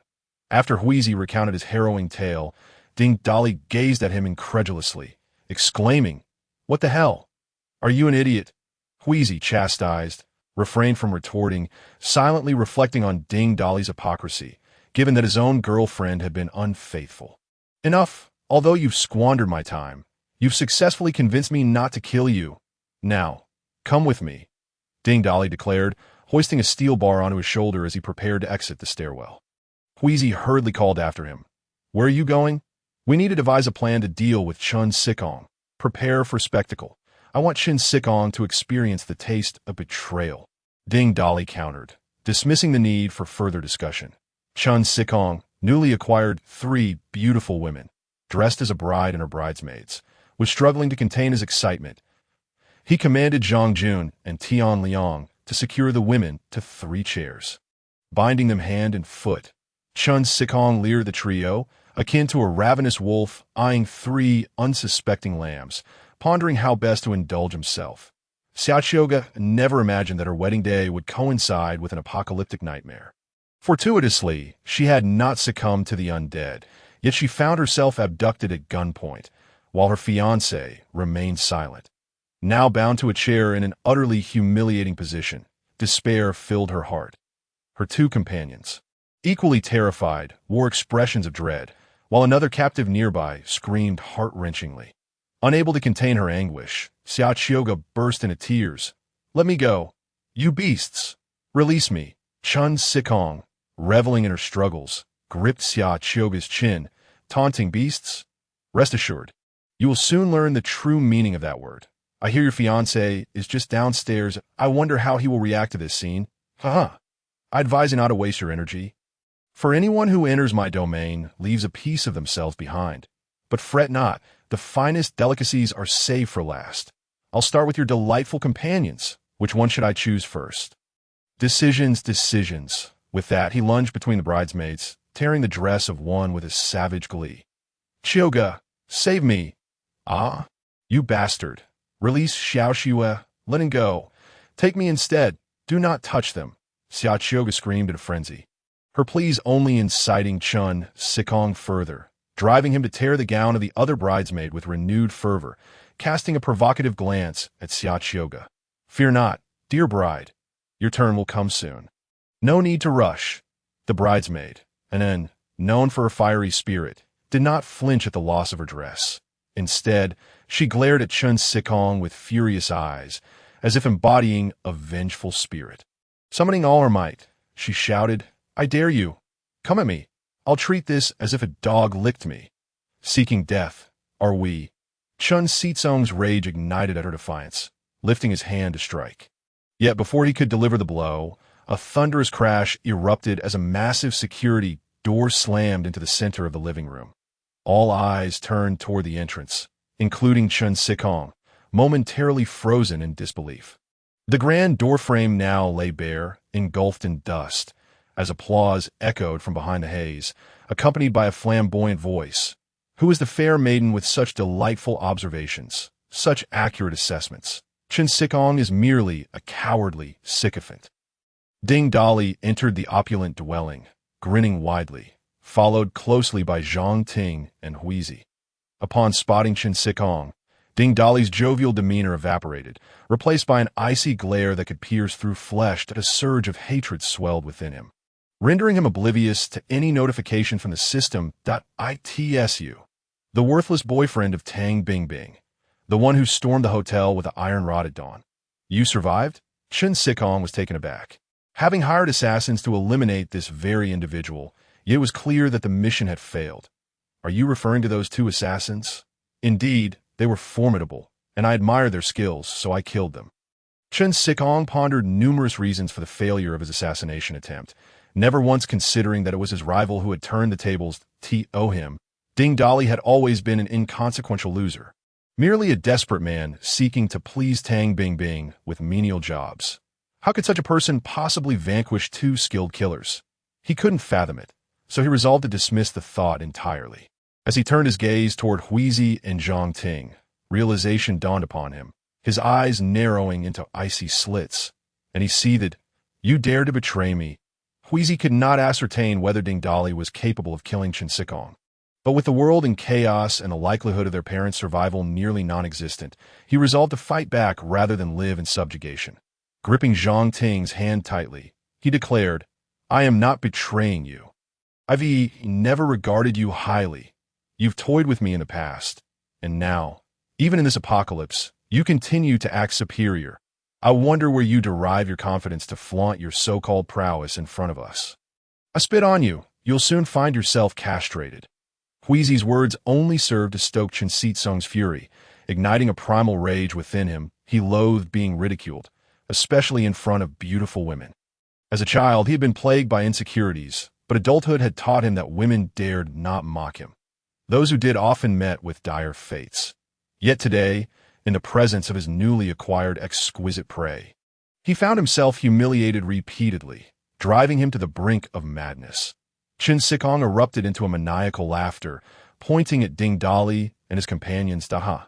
After Huizi recounted his harrowing tale, Ding Dali gazed at him incredulously, exclaiming, "What the hell? Are you an idiot?" Huizi, chastised, refrained from retorting, silently reflecting on Ding Dali's hypocrisy, given that his own girlfriend had been unfaithful. "Enough. Although you've squandered my time, you've successfully convinced me not to kill you. Now, come with me," Ding Dali declared, hoisting a steel bar onto his shoulder as he prepared to exit the stairwell. Huizi hurriedly called after him. "Where are you going?" "We need to devise a plan to deal with Chen Siqing. Prepare for spectacle. I want Chen Siqing to experience the taste of betrayal," Ding Dali countered, dismissing the need for further discussion. Chen Siqing, newly acquired 3 beautiful women, dressed as a bride and her bridesmaids, was struggling to contain his excitement. He commanded Zhang Jun and Tian Liang to secure the women to 3 chairs. Binding them hand and foot, Chen Siqing leered the trio, akin to a ravenous wolf eyeing 3 unsuspecting lambs, pondering how best to indulge himself. Xiaoqiuge never imagined that her wedding day would coincide with an apocalyptic nightmare. Fortuitously, she had not succumbed to the undead, yet she found herself abducted at gunpoint, while her fiancé remained silent. Now bound to a chair in an utterly humiliating position, despair filled her heart. Her 2 companions, equally terrified, wore expressions of dread, while another captive nearby screamed heart-wrenchingly. Unable to contain her anguish, Xiaoqiuge burst into tears. "Let me go. You beasts! Release me!" Chen Siqing, reveling in her struggles, gripped Xiaoqiuge's chin, taunting, "Beasts? Rest assured, you will soon learn the true meaning of that word. I hear your fiancé is just downstairs. I wonder how he will react to this scene. Haha. I advise you not to waste your energy. For anyone who enters my domain leaves a piece of themselves behind. But fret not, the finest delicacies are saved for last. I'll start with your delightful companions. Which one should I choose first? Decisions. With that, he lunged between the bridesmaids, tearing the dress of one with his savage glee. Chioga, save me! Ah, you bastard! Release Xiaoxiue, let him go. Take me instead. Do not touch them. Xia Chioga screamed in a frenzy, her pleas only inciting Chun Sikong further, driving him to tear the gown of the other bridesmaid with renewed fervor, casting a provocative glance at Xia Chioga. Fear not, dear bride. Your turn will come soon. No need to rush. The bridesmaid, Anen, known for her fiery spirit, did not flinch at the loss of her dress. Instead, she glared at Chun Sikong with furious eyes, as if embodying a vengeful spirit. Summoning all her might, she shouted, I dare you. Come at me. I'll treat this as if a dog licked me. Seeking death, are we? Chun Sitsong's rage ignited at her defiance, lifting his hand to strike. Yet before he could deliver the blow, a thunderous crash erupted as a massive security door slammed into the center of the living room. All eyes turned toward the entrance, including Chun Sikong, momentarily frozen in disbelief. The grand doorframe now lay bare, engulfed in dust, as applause echoed from behind the haze, accompanied by a flamboyant voice. Who is the fair maiden with such delightful observations, such accurate assessments? Chun Sikong is merely a cowardly sycophant. Ding Dali entered the opulent dwelling, grinning widely, followed closely by Zhang Ting and Huizi. Upon spotting Chun Sikong, Ding Dali's jovial demeanor evaporated, replaced by an icy glare that could pierce through flesh that a surge of hatred swelled within him, rendering him oblivious to any notification from the system. ITSU, the worthless boyfriend of Tang Bingbing, the one who stormed the hotel with the iron rod at dawn. You survived? Chun Sikong was taken aback. Having hired assassins to eliminate this very individual, yet it was clear that the mission had failed. Are you referring to those two assassins? Indeed, they were formidable, and I admired their skills, so I killed them. Chun Sikong pondered numerous reasons for the failure of his assassination attempt, never once considering that it was his rival who had turned the tables. Him. Ding Dali had always been an inconsequential loser, merely a desperate man seeking to please Tang Bingbing with menial jobs. How could such a person possibly vanquish two skilled killers? He couldn't fathom it, so he resolved to dismiss the thought entirely. As he turned his gaze toward Huizi and Zhang Ting, realization dawned upon him, his eyes narrowing into icy slits, and he seethed. You dared to betray me. Huizi could not ascertain whether Ding Dali was capable of killing Chun Sikong. But with the world in chaos and the likelihood of their parents' survival nearly non-existent, he resolved to fight back rather than live in subjugation. Gripping Zhang Ting's hand tightly, he declared, I am not betraying you. I've never regarded you highly. You've toyed with me in the past, and now, even in this apocalypse, you continue to act superior. I wonder where you derive your confidence to flaunt your so-called prowess in front of us. I spit on you. You'll soon find yourself castrated. Huizi's words only served to stoke Chun Sitsong's fury, igniting a primal rage within him. He loathed being ridiculed, especially in front of beautiful women. As a child, he had been plagued by insecurities, but adulthood had taught him that women dared not mock him. Those who did often met with dire fates. Yet today, in the presence of his newly acquired exquisite prey, he found himself humiliated repeatedly, driving him to the brink of madness. Chun Sikong erupted into a maniacal laughter, pointing at Ding Dali and his companions. A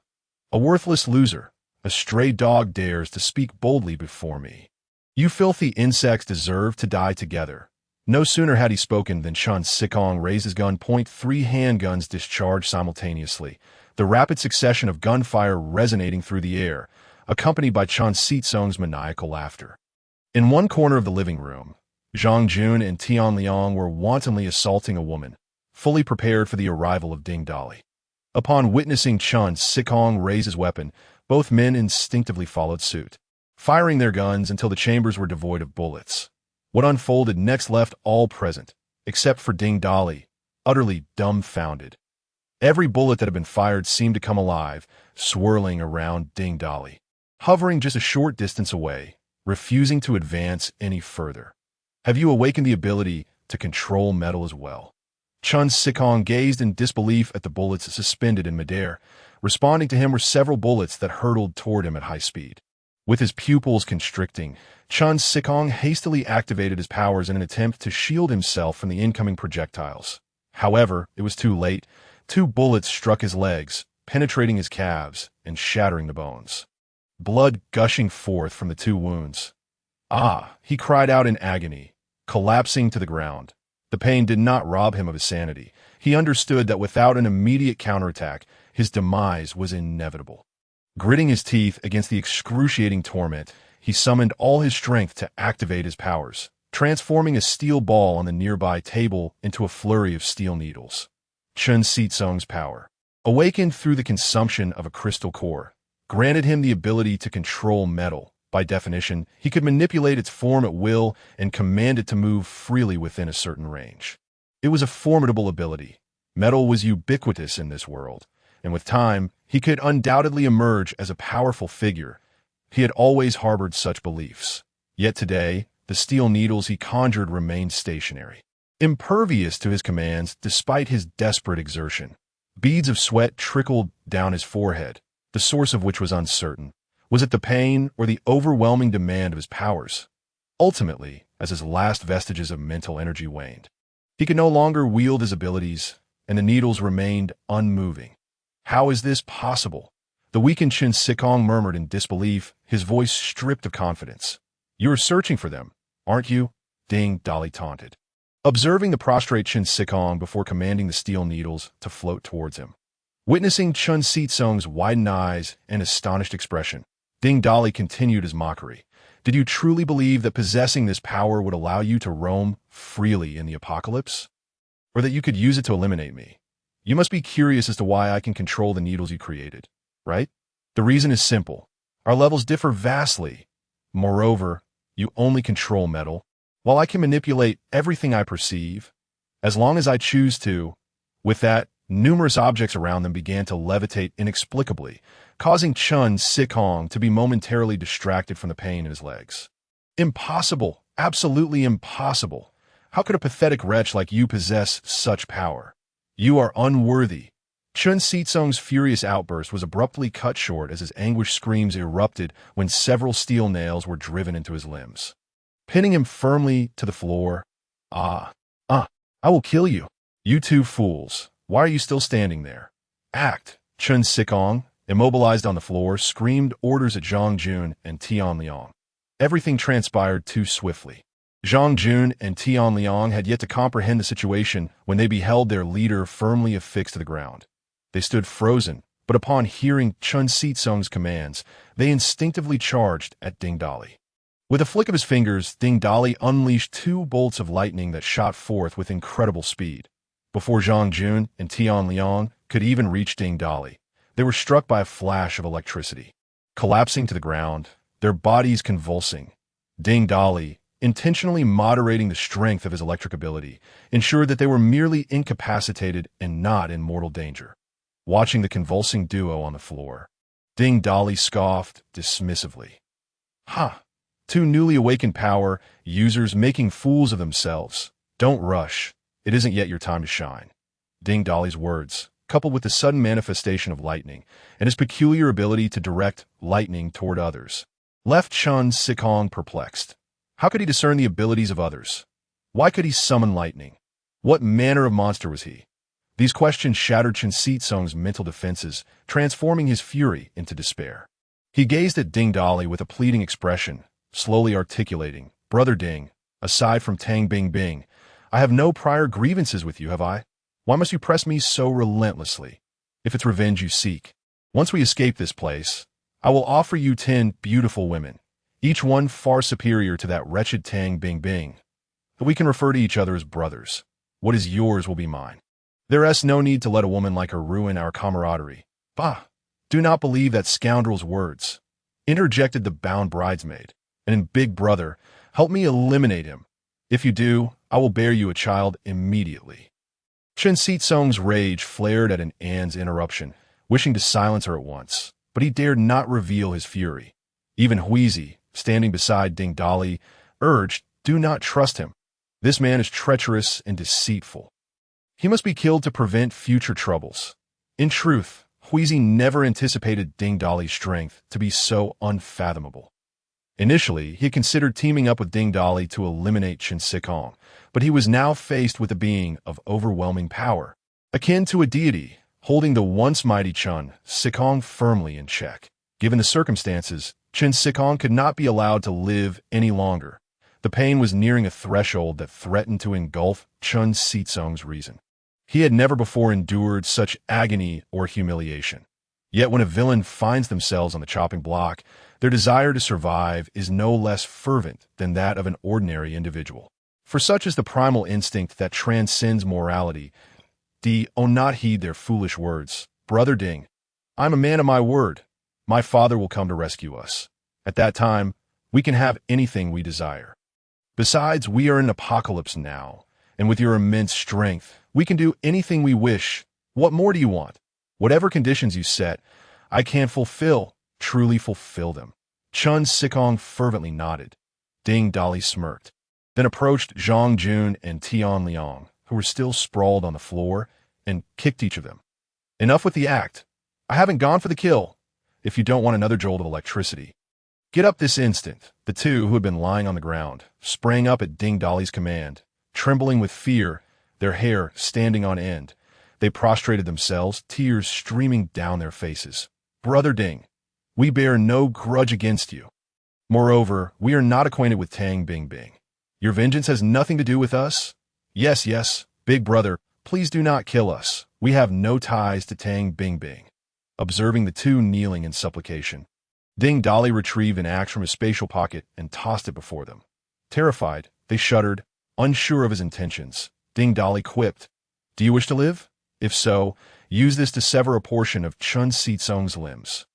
worthless loser, a stray dog dares to speak boldly before me. You filthy insects deserve to die together. No sooner had he spoken than Chun Sikong raised his gun. 3 handguns discharged simultaneously, the rapid succession of gunfire resonating through the air, accompanied by Chun Sitsong's maniacal laughter. In one corner of the living room, Zhang Jun and Tian Liang were wantonly assaulting a woman, fully prepared for the arrival of Ding Dali. Upon witnessing Chun Sikong raise his weapon, both men instinctively followed suit, firing their guns until the chambers were devoid of bullets. What unfolded next left all present, except for Ding Dali, utterly dumbfounded. Every bullet that had been fired seemed to come alive, swirling around Ding Dali. hovering just a short distance away, refusing to advance any further. Have you awakened the ability to control metal as well? Chun Sikong gazed in disbelief at the bullets suspended in midair. Responding to him were several bullets that hurtled toward him at high speed. With his pupils constricting, Chun Sikong hastily activated his powers in an attempt to shield himself from the incoming projectiles. However, it was too late. 2 bullets struck his legs, penetrating his calves and shattering the bones. Blood gushing forth from the 2 wounds. Ah! He cried out in agony, collapsing to the ground. The pain did not rob him of his sanity. He understood that without an immediate counterattack, his demise was inevitable. Gritting his teeth against the excruciating torment, he summoned all his strength to activate his powers, transforming a steel ball on the nearby table into a flurry of steel needles. Chun Sitsung's power, awakened through the consumption of a crystal core, granted him the ability to control metal. By definition, he could manipulate its form at will and command it to move freely within a certain range. It was a formidable ability. Metal was ubiquitous in this world, and with time, he could undoubtedly emerge as a powerful figure. He had always harbored such beliefs. Yet today, the steel needles he conjured remained stationary, impervious to his commands despite his desperate exertion. Beads of sweat trickled down his forehead, the source of which was uncertain. Was it the pain or the overwhelming demand of his powers? Ultimately, as his last vestiges of mental energy waned, he could no longer wield his abilities, and the needles remained unmoving. How is this possible? The weakened Chun Sikong murmured in disbelief, his voice stripped of confidence. You are searching for them, aren't you? Ding, Dolly taunted, observing the prostrate Chun Sikong before commanding the steel needles to float towards him. Witnessing Chun Sitsung's widened eyes and astonished expression, Ding Dolly continued his mockery. Did you truly believe that possessing this power would allow you to roam freely in the apocalypse? Or that you could use it to eliminate me? You must be curious as to why I can control the needles you created, right? The reason is simple. Our levels differ vastly. Moreover, you only control metal, while I can manipulate everything I perceive, as long as I choose to. With that, numerous objects around them began to levitate inexplicably, causing Chun Sikong to be momentarily distracted from the pain in his legs. Impossible! Absolutely impossible! How could a pathetic wretch like you possess such power? You are unworthy. Chun Sitsung's furious outburst was abruptly cut short as his anguished screams erupted when several steel nails were driven into his limbs, pinning him firmly to the floor. I will kill you. You 2 fools. Why are you still standing there? Act! Chun Sikong, immobilized on the floor, screamed orders at Zhang Jun and Tian Liang. Everything transpired too swiftly. Zhang Jun and Tian Liang had yet to comprehend the situation when they beheld their leader firmly affixed to the ground. They stood frozen, but upon hearing Chun Sitsung's commands, they instinctively charged at Ding Dolly. With a flick of his fingers, Ding Dolly unleashed 2 bolts of lightning that shot forth with incredible speed. Before Zhang Jun and Tian Liang could even reach Ding Dolly, they were struck by a flash of electricity. Collapsing to the ground, their bodies convulsing, Ding Dolly, intentionally moderating the strength of his electric ability, ensured that they were merely incapacitated and not in mortal danger. Watching the convulsing duo on the floor, Ding Dolly scoffed dismissively. Ha! 2 newly awakened power users making fools of themselves. Don't rush. It isn't yet your time to shine. Ding Dolly's words, coupled with the sudden manifestation of lightning and his peculiar ability to direct lightning toward others, left Chun Sikong perplexed. How could he discern the abilities of others? Why could he summon lightning? What manner of monster was he? These questions shattered Chun Sitsung's mental defenses, transforming his fury into despair. He gazed at Ding Dolly with a pleading expression, slowly articulating, Brother Ding, aside from Tang Bing Bing, I have no prior grievances with you, have I? Why must you press me so relentlessly? If it's revenge you seek, once we escape this place, I will offer you 10 beautiful women, each one far superior to that wretched Tang Bing Bing. We can refer to each other as brothers. What is yours will be mine. There is no need to let a woman like her ruin our camaraderie. Bah! Do not believe that scoundrel's words, interjected the bound bridesmaid, and in Big Brother, help me eliminate him. If you do, I will bear you a child immediately. Chun Sitsung's rage flared at Anne's interruption, wishing to silence her at once, but he dared not reveal his fury. Even Wheezy, standing beside Ding Dali, urged, "Do not trust him. This man is treacherous and deceitful. He must be killed to prevent future troubles." In truth, Wheezy never anticipated Ding Dali's strength to be so unfathomable. Initially, he considered teaming up with Ding Dali to eliminate Chen Sikong, but he was now faced with a being of overwhelming power, akin to a deity, holding the once mighty Chen Sikong firmly in check. Given the circumstances, Chen Sikong could not be allowed to live any longer. The pain was nearing a threshold that threatened to engulf Chen Sikong's reason. He had never before endured such agony or humiliation. Yet when a villain finds themselves on the chopping block, their desire to survive is no less fervent than that of an ordinary individual. For such is the primal instinct that transcends morality. Not heed their foolish words. Brother Ding, I'm a man of my word. My father will come to rescue us. At that time, we can have anything we desire. Besides, we are in an apocalypse now, and with your immense strength, we can do anything we wish. What more do you want? Whatever conditions you set, I can truly fulfill them. Chen Sikong fervently nodded. Ding Dali smirked, then approached Zhang Jun and Tian Liang, who were still sprawled on the floor, and kicked each of them. Enough with the act. I haven't gone for the kill, if you don't want another jolt of electricity. Get up this instant. The two, who had been lying on the ground, sprang up at Ding Dali's command. Trembling with fear, their hair standing on end, they prostrated themselves, tears streaming down their faces. Brother Ding, we bear no grudge against you. Moreover, we are not acquainted with Tang Bingbing. Your vengeance has nothing to do with us. Yes, big brother, please do not kill us. We have no ties to Tang Bingbing. Observing the two kneeling in supplication, Ding Dali retrieved an axe from his spatial pocket and tossed it before them. Terrified, they shuddered, unsure of his intentions. Ding Dali quipped, "Do you wish to live? If so, use this to sever a portion of Chen Sikong's limbs.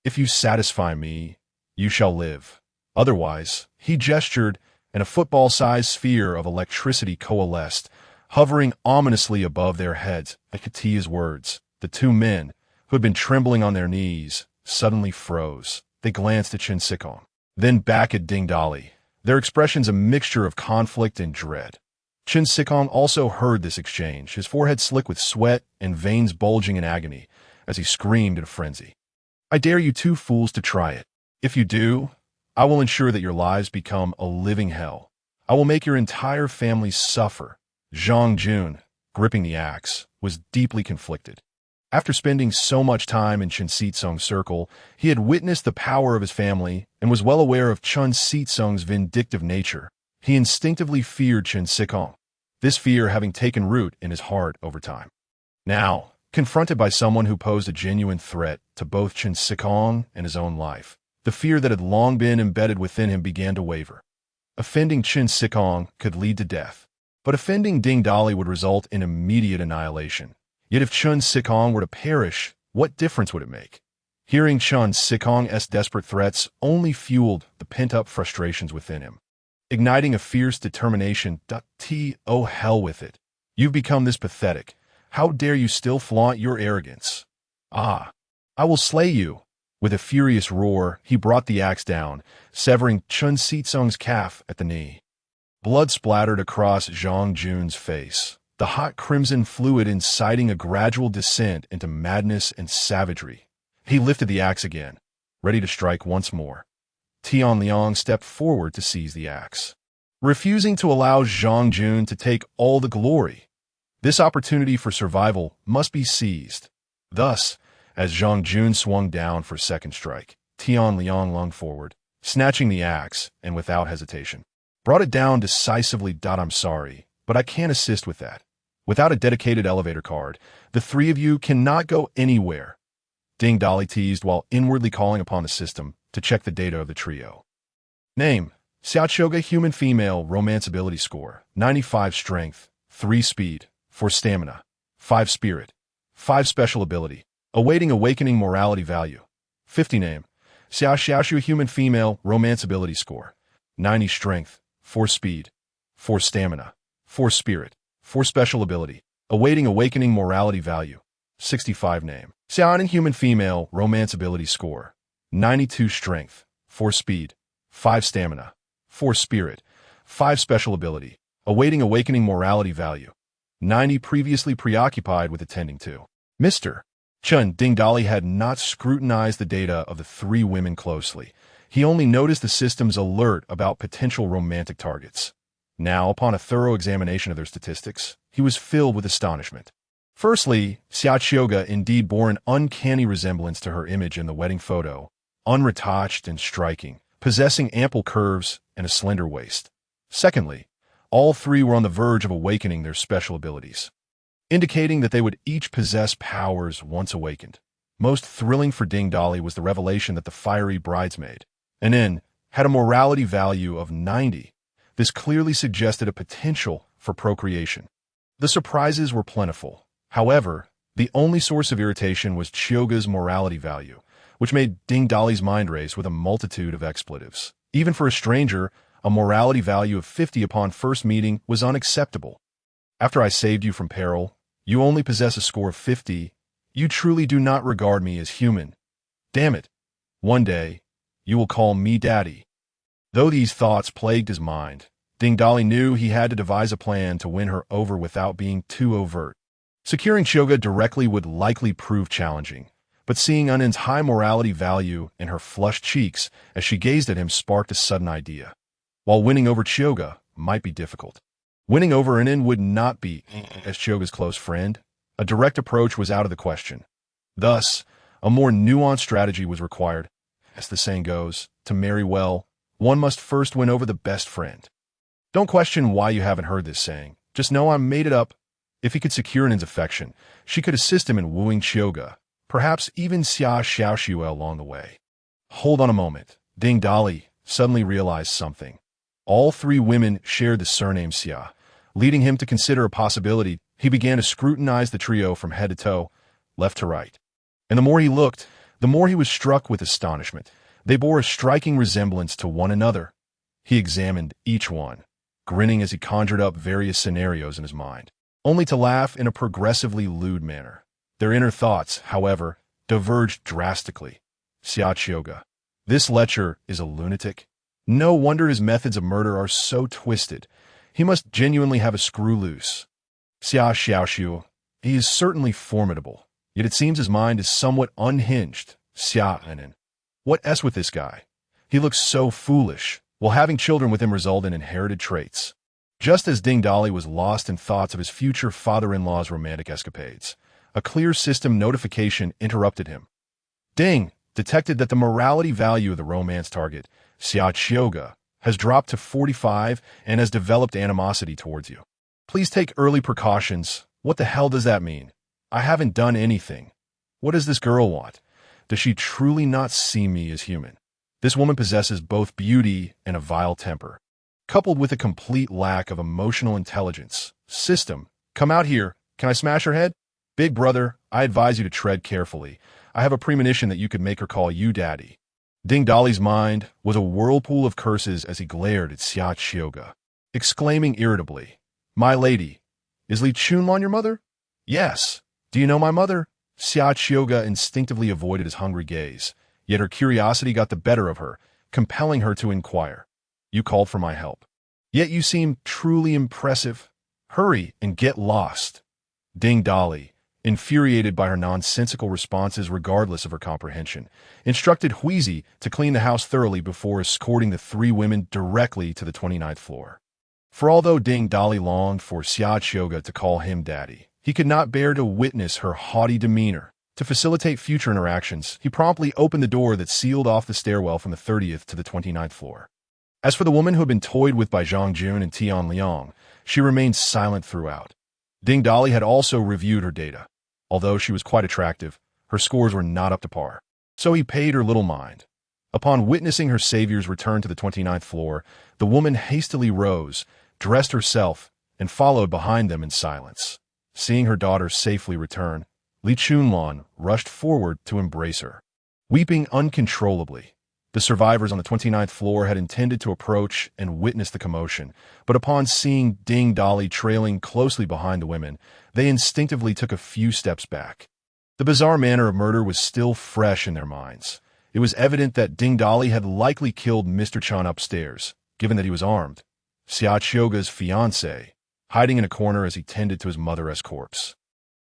If you satisfy me, you shall live. Otherwise," he gestured, and a football-sized sphere of electricity coalesced, hovering ominously above their heads. At Katia's words, the two men, who had been trembling on their knees, suddenly froze. They glanced at Chen Sikong, then back at Ding Dali, their expressions a mixture of conflict and dread. Chen Sikong also heard this exchange, his forehead slick with sweat and veins bulging in agony, as he screamed in a frenzy. "I dare you two fools to try it. If you do, I will ensure that your lives become a living hell. I will make your entire family suffer." Zhang Jun, gripping the axe, was deeply conflicted. After spending so much time in Chen Sikong's circle, he had witnessed the power of his family and was well aware of Chen Sikong's vindictive nature. He instinctively feared Chen Sikong, this fear having taken root in his heart over time. Now, confronted by someone who posed a genuine threat to both Chen Sikong and his own life, the fear that had long been embedded within him began to waver. Offending Chen Sikong could lead to death, but offending Ding Dali would result in immediate annihilation. Yet if Chen Sikong were to perish, what difference would it make? Hearing Chen Sikong's desperate threats only fueled the pent-up frustrations within him, igniting a fierce determination. Oh, hell with it. You've become this pathetic. How dare you still flaunt your arrogance? I will slay you. With a furious roar, he brought the axe down, severing Chen Sikong's calf at the knee. Blood splattered across Zhang Jun's face, the hot crimson fluid inciting a gradual descent into madness and savagery. He lifted the axe again, ready to strike once more. Tian Liang stepped forward to seize the axe, refusing to allow Zhang Jun to take all the glory. This opportunity for survival must be seized. Thus, as Zhang Jun swung down for a second strike, Tian Liang lunged forward, snatching the axe, and without hesitation, brought it down decisively. I'm sorry, but I can't assist with that. Without a dedicated elevator card, the three of you cannot go anywhere. Ding Dali teased while inwardly calling upon the system to check the data of the trio. Name: Xiaochoga, human female, romance ability score, 95 strength, 3 speed, 4 stamina, 5 spirit, 5 special ability, awaiting awakening morality value. 50 name: Xiaoxiaoshu, human female, romance ability score, 90 strength, 4 speed, 4 stamina, 4 spirit, 4 special ability, awaiting awakening morality value. 65 name: Xiaonan, human female, romance ability score, 92 strength, 4 speed, 5 stamina, 4 spirit, 5 special ability, awaiting awakening morality value. 90 previously preoccupied with attending to. Mr. Chun Ding Dali had not scrutinized the data of the 3 women closely. He only noticed the system's alert about potential romantic targets. Now, upon a thorough examination of their statistics, he was filled with astonishment. Firstly, Xia Qiuge indeed bore an uncanny resemblance to her image in the wedding photo, unretouched and striking, possessing ample curves and a slender waist. Secondly, all 3 were on the verge of awakening their special abilities, indicating that they would each possess powers once awakened. Most thrilling for Ding Dali was the revelation that the fiery bridesmaid, Anin, had a morality value of 90. This clearly suggested a potential for procreation. The surprises were plentiful. However, the only source of irritation was Qiuge's morality value, which made Ding Dali's mind race with a multitude of expletives. Even for a stranger, a morality value of 50 upon first meeting was unacceptable. After I saved you from peril, you only possess a score of 50. You truly do not regard me as human. Damn it. One day, you will call me daddy. Though these thoughts plagued his mind, Ding Dali knew he had to devise a plan to win her over without being too overt. Securing Qiuge directly would likely prove challenging, but seeing Anin's high morality value in her flushed cheeks as she gazed at him sparked a sudden idea. While winning over Qiuge might be difficult, winning over Anin would not be, as Qiuge's close friend. A direct approach was out of the question. Thus, a more nuanced strategy was required. As the saying goes, to marry well, one must first win over the best friend. Don't question why you haven't heard this saying. Just know I made it up. If he could secure Anin's affection, she could assist him in wooing Qiuge, perhaps even Xia Xiaoxue along the way. Hold on a moment. Ding Dali suddenly realized something. All 3 women shared the surname Xia, leading him to consider a possibility. He began to scrutinize the trio from head to toe, left to right. And the more he looked, the more he was struck with astonishment. They bore a striking resemblance to one another. He examined each one, grinning as he conjured up various scenarios in his mind, only to laugh in a progressively lewd manner. Their inner thoughts, however, diverged drastically. Xia Qiuge. This lecher is a lunatic. No wonder his methods of murder are so twisted. He must genuinely have a screw loose. Xia Xiaoxue. He is certainly formidable, yet it seems his mind is somewhat unhinged. Xia Anin. What S with this guy? He looks so foolish. Will having children with him result in inherited traits? Just as Ding Dali was lost in thoughts of his future father-in-law's romantic escapades, a clear system notification interrupted him. Ding detected that the morality value of the romance target, Xia Qiuge, has dropped to 45 and has developed animosity towards you. Please take early precautions. What the hell does that mean? I haven't done anything. What does this girl want? Does she truly not see me as human? This woman possesses both beauty and a vile temper, coupled with a complete lack of emotional intelligence. System, come out here. Can I smash her head? Big brother, I advise you to tread carefully. I have a premonition that you could make her call you daddy. Ding Dali's mind was a whirlpool of curses as he glared at Xia Qiuge, exclaiming irritably, My lady, is Li Chunlan your mother? Yes. Do you know my mother? Xia Qiuge instinctively avoided his hungry gaze, yet her curiosity got the better of her, compelling her to inquire. You called for my help. Yet you seem truly impressive. Hurry and get lost. Ding Dali, infuriated by her nonsensical responses regardless of her comprehension, instructed Huizi to clean the house thoroughly before escorting the 3 women directly to the 29th floor. For although Ding Dali longed for Xia Qiuge to call him daddy, he could not bear to witness her haughty demeanor. To facilitate future interactions, he promptly opened the door that sealed off the stairwell from the 30th to the 29th floor. As for the woman who had been toyed with by Zhang Jun and Tian Liang, she remained silent throughout. Ding Dali had also reviewed her data. Although she was quite attractive, her scores were not up to par, so he paid her little mind. Upon witnessing her savior's return to the 29th floor, the woman hastily rose, dressed herself, and followed behind them in silence. Seeing her daughter safely return, Li Chunlan rushed forward to embrace her, weeping uncontrollably. The survivors on the 29th floor had intended to approach and witness the commotion, but upon seeing Ding Dali trailing closely behind the women, they instinctively took a few steps back. The bizarre manner of murder was still fresh in their minds, It was evident that Ding Dali had likely killed Mr. Chan upstairs, given that he was armed. Xia Chioga's fiancé, hiding in a corner as he tended to his mother's corpse,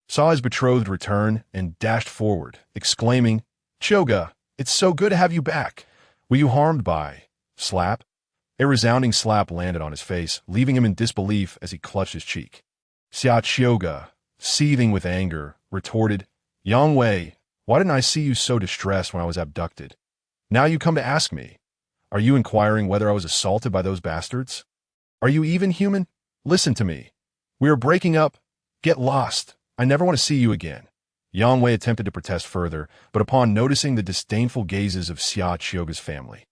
saw his betrothed return and dashed forward, exclaiming, "Chioga, it's so good to have you back. Were you harmed by slap?" A resounding slap landed on his face, leaving him in disbelief as he clutched his cheek. Xia Chioga, seething with anger, retorted, "Yang Wei, why didn't I see you so distressed when I was abducted? Now you come to ask me. Are you inquiring whether I was assaulted by those bastards? Are you even human? Listen to me. We are breaking up. Get lost. I never want to see you again." Yang Wei attempted to protest further, but upon noticing the disdainful gazes of Xia Chioga's family,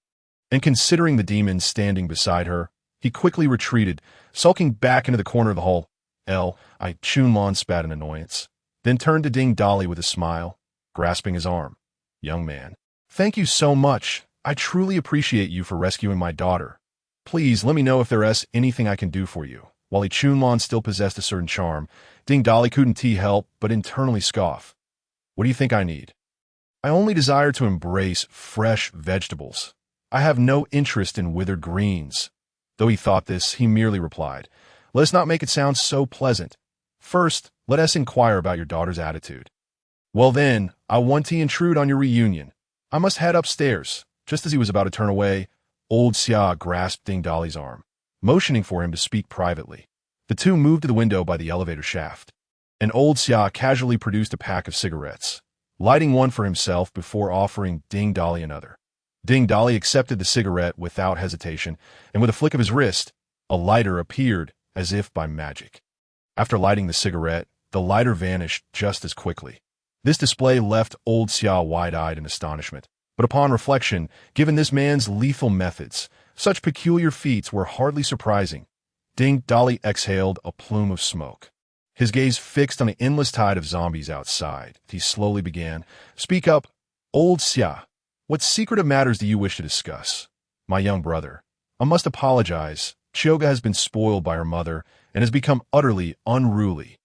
and considering the demons standing beside her, he quickly retreated, sulking back into the corner of the hall. Chunlon spat in annoyance, then turned to Ding Dali with a smile, grasping his arm. "Young man, thank you so much. I truly appreciate you for rescuing my daughter. Please let me know if there is anything I can do for you." While Chunlon still possessed a certain charm, Ding Dali couldn't help but internally scoff. "What do you think I need?" "I only desire to embrace fresh vegetables. I have no interest in withered greens." Though he thought this, he merely replied, "Let us not make it sound so pleasant. First, let us inquire about your daughter's attitude." "Well then, I want to intrude on your reunion. I must head upstairs." Just as he was about to turn away, old Xia grasped Ding Dali's arm, motioning for him to speak privately. The two moved to the window by the elevator shaft, and old Xia casually produced a pack of cigarettes, lighting one for himself before offering Ding Dali another. Ding Dali accepted the cigarette without hesitation, and with a flick of his wrist, a lighter appeared as if by magic. After lighting the cigarette, the lighter vanished just as quickly. This display left old Xia wide-eyed in astonishment. But upon reflection, given this man's lethal methods, such peculiar feats were hardly surprising. Ding Dali exhaled a plume of smoke. His gaze fixed on the endless tide of zombies outside. He slowly began, "Speak up, old Xia. What secretive matters do you wish to discuss?" "My young brother, I must apologize. Chioga has been spoiled by her mother and has become utterly unruly.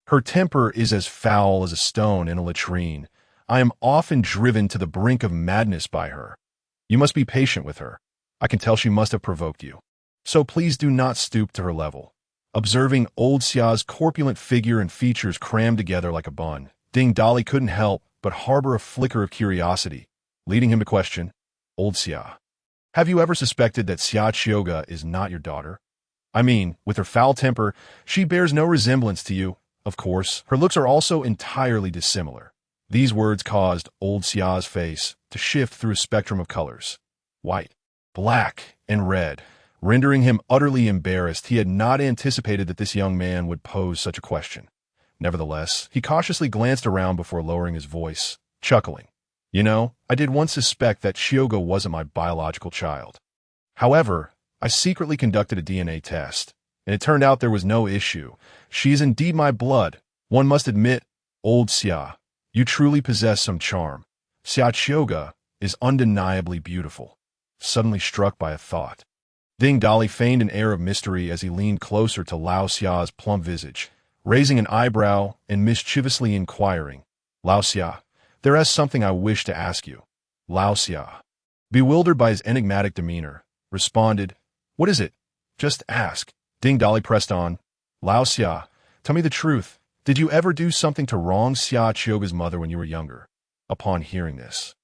Her temper is as foul as a stone in a latrine. I am often driven to the brink of madness by her. You must be patient with her. I can tell she must have provoked you. So please do not stoop to her level." Observing old Xia's corpulent figure and features crammed together like a bun, Ding Dali couldn't help but harbor a flicker of curiosity, leading him to question, "Old Xia, have you ever suspected that Xia Chioga is not your daughter? I mean, with her foul temper, she bears no resemblance to you. Of course, her looks are also entirely dissimilar." These words caused old Xia's face to shift through a spectrum of colors, white, black, and red, rendering him utterly embarrassed. He had not anticipated that this young man would pose such a question. Nevertheless, he cautiously glanced around before lowering his voice, chuckling. "You know, I did once suspect that Chioga wasn't my biological child. However, I secretly conducted a DNA test, and it turned out there was no issue. She is indeed my blood. One must admit, old Xia, you truly possess some charm. Xia Chioga is undeniably beautiful." Suddenly struck by a thought, Ding Dali feigned an air of mystery as he leaned closer to Lao Xia's plump visage, raising an eyebrow and mischievously inquiring, "Lao Xia, there is something I wish to ask you." Lao Xia, bewildered by his enigmatic demeanor, responded, "What is it? Just ask." Ding Dali pressed on, "Lao Xia, tell me the truth. Did you ever do something to wrong Xia Chioga's mother when you were younger?" Upon hearing this,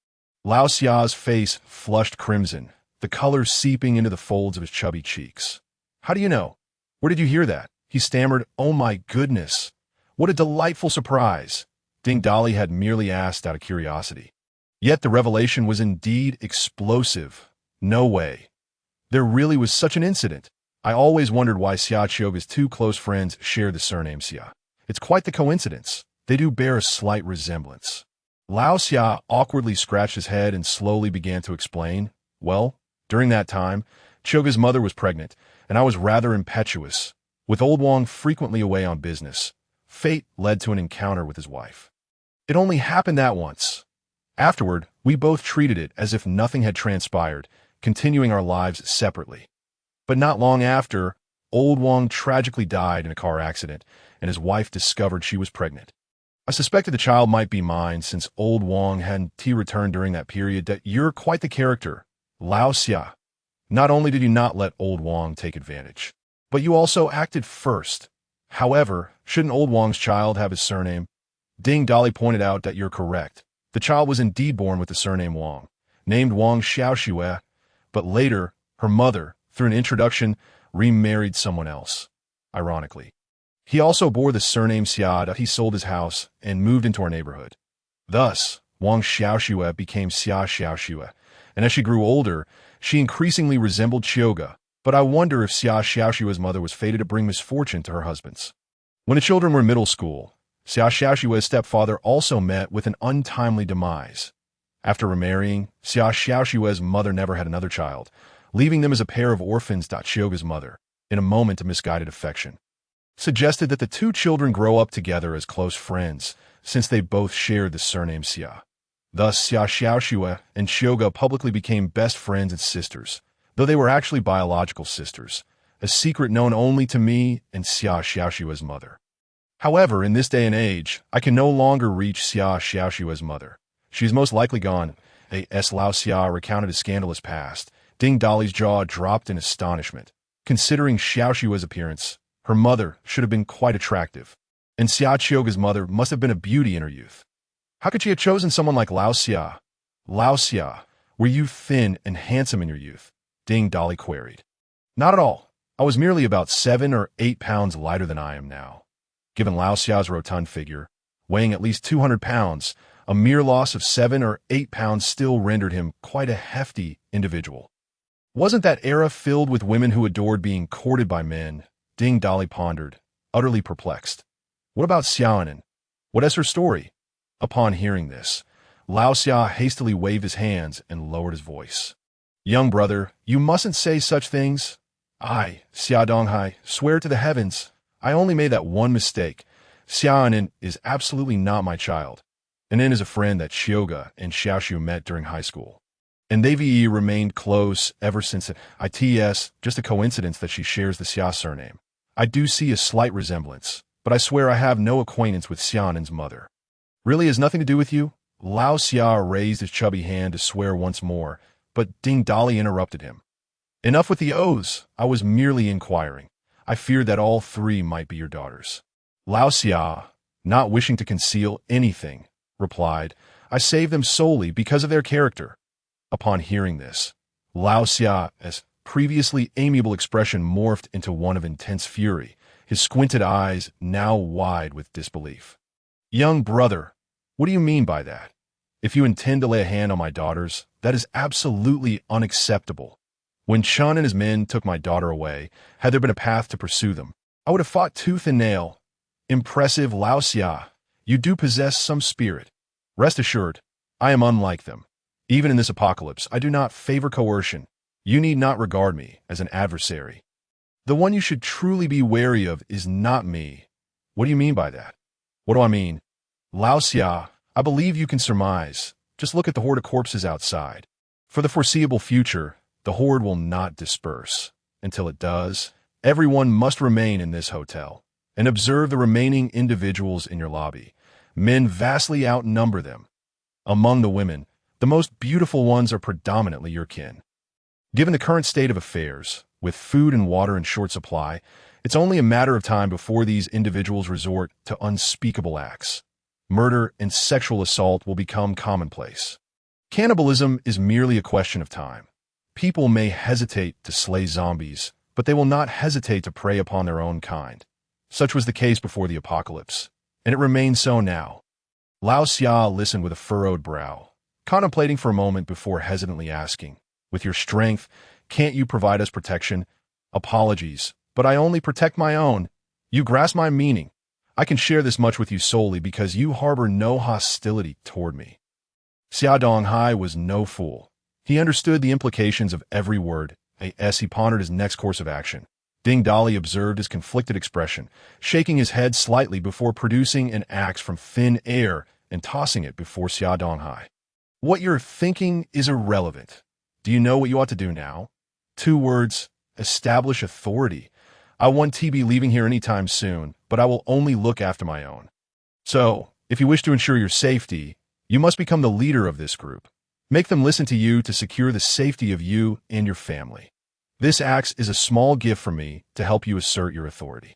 Lao Xia's face flushed crimson, the color seeping into the folds of his chubby cheeks. "How do you know? Where did you hear that?" He stammered, "Oh my goodness. What a delightful surprise." Ding Dali had merely asked out of curiosity. Yet the revelation was indeed explosive. "No way. There really was such an incident. I always wondered why Xia Chioga's two close friends share the surname Xia. It's quite the coincidence. They do bear a slight resemblance." Lao Xia awkwardly scratched his head and slowly began to explain, "Well, during that time, Chioga's mother was pregnant, and I was rather impetuous. With old Wang frequently away on business, fate led to an encounter with his wife. It only happened that once. Afterward, we both treated it as if nothing had transpired, continuing our lives separately. But not long after, old Wang tragically died in a car accident, and his wife discovered she was pregnant. I suspected the child might be mine since old Wang hadn't returned during that period. That you're quite the character, Lao Xia. Not only did you not let old Wang take advantage, but you also acted first. However, shouldn't old Wang's child have his surname? Ding Dolly pointed out that you're correct. The child was indeed born with the surname Wang, named Wang Xiaoxue, but later, her mother, through an introduction, remarried someone else. Ironically, he also bore the surname Xia. He sold his house and moved into our neighborhood. Thus, Wang Xiaoxue became Xia Xiaoxue, and as she grew older, she increasingly resembled Chioga. But I wonder if Xia Xiaoxue's mother was fated to bring misfortune to her husbands. When the children were in middle school, Xia Xiaoxue's stepfather also met with an untimely demise. After remarrying, Xia Xiaoxue's mother never had another child, leaving them as a pair of orphans. Chioga's mother, in a moment of misguided affection, suggested that the two children grow up together as close friends, since they both shared the surname Xia. Thus, Xia Xiaoxue and Chioga publicly became best friends and sisters, though they were actually biological sisters, a secret known only to me and Xia Xiaoxue's mother. However, in this day and age, I can no longer reach Xia Xiaoxue's mother. She is most likely gone. As Lao Xia recounted his scandalous past, Ding Dolly's jaw dropped in astonishment. Considering Xiaoxue's appearance, her mother should have been quite attractive, and Xia Chioga's mother must have been a beauty in her youth. How could she have chosen someone like Lao Xia? Lao Xia, were you thin and handsome in your youth? Ding Dolly queried. Not at all. I was merely about 7 or 8 pounds lighter than I am now. Given Lao Xiao's rotund figure, weighing at least 200 pounds, a mere loss of 7 or 8 pounds still rendered him quite a hefty individual. Wasn't that era filled with women who adored being courted by men? Ding Dolly pondered, utterly perplexed. What about Xiaonan? What is her story? Upon hearing this, Lao Xia hastily waved his hands and lowered his voice. Young brother, you mustn't say such things. I, Xia Donghai, swear to the heavens, I only made that one mistake. Xiaonan is absolutely not my child. Anan is a friend that Chioga and Xiaoxiu met during high school, and they've remained close ever since. It's just a coincidence that she shares the Xia surname. I do see a slight resemblance, but I swear I have no acquaintance with Xiaonan's mother. Really has nothing to do with you? Lao Xia raised his chubby hand to swear once more, but Ding Dolly interrupted him. Enough with the oaths. I was merely inquiring. I feared that all 3 might be your daughters. Lao Xia, not wishing to conceal anything, replied, I saved them solely because of their character. Upon hearing this, Lao Xia's previously amiable expression morphed into one of intense fury, his squinted eyes now wide with disbelief. Young brother, what do you mean by that? If you intend to lay a hand on my daughters, that is absolutely unacceptable. When Chun and his men took my daughter away, had there been a path to pursue them, I would have fought tooth and nail. Impressive Lao Xia, you do possess some spirit. Rest assured, I am unlike them. Even in this apocalypse, I do not favor coercion. You need not regard me as an adversary. The one you should truly be wary of is not me. What do you mean by that? What do I mean? Lao Xia, I believe you can surmise. Just look at the horde of corpses outside. For the foreseeable future, the horde will not disperse. Until it does, everyone must remain in this hotel and observe the remaining individuals in your lobby. Men vastly outnumber them. Among the women, the most beautiful ones are predominantly your kin. Given the current state of affairs, with food and water in short supply, it's only a matter of time before these individuals resort to unspeakable acts. Murder and sexual assault will become commonplace. Cannibalism is merely a question of time. People may hesitate to slay zombies, but they will not hesitate to prey upon their own kind. Such was the case before the apocalypse, and it remains so now. Lao Xia listened with a furrowed brow, contemplating for a moment before hesitantly asking, with your strength, can't you provide us protection? Apologies, but I only protect my own. You grasp my meaning. I can share this much with you solely because you harbor no hostility toward me. Xia Donghai was no fool. He understood the implications of every word, as he pondered his next course of action. Ding Dolly observed his conflicted expression, shaking his head slightly before producing an axe from thin air and tossing it before Xia Donghai. What you're thinking is irrelevant. Do you know what you ought to do now? 2 words, establish authority. I won't be leaving here anytime soon, but I will only look after my own. So, If you wish to ensure your safety, you must become the leader of this group. Make them listen to you to secure the safety of you and your family. This axe is a small gift from me to help you assert your authority.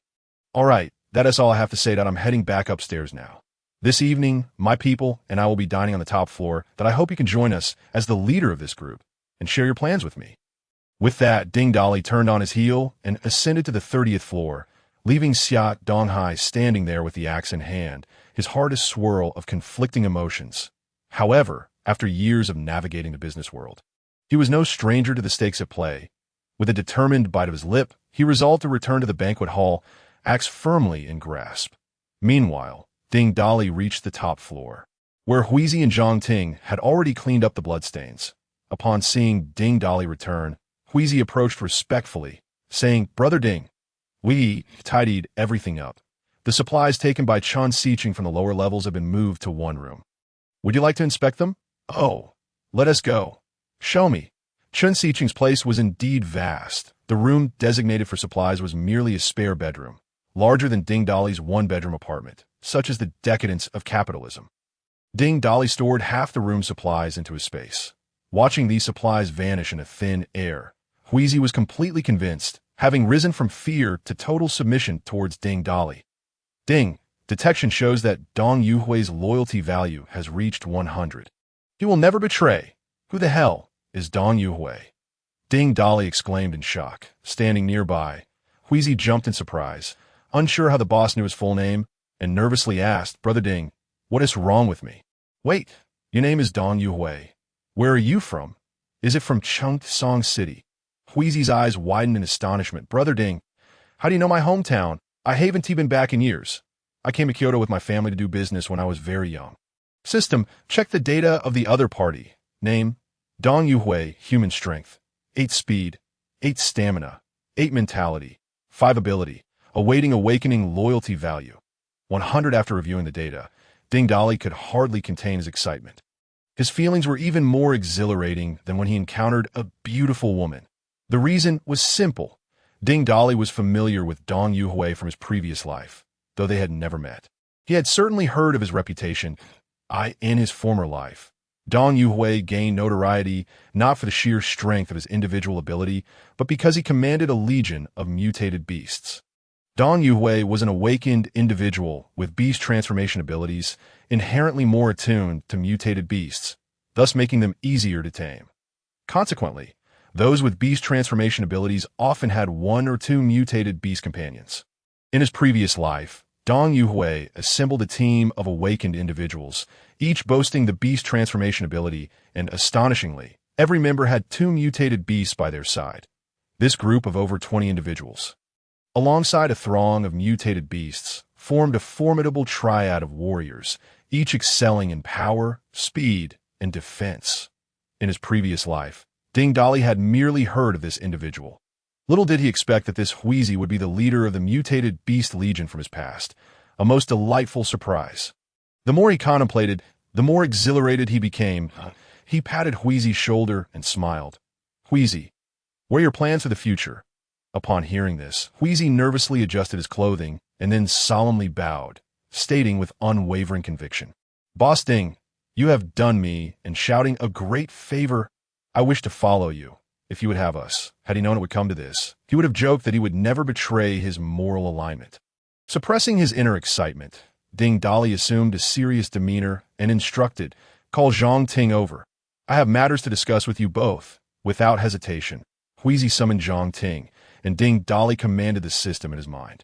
All right, that is all I have to say that I'm heading back upstairs now. This evening, my people and I will be dining on the top floor that I hope you can join us as the leader of this group and share your plans with me. With that, Ding Dali turned on his heel and ascended to the 30th floor, leaving Xiat Donghai standing there with the axe in hand, his heart a swirl of conflicting emotions. However, after years of navigating the business world, he was no stranger to the stakes at play. With a determined bite of his lip, he resolved to return to the banquet hall, axe firmly in grasp. Meanwhile, Ding Dali reached the top floor, where Huizi and Zhang Ting had already cleaned up the bloodstains. Upon seeing Ding Dali return, Huizi approached respectfully, saying, "Brother Ding, we tidied everything up. The supplies taken by Chen Xiqing from the lower levels have been moved to one room. Would you like to inspect them?" "Oh, let us go. Show me." Chen Xiqing's place was indeed vast. The room designated for supplies was merely a spare bedroom, larger than Ding Dali's one-bedroom apartment, such as the decadence of capitalism. Ding Dali stored half the room's supplies into his space. Watching these supplies vanish in a thin air, Huizi was completely convinced, having risen from fear to total submission towards Ding Dali. Ding, detection shows that Dong Yuhui's loyalty value has reached 100. He will never betray. Who the hell is Dong Yuhui? Ding Dali exclaimed in shock. Standing nearby, Huizi jumped in surprise, unsure how the boss knew his full name, and nervously asked, "Brother Ding, what is wrong with me?" "Wait, your name is Dong Yuhui. Where are you from? Is it from Chengsong City?" Huizi's eyes widened in astonishment. "Brother Ding, how do you know my hometown? I haven't been back in years. I came to Kyoto with my family to do business when I was very young." "System, check the data of the other party. Name, Dong Yuhui, human strength, 8 speed, 8 stamina, 8 mentality, 5 ability, awaiting awakening loyalty value. 100. After reviewing the data, Ding Dali could hardly contain his excitement. His feelings were even more exhilarating than when he encountered a beautiful woman. The reason was simple. Ding Dali was familiar with Dong Yuhui from his previous life, though they had never met. He had certainly heard of his reputation in his former life. Dong Yuhui gained notoriety not for the sheer strength of his individual ability, but because he commanded a legion of mutated beasts. Dong Yuhui was an awakened individual with beast transformation abilities, inherently more attuned to mutated beasts, thus making them easier to tame. Consequently, those with beast transformation abilities often had 1 or 2 mutated beast companions. In his previous life, Dong Yuhui assembled a team of awakened individuals, each boasting the beast transformation ability, and astonishingly, every member had 2 mutated beasts by their side. This group of over 20 individuals, alongside a throng of mutated beasts, formed a formidable triad of warriors, each excelling in power, speed, and defense. In his previous life, Ding Dali had merely heard of this individual. Little did he expect that this Huizi would be the leader of the mutated beast legion from his past, a most delightful surprise. The more he contemplated, the more exhilarated he became. He patted Huizi's shoulder and smiled. "Huizi, what are your plans for the future?" Upon hearing this, Huizi nervously adjusted his clothing and then solemnly bowed, stating with unwavering conviction, "Boss Ding, you have done me and shouting a great favor. I wish to follow you, if you would have us." Had he known it would come to this, he would have joked that he would never betray his moral alignment. Suppressing his inner excitement, Ding Dali assumed a serious demeanor and instructed, "Call Zhang Ting over. I have matters to discuss with you both." Without hesitation, Huizi summoned Zhang Ting, and Ding Dali commanded the system in his mind.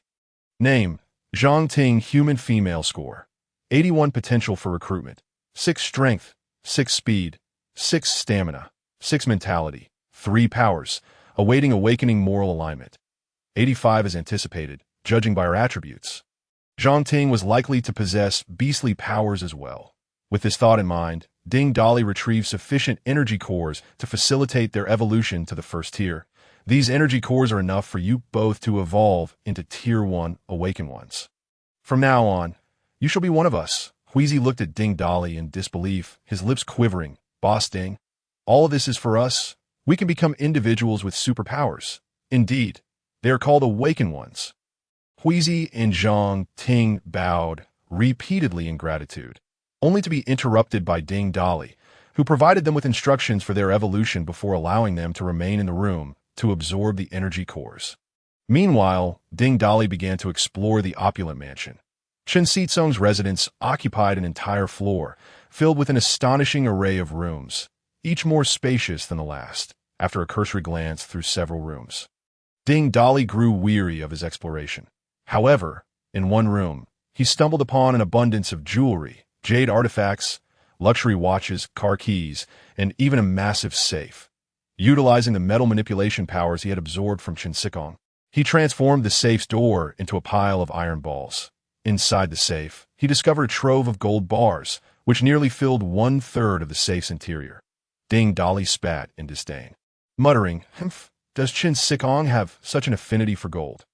Name, Zhang Ting, human female, score, 81 potential for recruitment, 6 strength, 6 speed, 6 stamina, 6 mentality, 3 powers, awaiting awakening moral alignment. 85 as anticipated, judging by her attributes. Zhang Ting was likely to possess beastly powers as well. With this thought in mind, Ding Dali retrieved sufficient energy cores to facilitate their evolution to the first tier. These energy cores are enough for you both to evolve into Tier 1 awakened ones. From now on, you shall be one of us. Huizi looked at Ding Dali in disbelief, his lips quivering. "Boss Ding, all of this is for us. We can become individuals with superpowers. Indeed, they are called awakened ones." Huizi and Zhang Ting bowed, repeatedly in gratitude, only to be interrupted by Ding Dali, who provided them with instructions for their evolution before allowing them to remain in the room to absorb the energy cores. Meanwhile, Ding Dali began to explore the opulent mansion. Chen Xizong's residence occupied an entire floor, filled with an astonishing array of rooms, each more spacious than the last, after a cursory glance through several rooms. Ding Dali grew weary of his exploration. However, in one room, he stumbled upon an abundance of jewelry, jade artifacts, luxury watches, car keys, and even a massive safe. Utilizing the metal manipulation powers he had absorbed from Chen Xizong, he transformed the safe's door into a pile of iron balls. Inside the safe, he discovered a trove of gold bars, which nearly filled 1/3 of the safe's interior. Ding Dali spat in disdain, muttering, "Humph, does Chen Xizong have such an affinity for gold?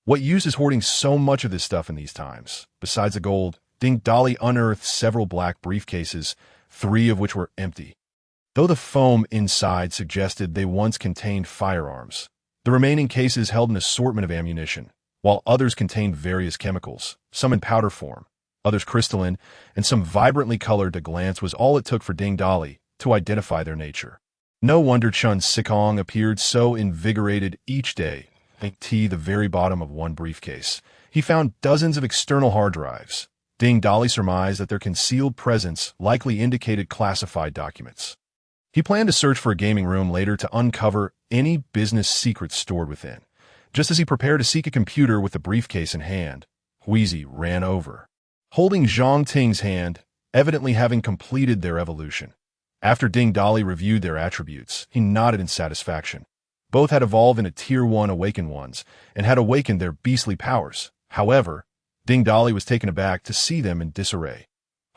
What use is hoarding so much of this stuff in these times?" Besides the gold, Ding Dali unearthed several black briefcases, 3 of which were empty. Though the foam inside suggested they once contained firearms, the remaining cases held an assortment of ammunition, while others contained various chemicals, some in powder form, others crystalline, and some vibrantly colored. A glance was all it took for Ding Dali to identify their nature. No wonder Chen Xizong appeared so invigorated each day. At the very bottom of one briefcase, he found dozens of external hard drives. Ding Dali surmised that their concealed presence likely indicated classified documents. He planned to search for a gaming room later to uncover any business secrets stored within. Just as he prepared to seek a computer with the briefcase in hand, Huizi ran over, holding Zhang Ting's hand, evidently having completed their evolution. After Ding Dali reviewed their attributes, he nodded in satisfaction. Both had evolved into Tier 1 awakened ones and had awakened their beastly powers. However, Ding Dali was taken aback to see them in disarray.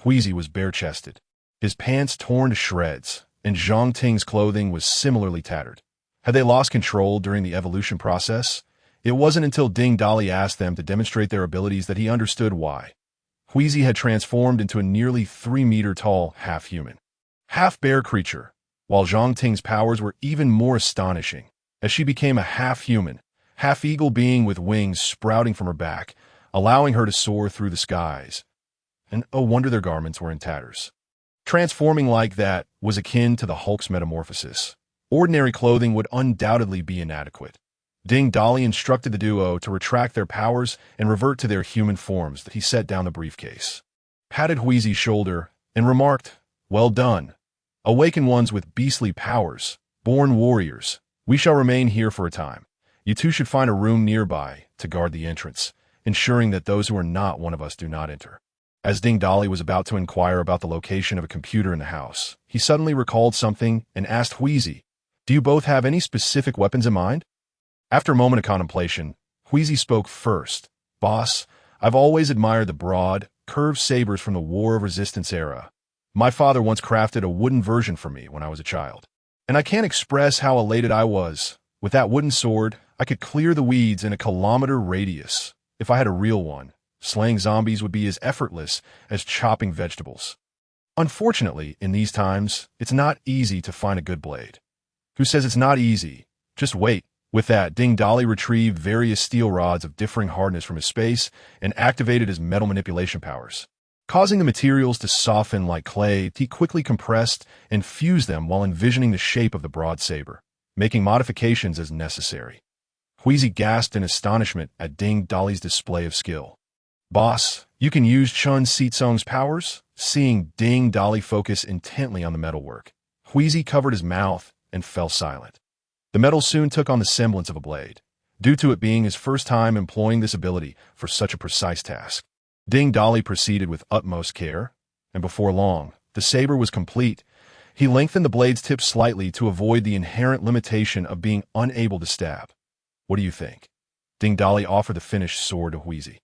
Huizi was bare-chested, his pants torn to shreds, and Zhang Ting's clothing was similarly tattered. Had they lost control during the evolution process? It wasn't until Ding Dali asked them to demonstrate their abilities that he understood why. Huizi had transformed into a nearly 3-meter-tall half-human, half-bear creature, while Zhang Ting's powers were even more astonishing, as she became a half-human, half-eagle being with wings sprouting from her back, allowing her to soar through the skies. And oh wonder their garments were in tatters. Transforming like that was akin to the Hulk's metamorphosis. Ordinary clothing would undoubtedly be inadequate. Ding Dali instructed the duo to retract their powers and revert to their human forms. That he set down the briefcase, patted Huizi's shoulder, and remarked, "Well done. Awakened ones with beastly powers, born warriors. We shall remain here for a time. You two should find a room nearby to guard the entrance, ensuring that those who are not one of us do not enter." As Ding Dali was about to inquire about the location of a computer in the house, he suddenly recalled something and asked Huizi, "Do you both have any specific weapons in mind?" After a moment of contemplation, Huizi spoke first. "Boss, I've always admired the broad, curved sabers from the War of Resistance era. My father once crafted a wooden version for me when I was a child, and I can't express how elated I was. With that wooden sword, I could clear the weeds in a kilometer radius. If I had a real one, slaying zombies would be as effortless as chopping vegetables. Unfortunately, in these times, it's not easy to find a good blade." "Who says it's not easy? Just wait." With that, Ding Dali retrieved various steel rods of differing hardness from his space and activated his metal manipulation powers. Causing the materials to soften like clay, he quickly compressed and fused them while envisioning the shape of the broad saber, making modifications as necessary. Huizi gasped in astonishment at Ding Dali's display of skill. "Boss, you can use Chen Xizong's powers?" Seeing Ding Dali focus intently on the metalwork, Huizi covered his mouth and fell silent. The metal soon took on the semblance of a blade, due to it being his first time employing this ability for such a precise task. Ding Dali proceeded with utmost care, and before long, the saber was complete. He lengthened the blade's tip slightly to avoid the inherent limitation of being unable to stab. "What do you think?" Ding Dali offered the finished sword to Huizi.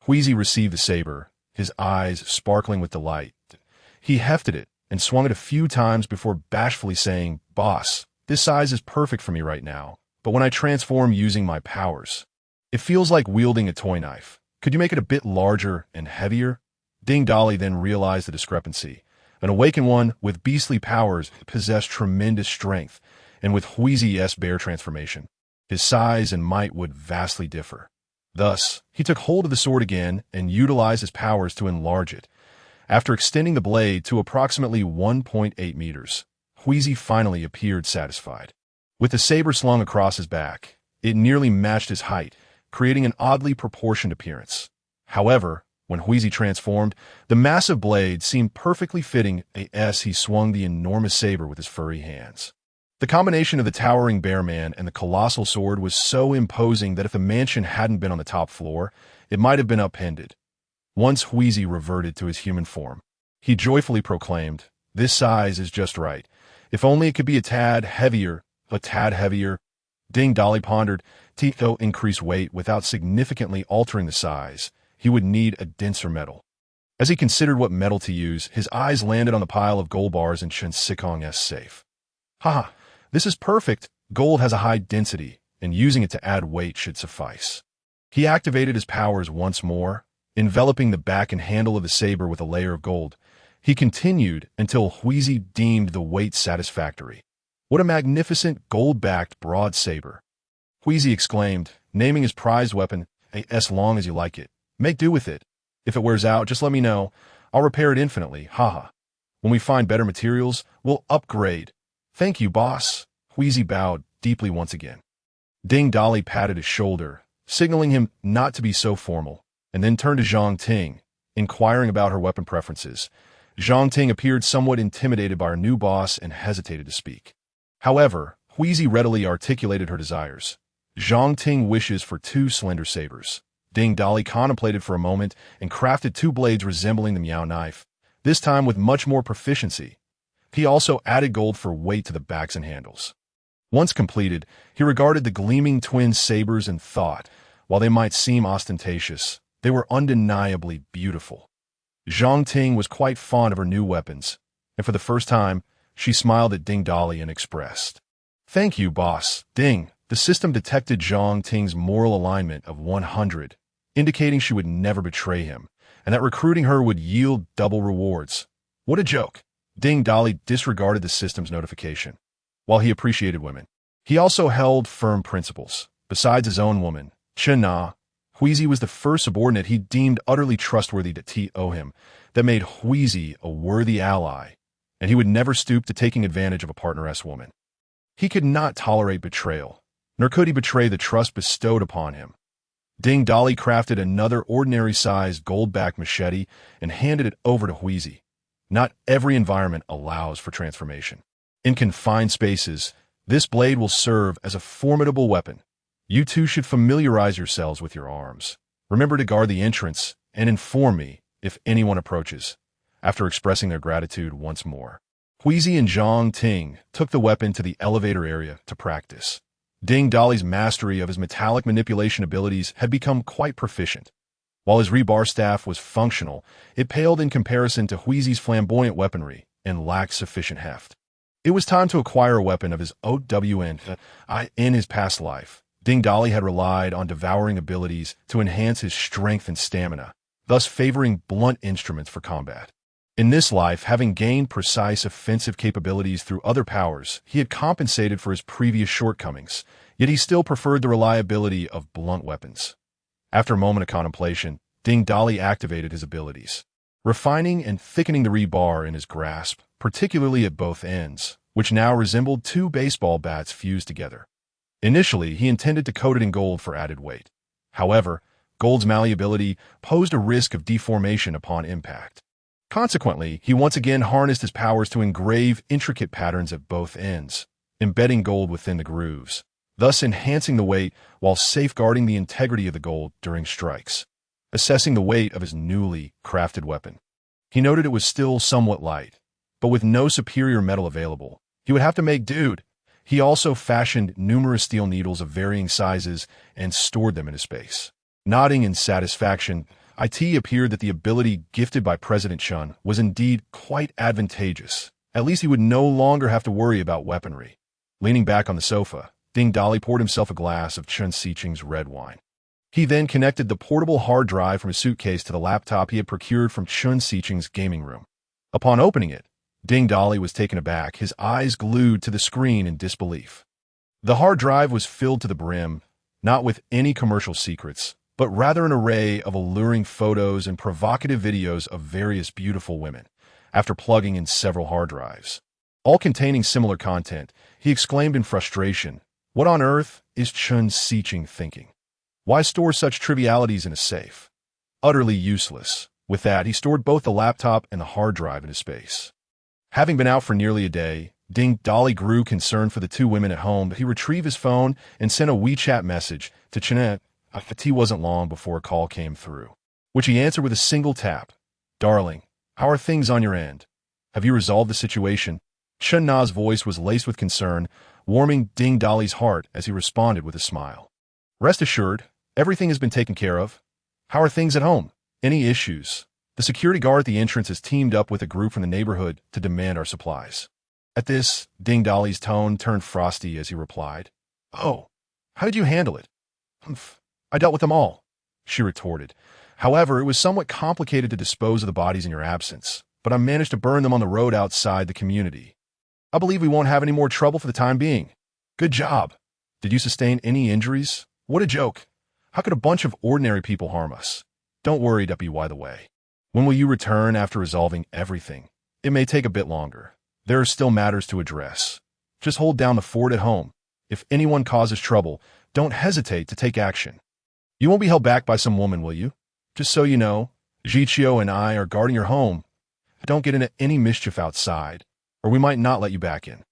Huizi received the saber, his eyes sparkling with delight. He hefted it and swung it a few times before bashfully saying, "Boss, this size is perfect for me right now, but when I transform using my powers, it feels like wielding a toy knife. Could you make it a bit larger and heavier?" Ding Dali then realized the discrepancy. An awakened one with beastly powers possessed tremendous strength, and with Huizi's bear transformation, his size and might would vastly differ. Thus, he took hold of the sword again and utilized his powers to enlarge it. After extending the blade to approximately 1.8 meters, Wheezy finally appeared satisfied. With the saber slung across his back, it nearly matched his height, creating an oddly proportioned appearance. However, when Wheezy transformed, the massive blade seemed perfectly fitting as he swung the enormous saber with his furry hands. The combination of the towering bear man and the colossal sword was so imposing that if the mansion hadn't been on the top floor, it might have been upended. Once Wheezy reverted to his human form, he joyfully proclaimed, "This size is just right. If only it could be a tad heavier, a tad heavier." Ding Dolly pondered, "Tito increase weight without significantly altering the size. He would need a denser metal." As he considered what metal to use, his eyes landed on the pile of gold bars in Chen Sikong's safe. "Haha, this is perfect. Gold has a high density, and using it to add weight should suffice." He activated his powers once more, enveloping the back and handle of the saber with a layer of gold. He continued until Wheezy deemed the weight satisfactory. "What a magnificent gold-backed broad saber!" Wheezy exclaimed, naming his prized weapon, "As long as you like it. Make do with it. If it wears out, just let me know. I'll repair it infinitely, haha. When we find better materials, we'll upgrade." "Thank you, boss." Wheezy bowed deeply once again. Ding Dolly patted his shoulder, signaling him not to be so formal, and then turned to Zhang Ting, inquiring about her weapon preferences. Zhang Ting appeared somewhat intimidated by her new boss and hesitated to speak. However, Wheezy readily articulated her desires. Zhang Ting wishes for 2 slender sabers. Ding Dolly contemplated for a moment and crafted 2 blades resembling the Meow knife, this time with much more proficiency. He also added gold for weight to the backs and handles. Once completed, he regarded the gleaming twin sabers and thought, while they might seem ostentatious, they were undeniably beautiful. Zhang Ting was quite fond of her new weapons, and for the first time, she smiled at Ding Dolly and expressed, "Thank you, boss." Ding. The system detected Zhang Ting's moral alignment of 100, indicating she would never betray him, and that recruiting her would yield double rewards. What a joke. Ding Dolly disregarded the system's notification. While he appreciated women, he also held firm principles. Besides his own woman, Chen Na, Wheezy was the first subordinate he deemed utterly trustworthy to owe him, that made Wheezy a worthy ally, and he would never stoop to taking advantage of a partneress woman. He could not tolerate betrayal, nor could he betray the trust bestowed upon him. Ding Dolly crafted another ordinary-sized gold-backed machete and handed it over to Wheezy. Not every environment allows for transformation. In confined spaces, this blade will serve as a formidable weapon. You two should familiarize yourselves with your arms. Remember to guard the entrance and inform me if anyone approaches. After expressing their gratitude once more, Wheezy and Zhang Ting took the weapon to the elevator area to practice. Ding Dolly's mastery of his metallic manipulation abilities had become quite proficient. While his rebar staff was functional, it paled in comparison to Wheezy's flamboyant weaponry and lacked sufficient heft. It was time to acquire a weapon of his OWN. In his past life, Ding Dolly had relied on devouring abilities to enhance his strength and stamina, thus favoring blunt instruments for combat. In this life, having gained precise offensive capabilities through other powers, he had compensated for his previous shortcomings, yet he still preferred the reliability of blunt weapons. After a moment of contemplation, Ding Dolly activated his abilities, refining and thickening the rebar in his grasp, particularly at both ends, which now resembled 2 baseball bats fused together. Initially, he intended to coat it in gold for added weight. However, gold's malleability posed a risk of deformation upon impact. Consequently, he once again harnessed his powers to engrave intricate patterns at both ends, embedding gold within the grooves, thus enhancing the weight while safeguarding the integrity of the gold during strikes. Assessing the weight of his newly crafted weapon, he noted it was still somewhat light, but with no superior metal available, he would have to make do. He also fashioned numerous steel needles of varying sizes and stored them in his space. Nodding in satisfaction, it appeared that the ability gifted by President Chun was indeed quite advantageous. At least he would no longer have to worry about weaponry. Leaning back on the sofa, Ding Dolly poured himself a glass of Chen Siqing's red wine. He then connected the portable hard drive from his suitcase to the laptop he had procured from Chen Siqing's gaming room. Upon opening it, Ding Dolly was taken aback, his eyes glued to the screen in disbelief. The hard drive was filled to the brim, not with any commercial secrets, but rather an array of alluring photos and provocative videos of various beautiful women. After plugging in several hard drives, all containing similar content, he exclaimed in frustration, "What on earth is Chun Siching thinking? Why store such trivialities in a safe? Utterly useless." With that, he stored both the laptop and the hard drive in his space. Having been out for nearly a day, Ding Dolly grew concerned for the two women at home, but he retrieved his phone and sent a WeChat message to Chunette. It wasn't long before a call came through, which he answered with a single tap. "Darling, how are things on your end? Have you resolved the situation?" Chun Na's voice was laced with concern, warming Ding Dolly's heart as he responded with a smile. "Rest assured, everything has been taken care of. How are things at home? Any issues? The security guard at the entrance has teamed up with a group from the neighborhood to demand our supplies." At this, Ding Dolly's tone turned frosty as he replied, "Oh, how did you handle it?" "Humph, I dealt with them all," she retorted. "However, it was somewhat complicated to dispose of the bodies in your absence, but I managed to burn them on the road outside the community. I believe we won't have any more trouble for the time being. Good job. Did you sustain any injuries? What a joke. How could a bunch of ordinary people harm us? Don't worry, Duppy, by the way. When will you return after resolving everything? It may take a bit longer. There are still matters to address. Just hold down the fort at home. If anyone causes trouble, don't hesitate to take action. You won't be held back by some woman, will you? Just so you know, Jichio and I are guarding your home. Don't get into any mischief outside, or we might not let you back in.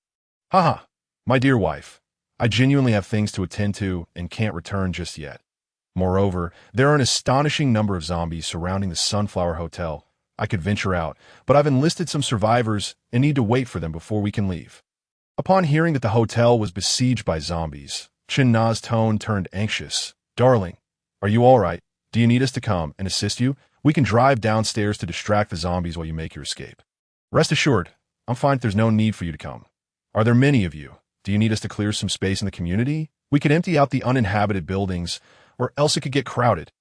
Haha, my dear wife, I genuinely have things to attend to and can't return just yet. Moreover, there are an astonishing number of zombies surrounding the Sunflower Hotel. I could venture out, but I've enlisted some survivors and need to wait for them before we can leave." Upon hearing that the hotel was besieged by zombies, Chun Na's tone turned anxious. "Darling, are you all right? Do you need us to come and assist you? We can drive downstairs to distract the zombies while you make your escape." "Rest assured, I'm fine if there's no need for you to come. Are there many of you? Do you need us to clear some space in the community? We could empty out the uninhabited buildings, or else it could get crowded."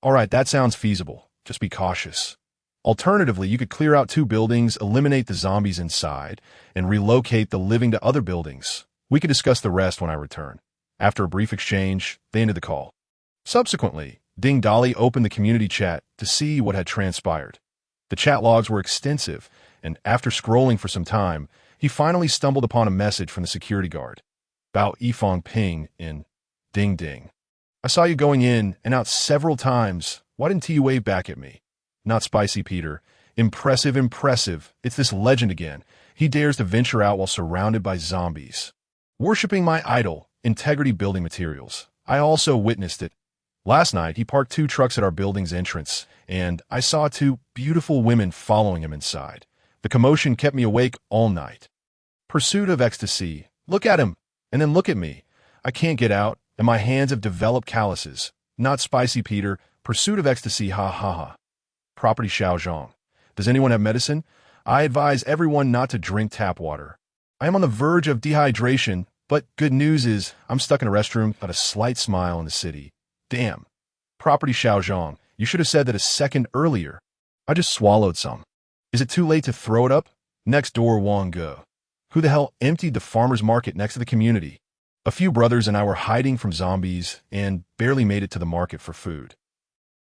"All right, that sounds feasible. Just be cautious. Alternatively, you could clear out 2 buildings, eliminate the zombies inside, and relocate the living to other buildings. We could discuss the rest when I return." After a brief exchange, they ended the call. Subsequently, Ding Dolly opened the community chat to see what had transpired. The chat logs were extensive, and after scrolling for some time, he finally stumbled upon a message from the security guard. "Bao Yifeng Ping in Ding Ding. I saw you going in and out several times. Why didn't you wave back at me? Not spicy, Peter. Impressive, impressive. It's this legend again. He dares to venture out while surrounded by zombies. Worshipping my idol, Integrity Building Materials. I also witnessed it. Last night, he parked 2 trucks at our building's entrance, and I saw 2 beautiful women following him inside. The commotion kept me awake all night. Pursuit of ecstasy. Look at him, and then look at me. I can't get out, and my hands have developed calluses. Not spicy, Peter. Pursuit of ecstasy, ha ha ha. Property Xiaozhong. Does anyone have medicine? I advise everyone not to drink tap water. I am on the verge of dehydration, but good news is I'm stuck in a restroom at a slight smile in the city. Damn. Property Xiaozhong. You should have said that a second earlier. I just swallowed some. Is it too late to throw it up? Next door, Wang Ge. Who the hell emptied the farmer's market next to the community? A few brothers and I were hiding from zombies and barely made it to the market for food.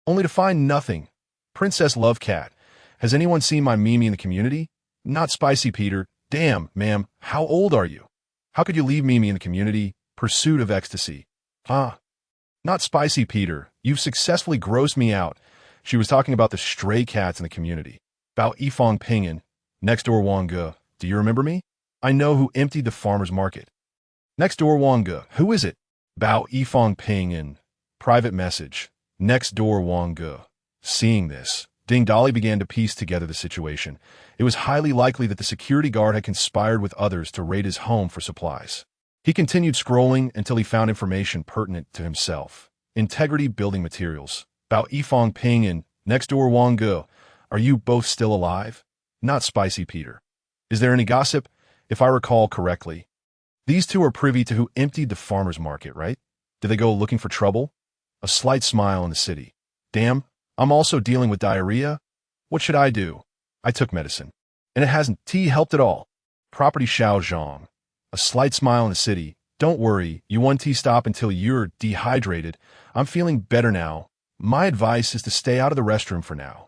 Only to find nothing. Princess Love Cat. Has anyone seen my Mimi in the community? Not spicy, Peter. Damn, ma'am, how old are you? How could you leave Mimi in the community? Pursuit of ecstasy. Ah. Not spicy, Peter. You've successfully grossed me out. She was talking about the stray cats in the community. Bao Yifeng Pingin. Next door, Wang Ge. Do you remember me? I know who emptied the farmer's market. Next door, Wang Ge. Who is it? Bao Yifeng Pingin. Private message. Next door, Wang Ge. Seeing this, Ding Dolly began to piece together the situation. It was highly likely that the security guard had conspired with others to raid his home for supplies. He continued scrolling until he found information pertinent to himself. Integrity Building Materials. Bao Yifeng Ping and next door Wang Ge. Are you both still alive? Not spicy, Peter. Is there any gossip? If I recall correctly, these 2 are privy to who emptied the farmer's market, right? Did they go looking for trouble? A slight smile in the city. Damn. I'm also dealing with diarrhea. What should I do? I took medicine, and it hasn't helped at all. Property Xiaozhong. A slight smile in the city. Don't worry, you 1 stop until you're dehydrated. I'm feeling better now. My advice is to stay out of the restroom for now.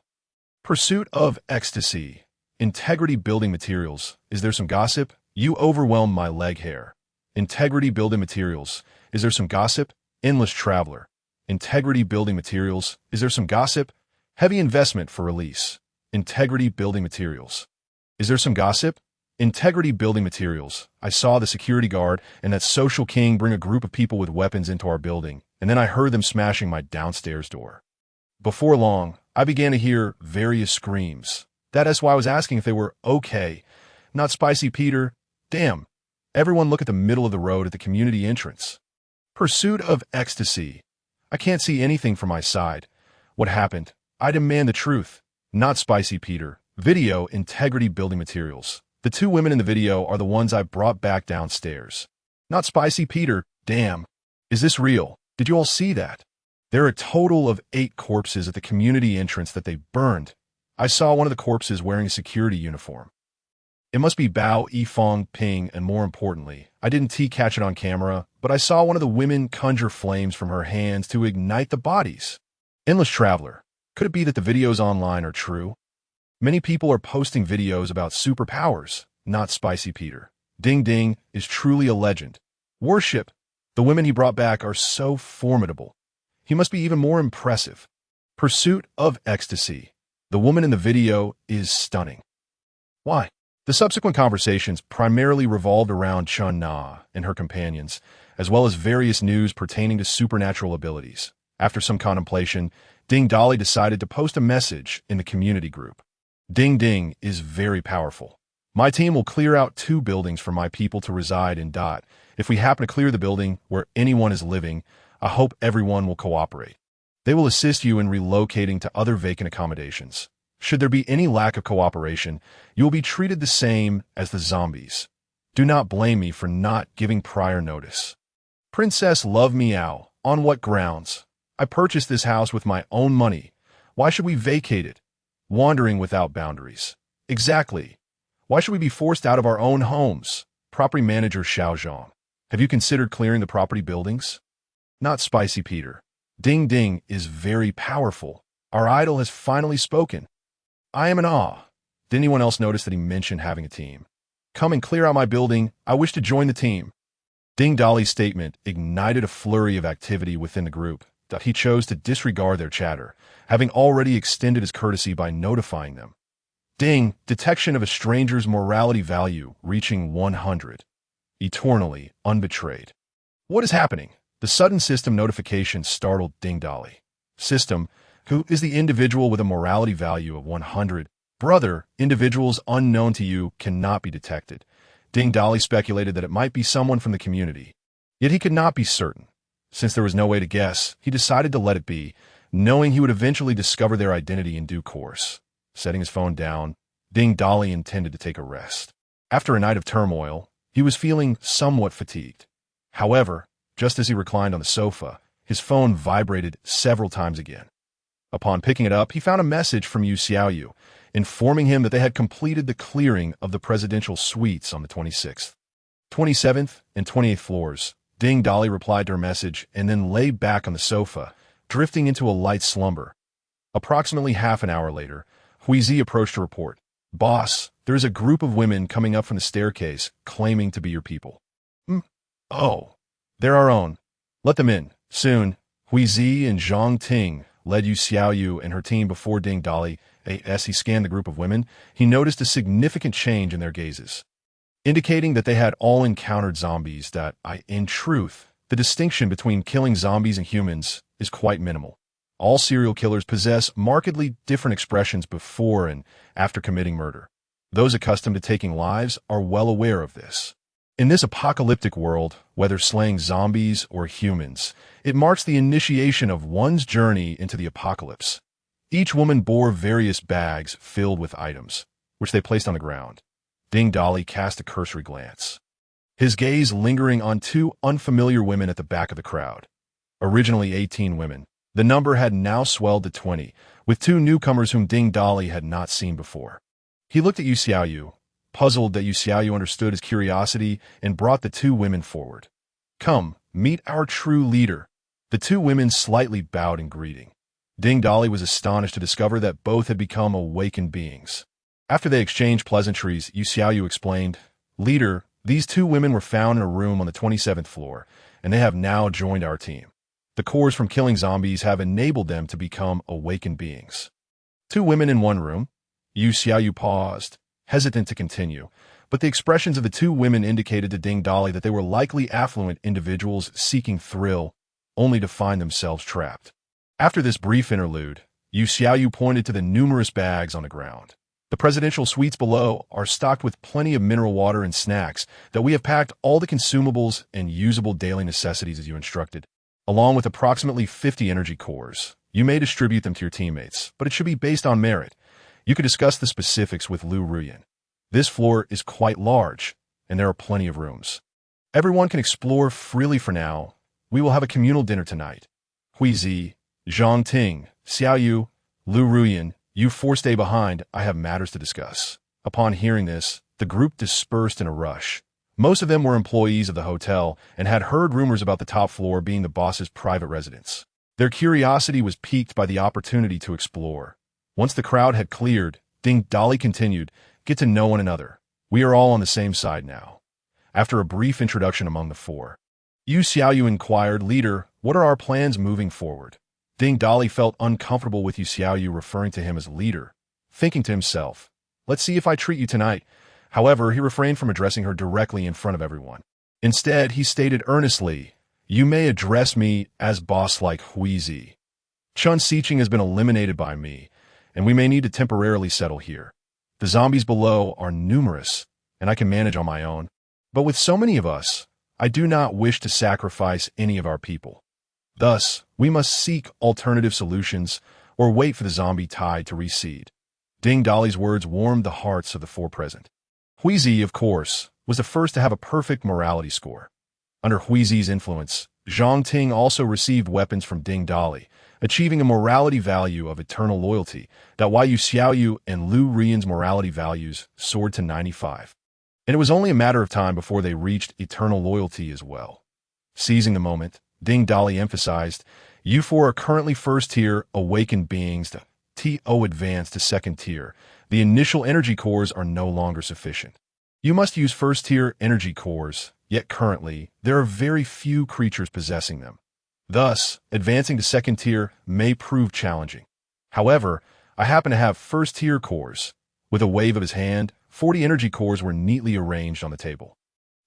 Pursuit of ecstasy. Integrity building materials. Is there some gossip? You overwhelm my leg hair. Integrity building materials. Is there some gossip? Endless traveler. Integrity building materials. Is there some gossip? Heavy investment for release. Integrity building materials. Is there some gossip? Integrity building materials. I saw the security guard and that social king bring a group of people with weapons into our building, and then I heard them smashing my downstairs door. Before long, I began to hear various screams. That is why I was asking if they were okay. Not Spicy Peter. Damn. Everyone look at the middle of the road at the community entrance. Pursuit of ecstasy. I can't see anything from my side. What happened? I demand the truth. Not Spicy Peter. Video integrity building materials. The two women in the video are the ones I brought back downstairs. Not Spicy Peter. Damn. Is this real? Did you all see that? There are a total of 8 corpses at the community entrance that they burned. I saw one of the corpses wearing a security uniform. It must be Bao, Yifeng, Ping, and more importantly, I didn't catch it on camera, but I saw one of the women conjure flames from her hands to ignite the bodies. Endless traveler. Could it be that the videos online are true? Many people are posting videos about superpowers. Not Spicy Peter. Ding Ding is truly a legend. Worship. The women he brought back are so formidable. He must be even more impressive. Pursuit of ecstasy. The woman in the video is stunning. Why? The subsequent conversations primarily revolved around Chun Na and her companions, as well as various news pertaining to supernatural abilities. After some contemplation, Ding Dolly decided to post a message in the community group. Ding Ding is very powerful. My team will clear out 2 buildings for my people to reside in. If we happen to clear the building where anyone is living, I hope everyone will cooperate. They will assist you in relocating to other vacant accommodations. Should there be any lack of cooperation, you will be treated the same as the zombies. Do not blame me for not giving prior notice. Princess Love Meow. On what grounds? I purchased this house with my own money. Why should we vacate it? Wandering without boundaries. Exactly. Why should we be forced out of our own homes? Property manager Xiao Zhang. Have you considered clearing the property buildings? Not Spicy Peter. Ding Ding is very powerful. Our idol has finally spoken. I am in awe. Did anyone else notice that he mentioned having a team? Come and clear out my building. I wish to join the team. Ding Dolly's statement ignited a flurry of activity within the group. He chose to disregard their chatter, having already extended his courtesy by notifying them. Ding, detection of a stranger's morality value reaching 100. Eternally unbetrayed. What is happening? The sudden system notification startled Ding Dolly. System, who is the individual with a morality value of 100? Brother, individuals unknown to you cannot be detected. Ding Dolly speculated that it might be someone from the community. Yet he could not be certain. Since there was no way to guess, he decided to let it be, knowing he would eventually discover their identity in due course. Setting his phone down, Ding Dolly intended to take a rest. After a night of turmoil, he was feeling somewhat fatigued. However, just as he reclined on the sofa, his phone vibrated several times again. Upon picking it up, he found a message from Yu Xiaoyu, informing him that they had completed the clearing of the presidential suites on the 26th, 27th, and 28th floors. Ding Dolly replied to her message and then lay back on the sofa, drifting into a light slumber. Approximately half an hour later, Huizi approached to report. Boss, there is a group of women coming up from the staircase, claiming to be your people. Oh, they're our own. Let them in. Soon, Huizi and Zhang Ting led Yu Xiaoyu and her team before Ding Dolly. As he scanned the group of women, he noticed a significant change in their gazes, indicating that they had all encountered zombies. In truth, the distinction between killing zombies and humans is quite minimal. All serial killers possess markedly different expressions before and after committing murder. Those accustomed to taking lives are well aware of this. In this apocalyptic world, whether slaying zombies or humans, it marks the initiation of one's journey into the apocalypse. Each woman bore various bags filled with items, which they placed on the ground. Ding Dolly cast a cursory glance, his gaze lingering on 2 unfamiliar women at the back of the crowd. Originally 18 women, the number had now swelled to 20, with 2 newcomers whom Ding Dolly had not seen before. He looked at Yu Xiaoyu, puzzled that Yu Xiaoyu understood his curiosity, and brought the 2 women forward. Come, meet our true leader. The 2 women slightly bowed in greeting. Ding Dali was astonished to discover that both had become awakened beings. After they exchanged pleasantries, Yu Xiaoyu explained, "Leader, these two women were found in a room on the 27th floor, and they have now joined our team. The cores from killing zombies have enabled them to become awakened beings." Two women in one room? Yu Xiaoyu paused, hesitant to continue, but the expressions of the two women indicated to Ding Dali that they were likely affluent individuals seeking thrill, only to find themselves trapped. After this brief interlude, Yu Xiaoyu pointed to the numerous bags on the ground. "The presidential suites below are stocked with plenty of mineral water and snacks that we have packed all the consumables and usable daily necessities as you instructed, along with approximately 50 energy cores. You may distribute them to your teammates, but it should be based on merit. You could discuss the specifics with Lu Ruyan. This floor is quite large, and there are plenty of rooms. Everyone can explore freely for now. We will have a communal dinner tonight. Huizi, Zhang Ting, Xiaoyu, Lu Ruyan, you four stay behind. I have matters to discuss." Upon hearing this, the group dispersed in a rush. Most of them were employees of the hotel and had heard rumors about the top floor being the boss's private residence. Their curiosity was piqued by the opportunity to explore. Once the crowd had cleared, Ding Dali continued, "Get to know one another. We are all on the same side now." After a brief introduction among the four, Yu Xiaoyu inquired, "Leader, what are our plans moving forward?" Ding Dali felt uncomfortable with Yu Xiaoyu referring to him as leader, thinking to himself, "Let's see if I treat you tonight." However, he refrained from addressing her directly in front of everyone. Instead, he stated earnestly, "You may address me as boss like Huizi. Chun Siqing has been eliminated by me, and we may need to temporarily settle here. The zombies below are numerous, and I can manage on my own. But with so many of us, I do not wish to sacrifice any of our people. Thus, we must seek alternative solutions or wait for the zombie tide to recede." Ding Dali's words warmed the hearts of the four present. Huizi, of course, was the first to have a perfect morality score. Under Huizi's influence, Zhang Ting also received weapons from Ding Dali, achieving a morality value of eternal loyalty, that Yu Xiaoyu and Lu Ruyan's morality values soared to 95. And it was only a matter of time before they reached eternal loyalty as well. Seizing the moment, Ding Dali emphasized, "You four are currently first-tier awakened beings. The TO advanced to second-tier. The initial energy cores are no longer sufficient. You must use first-tier energy cores, yet currently, there are very few creatures possessing them. Thus, advancing to second-tier may prove challenging. However, I happen to have first-tier cores." With a wave of his hand, 40 energy cores were neatly arranged on the table.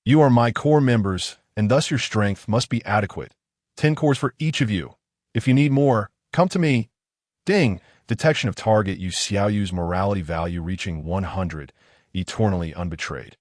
"You are my core members, and thus your strength must be adequate. 10 cores for each of you. If you need more, come to me." Ding! Detection of target. Yu Xiaoyu's morality value reaching 100, eternally unbetrayed.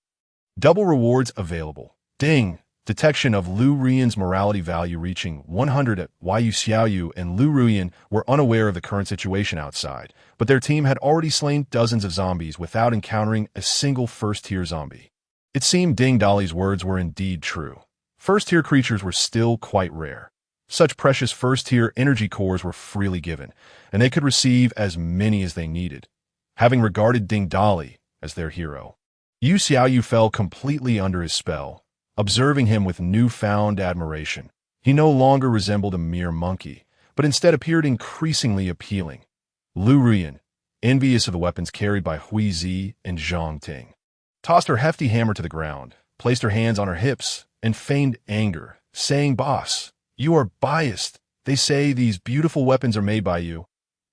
Double rewards available. Ding! Detection of Lu Ruyan's morality value reaching 100. Yu Xiaoyu and Lu Ruyan were unaware of the current situation outside, but their team had already slain dozens of zombies without encountering a single first-tier zombie. It seemed Ding Dali's words were indeed true. First-tier creatures were still quite rare. Such precious first-tier energy cores were freely given, and they could receive as many as they needed. Having regarded Ding Dali as their hero, Yu Xiaoyu fell completely under his spell, observing him with newfound admiration. He no longer resembled a mere monkey, but instead appeared increasingly appealing. Lu Ruyan, envious of the weapons carried by Huizi and Zhang Ting, tossed her hefty hammer to the ground, placed her hands on her hips, and feigned anger, saying, "Boss, you are biased. They say these beautiful weapons are made by you.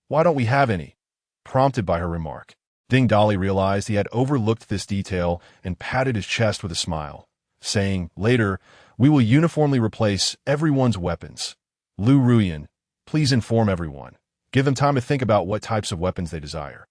Why don't we have any?" Prompted by her remark, Ding Dali realized he had overlooked this detail and patted his chest with a smile, saying, "Later, we will uniformly replace everyone's weapons. Lu Ruyan, please inform everyone. Give them time to think about what types of weapons they desire.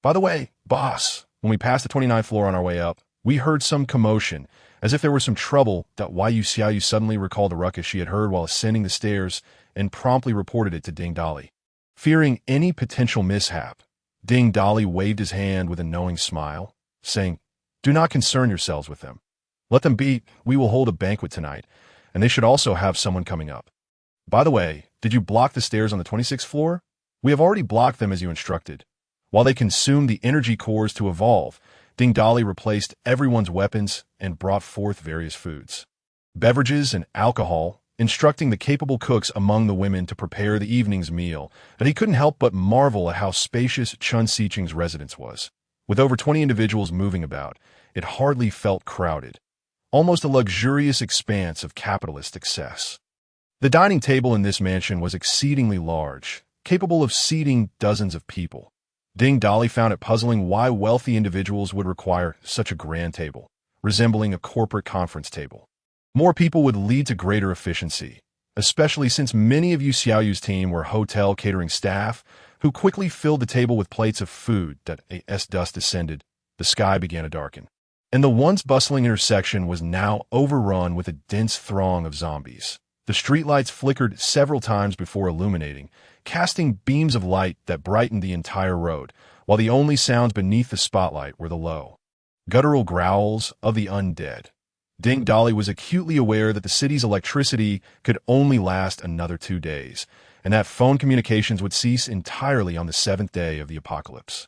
By the way, boss, when we passed the 29th floor on our way up, we heard some commotion, as if there was some trouble." Yu Xiaoyu suddenly recalled the ruckus she had heard while ascending the stairs and promptly reported it to Ding Dali. Fearing any potential mishap, Ding Dali waved his hand with a knowing smile, saying, "Do not concern yourselves with them. Let them be. We will hold a banquet tonight, and they should also have someone coming up. By the way, did you block the stairs on the 26th floor? We have already blocked them as you instructed." While they consumed the energy cores to evolve, Ding Dali replaced everyone's weapons and brought forth various foods, beverages, and alcohol, instructing the capable cooks among the women to prepare the evening's meal, and he couldn't help but marvel at how spacious Chun Si-ching's residence was. With over 20 individuals moving about, it hardly felt crowded, almost a luxurious expanse of capitalist excess. The dining table in this mansion was exceedingly large, capable of seating dozens of people. Ding Dali found it puzzling why wealthy individuals would require such a grand table, resembling a corporate conference table. More people would lead to greater efficiency, especially since many of Yu Xiaoyu's team were hotel catering staff who quickly filled the table with plates of food. As dusk descended, the sky began to darken, and the once bustling intersection was now overrun with a dense throng of zombies. The streetlights flickered several times before illuminating, casting beams of light that brightened the entire road, while the only sounds beneath the spotlight were the low, guttural growls of the undead. Ding Dali was acutely aware that the city's electricity could only last another 2 days, and that phone communications would cease entirely on the 7th day of the apocalypse.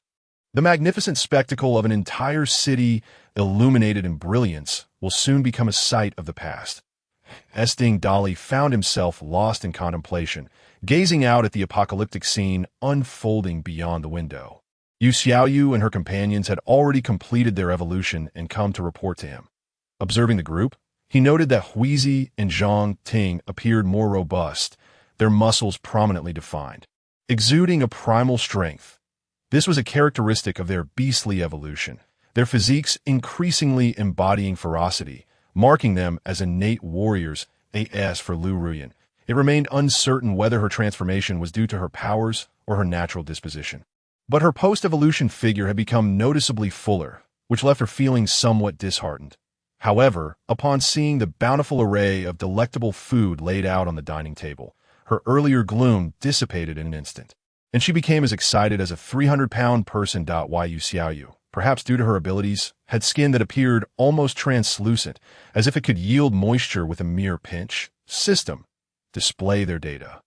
The magnificent spectacle of an entire city illuminated in brilliance will soon become a sight of the past. Ding Dali found himself lost in contemplation, gazing out at the apocalyptic scene unfolding beyond the window. Yu Xiaoyu and her companions had already completed their evolution and come to report to him. Observing the group, he noted that Huizi and Zhang Ting appeared more robust, their muscles prominently defined, exuding a primal strength. This was a characteristic of their beastly evolution, their physiques increasingly embodying ferocity, marking them as innate warriors. As for Lu Ruyan, it remained uncertain whether her transformation was due to her powers or her natural disposition. But her post-evolution figure had become noticeably fuller, which left her feeling somewhat disheartened. However, upon seeing the bountiful array of delectable food laid out on the dining table, her earlier gloom dissipated in an instant, and she became as excited as a 300-pound person. Yu Xiaoyu, perhaps due to her abilities, had skin that appeared almost translucent, as if it could yield moisture with a mere pinch. System. Display their data.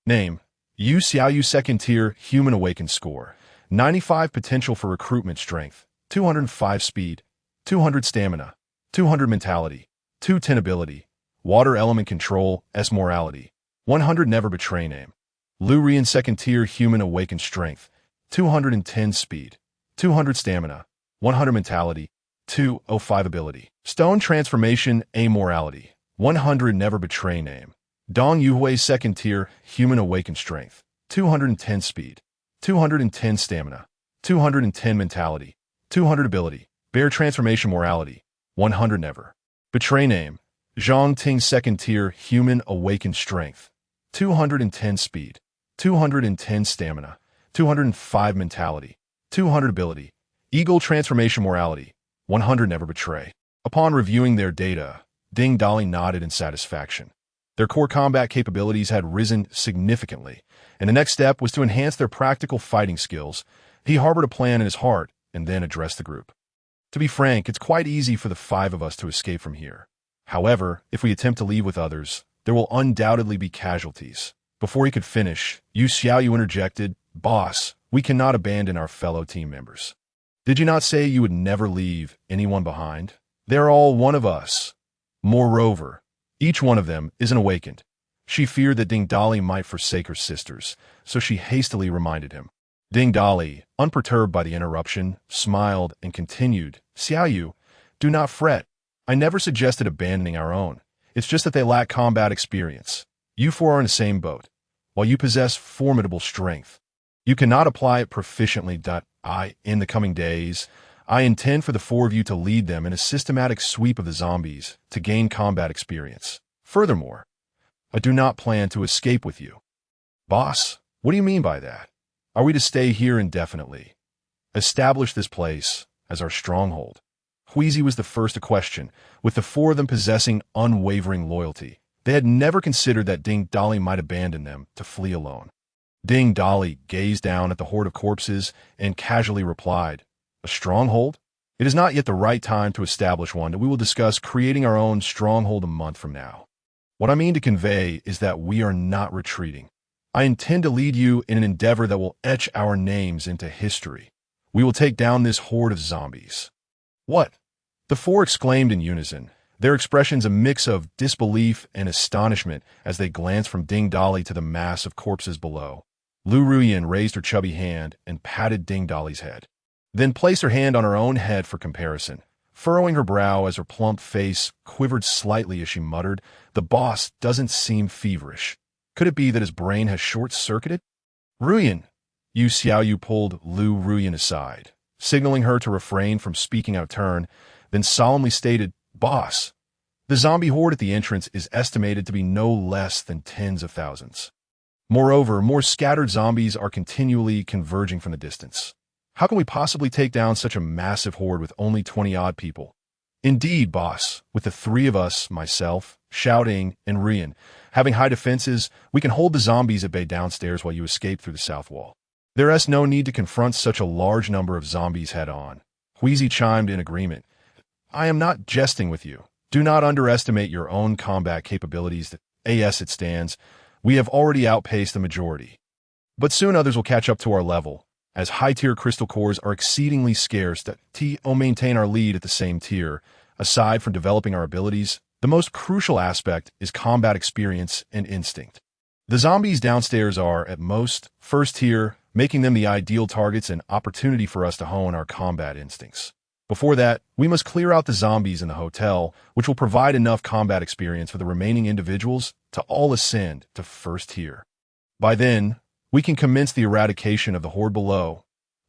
Name. Yu Xiaoyu second tier human awakens score. 95 potential for recruitment strength. 205 speed. 200 stamina. 200 mentality. 210 ability. Water element control. S morality. 100 never betray name. Lu Rian second tier human awakens strength. 210 speed. 200 stamina. 100 mentality. 205 ability. Stone transformation. Amorality. 100 never betray name. Dong Yuhui second tier human awakened strength. 210 speed. 210 stamina. 210 mentality. 200 ability. Bear transformation morality. 100 never betray name. Zhang Ting second tier human awakened strength. 210 speed. 210 stamina. 205 mentality. 200 ability. Eagle transformation morality. 100 never betray. Upon reviewing their data, Ding Dali nodded in satisfaction. Their core combat capabilities had risen significantly, and the next step was to enhance their practical fighting skills. He harbored a plan in his heart and then addressed the group. To be frank, it's quite easy for the 5 of us to escape from here. However, if we attempt to leave with others, there will undoubtedly be casualties. Before he could finish, Yu Xiaoyu interjected, "Boss, we cannot abandon our fellow team members. Did you not say you would never leave anyone behind? They're all one of us. Moreover, each one of them is an awakened." She feared that Ding Dali might forsake her sisters, so she hastily reminded him. Ding Dali, unperturbed by the interruption, smiled and continued, "Xiaoyu, do not fret. I never suggested abandoning our own. It's just that they lack combat experience. You 4 are in the same boat. While you possess formidable strength, you cannot apply it proficiently. In the coming days, I intend for the 4 of you to lead them in a systematic sweep of the zombies to gain combat experience. Furthermore, I do not plan to escape with you." "Boss, what do you mean by that? Are we to stay here indefinitely? Establish this place as our stronghold?" Huizi was the first to question, with the 4 of them possessing unwavering loyalty. They had never considered that Ding Dali might abandon them to flee alone. Ding Dali gazed down at the horde of corpses and casually replied, "A stronghold? It is not yet the right time to establish one, and we will discuss creating our own stronghold a month from now. What I mean to convey is that we are not retreating. I intend to lead you in an endeavor that will etch our names into history. We will take down this horde of zombies." "What?" the 4 exclaimed in unison. their expressions a mix of disbelief and astonishment as they glanced from Ding Dali to the mass of corpses below. Lu Ruyin raised her chubby hand and patted Ding Dali's head, then placed her hand on her own head for comparison, furrowing her brow as her plump face quivered slightly as she muttered, "The boss doesn't seem feverish. Could it be that his brain has short-circuited?" "Ruyin," Yu Xiaoyu pulled Lu Ruyin aside, signaling her to refrain from speaking out of turn, then solemnly stated, "Boss, the zombie horde at the entrance is estimated to be no less than tens of thousands. Moreover, more scattered zombies are continually converging from the distance. How can we possibly take down such a massive horde with only 20-odd people?" "Indeed, boss, with the three of us, myself, Xiaoding, and Rian, having high defenses, we can hold the zombies at bay downstairs while you escape through the south wall. There is no need to confront such a large number of zombies head-on." Huizi chimed in agreement. "I am not jesting with you. Do not underestimate your own combat capabilities. As it stands, we have already outpaced the majority. But soon others will catch up to our level, as high-tier crystal cores are exceedingly scarce to maintain our lead at the same tier. Aside from developing our abilities, the most crucial aspect is combat experience and instinct. The zombies downstairs are, at most, first tier, making them the ideal targets and opportunity for us to hone our combat instincts. Before that, we must clear out the zombies in the hotel, which will provide enough combat experience for the remaining individuals to all ascend to first tier. By then, we can commence the eradication of the horde below."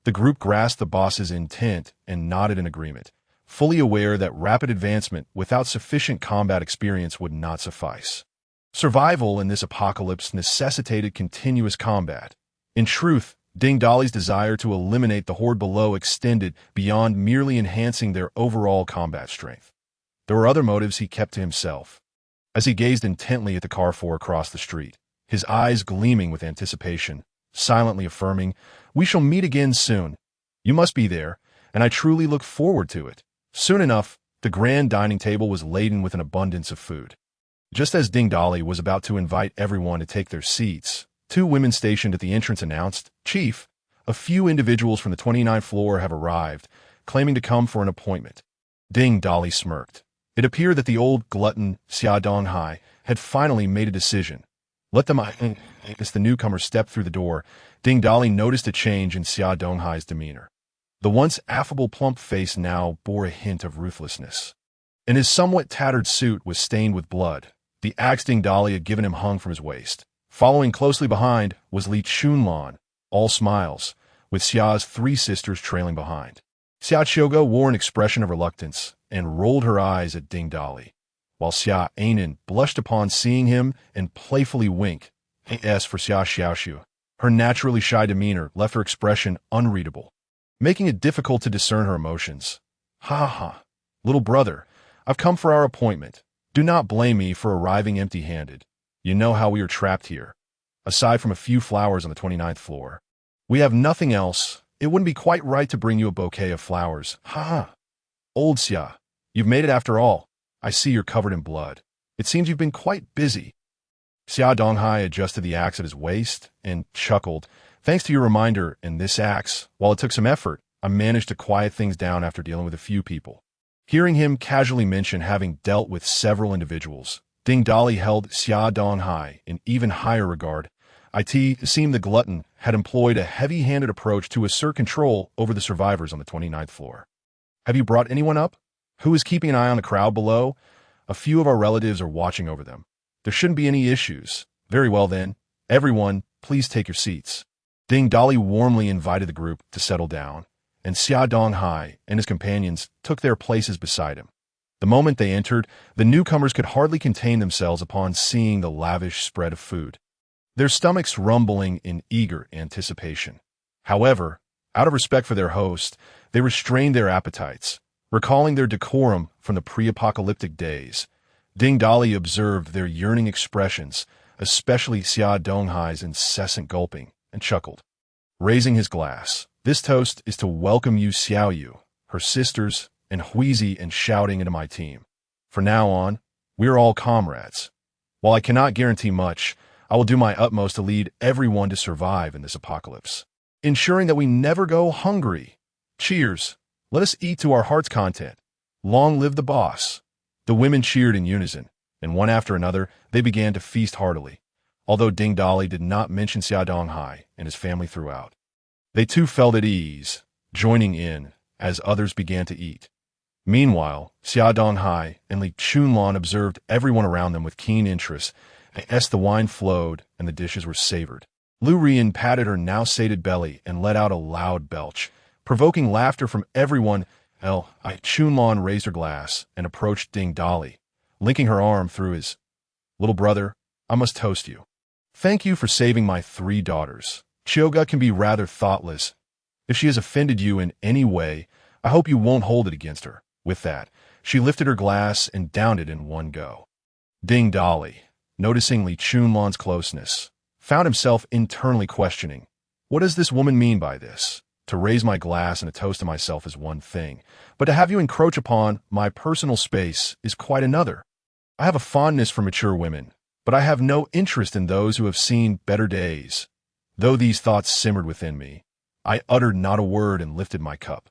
The group grasped the boss's intent and nodded in agreement, fully aware that rapid advancement without sufficient combat experience would not suffice. Survival in this apocalypse necessitated continuous combat. In truth, Ding Dali's desire to eliminate the horde below extended beyond merely enhancing their overall combat strength. There were other motives he kept to himself. As he gazed intently at the Carrefour across the street, his eyes gleaming with anticipation, silently affirming, "We shall meet again soon. You must be there, and I truly look forward to it." Soon enough, the grand dining table was laden with an abundance of food. Just as Ding Dali was about to invite everyone to take their seats, two women stationed at the entrance announced, "Chief, a few individuals from the 29th floor have arrived, claiming to come for an appointment." Ding Dali smirked. It appeared that the old glutton Xia Donghai had finally made a decision. "Let them..." As the newcomer stepped through the door, Ding Dali noticed a change in Xia Donghai's demeanor. The once affable plump face now bore a hint of ruthlessness, and his somewhat tattered suit was stained with blood. The axe Ding Dali had given him hung from his waist. Following closely behind was Li Chunlan, all smiles, with Xia's three sisters trailing behind. Xia Qiuge wore an expression of reluctance and rolled her eyes at Ding Dali, while Xia Ainen blushed upon seeing him and playfully winked. As for Xia Xiaoxiu, her naturally shy demeanor left her expression unreadable, making it difficult to discern her emotions. "Ha ha, little brother, I've come for our appointment. Do not blame me for arriving empty-handed. You know how we are trapped here. Aside from a few flowers on the 29th floor, we have nothing else. It wouldn't be quite right to bring you a bouquet of flowers. Ha ha. Old Xia, you've made it after all. I see you're covered in blood. It seems you've been quite busy." Xia Donghai adjusted the axe at his waist and chuckled. "Thanks to your reminder and this axe, while it took some effort, I managed to quiet things down after dealing with a few people." Hearing him casually mention having dealt with several individuals, Ding Dali held Xia Donghai in even higher regard. It seemed the glutton had employed a heavy-handed approach to assert control over the survivors on the 29th floor. "Have you brought anyone up? Who is keeping an eye on the crowd below? A few of our relatives are watching over them. There shouldn't be any issues." "Very well then. Everyone, please take your seats." Ding Dali warmly invited the group to settle down, and Xia Donghai and his companions took their places beside him. The moment they entered, the newcomers could hardly contain themselves upon seeing the lavish spread of food, their stomachs rumbling in eager anticipation. However, out of respect for their host, they restrained their appetites, recalling their decorum from the pre-apocalyptic days. Ding Dali observed their yearning expressions, especially Xia Donghai's incessant gulping, and chuckled. Raising his glass, "This toast is to welcome you Xiaoyu, her sisters, and Huizi and shouting into my team. For now on, we are all comrades. While I cannot guarantee much, I will do my utmost to lead everyone to survive in this apocalypse, ensuring that we never go hungry. Cheers. Let us eat to our heart's content. Long live the boss." The women cheered in unison, and one after another, they began to feast heartily, although Ding Dali did not mention Xia Donghai and his family throughout. They too felt at ease, joining in as others began to eat. Meanwhile, Xia Donghai and Li Chunlan observed everyone around them with keen interest, as the wine flowed and the dishes were savored. Lu Rian patted her now sated belly and let out a loud belch, provoking laughter from everyone. Chunlan raised her glass and approached Ding Dali, linking her arm through his. Little brother, I must toast you. Thank you for saving my 3 daughters. Chioga can be rather thoughtless. If she has offended you in any way, I hope you won't hold it against her. With that, she lifted her glass and downed it in one go. Ding Dali, noticing Li Chunlan's closeness, found himself internally questioning, what does this woman mean by this? To raise my glass and a toast to myself is one thing, but to have you encroach upon my personal space is quite another. I have a fondness for mature women, but I have no interest in those who have seen better days. Though these thoughts simmered within me, I uttered not a word and lifted my cup,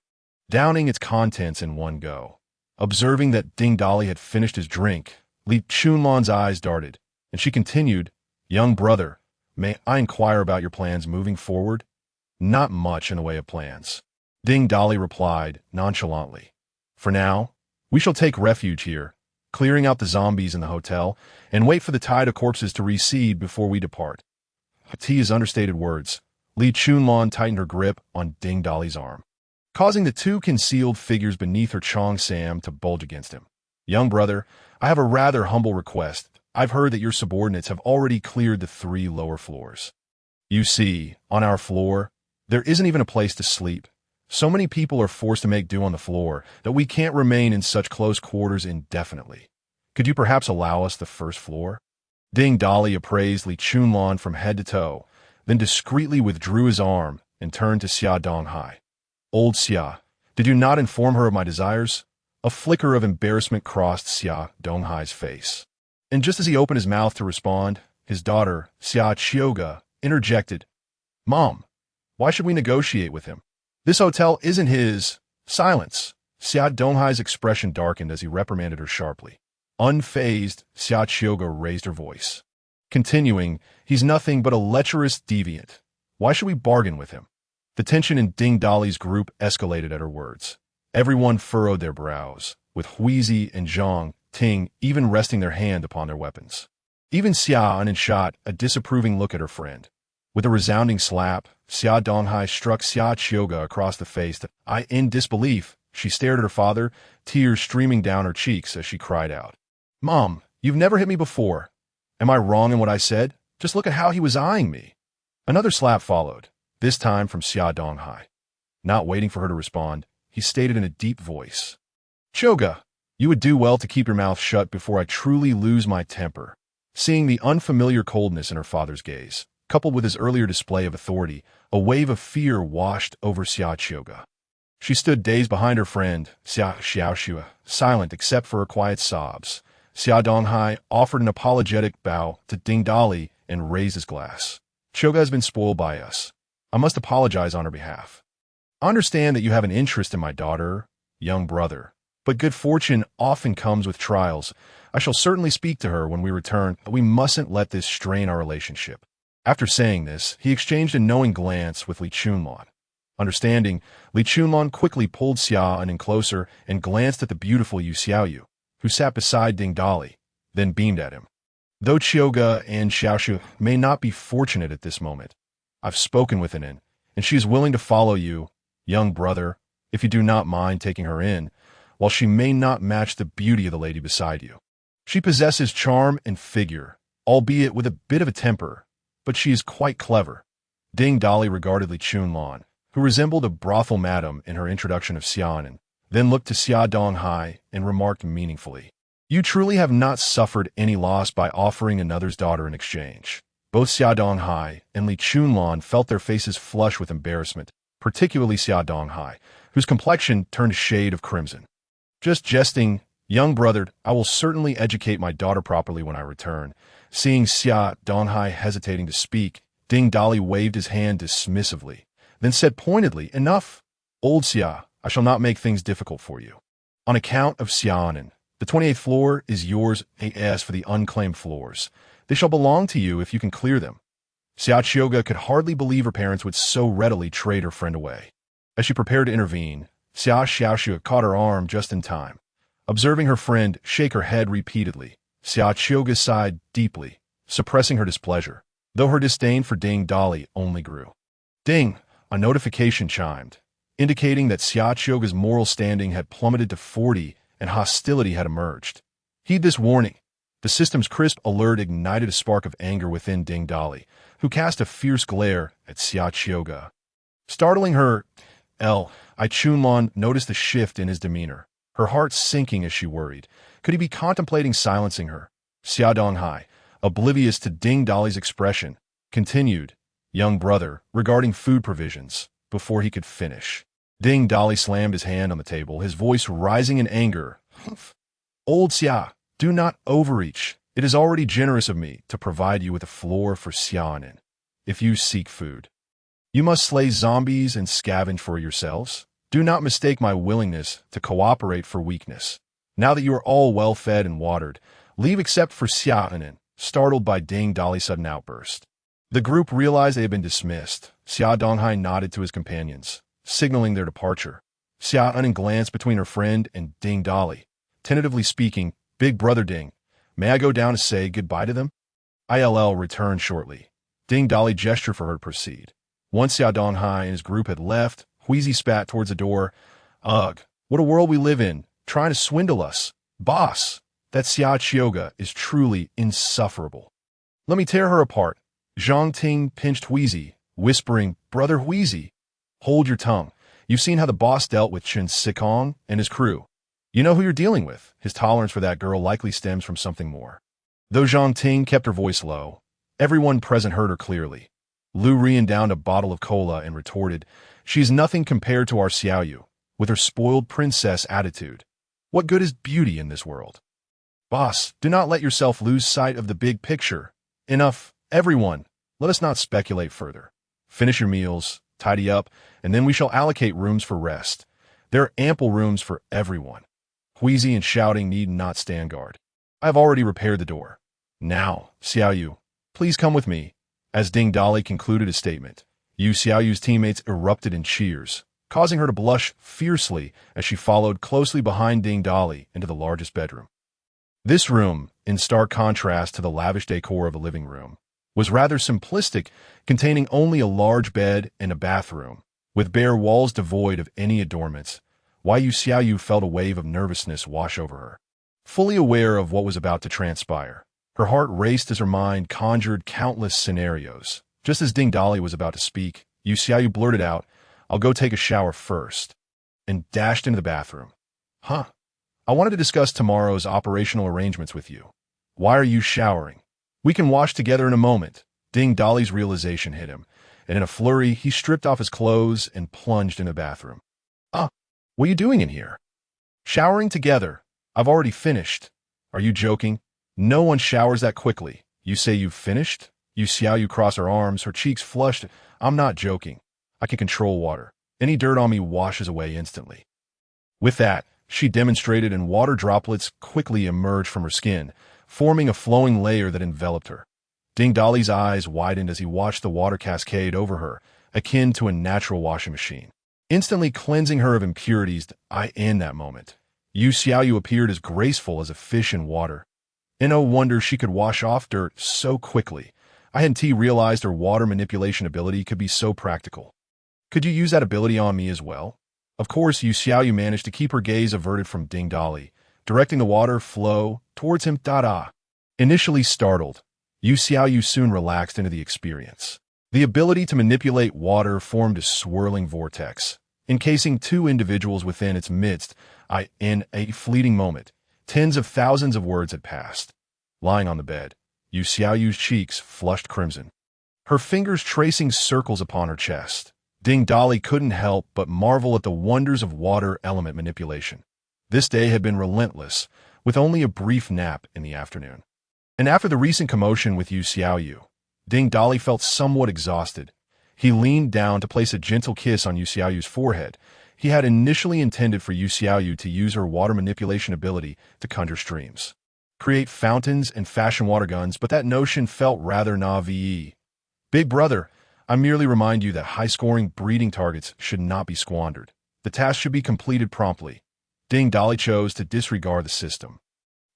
downing its contents in one go. Observing that Ding Dali had finished his drink, Li Chunlan's eyes darted, and she continued, Young brother, may I inquire about your plans moving forward? Not much in the way of plans. Ding Dali replied nonchalantly. For now, we shall take refuge here, clearing out the zombies in the hotel, and wait for the tide of corpses to recede before we depart. To his understated words, Li Chunlan tightened her grip on Ding Dali's arm, causing the 2 concealed figures beneath her Chong Sam to bulge against him. Young brother, I have a rather humble request. I've heard that your subordinates have already cleared the 3 lower floors. You see, on our floor, there isn't even a place to sleep. So many people are forced to make do on the floor that we can't remain in such close quarters indefinitely. Could you perhaps allow us the first floor? Ding Dali appraised Li Chunlan from head to toe, then discreetly withdrew his arm and turned to Xia Donghai. Old Xia, did you not inform her of my desires? A flicker of embarrassment crossed Xia Donghai's face. And just as he opened his mouth to respond, his daughter, Xia Chioga, interjected, Mom, why should we negotiate with him? This hotel isn't his. Silence. Xia Donghai's expression darkened as he reprimanded her sharply. Unfazed, Xia Chioga raised her voice, continuing, he's nothing but a lecherous deviant. Why should we bargain with him? The tension in Ding Dali's group escalated at her words. Everyone furrowed their brows, with Huizi and Zhang Ting even resting their hand upon their weapons. Even Xia shot a disapproving look at her friend. With a resounding slap, Xia Donghai struck Xia Chioga across the face. In disbelief, she stared at her father, tears streaming down her cheeks as she cried out, Mom, you've never hit me before. Am I wrong in what I said? Just look at how he was eyeing me. Another slap followed, this time from Xia Donghai. Not waiting for her to respond, he stated in a deep voice, Chioga, you would do well to keep your mouth shut before I truly lose my temper. Seeing the unfamiliar coldness in her father's gaze, coupled with his earlier display of authority, a wave of fear washed over Xia Chioga. She stood dazed behind her friend, Xia Xiaoxue, silent except for her quiet sobs. Xia Donghai offered an apologetic bow to Ding Dali and raised his glass. Chioga has been spoiled by us. I must apologize on her behalf. I understand that you have an interest in my daughter, young brother, but good fortune often comes with trials. I shall certainly speak to her when we return, but we mustn't let this strain our relationship. After saying this, he exchanged a knowing glance with Li Chunlan. Understanding, Li Chunlan quickly pulled Xia in closer and glanced at the beautiful Yu Xiaoyu, who sat beside Ding Dali, then beamed at him. Though Chioga and Xiaoxue may not be fortunate at this moment, I've spoken with Anin, and she is willing to follow you, young brother, if you do not mind taking her in, while she may not match the beauty of the lady beside you. She possesses charm and figure, albeit with a bit of a temper, but she is quite clever. Ding Dali regarded Li Chunlan, who resembled a brothel madam in her introduction of Xiaonan, then looked to Xia Donghai and remarked meaningfully, You truly have not suffered any loss by offering another's daughter in exchange. Both Xia Donghai and Li Chunlan felt their faces flush with embarrassment, particularly Xia Donghai, whose complexion turned a shade of crimson. Just jesting, young brother, I will certainly educate my daughter properly when I return. Seeing Xia Donghai hesitating to speak, Ding Dali waved his hand dismissively, then said pointedly, Enough. Old Xia, I shall not make things difficult for you. On account of Xiaonan, The 28th floor is yours as for the unclaimed floors. They shall belong to you if you can clear them. Xiaoga could hardly believe her parents would so readily trade her friend away. As she prepared to intervene, Xiaoxia caught her arm just in time. Observing her friend shake her head repeatedly, Xiaoga sighed deeply, suppressing her displeasure, though her disdain for Ding Dali only grew. Ding! A notification chimed, indicating that Xiaoga's moral standing had plummeted to 40 and hostility had emerged. Heed this warning. The system's crisp alert ignited a spark of anger within Ding Dali, who cast a fierce glare at Xiaoga. Startling her, I Chunlon noticed the shift in his demeanor, her heart sinking as she worried. Could he be contemplating silencing her? Xia Donghai, oblivious to Ding Dali's expression, continued, young brother, regarding food provisions, before he could finish. Ding Dali slammed his hand on the table, his voice rising in anger. Old Xia, do not overreach. It is already generous of me to provide you with a floor for Xiaonan. If you seek food, you must slay zombies and scavenge for yourselves. Do not mistake my willingness to cooperate for weakness. Now that you are all well fed and watered, leave except for Xiaonan, startled by Ding Dali's sudden outburst. The group realized they had been dismissed. Xia Donghai nodded to his companions, signaling their departure. Xiaonan glanced between her friend and Ding Dali, tentatively speaking, Big Brother Ding, may I go down to say goodbye to them? ILL returned shortly. Ding Dali gestured for her to proceed. Once Xia Donghai and his group had left, Huizi spat towards the door. Ugh, what a world we live in, trying to swindle us. Boss, that Xiaoga is truly insufferable. Let me tear her apart. Zhang Ting pinched Huizi, whispering, Brother Huizi, hold your tongue. You've seen how the boss dealt with Chen Sikong and his crew. You know who you're dealing with. His tolerance for that girl likely stems from something more. Though Zhang Ting kept her voice low, everyone present heard her clearly. Lu Rian downed a bottle of cola and retorted, She's nothing compared to our Xiaoyu, with her spoiled princess attitude. What good is beauty in this world? Boss, do not let yourself lose sight of the big picture. Enough, everyone. Let us not speculate further. Finish your meals, tidy up, and then we shall allocate rooms for rest. There are ample rooms for everyone. Huizi and shouting need not stand guard. I have already repaired the door. Now, Xiaoyu, please come with me. As Ding Dali concluded his statement, Yu Xiaoyu's teammates erupted in cheers, causing her to blush fiercely as she followed closely behind Ding Dali into the largest bedroom. This room, in stark contrast to the lavish decor of a living room, was rather simplistic, containing only a large bed and a bathroom, with bare walls devoid of any adornments. Yu Xiaoyu felt a wave of nervousness wash over her. Fully aware of what was about to transpire, her heart raced as her mind conjured countless scenarios. Just as Ding Dali was about to speak, Yu Xiaoyu blurted out, I'll go take a shower first, and dashed into the bathroom. Huh? I wanted to discuss tomorrow's operational arrangements with you. Why are you showering? We can wash together in a moment. Ding Dali's realization hit him, and in a flurry, he stripped off his clothes and plunged in the bathroom. What are you doing in here? Showering together. I've already finished. Are you joking? No one showers that quickly. You say you've finished? Yu Xiaoyu crossed her arms, her cheeks flushed. I'm not joking. I can control water. Any dirt on me washes away instantly. With that, she demonstrated, and water droplets quickly emerged from her skin, forming a flowing layer that enveloped her. Ding Dali's eyes widened as he watched the water cascade over her, akin to a natural washing machine, instantly cleansing her of impurities. In that moment, Yu Xiaoyu appeared as graceful as a fish in water. And no wonder she could wash off dirt so quickly. I hadn't realized her water manipulation ability could be so practical. Could you use that ability on me as well? Of course, Yu Xiaoyu managed to keep her gaze averted from Ding Dali, directing the water flow towards him. Initially startled, Yu Xiaoyu soon relaxed into the experience. The ability to manipulate water formed a swirling vortex, encasing two individuals within its midst. In a fleeting moment, tens of thousands of words had passed. Lying on the bed, Yu Xiaoyu's cheeks flushed crimson, her fingers tracing circles upon her chest. Ding Dali couldn't help but marvel at the wonders of water element manipulation. This day had been relentless, with only a brief nap in the afternoon. And after the recent commotion with Yu Xiaoyu, Ding Dali felt somewhat exhausted. He leaned down to place a gentle kiss on Yu Xiaoyu's forehead, He had initially intended for Yu Xiaoyu to use her water manipulation ability to conjure streams, create fountains and fashion water guns, but that notion felt rather naive. Big brother, I merely remind you that high-scoring breeding targets should not be squandered. The task should be completed promptly. Ding Dali chose to disregard the system,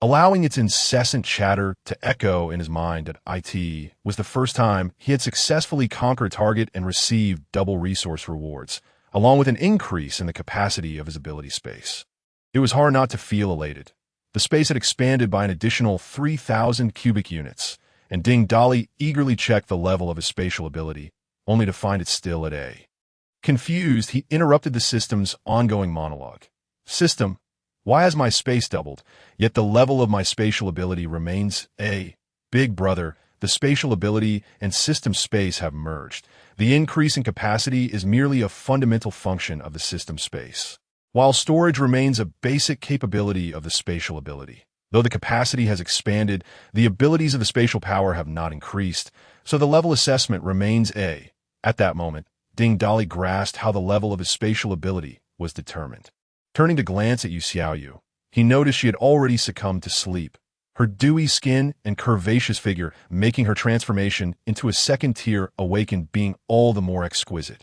allowing its incessant chatter to echo in his mind. That it was the first time he had successfully conquered a target and received double resource rewards, along with an increase in the capacity of his ability space. It was hard not to feel elated. The space had expanded by an additional 3,000 cubic units, and Ding Dali eagerly checked the level of his spatial ability, only to find it still at A. Confused, he interrupted the system's ongoing monologue. System, why has my space doubled, yet the level of my spatial ability remains A? Big brother, the spatial ability and system space have merged. The increase in capacity is merely a fundamental function of the system space, while storage remains a basic capability of the spatial ability. Though the capacity has expanded, the abilities of the spatial power have not increased, so the level assessment remains A. At that moment, Ding Dali grasped how the level of his spatial ability was determined. Turning to glance at Yu Xiaoyu, he noticed she had already succumbed to sleep, her dewy skin and curvaceous figure making her transformation into a second-tier awakened being all the more exquisite.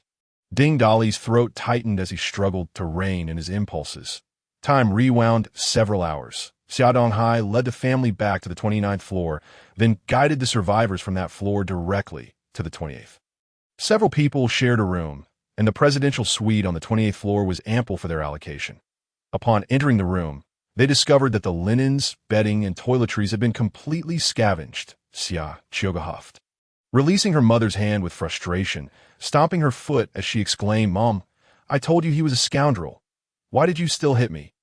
Ding Dali's throat tightened as he struggled to rein in his impulses. Time rewound several hours. Xia Donghai led the family back to the 29th floor, then guided the survivors from that floor directly to the 28th. Several people shared a room, and the presidential suite on the 28th floor was ample for their allocation. Upon entering the room, they discovered that the linens, bedding, and toiletries had been completely scavenged. Xia Qiuge huffed, releasing her mother's hand with frustration, stomping her foot as she exclaimed, "Mom, I told you he was a scoundrel. Why did you still hit me?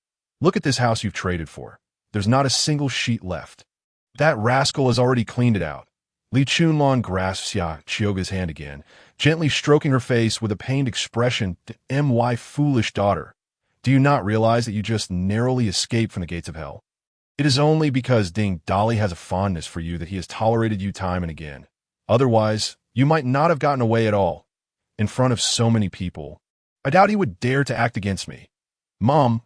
Look at this house you've traded for. There's not a single sheet left. That rascal has already cleaned it out." Li Chunlong grasped Xia Qiuge's hand again, gently stroking her face with a pained expression. "My foolish daughter, do you not realize that you just narrowly escaped from the gates of hell? It is only because Ding Dali has a fondness for you that he has tolerated you time and again. Otherwise, you might not have gotten away at all. In front of so many people, I doubt he would dare to act against me. Mom,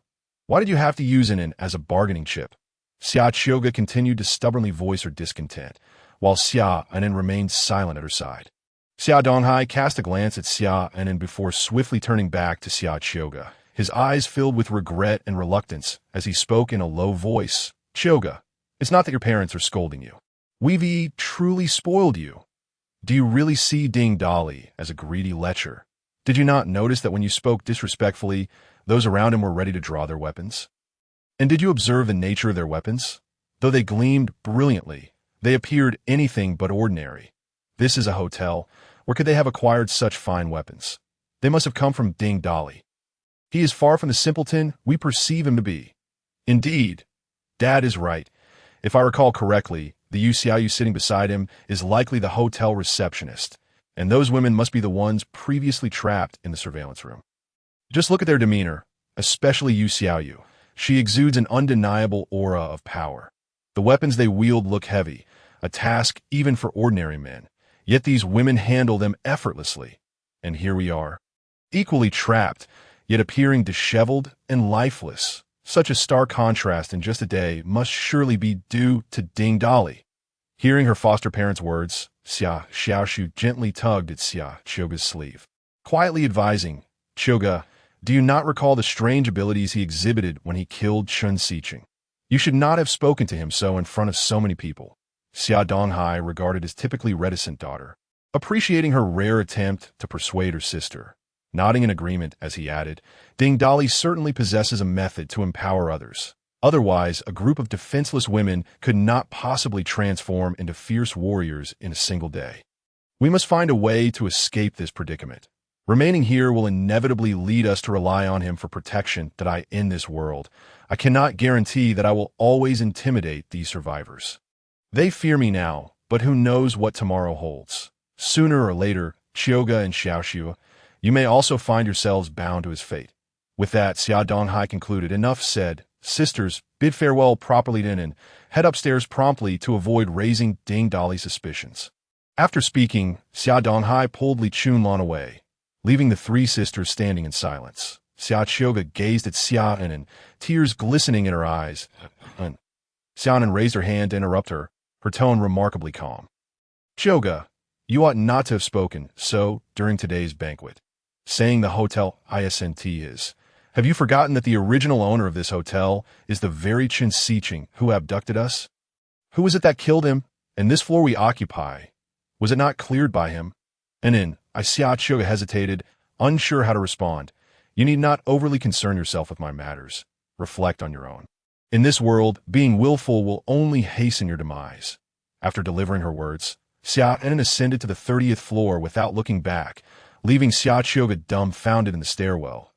why did you have to use Inen as a bargaining chip?" Xia Qiuge continued to stubbornly voice her discontent, while Xia Inen remained silent at her side. Xia Donghai cast a glance at Xia Inen before swiftly turning back to Xia Qiuge, his eyes filled with regret and reluctance as he spoke in a low voice. "Qiuge, it's not that your parents are scolding you. We've truly spoiled you. Do you really see Ding Dali as a greedy lecher? Did you not notice that when you spoke disrespectfully, those around him were ready to draw their weapons? And did you observe the nature of their weapons? Though they gleamed brilliantly, they appeared anything but ordinary. This is a hotel. Where could they have acquired such fine weapons? They must have come from Ding Dali. He is far from the simpleton we perceive him to be. Indeed, Dad is right. If I recall correctly, the Yu Xiaoyu sitting beside him is likely the hotel receptionist, and those women must be the ones previously trapped in the surveillance room. Just look at their demeanor, especially Yu Xiaoyu. She exudes an undeniable aura of power. The weapons they wield look heavy, a task even for ordinary men, yet these women handle them effortlessly. And here we are, equally trapped, yet appearing disheveled and lifeless. Such a stark contrast in just a day must surely be due to Ding Dali. Hearing her foster parents' words, Xia Xiaoshu gently tugged at Xia Qiuge's sleeve, quietly advising, "Qiuge, do you not recall the strange abilities he exhibited when he killed Chun Siqing? You should not have spoken to him so in front of so many people." Xia Donghai regarded his typically reticent daughter, appreciating her rare attempt to persuade her sister. Nodding in agreement as he added, "Ding Dali certainly possesses a method to empower others. Otherwise, a group of defenseless women could not possibly transform into fierce warriors in a single day. We must find a way to escape this predicament. Remaining here will inevitably lead us to rely on him for protection that I in this world. I cannot guarantee that I will always intimidate these survivors. They fear me now, but who knows what tomorrow holds. Sooner or later, Qiuge and Xiaoshu, you may also find yourselves bound to his fate." With that, Xia Donghai concluded, "Enough said. Sisters, bid farewell properly to and head upstairs promptly to avoid raising Ding Dali's suspicions." After speaking, Xia Donghai pulled Li Chunlong away, leaving the three sisters standing in silence. Xiaoga gazed at Xiaonan, tears glistening in her eyes. Xiaonan raised her hand to interrupt her, her tone remarkably calm. Xiaoga, you ought not to have spoken so during today's banquet. Saying the hotel ISNT is. Have you forgotten that the original owner of this hotel is the very Qin Siqing who abducted us? Who was it that killed him? And this floor we occupy, was it not cleared by him? Xiaoga hesitated, unsure how to respond. You need not overly concern yourself with my matters. Reflect on your own. In this world, being willful will only hasten your demise. After delivering her words, Xiaonan ascended to the 30th floor without looking back, leaving Xiaoga dumbfounded in the stairwell.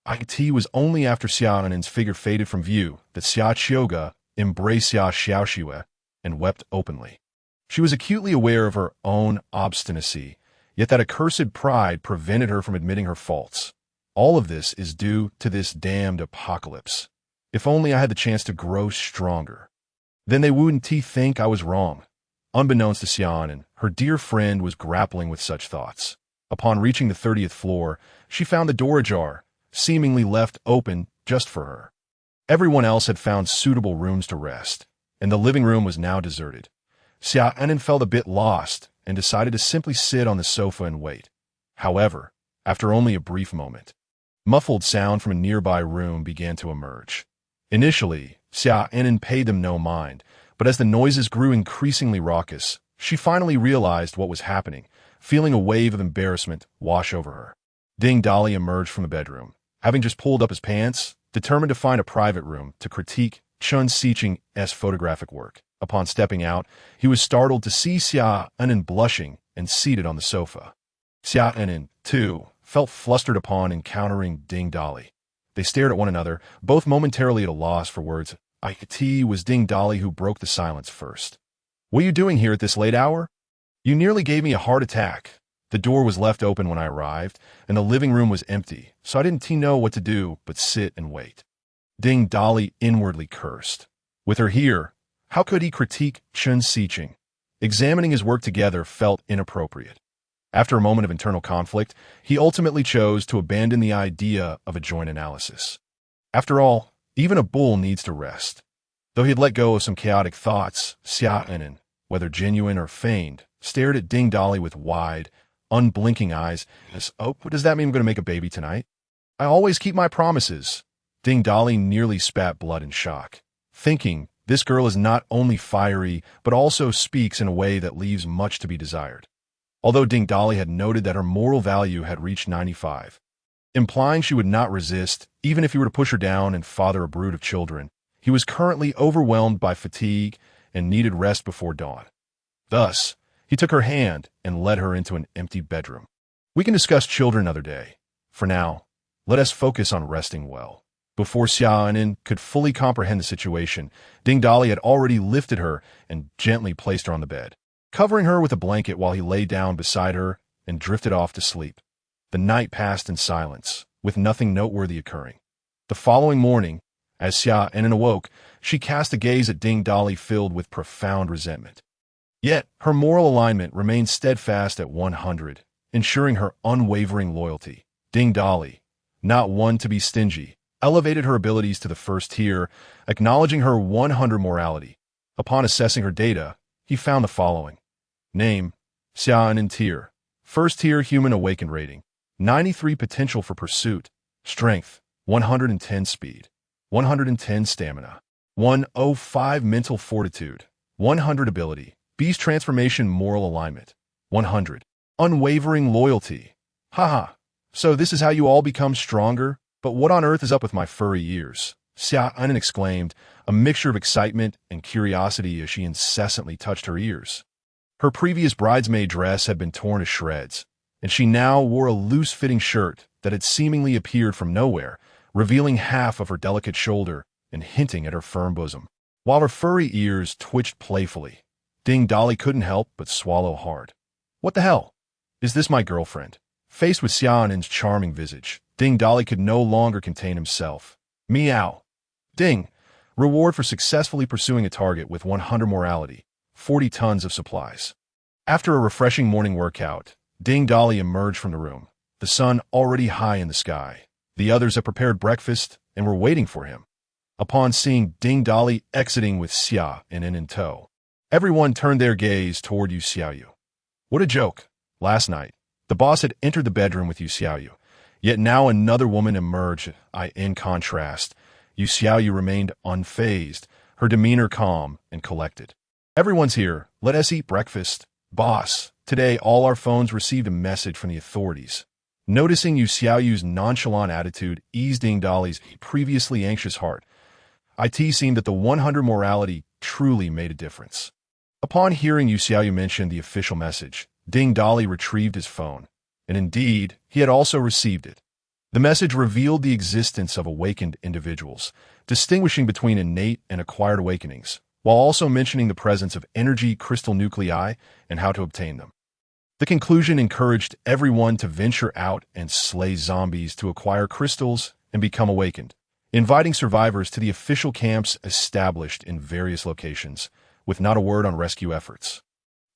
It was only after Xiaonan's figure faded from view that Xiaoga embraced Xiaoxue and wept openly. She was acutely aware of her own obstinacy, yet that accursed pride prevented her from admitting her faults. All of this is due to this damned apocalypse. If only I had the chance to grow stronger. Then they wouldn't think I was wrong. Unbeknownst to Xiaonan, her dear friend was grappling with such thoughts. Upon reaching the 30th floor, she found the door ajar, seemingly left open just for her. Everyone else had found suitable rooms to rest, and the living room was now deserted. Xiaonan felt a bit lost and decided to simply sit on the sofa and wait. However, after only a brief moment, muffled sound from a nearby room began to emerge. Initially, Xiaonan paid them no mind, but as the noises grew increasingly raucous, she finally realized what was happening, feeling a wave of embarrassment wash over her. Ding Dali emerged from the bedroom, having just pulled up his pants, determined to find a private room to critique Qin Siqing's photographic work. Upon stepping out, he was startled to see Xiaonan blushing and seated on the sofa. Xiaonan, too, felt flustered upon encountering Ding Dali. They stared at one another, both momentarily at a loss for words. It was Ding Dali who broke the silence first. What are you doing here at this late hour? You nearly gave me a heart attack. The door was left open when I arrived, and the living room was empty, so I didn't know what to do but sit and wait. Ding Dali inwardly cursed. With her here, how could he critique Qin Siqing? Examining his work together felt inappropriate. After a moment of internal conflict, he ultimately chose to abandon the idea of a joint analysis. After all, even a bull needs to rest. Though he had let go of some chaotic thoughts, Xiaonan, whether genuine or feigned, stared at Ding Dali with wide, unblinking eyes. What does that mean I'm going to make a baby tonight? I always keep my promises. Ding Dali nearly spat blood in shock, thinking this girl is not only fiery, but also speaks in a way that leaves much to be desired. Although Ding Dali had noted that her moral value had reached 95, implying she would not resist, even if he were to push her down and father a brood of children, he was currently overwhelmed by fatigue and needed rest before dawn. Thus, he took her hand and led her into an empty bedroom. We can discuss children another day. For now, let us focus on resting well. Before Xiaonan could fully comprehend the situation, Ding Dali had already lifted her and gently placed her on the bed, covering her with a blanket while he lay down beside her and drifted off to sleep. The night passed in silence, with nothing noteworthy occurring. The following morning, as Xiaonan awoke, she cast a gaze at Ding Dali filled with profound resentment. Yet, her moral alignment remained steadfast at 100, ensuring her unwavering loyalty. Ding Dali, not one to be stingy, elevated her abilities to the first tier, acknowledging her 100 morality. Upon assessing her data, he found the following. Name, Xiaonan tier. First tier human awakened rating. 93 potential for pursuit. Strength, 110 speed. 110 stamina. 105 mental fortitude. 100 ability. Beast transformation moral alignment. 100. Unwavering loyalty. Haha. So this is how you all become stronger? But what on earth is up with my furry ears? Xiaonan exclaimed, a mixture of excitement and curiosity as she incessantly touched her ears. Her previous bridesmaid dress had been torn to shreds, and she now wore a loose-fitting shirt that had seemingly appeared from nowhere, revealing half of her delicate shoulder and hinting at her firm bosom. While her furry ears twitched playfully, Ding Dali couldn't help but swallow hard. What the hell? Is this my girlfriend? Faced with Xiaonan's charming visage, Ding Dali could no longer contain himself. Meow. Ding. Reward for successfully pursuing a target with 100 morality. 40 tons of supplies. After a refreshing morning workout, Ding Dali emerged from the room, the sun already high in the sky. The others had prepared breakfast and were waiting for him. Upon seeing Ding Dali exiting with Xia and in tow, everyone turned their gaze toward Yu Xiaoyu. What a joke! Last night, the boss had entered the bedroom with Yu Xiaoyu, yet now another woman emerged. In contrast, Yu Xiaoyu remained unfazed, her demeanor calm and collected. Everyone's here. Let us eat breakfast. Boss, today all our phones received a message from the authorities. Noticing Yu Xiaoyu's nonchalant attitude eased Ding Dali's previously anxious heart. It seemed that the 100 morality truly made a difference. Upon hearing Yu Xiaoyu mention the official message, Ding Dali retrieved his phone, and indeed, he had also received it. The message revealed the existence of awakened individuals, distinguishing between innate and acquired awakenings, while also mentioning the presence of energy crystal nuclei and how to obtain them. The conclusion encouraged everyone to venture out and slay zombies to acquire crystals and become awakened, inviting survivors to the official camps established in various locations, with not a word on rescue efforts.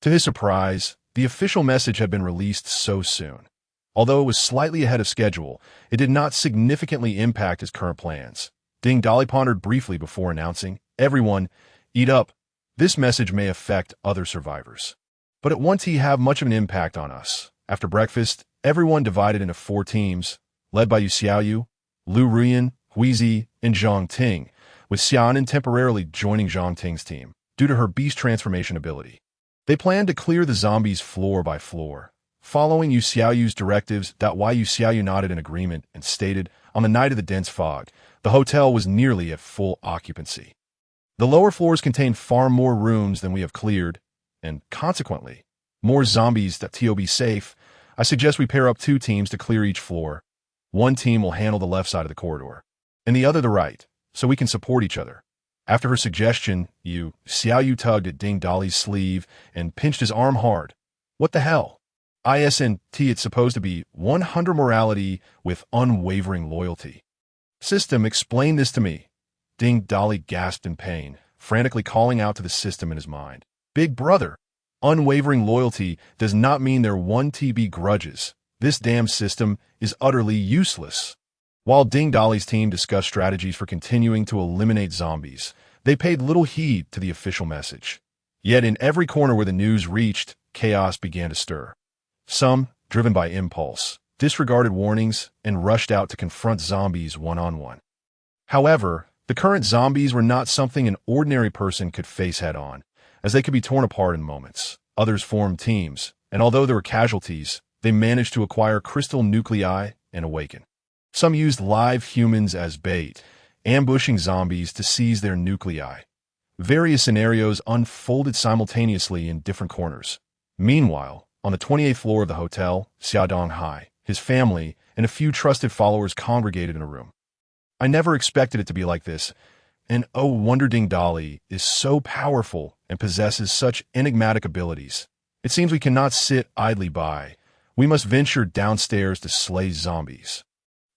To his surprise, the official message had been released so soon. Although it was slightly ahead of schedule, it did not significantly impact his current plans. Ding Dali pondered briefly before announcing, "Everyone, eat up. This message may affect other survivors, but it won't have much of an impact on us." After breakfast, everyone divided into 4 teams, led by Yu Xiaoyu, Lu Ruyan, Huizi, and Zhang Ting, with Xiaonan temporarily joining Zhang Ting's team due to her beast transformation ability. They planned to clear the zombies floor by floor, following Yu Xiaoyu's directives. Yu Xiaoyu nodded in agreement and stated, on the night of the dense fog, the hotel was nearly at full occupancy. The lower floors contain far more rooms than we have cleared, and consequently, more zombies. To be safe, I suggest we pair up 2 teams to clear each floor. One team will handle the left side of the corridor, and the other the right, so we can support each other. After her suggestion, Yu Xiaoyu tugged at Ding Dali's sleeve and pinched his arm hard. What the hell? It's supposed to be 100 morality with unwavering loyalty. System, explain this to me. Ding Dali gasped in pain, frantically calling out to the system in his mind. Big brother, unwavering loyalty does not mean they're 1TB grudges. This damn system is utterly useless. While Ding Dali's team discussed strategies for continuing to eliminate zombies, they paid little heed to the official message. Yet in every corner where the news reached, chaos began to stir. Some, driven by impulse, disregarded warnings and rushed out to confront zombies one-on-one. However, the current zombies were not something an ordinary person could face head-on, as they could be torn apart in moments. Others formed teams, and although there were casualties, they managed to acquire crystal nuclei and awaken. Some used live humans as bait, ambushing zombies to seize their nuclei. Various scenarios unfolded simultaneously in different corners. Meanwhile, on the 28th floor of the hotel, Xiaodonghai, his family, and a few trusted followers congregated in a room. I never expected it to be like this, and oh wonder Ding Dali is so powerful and possesses such enigmatic abilities. It seems we cannot sit idly by. We must venture downstairs to slay zombies.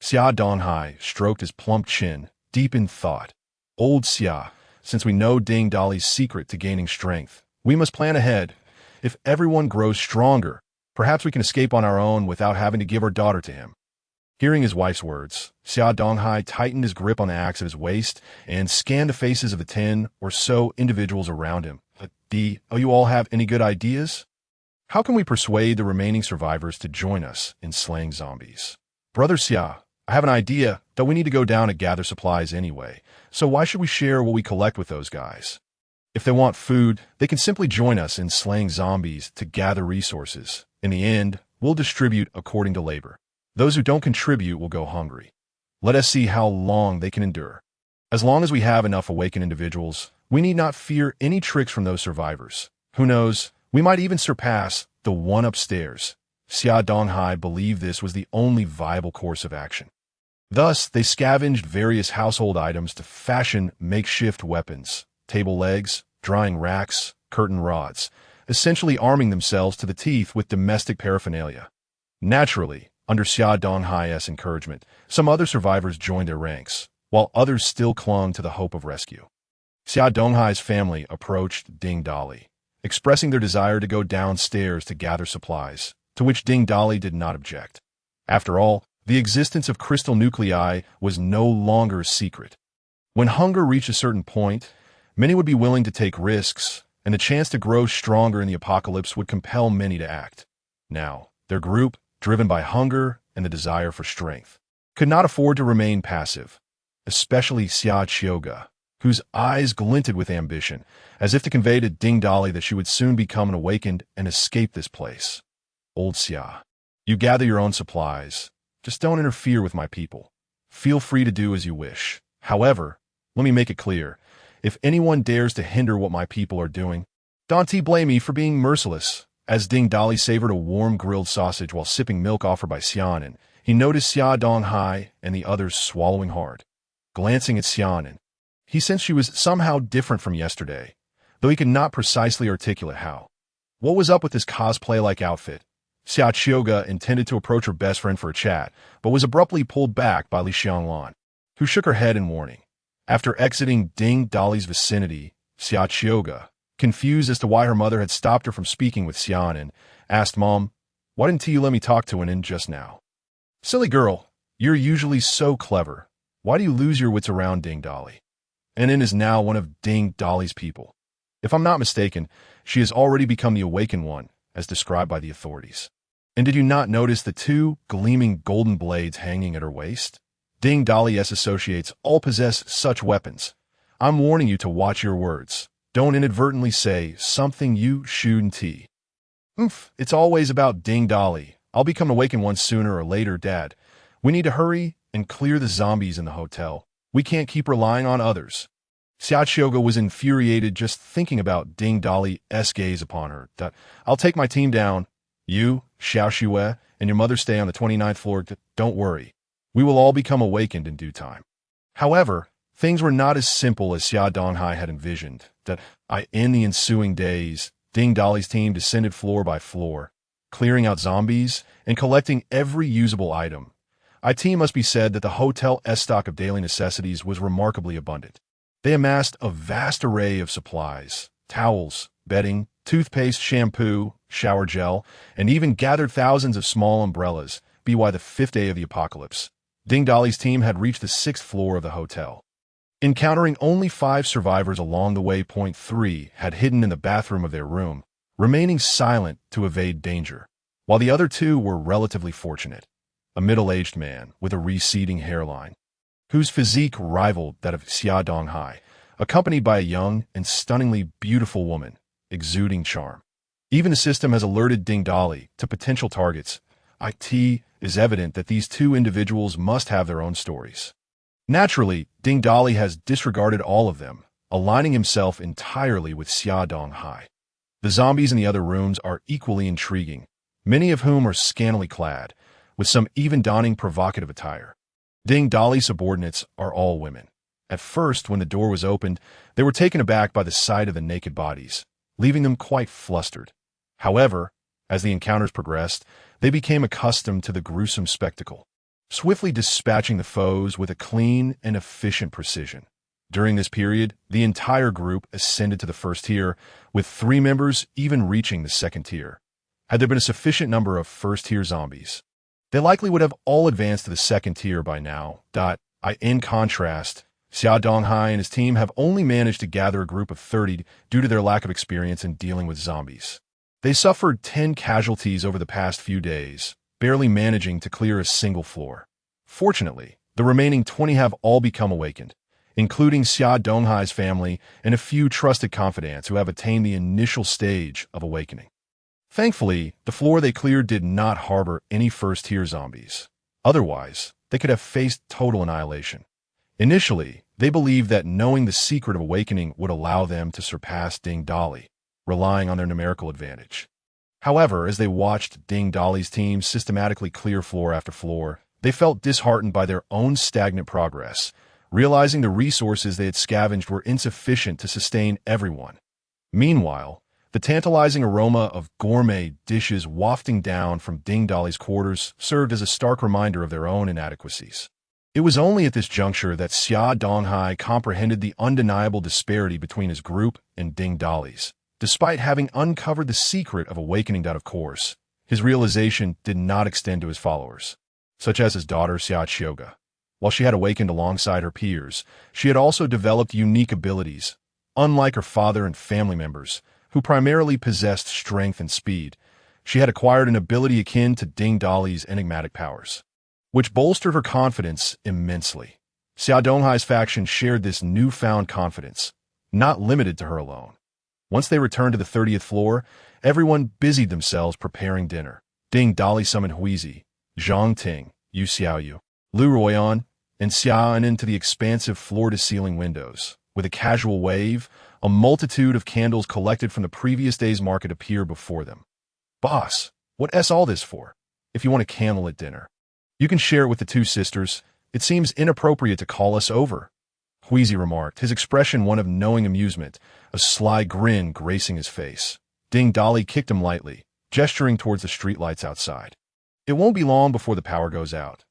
Xia Donghai stroked his plump chin, deep in thought. Old Xia, since we know Ding Dali's secret to gaining strength, we must plan ahead. If everyone grows stronger, perhaps we can escape on our own without having to give our daughter to him. Hearing his wife's words, Xia Donghai tightened his grip on the axe at his waist and scanned the faces of the 10 or so individuals around him. You all have any good ideas? How can we persuade the remaining survivors to join us in slaying zombies? Brother Xia, I have an idea, though we need to go down to gather supplies anyway, so why should we share what we collect with those guys? If they want food, they can simply join us in slaying zombies to gather resources. In the end, we'll distribute according to labor. Those who don't contribute will go hungry. Let us see how long they can endure. As long as we have enough awakened individuals, we need not fear any tricks from those survivors. Who knows, we might even surpass the one upstairs. Xia Donghai believed this was the only viable course of action. Thus, they scavenged various household items to fashion makeshift weapons, table legs, drying racks, curtain rods, essentially arming themselves to the teeth with domestic paraphernalia. Naturally, under Xia Donghai's encouragement, some other survivors joined their ranks, while others still clung to the hope of rescue. Xia Donghai's family approached Ding Dali, expressing their desire to go downstairs to gather supplies, to which Ding Dali did not object. After all, The existence of crystal nuclei was no longer a secret. When hunger reached a certain point, many would be willing to take risks, and the chance to grow stronger in the apocalypse would compel many to act. Now, their group, driven by hunger and the desire for strength, could not afford to remain passive, especially Xia Chioga, whose eyes glinted with ambition, as if to convey to Ding Dali that she would soon become an awakened and escape this place. Old Xia, you gather your own supplies. Just don't interfere with my people. Feel free to do as you wish. However, let me make it clear, if anyone dares to hinder what my people are doing, don't blame me for being merciless. As Ding Dali savored a warm grilled sausage while sipping milk offered by Xianan, he noticed Xia Donghai and the others swallowing hard. Glancing at Xianan, he sensed she was somehow different from yesterday, though he could not precisely articulate how. What was up with this cosplay-like outfit? Xia Chioga intended to approach her best friend for a chat, but was abruptly pulled back by Li Xianglan, who shook her head in warning. After exiting Ding Dali's vicinity, Xia Chioga, confused as to why her mother had stopped her from speaking with Xianan, asked Mom, "Why didn't you let me talk to Anin just now?" "Silly girl, you're usually so clever. Why do you lose your wits around Ding Dali?" Anin is now one of Ding Dali's people. If I'm not mistaken, she has already become the awakened one, as described by the authorities. And did you not notice the two gleaming golden blades hanging at her waist? Ding Dali's associates all possess such weapons. I'm warning you to watch your words. Don't inadvertently say something you shouldn't. It's always about Ding Dali. I'll become an awakened one sooner or later, Dad. We need to hurry and clear the zombies in the hotel. We can't keep relying on others. Xia Chioga was infuriated just thinking about Ding Dali's gaze upon her. "I'll take my team down. You, Xiao Xue, and your mother stay on the 29th floor. Don't worry. We will all become awakened in due time." However, things were not as simple as Xia Donghai had envisioned. In the ensuing days, Ding Dali's team descended floor by floor, clearing out zombies and collecting every usable item. It must be said that the hotel's stock of daily necessities was remarkably abundant. They amassed a vast array of supplies, towels, bedding, toothpaste, shampoo, shower gel, and even gathered thousands of small umbrellas, by the 5th day of the apocalypse. Ding Dali's team had reached the 6th floor of the hotel. Encountering only 5 survivors along the way, 3 had hidden in the bathroom of their room, remaining silent to evade danger, while the other 2 were relatively fortunate. A middle-aged man with a receding hairline, whose physique rivaled that of Xia Donghai, accompanied by a young and stunningly beautiful woman, exuding charm. Even the system has alerted Ding Dali to potential targets. It is evident that these 2 individuals must have their own stories. Naturally, Ding Dali has disregarded all of them, aligning himself entirely with Xia Donghai. The zombies in the other rooms are equally intriguing, many of whom are scantily clad, with some even donning provocative attire. Ding Dali's subordinates are all women. At first, when the door was opened, they were taken aback by the sight of the naked bodies, leaving them quite flustered. However, as the encounters progressed, they became accustomed to the gruesome spectacle, swiftly dispatching the foes with a clean and efficient precision. During this period, the entire group ascended to the 1st tier, with 3 members even reaching the 2nd tier. Had there been a sufficient number of 1st-tier zombies, they likely would have all advanced to the 2nd tier by now. In contrast, Xia Donghai and his team have only managed to gather a group of 30 due to their lack of experience in dealing with zombies. They suffered 10 casualties over the past few days, barely managing to clear a single floor. Fortunately, the remaining 20 have all become awakened, including Xia Donghai's family and a few trusted confidants who have attained the initial stage of awakening. Thankfully, the floor they cleared did not harbor any 1st-tier zombies. Otherwise, they could have faced total annihilation. Initially, they believed that knowing the secret of awakening would allow them to surpass Ding Dali, relying on their numerical advantage. However, as they watched Ding Dali's team systematically clear floor after floor, they felt disheartened by their own stagnant progress, realizing the resources they had scavenged were insufficient to sustain everyone. Meanwhile, the tantalizing aroma of gourmet dishes wafting down from Ding Dali's quarters served as a stark reminder of their own inadequacies. It was only at this juncture that Xia Donghai comprehended the undeniable disparity between his group and Ding Dali's. Despite having uncovered the secret of awakening, of course, his realization did not extend to his followers. such as his daughter Xiaoga. While she had awakened alongside her peers, she had also developed unique abilities. Unlike her father and family members, who primarily possessed strength and speed, she had acquired an ability akin to Ding Dali's enigmatic powers, which bolstered her confidence immensely. Xiao Donghai's faction shared this newfound confidence, not limited to her alone. Once they returned to the 30th floor, everyone busied themselves preparing dinner. Ding Dali summoned Huizi, Zhang Ting, Yu Xiaoyu, Lu Ruoyan, and Xia into the expansive floor-to-ceiling windows. With a casual wave, a multitude of candles collected from the previous day's market appeared before them. "Boss, what s all this for? If you want a candle at dinner, you can share it with the two sisters. It seems inappropriate to call us over," Huizi remarked, his expression one of knowing amusement, a sly grin gracing his face. Ding Dali kicked him lightly, gesturing towards the streetlights outside. "It won't be long before the power goes out.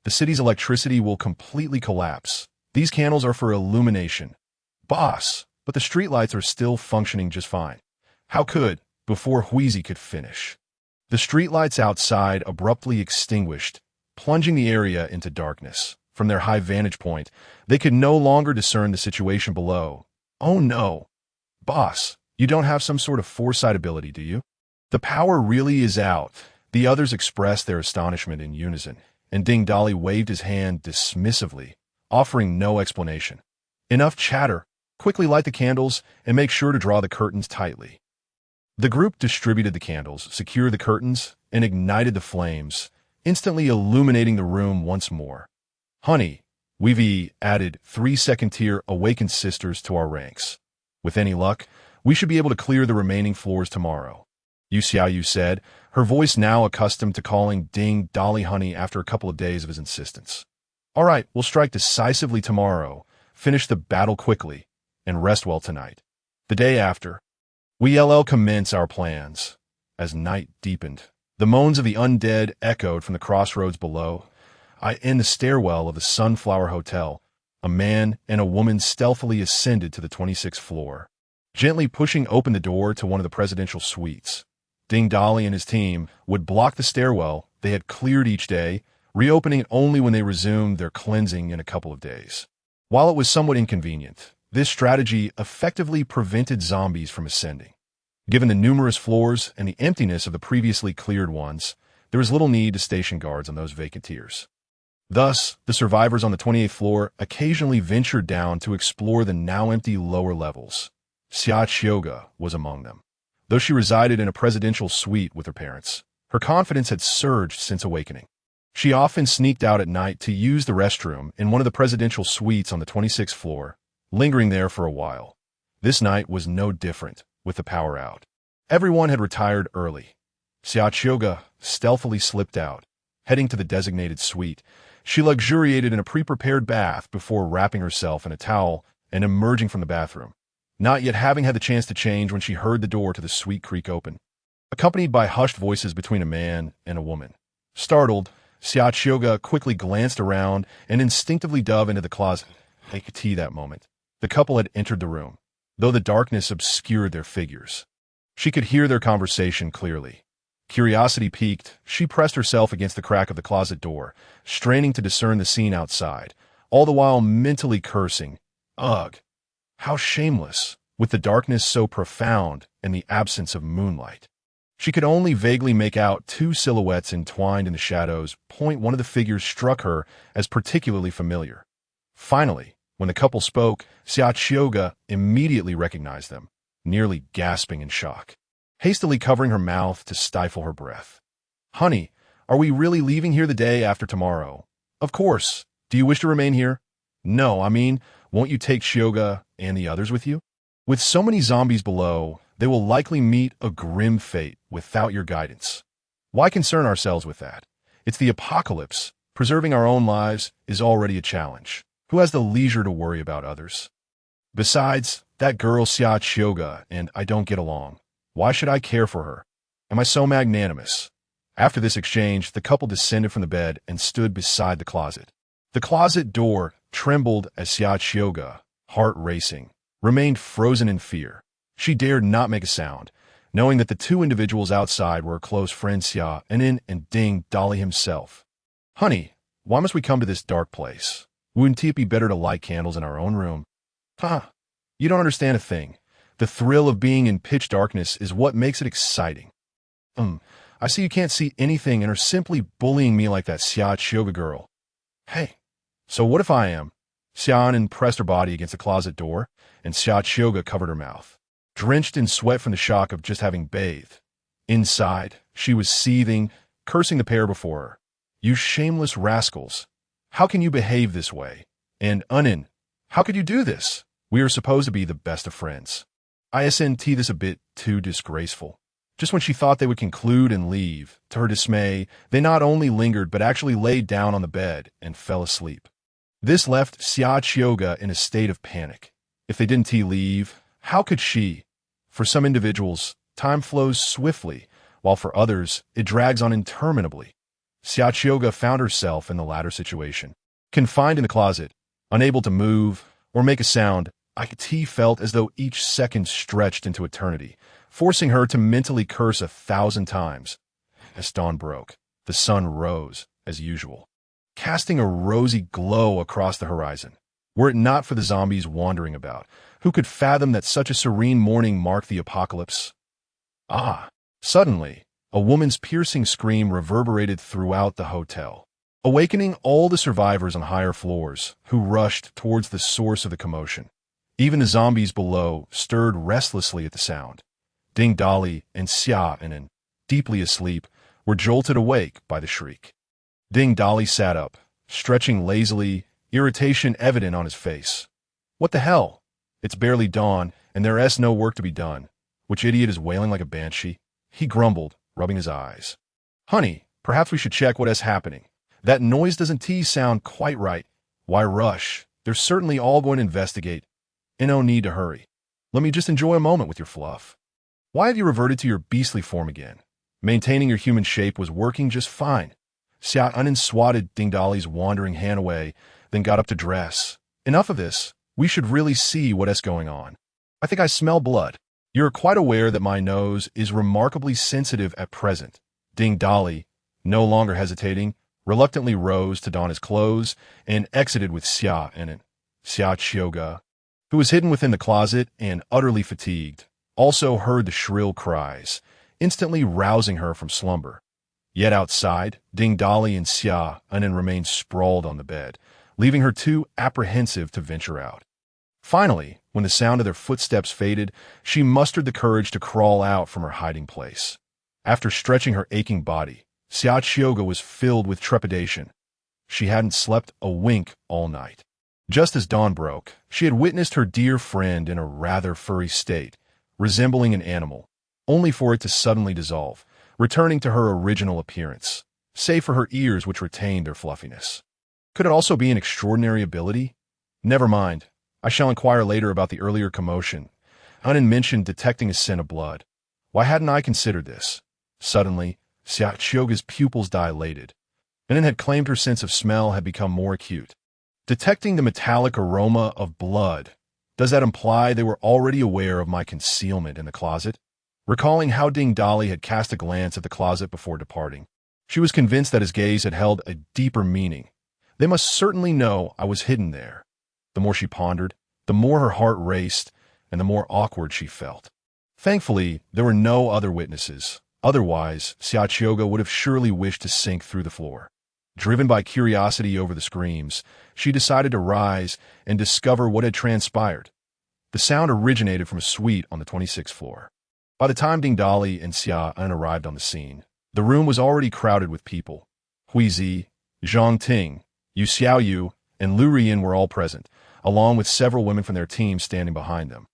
The city's electricity will completely collapse. These candles are for illumination." "Boss, but the streetlights are still functioning just fine." "How could?" Before Huizi could finish, the streetlights outside abruptly extinguished, plunging the area into darkness. From their high vantage point, they could no longer discern the situation below. "Oh no. Boss, you don't have some sort of foresight ability, do you?" "The power really is out." The others expressed their astonishment in unison, and Ding Dali waved his hand dismissively, offering no explanation. "Enough chatter. Quickly light the candles and make sure to draw the curtains tightly." The group distributed the candles, secured the curtains, and ignited the flames, instantly illuminating the room once more. "Honey, we've added 3 second-tier awakened sisters to our ranks. With any luck, we should be able to clear the remaining floors tomorrow," Yu Xiaoyu said, her voice now accustomed to calling Ding Dali honey after a couple of days of his insistence. "All right, we'll strike decisively tomorrow, finish the battle quickly, and rest well tonight. The day after, we'll commence our plans." As night deepened, the moans of the undead echoed from the crossroads below. In the stairwell of the Sunflower Hotel, a man and a woman stealthily ascended to the 26th floor, gently pushing open the door to one of the presidential suites. Ding Dali and his team would block the stairwell they had cleared each day, reopening it only when they resumed their cleansing in a couple of days. While it was somewhat inconvenient, this strategy effectively prevented zombies from ascending. Given the numerous floors and the emptiness of the previously cleared ones, there was little need to station guards on those vacant tiers. Thus, the survivors on the 28th floor occasionally ventured down to explore the now empty lower levels. Xiaoga was among them. Though she resided in a presidential suite with her parents, her confidence had surged since awakening. She often sneaked out at night to use the restroom in one of the presidential suites on the 26th floor, lingering there for a while. This night was no different, with the power out. Everyone had retired early. Xiaoga stealthily slipped out, heading to the designated suite. She luxuriated in a pre-prepared bath before wrapping herself in a towel and emerging from the bathroom, not yet having had the chance to change when she heard the door to the suite creak open, accompanied by hushed voices between a man and a woman. Startled, Xiaoga quickly glanced around and instinctively dove into the closet. They could see that moment. The couple had entered the room, though the darkness obscured their figures. She could hear their conversation clearly. Curiosity piqued, she pressed herself against the crack of the closet door, straining to discern the scene outside, all the while mentally cursing. Ugh! How shameless, with the darkness so profound and the absence of moonlight. She could only vaguely make out 2 silhouettes entwined in the shadows. One of the figures struck her as particularly familiar. Finally, when the couple spoke, Xiaoga immediately recognized them, nearly gasping in shock, hastily covering her mouth to stifle her breath. "Honey, are we really leaving here the day after tomorrow?" "Of course. Do you wish to remain here?" "No, won't you take Xiaoga and the others with you? With so many zombies below, they will likely meet a grim fate without your guidance. Why concern ourselves with that? It's the apocalypse. Preserving our own lives is already a challenge. Who has the leisure to worry about others? Besides, that girl Xiaoga and I don't get along. Why should I care for her? Am I so magnanimous?" After this exchange, the couple descended from the bed and stood beside the closet. The closet door trembled as Xiaoga, heart racing, remained frozen in fear. She dared not make a sound, knowing that the 2 individuals outside were her close friend Xia and Ding Dali himself. Honey, why must we come to this dark place? Wouldn't it be better to light candles in our own room? Ha! You don't understand a thing. The thrill of being in pitch darkness is what makes it exciting. I see you can't see anything and are simply bullying me like that Xia Chioga girl. Hey, so what if I am? Xiaonan pressed her body against the closet door, and Xia Chioga covered her mouth, drenched in sweat from the shock of just having bathed. Inside, she was seething, cursing the pair before her. You shameless rascals. How can you behave this way? And Unin, how could you do this? We are supposed to be the best of friends. ISNT this a bit too disgraceful. Just when she thought they would conclude and leave, to her dismay, they not only lingered but actually laid down on the bed and fell asleep. This left Xia Chioga in a state of panic. If they didn't leave, how could she? For some individuals, time flows swiftly, while for others, it drags on interminably. Xia Chioga found herself in the latter situation. Confined in the closet, unable to move or make a sound, IT felt as though each second stretched into eternity, forcing her to mentally curse 1,000 times. As dawn broke, the sun rose, as usual, casting a rosy glow across the horizon. Were it not for the zombies wandering about, who could fathom that such a serene morning marked the apocalypse? Suddenly, a woman's piercing scream reverberated throughout the hotel, awakening all the survivors on higher floors, who rushed towards the source of the commotion. Even the zombies below stirred restlessly at the sound. Ding Dali and Xia Anan, deeply asleep, were jolted awake by the shriek. Ding Dali sat up, stretching lazily, irritation evident on his face. What the hell? It's barely dawn, and there's no work to be done. Which idiot is wailing like a banshee? He grumbled, rubbing his eyes. Honey, perhaps we should check what is happening. That noise doesn't sound quite right. Why rush? They're certainly all going to investigate. And no need to hurry. Let me just enjoy a moment with your fluff. Why have you reverted to your beastly form again? Maintaining your human shape was working just fine. Xia Anan swatted Ding Dali's wandering hand away, then got up to dress. Enough of this. We should really see what is going on. I think I smell blood. You're quite aware that my nose is remarkably sensitive at present. Ding Dali, no longer hesitating, reluctantly rose to don his clothes and exited with Xia Anan. Xia Chioga, who was hidden within the closet and utterly fatigued, also heard the shrill cries, instantly rousing her from slumber. Yet outside, Ding Dali and Xia Anan remained sprawled on the bed, leaving her too apprehensive to venture out. Finally, when the sound of their footsteps faded, she mustered the courage to crawl out from her hiding place. After stretching her aching body, Xia Chioga was filled with trepidation. She hadn't slept a wink all night. Just as dawn broke, she had witnessed her dear friend in a rather furry state, resembling an animal, only for it to suddenly dissolve, returning to her original appearance, save for her ears which retained their fluffiness. Could it also be an extraordinary ability? Never mind. I shall inquire later about the earlier commotion. Anan mentioned detecting a scent of blood. Why hadn't I considered this? Suddenly, Xia Chioga's pupils dilated. Anan had claimed her sense of smell had become more acute. Detecting the metallic aroma of blood, does that imply they were already aware of my concealment in the closet? Recalling how Ding Dali had cast a glance at the closet before departing, she was convinced that his gaze had held a deeper meaning. They must certainly know I was hidden there. The more she pondered, the more her heart raced, and the more awkward she felt. Thankfully, there were no other witnesses. Otherwise, Xia Chioga would have surely wished to sink through the floor. Driven by curiosity over the screams, she decided to rise and discover what had transpired. The sound originated from a suite on the 26th floor. By the time Ding Dali and Xia An arrived on the scene, the room was already crowded with people. Huizi, Zhang Ting, Yu Xiaoyu, and Lu Rian were all present, along with several women from their team standing behind them.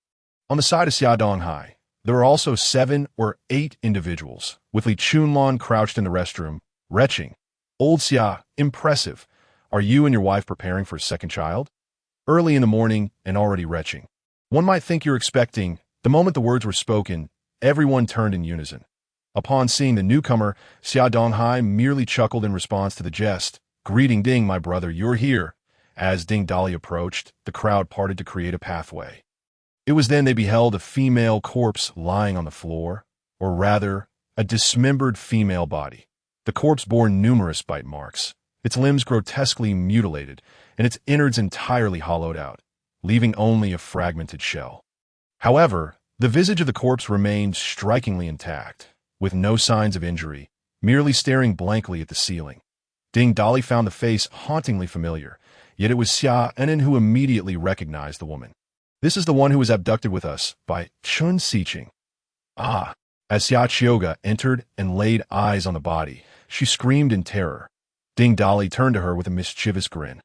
On the side of Xia Donghai, there were also 7 or 8 individuals, with Li Chunlan crouched in the restroom, retching. Old Xia, impressive. Are you and your wife preparing for a second child? Early in the morning and already retching. One might think you're expecting. The moment the words were spoken, everyone turned in unison. Upon seeing the newcomer, Xia Donghai merely chuckled in response to the jest. Greeting Ding, my brother, you're here. As Ding Dali approached, the crowd parted to create a pathway. It was then they beheld a female corpse lying on the floor, or rather, a dismembered female body. The corpse bore numerous bite marks, its limbs grotesquely mutilated, and its innards entirely hollowed out, leaving only a fragmented shell. However, the visage of the corpse remained strikingly intact, with no signs of injury, merely staring blankly at the ceiling. Ding Dali found the face hauntingly familiar, yet it was Xia Enin who immediately recognized the woman. This is the one who was abducted with us by Chun Siqing. Ah! As Xia Chioga entered and laid eyes on the body, she screamed in terror. Ding Dali turned to her with a mischievous grin.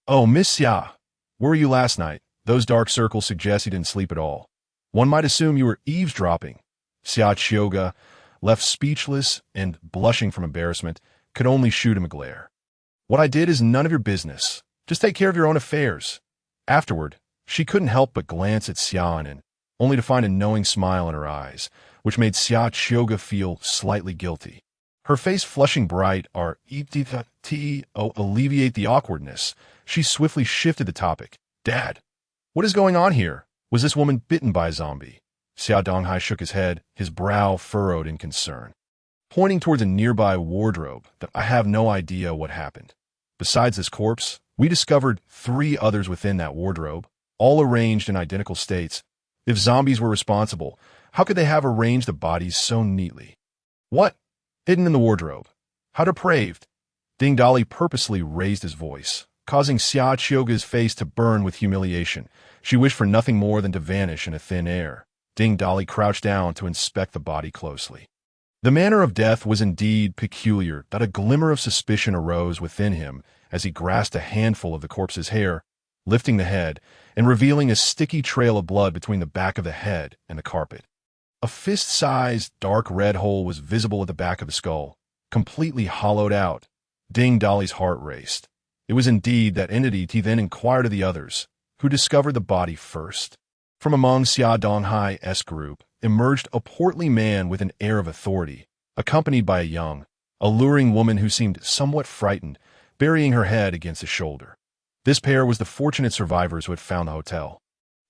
"Oh, Miss Xia, where were you last night? Those dark circles suggest you didn't sleep at all. One might assume you were eavesdropping." Xia Chioga, left speechless and blushing from embarrassment, could only shoot him a glare. "What I did is none of your business. Just take care of your own affairs." Afterward, she couldn't help but glance at Xiaonan, only to find a knowing smile in her eyes, which made Xia Chioga feel slightly guilty. Her face flushing bright to alleviate the awkwardness, she swiftly shifted the topic. "Dad, what is going on here? Was this woman bitten by a zombie?" Xia Donghai shook his head, his brow furrowed in concern, pointing towards a nearby wardrobe. "That I have no idea what happened. Besides this corpse, we discovered 3 others within that wardrobe, all arranged in identical states. If zombies were responsible, how could they have arranged the bodies so neatly?" "What? Hidden in the wardrobe? How depraved!" Ding Dali purposely raised his voice, causing Xia Chioga's face to burn with humiliation. She wished for nothing more than to vanish in a thin air. Ding Dali crouched down to inspect the body closely. The manner of death was indeed peculiar, that a glimmer of suspicion arose within him as he grasped a handful of the corpse's hair, lifting the head and revealing a sticky trail of blood between the back of the head and the carpet. A fist-sized, dark red hole was visible at the back of the skull, completely hollowed out. Ding Dali's heart raced. It was indeed that entity. He then inquired of the others, who discovered the body first. From among Xia Donghai's group emerged a portly man with an air of authority, accompanied by a young, alluring woman who seemed somewhat frightened, burying her head against his shoulder. This pair was the fortunate survivors who had found the hotel.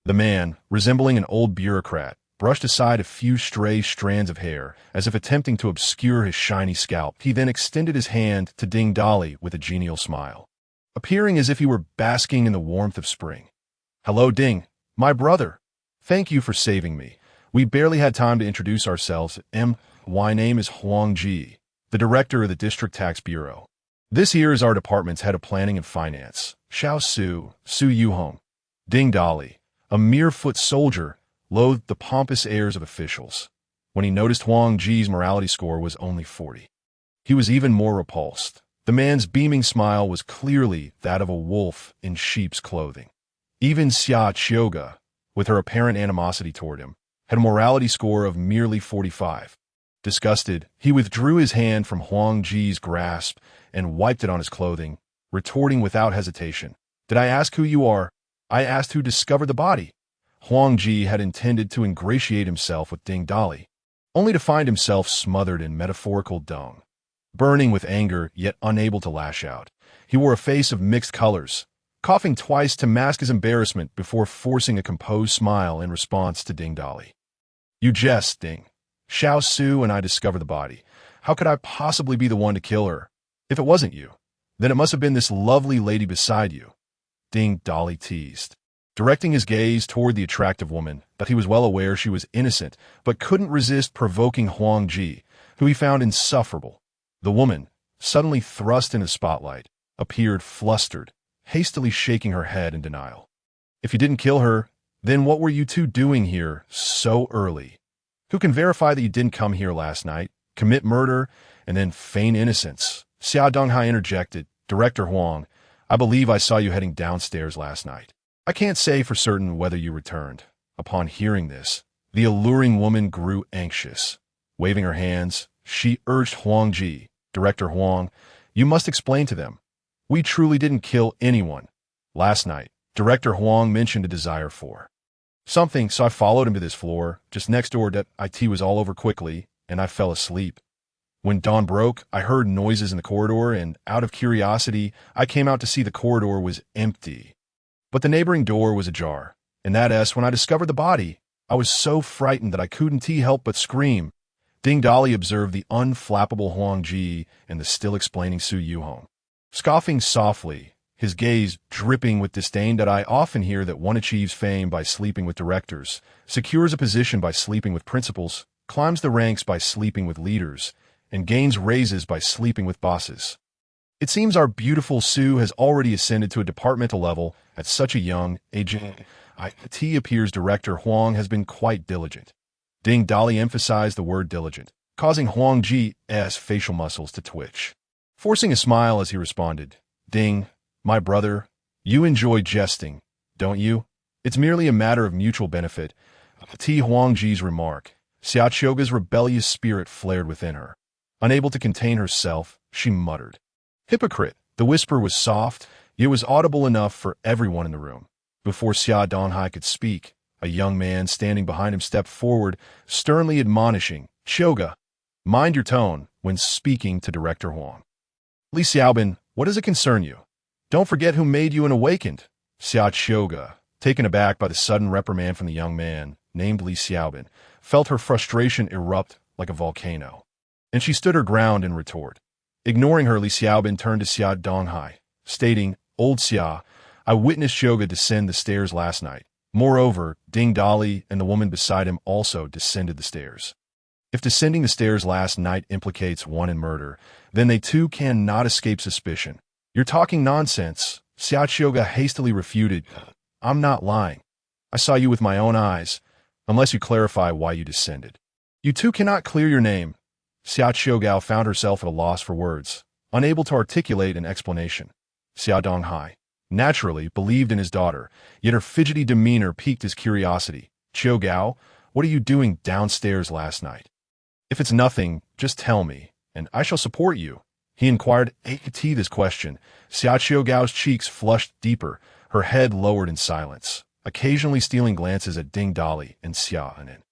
The man, resembling an old bureaucrat, brushed aside a few stray strands of hair, as if attempting to obscure his shiny scalp. He then extended his hand to Ding Dali with a genial smile, appearing as if he were basking in the warmth of spring. "Hello, Ding, my brother. Thank you for saving me. We barely had time to introduce ourselves. My name is Huang Ji, the director of the District Tax Bureau. This here is our department's head of planning and finance, Xiao Su Yuhong." Ding Dali, a mere foot soldier, loathed the pompous airs of officials. When he noticed Huang Ji's morality score was only 40, he was even more repulsed. The man's beaming smile was clearly that of a wolf in sheep's clothing. Even Xia Chioga, with her apparent animosity toward him, had a morality score of merely 45. Disgusted, he withdrew his hand from Huang Ji's grasp and wiped it on his clothing, retorting without hesitation, "Did I ask who you are? I asked who discovered the body." Huang Ji had intended to ingratiate himself with Ding Dali, only to find himself smothered in metaphorical dung. Burning with anger, yet unable to lash out, he wore a face of mixed colors, coughing twice to mask his embarrassment before forcing a composed smile in response to Ding Dali. "You jest, Ding. Xiao Su and I discovered the body. How could I possibly be the one to kill her? If it wasn't you, then it must have been this lovely lady beside you," Ding Dali teased, directing his gaze toward the attractive woman, that he was well aware she was innocent, but couldn't resist provoking Huang Ji, who he found insufferable. The woman, suddenly thrust in the spotlight, appeared flustered, hastily shaking her head in denial. "If you didn't kill her, then what were you two doing here so early? Who can verify that you didn't come here last night, commit murder, and then feign innocence?" Xia Donghai interjected. "Director Huang, I believe I saw you heading downstairs last night. I can't say for certain whether you returned." Upon hearing this, the alluring woman grew anxious. Waving her hands, she urged Huang Ji, "Director Huang, you must explain to them. We truly didn't kill anyone. Last night, Director Huang mentioned a desire for something, so I followed him to this floor, just next door. That IT was all over quickly, and I fell asleep. When dawn broke, I heard noises in the corridor, and out of curiosity, I came out to see the corridor was empty. But the neighboring door was ajar, and when I discovered the body, I was so frightened that I couldn't help but scream." Ding Dali observed the unflappable Huang Ji and the still explaining Su Yuhong. Scoffing softly, his gaze dripping with disdain. I often hear that one achieves fame by sleeping with directors, secures a position by sleeping with principals, climbs the ranks by sleeping with leaders, and gains raises by sleeping with bosses. It seems our beautiful Sue has already ascended to a departmental level at such a young age. It appears Director Huang has been quite diligent. Ding Dali emphasized the word diligent, causing Huang Ji's facial muscles to twitch. Forcing a smile as he responded, Ding, my brother, you enjoy jesting, don't you? It's merely a matter of mutual benefit. Huang Ji's remark. Xiaoqiuga's rebellious spirit flared within her. Unable to contain herself, she muttered. Hypocrite. The whisper was soft, yet was audible enough for everyone in the room. Before Xia Donghai could speak, a young man standing behind him stepped forward, sternly admonishing, Qiuga, mind your tone when speaking to Director Huang. Li Xiaobin, what does it concern you? Don't forget who made you an awakened. Qiuga, taken aback by the sudden reprimand from the young man, named Li Xiaobin, felt her frustration erupt like a volcano. And she stood her ground in retort. Ignoring her, Li Xiaobin turned to Xia Donghai, stating, Old Xia, I witnessed Qiuga descend the stairs last night. Moreover, Ding Dali and the woman beside him also descended the stairs. If descending the stairs last night implicates one in murder, then they too cannot escape suspicion. You're talking nonsense, Qiuga hastily refuted. I'm not lying. I saw you with my own eyes, unless you clarify why you descended. You two cannot clear your name. Qiuga found herself at a loss for words, unable to articulate an explanation. Xia Donghai, naturally, believed in his daughter, yet her fidgety demeanor piqued his curiosity. Qiuga, what are you doing downstairs last night? If it's nothing, just tell me, and I shall support you. He inquired this question. Qiuga's cheeks flushed deeper, her head lowered in silence, occasionally stealing glances at Ding Dali and Xia Anin.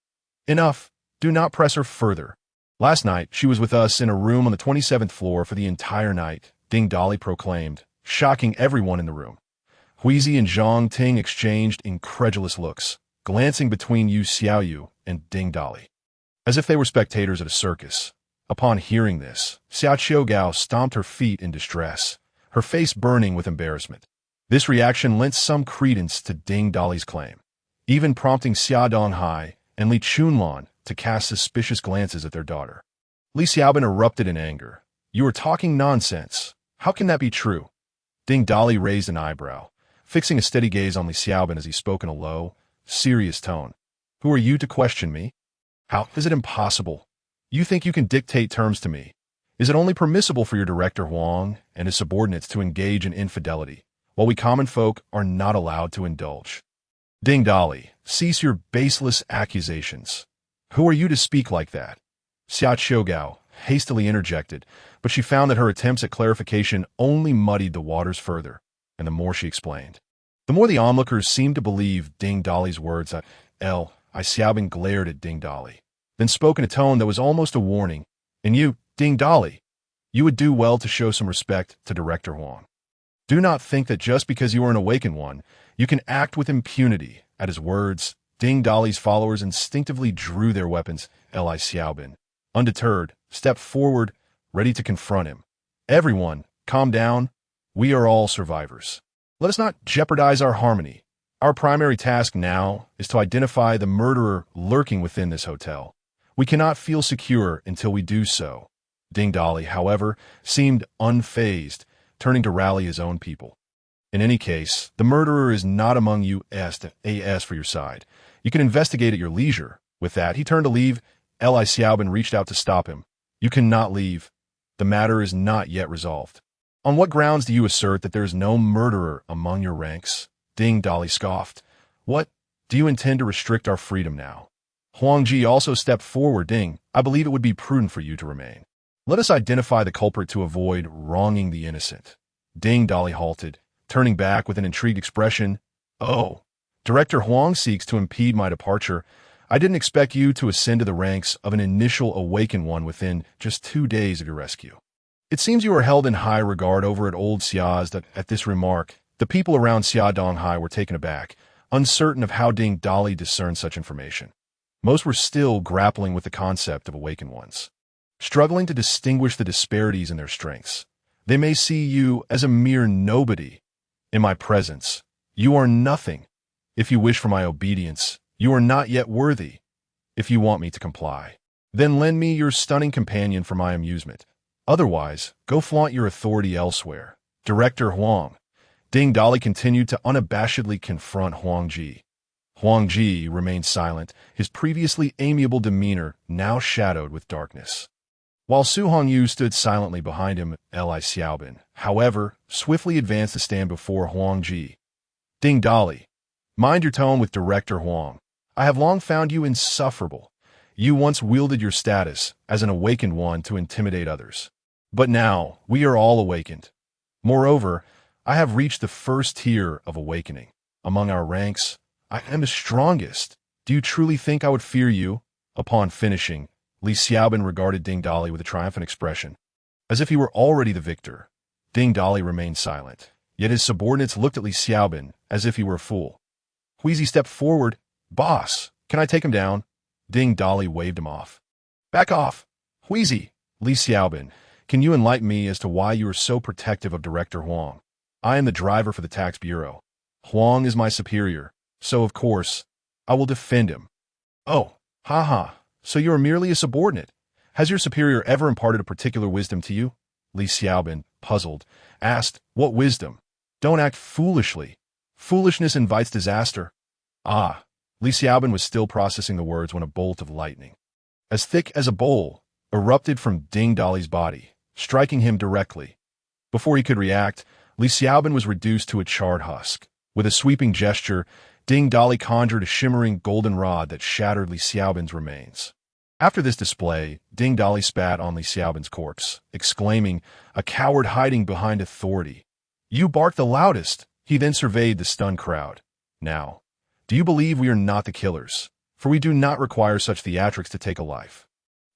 Enough, do not press her further. Last night, she was with us in a room on the 27th floor for the entire night, Ding Dali proclaimed, shocking everyone in the room. Huizi and Zhang Ting exchanged incredulous looks, glancing between Yu Xiaoyu and Ding Dali, as if they were spectators at a circus. Upon hearing this, Qiuga stomped her feet in distress, her face burning with embarrassment. This reaction lent some credence to Ding Dali's claim, even prompting Xia Donghai and Li Chunlan to cast suspicious glances at their daughter. Li Xiaobin erupted in anger. You are talking nonsense. How can that be true? Ding Dali raised an eyebrow, fixing a steady gaze on Li Xiaobin as he spoke in a low, serious tone. Who are you to question me? How is it impossible? You think you can dictate terms to me? Is it only permissible for your Director Huang and his subordinates to engage in infidelity, while we common folk are not allowed to indulge? Ding Dali, cease your baseless accusations. Who are you to speak like that? Qiuga hastily interjected, but she found that her attempts at clarification only muddied the waters further, and the more she explained, the more the onlookers seemed to believe Ding Dali's words. Xiaobin glared at Ding Dali, then spoke in a tone that was almost a warning. And you, Ding Dali, you would do well to show some respect to Director Huang. Do not think that just because you are an awakened one, you can act with impunity. At his words, Ding Dali's followers instinctively drew their weapons. Li Xiaobin, undeterred, stepped forward, ready to confront him. Everyone, calm down. We are all survivors. Let us not jeopardize our harmony. Our primary task now is to identify the murderer lurking within this hotel. We cannot feel secure until we do so. Ding Dali, however, seemed unfazed, turning to rally his own people. In any case, the murderer is not among you. As for your side. You can investigate at your leisure. With that, he turned to leave. Li Xiaobin reached out to stop him. You cannot leave. The matter is not yet resolved. On what grounds do you assert that there is no murderer among your ranks? Ding Dali scoffed. What? Do you intend to restrict our freedom now? Huang Ji also stepped forward. Ding, I believe it would be prudent for you to remain. Let us identify the culprit to avoid wronging the innocent. Ding Dali halted, turning back with an intrigued expression. Oh, Director Huang seeks to impede my departure. I didn't expect you to ascend to the ranks of an initial awakened one within just 2 days of your rescue. It seems you are held in high regard over at Old Xia's. That at this remark, the people around Xia Donghai were taken aback, uncertain of how Ding Dali discerned such information. Most were still grappling with the concept of awakened ones, struggling to distinguish the disparities in their strengths. They may see you as a mere nobody. In my presence, you are nothing. If you wish for my obedience, you are not yet worthy. If you want me to comply, then lend me your stunning companion for my amusement. Otherwise, go flaunt your authority elsewhere. Director Huang. Ding Dali continued to unabashedly confront Huang Ji. Huang Ji remained silent, his previously amiable demeanor now shadowed with darkness. While Su Hongyu stood silently behind him, Li Xiaobin, however, swiftly advanced to stand before Huang Ji. Ding Dali, mind your tone with Director Huang. I have long found you insufferable. You once wielded your status as an awakened one to intimidate others. But now, we are all awakened. Moreover, I have reached the first tier of awakening. Among our ranks, I am the strongest. Do you truly think I would fear you? Upon finishing, Li Xiaobin regarded Ding Dali with a triumphant expression. As if he were already the victor, Ding Dali remained silent. Yet his subordinates looked at Li Xiaobin as if he were a fool. Huizi stepped forward. Boss, can I take him down? Ding Dali waved him off. Back off. Huizi. Li Xiaobin, can you enlighten me as to why you are so protective of Director Huang? I am the driver for the tax bureau. Huang is my superior, so of course, I will defend him. Oh, haha, so you are merely a subordinate. Has your superior ever imparted a particular wisdom to you? Li Xiaobin, puzzled, asked, what wisdom? Don't act foolishly. Foolishness invites disaster. Ah, Li Xiaobin was still processing the words when a bolt of lightning, as thick as a bowl, erupted from Ding Dali's body, striking him directly. Before he could react, Li Xiaobin was reduced to a charred husk. With a sweeping gesture, Ding Dali conjured a shimmering golden rod that shattered Li Xiaobin's remains. After this display, Ding Dali spat on Li Xiaobin's corpse, exclaiming, a coward hiding behind authority. You barked the loudest. He then surveyed the stunned crowd. Now, do you believe we are not the killers? For we do not require such theatrics to take a life.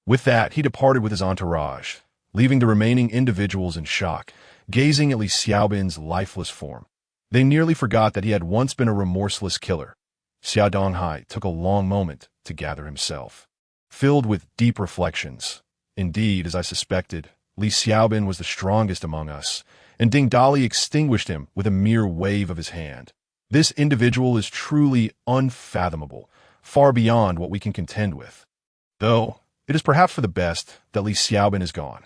With that, he departed with his entourage, leaving the remaining individuals in shock, gazing at Li Xiaobin's lifeless form. They nearly forgot that he had once been a remorseless killer. Xia Donghai took a long moment to gather himself, filled with deep reflections. Indeed, as I suspected, Li Xiaobin was the strongest among us, and Ding Dali extinguished him with a mere wave of his hand. This individual is truly unfathomable, far beyond what we can contend with. Though, it is perhaps for the best that Li Xiaobin is gone.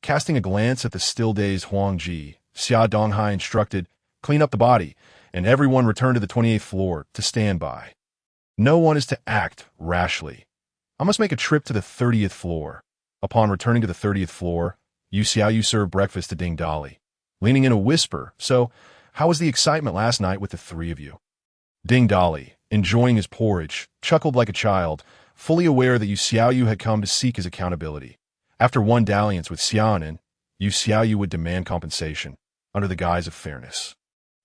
Casting a glance at the still-dazed Huang Ji, Xia Donghai instructed, clean up the body, and everyone return to the 28th floor to stand by. No one is to act rashly. I must make a trip to the 30th floor. Upon returning to the 30th floor, Yu Xiaoyu served breakfast to Ding Dali, leaning in a whisper, so, how was the excitement last night with the three of you? Ding Dali, enjoying his porridge, chuckled like a child, fully aware that Yu Xiaoyu had come to seek his accountability. After one dalliance with Xiaonan, Yu Xiaoyu would demand compensation, under the guise of fairness.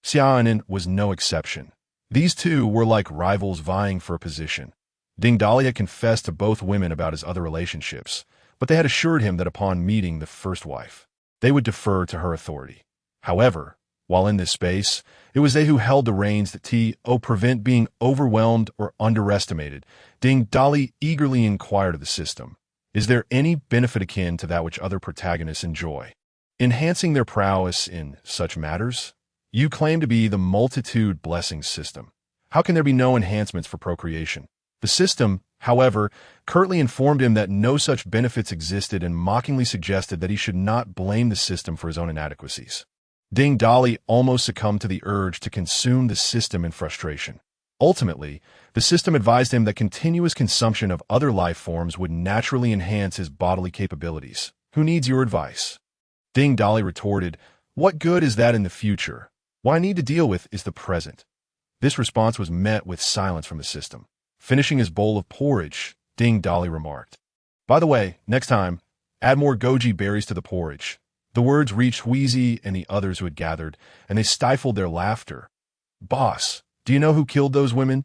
Xiaonan was no exception. These two were like rivals vying for a position. Ding Dali had confessed to both women about his other relationships, but they had assured him that upon meeting the first wife, they would defer to her authority. However, while in this space, it was they who held the reins that prevent being overwhelmed or underestimated. Ding Dali eagerly inquired of the system, is there any benefit akin to that which other protagonists enjoy? Enhancing their prowess in such matters? You claim to be the multitude blessings system. How can there be no enhancements for procreation? The system, however, curtly informed him that no such benefits existed and mockingly suggested that he should not blame the system for his own inadequacies. Ding Dali almost succumbed to the urge to consume the system in frustration. Ultimately, the system advised him that continuous consumption of other life forms would naturally enhance his bodily capabilities. Who needs your advice? Ding Dali retorted, what good is that in the future? What I need to deal with is the present. This response was met with silence from the system. Finishing his bowl of porridge, Ding Dali remarked, by the way, next time, add more goji berries to the porridge. The words reached Huizi and the others who had gathered, and they stifled their laughter. Boss, do you know who killed those women?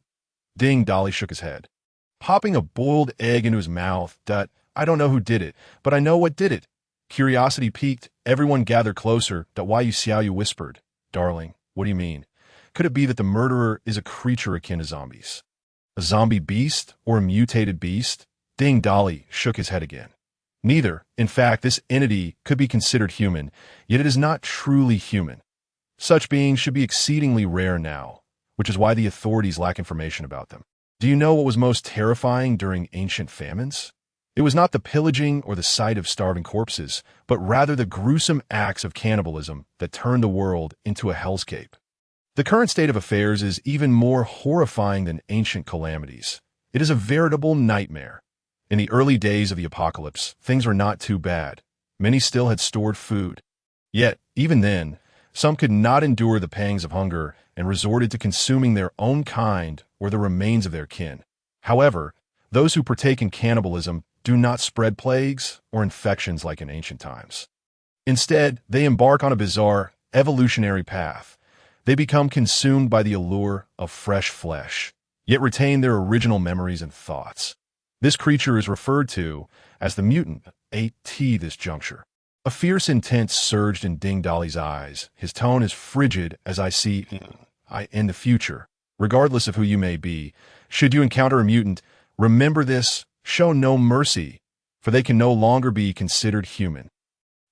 Ding Dali shook his head. Popping a boiled egg into his mouth, I don't know who did it, but I know what did it. Curiosity piqued, everyone gathered closer, Yu Xiaoyu whispered, darling, what do you mean? Could it be that the murderer is a creature akin to zombies? A zombie beast or a mutated beast? Ding Dali shook his head again. Neither. In fact, this entity could be considered human, yet it is not truly human. Such beings should be exceedingly rare now, which is why the authorities lack information about them. Do you know what was most terrifying during ancient famines? It was not the pillaging or the sight of starving corpses, but rather the gruesome acts of cannibalism that turned the world into a hellscape. The current state of affairs is even more horrifying than ancient calamities. It is a veritable nightmare. In the early days of the apocalypse, things were not too bad. Many still had stored food. Yet, even then, some could not endure the pangs of hunger and resorted to consuming their own kind or the remains of their kin. However, those who partake in cannibalism do not spread plagues or infections like in ancient times. Instead, they embark on a bizarre, evolutionary path. They become consumed by the allure of fresh flesh, yet retain their original memories and thoughts. This creature is referred to as the mutant, at this juncture. A fierce intent surged in Ding Dali's eyes. His tone is frigid as I see in the future. Regardless of who you may be, should you encounter a mutant, remember this, show no mercy, for they can no longer be considered human.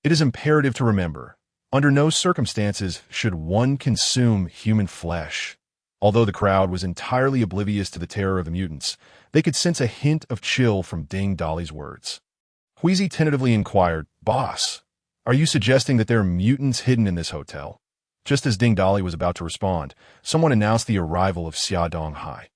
It is imperative to remember, under no circumstances should one consume human flesh. Although the crowd was entirely oblivious to the terror of the mutants, they could sense a hint of chill from Ding Dali's words. Wheezy tentatively inquired, "Boss, are you suggesting that there are mutants hidden in this hotel?" Just as Ding Dali was about to respond, someone announced the arrival of Xia Donghai.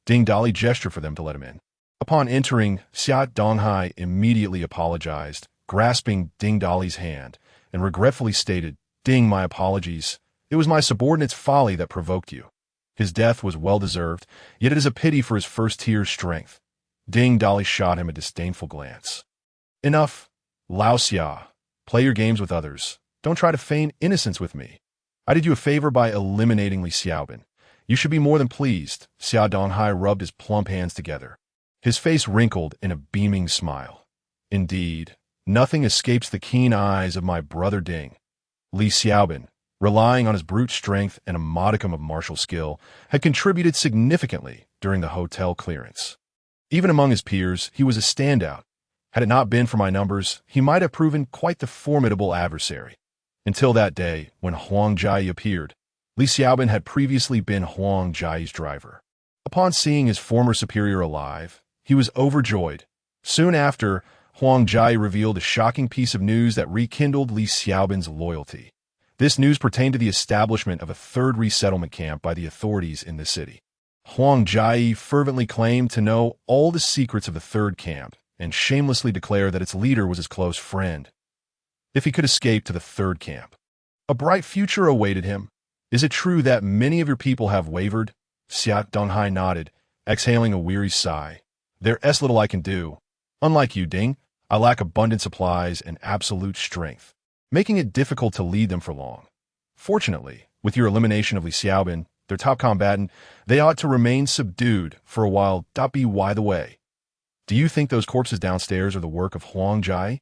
Ding Dali gestured for them to let him in. Upon entering, Xia Donghai immediately apologized, grasping Ding Dali's hand, and regretfully stated, "Ding, my apologies. It was my subordinate's folly that provoked you. His death was well-deserved, yet it is a pity for his first-tier strength." Ding Dali shot him a disdainful glance. "Enough, Lao Xia. Play your games with others. Don't try to feign innocence with me. I did you a favor by eliminating Li Xiaobin. You should be more than pleased." Xia Donghai rubbed his plump hands together. His face wrinkled in a beaming smile. "Indeed, nothing escapes the keen eyes of my brother Ding. Li Xiaobin, relying on his brute strength and a modicum of martial skill, had contributed significantly during the hotel clearance. Even among his peers, he was a standout. Had it not been for my numbers, he might have proven quite the formidable adversary. Until that day, when Huang Jai appeared, Li Xiaobin had previously been Huang Jai's driver. Upon seeing his former superior alive, he was overjoyed. Soon after, Huang Jai revealed a shocking piece of news that rekindled Li Xiaobin's loyalty. This news pertained to the establishment of a third resettlement camp by the authorities in the city. Huang Jai fervently claimed to know all the secrets of the third camp and shamelessly declared that its leader was his close friend. If he could escape to the third camp, a bright future awaited him. Is it true that many of your people have wavered? Xia Donghai nodded, exhaling a weary sigh. There's little I can do. Unlike you, Ding, I lack abundant supplies and absolute strength, making it difficult to lead them for long. Fortunately, with your elimination of Li Xiaobin, their top combatant, they ought to remain subdued for a while. By the way, do you think those corpses downstairs are the work of Huang Jai?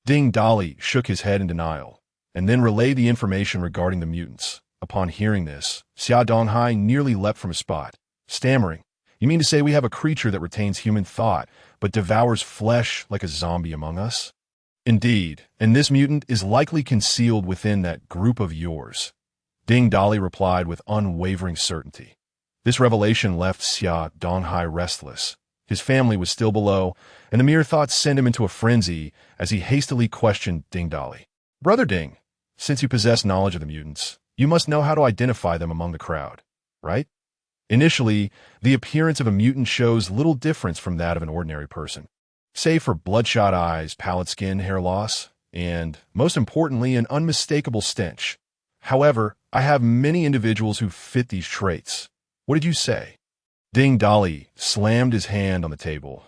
Ding Dali shook his head in denial, and then relayed the information regarding the mutants. Upon hearing this, Xia Donghai nearly leapt from his spot, stammering, "You mean to say we have a creature that retains human thought, but devours flesh like a zombie among us?" "Indeed, and this mutant is likely concealed within that group of yours," Ding Dali replied with unwavering certainty. This revelation left Xia Donghai restless. His family was still below, and the mere thought sent him into a frenzy as he hastily questioned Ding Dali. "Brother Ding, since you possess knowledge of the mutants, you must know how to identify them among the crowd, right?" Initially, the appearance of a mutant shows little difference from that of an ordinary person, save for bloodshot eyes, pallid skin, hair loss, and, most importantly, an unmistakable stench. However, I have many individuals who fit these traits. What did you say? Ding Dali slammed his hand on the table.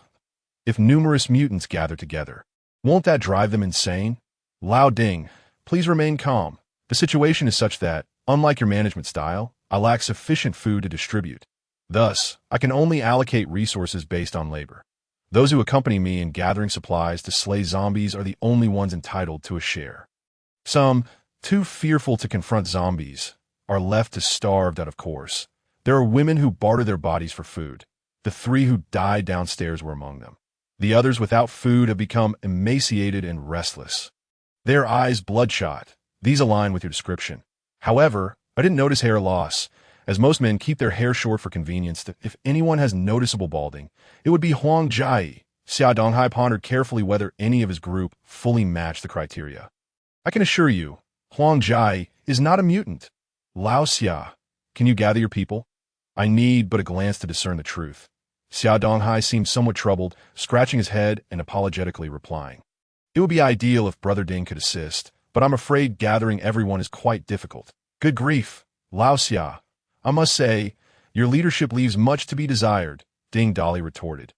"If numerous mutants gather together, won't that drive them insane? Lao Ding, please remain calm. The situation is such that, unlike your management style, I lack sufficient food to distribute. Thus, I can only allocate resources based on labor. Those who accompany me in gathering supplies to slay zombies are the only ones entitled to a share. Some, too fearful to confront zombies, are left to starve out of course. There are women who barter their bodies for food. The 3 who died downstairs were among them. The others without food have become emaciated and restless. Their eyes bloodshot. These align with your description. However, I didn't notice hair loss, as most men keep their hair short for convenience. If anyone has noticeable balding, it would be Huang Jai. Xia Donghai pondered carefully whether any of his group fully matched the criteria. I can assure you, Huang Jai is not a mutant. Lao Xia, can you gather your people? I need but a glance to discern the truth. Xia Donghai seemed somewhat troubled, scratching his head and apologetically replying. It would be ideal if Brother Ding could assist, but I'm afraid gathering everyone is quite difficult. Good grief, Lao Xia. I must say, your leadership leaves much to be desired, Ding Dali retorted.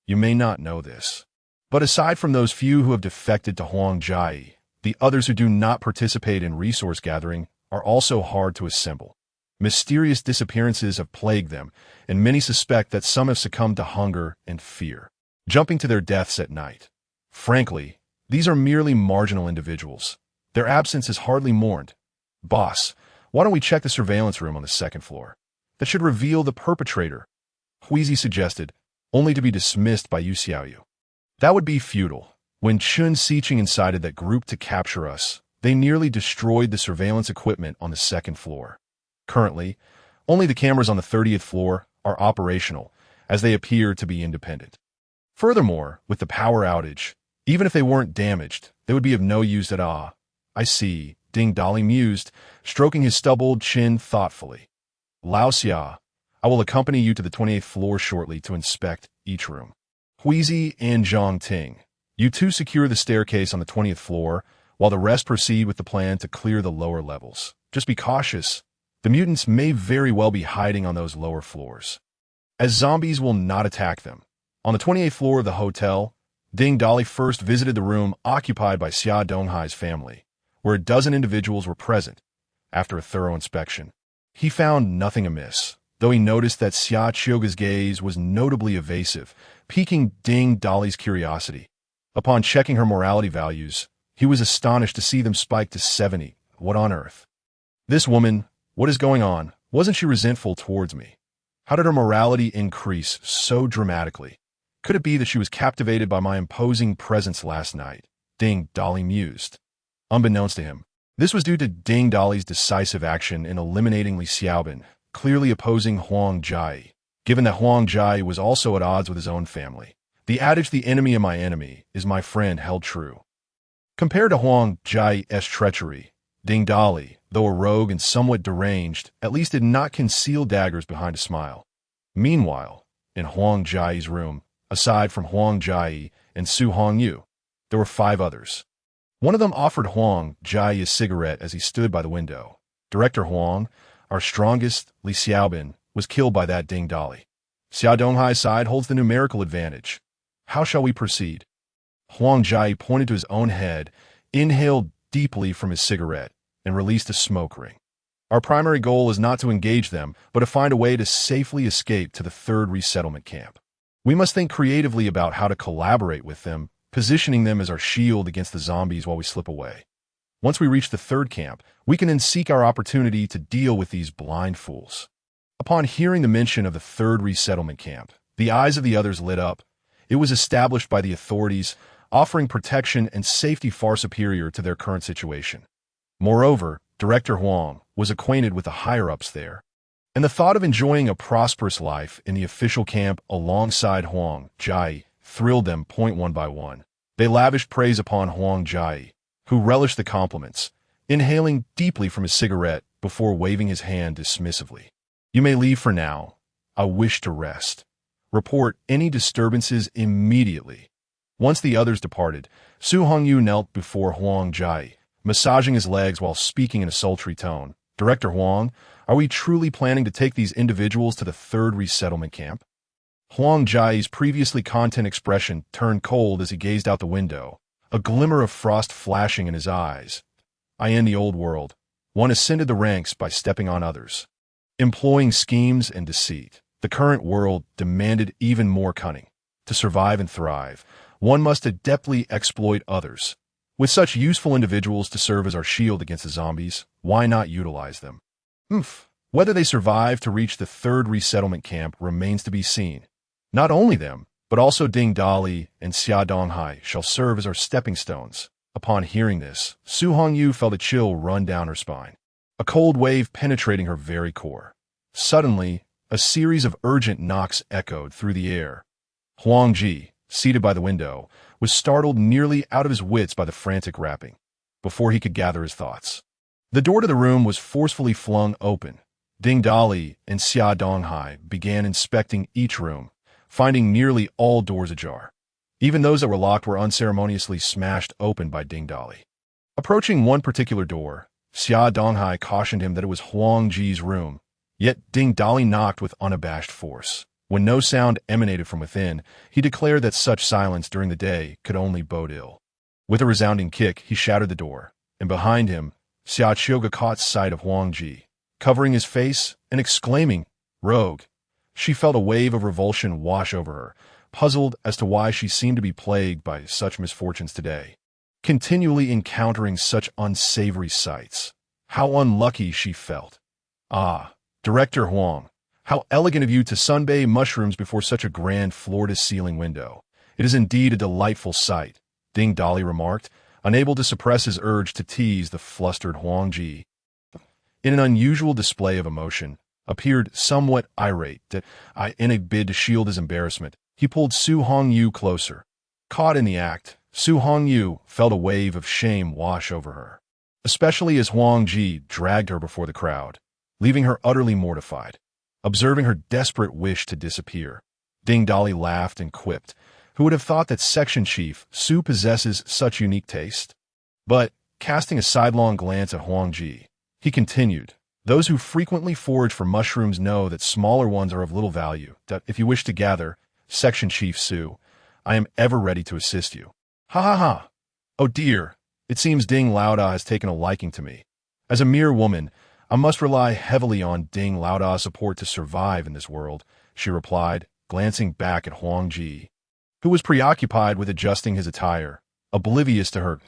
You may not know this, but aside from those few who have defected to Huang Jai, the others who do not participate in resource gathering are also hard to assemble. Mysterious disappearances have plagued them, and many suspect that some have succumbed to hunger and fear, jumping to their deaths at night. Frankly, these are merely marginal individuals. Their absence is hardly mourned. Boss, why don't we check the surveillance room on the second floor? That should reveal the perpetrator, Huizi suggested, only to be dismissed by Yu Xiaoyu. That would be futile. When Chun Siqing incited that group to capture us, they nearly destroyed the surveillance equipment on the second floor. Currently, only the cameras on the 30th floor are operational, as they appear to be independent. Furthermore, with the power outage, even if they weren't damaged, they would be of no use at all. I see, Ding Dali mused, stroking his stubbled chin thoughtfully. Lao Xia, I will accompany you to the 28th floor shortly to inspect each room. Huizi and Zhang Ting, you two secure the staircase on the 20th floor, while the rest proceed with the plan to clear the lower levels. Just be cautious. The mutants may very well be hiding on those lower floors, as zombies will not attack them. On the 28th floor of the hotel, Ding Dali first visited the room occupied by Xia Donghai's family, where a dozen individuals were present. After a thorough inspection, he found nothing amiss, though he noticed that Xia Chioga's gaze was notably evasive, piquing Ding Dali's curiosity. Upon checking her morality values, he was astonished to see them spike to 70. What on earth? This woman, what is going on? Wasn't she resentful towards me? How did her morality increase so dramatically? Could it be that she was captivated by my imposing presence last night? Ding Dali mused. Unbeknownst to him, this was due to Ding Dali's decisive action in eliminating Li Xiaobin, clearly opposing Huang Jai. Given that Huang Jai was also at odds with his own family, the adage "the enemy of my enemy is my friend" held true. Compared to Huang Jai's treachery, Ding Dali, though a rogue and somewhat deranged, at least did not conceal daggers behind a smile. Meanwhile, in Huang Jai's room, aside from Huang Jai and Su Hongyu, there were 5 others. One of them offered Huang Jai a cigarette as he stood by the window. Director Huang, our strongest, Li Xiaobin, was killed by that Ding Dali. Xia Donghai's side holds the numerical advantage. How shall we proceed? Huang Jai pointed to his own head, inhaled deeply from his cigarette, and released a smoke ring. Our primary goal is not to engage them, but to find a way to safely escape to the 3rd resettlement camp. We must think creatively about how to collaborate with them, positioning them as our shield against the zombies while we slip away. Once we reach the 3rd camp, we can then seek our opportunity to deal with these blind fools. Upon hearing the mention of the 3rd resettlement camp, the eyes of the others lit up. It was established by the authorities, offering protection and safety far superior to their current situation. Moreover, Director Huang was acquainted with the higher-ups there, and the thought of enjoying a prosperous life in the official camp alongside Huang Jai thrilled them one by one. They lavished praise upon Huang Jai, who relished the compliments, inhaling deeply from his cigarette before waving his hand dismissively. You may leave for now. I wish to rest. Report any disturbances immediately. Once the others departed, Su Hongyu knelt before Huang Jai, massaging his legs while speaking in a sultry tone. Director Huang, are we truly planning to take these individuals to the 3rd resettlement camp? Huang Jai's previously content expression turned cold as he gazed out the window, a glimmer of frost flashing in his eyes. In the old world, one ascended the ranks by stepping on others, employing schemes and deceit. The current world demanded even more cunning. To survive and thrive, one must adeptly exploit others. With such useful individuals to serve as our shield against the zombies, why not utilize them? Whether they survive to reach the 3rd resettlement camp remains to be seen. Not only them, but also Ding Dali and Xia Donghai shall serve as our stepping stones. Upon hearing this, Su Hongyu felt a chill run down her spine, a cold wave penetrating her very core. Suddenly, a series of urgent knocks echoed through the air. Huang Ji, seated by the window, was startled nearly out of his wits by the frantic rapping. Before he could gather his thoughts, the door to the room was forcefully flung open. Ding Dali and Xia Donghai began inspecting each room, finding nearly all doors ajar. Even those that were locked were unceremoniously smashed open by Ding Dali. Approaching one particular door, Xia Donghai cautioned him that it was Huang Ji's room, yet Ding Dali knocked with unabashed force. When no sound emanated from within, he declared that such silence during the day could only bode ill. With a resounding kick, he shattered the door, and behind him, Xia Qiuge caught sight of Huang Ji, covering his face and exclaiming, "Rogue!" She felt a wave of revulsion wash over her, puzzled as to why she seemed to be plagued by such misfortunes today, continually encountering such unsavory sights. How unlucky she felt. Ah, Director Huang, how elegant of you to sunbathe mushrooms before such a grand floor-to-ceiling window. It is indeed a delightful sight, Ding Dali remarked, unable to suppress his urge to tease the flustered Huang Ji. In an unusual display of emotion, appeared somewhat irate that in a bid to shield his embarrassment, he pulled Su Hongyu closer. Caught in the act, Su Hongyu felt a wave of shame wash over her, especially as Huang Ji dragged her before the crowd, leaving her utterly mortified. Observing her desperate wish to disappear, Ding Dali laughed and quipped, "Who would have thought that Section Chief Su possesses such unique taste?" But, casting a sidelong glance at Huang Ji, he continued, "Those who frequently forage for mushrooms know that smaller ones are of little value, that if you wish to gather, Section Chief Su, I am ever ready to assist you." Ha ha ha! Oh dear, it seems Ding Laoda has taken a liking to me. As a mere woman, I must rely heavily on Ding Laoda's support to survive in this world, she replied, glancing back at Huang Ji, who was preoccupied with adjusting his attire, oblivious to her.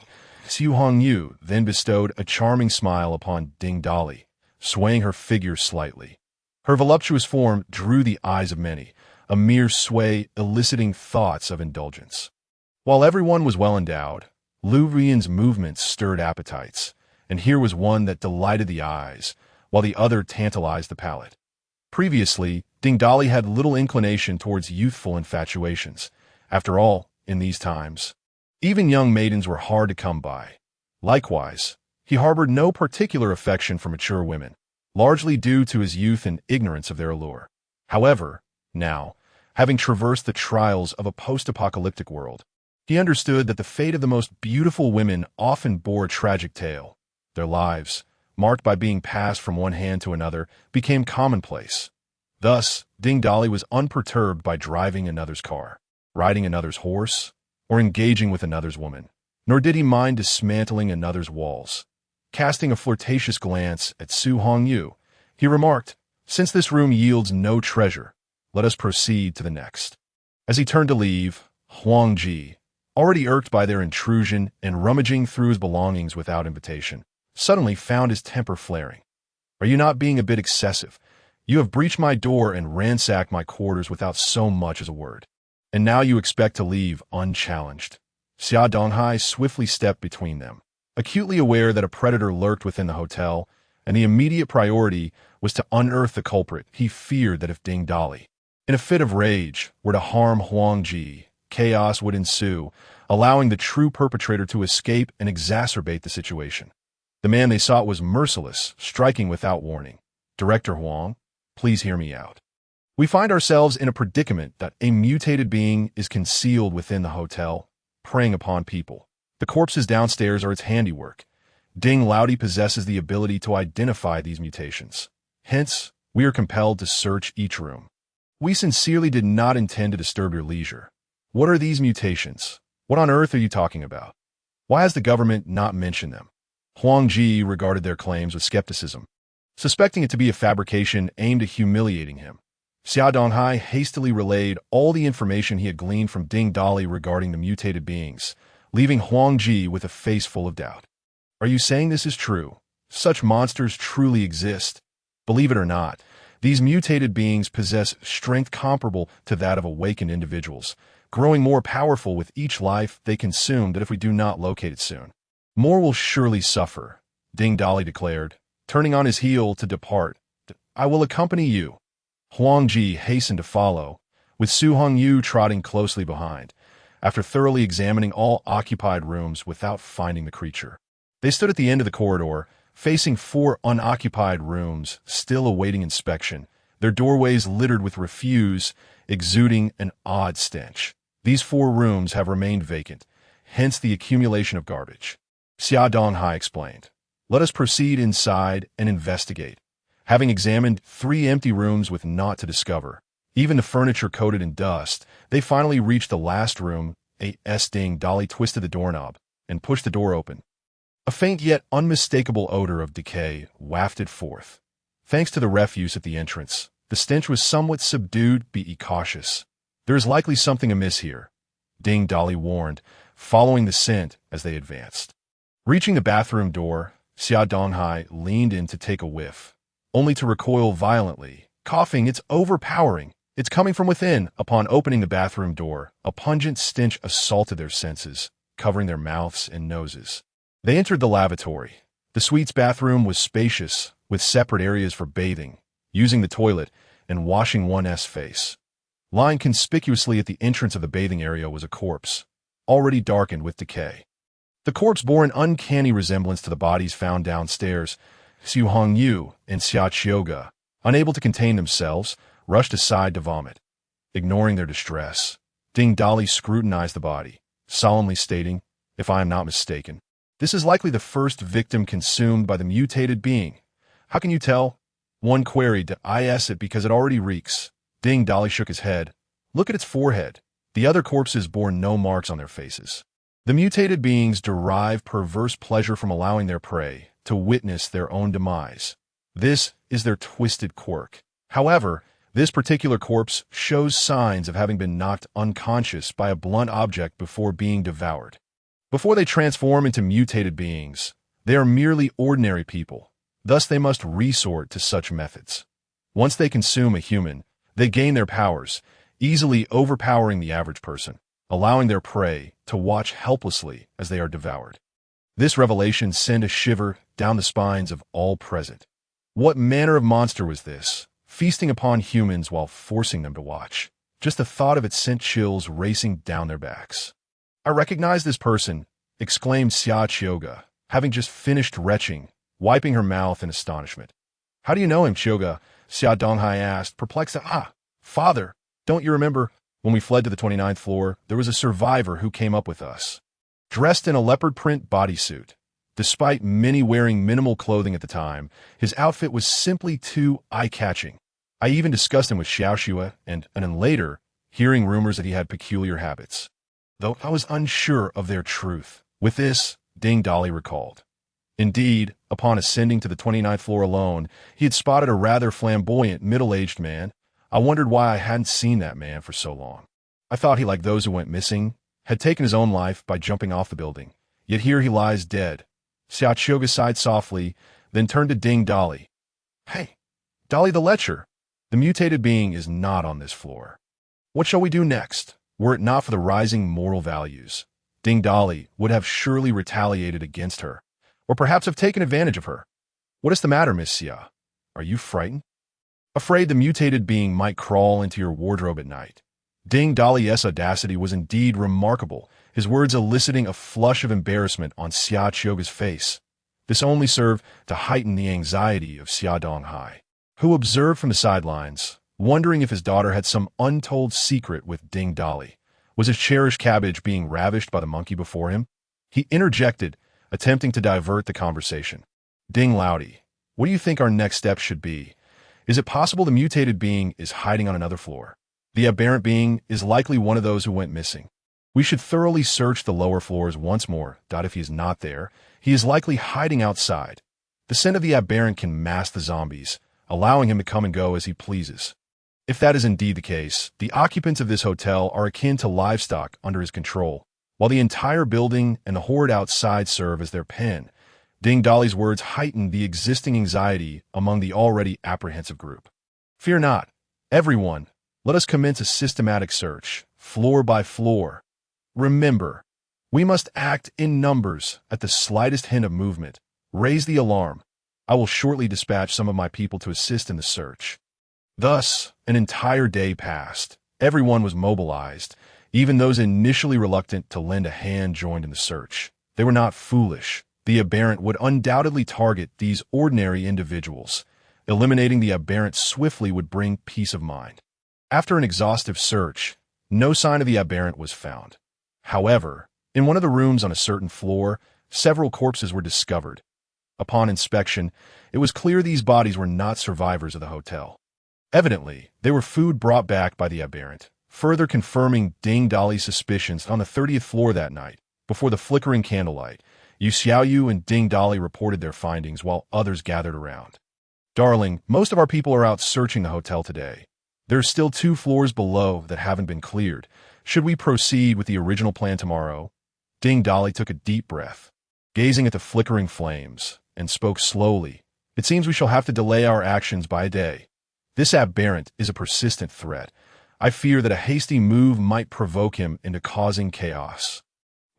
Su Hongyu then bestowed a charming smile upon Ding Dali, swaying her figure slightly. Her voluptuous form drew the eyes of many, a mere sway eliciting thoughts of indulgence. While everyone was well endowed, Lu Rian's movements stirred appetites, and here was one that delighted the eyes, while the other tantalized the palate. Previously, Ding Dali had little inclination towards youthful infatuations. After all, in these times, even young maidens were hard to come by. Likewise, he harbored no particular affection for mature women, largely due to his youth and ignorance of their allure. However, now, having traversed the trials of a post-apocalyptic world, he understood that the fate of the most beautiful women often bore a tragic tale. Their lives, marked by being passed from one hand to another, became commonplace. Thus, Ding Dali was unperturbed by driving another's car, riding another's horse, or engaging with another's woman, nor did he mind dismantling another's walls. Casting a flirtatious glance at Su Hongyu, he remarked, "Since this room yields no treasure, let us proceed to the next." As he turned to leave, Huang Ji, already irked by their intrusion and rummaging through his belongings without invitation, suddenly found his temper flaring. "Are you not being a bit excessive? You have breached my door and ransacked my quarters without so much as a word. And now you expect to leave unchallenged." Xia Donghai swiftly stepped between them, acutely aware that a predator lurked within the hotel, and the immediate priority was to unearth the culprit. He feared that if Ding Dali, in a fit of rage, were to harm Huang Ji, chaos would ensue, allowing the true perpetrator to escape and exacerbate the situation. The man they sought was merciless, striking without warning. "Director Huang, please hear me out. We find ourselves in a predicament that a mutated being is concealed within the hotel, preying upon people. The corpses downstairs are its handiwork. Ding Laodi possesses the ability to identify these mutations. Hence, we are compelled to search each room. We sincerely did not intend to disturb your leisure. What are these mutations? What on earth are you talking about? Why has the government not mentioned them?" Huang Ji regarded their claims with skepticism, suspecting it to be a fabrication aimed at humiliating him. Xia Donghai hastily relayed all the information he had gleaned from Ding Dali regarding the mutated beings, leaving Huang Ji with a face full of doubt. "Are you saying this is true? Such monsters truly exist? Believe it or not, These mutated beings possess strength comparable to that of awakened individuals, growing more powerful with each life they consume that if we do not locate it soon. More will surely suffer, Ding Dali declared, turning on his heel to depart. I will accompany you. Huangji hastened to follow, with Su Hongyu trotting closely behind, after thoroughly examining all occupied rooms without finding the creature. They stood at the end of the corridor, facing 4 unoccupied rooms, still awaiting inspection, their doorways littered with refuse, exuding an odd stench. These 4 rooms have remained vacant, hence the accumulation of garbage. Xia Donghai explained. Let us proceed inside and investigate. Having examined 3 empty rooms with naught to discover, even the furniture coated in dust, they finally reached the last room. Ding Dali twisted the doorknob and pushed the door open. A faint yet unmistakable odor of decay wafted forth. Thanks to the refuse at the entrance, the stench was somewhat subdued. Be cautious. There is likely something amiss here, Ding Dali warned, following the scent as they advanced. Reaching the bathroom door, Xia Donghai leaned in to take a whiff, only to recoil violently, coughing. It's overpowering. It's coming from within. Upon opening the bathroom door, a pungent stench assaulted their senses, covering their mouths and noses. They entered the lavatory. The suite's bathroom was spacious, with separate areas for bathing, using the toilet, and washing one's face. Lying conspicuously at the entrance of the bathing area was a corpse, already darkened with decay. The corpse bore an uncanny resemblance to the bodies found downstairs. Su Hongyu and Xia Chioga, unable to contain themselves, rushed aside to vomit. Ignoring their distress, Ding Dali scrutinized the body, solemnly stating, if I am not mistaken, this is likely the first victim consumed by the mutated being. How can you tell? One queried. Is it because it already reeks? Ding Dali shook his head. Look at its forehead. The other corpses bore no marks on their faces. The mutated beings derive perverse pleasure from allowing their prey to witness their own demise. This is their twisted quirk. However, this particular corpse shows signs of having been knocked unconscious by a blunt object before being devoured. Before they transform into mutated beings, they are merely ordinary people. Thus they must resort to such methods. Once they consume a human, they gain their powers, easily overpowering the average person, allowing their prey to watch helplessly as they are devoured. This revelation sent a shiver down the spines of all present. What manner of monster was this, feasting upon humans while forcing them to watch? Just the thought of it sent chills racing down their backs. I recognize this person, exclaimed Xia Chioga, having just finished retching, wiping her mouth in astonishment. How do you know him, Chioga? Xia Donghai asked, perplexed. Father, don't you remember? When we fled to the 29th floor, there was a survivor who came up with us, dressed in a leopard print bodysuit. Despite many wearing minimal clothing at the time, his outfit was simply too eye-catching. I even discussed him with Xiaoxue and then later, hearing rumors that he had peculiar habits, though I was unsure of their truth. With this, Ding Dali recalled. Indeed, upon ascending to the 29th floor alone, he had spotted a rather flamboyant, middle-aged man. I wondered why I hadn't seen that man for so long. I thought he, like those who went missing, had taken his own life by jumping off the building. Yet here he lies dead. Xia Chioga sighed softly, then turned to Ding Dali. Hey, Dali the Lecher, the mutated being is not on this floor. What shall we do next? Were it not for the rising moral values, Ding Dali would have surely retaliated against her, or perhaps have taken advantage of her. What is the matter, Miss Xia? Are you frightened? Afraid the mutated being might crawl into your wardrobe at night. Ding Dali's audacity was indeed remarkable, his words eliciting a flush of embarrassment on Xia Chioga's face. This only served to heighten the anxiety of Xia Donghai, who observed from the sidelines, wondering if his daughter had some untold secret with Ding Dali. Was his cherished cabbage being ravished by the monkey before him? He interjected, attempting to divert the conversation. Ding Laudi, what do you think our next step should be? Is it possible the mutated being is hiding on another floor? The aberrant being is likely one of those who went missing. We should thoroughly search the lower floors once more. If he is not there, he is likely hiding outside. The scent of the aberrant can mask the zombies, allowing him to come and go as he pleases. If that is indeed the case, the occupants of this hotel are akin to livestock under his control, while the entire building and the horde outside serve as their pen. Ding Dali's words heightened the existing anxiety among the already apprehensive group. Fear not, everyone. Let us commence a systematic search, floor by floor. Remember, we must act in numbers. At the slightest hint of movement, raise the alarm. I will shortly dispatch some of my people to assist in the search." Thus, an entire day passed. Everyone was mobilized. Even those initially reluctant to lend a hand joined in the search. They were not foolish. The aberrant would undoubtedly target these ordinary individuals. Eliminating the aberrant swiftly would bring peace of mind. After an exhaustive search, no sign of the aberrant was found. However, in one of the rooms on a certain floor, several corpses were discovered. Upon inspection, it was clear these bodies were not survivors of the hotel. Evidently, they were food brought back by the aberrant, further confirming Ding Dali's suspicions. On the 30th floor that night, before the flickering candlelight, Yu Xiaoyu and Ding Dali reported their findings while others gathered around. "Darling, most of our people are out searching the hotel today. There's still 2 floors below that haven't been cleared. Should we proceed with the original plan tomorrow?" Ding Dali took a deep breath, gazing at the flickering flames, and spoke slowly. "It seems we shall have to delay our actions by a day. This aberrant is a persistent threat. I fear that a hasty move might provoke him into causing chaos.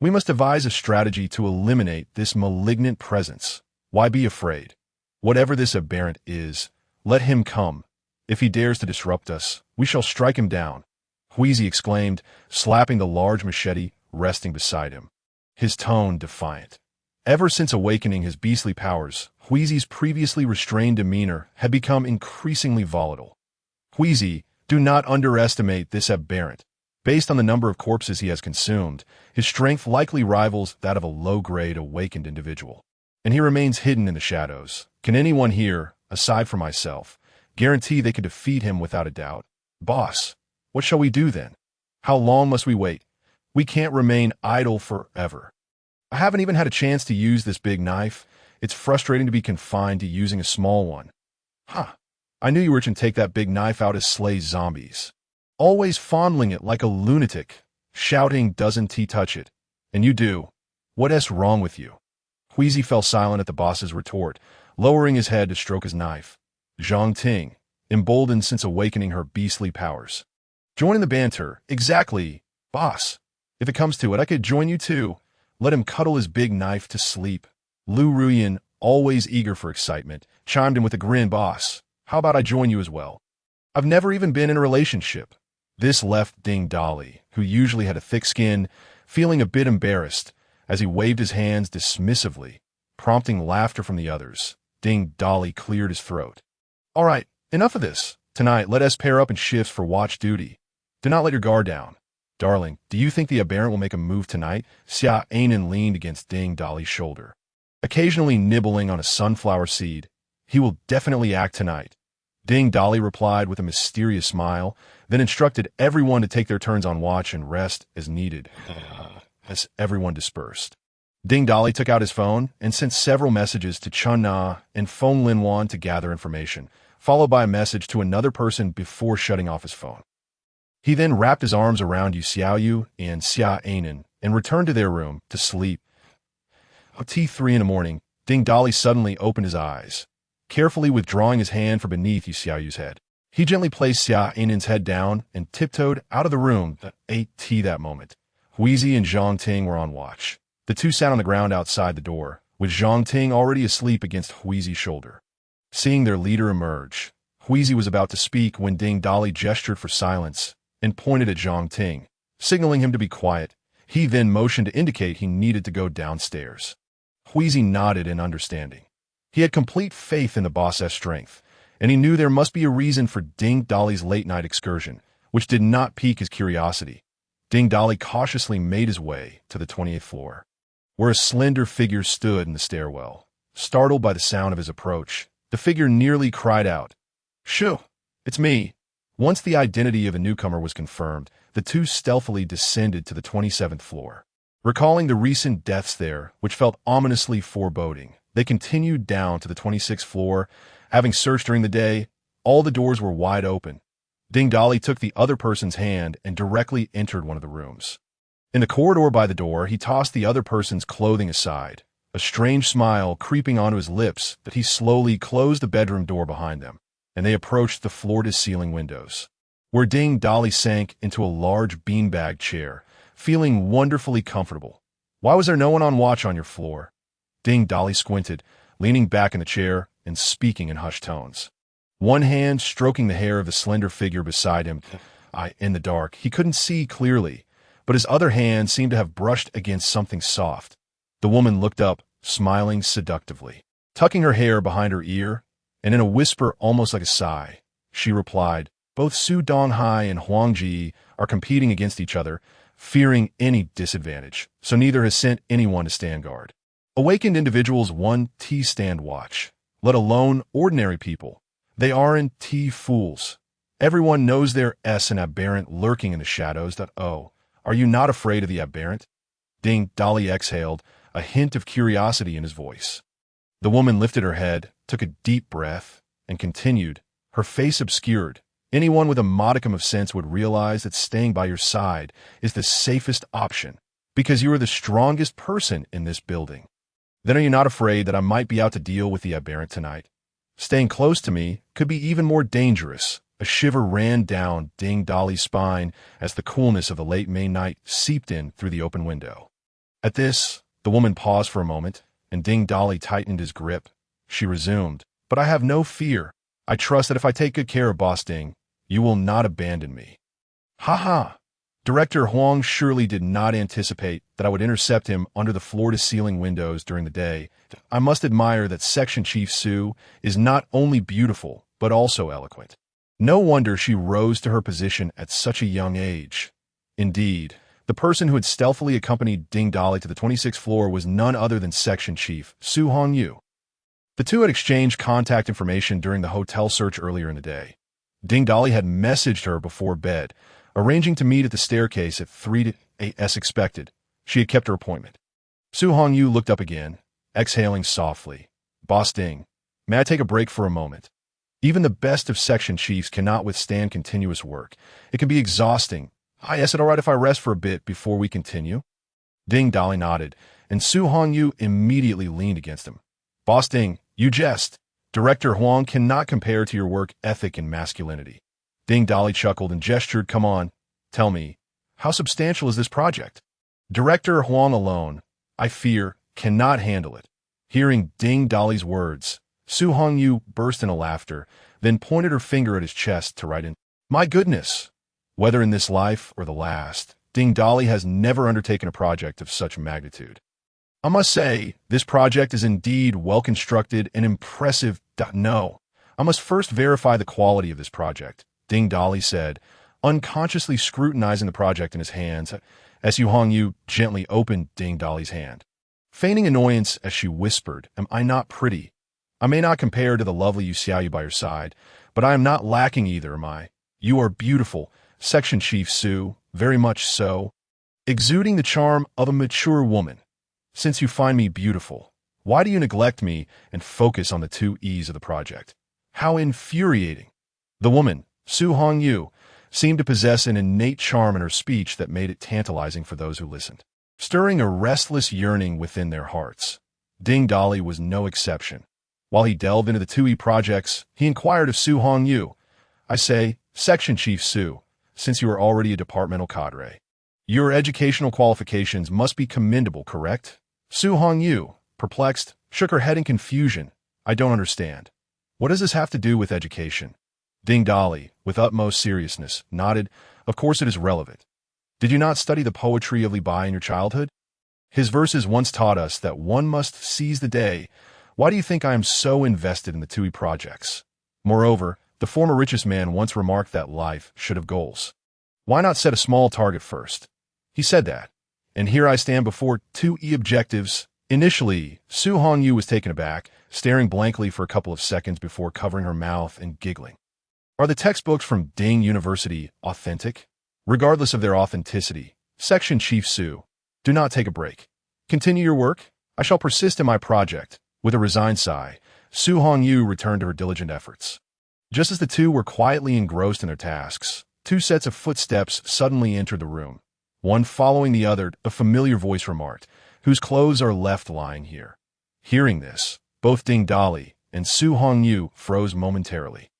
We must devise a strategy to eliminate this malignant presence. Why be afraid? Whatever this aberrant is, let him come. If he dares to disrupt us, we shall strike him down," Huizi exclaimed, slapping the large machete resting beside him, his tone defiant. Ever since awakening his beastly powers, Huizi's previously restrained demeanor had become increasingly volatile. "Huizi, do not underestimate this aberrant. Based on the number of corpses he has consumed, his strength likely rivals that of a low-grade awakened individual. And he remains hidden in the shadows. Can anyone here, aside from myself, guarantee they can defeat him without a doubt? Boss, what shall we do then? How long must we wait? We can't remain idle forever. I haven't even had a chance to use this big knife. It's frustrating to be confined to using a small one. I knew you were to take that big knife out to slay zombies. Always fondling it like a lunatic, shouting, 'Doesn't he touch it?' And you do. What's wrong with you?" Huizi fell silent at the boss's retort, lowering his head to stroke his knife. Zhang Ting, emboldened since awakening her beastly powers, joined in the banter. "Exactly, boss. If it comes to it, I could join you too. Let him cuddle his big knife to sleep." Lu Ruyan, always eager for excitement, chimed in with a grin. "Boss, how about I join you as well? I've never even been in a relationship." This left Ding Dali, who usually had a thick skin, feeling a bit embarrassed as he waved his hands dismissively, prompting laughter from the others. Ding Dali cleared his throat. "All right, enough of this. Tonight, let us pair up in shifts for watch duty. Do not let your guard down. Darling, do you think the aberrant will make a move tonight?" Xia Anan leaned against Ding Dali's shoulder, occasionally nibbling on a sunflower seed. "He will definitely act tonight." Ding Dali replied with a mysterious smile, then instructed everyone to take their turns on watch and rest as needed. As everyone dispersed, Ding Dali took out his phone and sent several messages to Chun Na and Feng Linwan to gather information, followed by a message to another person before shutting off his phone. He then wrapped his arms around Yu Xiaoyu and Xia Anan and returned to their room to sleep. At 3 in the morning, Ding Dali suddenly opened his eyes, carefully withdrawing his hand from beneath Yu Xiaoyu's head. He gently placed Xia Anan's head down and tiptoed out of the room at 8 that moment. Huizi and Zhang Ting were on watch. The two sat on the ground outside the door, with Zhang Ting already asleep against Huizi's shoulder. Seeing their leader emerge, Huizi was about to speak when Ding Dali gestured for silence and pointed at Zhang Ting, signaling him to be quiet. He then motioned to indicate he needed to go downstairs. Huizi nodded in understanding. He had complete faith in the boss's strength, and he knew there must be a reason for Ding Dali's late-night excursion, which did not pique his curiosity. Ding Dali cautiously made his way to the 28th floor, where a slender figure stood in the stairwell. Startled by the sound of his approach, the figure nearly cried out, "Shoo, it's me." Once the identity of a newcomer was confirmed, the two stealthily descended to the 27th floor. Recalling the recent deaths there, which felt ominously foreboding, they continued down to the 26th floor. Having searched during the day, all the doors were wide open. Ding Dali took the other person's hand and directly entered one of the rooms. In the corridor by the door, he tossed the other person's clothing aside, a strange smile creeping onto his lips that he slowly closed the bedroom door behind them. and they approached the floor-to-ceiling windows, where Ding Dolly sank into a large beanbag chair, feeling wonderfully comfortable. Why was there no one on watch on your floor? Ding Dolly squinted, leaning back in the chair and speaking in hushed tones. One hand stroking the hair of the slender figure beside him. In the dark, he couldn't see clearly, but his other hand seemed to have brushed against something soft. The woman looked up, smiling seductively. Tucking her hair behind her ear, and in a whisper almost like a sigh, she replied, "Both Su Donghai and Huang Ji are competing against each other, fearing any disadvantage, so neither has sent anyone to stand guard. Awakened individuals 1T stand watch, let alone ordinary people. They aren't fools. Everyone knows there is an aberrant lurking in the shadows. Are you not afraid of the aberrant?" Ding Dolly exhaled, a hint of curiosity in his voice. The woman lifted her head, took a deep breath, and continued, her face obscured. "Anyone with a modicum of sense would realize that staying by your side is the safest option, because you are the strongest person in this building. Then are you not afraid that I might be out to deal with the aberrant tonight? Staying close to me could be even more dangerous." A shiver ran down Ding Dolly's spine as the coolness of the late May night seeped in through the open window. At this, the woman paused for a moment, and Ding Dolly tightened his grip. She resumed, "But I have no fear. I trust that if I take good care of Boss Ding, you will not abandon me." "Ha ha! Director Huang surely did not anticipate that I would intercept him under the floor-to-ceiling windows during the day. I must admire that Section Chief Su is not only beautiful, but also eloquent. No wonder she rose to her position at such a young age." Indeed, the person who had stealthily accompanied Ding Dolly to the 26th floor was none other than Section Chief Su Hongyu. The two had exchanged contact information during the hotel search earlier in the day. Ding Dolly had messaged her before bed, arranging to meet at the staircase at 3 as expected. She had kept her appointment. Su Hongyu looked up again, exhaling softly. "Boss Ding, may I take a break for a moment? Even the best of section chiefs cannot withstand continuous work. It can be exhausting. Is it all right if I rest for a bit before we continue?" Ding Dolly nodded, and Su Hongyu immediately leaned against him. "Boss Ding, you jest. Director Huang cannot compare to your work ethic and masculinity." Ding Dolly chuckled and gestured, "Come on, tell me, how substantial is this project? Director Huang alone, I fear, cannot handle it." Hearing Ding Dolly's words, Su Hongyu burst into laughter, then pointed her finger at his chest to write in, "My goodness! Whether in this life or the last, Ding Dolly has never undertaken a project of such magnitude. I must say, this project is indeed well-constructed and impressive. No, I must first verify the quality of this project," Ding Dolly said, unconsciously scrutinizing the project in his hands, as Su Hongyu gently opened Ding Dolly's hand. Feigning annoyance as she whispered, "Am I not pretty? I may not compare to the lovely Yu Xiaoyu by your side, but I am not lacking either, am I? You are beautiful, Section Chief Su, very much so, exuding the charm of a mature woman. Since you find me beautiful, why do you neglect me and focus on the 2 E's of the project? How infuriating!" The woman, Su Hongyu, seemed to possess an innate charm in her speech that made it tantalizing for those who listened, stirring a restless yearning within their hearts. Ding Dolly was no exception. While he delved into the 2E projects, he inquired of Su Hongyu, "I say, Section Chief Su, since you are already a departmental cadre, your educational qualifications must be commendable, correct?" Su Hongyu, perplexed, shook her head in confusion. "I don't understand. What does this have to do with education?" Ding Dolly, with utmost seriousness, nodded. "Of course it is relevant. Did you not study the poetry of Li Bai in your childhood? His verses once taught us that one must seize the day. Why do you think I am so invested in the 2E projects? Moreover, the former richest man once remarked that life should have goals. Why not set a small target first? He said that, and here I stand before 2E objectives." Initially, Su Hongyu was taken aback, staring blankly for a couple of seconds before covering her mouth and giggling. "Are the textbooks from Ding University authentic?" "Regardless of their authenticity, Section Chief Su, do not take a break. Continue your work. I shall persist in my project." With a resigned sigh, Su Hongyu returned to her diligent efforts. Just as the two were quietly engrossed in their tasks, 2 sets of footsteps suddenly entered the room. One following the other, a familiar voice remarked, "Whose clothes are left lying here?" Hearing this, both Ding Dolly and Su Hongyu froze momentarily.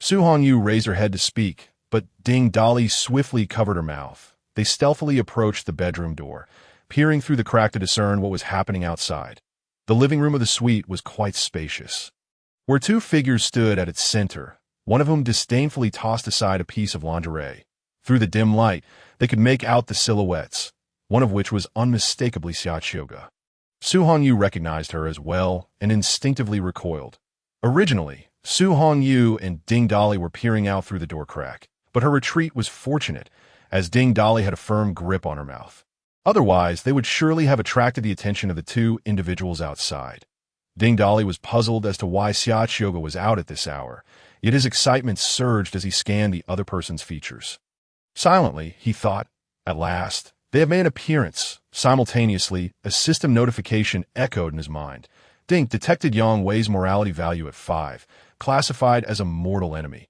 Su Hongyu raised her head to speak, but Ding Dali swiftly covered her mouth. They stealthily approached the bedroom door, peering through the crack to discern what was happening outside. The living room of the suite was quite spacious. Where two figures stood at its center, one of whom disdainfully tossed aside a piece of lingerie. Through the dim light, they could make out the silhouettes, one of which was unmistakably Xiaoxiuga. Su Hongyu recognized her as well and instinctively recoiled. Originally, Su Hongyu and Ding Dali were peering out through the door crack, but her retreat was fortunate, as Ding Dali had a firm grip on her mouth. Otherwise, they would surely have attracted the attention of the two individuals outside. Ding Dali was puzzled as to why Xiaoxiuga was out at this hour, yet his excitement surged as he scanned the other person's features. Silently, he thought, at last, they have made an appearance. Simultaneously, a system notification echoed in his mind. Ding detected Yang Wei's morality value at 5, classified as a mortal enemy.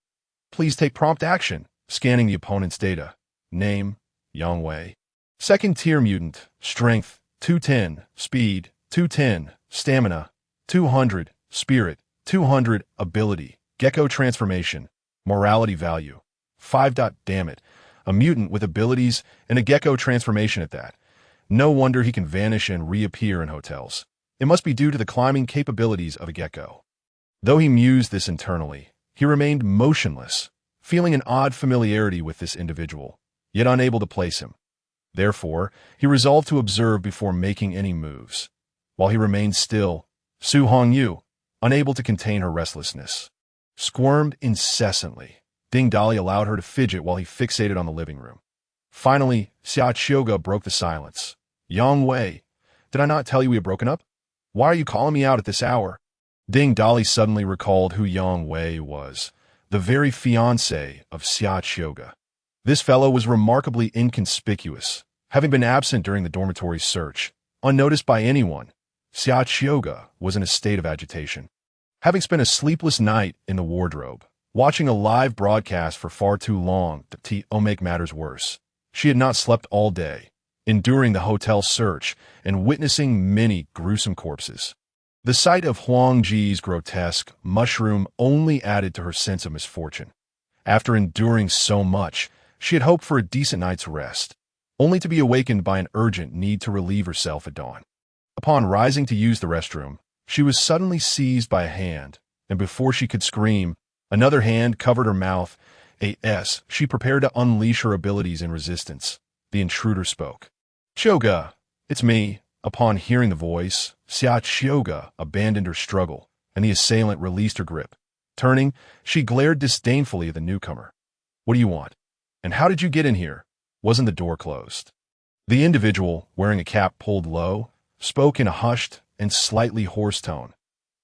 Please take prompt action. Scanning the opponent's data. Name, Yang Wei. Second tier mutant, strength, 210, speed, 210, stamina, 200, spirit, 200, ability, gecko transformation, morality value, 5. Damn it, a mutant with abilities and a gecko transformation at that. No wonder he can vanish and reappear in hotels. It must be due to the climbing capabilities of a gecko. Though he mused this internally, he remained motionless, feeling an odd familiarity with this individual, yet unable to place him. Therefore, he resolved to observe before making any moves. While he remained still, Su Hongyu, unable to contain her restlessness, squirmed incessantly. Ding Dali allowed her to fidget while he fixated on the living room. Finally, Xiaoxiuga broke the silence. Yang Wei, did I not tell you we had broken up? Why are you calling me out at this hour? Ding Dali suddenly recalled who Yang Wei was, the very fiancé of Xiaoxiuga. This fellow was remarkably inconspicuous, having been absent during the dormitory search, unnoticed by anyone. Xiaoxiuga was in a state of agitation. Having spent a sleepless night in the wardrobe, watching a live broadcast for far too long to make matters worse, she had not slept all day, enduring the hotel search and witnessing many gruesome corpses. The sight of Huang Ji's grotesque mushroom only added to her sense of misfortune. After enduring so much, she had hoped for a decent night's rest, only to be awakened by an urgent need to relieve herself at dawn. Upon rising to use the restroom, she was suddenly seized by a hand, and before she could scream, another hand covered her mouth. She prepared to unleash her abilities in resistance. The intruder spoke. "Xiuga, it's me." Upon hearing the voice, Xiaoxiuga abandoned her struggle, and the assailant released her grip. Turning, she glared disdainfully at the newcomer. "What do you want? And how did you get in here? Wasn't the door closed?" The individual, wearing a cap pulled low, spoke in a hushed and slightly hoarse tone.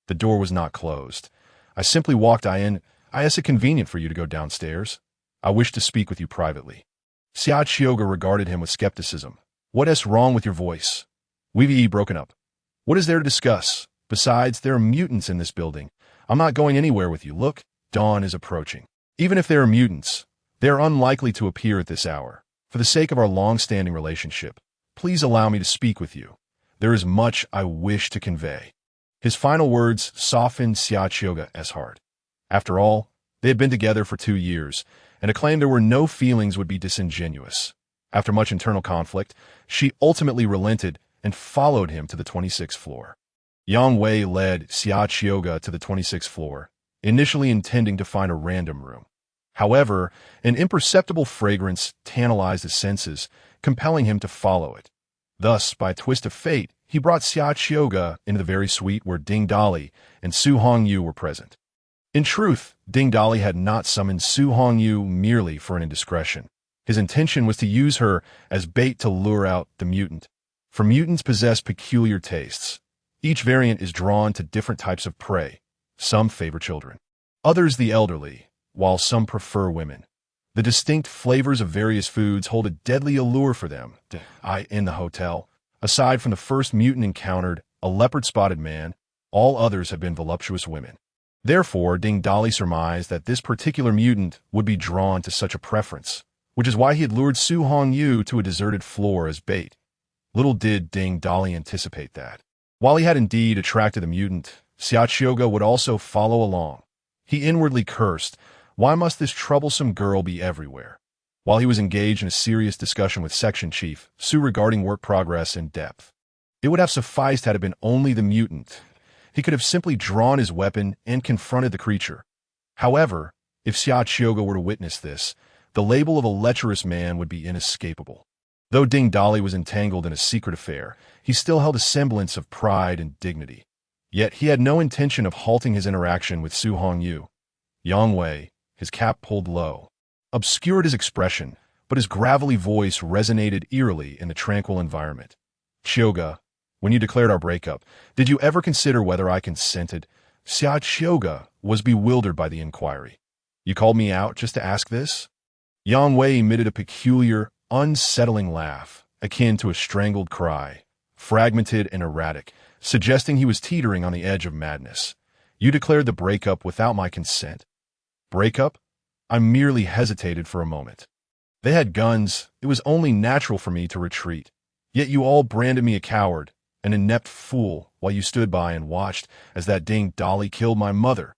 "The door was not closed. I simply walked in. Is it convenient for you to go downstairs? I wish to speak with you privately." Xiaoxiuga regarded him with skepticism. "What is wrong with your voice? We've broken up. What is there to discuss? Besides, there are mutants in this building. I'm not going anywhere with you. Look, dawn is approaching. Even if there are mutants, they are unlikely to appear at this hour. For the sake of our long-standing relationship, please allow me to speak with you. There is much I wish to convey." His final words softened Xiaoxiuga's heart. After all, they had been together for 2 years, and to claim there were no feelings would be disingenuous. After much internal conflict, she ultimately relented and followed him to the 26th floor. Yang Wei led Xiaoxiuga to the 26th floor, initially intending to find a random room. However, an imperceptible fragrance tantalized his senses, compelling him to follow it. Thus, by a twist of fate, he brought Xiaoxiuga into the very suite where Ding Dali and Su Hongyu were present. In truth, Ding Dali had not summoned Su Hongyu merely for an indiscretion. His intention was to use her as bait to lure out the mutant. For mutants possess peculiar tastes. Each variant is drawn to different types of prey. Some favor children, others the elderly, while some prefer women. The distinct flavors of various foods hold a deadly allure for them. In the hotel, aside from the first mutant encountered, a leopard-spotted man, all others have been voluptuous women. Therefore, Ding Dali surmised that this particular mutant would be drawn to such a preference, which is why he had lured Su Hongyu to a deserted floor as bait. Little did Ding Dali anticipate that. While he had indeed attracted the mutant, Xiaoxiuga would also follow along. He inwardly cursed, Why must this troublesome girl be everywhere? While he was engaged in a serious discussion with Section Chief Su regarding work progress and depth, it would have sufficed had it been only the mutant. He could have simply drawn his weapon and confronted the creature. However, if Xia Qiuge were to witness this, the label of a lecherous man would be inescapable. Though Ding Dali was entangled in a secret affair, he still held a semblance of pride and dignity. Yet he had no intention of halting his interaction with Su Hongyu. Yang Wei, his cap pulled low, obscured his expression, but his gravelly voice resonated eerily in the tranquil environment. Qiuge, when you declared our breakup, did you ever consider whether I consented? Xia Qiuge was bewildered by the inquiry. You called me out just to ask this? Yang Wei emitted a peculiar, unsettling laugh, akin to a strangled cry, fragmented and erratic, suggesting he was teetering on the edge of madness. You declared the breakup without my consent. Breakup? I merely hesitated for a moment. They had guns. It was only natural for me to retreat. Yet you all branded me a coward, an inept fool, while you stood by and watched as that Ding Dali killed my mother.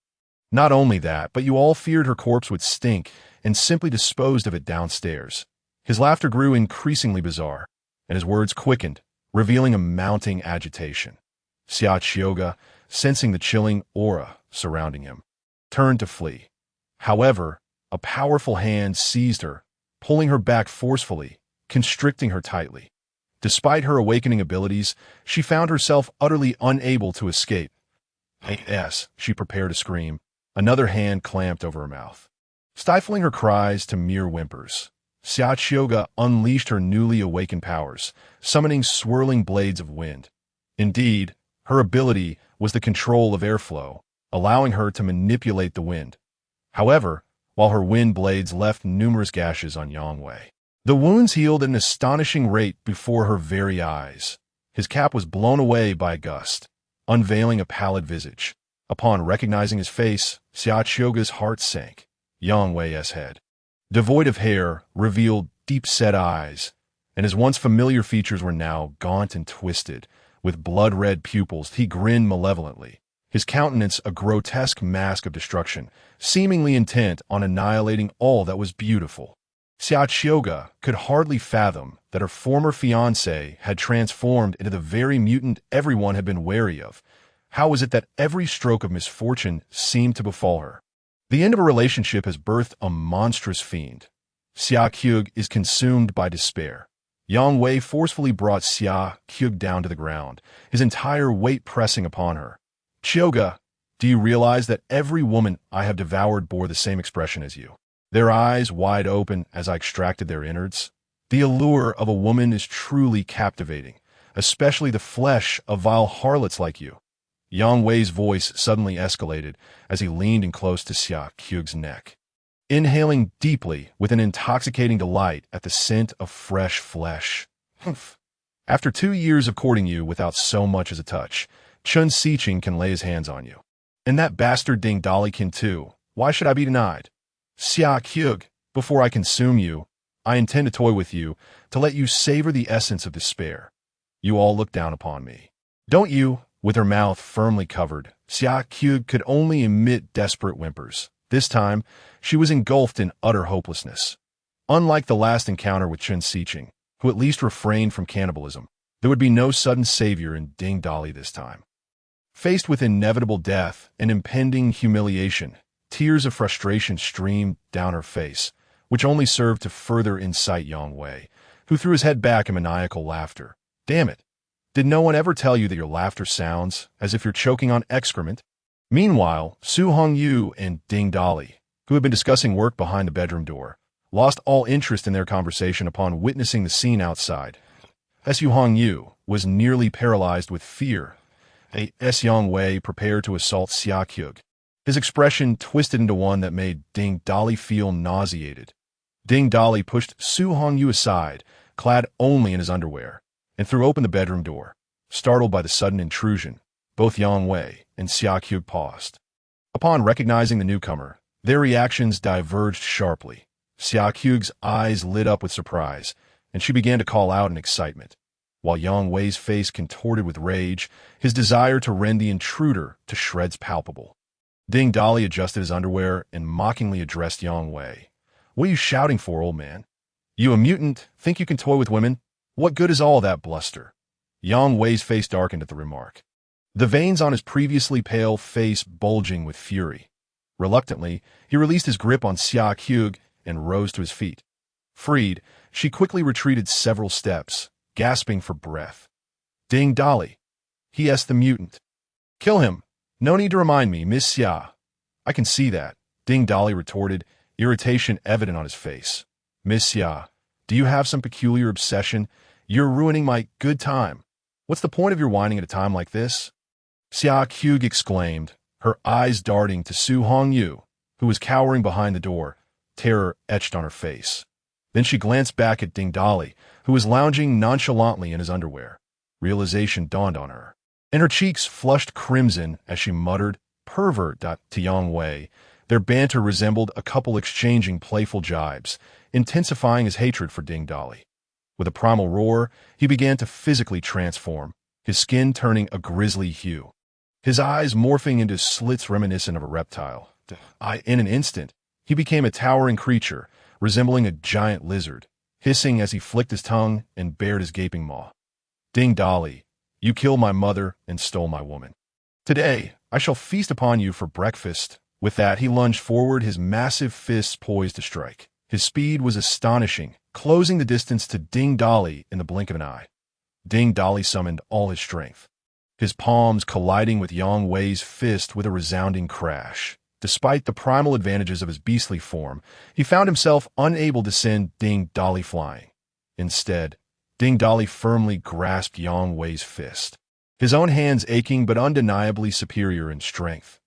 Not only that, but you all feared her corpse would stink and simply disposed of it downstairs. His laughter grew increasingly bizarre, and his words quickened, revealing a mounting agitation. Xia Qiuge, sensing the chilling aura surrounding him, turned to flee. However, a powerful hand seized her, pulling her back forcefully, constricting her tightly. Despite her awakening abilities, she found herself utterly unable to escape. Yes, she prepared to scream. Another hand clamped over her mouth, stifling her cries to mere whimpers. Xia Qiuge unleashed her newly awakened powers, summoning swirling blades of wind. Indeed, her ability was the control of airflow, allowing her to manipulate the wind. However, while her wind blades left numerous gashes on Yang Wei, the wounds healed at an astonishing rate before her very eyes. His cap was blown away by a gust, unveiling a pallid visage. Upon recognizing his face, Xia Qiuge's heart sank. Yang Wei's head, devoid of hair, revealed deep-set eyes, and his once familiar features were now gaunt and twisted. With blood-red pupils, he grinned malevolently, his countenance a grotesque mask of destruction, seemingly intent on annihilating all that was beautiful. Xia Qiuge could hardly fathom that her former fiancé had transformed into the very mutant everyone had been wary of. How was it that every stroke of misfortune seemed to befall her? The end of a relationship has birthed a monstrous fiend. Xia Qiuge is consumed by despair. Yang Wei forcefully brought Xia Qiuge down to the ground, his entire weight pressing upon her. Qiuge, do you realize that every woman I have devoured bore the same expression as you? Their eyes wide open as I extracted their innards. The allure of a woman is truly captivating, especially the flesh of vile harlots like you. Yang Wei's voice suddenly escalated as he leaned in close to Xia Qiuge's neck, inhaling deeply with an intoxicating delight at the scent of fresh flesh. Humph. After 2 years of courting you without so much as a touch, Chun Siqing can lay his hands on you. And that bastard Ding Dali can too. Why should I be denied? Xia Qiuge, before I consume you, I intend to toy with you, to let you savor the essence of despair. You all look down upon me. Don't you? With her mouth firmly covered, Xia Qiuge could only emit desperate whimpers. This time, she was engulfed in utter hopelessness. Unlike the last encounter with Chun Siqing, who at least refrained from cannibalism, there would be no sudden savior in Ding Dali this time. Faced with inevitable death and impending humiliation, tears of frustration streamed down her face, which only served to further incite Yang Wei, who threw his head back in maniacal laughter. Damn it! Did no one ever tell you that your laughter sounds as if you're choking on excrement? Meanwhile, Su Hongyu and Ding Dali, who had been discussing work behind the bedroom door, lost all interest in their conversation upon witnessing the scene outside. Su Hongyu was nearly paralyzed with fear. Yang Wei prepared to assault Xia Qiuge, his expression twisted into one that made Ding Dali feel nauseated. Ding Dali pushed Su Hongyu aside, clad only in his underwear, and threw open the bedroom door. Startled by the sudden intrusion, both Yang Wei and Xia Qiuge paused. Upon recognizing the newcomer, their reactions diverged sharply. Xia Qiuge's eyes lit up with surprise, and she began to call out in excitement, while Yang Wei's face contorted with rage, his desire to rend the intruder to shreds palpable. Ding Dali adjusted his underwear and mockingly addressed Yang Wei. What are you shouting for, old man? You a mutant? Think you can toy with women? What good is all that bluster? Yang Wei's face darkened at the remark, the veins on his previously pale face bulging with fury. Reluctantly, he released his grip on Xia Qiu and rose to his feet. Freed, she quickly retreated several steps, gasping for breath. Ding Dali, he asked the mutant. Kill him. No need to remind me, Miss Xia. I can see that, Ding Dali retorted, irritation evident on his face. Miss Xia, do you have some peculiar obsession? You're ruining my good time. What's the point of your whining at a time like this? Xia Qiu exclaimed, her eyes darting to Su Hongyu, who was cowering behind the door, terror etched on her face. Then she glanced back at Ding Dali, who was lounging nonchalantly in his underwear. Realization dawned on her, and her cheeks flushed crimson as she muttered, pervert, to Yang Wei. Their banter resembled a couple exchanging playful jibes, intensifying his hatred for Ding Dali. With a primal roar, he began to physically transform, his skin turning a grisly hue, his eyes morphing into slits reminiscent of a reptile. In an instant, he became a towering creature, resembling a giant lizard, hissing as he flicked his tongue and bared his gaping maw. Ding Dali, you killed my mother and stole my woman. Today, I shall feast upon you for breakfast. With that, he lunged forward, his massive fists poised to strike. His speed was astonishing, closing the distance to Ding Dali in the blink of an eye. Ding Dali summoned all his strength, his palms colliding with Yang Wei's fist with a resounding crash. Despite the primal advantages of his beastly form, he found himself unable to send Ding Dali flying. Instead, Ding Dali firmly grasped Yang Wei's fist, his own hands aching but undeniably superior in strength.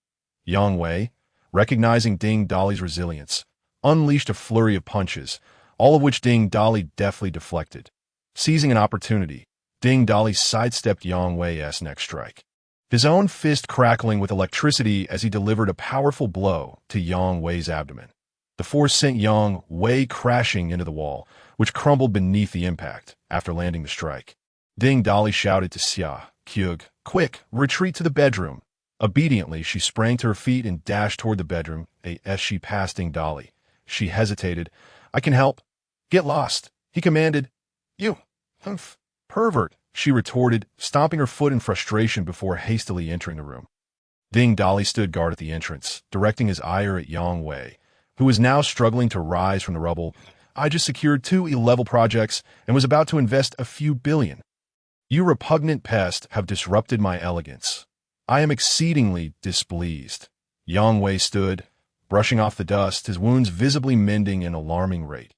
Yang Wei, recognizing Ding Dali's resilience, unleashed a flurry of punches, all of which Ding Dali deftly deflected. Seizing an opportunity, Ding Dali sidestepped Yang Wei's next strike, his own fist crackling with electricity as he delivered a powerful blow to Yang Wei's abdomen. The force sent Yang Wei crashing into the wall, which crumbled beneath the impact after landing the strike. Ding Dali shouted to Xia Qiu, quick, retreat to the bedroom. Obediently, she sprang to her feet and dashed toward the bedroom. As she passed Ding Dali, she hesitated. I can help. Get lost, he commanded. You, pervert, she retorted, stomping her foot in frustration before hastily entering the room. Ding Dali stood guard at the entrance, directing his ire at Yang Wei, who was now struggling to rise from the rubble. I just secured 2 E-level projects and was about to invest a few billion. You repugnant pest have disrupted my elegance. I am exceedingly displeased. Yang Wei stood, brushing off the dust, his wounds visibly mending at an alarming rate.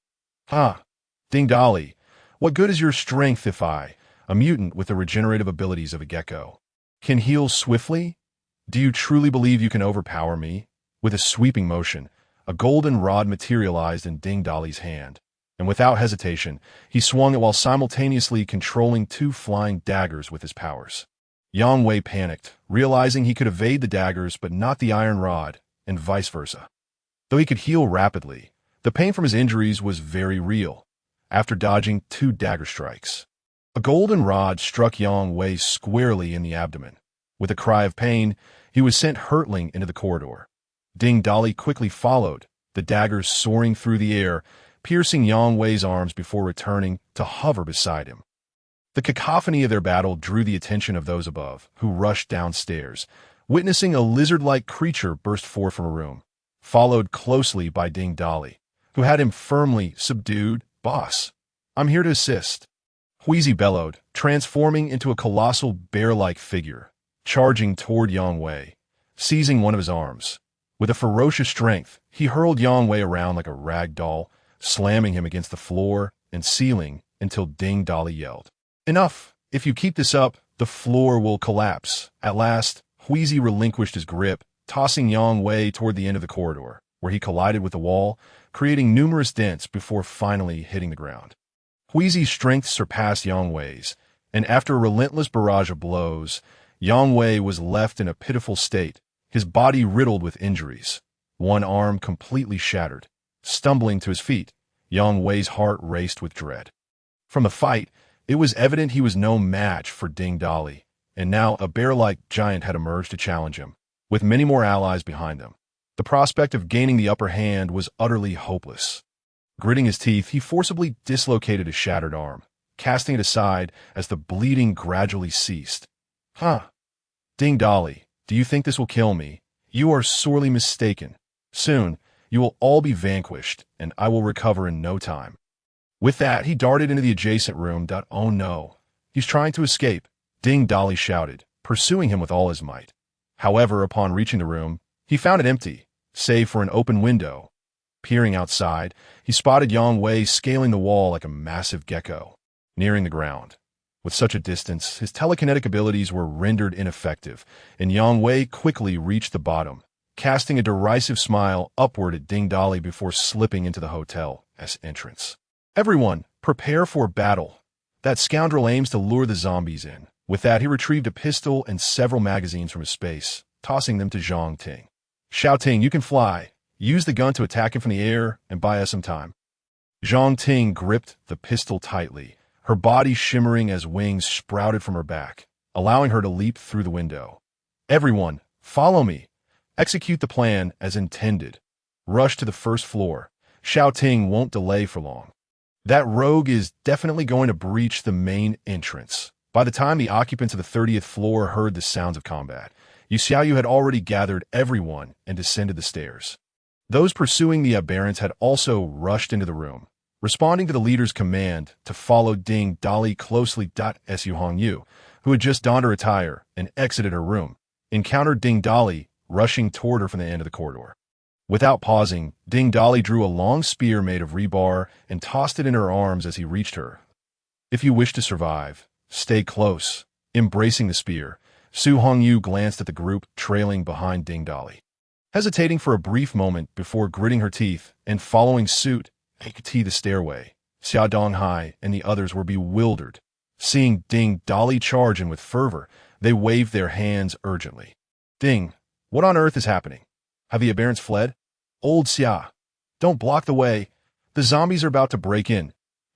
Ding Dali, what good is your strength if I, a mutant with the regenerative abilities of a gecko, can heal swiftly? Do you truly believe you can overpower me? With a sweeping motion, a golden rod materialized in Ding Dali's hand, and without hesitation, he swung it while simultaneously controlling 2 flying daggers with his powers. Yang Wei panicked, realizing he could evade the daggers but not the iron rod, and vice versa. Though he could heal rapidly, the pain from his injuries was very real. After dodging 2 dagger strikes, a golden rod struck Yang Wei squarely in the abdomen. With a cry of pain, he was sent hurtling into the corridor. Ding Dali quickly followed, the daggers soaring through the air, piercing Yang Wei's arms before returning to hover beside him. The cacophony of their battle drew the attention of those above, who rushed downstairs, witnessing a lizard-like creature burst forth from a room, followed closely by Ding Dali, who had him firmly subdued. Boss, I'm here to assist. Wheezy bellowed, transforming into a colossal bear-like figure, charging toward Yang Wei, seizing one of his arms. With a ferocious strength, he hurled Yang Wei around like a rag doll, slamming him against the floor and ceiling until Ding Dali yelled, Enough! If you keep this up, the floor will collapse. At last, Wheezy relinquished his grip, tossing Yang Wei toward the end of the corridor, where he collided with the wall, creating numerous dents before finally hitting the ground. Wheezy's strength surpassed Yang Wei's, and after a relentless barrage of blows, Yang Wei was left in a pitiful state, his body riddled with injuries, one arm completely shattered. Stumbling to his feet, Yang Wei's heart raced with dread. From the fight, it was evident he was no match for Ding Dali, and now a bear-like giant had emerged to challenge him. with many more allies behind them. The prospect of gaining the upper hand was utterly hopeless. Gritting his teeth, he forcibly dislocated his shattered arm, casting it aside as the bleeding gradually ceased. Huh. Ding Dolly, do you think this will kill me? You are sorely mistaken. Soon, you will all be vanquished, and I will recover in no time. With that, he darted into the adjacent room. Oh no. He's trying to escape, Ding Dolly shouted, pursuing him with all his might. However, upon reaching the room, he found it empty, save for an open window. Peering outside, he spotted Yang Wei scaling the wall like a massive gecko, nearing the ground. With such a distance, his telekinetic abilities were rendered ineffective, and Yang Wei quickly reached the bottom, casting a derisive smile upward at Ding Dolly before slipping into the hotel's entrance. Everyone, prepare for battle. That scoundrel aims to lure the zombies in. With that, he retrieved a pistol and several magazines from his space, tossing them to Zhang Ting. Xiao Ting, you can fly. Use the gun to attack him from the air and buy us some time. Zhang Ting gripped the pistol tightly, her body shimmering as wings sprouted from her back, allowing her to leap through the window. Everyone, follow me. Execute the plan as intended. Rush to the first floor. Xiao Ting won't delay for long. That rogue is definitely going to breach the main entrance. By the time the occupants of the 30th floor heard the sounds of combat, Yu Xiaoyu had already gathered everyone and descended the stairs. Those pursuing the aberrants had also rushed into the room, responding to the leader's command to follow Ding Dolly closely. Su Hongyu, who had just donned her attire and exited her room, encountered Ding Dolly rushing toward her from the end of the corridor. Without pausing, Ding Dolly drew a long spear made of rebar and tossed it in her arms as he reached her. If you wish to survive, stay close. Embracing the spear, Su Hongyu glanced at the group trailing behind Ding Dolly. Hesitating for a brief moment before gritting her teeth and following suit, to the stairway, Xia Donghai and the others were bewildered. Seeing Ding Dolly charge in with fervor, they waved their hands urgently. Ding, what on earth is happening? Have the aberrants fled? Old Xia, don't block the way. The zombies are about to break in.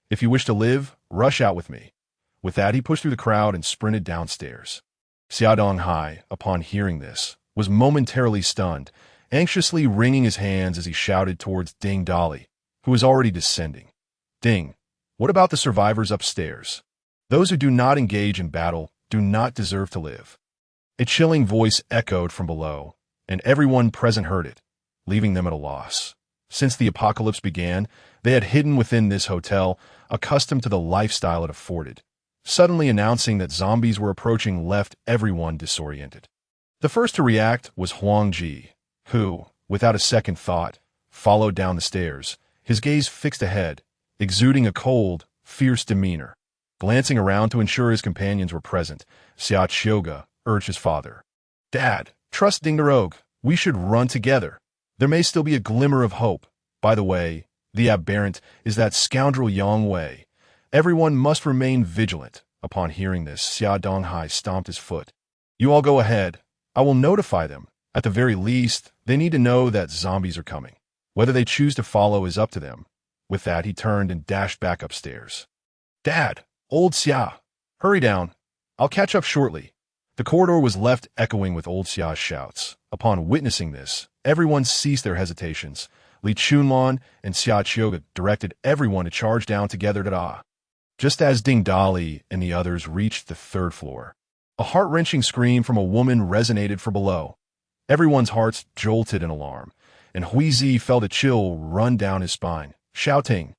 If you wish to live, rush out with me. With that, he pushed through the crowd and sprinted downstairs. Xia Donghai, upon hearing this, was momentarily stunned, anxiously wringing his hands as he shouted towards Ding Dolly, who was already descending. Ding, what about the survivors upstairs? Those who do not engage in battle do not deserve to live. A chilling voice echoed from below, and everyone present heard it, leaving them at a loss. Since the apocalypse began, they had hidden within this hotel, accustomed to the lifestyle it afforded. Suddenly announcing that zombies were approaching left everyone disoriented. The first to react was Huang Ji, who, without a second thought, followed down the stairs, his gaze fixed ahead, exuding a cold, fierce demeanor. Glancing around to ensure his companions were present, Xia Chioga urged his father. Dad, trust Ding the Rogue. We should run together. There may still be a glimmer of hope. By the way, the aberrant is that scoundrel Yang Wei. Everyone must remain vigilant. Upon hearing this, Xia Donghai stomped his foot. You all go ahead. I will notify them. At the very least, they need to know that zombies are coming. Whether they choose to follow is up to them. With that, he turned and dashed back upstairs. Dad, old Xia, hurry down. I'll catch up shortly. The corridor was left echoing with old Xia's shouts. Upon witnessing this, everyone ceased their hesitations. Li Chunlon and Xia Chioga directed everyone to charge down together to Just as Ding Dolly and the others reached the third floor, a heart-wrenching scream from a woman resonated from below. Everyone's hearts jolted in alarm, and Huizi felt a chill run down his spine. Shouting,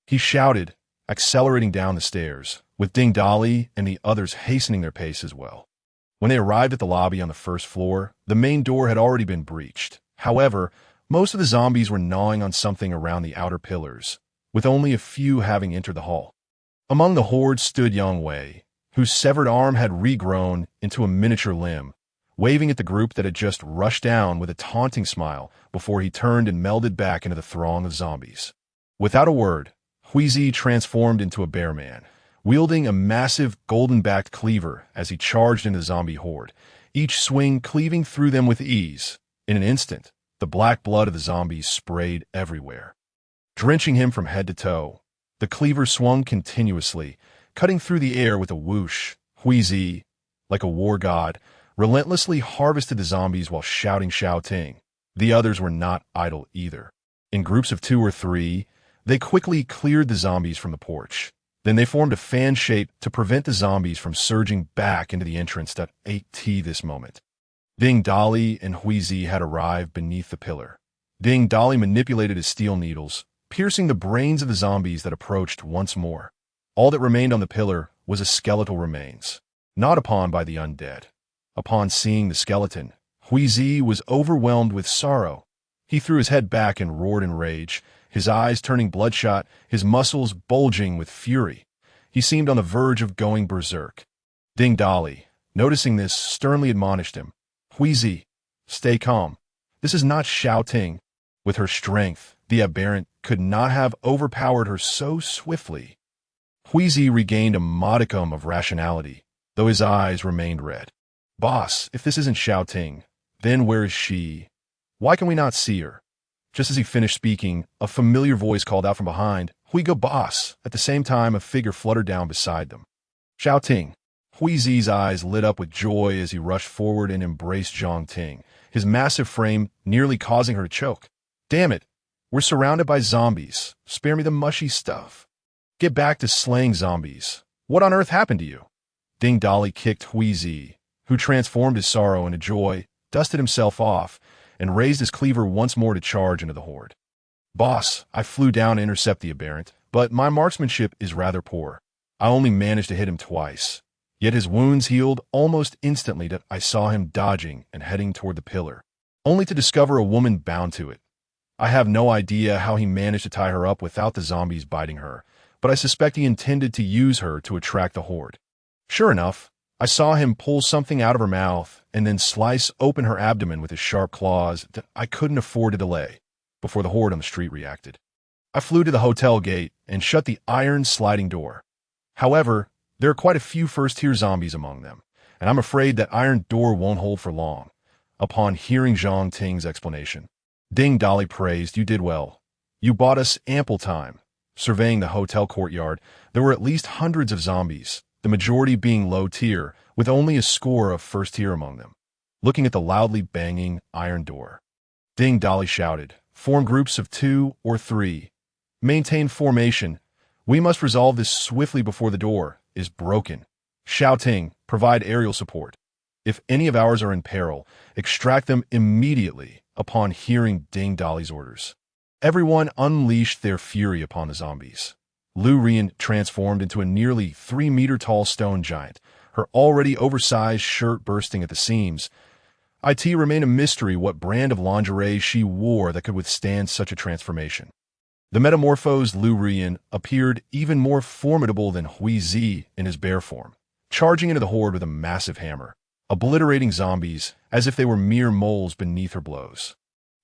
he shouted, accelerating down the stairs, with Ding Dolly and the others hastening their pace as well. When they arrived at the lobby on the first floor, the main door had already been breached. However, most of the zombies were gnawing on something around the outer pillars, with only a few having entered the hall. Among the horde stood Yang Wei, whose severed arm had regrown into a miniature limb, waving at the group that had just rushed down with a taunting smile before he turned and melded back into the throng of zombies. Without a word, Huizi transformed into a bear man, wielding a massive golden-backed cleaver as he charged into the zombie horde, each swing cleaving through them with ease. In an instant, the black blood of the zombies sprayed everywhere, drenching him from head to toe. The cleaver swung continuously, cutting through the air with a whoosh. Huizi, like a war god, relentlessly harvested the zombies while shouting Xiao Ting. The others were not idle either. In groups of 2 or 3, they quickly cleared the zombies from the porch. Then they formed a fan shape to prevent the zombies from surging back into the entrance that ate tea this moment. Ding Dali and Huizi had arrived beneath the pillar. Ding Dali manipulated his steel needles, piercing the brains of the zombies that approached once more. All that remained on the pillar was a skeletal remains, gnawed upon by the undead. Upon seeing the skeleton, Huizi was overwhelmed with sorrow. He threw his head back and roared in rage, his eyes turning bloodshot, his muscles bulging with fury. He seemed on the verge of going berserk. Ding Dali, noticing this, sternly admonished him. Huizi, stay calm. This is not Xiao Ting. With her strength, the aberrant could not have overpowered her so swiftly. Huizi regained a modicum of rationality, though his eyes remained red. Boss, if this isn't Xiao Ting, then where is she? Why can we not see her? Just as he finished speaking, a familiar voice called out from behind, Huiga boss. At the same time, a figure fluttered down beside them. Xiao Ting. Huizi's eyes lit up with joy as he rushed forward and embraced Zhang Ting, his massive frame nearly causing her to choke. Damn it, we're surrounded by zombies. Spare me the mushy stuff. Get back to slaying zombies. What on earth happened to you? Ding Dali kicked Huizi, who transformed his sorrow into joy, dusted himself off, and raised his cleaver once more to charge into the horde. Boss, I flew down to intercept the aberrant, but my marksmanship is rather poor. I only managed to hit him twice. Yet his wounds healed almost instantly that I saw him dodging and heading toward the pillar, only to discover a woman bound to it. I have no idea how he managed to tie her up without the zombies biting her, but I suspect he intended to use her to attract the horde. Sure enough, I saw him pull something out of her mouth and then slice open her abdomen with his sharp claws that I couldn't afford to delay before the horde on the street reacted. I flew to the hotel gate and shut the iron sliding door. However, there are quite a few first-tier zombies among them, and I'm afraid that iron door won't hold for long. Upon hearing Zhang Ting's explanation, Ding Dali praised, You did well. You bought us ample time. Surveying the hotel courtyard, there were at least hundreds of zombies, the majority being low-tier, with only a score of first-tier among them. Looking at the loudly banging iron door, Ding Dali shouted, Form groups of 2 or 3. Maintain formation. We must resolve this swiftly before the door is broken. Xiao Ting, provide aerial support. If any of ours are in peril, extract them immediately upon hearing Ding Dali's orders. Everyone unleashed their fury upon the zombies. Lu Rian transformed into a nearly 3-meter-tall stone giant, her already oversized shirt bursting at the seams. It remained a mystery what brand of lingerie she wore that could withstand such a transformation. The metamorphosed Lu Rian appeared even more formidable than Huizi in his bear form, charging into the horde with a massive hammer, obliterating zombies as if they were mere moles beneath her blows.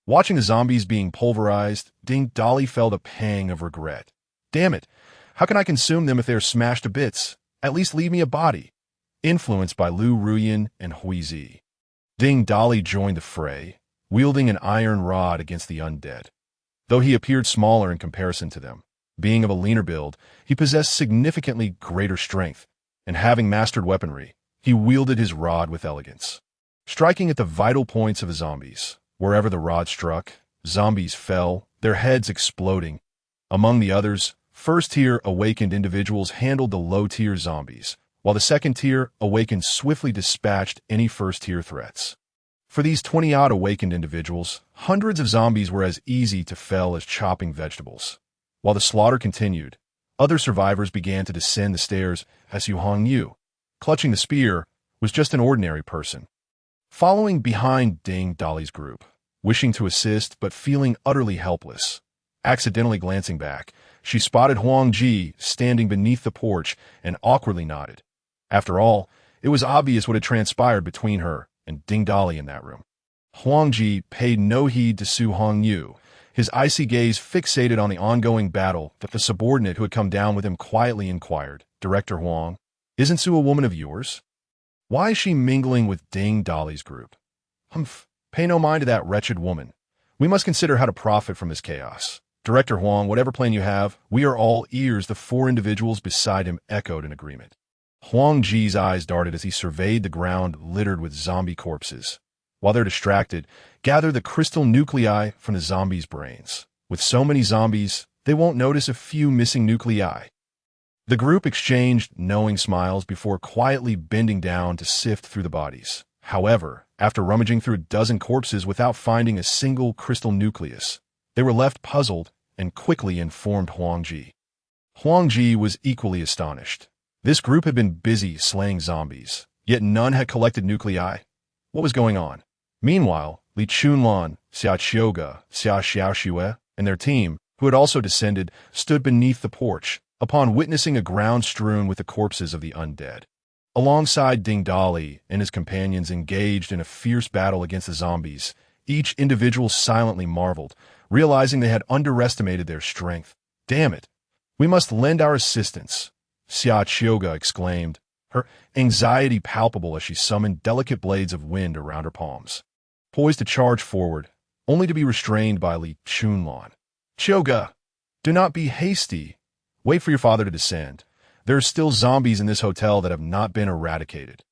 Watching the zombies being pulverized, Ding Dali felt a pang of regret. Damn it, how can I consume them if they are smashed to bits? At least leave me a body. Influenced by Lu Rian and Huizi, Ding Dali joined the fray, wielding an iron rod against the undead. Though he appeared smaller in comparison to them, being of a leaner build, he possessed significantly greater strength, and having mastered weaponry, he wielded his rod with elegance. Striking at the vital points of the zombies, wherever the rod struck, zombies fell, their heads exploding. Among the others, first-tier awakened individuals handled the low-tier zombies, while the second-tier awakened swiftly dispatched any first-tier threats. For these 20-odd awakened individuals, hundreds of zombies were as easy to fell as chopping vegetables. While the slaughter continued, other survivors began to descend the stairs as Yu Hongyu, clutching the spear, was just an ordinary person. Following behind Ding Dali's group, wishing to assist but feeling utterly helpless, accidentally glancing back, she spotted Huang Ji standing beneath the porch and awkwardly nodded. After all, it was obvious what had transpired between her and Ding Dali in that room. Huang Ji paid no heed to Su Hongyu, his icy gaze fixated on the ongoing battle that the subordinate who had come down with him quietly inquired, Director Huang, isn't Su a woman of yours? Why is she mingling with Ding Dali's group? Humph, pay no mind to that wretched woman. We must consider how to profit from this chaos. Director Huang, whatever plan you have, we are all ears, the 4 individuals beside him echoed in agreement. Huang Ji's eyes darted as he surveyed the ground littered with zombie corpses. While they're distracted, gather the crystal nuclei from the zombies' brains. With so many zombies, they won't notice a few missing nuclei. The group exchanged knowing smiles before quietly bending down to sift through the bodies. However, after rummaging through a dozen corpses without finding a single crystal nucleus, they were left puzzled and quickly informed Huang Ji. Huang Ji was equally astonished. This group had been busy slaying zombies, yet none had collected nuclei. What was going on? Meanwhile, Li Chunlan, Xia Qiuge, Xia Xiaoxue, and their team, who had also descended, stood beneath the porch, upon witnessing a ground strewn with the corpses of the undead. Alongside Ding Dali and his companions engaged in a fierce battle against the zombies, each individual silently marveled, realizing they had underestimated their strength. Damn it! We must lend our assistance, Xia Qiuge exclaimed, her anxiety palpable as she summoned delicate blades of wind around her palms. Poised to charge forward, only to be restrained by Li Chunlan. Qiuge, do not be hasty. Wait for your father to descend. There are still zombies in this hotel that have not been eradicated.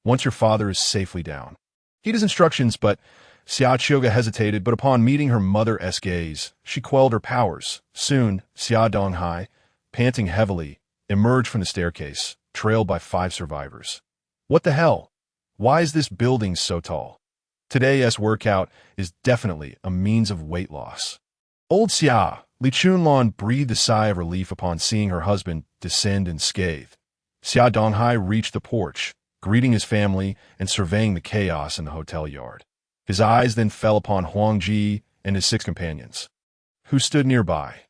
Once your father is safely down. Heed his instructions, but Xia Qiuge hesitated, but upon meeting her mother's gaze, she quelled her powers. Soon, Xia Donghai, panting heavily, emerged from the staircase, trailed by 5 survivors. What the hell? Why is this building so tall? Today's workout is definitely a means of weight loss. Old Xia, Li Chunlan breathed a sigh of relief upon seeing her husband descend unscathed. Xia Donghai reached the porch, greeting his family and surveying the chaos in the hotel yard. His eyes then fell upon Huang Ji and his 6 companions, who stood nearby.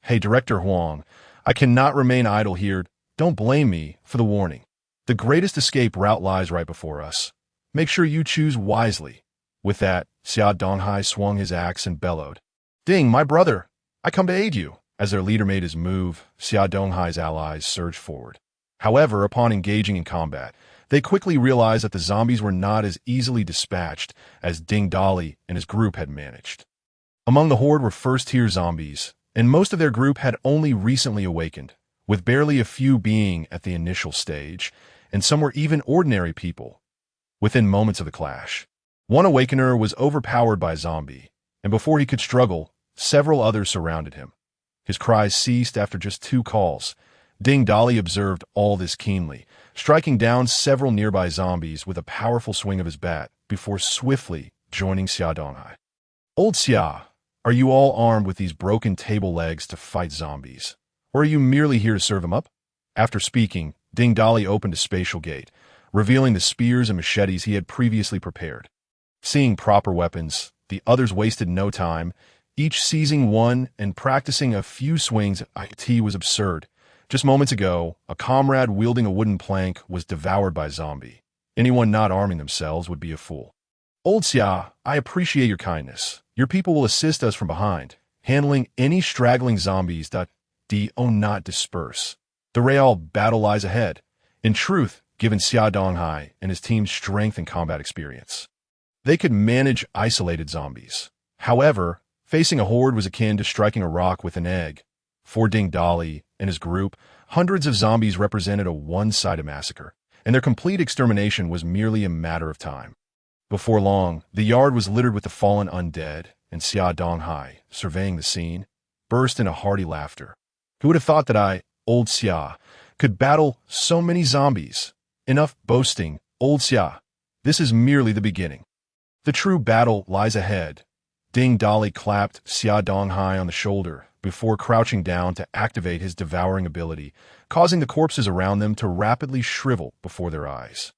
Hey, Director Huang, I cannot remain idle here. Don't blame me for the warning. The greatest escape route lies right before us. Make sure you choose wisely. With that, Xia Donghai swung his axe and bellowed. Ding, my brother! I come to aid you. As their leader made his move, Xia Donghai's allies surged forward. However, upon engaging in combat, they quickly realized that the zombies were not as easily dispatched as Ding Dali and his group had managed. Among the horde were first-tier zombies, and most of their group had only recently awakened, with barely a few being at the initial stage, and some were even ordinary people. Within moments of the clash, one awakener was overpowered by a zombie, and before he could struggle, several others surrounded him. His cries ceased after just 2 calls. Ding Dali observed all this keenly, striking down several nearby zombies with a powerful swing of his bat before swiftly joining Xia Donghai. Old Xia, are you all armed with these broken table legs to fight zombies? Or are you merely here to serve them up? After speaking, Ding Dali opened a spatial gate, revealing the spears and machetes he had previously prepared. Seeing proper weapons, the others wasted no time, each seizing one and practicing a few swings. It was absurd. Just moments ago, a comrade wielding a wooden plank was devoured by a zombie. Anyone not arming themselves would be a fool. Old Xia, I appreciate your kindness. Your people will assist us from behind, handling any straggling zombies that do not disperse. The real battle lies ahead. In truth, given Xia Donghai and his team's strength and combat experience, they could manage isolated zombies. However, facing a horde was akin to striking a rock with an egg. For Ding Dali and his group, hundreds of zombies represented a one-sided massacre, and their complete extermination was merely a matter of time. Before long, the yard was littered with the fallen undead, and Xia Donghai, surveying the scene, burst into hearty laughter. Who would have thought that I, Old Xia, could battle so many zombies? Enough boasting, Old Xia. This is merely the beginning. The true battle lies ahead. Ding Dali clapped Xia Donghai on the shoulder before crouching down to activate his devouring ability, causing the corpses around them to rapidly shrivel before their eyes.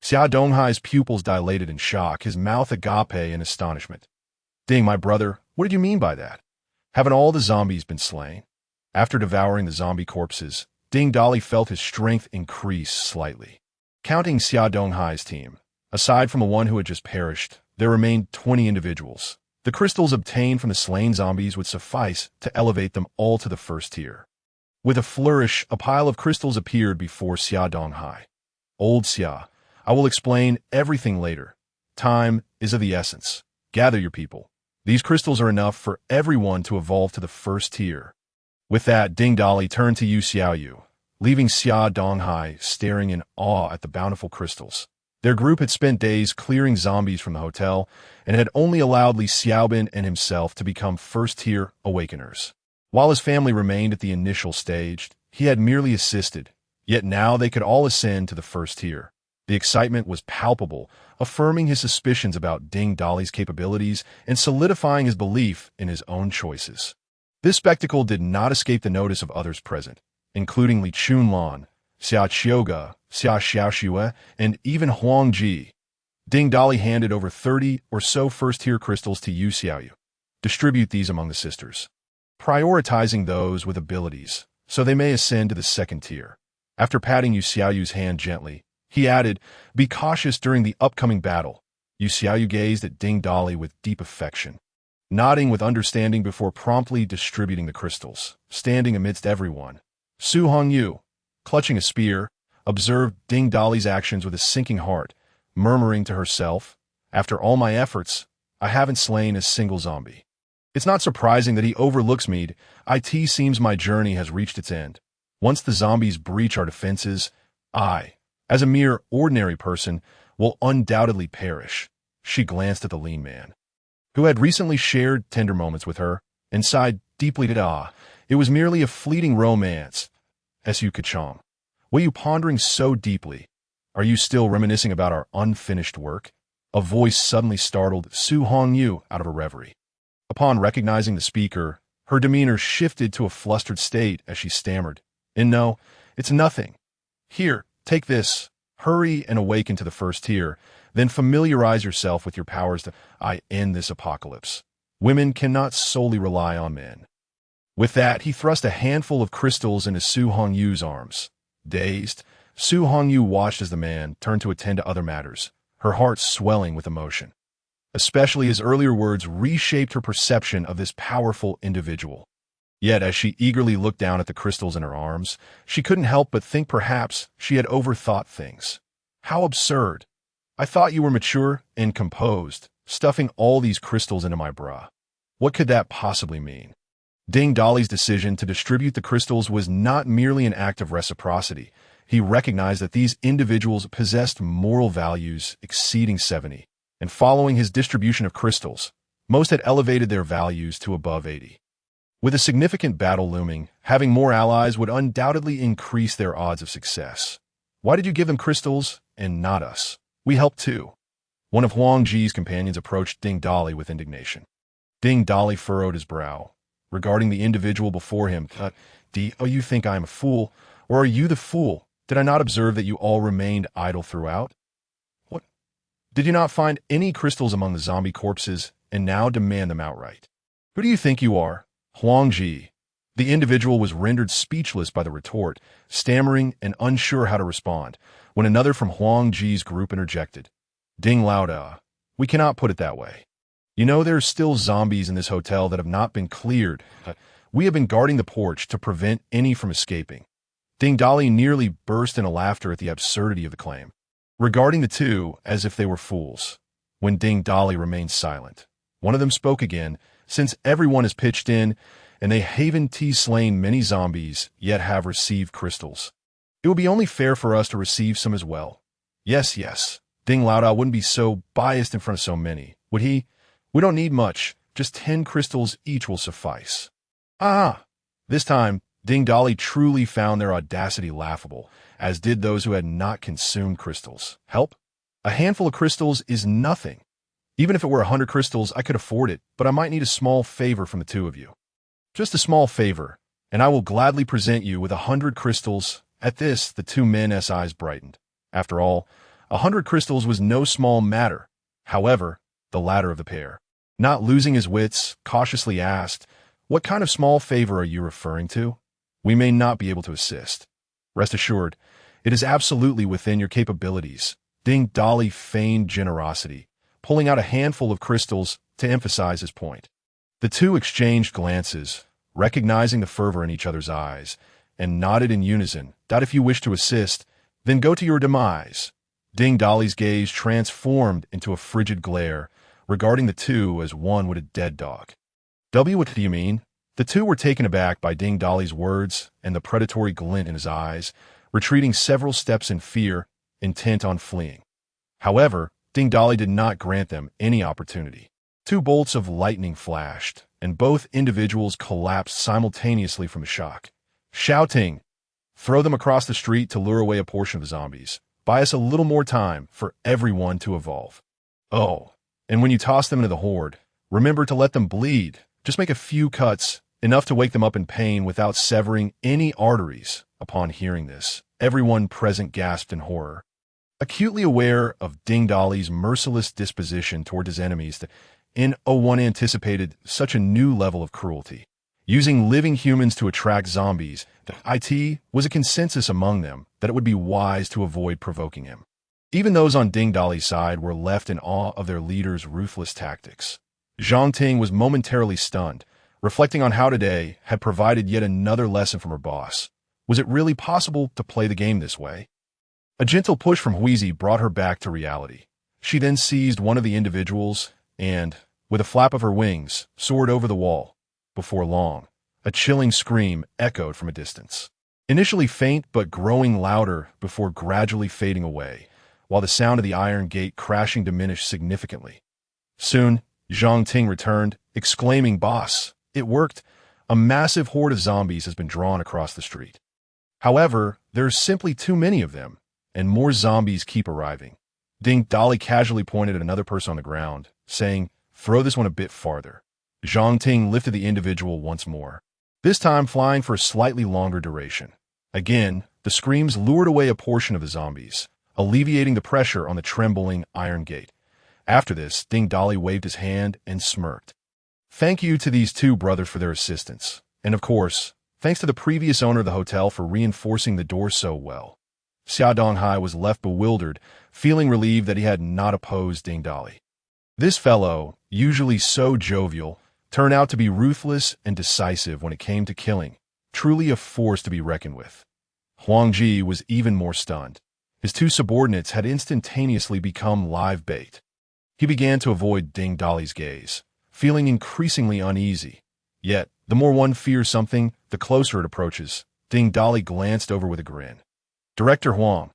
Xia Donghai's pupils dilated in shock, his mouth agape in astonishment. Ding, my brother, what did you mean by that? Haven't all the zombies been slain? After devouring the zombie corpses, Ding Dali felt his strength increase slightly. Counting Xia Donghai's team, aside from the one who had just perished, there remained 20 individuals. The crystals obtained from the slain zombies would suffice to elevate them all to the first tier. With a flourish, a pile of crystals appeared before Xia Donghai. Old Xia, I will explain everything later. Time is of the essence. Gather your people. These crystals are enough for everyone to evolve to the first tier. With that, Ding Dali turned to Yu Xiaoyu. leaving Xia Donghai staring in awe at the bountiful crystals. Their group had spent days clearing zombies from the hotel and had only allowed Li Xiaobin and himself to become first-tier awakeners. While his family remained at the initial stage, he had merely assisted, yet now they could all ascend to the first tier. The excitement was palpable, affirming his suspicions about Ding Dali's capabilities and solidifying his belief in his own choices. This spectacle did not escape the notice of others present, including Li Chunlan, Xia Qiuge, Xia Xiaoxue, and even Huang Ji. Ding Dali handed over 30 or so first-tier crystals to Yu Xiaoyu. Distribute these among the sisters, prioritizing those with abilities, so they may ascend to the second tier. After patting Yu Xiaoyu's hand gently, he added, "Be cautious during the upcoming battle." Yu Xiaoyu gazed at Ding Dali with deep affection, nodding with understanding before promptly distributing the crystals, standing amidst everyone. Su Hongyu, clutching a spear, observed Ding Dali's actions with a sinking heart, murmuring to herself, "After all my efforts, I haven't slain a single zombie. It's not surprising that he overlooks me. It seems my journey has reached its end. Once the zombies breach our defenses, I, as a mere ordinary person, will undoubtedly perish." She glanced at the lean man, who had recently shared tender moments with her, and sighed deeply. It was merely a fleeting romance. S.U. Kacham. What are you pondering so deeply? Are you still reminiscing about our unfinished work? A voice suddenly startled Su Hongyu out of a reverie. Upon recognizing the speaker, her demeanor shifted to a flustered state as she stammered, "No, it's nothing. Here, take this. Hurry and awaken to the first tier, then familiarize yourself with your powers to end this apocalypse. Women cannot solely rely on men." With that, he thrust a handful of crystals into Su Hongyu's arms. Dazed, Su Hongyu watched as the man turned to attend to other matters, her heart swelling with emotion, especially as earlier words reshaped her perception of this powerful individual. Yet as she eagerly looked down at the crystals in her arms, she couldn't help but think perhaps she had overthought things. How absurd. I thought you were mature and composed, stuffing all these crystals into my bra. What could that possibly mean? Ding Dali's decision to distribute the crystals was not merely an act of reciprocity. He recognized that these individuals possessed moral values exceeding 70, and following his distribution of crystals, most had elevated their values to above 80. With a significant battle looming, having more allies would undoubtedly increase their odds of success. Why did you give them crystals and not us? We helped too. One of Huang Ji's companions approached Ding Dali with indignation. Ding Dali furrowed his brow, regarding the individual before him. You think I am a fool? Or are you the fool? Did I not observe that you all remained idle throughout? What? Did you not find any crystals among the zombie corpses and now demand them outright? Who do you think you are? Huang Ji. The individual was rendered speechless by the retort, stammering and unsure how to respond, when another from Huang Ji's group interjected. Ding Laoda. We cannot put it that way. You know there are still zombies in this hotel that have not been cleared. We have been guarding the porch to prevent any from escaping. Ding Dali nearly burst into laughter at the absurdity of the claim, regarding the two as if they were fools. When Ding Dali remained silent, one of them spoke again, "Since everyone has pitched in, and they haven't slain many zombies, yet have received crystals, it would be only fair for us to receive some as well." Yes. Ding Laoda wouldn't be so biased in front of so many, would he? We don't need much, just 10 crystals each will suffice. This time, Ding Dali truly found their audacity laughable, as did those who had not consumed crystals. Help? A handful of crystals is nothing. Even if it were 100 crystals, I could afford it, but I might need a small favor from the two of you. Just a small favor, and I will gladly present you with 100 crystals. At this, the two men's eyes brightened. After all, 100 crystals was no small matter. However, the latter of the pair, not losing his wits, cautiously asked, "What kind of small favor are you referring to? We may not be able to assist. Rest assured, it is absolutely within your capabilities." Ding Dali feigned generosity, pulling out a handful of crystals to emphasize his point. The two exchanged glances, recognizing the fervor in each other's eyes, and nodded in unison, "If you wish to assist, then go to your demise." Ding Dali's gaze transformed into a frigid glare, regarding the two as one would a dead dog. What do you mean? The two were taken aback by Ding Dali's words and the predatory glint in his eyes, retreating several steps in fear, intent on fleeing. However, Ding Dali did not grant them any opportunity. Two bolts of lightning flashed, and both individuals collapsed simultaneously from shock. Shouting, "Throw them across the street to lure away a portion of the zombies. Buy us a little more time for everyone to evolve. Oh, and when you toss them into the horde, remember to let them bleed. Just make a few cuts, enough to wake them up in pain without severing any arteries." Upon hearing this, everyone present gasped in horror. Acutely aware of Ding Dali's merciless disposition toward his enemies, one anticipated such a new level of cruelty. Using living humans to attract zombies, it was a consensus among them that it would be wise to avoid provoking him. Even those on Ding Dali's side were left in awe of their leader's ruthless tactics. Zhang Ting was momentarily stunned, reflecting on how today had provided yet another lesson from her boss. Was it really possible to play the game this way? A gentle push from Huizi brought her back to reality. She then seized one of the individuals and, with a flap of her wings, soared over the wall. Before long, a chilling scream echoed from a distance. Initially faint but growing louder before gradually fading away, while the sound of the iron gate crashing diminished significantly. Soon, Zhang Ting returned, exclaiming, "Boss, it worked! A massive horde of zombies has been drawn across the street. However, there's simply too many of them, and more zombies keep arriving." Ding Dali casually pointed at another person on the ground, saying, "Throw this one a bit farther." Zhang Ting lifted the individual once more, this time flying for a slightly longer duration. Again, the screams lured away a portion of the zombies, alleviating the pressure on the trembling iron gate. After this, Ding Dali waved his hand and smirked. "Thank you to these two brothers for their assistance, and of course, thanks to the previous owner of the hotel for reinforcing the door so well." Xia Donghai was left bewildered, feeling relieved that he had not opposed Ding Dali. This fellow, usually so jovial, turned out to be ruthless and decisive when it came to killing, truly a force to be reckoned with. Huang Ji was even more stunned. His two subordinates had instantaneously become live bait. He began to avoid Ding Dali's gaze, feeling increasingly uneasy. Yet, the more one fears something, the closer it approaches. Ding Dali glanced over with a grin. "Director Huang,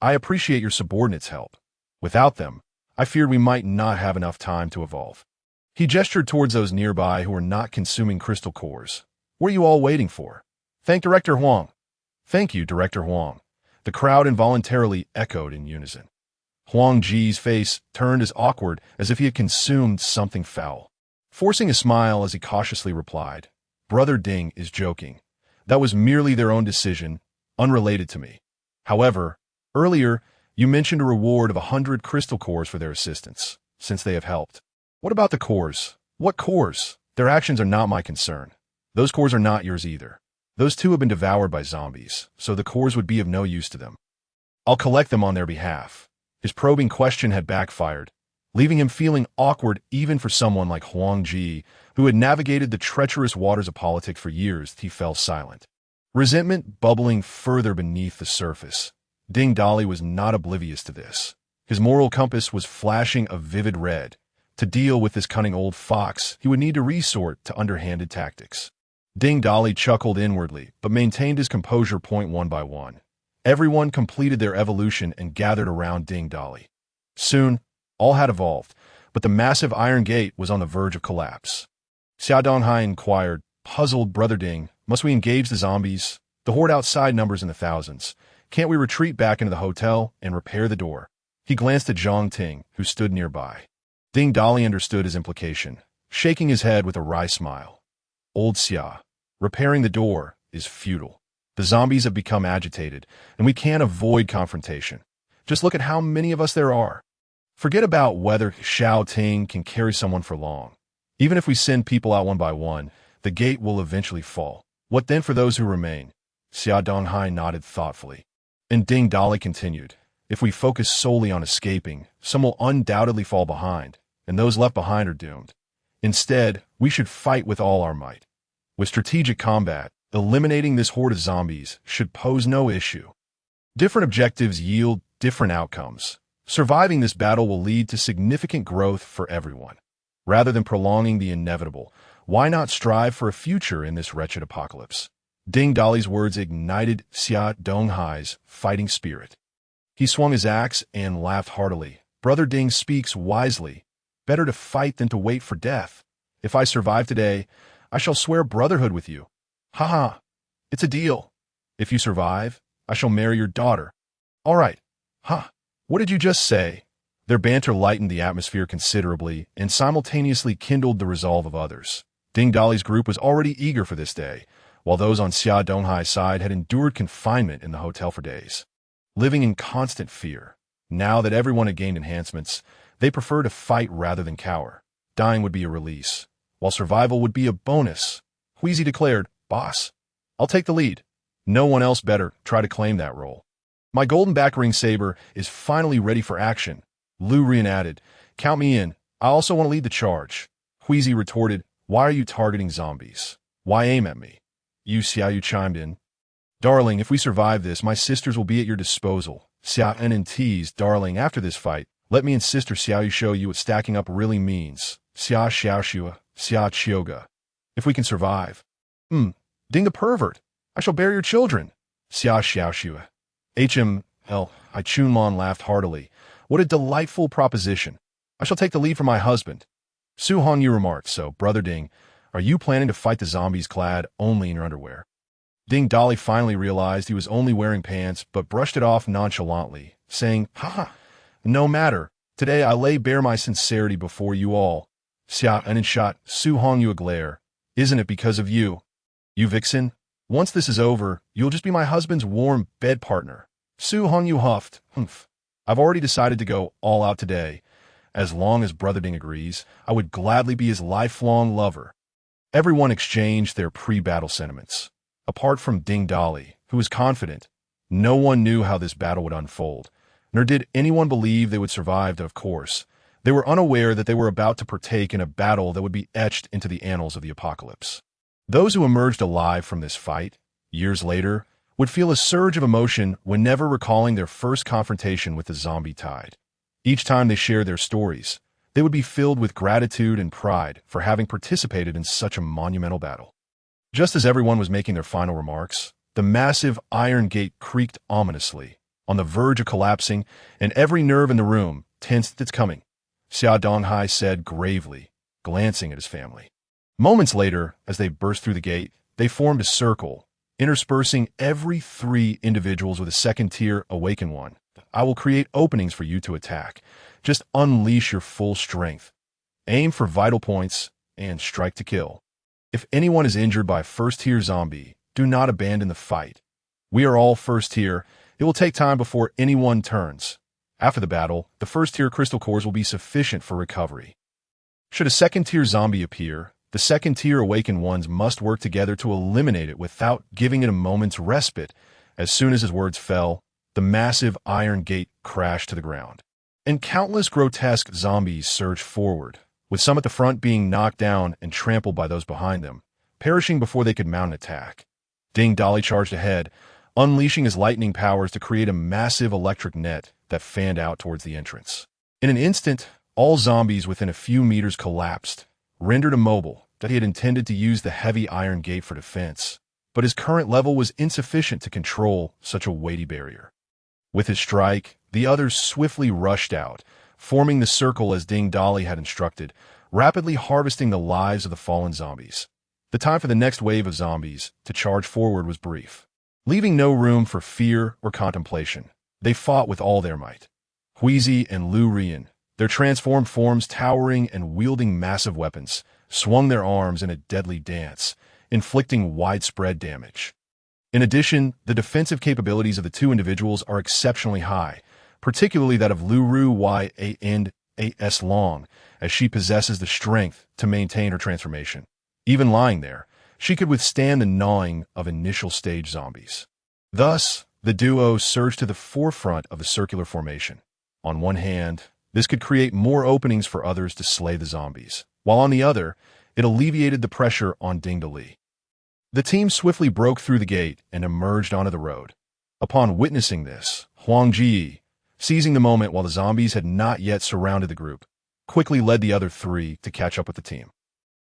I appreciate your subordinates' help. Without them, I feared we might not have enough time to evolve." He gestured towards those nearby who were not consuming crystal cores. "What are you all waiting for? Thank Director Huang." "Thank you, Director Huang." The crowd involuntarily echoed in unison. Huang Ji's face turned as awkward as if he had consumed something foul. Forcing a smile as he cautiously replied, "Brother Ding is joking. That was merely their own decision, unrelated to me. However, earlier, you mentioned a reward of 100 crystal cores for their assistance, since they have helped. What about the cores? What cores? Their actions are not my concern. Those cores are not yours either. Those two have been devoured by zombies, so the cores would be of no use to them. I'll collect them on their behalf." His probing question had backfired, leaving him feeling awkward even for someone like Huang Ji, who had navigated the treacherous waters of politics for years. He fell silent, resentment bubbling further beneath the surface. Ding Dali was not oblivious to this. His moral compass was flashing a vivid red. To deal with this cunning old fox, he would need to resort to underhanded tactics. Ding Dali chuckled inwardly, but maintained his composure. One by one, everyone completed their evolution and gathered around Ding Dali. Soon, all had evolved, but the massive iron gate was on the verge of collapse. Xia Donghai inquired, puzzled, "Brother Ding, must we engage the zombies? The horde outside numbers in the thousands. Can't we retreat back into the hotel and repair the door?" He glanced at Zhang Ting, who stood nearby. Ding Dali understood his implication, shaking his head with a wry smile. "Old Xia, repairing the door is futile. The zombies have become agitated, and we can't avoid confrontation. Just look at how many of us there are. Forget about whether Xiao Ting can carry someone for long. Even if we send people out one by one, the gate will eventually fall. What then for those who remain?" Xia Donghai nodded thoughtfully. And Ding Dali continued, "If we focus solely on escaping, some will undoubtedly fall behind, and those left behind are doomed. Instead, we should fight with all our might. With strategic combat, eliminating this horde of zombies should pose no issue. Different objectives yield different outcomes. Surviving this battle will lead to significant growth for everyone. Rather than prolonging the inevitable, Why not strive for a future in this wretched apocalypse? Ding Dali's words ignited Xia Donghai's fighting spirit. He swung his axe and laughed heartily. Brother Ding speaks wisely. Better to fight than to wait for death. If I survive today, I shall swear brotherhood with you. Ha ha, it's a deal. If you survive, I shall marry your daughter. All right. Ha, what did you just say? Their banter lightened the atmosphere considerably and simultaneously kindled the resolve of others. Ding Dali's group was already eager for this day, while those on Xia Donghai's side had endured confinement in the hotel for days. Living in constant fear. Now that everyone had gained enhancements, they prefer to fight rather than cower. Dying would be a release, while survival would be a bonus. Wheezy declared, "Boss, I'll take the lead. No one else better try to claim that role. My golden backring saber is finally ready for action." Lu Rian added, "Count me in. I also want to lead the charge." Wheezy retorted, "Why are you targeting zombies? Why aim at me?" Yu Xiaoyu chimed in, "Darling, if we survive this, my sisters will be at your disposal." Xia En teased, "Darling, after this fight, let me and Sister Xiaoyu show you what stacking up really means. Xia Xiaoxua, Xia Chioga. If we can survive." Ding the pervert. I shall bear your children." Xia Xiaoxua. HML, I Chunlon laughed heartily. "What a delightful proposition. I shall take the lead for my husband." Su Hongyu remarked, "So, Brother Ding, are you planning to fight the zombies clad only in your underwear?" Ding Dali finally realized he was only wearing pants, but brushed it off nonchalantly, saying, "Ha, no matter. Today I lay bare my sincerity before you all." Xia En shot Su Hongyu a glare. "Isn't it because of you? You vixen? Once this is over, you'll just be my husband's warm bed partner." Su Hongyu huffed, "Humph. I've already decided to go all out today. As long as Brother Ding agrees, I would gladly be his lifelong lover." Everyone exchanged their pre-battle sentiments. Apart from Ding Dali, who was confident, no one knew how this battle would unfold, nor did anyone believe they would survive. Of course, they were unaware that they were about to partake in a battle that would be etched into the annals of the apocalypse. Those who emerged alive from this fight, years later, would feel a surge of emotion whenever recalling their first confrontation with the zombie tide. Each time they shared their stories, they would be filled with gratitude and pride for having participated in such a monumental battle. Just as everyone was making their final remarks, the massive iron gate creaked ominously, on the verge of collapsing, and every nerve in the room tensed its coming. Xia Donghai said gravely, glancing at his family. Moments later, as they burst through the gate, they formed a circle, interspersing every 3 individuals with a second-tier awakened one. "I will create openings for you to attack. Just unleash your full strength. Aim for vital points and strike to kill. If anyone is injured by a first-tier zombie, do not abandon the fight. We are all first-tier. It will take time before anyone turns. After the battle, the first-tier crystal cores will be sufficient for recovery. Should a second-tier zombie appear, the second-tier awakened ones must work together to eliminate it without giving it a moment's respite." As soon as his words fell, the massive iron gate crashed to the ground, and countless grotesque zombies surged forward, with some at the front being knocked down and trampled by those behind them, perishing before they could mount an attack. Ding Dali charged ahead, unleashing his lightning powers to create a massive electric net that fanned out towards the entrance. In an instant, all zombies within a few meters collapsed, rendered immobile, that he had intended to use the heavy iron gate for defense, but his current level was insufficient to control such a weighty barrier. With his strike, the others swiftly rushed out, forming the circle as Ding Dali had instructed, rapidly harvesting the lives of the fallen zombies. The time for the next wave of zombies to charge forward was brief. Leaving no room for fear or contemplation, they fought with all their might. Wheezy and Lu Rian, their transformed forms towering and wielding massive weapons, swung their arms in a deadly dance, inflicting widespread damage. In addition, the defensive capabilities of the 2 individuals are exceptionally high, particularly that of Lu Ru Y and A.S. Long, as she possesses the strength to maintain her transformation. Even lying there, she could withstand the gnawing of initial stage zombies. Thus, the duo surged to the forefront of the circular formation. On one hand, this could create more openings for others to slay the zombies, while on the other, it alleviated the pressure on Ding Dali. The team swiftly broke through the gate and emerged onto the road. Upon witnessing this, Huang Ji, seizing the moment while the zombies had not yet surrounded the group, quickly led the other 3 to catch up with the team.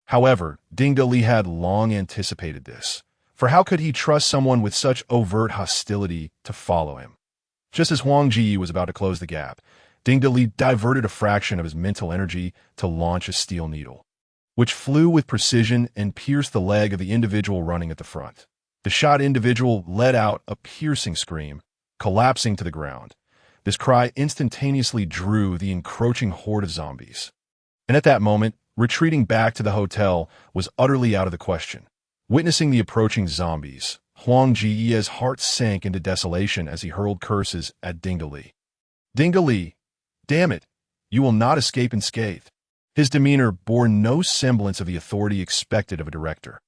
However, Ding De Li had long anticipated this, for how could he trust someone with such overt hostility to follow him? Just as Huang Ji was about to close the gap, Ding De Li diverted a fraction of his mental energy to launch a steel needle, which flew with precision and pierced the leg of the individual running at the front. The shot individual let out a piercing scream, collapsing to the ground. This cry instantaneously drew the encroaching horde of zombies. And at that moment, retreating back to the hotel was utterly out of the question. Witnessing the approaching zombies, Huang Ji's heart sank into desolation as he hurled curses at Ding De Li. Ding De Li, damn it, you will not escape unscathed. His demeanor bore no semblance of the authority expected of a director.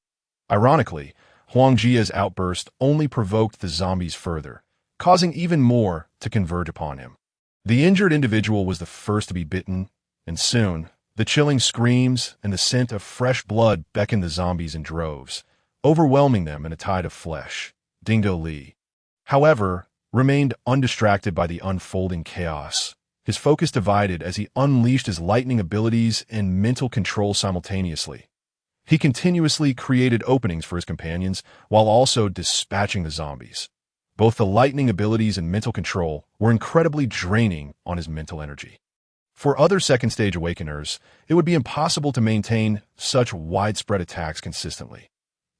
Ironically, Huang Ji's outburst only provoked the zombies further, causing even more to converge upon him. The injured individual was the first to be bitten, and soon, the chilling screams and the scent of fresh blood beckoned the zombies in droves, overwhelming them in a tide of flesh. Ding De Li, however, remained undistracted by the unfolding chaos. His focus divided as he unleashed his lightning abilities and mental control simultaneously. He continuously created openings for his companions while also dispatching the zombies. Both the lightning abilities and mental control were incredibly draining on his mental energy. For other second-stage awakeners, it would be impossible to maintain such widespread attacks consistently.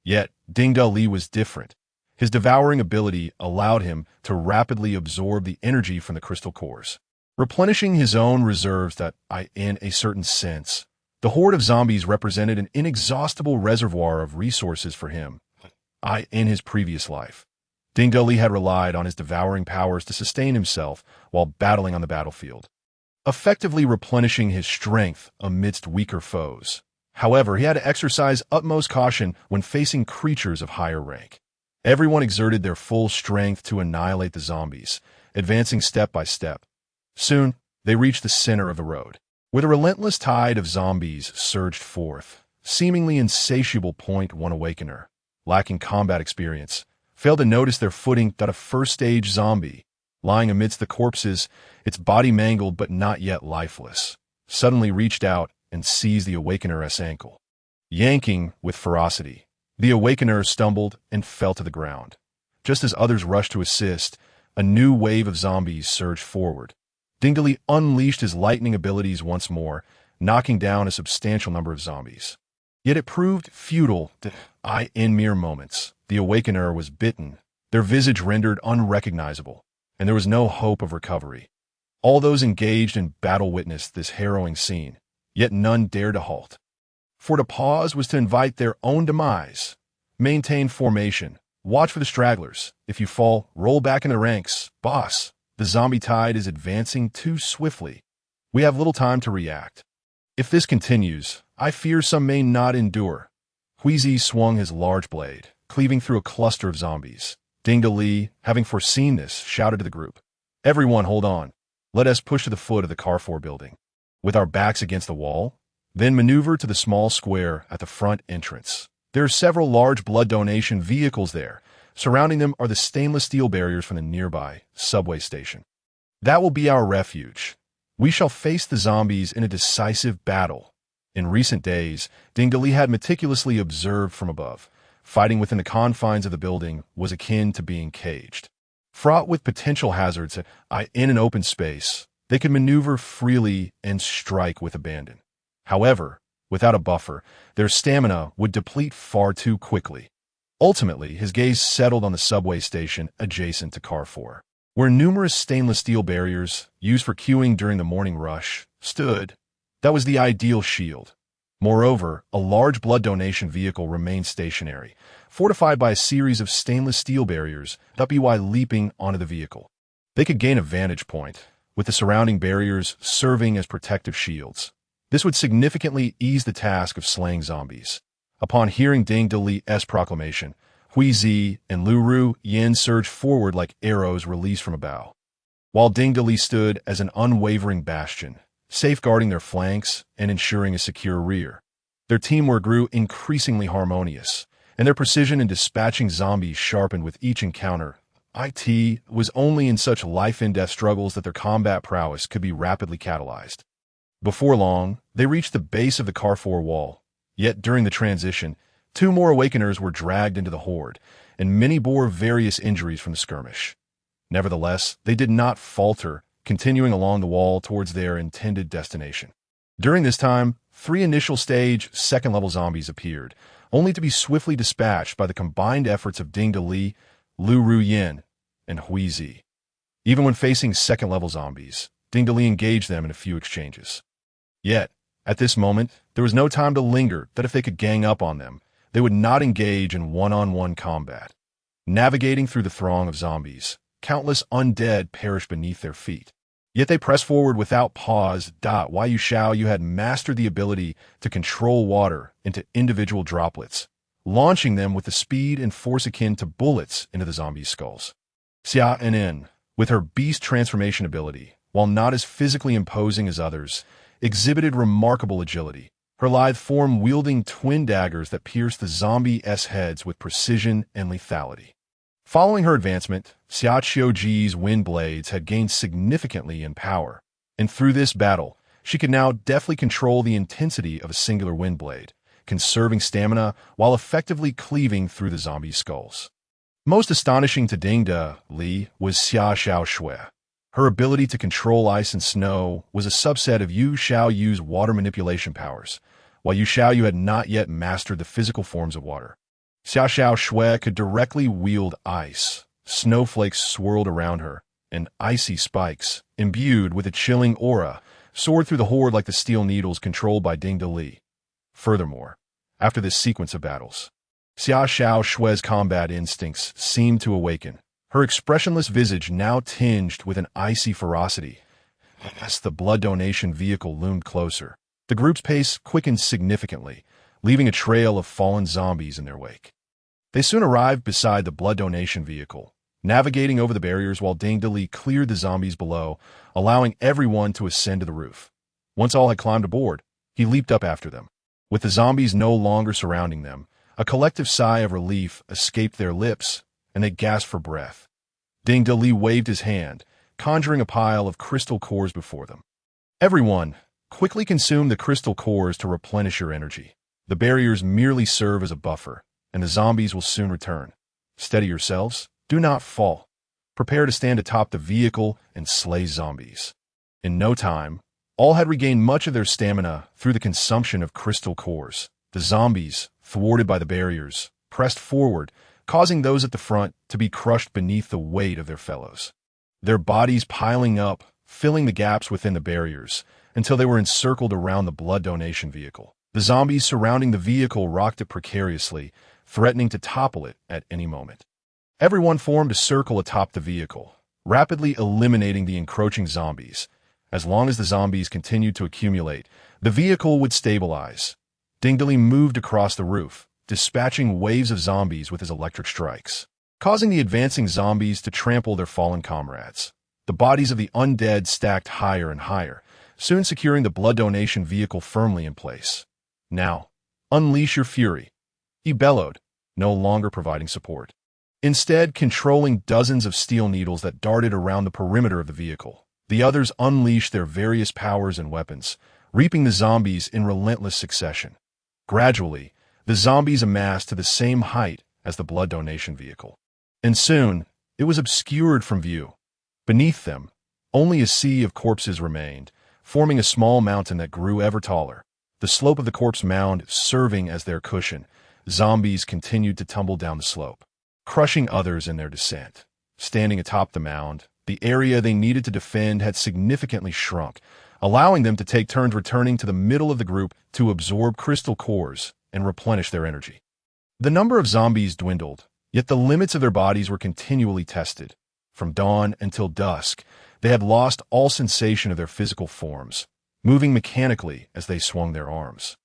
Yet, Ding De Li was different. His devouring ability allowed him to rapidly absorb the energy from the crystal cores, replenishing his own reserves that, in a certain sense, the horde of zombies represented an inexhaustible reservoir of resources for him. In his previous life, Ding De Li had relied on his devouring powers to sustain himself while battling on the battlefield, effectively replenishing his strength amidst weaker foes. However, he had to exercise utmost caution when facing creatures of higher rank. Everyone exerted their full strength to annihilate the zombies, advancing step by step. Soon, they reached the center of the road, where the relentless tide of zombies surged forth. Seemingly insatiable point one awakener, lacking combat experience, failed to notice their footing that a first-stage zombie, lying amidst the corpses, its body mangled but not yet lifeless, suddenly reached out and seized the awakener's ankle. Yanking with ferocity, the awakener stumbled and fell to the ground. Just as others rushed to assist, a new wave of zombies surged forward. Ding De Li unleashed his lightning abilities once more, knocking down a substantial number of zombies. Yet it proved futile that, in mere moments, the awakener was bitten, their visage rendered unrecognizable, and there was no hope of recovery. All those engaged in battle witnessed this harrowing scene, yet none dared to halt. For to pause was to invite their own demise. Maintain formation. Watch for the stragglers. If you fall, roll back in the ranks. Boss, the zombie tide is advancing too swiftly. We have little time to react. If this continues, I fear some may not endure. Huizi swung his large blade, cleaving through a cluster of zombies. Ding De Li, having foreseen this, shouted to the group, "Everyone hold on. Let us push to the foot of the Carrefour building, with our backs against the wall, then maneuver to the small square at the front entrance. There are several large blood donation vehicles there. Surrounding them are the stainless steel barriers from the nearby subway station. That will be our refuge. We shall face the zombies in a decisive battle." In recent days, Ding De Li had meticulously observed from above. Fighting within the confines of the building was akin to being caged. Fraught with potential hazards, in an open space, they could maneuver freely and strike with abandon. However, without a buffer, their stamina would deplete far too quickly. Ultimately, his gaze settled on the subway station adjacent to Carrefour, where numerous stainless steel barriers, used for queuing during the morning rush, stood. That was the ideal shield. Moreover, a large blood donation vehicle remained stationary, fortified by a series of stainless steel barriers, by leaping onto the vehicle. They could gain a vantage point, with the surrounding barriers serving as protective shields. This would significantly ease the task of slaying zombies. Upon hearing Ding De Li's proclamation, Huizi and Lu Yin surged forward like arrows released from a bow, while Ding De Li stood as an unwavering bastion, safeguarding their flanks and ensuring a secure rear. Their teamwork grew increasingly harmonious, and their precision in dispatching zombies sharpened with each encounter. It was only in such life-and-death struggles that their combat prowess could be rapidly catalyzed. Before long, they reached the base of the Carrefour wall. Yet during the transition, 2 more awakeners were dragged into the horde, and many bore various injuries from the skirmish. Nevertheless, they did not falter, continuing along the wall towards their intended destination. During this time, 3 initial stage, second-level zombies appeared, only to be swiftly dispatched by the combined efforts of Ding Li, Lu Ruyin, and Hui Zi. Even when facing second-level zombies, Ding Li engaged them in a few exchanges. Yet, at this moment, there was no time to linger that if they could gang up on them, they would not engage in one-on-one combat. Navigating through the throng of zombies, countless undead perished beneath their feet. Yet they pressed forward without pause. Why you had mastered the ability to control water into individual droplets, launching them with the speed and force akin to bullets into the zombies' skulls. Xia Nen, with her beast transformation ability, while not as physically imposing as others, exhibited remarkable agility, her lithe form wielding twin daggers that pierced the zombies' heads with precision and lethality. Following her advancement, Xia Qiuji's wind blades had gained significantly in power, and through this battle, she could now deftly control the intensity of a singular wind blade, conserving stamina while effectively cleaving through the zombie skulls. Most astonishing to Ding Li was Xia Xiaoshui. Her ability to control ice and snow was a subset of Yu Xiaoyu's water manipulation powers, while Yu Xiaoyu had not yet mastered the physical forms of water. Xia Xiaoshui could directly wield ice. Snowflakes swirled around her, and icy spikes, imbued with a chilling aura, soared through the horde like the steel needles controlled by Ding Li. Furthermore, after this sequence of battles, Xia Xiaoshui's combat instincts seemed to awaken, her expressionless visage now tinged with an icy ferocity. As the blood donation vehicle loomed closer, the group's pace quickened significantly, leaving a trail of fallen zombies in their wake. They soon arrived beside the blood donation vehicle, navigating over the barriers while Ding Li cleared the zombies below, allowing everyone to ascend to the roof. Once all had climbed aboard, he leaped up after them. With the zombies no longer surrounding them, a collective sigh of relief escaped their lips, and they gasped for breath. Ding Li waved his hand, conjuring a pile of crystal cores before them. Everyone, quickly consume the crystal cores to replenish your energy. The barriers merely serve as a buffer, and the zombies will soon return. Steady yourselves. Do not fall. Prepare to stand atop the vehicle and slay zombies. In no time, all had regained much of their stamina through the consumption of crystal cores. The zombies, thwarted by the barriers, pressed forward, causing those at the front to be crushed beneath the weight of their fellows. Their bodies piling up, filling the gaps within the barriers, until they were encircled around the blood donation vehicle. The zombies surrounding the vehicle rocked it precariously, threatening to topple it at any moment. Everyone formed a circle atop the vehicle, rapidly eliminating the encroaching zombies. As long as the zombies continued to accumulate, the vehicle would stabilize. Ding Li moved across the roof, dispatching waves of zombies with his electric strikes, causing the advancing zombies to trample their fallen comrades. The bodies of the undead stacked higher and higher, soon securing the blood donation vehicle firmly in place. Now, unleash your fury, he bellowed, no longer providing support. Instead, controlling dozens of steel needles that darted around the perimeter of the vehicle, the others unleashed their various powers and weapons, reaping the zombies in relentless succession. Gradually, the zombies amassed to the same height as the blood donation vehicle. And soon, it was obscured from view. Beneath them, only a sea of corpses remained, forming a small mountain that grew ever taller. The slope of the corpse mound serving as their cushion, zombies continued to tumble down the slope, crushing others in their descent. Standing atop the mound, the area they needed to defend had significantly shrunk, allowing them to take turns returning to the middle of the group to absorb crystal cores and replenish their energy. The number of zombies dwindled, yet the limits of their bodies were continually tested. From dawn until dusk, they had lost all sensation of their physical forms, moving mechanically as they swung their arms.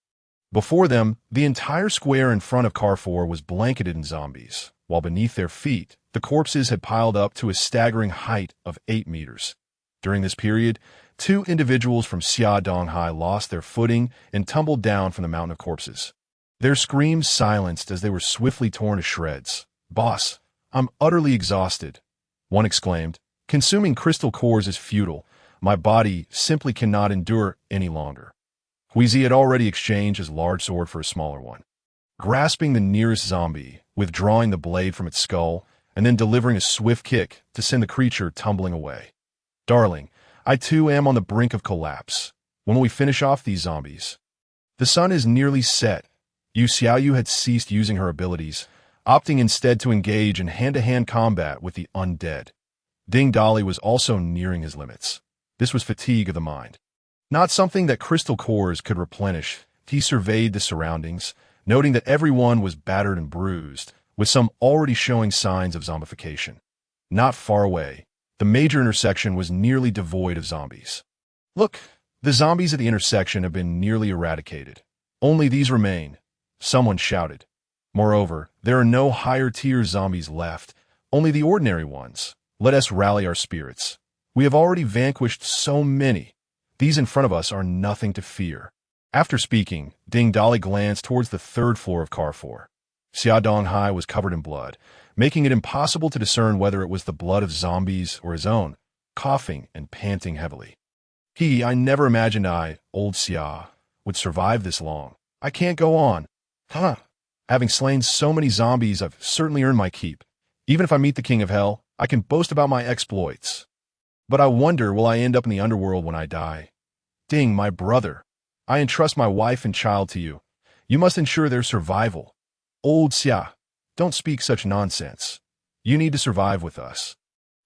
Before them, the entire square in front of Carrefour was blanketed in zombies, while beneath their feet, the corpses had piled up to a staggering height of 8 meters. During this period, 2 individuals from Xia Donghai lost their footing and tumbled down from the mountain of corpses. Their screams silenced as they were swiftly torn to shreds. "Boss, I'm utterly exhausted," one exclaimed. "Consuming crystal cores is futile. My body simply cannot endure any longer." Huizi had already exchanged his large sword for a smaller one. Grasping the nearest zombie, withdrawing the blade from its skull, and then delivering a swift kick to send the creature tumbling away. Darling, I too am on the brink of collapse. When will we finish off these zombies? The sun is nearly set. Yu Xiaoyu had ceased using her abilities, opting instead to engage in hand-to-hand combat with the undead. Ding Dali was also nearing his limits. This was fatigue of the mind. Not something that crystal cores could replenish. He surveyed the surroundings, noting that everyone was battered and bruised, with some already showing signs of zombification. Not far away, the major intersection was nearly devoid of zombies. Look, the zombies at the intersection have been nearly eradicated. Only these remain, someone shouted. Moreover, there are no higher-tier zombies left, only the ordinary ones. Let us rally our spirits. We have already vanquished so many. These in front of us are nothing to fear. After speaking, Ding Dali glanced towards the third floor of Car 4. Xia Donghai was covered in blood, making it impossible to discern whether it was the blood of zombies or his own, coughing and panting heavily. I never imagined old Xia, would survive this long. I can't go on. Having slain so many zombies, I've certainly earned my keep. Even if I meet the King of Hell, I can boast about my exploits. But I wonder, will I end up in the underworld when I die? Ding, my brother, I entrust my wife and child to you. You must ensure their survival. Old Xia, don't speak such nonsense. You need to survive with us.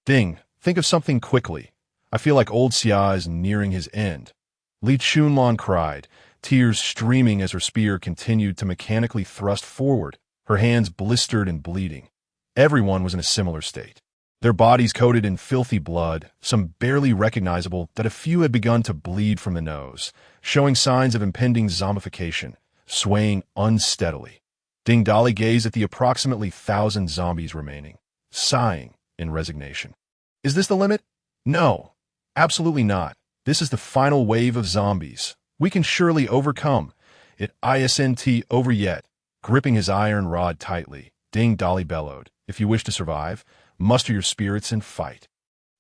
Ding, think of something quickly. I feel like old Xia is nearing his end. Li Chunlong cried, tears streaming as her spear continued to mechanically thrust forward, her hands blistered and bleeding. Everyone was in a similar state. Their bodies coated in filthy blood, some barely recognizable, that a few had begun to bleed from the nose, showing signs of impending zombification, swaying unsteadily. Ding Dali gazed at the approximately 1,000 zombies remaining, sighing in resignation. Is this the limit? No, absolutely not. This is the final wave of zombies. We can surely overcome. It isn't over yet. Gripping his iron rod tightly, Ding Dali bellowed, if you wish to survive, muster your spirits and fight.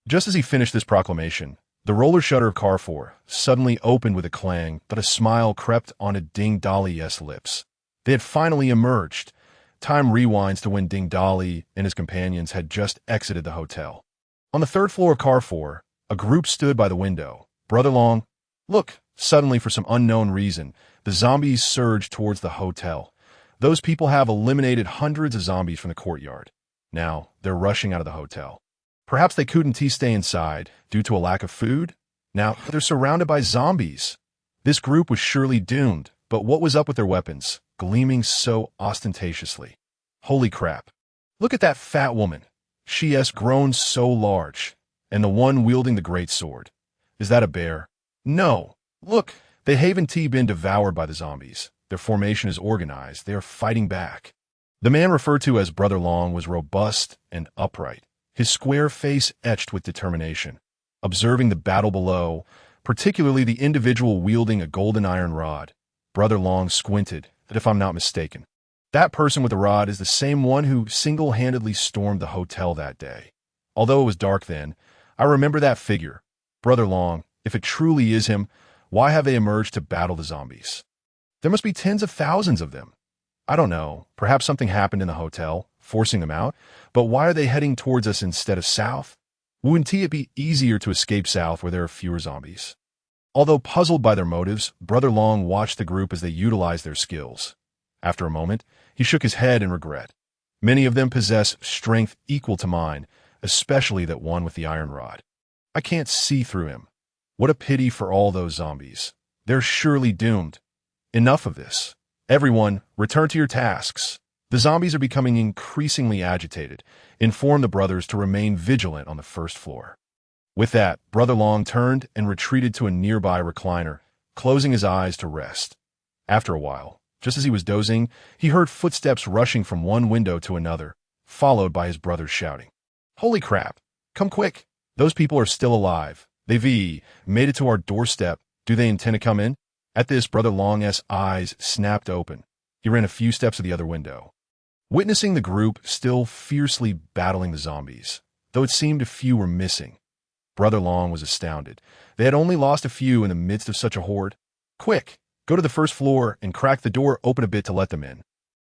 Just as he finished this proclamation, the roller shutter of Car 4 suddenly opened with a clang, but a smile crept onto Ding Dali's lips. They had finally emerged. Time rewinds to when Ding Dali and his companions had just exited the hotel. On the third floor of Car 4, a group stood by the window. Brother Long, look! Suddenly, for some unknown reason, the zombies surged towards the hotel. Those people have eliminated hundreds of zombies from the courtyard. Now, they're rushing out of the hotel. Perhaps they couldn't stay inside due to a lack of food? Now, they're surrounded by zombies. This group was surely doomed, but what was up with their weapons, gleaming so ostentatiously? Holy crap. Look at that fat woman. She has grown so large. And the one wielding the great sword. Is that a bear? No. Look, they haven't been devoured by the zombies. Their formation is organized. They are fighting back. The man referred to as Brother Long was robust and upright, his square face etched with determination. Observing the battle below, particularly the individual wielding a golden iron rod, Brother Long squinted, if I'm not mistaken. That person with the rod is the same one who single-handedly stormed the hotel that day. Although it was dark then, I remember that figure. Brother Long, if it truly is him, why have they emerged to battle the zombies? There must be tens of thousands of them. I don't know, perhaps something happened in the hotel, forcing them out, but why are they heading towards us instead of south? Wouldn't it be easier to escape south where there are fewer zombies? Although puzzled by their motives, Brother Long watched the group as they utilized their skills. After a moment, he shook his head in regret. Many of them possess strength equal to mine, especially that one with the iron rod. I can't see through him. What a pity for all those zombies. They're surely doomed. Enough of this. Everyone, return to your tasks. The zombies are becoming increasingly agitated. Inform the brothers to remain vigilant on the first floor. With that, Brother Long turned and retreated to a nearby recliner, closing his eyes to rest. After a while, just as he was dozing, he heard footsteps rushing from one window to another, followed by his brothers shouting, "Holy crap! Come quick! Those people are still alive. They've made it to our doorstep. Do they intend to come in?" At this, Brother Long's eyes snapped open. He ran a few steps to the other window. Witnessing the group still fiercely battling the zombies, though it seemed a few were missing, Brother Long was astounded. They had only lost a few in the midst of such a horde. "Quick! Go to the first floor and crack the door open a bit to let them in."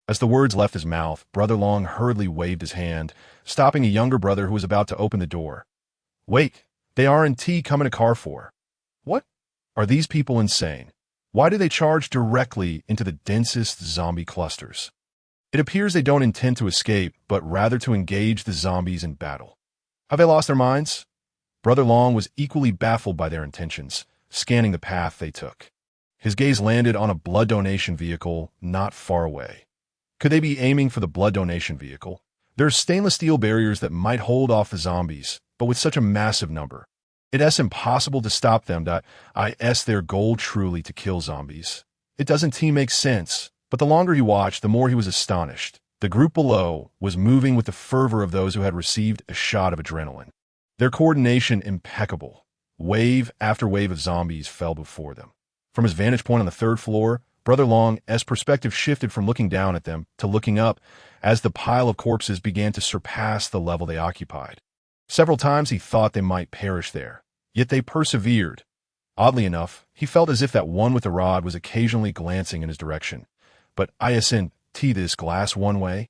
As the words left his mouth, Brother Long hurriedly waved his hand, stopping a younger brother who was about to open the door. "Wait, they aren't come in a car for. What? Are these people insane? Why do they charge directly into the densest zombie clusters? It appears they don't intend to escape, but rather to engage the zombies in battle. Have they lost their minds?" Brother Long was equally baffled by their intentions, scanning the path they took. His gaze landed on a blood donation vehicle not far away. Could they be aiming for the blood donation vehicle? There are stainless steel barriers that might hold off the zombies, but with such a massive number, it's impossible to stop them. Is their goal truly to kill zombies? It doesn't make sense, but the longer he watched, the more he was astonished. The group below was moving with the fervor of those who had received a shot of adrenaline. Their coordination impeccable. Wave after wave of zombies fell before them. From his vantage point on the third floor, Brother Long's perspective shifted from looking down at them to looking up as the pile of corpses began to surpass the level they occupied. Several times he thought they might perish there, yet they persevered. Oddly enough, he felt as if that one with the rod was occasionally glancing in his direction. But isn't this glass one way?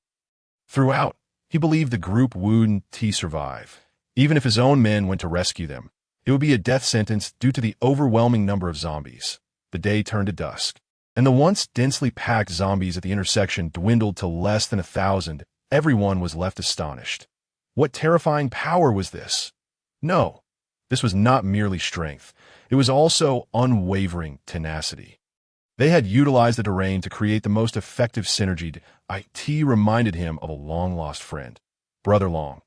Throughout, he believed the group wouldn't survive. Even if his own men went to rescue them, it would be a death sentence due to the overwhelming number of zombies. The day turned to dusk, and the once densely packed zombies at the intersection dwindled to less than 1,000. Everyone was left astonished. What terrifying power was this? No, this was not merely strength. It was also unwavering tenacity. They had utilized the terrain to create the most effective synergy. It reminded him of a long-lost friend, Brother Long.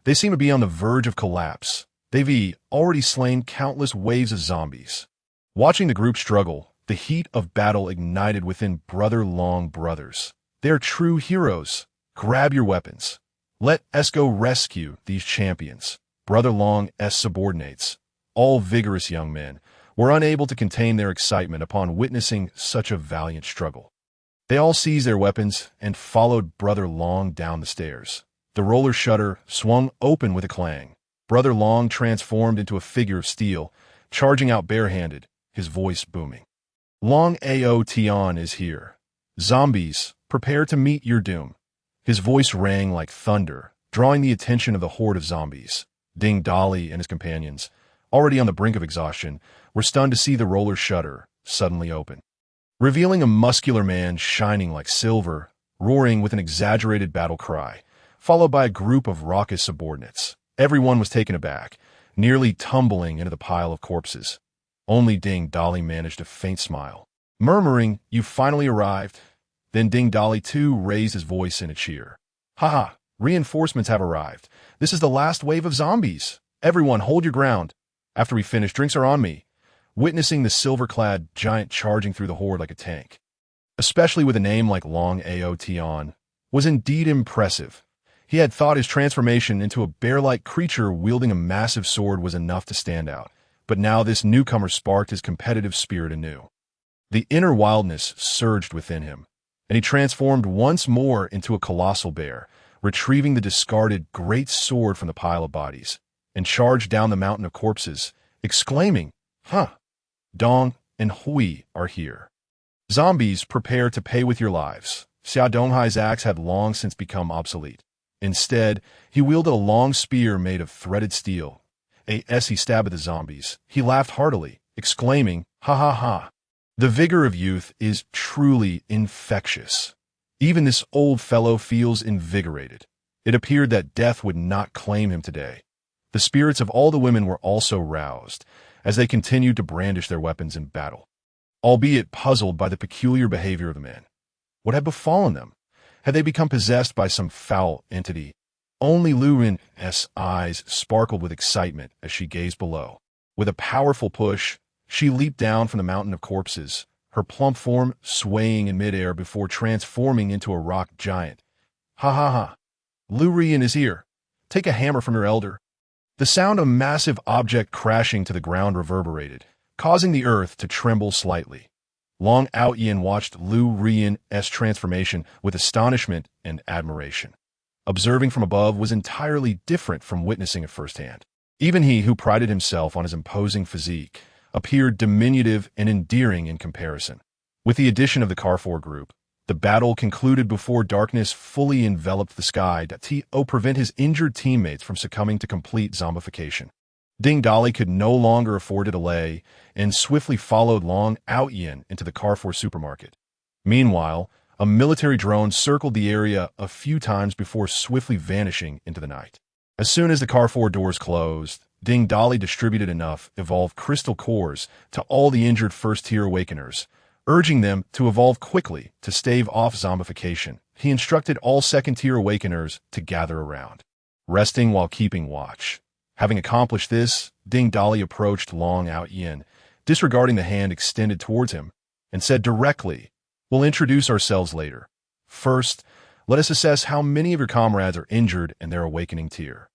They seemed to be on the verge of collapse. They've already slain countless waves of zombies. Watching the group struggle, the heat of battle ignited within Brother Long brothers. They're true heroes. Grab your weapons. Let us go rescue these champions. Brother Long's subordinates, all vigorous young men, were unable to contain their excitement upon witnessing such a valiant struggle. They all seized their weapons and followed Brother Long down the stairs. The roller shutter swung open with a clang. Brother Long transformed into a figure of steel, charging out barehanded, his voice booming. "Long Aotion is here. Zombies, prepare to meet your doom." His voice rang like thunder, drawing the attention of the horde of zombies. Ding Dolly and his companions, already on the brink of exhaustion, were stunned to see the roller shutter suddenly open, revealing a muscular man shining like silver, roaring with an exaggerated battle cry, followed by a group of raucous subordinates. Everyone was taken aback, nearly tumbling into the pile of corpses. Only Ding Dolly managed a faint smile, murmuring, "You finally arrived." Then Ding Dolly too raised his voice in a cheer. "Ha! Reinforcements have arrived. This is the last wave of zombies. Everyone hold your ground. After we finish, drinks are on me." Witnessing the silver-clad giant charging through the horde like a tank, especially with a name like Long Aotion, was indeed impressive. He had thought his transformation into a bear-like creature wielding a massive sword was enough to stand out, but now this newcomer sparked his competitive spirit anew. The inner wildness surged within him, and he transformed once more into a colossal bear, retrieving the discarded great sword from the pile of bodies, and charged down the mountain of corpses, exclaiming, Dong and Hui are here. Zombies, prepare to pay with your lives." Xia Donghai's axe had long since become obsolete. Instead, he wielded a long spear made of threaded steel. As he stabbed at the zombies, he laughed heartily, exclaiming, "Ha ha ha. The vigor of youth is truly infectious. Even this old fellow feels invigorated." It appeared that death would not claim him today. The spirits of all the women were also roused, as they continued to brandish their weapons in battle, albeit puzzled by the peculiar behavior of the men. What had befallen them? Had they become possessed by some foul entity? Only Lu Rin's eyes sparkled with excitement as she gazed below. With a powerful push, she leaped down from the mountain of corpses, her plump form swaying in midair before transforming into a rock giant. "Ha ha ha. Lu Rin is here. Take a hammer from your elder." The sound of a massive object crashing to the ground reverberated, causing the earth to tremble slightly. Long Aoyan watched Lu Rin's transformation with astonishment and admiration. Observing from above was entirely different from witnessing it firsthand. Even he, who prided himself on his imposing physique, appeared diminutive and endearing in comparison. With the addition of the Carrefour group, the battle concluded before darkness fully enveloped the sky to prevent his injured teammates from succumbing to complete zombification. Ding Dali could no longer afford to delay and swiftly followed Long Out Yin into the Carrefour supermarket. Meanwhile, a military drone circled the area a few times before swiftly vanishing into the night. As soon as the Carrefour doors closed, Ding Dali distributed enough evolved crystal cores to all the injured first-tier awakeners, urging them to evolve quickly to stave off zombification. He instructed all second-tier awakeners to gather around, resting while keeping watch. Having accomplished this, Ding Dali approached Long Out Yin, disregarding the hand extended towards him, and said directly, "We'll introduce ourselves later. First, let us assess how many of your comrades are injured in their awakening tier."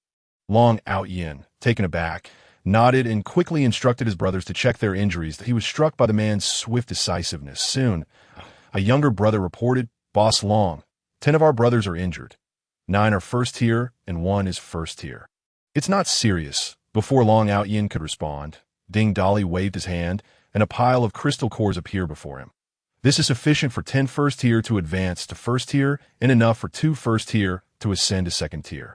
Long Out Yin, taken aback, nodded and quickly instructed his brothers to check their injuries. He was struck by the man's swift decisiveness. Soon, a younger brother reported, "Boss Long, 10 of our brothers are injured. 9 are first tier and 1 is first tier." "It's not serious." Before Long Out Yin could respond, Ding Dali waved his hand, and a pile of crystal cores appeared before him. "This is sufficient for 10 first tier to advance to first tier and enough for 2 first tier to ascend to second tier.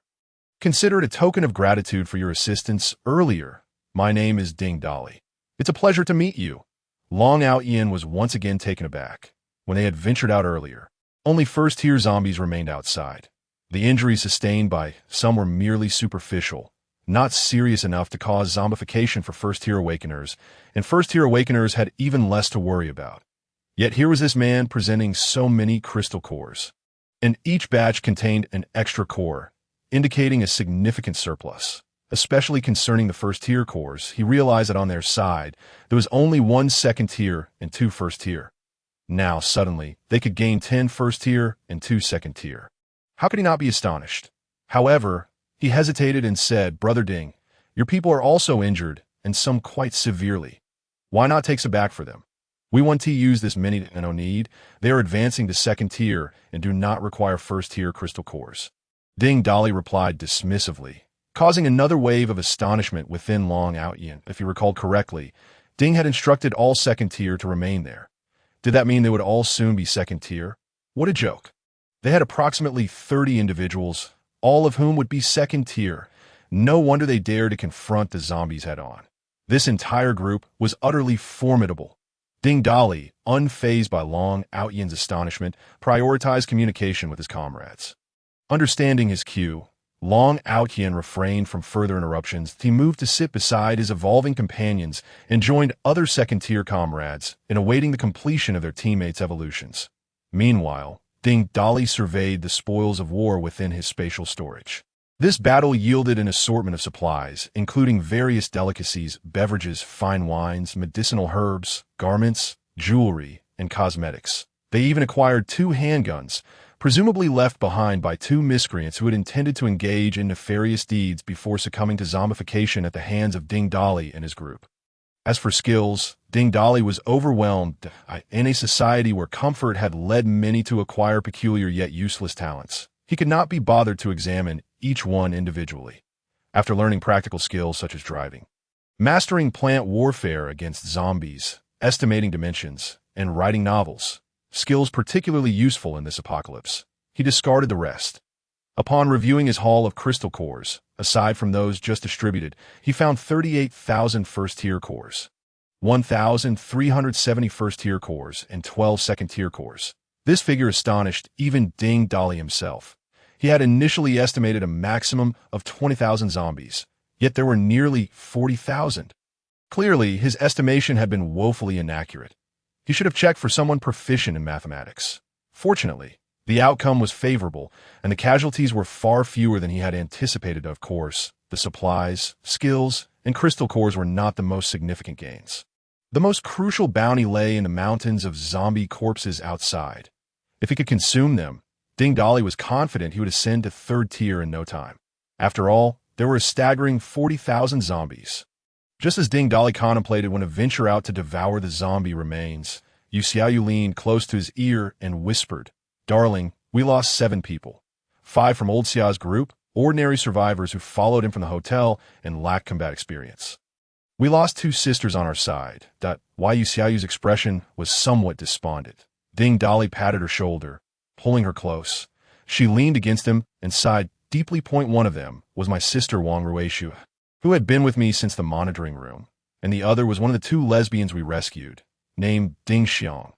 Consider it a token of gratitude for your assistance earlier. My name is Ding Dali. It's a pleasure to meet you." Long Out Yin was once again taken aback. When they had ventured out earlier, only first-tier zombies remained outside. The injuries sustained by some were merely superficial, not serious enough to cause zombification for first-tier awakeners, and first-tier awakeners had even less to worry about. Yet here was this man presenting so many crystal cores, and each batch contained an extra core, indicating a significant surplus. Especially concerning the first-tier cores, he realized that on their side, there was only 1 second-tier and 2 first-tier. Now, suddenly, they could gain 10 first-tier and 2 second-tier. How could he not be astonished? However, he hesitated and said, "Brother Ding, your people are also injured, and some quite severely. Why not take some back for them? We want to use this many no need. They are advancing to second tier and do not require first-tier crystal cores." Ding Dali replied dismissively, causing another wave of astonishment within Long Out Yin. If he recalled correctly, Ding had instructed all second tier to remain there. Did that mean they would all soon be second tier? What a joke. They had approximately 30 individuals, all of whom would be second tier. No wonder they dared to confront the zombies head-on. This entire group was utterly formidable. Ding Dali, unfazed by Long Out Yin's astonishment, prioritized communication with his comrades. Understanding his cue, Long Out Yin refrained from further interruptions. He moved to sit beside his evolving companions and joined other second-tier comrades in awaiting the completion of their teammates' evolutions. Meanwhile, Ding Dali surveyed the spoils of war within his spatial storage. This battle yielded an assortment of supplies, including various delicacies, beverages, fine wines, medicinal herbs, garments, jewelry, and cosmetics. They even acquired 2 handguns, presumably left behind by 2 miscreants who had intended to engage in nefarious deeds before succumbing to zombification at the hands of Ding Dali and his group. As for skills, Ding Dali was overwhelmed in a society where comfort had led many to acquire peculiar yet useless talents. He could not be bothered to examine each one individually. After learning practical skills such as driving, mastering plant warfare against zombies, estimating dimensions, and writing novels, skills particularly useful in this apocalypse, he discarded the rest. Upon reviewing his haul of crystal cores, aside from those just distributed, he found 38,000 first-tier cores, 1,370 first-tier cores, and 12 second-tier cores. This figure astonished even Ding Dali himself. He had initially estimated a maximum of 20,000 zombies, yet there were nearly 40,000. Clearly, his estimation had been woefully inaccurate. He should have checked for someone proficient in mathematics. Fortunately, the outcome was favorable, and the casualties were far fewer than he had anticipated. Of course, the supplies, skills, and crystal cores were not the most significant gains. The most crucial bounty lay in the mountains of zombie corpses outside. If he could consume them, Ding Dali was confident he would ascend to third tier in no time. After all, there were a staggering 40,000 zombies. Just as Ding Dali contemplated when to venture out to devour the zombie remains, Yu Xiaoyu leaned close to his ear and whispered, "Darling, we lost 7 people. 5 from old Xia's group, ordinary survivors who followed him from the hotel and lacked combat experience. We lost two sisters on our side. Yu Xiaoyu's expression was somewhat despondent. Ding Dali patted her shoulder, pulling her close. She leaned against him and sighed deeply. One of them was my sister Wang Ruishu, who had been with me since the monitoring room, and the other was one of the two lesbians we rescued, named Ding Xiang.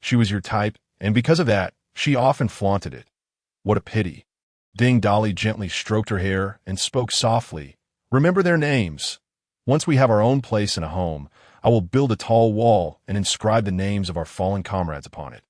She was your type, and because of that, she often flaunted it. What a pity. Ding Dali gently stroked her hair and spoke softly. Remember their names. Once we have our own place and a home, I will build a tall wall and inscribe the names of our fallen comrades upon it,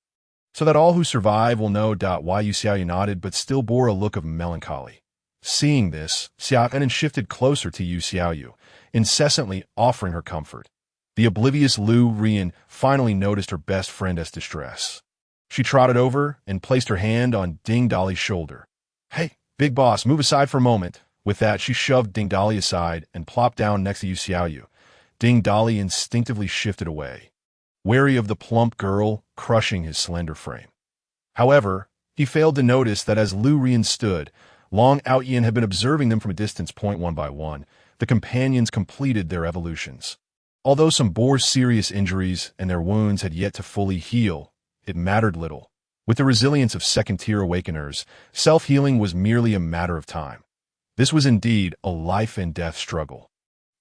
so that all who survive will know. Yu Xiaoyu nodded but still bore a look of melancholy. Seeing this, Xiaoyan shifted closer to Yu Xiaoyu, incessantly offering her comfort. The oblivious Lu Rian finally noticed her best friend's distress. She trotted over and placed her hand on Ding Dali's shoulder. Hey, big boss, move aside for a moment. With that, she shoved Ding Dali aside and plopped down next to Yu Xiaoyu. Ding Dali instinctively shifted away, wary of the plump girl crushing his slender frame. However, he failed to notice that as Lu Rian stood, Long Outyin had been observing them from a distance. One by one, the companions completed their evolutions. Although some bore serious injuries and their wounds had yet to fully heal, it mattered little. With the resilience of second-tier awakeners, self-healing was merely a matter of time. This was indeed a life-and-death struggle.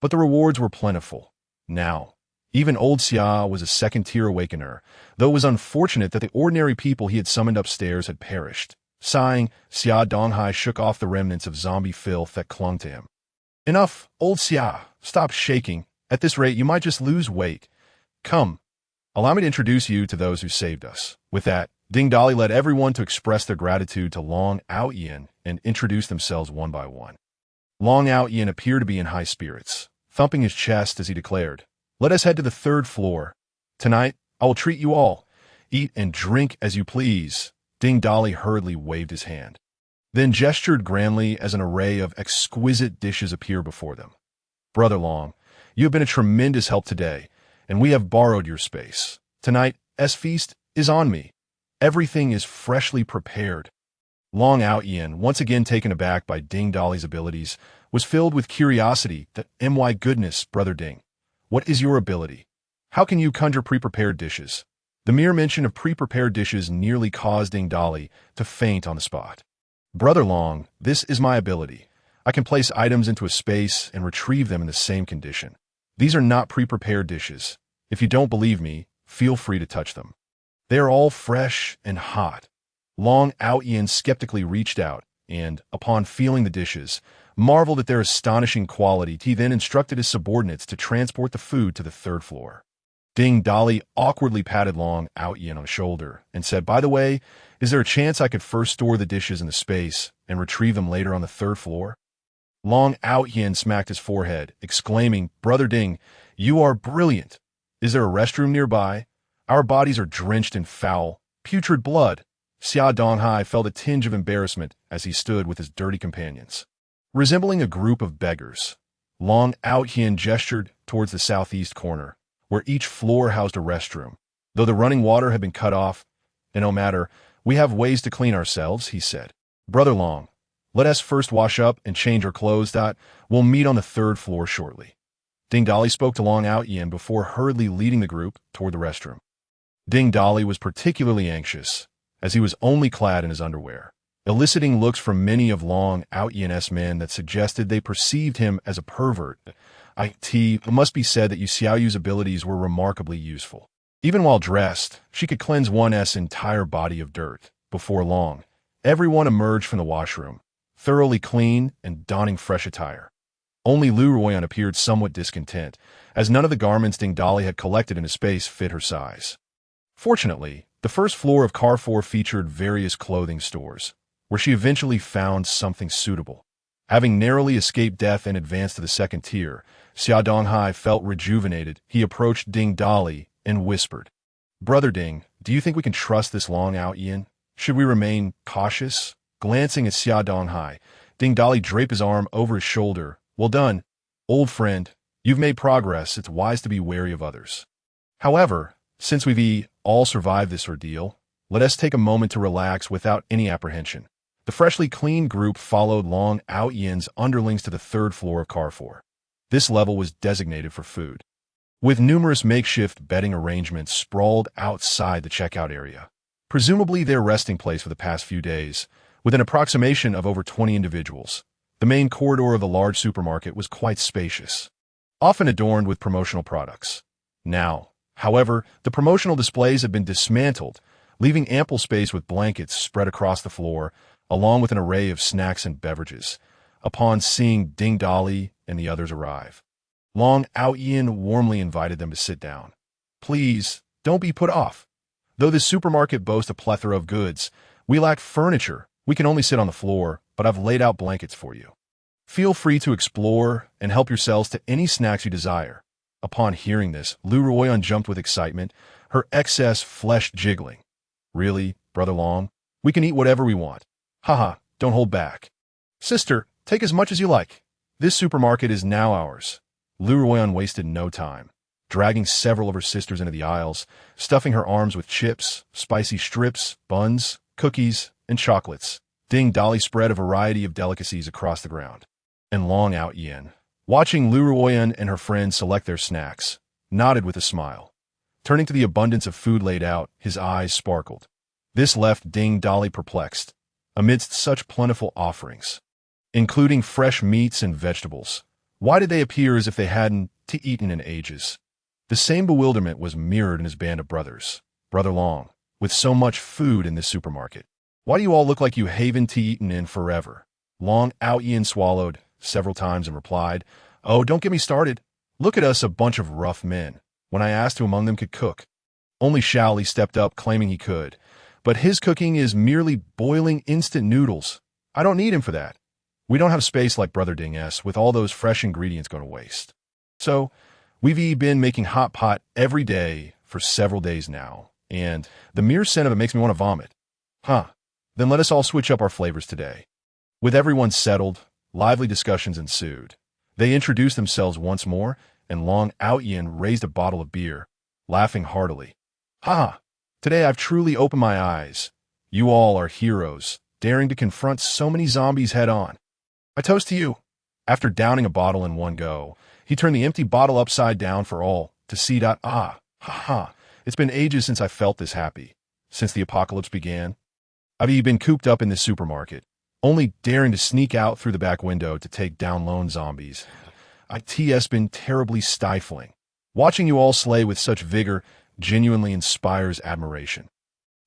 But the rewards were plentiful. Now, even old Xia was a second-tier awakener, though it was unfortunate that the ordinary people he had summoned upstairs had perished. Sighing, Xia Donghai shook off the remnants of zombie filth that clung to him. Enough, old Xia. Stop shaking. At this rate, you might just lose weight. Come, allow me to introduce you to those who saved us. With that, Ding Dali led everyone to express their gratitude to Long Outyin and introduce themselves one by one. Long Outyin appeared to be in high spirits, thumping his chest as he declared, "Let us head to the third floor. Tonight, I will treat you all. Eat and drink as you please." Ding Dali hurriedly waved his hand, then gestured grandly as an array of exquisite dishes appeared before them. "Brother Long, you have been a tremendous help today, and we have borrowed your space. Tonight's feast is on me. Everything is freshly prepared." Long Outyin, once again taken aback by Ding Dali's abilities, was filled with curiosity. My goodness, Brother Ding, what is your ability? How can you conjure pre-prepared dishes? The mere mention of pre-prepared dishes nearly caused Ding Dali to faint on the spot. Brother Long, this is my ability. I can place items into a space and retrieve them in the same condition. These are not pre-prepared dishes. If you don't believe me, feel free to touch them. They are all fresh and hot. Long Outyin skeptically reached out and, upon feeling the dishes, marveled at their astonishing quality. He then instructed his subordinates to transport the food to the third floor. Ding Dali awkwardly patted Long Outyin on the shoulder and said, "By the way, is there a chance I could first store the dishes in the space and retrieve them later on the third floor?" Long Outyin smacked his forehead, exclaiming, "Brother Ding, you are brilliant. Is there a restroom nearby? Our bodies are drenched in foul, putrid blood." Xia Donghai felt a tinge of embarrassment as he stood with his dirty companions. Resembling a group of beggars, Long Outyin gestured towards the southeast corner, where each floor housed a restroom. Though the running water had been cut off, and no matter, we have ways to clean ourselves, he said. "Brother Long, let us first wash up and change our clothes. We'll meet on the third floor shortly." Ding Dali spoke to Long Outyin before hurriedly leading the group toward the restroom. Ding Dali was particularly anxious, as he was only clad in his underwear, eliciting looks from many of Long Outyin's men that suggested they perceived him as a pervert. It must be said that Yu Xiaoyu's abilities were remarkably useful. Even while dressed, she could cleanse one's entire body of dirt. Before long, everyone emerged from the washroom, thoroughly clean and donning fresh attire. Only Lu Ruoyan appeared somewhat discontent, as none of the garments Ding Dali had collected in his space fit her size. Fortunately, the first floor of Carrefour featured various clothing stores, where she eventually found something suitable. Having narrowly escaped death and advanced to the second tier, Xia Donghai felt rejuvenated. He approached Ding Dali and whispered, "Brother Ding, do you think we can trust this Long Outyin? Should we remain cautious?" Glancing at Xia Donghai, Ding Dali draped his arm over his shoulder. "Well done, old friend. You've made progress. It's wise to be wary of others. However, since we've all survived this ordeal, let us take a moment to relax without any apprehension." The freshly cleaned group followed Long Outyin's underlings to the third floor of Carrefour. This level was designated for food, with numerous makeshift bedding arrangements sprawled outside the checkout area, presumably their resting place for the past few days, with an approximation of over 20 individuals. The main corridor of the large supermarket was quite spacious, often adorned with promotional products. Now, however, the promotional displays had been dismantled, leaving ample space with blankets spread across the floor, along with an array of snacks and beverages. Upon seeing Ding Dolly and the others arrive, Long Ao Yin warmly invited them to sit down. Please, don't be put off. Though this supermarket boasts a plethora of goods, we lack furniture. We can only sit on the floor, but I've laid out blankets for you. Feel free to explore and help yourselves to any snacks you desire. Upon hearing this, Lu Ruoyan jumped with excitement, her excess flesh jiggling. Really, Brother Long? We can eat whatever we want. Haha, don't hold back. Sister, take as much as you like. This supermarket is now ours. Lu Ruoyan wasted no time, dragging several of her sisters into the aisles, stuffing her arms with chips, spicy strips, buns, cookies, and chocolates. Ding Dolly spread a variety of delicacies across the ground. And Long Ao Yin, watching Lu Ruoyan and her friends select their snacks, nodded with a smile. Turning to the abundance of food laid out, his eyes sparkled. This left Ding Dolly perplexed. Amidst such plentiful offerings, including fresh meats and vegetables, why did they appear as if they hadn't eaten in ages? The same bewilderment was mirrored in his band of brothers. Brother Long, with so much food in this supermarket, why do you all look like you haven't eaten in forever? Long Ao Yin swallowed several times and replied, Oh, don't get me started. Look at us, a bunch of rough men. When I asked who among them could cook, only Shaoli stepped up claiming he could, but his cooking is merely boiling instant noodles. I don't need him for that. We don't have space like Brother Ding S with all those fresh ingredients going to waste. So, we've been making hot pot every day for several days now, and the mere scent of it makes me want to vomit. Huh. Then let us all switch up our flavors today. With everyone settled, lively discussions ensued. They introduced themselves once more, and Long Ao Yin raised a bottle of beer, laughing heartily. Ha! Today I've truly opened my eyes. You all are heroes, daring to confront so many zombies head-on. I toast to you. After downing a bottle in one go, he turned the empty bottle upside down for all to see. Ha ha. It's been ages since I felt this happy. Since the apocalypse began, I've been cooped up in this supermarket, only daring to sneak out through the back window to take down lone zombies. It's been terribly stifling. Watching you all slay with such vigor genuinely inspires admiration.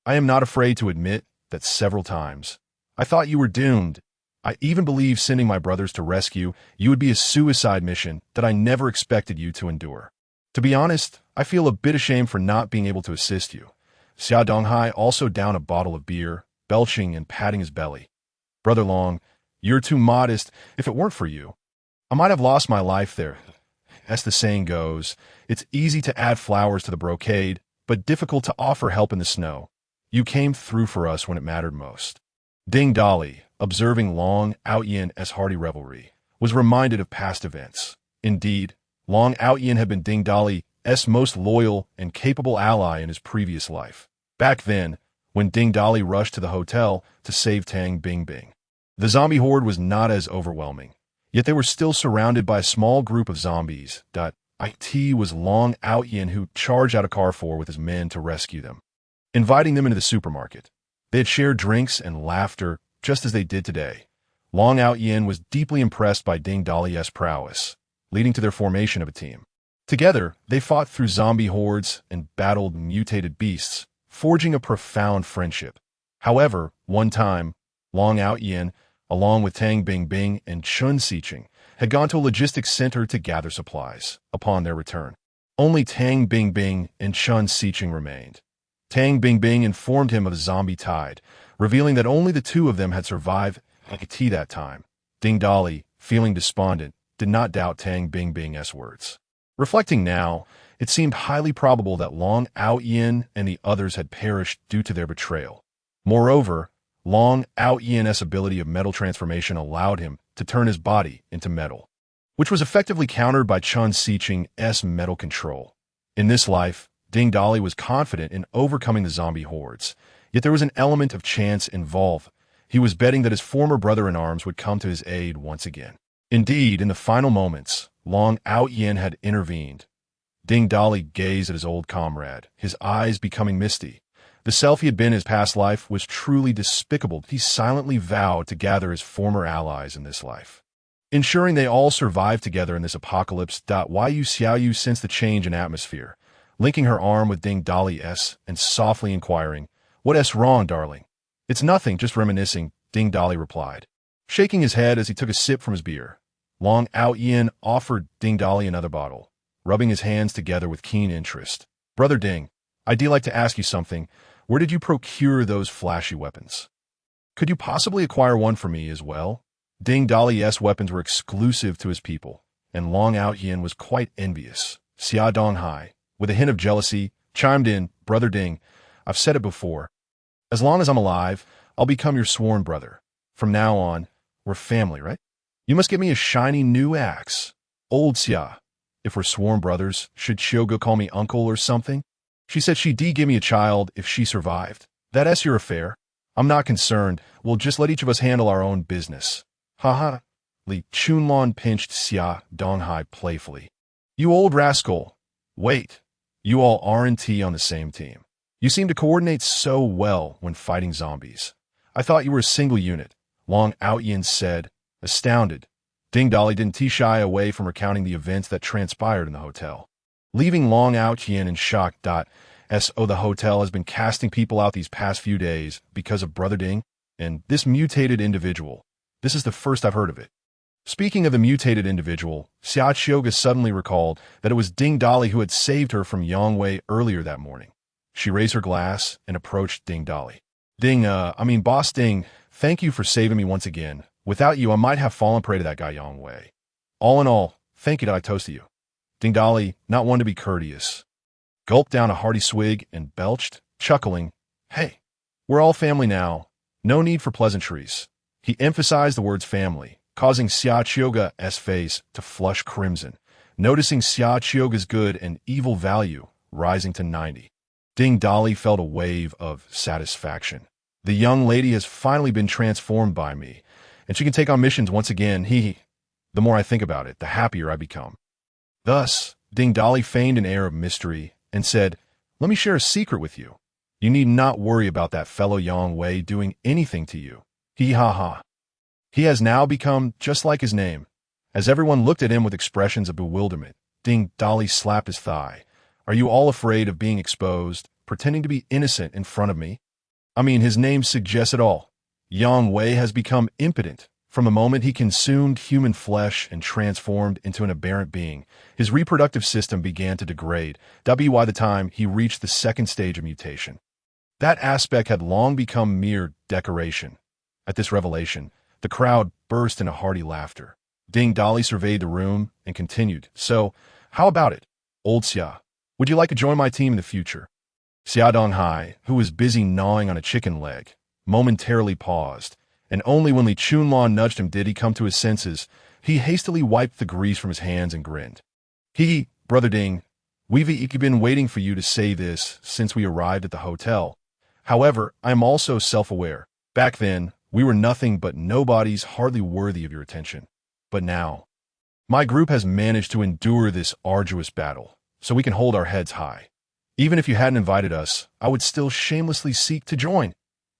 I am not afraid to admit that several times I thought you were doomed. I even believed sending my brothers to rescue you would be a suicide mission that I never expected you to endure. To be honest, I feel a bit ashamed for not being able to assist you. Xia Donghai also downed a bottle of beer, belching and patting his belly. Brother Long, you're too modest. If it weren't for you, I might have lost my life there. As the saying goes, it's easy to add flowers to the brocade, but difficult to offer help in the snow. You came through for us when it mattered most. Ding Dolly, observing Long Ao Yin as hearty revelry, was reminded of past events. Indeed, Long Ao Yin had been Ding Dolly's most loyal and capable ally in his previous life. Back then, when Ding Dolly rushed to the hotel to save Tang Bingbing, the zombie horde was not as overwhelming, yet they were still surrounded by a small group of zombies. It was Long Ao Yin who charged out of car 4 with his men to rescue them, inviting them into the supermarket. They had shared drinks and laughter just as they did today. Long Ao Yin was deeply impressed by Ding Dolly's prowess, leading to their formation of a team. Together, they fought through zombie hordes and battled mutated beasts, forging a profound friendship. However, one time, Long Ao Yin, along with Tang Bingbing and Chun Xiqing, had gone to a logistics center to gather supplies. Upon their return, only Tang Bingbing and Chun Xiqing remained. Tang Bingbing informed him of the zombie tide, revealing that only the two of them had survived that time. Ding Dolly, feeling despondent, did not doubt Tang Bingbing's words. Reflecting now, it seemed highly probable that Long Ao Yin and the others had perished due to their betrayal. Moreover, Long Ao Yin's ability of metal transformation allowed him to turn his body into metal, which was effectively countered by Chun Xiqing's metal control. In this life, Ding Dolly was confident in overcoming the zombie hordes, yet there was an element of chance involved. He was betting that his former brother-in-arms would come to his aid once again. Indeed, in the final moments, Long Out Yin had intervened. Ding Dali gazed at his old comrade, his eyes becoming misty. The self he had been in his past life was truly despicable. He silently vowed to gather his former allies in this life, ensuring they all survive together in this apocalypse. Yu Xiaoyu sensed the change in atmosphere, linking her arm with Ding Dali's and softly inquiring, "What's wrong, darling?" "It's nothing, just reminiscing," Ding Dali replied, shaking his head as he took a sip from his beer. Long Out Yin offered Ding Dali another bottle, rubbing his hands together with keen interest. "Brother Ding, I'd like to ask you something. Where did you procure those flashy weapons? Could you possibly acquire one for me as well?" Ding Dali's weapons were exclusive to his people, and Long Out Yin was quite envious. Xia Donghai, with a hint of jealousy, chimed in, "Brother Ding, I've said it before. As long as I'm alive, I'll become your sworn brother. From now on, we're family, right? You must get me a shiny new axe." "Old Xia, if we're sworn brothers, should Shioga call me uncle or something? She said she'd give me a child if she survived. That's your affair. I'm not concerned. We'll just let each of us handle our own business." "Haha." Li Chunlon pinched Xia Donghai playfully. "You old rascal. Wait. You all aren't on the same team. You seem to coordinate so well when fighting zombies. I thought you were a single unit," Long Out Yin said, astounded. Ding Dali didn't shy away from recounting the events that transpired in the hotel, leaving Long Out Yin in shock. The hotel has been casting people out these past few days because of Brother Ding and this mutated individual. This is the first I've heard of it. Speaking of the mutated individual, Xia Chioga suddenly recalled that it was Ding Dali who had saved her from Yang Wei earlier that morning. She raised her glass and approached Ding Dali. Boss Ding, thank you for saving me once again. Without you, I might have fallen prey to that guy Yang Wei. All in all, thank you. I toast to you." Ding Dali, not one to be courteous, gulped down a hearty swig and belched, chuckling, "Hey, we're all family now. No need for pleasantries." He emphasized the words family, causing Xia Chioga's face to flush crimson, noticing Xia Chioga's good and evil value rising to 90. Ding Dali felt a wave of satisfaction. The young lady has finally been transformed by me, and she can take on missions once again. The more I think about it, the happier I become. Thus, Ding Dali feigned an air of mystery and said, "Let me share a secret with you. You need not worry about that fellow Yang Wei doing anything to you. Ha. He has now become just like his name." As everyone looked at him with expressions of bewilderment, Ding Dali slapped his thigh. "Are you all afraid of being exposed, pretending to be innocent in front of me? His name suggests it all. Yang Wei has become impotent. From the moment he consumed human flesh and transformed into an aberrant being, his reproductive system began to degrade, by the time he reached the second stage of mutation. That aspect had long become mere decoration." At this revelation, the crowd burst into hearty laughter. Ding Dali surveyed the room and continued, "So, how about it, old Xia? Would you like to join my team in the future?" Xia Donghai, who was busy gnawing on a chicken leg, momentarily paused, and only when Li Chunlon nudged him did he come to his senses. He hastily wiped the grease from his hands and grinned. "Brother Ding, we've been waiting for you to say this since we arrived at the hotel. However, I am also self-aware. Back then, we were nothing but nobodies hardly worthy of your attention. But now, my group has managed to endure this arduous battle, so we can hold our heads high. Even if you hadn't invited us, I would still shamelessly seek to join.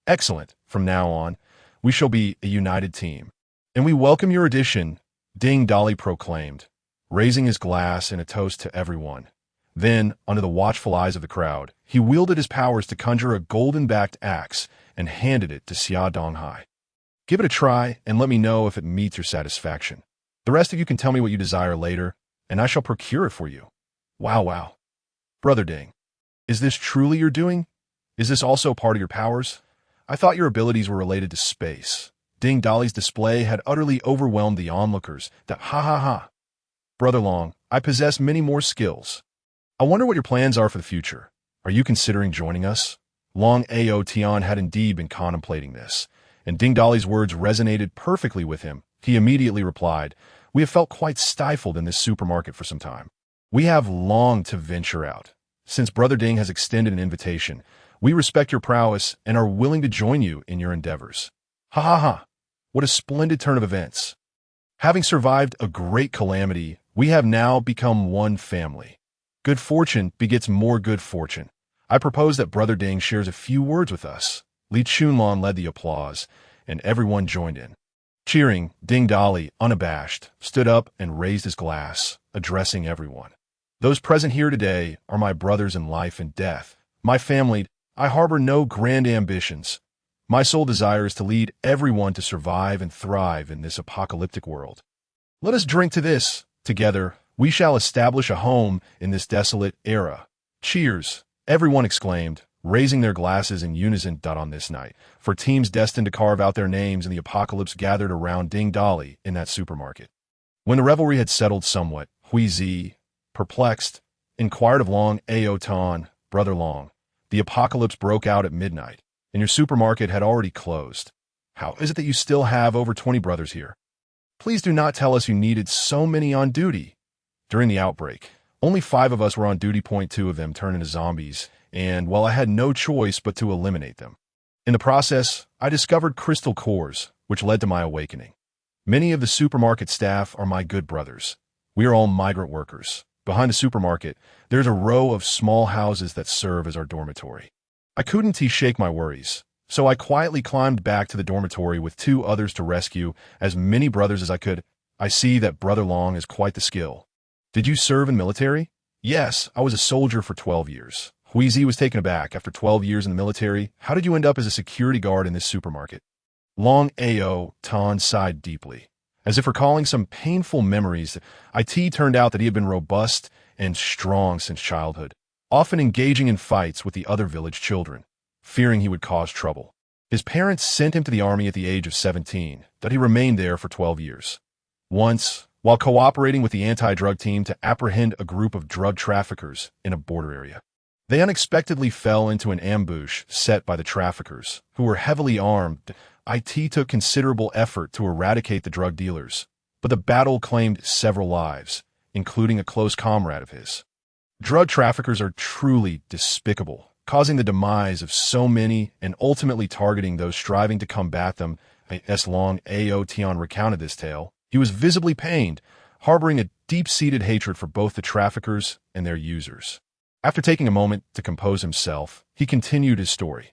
Excellent. From now on, we shall be a united team. And we welcome your addition," Ding Dali proclaimed, raising his glass in a toast to everyone. Then, under the watchful eyes of the crowd, he wielded his powers to conjure a golden-backed axe and handed it to Xia Donghai. "Give it a try and let me know if it meets your satisfaction. The rest of you can tell me what you desire later, and I shall procure it for you." Wow. "Brother Ding, is this truly your doing? Is this also part of your powers? I thought your abilities were related to space." Ding Dali's display had utterly overwhelmed the onlookers. Ha. "Brother Long, I possess many more skills. I wonder what your plans are for the future. Are you considering joining us?" Long Aotian had indeed been contemplating this, and Ding Dali's words resonated perfectly with him. He immediately replied, "We have felt quite stifled in this supermarket for some time. We have longed to venture out. Since Brother Ding has extended an invitation, we respect your prowess and are willing to join you in your endeavors." Ha. What a splendid turn of events. Having survived a great calamity, We have now become one family. Good fortune begets more good fortune. I propose that Brother Ding shares a few words with us. Li Chunlong led the applause, and everyone joined in. Cheering, Ding Dali, unabashed, stood up and raised his glass, addressing everyone. Those present here today are my brothers in life and death. My family, I harbor no grand ambitions. My sole desire is to lead everyone to survive and thrive in this apocalyptic world. Let us drink to this. Together, we shall establish a home in this desolate era. Cheers, everyone exclaimed, raising their glasses in unison. On this night, for teams destined to carve out their names in the apocalypse gathered around Ding Dali in that supermarket. When the revelry had settled somewhat, Hui Zi, perplexed, inquired of Long Ao Tan, Brother Long, the apocalypse broke out at midnight, and your supermarket had already closed. How is it that you still have over 20 brothers here? Please do not tell us you needed so many on duty. During the outbreak, only 5 of us were on duty. 2 of them turned into zombies, and, well, I had no choice but to eliminate them. In the process, I discovered crystal cores, which led to my awakening. Many of the supermarket staff are my good brothers. We are all migrant workers. Behind the supermarket, there's a row of small houses that serve as our dormitory. I couldn't shake my worries, so I quietly climbed back to the dormitory with 2 others to rescue as many brothers as I could. I see that Brother Long is quite the skill. Did you serve in military? Yes, I was a soldier for 12 years. Huizi was taken aback. After 12 years in the military, how did you end up as a security guard in this supermarket? Long Ao Tan sighed deeply. As if recalling some painful memories, it turned out that he had been robust and strong since childhood, often engaging in fights with the other village children, fearing he would cause trouble. His parents sent him to the army at the age of 17, that he remained there for 12 years. Once, while cooperating with the anti-drug team to apprehend a group of drug traffickers in a border area, they unexpectedly fell into an ambush set by the traffickers, who were heavily armed. It took considerable effort to eradicate the drug dealers, but the battle claimed several lives, including a close comrade of his. Drug traffickers are truly despicable, causing the demise of so many and ultimately targeting those striving to combat them. As Long Ao Tian recounted this tale, he was visibly pained, harboring a deep-seated hatred for both the traffickers and their users. After taking a moment to compose himself, he continued his story.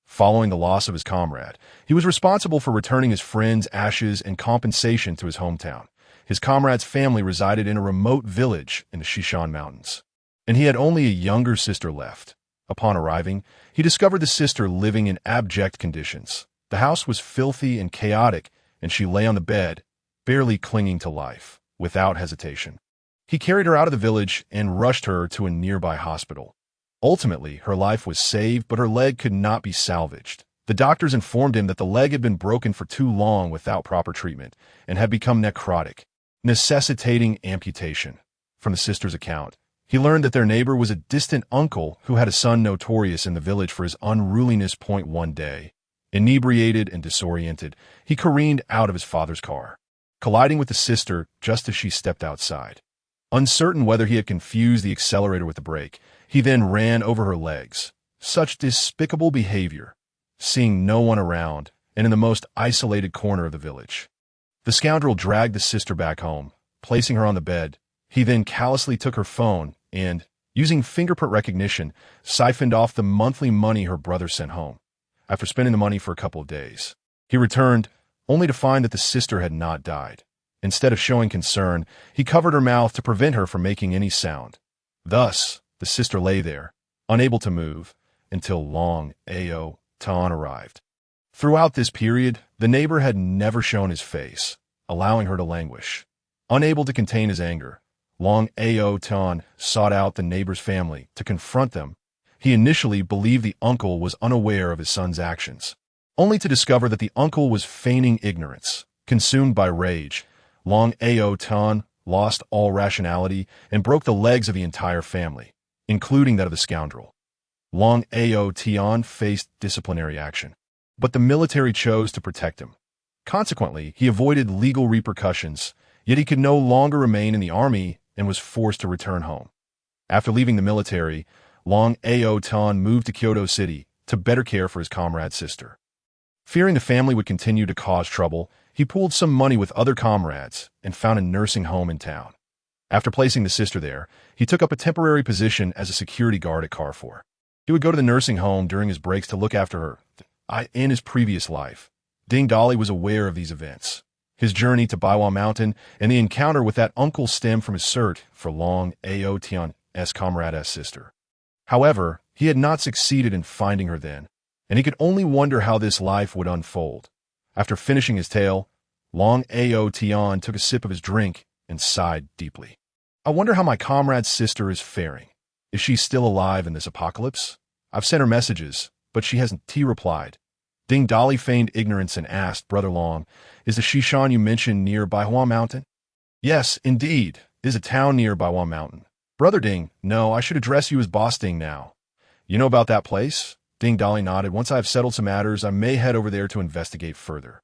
Following the loss of his comrade, he was responsible for returning his friend's ashes and compensation to his hometown. His comrade's family resided in a remote village in the Shishan Mountains, and he had only a younger sister left. Upon arriving, he discovered the sister living in abject conditions. The house was filthy and chaotic, and she lay on the bed, barely clinging to life, without hesitation. He carried her out of the village and rushed her to a nearby hospital. Ultimately, her life was saved, but her leg could not be salvaged. The doctors informed him that the leg had been broken for too long without proper treatment and had become necrotic, necessitating amputation. From the sister's account, he learned that their neighbor was a distant uncle who had a son notorious in the village for his unruliness. One day, inebriated and disoriented, he careened out of his father's car, colliding with the sister just as she stepped outside. Uncertain whether he had confused the accelerator with the brake, he then ran over her legs. Such despicable behavior, seeing no one around and in the most isolated corner of the village. The scoundrel dragged the sister back home, placing her on the bed. He then callously took her phone and, using fingerprint recognition, siphoned off the monthly money her brother sent home. After spending the money for a couple of days, he returned, only to find that the sister had not died. Instead of showing concern, he covered her mouth to prevent her from making any sound. Thus, the sister lay there, unable to move, until Long Ao Tan arrived. Throughout this period, the neighbor had never shown his face, allowing her to languish. Unable to contain his anger, Long Ao Tan sought out the neighbor's family to confront them. He initially believed the uncle was unaware of his son's actions, only to discover that the uncle was feigning ignorance. Consumed by rage, Long Ao Tan lost all rationality and broke the legs of the entire family, including that of the scoundrel. Long Ao Tian faced disciplinary action, but the military chose to protect him. Consequently, he avoided legal repercussions, yet he could no longer remain in the army and was forced to return home. After leaving the military, Long Ao Tan moved to Kyoto City to better care for his comrade's sister. Fearing the family would continue to cause trouble, he pooled some money with other comrades and found a nursing home in town. After placing the sister there, he took up a temporary position as a security guard at Carrefour. He would go to the nursing home during his breaks to look after her. In his previous life, Ding Dolly was aware of these events. His journey to Baiwa Mountain and the encounter with that uncle stemmed from his search for Long Ao Tian's comrade's sister. However, he had not succeeded in finding her then, and he could only wonder how this life would unfold. After finishing his tale, Long Ao Tian took a sip of his drink and sighed deeply. I wonder how my comrade's sister is faring. Is she still alive in this apocalypse? I've sent her messages, but she hasn't replied. Ding Dolly feigned ignorance and asked, Brother Long, is the Shishan you mentioned near Baiwa Mountain? Yes, indeed, it is a town near Baiwa Mountain. Brother Ding, no, I should address you as Boss Ding now. You know about that place? Ding Dolly nodded. Once I have settled some matters, I may head over there to investigate further.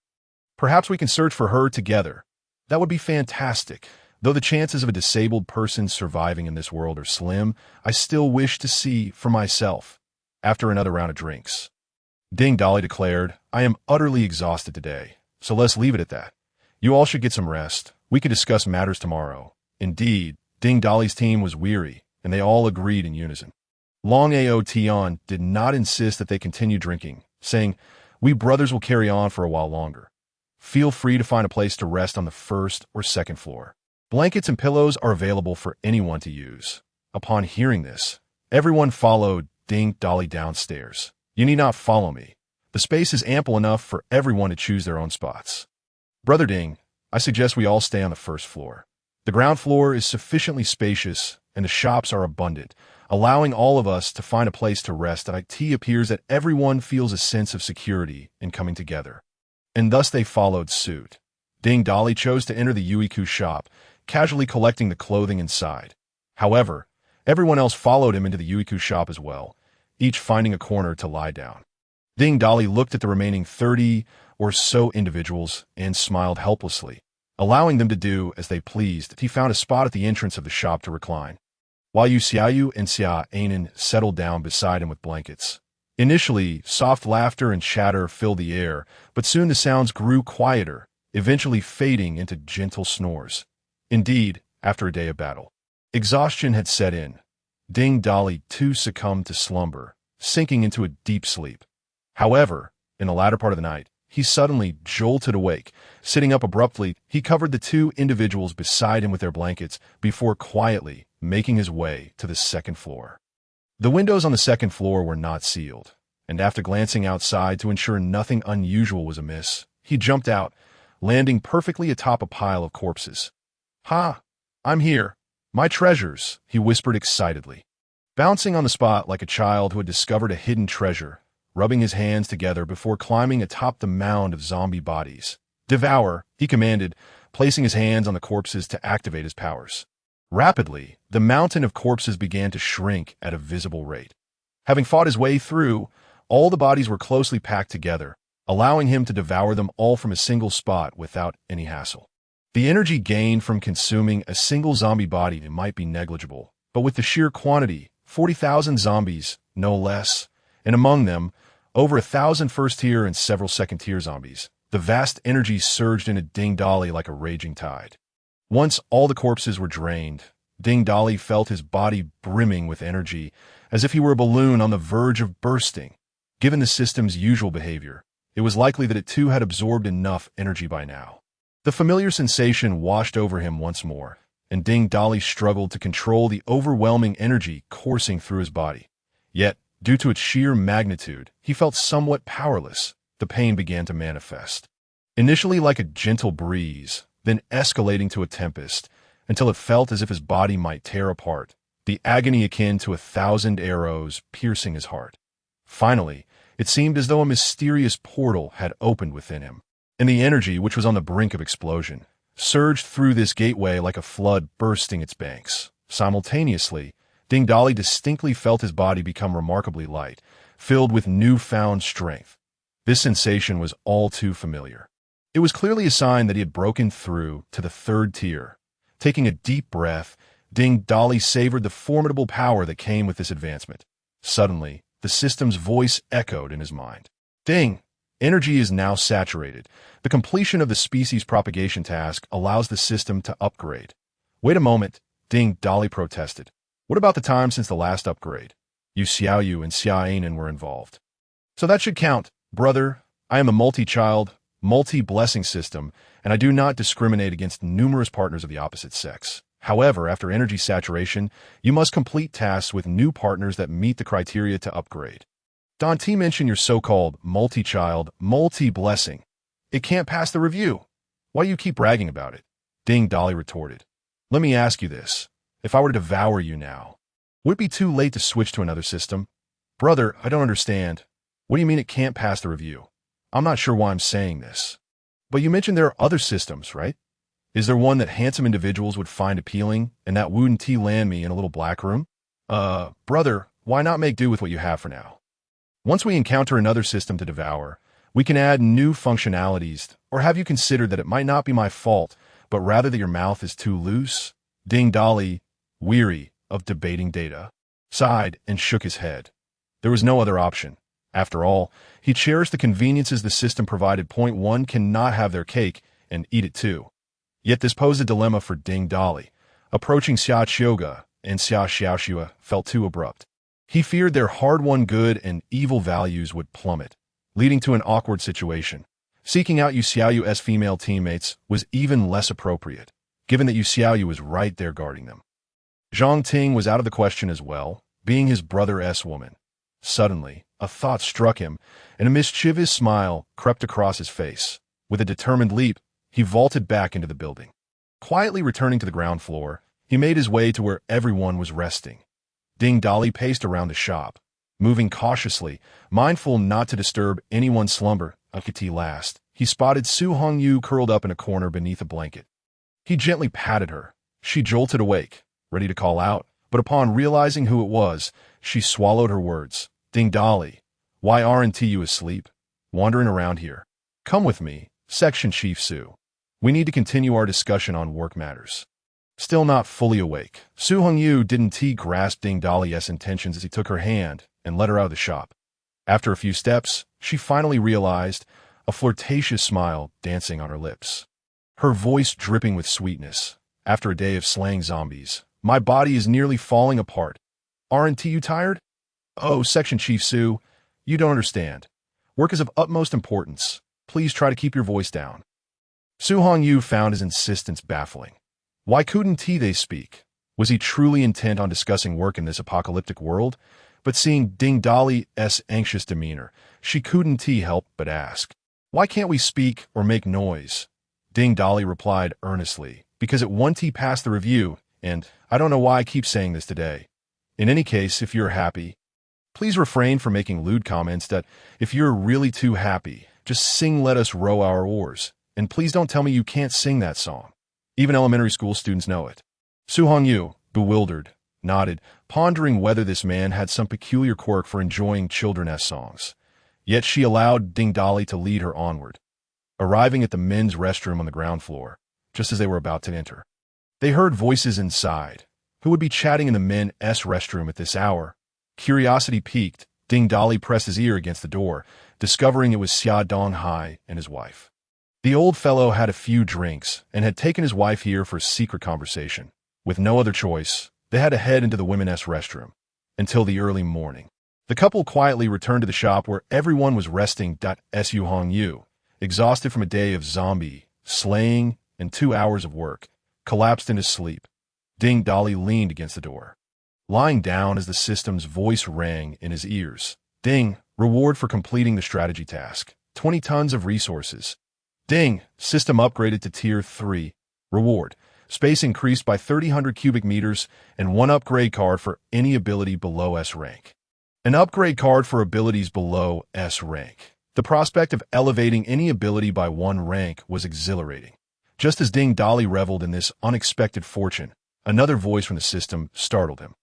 Perhaps we can search for her together. That would be fantastic. Though the chances of a disabled person surviving in this world are slim, I still wish to see for myself. After another round of drinks, Ding Dolly declared, I am utterly exhausted today, so let's leave it at that. You all should get some rest. We can discuss matters tomorrow. Indeed, Ding Dolly's team was weary, and they all agreed in unison. Long Ao Tian did not insist that they continue drinking, saying, we brothers will carry on for a while longer. Feel free to find a place to rest on the first or second floor. Blankets and pillows are available for anyone to use. Upon hearing this, everyone followed Ding Dolly downstairs. You need not follow me. The space is ample enough for everyone to choose their own spots. Brother Ding, I suggest we all stay on the first floor. The ground floor is sufficiently spacious and the shops are abundant, allowing all of us to find a place to rest. It appears that everyone feels a sense of security in coming together. And thus they followed suit. Ding Dolly chose to enter the Yuiku shop, casually collecting the clothing inside. However, everyone else followed him into the Yuiku shop as well, each finding a corner to lie down. Ding Dolly looked at the remaining 30 or so individuals and smiled helplessly, allowing them to do as they pleased. He found a spot at the entrance of the shop to recline, while Yu Xiaoyu and Xia Anan settled down beside him with blankets. Initially, soft laughter and chatter filled the air, but soon the sounds grew quieter, eventually fading into gentle snores. Indeed, after a day of battle, exhaustion had set in. Ding Dolly too succumbed to slumber, sinking into a deep sleep. However, in the latter part of the night, he suddenly jolted awake. Sitting up abruptly, he covered the two individuals beside him with their blankets before quietly making his way to the second floor. The windows on the second floor were not sealed, and after glancing outside to ensure nothing unusual was amiss, he jumped out, landing perfectly atop a pile of corpses. Ha! I'm here. My treasures, he whispered excitedly, bouncing on the spot like a child who had discovered a hidden treasure, rubbing his hands together before climbing atop the mound of zombie bodies. Devour, he commanded, placing his hands on the corpses to activate his powers. Rapidly, the mountain of corpses began to shrink at a visible rate. Having fought his way through, all the bodies were closely packed together, allowing him to devour them all from a single spot without any hassle. The energy gained from consuming a single zombie body might be negligible, but with the sheer quantity, 40,000 zombies, no less, and among them, over 1,000 first-tier and several second-tier zombies, the vast energy surged into Ding Dolly like a raging tide. Once all the corpses were drained, Ding Dolly felt his body brimming with energy, as if he were a balloon on the verge of bursting. Given the system's usual behavior, it was likely that it too had absorbed enough energy by now. The familiar sensation washed over him once more, and Ding Dolly struggled to control the overwhelming energy coursing through his body. Yet, due to its sheer magnitude, he felt somewhat powerless. The pain began to manifest. Initially like a gentle breeze, then escalating to a tempest, until it felt as if his body might tear apart, the agony akin to 1,000 arrows piercing his heart. Finally, it seemed as though a mysterious portal had opened within him, and the energy, which was on the brink of explosion, surged through this gateway like a flood bursting its banks. Simultaneously, Ding Dolly distinctly felt his body become remarkably light, filled with newfound strength. This sensation was all too familiar. It was clearly a sign that he had broken through to the third tier. Taking a deep breath, Ding Dolly savored the formidable power that came with this advancement. Suddenly, the system's voice echoed in his mind. Ding! Energy is now saturated. The completion of the species propagation task allows the system to upgrade. Wait a moment, Ding, Dolly protested. What about the time since the last upgrade? You Xiaoyu and Xiaonan were involved. So that should count, brother. I am a multi-child, multi-blessing system, and I do not discriminate against numerous partners of the opposite sex. However, after energy saturation, you must complete tasks with new partners that meet the criteria to upgrade. Don T mentioned your so-called multi-child, multi-blessing. It can't pass the review. Why do you keep bragging about it? Ding, Dolly retorted. Let me ask you this. If I were to devour you now, would it be too late to switch to another system? Brother, I don't understand. What do you mean it can't pass the review? I'm not sure why I'm saying this. But you mentioned there are other systems, right? Is there one that handsome individuals would find appealing and that wouldn't land me in a little black room? Brother, why not make do with what you have for now? Once we encounter another system to devour, we can add new functionalities, or have you considered that it might not be my fault, but rather that your mouth is too loose? Ding, Dolly, weary of debating data, sighed and shook his head. There was no other option. After all, he cherished the conveniences the system provided. One cannot have their cake and eat it too. Yet this posed a dilemma for Ding Dolly. Approaching Xia Chioga and Xia Xiaoxua felt too abrupt. He feared their hard-won good and evil values would plummet, leading to an awkward situation. Seeking out Yu Xiaoyu's female teammates was even less appropriate, given that Yu Xiaoyu was right there guarding them. Zhang Ting was out of the question as well, being his brother's woman. Suddenly, a thought struck him, and a mischievous smile crept across his face. With a determined leap, he vaulted back into the building. Quietly returning to the ground floor, he made his way to where everyone was resting. Ding Dolly paced around the shop, moving cautiously, mindful not to disturb anyone's slumber. Last, he spotted Su Hongyu curled up in a corner beneath a blanket. He gently patted her. She jolted awake, ready to call out, but upon realizing who it was, she swallowed her words. Ding Dolly, why aren't you asleep? Wandering around here. Come with me, Section Chief Su. We need to continue our discussion on work matters. Still not fully awake, Su Hongyu didn't grasp Ding Dolly's intentions as he took her hand and led her out of the shop. After a few steps, she finally realized, a flirtatious smile dancing on her lips. Her voice dripping with sweetness. After a day of slaying zombies, my body is nearly falling apart. Aren't you tired? Oh, Section Chief Su, you don't understand. Work is of utmost importance. Please try to keep your voice down. Su Hongyu found his insistence baffling. Why couldn't they speak? Was he truly intent on discussing work in this apocalyptic world? But seeing Ding Dolly's anxious demeanor, she couldn't help but ask, why can't we speak or make noise? Ding Dolly replied earnestly, because it won't pass the review, and I don't know why I keep saying this today. In any case, if you're happy, please refrain from making lewd comments that if you're really too happy, just sing Let Us Row Our Oars, and please don't tell me you can't sing that song. Even elementary school students know it. Su Hongyu, bewildered, nodded, pondering whether this man had some peculiar quirk for enjoying children's songs. Yet she allowed Ding Dolly to lead her onward. Arriving at the men's restroom on the ground floor, just as they were about to enter, they heard voices inside. Who would be chatting in the men's restroom at this hour? Curiosity piqued, Ding Dolly pressed his ear against the door, discovering it was Xia Donghai and his wife. The old fellow had a few drinks and had taken his wife here for a secret conversation. With no other choice, they had to head into the women's restroom. Until the early morning, the couple quietly returned to the shop where everyone was resting. Su Hongyu, exhausted from a day of zombie slaying and 2 hours of work, collapsed into sleep. Ding Dolly leaned against the door, lying down as the system's voice rang in his ears. Ding, reward for completing the strategy task. 20 tons of resources. Ding, system upgraded to Tier 3. Reward, space increased by 300 cubic meters and 1 upgrade card for any ability below S rank. An upgrade card for abilities below S rank. The prospect of elevating any ability by 1 rank was exhilarating. Just as Ding Dolly reveled in this unexpected fortune, another voice from the system startled him,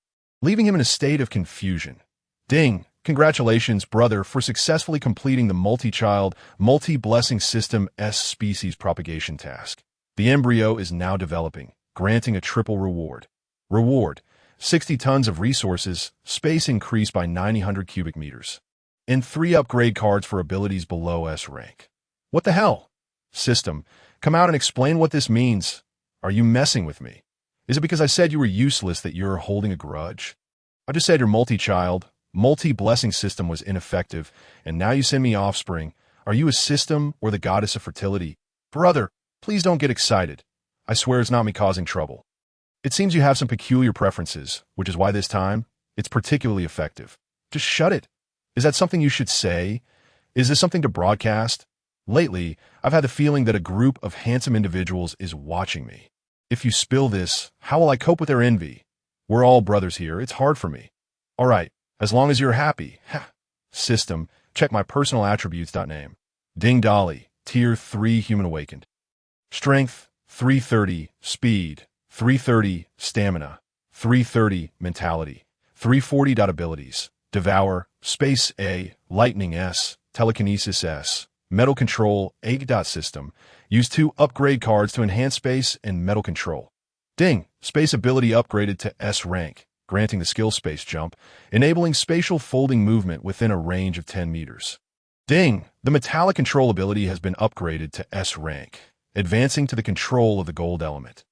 leaving him in a state of confusion. Ding, congratulations, brother, for successfully completing the multi-child, multi-blessing system S species propagation task. The embryo is now developing, granting a triple reward. Reward, 60 tons of resources, space increased by 900 cubic meters, and 3 upgrade cards for abilities below S rank. What the hell? System, come out and explain what this means. Are you messing with me? Is it because I said you were useless that you're holding a grudge? I just said your multi-child, multi-blessing system was ineffective, and now you send me offspring. Are you a system or the goddess of fertility? Brother, please don't get excited. I swear it's not me causing trouble. It seems you have some peculiar preferences, which is why this time, it's particularly effective. Just shut it. Is that something you should say? Is this something to broadcast? Lately, I've had the feeling that a group of handsome individuals is watching me. If you spill this, how will I cope with their envy? We're all brothers here. It's hard for me. All right, as long as you're happy. System, check my personal attributes.name. Ding Dolly, Tier 3 Human Awakened. Strength, 330. Speed, 330. Stamina, 330. Mentality, 340. Abilities. Devour, Space A, Lightning S, Telekinesis S, Metal Control, 8. System. Use 2 upgrade cards to enhance space and metal control. Ding, space ability upgraded to S rank, granting the skill space jump, enabling spatial folding movement within a range of 10 meters. Ding, the metallic control ability has been upgraded to S rank, advancing to the control of the gold element.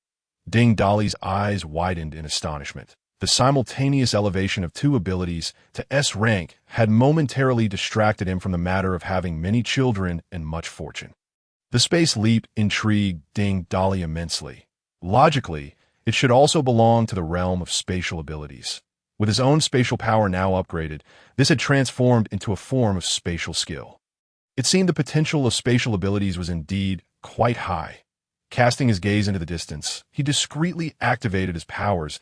Ding Dolly's eyes widened in astonishment. The simultaneous elevation of 2 abilities to S rank had momentarily distracted him from the matter of having many children and much fortune. The space leap intrigued Ding Dolly immensely. Logically, it should also belong to the realm of spatial abilities. With his own spatial power now upgraded, this had transformed into a form of spatial skill. It seemed the potential of spatial abilities was indeed quite high. Casting his gaze into the distance, he discreetly activated his powers.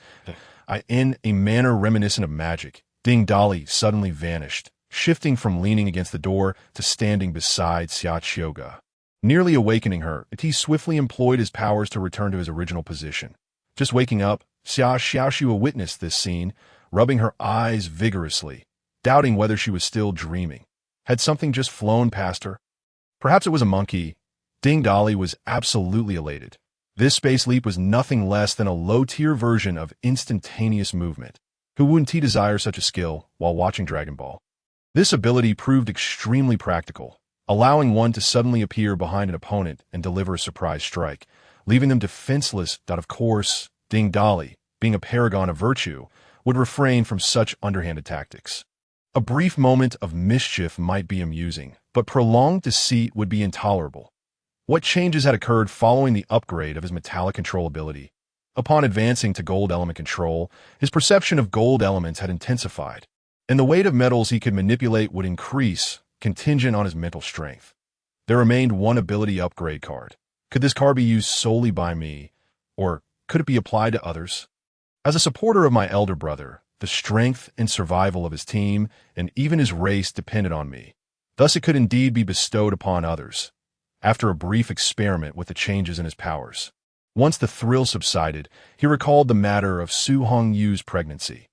In a manner reminiscent of magic, Ding Dolly suddenly vanished, shifting from leaning against the door to standing beside Xiaoxiuga. Nearly awakening her, he swiftly employed his powers to return to his original position. Just waking up, Xiaoxiuga witnessed this scene, rubbing her eyes vigorously, doubting whether she was still dreaming. Had something just flown past her? Perhaps it was a monkey. Ding Dolly was absolutely elated. This space leap was nothing less than a low-tier version of instantaneous movement. Who wouldn't desire such a skill while watching Dragon Ball? This ability proved extremely practical, allowing one to suddenly appear behind an opponent and deliver a surprise strike, leaving them defenseless. Of course, Ding Dolly, being a paragon of virtue, would refrain from such underhanded tactics. A brief moment of mischief might be amusing, but prolonged deceit would be intolerable. What changes had occurred following the upgrade of his metallic control ability? Upon advancing to gold element control, his perception of gold elements had intensified, and the weight of metals he could manipulate would increase, contingent on his mental strength. There remained 1 ability upgrade card. Could this card be used solely by me, or could it be applied to others? As a supporter of my elder brother, the strength and survival of his team and even his race depended on me. Thus it could indeed be bestowed upon others. After a brief experiment with the changes in his powers, once the thrill subsided, he recalled the matter of Su Hongyu's pregnancy.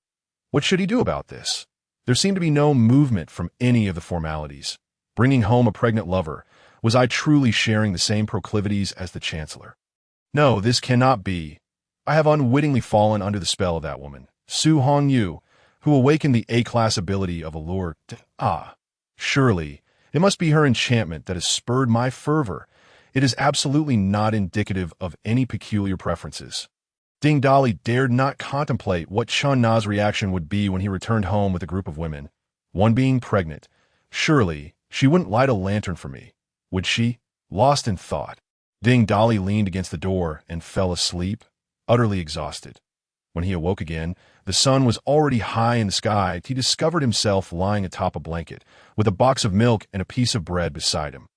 What should he do about this? There seemed to be no movement from any of the formalities. Bringing home a pregnant lover, was I truly sharing the same proclivities as the Chancellor? No, this cannot be. I have unwittingly fallen under the spell of that woman, Su Hongyu, who awakened the A-class ability of allure. Surely, it must be her enchantment that has spurred my fervor. It is absolutely not indicative of any peculiar preferences. Ding Dolly dared not contemplate what Chun Na's reaction would be when he returned home with a group of women, one being pregnant. Surely, she wouldn't light a lantern for me, would she? Lost in thought, Ding Dolly leaned against the door and fell asleep, utterly exhausted. When he awoke again, the sun was already high in the sky. He discovered himself lying atop a blanket, with a box of milk and a piece of bread beside him.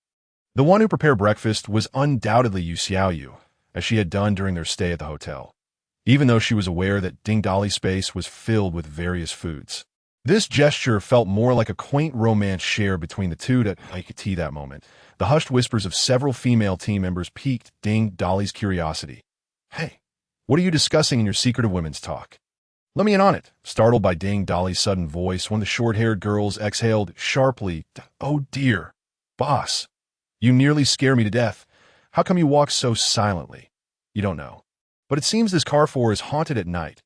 The one who prepared breakfast was undoubtedly Yu Xiaoyu, as she had done during their stay at the hotel, even though she was aware that Ding Dolly's space was filled with various foods. This gesture felt more like a quaint romance shared between the two than like tea that moment. The hushed whispers of several female team members piqued Ding Dolly's curiosity. Hey, what are you discussing in your secretive women's talk? Let me in on it. Startled by Ding Dolly's sudden voice, one of the short-haired girls exhaled sharply. Oh dear. Boss, you nearly scare me to death. How come you walk so silently? You don't know. But it seems this Carrefour is haunted at night.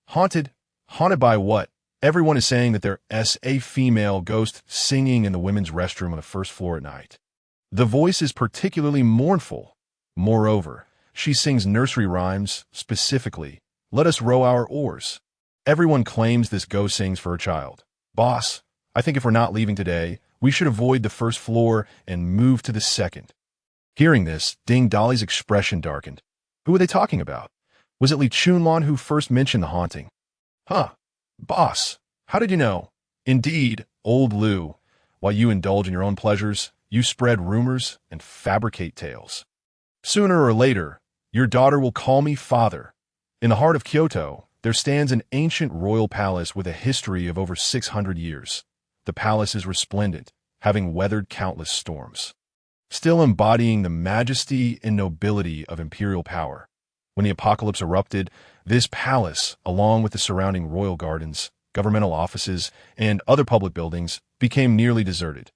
Haunted? Haunted by what? Everyone is saying that there's a female ghost singing in the women's restroom on the first floor at night. The voice is particularly mournful. Moreover, she sings nursery rhymes, specifically, Let us row our oars. Everyone claims this ghost sings for her child. Boss, I think if we're not leaving today, we should avoid the first floor and move to the second. Hearing this, Ding Dali's expression darkened. Who were they talking about? Was it Li Chunlon who first mentioned the haunting? Huh. Boss, how did you know? Indeed, old Lu. While you indulge in your own pleasures, you spread rumors and fabricate tales. Sooner or later, your daughter will call me father. In the heart of Kyoto, there stands an ancient royal palace with a history of over 600 years. The palace is resplendent, having weathered countless storms, still embodying the majesty and nobility of imperial power. When the apocalypse erupted, this palace, along with the surrounding royal gardens, governmental offices, and other public buildings, became nearly deserted.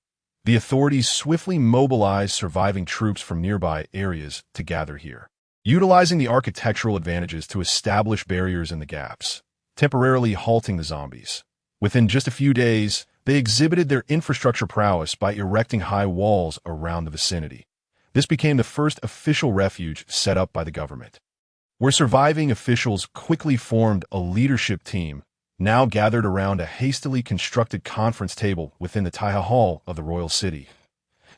The authorities swiftly mobilized surviving troops from nearby areas to gather here, utilizing the architectural advantages to establish barriers in the gaps, temporarily halting the zombies. Within just a few days, they exhibited their infrastructure prowess by erecting high walls around the vicinity. This became the first official refuge set up by the government, where surviving officials quickly formed a leadership team, now gathered around a hastily constructed conference table within the Taiha Hall of the royal city.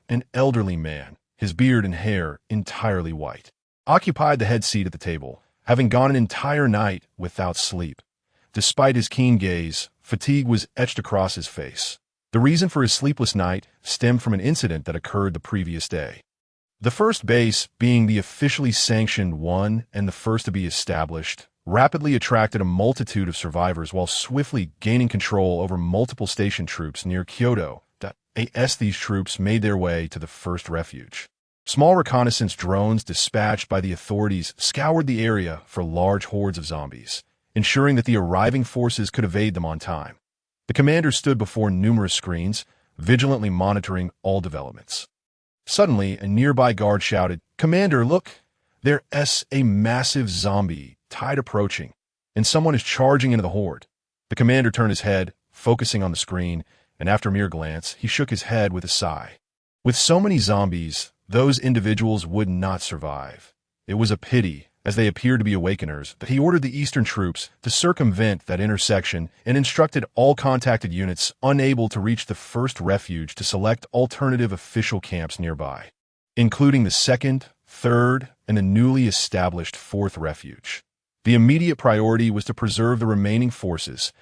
An elderly man, his beard and hair entirely white, occupied the head seat at the table, having gone an entire night without sleep. Despite his keen gaze, fatigue was etched across his face. The reason for his sleepless night stemmed from an incident that occurred the previous day. The first base, being the officially sanctioned one and the first to be established, rapidly attracted a multitude of survivors while swiftly gaining control over multiple station troops near Kyoto. As these troops made their way to the first refuge, small reconnaissance drones dispatched by the authorities scoured the area for large hordes of zombies, ensuring that the arriving forces could evade them on time. The commander stood before numerous screens, vigilantly monitoring all developments. Suddenly, a nearby guard shouted, "Commander, look! There's a massive zombie tide approaching, and someone is charging into the horde." The commander turned his head, focusing on the screen, and after a mere glance, he shook his head with a sigh. With so many zombies, those individuals would not survive. It was a pity, as they appeared to be awakeners, that he ordered the eastern troops to circumvent that intersection and instructed all contacted units unable to reach the first refuge to select alternative official camps nearby, including the second, third, and the newly established fourth refuge. The immediate priority was to preserve the remaining forces,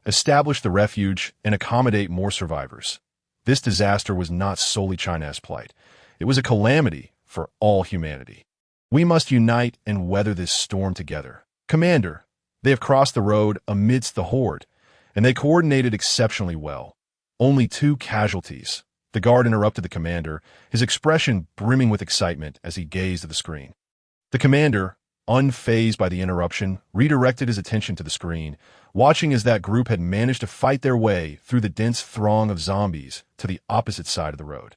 establish the refuge, and accommodate more survivors. This disaster was not solely China's plight. It was a calamity for all humanity. We must unite and weather this storm together. Commander, they have crossed the road amidst the horde, and they coordinated exceptionally well. Only 2 casualties. The guard interrupted the commander, his expression brimming with excitement as he gazed at the screen. The commander, unfazed by the interruption, redirected his attention to the screen, watching as that group had managed to fight their way through the dense throng of zombies to the opposite side of the road.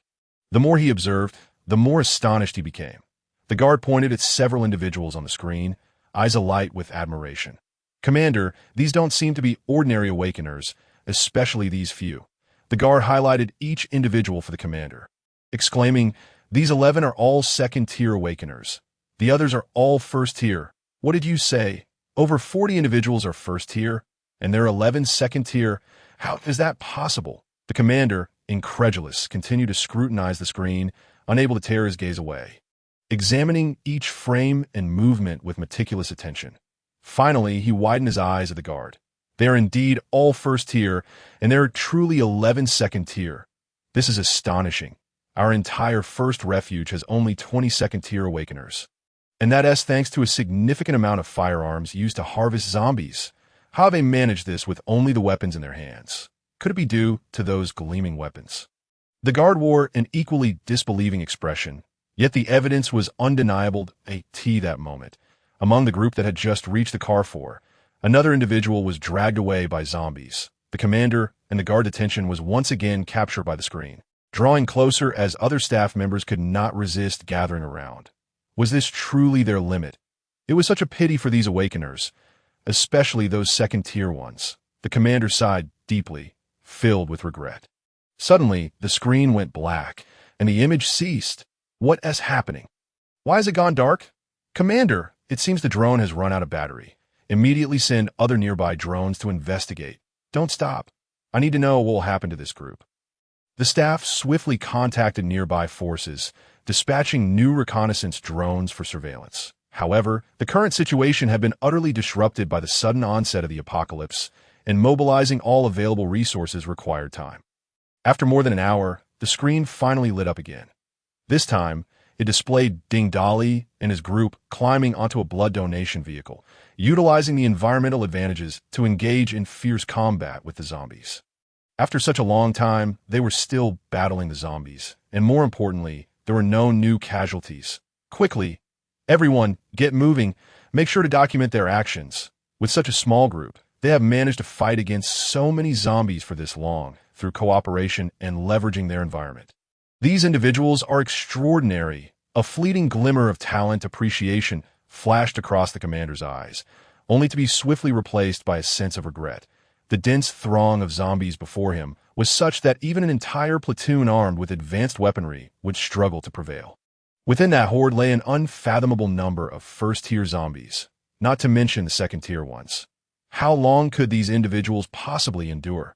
The more he observed, the more astonished he became. The guard pointed at several individuals on the screen, eyes alight with admiration. "Commander, these don't seem to be ordinary awakeners, especially these few." The guard highlighted each individual for the commander, exclaiming, "These 11 are all second-tier awakeners. The others are all first-tier. What did you say? Over 40 individuals are first-tier, and there are 11 second-tier. How is that possible?" The commander, incredulous, continued to scrutinize the screen, unable to tear his gaze away, examining each frame and movement with meticulous attention. Finally, he widened his eyes at the guard. "They are indeed all first-tier, and there are truly 11 second-tier. This is astonishing. Our entire first refuge has only 20 second-tier awakeners. And that is thanks to a significant amount of firearms used to harvest zombies. How have they managed this with only the weapons in their hands? Could it be due to those gleaming weapons?" The guard wore an equally disbelieving expression, yet the evidence was undeniable. That moment, among the group that had just reached the Carrefour, another individual was dragged away by zombies. The commander and the guard's attention was once again captured by the screen, drawing closer as other staff members could not resist gathering around. Was this truly their limit? It was such a pity for these awakeners, especially those second-tier ones. The commander sighed deeply, filled with regret. Suddenly, the screen went black, and the image ceased. What is happening? Why has it gone dark? Commander, it seems the drone has run out of battery. Immediately send other nearby drones to investigate. Don't stop. I need to know what will happen to this group. The staff swiftly contacted nearby forces, dispatching new reconnaissance drones for surveillance. However, the current situation had been utterly disrupted by the sudden onset of the apocalypse, and mobilizing all available resources required time. After more than an hour, the screen finally lit up again. This time, it displayed Ding Dali and his group climbing onto a blood donation vehicle, utilizing the environmental advantages to engage in fierce combat with the zombies. After such a long time, they were still battling the zombies, and more importantly, there were no new casualties. Quickly, everyone, get moving. Make sure to document their actions. With such a small group, they have managed to fight against so many zombies for this long through cooperation and leveraging their environment. These individuals are extraordinary. A fleeting glimmer of talent appreciation flashed across the commander's eyes, only to be swiftly replaced by a sense of regret. The dense throng of zombies before him was such that even an entire platoon armed with advanced weaponry would struggle to prevail. Within that horde lay an unfathomable number of first-tier zombies, not to mention the second-tier ones. How long could these individuals possibly endure?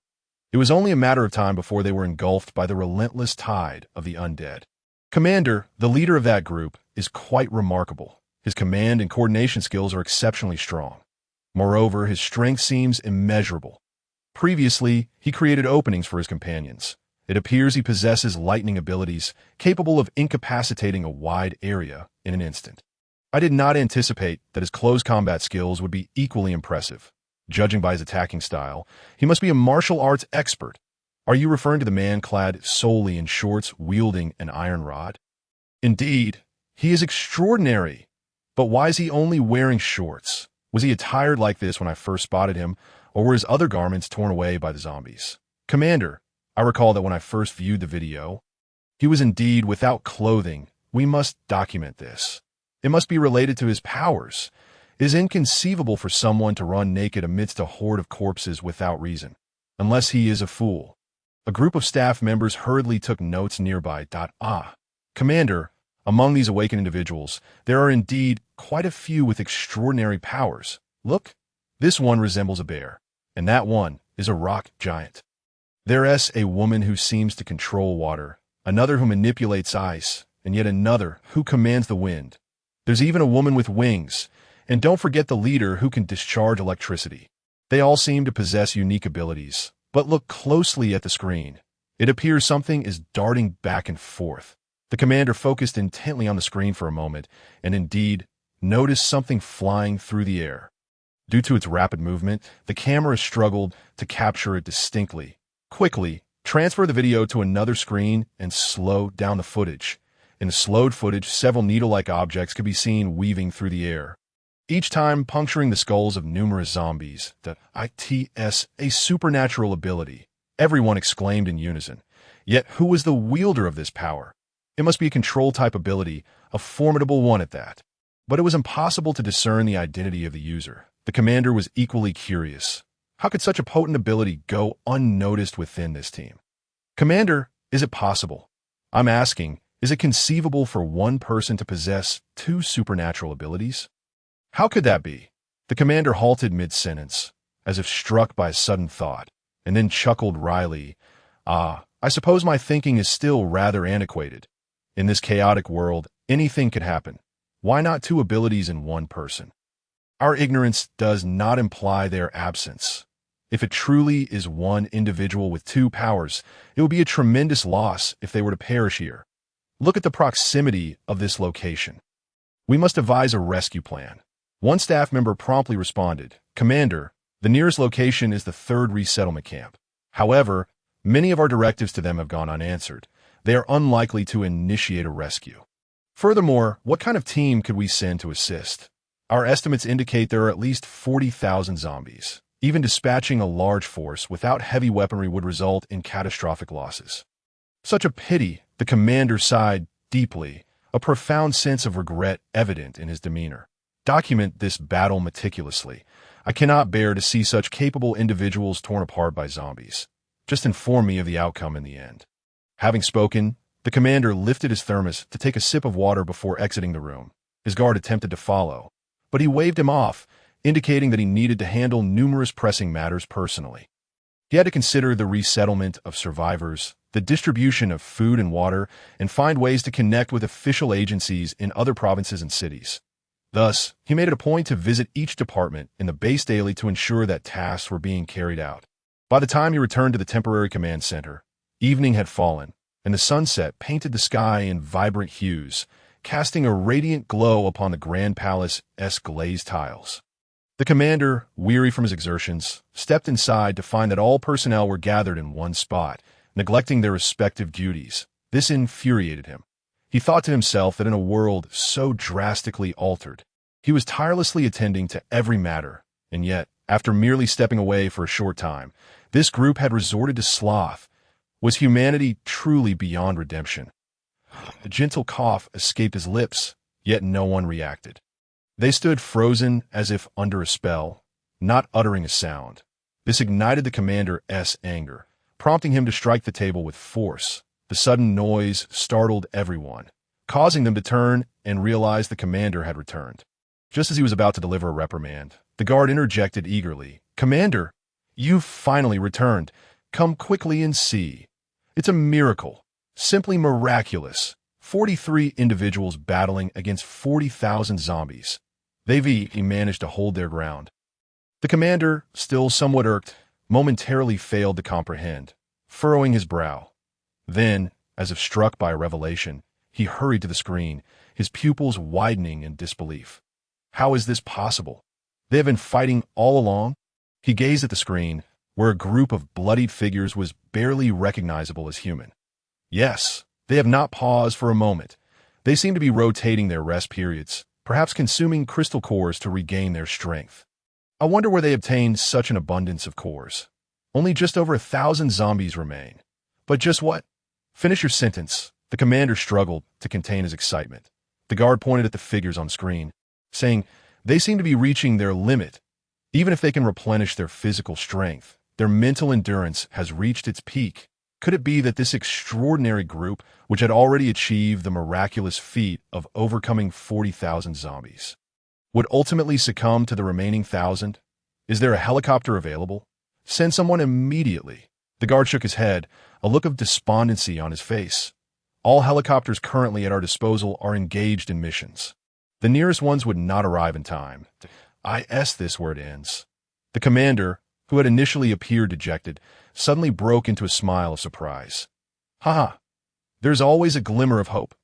It was only a matter of time before they were engulfed by the relentless tide of the undead. Commander, the leader of that group, is quite remarkable. His command and coordination skills are exceptionally strong. Moreover, his strength seems immeasurable. Previously, he created openings for his companions. It appears he possesses lightning abilities capable of incapacitating a wide area in an instant. I did not anticipate that his close combat skills would be equally impressive. Judging by his attacking style, he must be a martial arts expert. Are you referring to the man clad solely in shorts wielding an iron rod? Indeed, he is extraordinary. But why is he only wearing shorts? Was he attired like this when I first spotted him, or were his other garments torn away by the zombies? Commander, I recall that when I first viewed the video, he was indeed without clothing. We must document this. It must be related to his powers. It is inconceivable for someone to run naked amidst a horde of corpses without reason, unless he is a fool. A group of staff members hurriedly took notes nearby. Commander, among these awakened individuals, there are indeed quite a few with extraordinary powers. Look, this one resembles a bear, and that one is a rock giant. There's a woman who seems to control water, another who manipulates ice, and yet another who commands the wind. There's even a woman with wings, and don't forget the leader who can discharge electricity. They all seem to possess unique abilities, but look closely at the screen. It appears something is darting back and forth. The commander focused intently on the screen for a moment, and indeed, noticed something flying through the air. Due to its rapid movement, the camera struggled to capture it distinctly. Quickly, transfer the video to another screen and slow down the footage. In the slowed footage, several needle-like objects could be seen weaving through the air, each time puncturing the skulls of numerous zombies. It's a supernatural ability, everyone exclaimed in unison. Yet who was the wielder of this power? It must be a control-type ability, a formidable one at that. But it was impossible to discern the identity of the user. The commander was equally curious. How could such a potent ability go unnoticed within this team? Commander, is it possible? I'm asking, is it conceivable for one person to possess two supernatural abilities? How could that be? The commander halted mid-sentence, as if struck by a sudden thought, and then chuckled wryly. I suppose my thinking is still rather antiquated. In this chaotic world, anything could happen. Why not two abilities in one person? Our ignorance does not imply their absence. If it truly is one individual with two powers, it would be a tremendous loss if they were to perish here. Look at the proximity of this location. We must devise a rescue plan. One staff member promptly responded, Commander, the nearest location is the 3rd resettlement camp. However, many of our directives to them have gone unanswered. They are unlikely to initiate a rescue. Furthermore, what kind of team could we send to assist? Our estimates indicate there are at least 40,000 zombies. Even dispatching a large force without heavy weaponry would result in catastrophic losses. Such a pity, the commander sighed deeply, a profound sense of regret evident in his demeanor. Document this battle meticulously. I cannot bear to see such capable individuals torn apart by zombies. Just inform me of the outcome in the end. Having spoken, the commander lifted his thermos to take a sip of water before exiting the room. His guard attempted to follow, but he waved him off, indicating that he needed to handle numerous pressing matters personally. He had to consider the resettlement of survivors, the distribution of food and water, and find ways to connect with official agencies in other provinces and cities. Thus, he made it a point to visit each department in the base daily to ensure that tasks were being carried out. By the time he returned to the temporary command center, evening had fallen, and the sunset painted the sky in vibrant hues, casting a radiant glow upon the Grand Palace's glazed tiles. The commander, weary from his exertions, stepped inside to find that all personnel were gathered in one spot, neglecting their respective duties. This infuriated him. He thought to himself that in a world so drastically altered, he was tirelessly attending to every matter, and yet, after merely stepping away for a short time, this group had resorted to sloth. Was humanity truly beyond redemption? A gentle cough escaped his lips, yet no one reacted. They stood frozen as if under a spell, not uttering a sound. This ignited the commander's anger, prompting him to strike the table with force. The sudden noise startled everyone, causing them to turn and realize the commander had returned. Just as he was about to deliver a reprimand, the guard interjected eagerly, "Commander, you've finally returned. Come quickly and see. It's a miracle. Simply miraculous. 43 individuals battling against 40,000 zombies. They've managed to hold their ground." The commander, still somewhat irked, momentarily failed to comprehend, furrowing his brow. Then, as if struck by a revelation, he hurried to the screen, his pupils widening in disbelief. How is this possible? They have been fighting all along? He gazed at the screen, where a group of bloodied figures was barely recognizable as human. Yes, they have not paused for a moment. They seem to be rotating their rest periods, perhaps consuming crystal cores to regain their strength. I wonder where they obtained such an abundance of cores. Only just over 1,000 zombies remain. But just what? Finish your sentence. The commander struggled to contain his excitement. The guard pointed at the figures on screen, saying, "They seem to be reaching their limit. Even if they can replenish their physical strength, their mental endurance has reached its peak. Could it be that this extraordinary group, which had already achieved the miraculous feat of overcoming 40,000 zombies, would ultimately succumb to the remaining 1,000? Is there a helicopter available? Send someone immediately." The guard shook his head, a look of despondency on his face. "All helicopters currently at our disposal are engaged in missions. The nearest ones would not arrive in time. This where it ends." The commander, who had initially appeared dejected, suddenly broke into a smile of surprise. "Ha! There's always a glimmer of hope."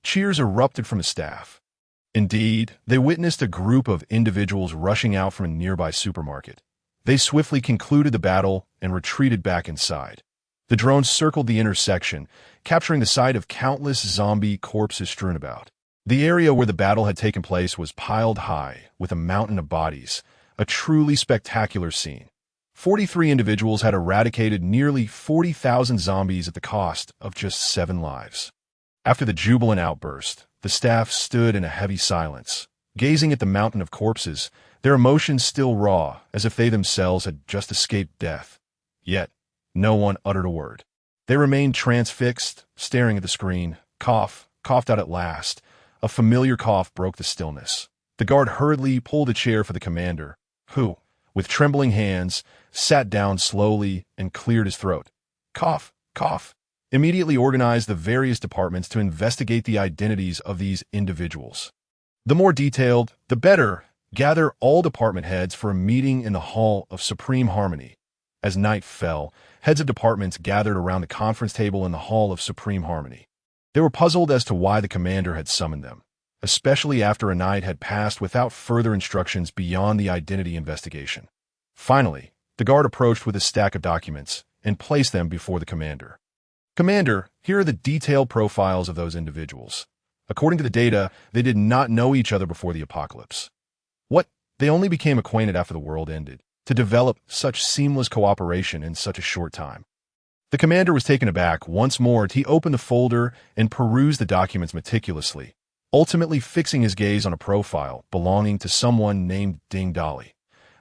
Cheers erupted from the staff. Indeed, they witnessed a group of individuals rushing out from a nearby supermarket. They swiftly concluded the battle and retreated back inside. The drones circled the intersection, capturing the sight of countless zombie corpses strewn about. The area where the battle had taken place was piled high, with a mountain of bodies, a truly spectacular scene. 43 individuals had eradicated nearly 40,000 zombies at the cost of just 7 lives. After the jubilant outburst, the staff stood in a heavy silence, gazing at the mountain of corpses, their emotions still raw, as if they themselves had just escaped death. Yet, no one uttered a word. They remained transfixed, staring at the screen. Coughed out at last. A familiar cough broke the stillness. The guard hurriedly pulled a chair for the commander, who, with trembling hands, sat down slowly and cleared his throat. Cough. Immediately organized the various departments to investigate the identities of these individuals. The more detailed, the better. Gather all department heads for a meeting in the Hall of Supreme Harmony. As night fell, heads of departments gathered around the conference table in the Hall of Supreme Harmony. They were puzzled as to why the commander had summoned them, especially after a night had passed without further instructions beyond the identity investigation. Finally, the guard approached with a stack of documents and placed them before the commander. "Commander, here are the detailed profiles of those individuals. According to the data, they did not know each other before the apocalypse. What? They only became acquainted after the world ended, to develop such seamless cooperation in such a short time." The commander was taken aback. Once more, he opened the folder and perused the documents meticulously, ultimately fixing his gaze on a profile belonging to someone named Ding Dolly.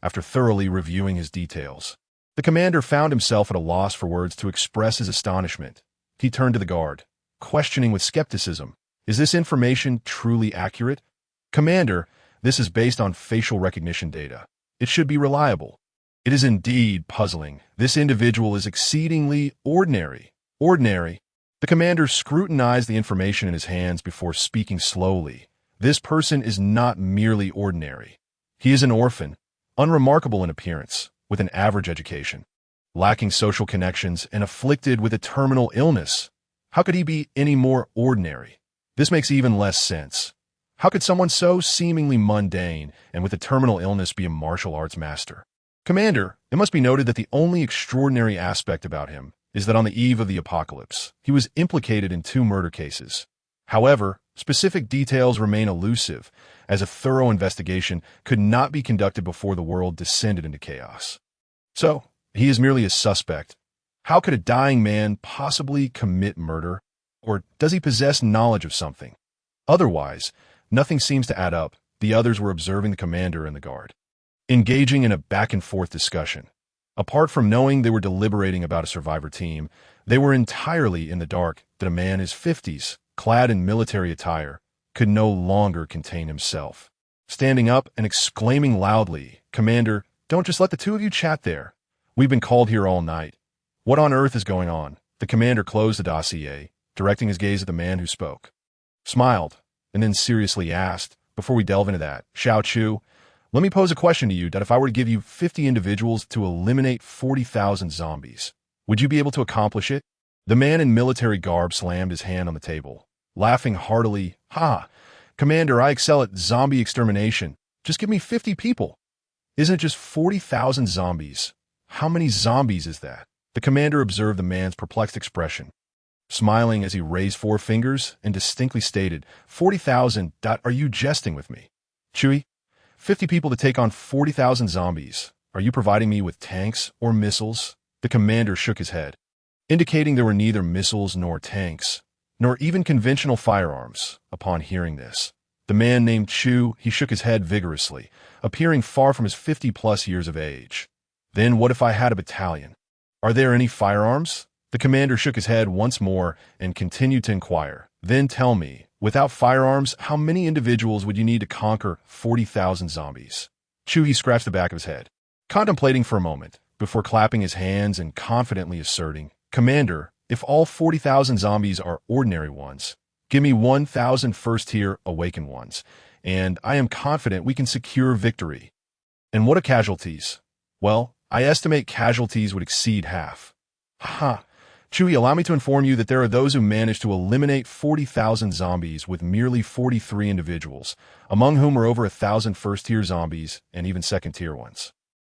After thoroughly reviewing his details, the commander found himself at a loss for words to express his astonishment. He turned to the guard, questioning with skepticism, "Is this information truly accurate?" "Commander, This is based on facial recognition data. It should be reliable. It is indeed puzzling. This individual is exceedingly ordinary. Ordinary. The commander scrutinized the information in his hands before speaking slowly. This person is not merely ordinary. He is an orphan, unremarkable in appearance, with an average education, lacking social connections, and afflicted with a terminal illness. How could he be any more ordinary? This makes even less sense. How could someone so seemingly mundane and with a terminal illness be a martial arts master? Commander, it must be noted that the only extraordinary aspect about him is that on the eve of the apocalypse, he was implicated in 2 murder cases. However, specific details remain elusive, as a thorough investigation could not be conducted before the world descended into chaos. So, he is merely a suspect. How could a dying man possibly commit murder? Or does he possess knowledge of something? Otherwise, nothing seems to add up. The others were observing the commander and the guard, engaging in a back-and-forth discussion. Apart from knowing they were deliberating about a survivor team, they were entirely in the dark that a man in his 50s, clad in military attire, could no longer contain himself. Standing up and exclaiming loudly, "Commander, don't just let the 2 of you chat there. We've been called here all night. What on earth is going on?" The commander closed the dossier, directing his gaze at the man who spoke, smiled, and then seriously asked, "Before we delve into that, Xiao Chu, let me pose a question to you that if I were to give you 50 individuals to eliminate 40,000 zombies, would you be able to accomplish it?" The man in military garb slammed his hand on the table, laughing heartily. "Ha! Commander, I excel at zombie extermination. Just give me 50 people. Isn't it just 40,000 zombies? How many zombies is that?" The commander observed the man's perplexed expression, smiling as he raised 4 fingers and distinctly stated, 40,000. Are you jesting with me? Chewie, 50 people to take on 40,000 zombies. Are you providing me with tanks or missiles? The commander shook his head, indicating there were neither missiles nor tanks, nor even conventional firearms. Upon hearing this, the man named Chu, he shook his head vigorously, appearing far from his 50-plus years of age. "Then what if I had a battalion? Are there any firearms?" The commander shook his head once more and continued to inquire. "Then tell me, without firearms, how many individuals would you need to conquer 40,000 zombies?" Chu, he scratched the back of his head, contemplating for a moment, before clapping his hands and confidently asserting, "Commander, if all 40,000 zombies are ordinary ones, give me 1,000 first-tier awakened ones, and I am confident we can secure victory." "And what are casualties?" "Well, I estimate casualties would exceed half." "Ha! Chewie, allow me to inform you that there are those who manage to eliminate 40,000 zombies with merely 43 individuals, among whom are over 1,000 first-tier zombies and even second-tier ones.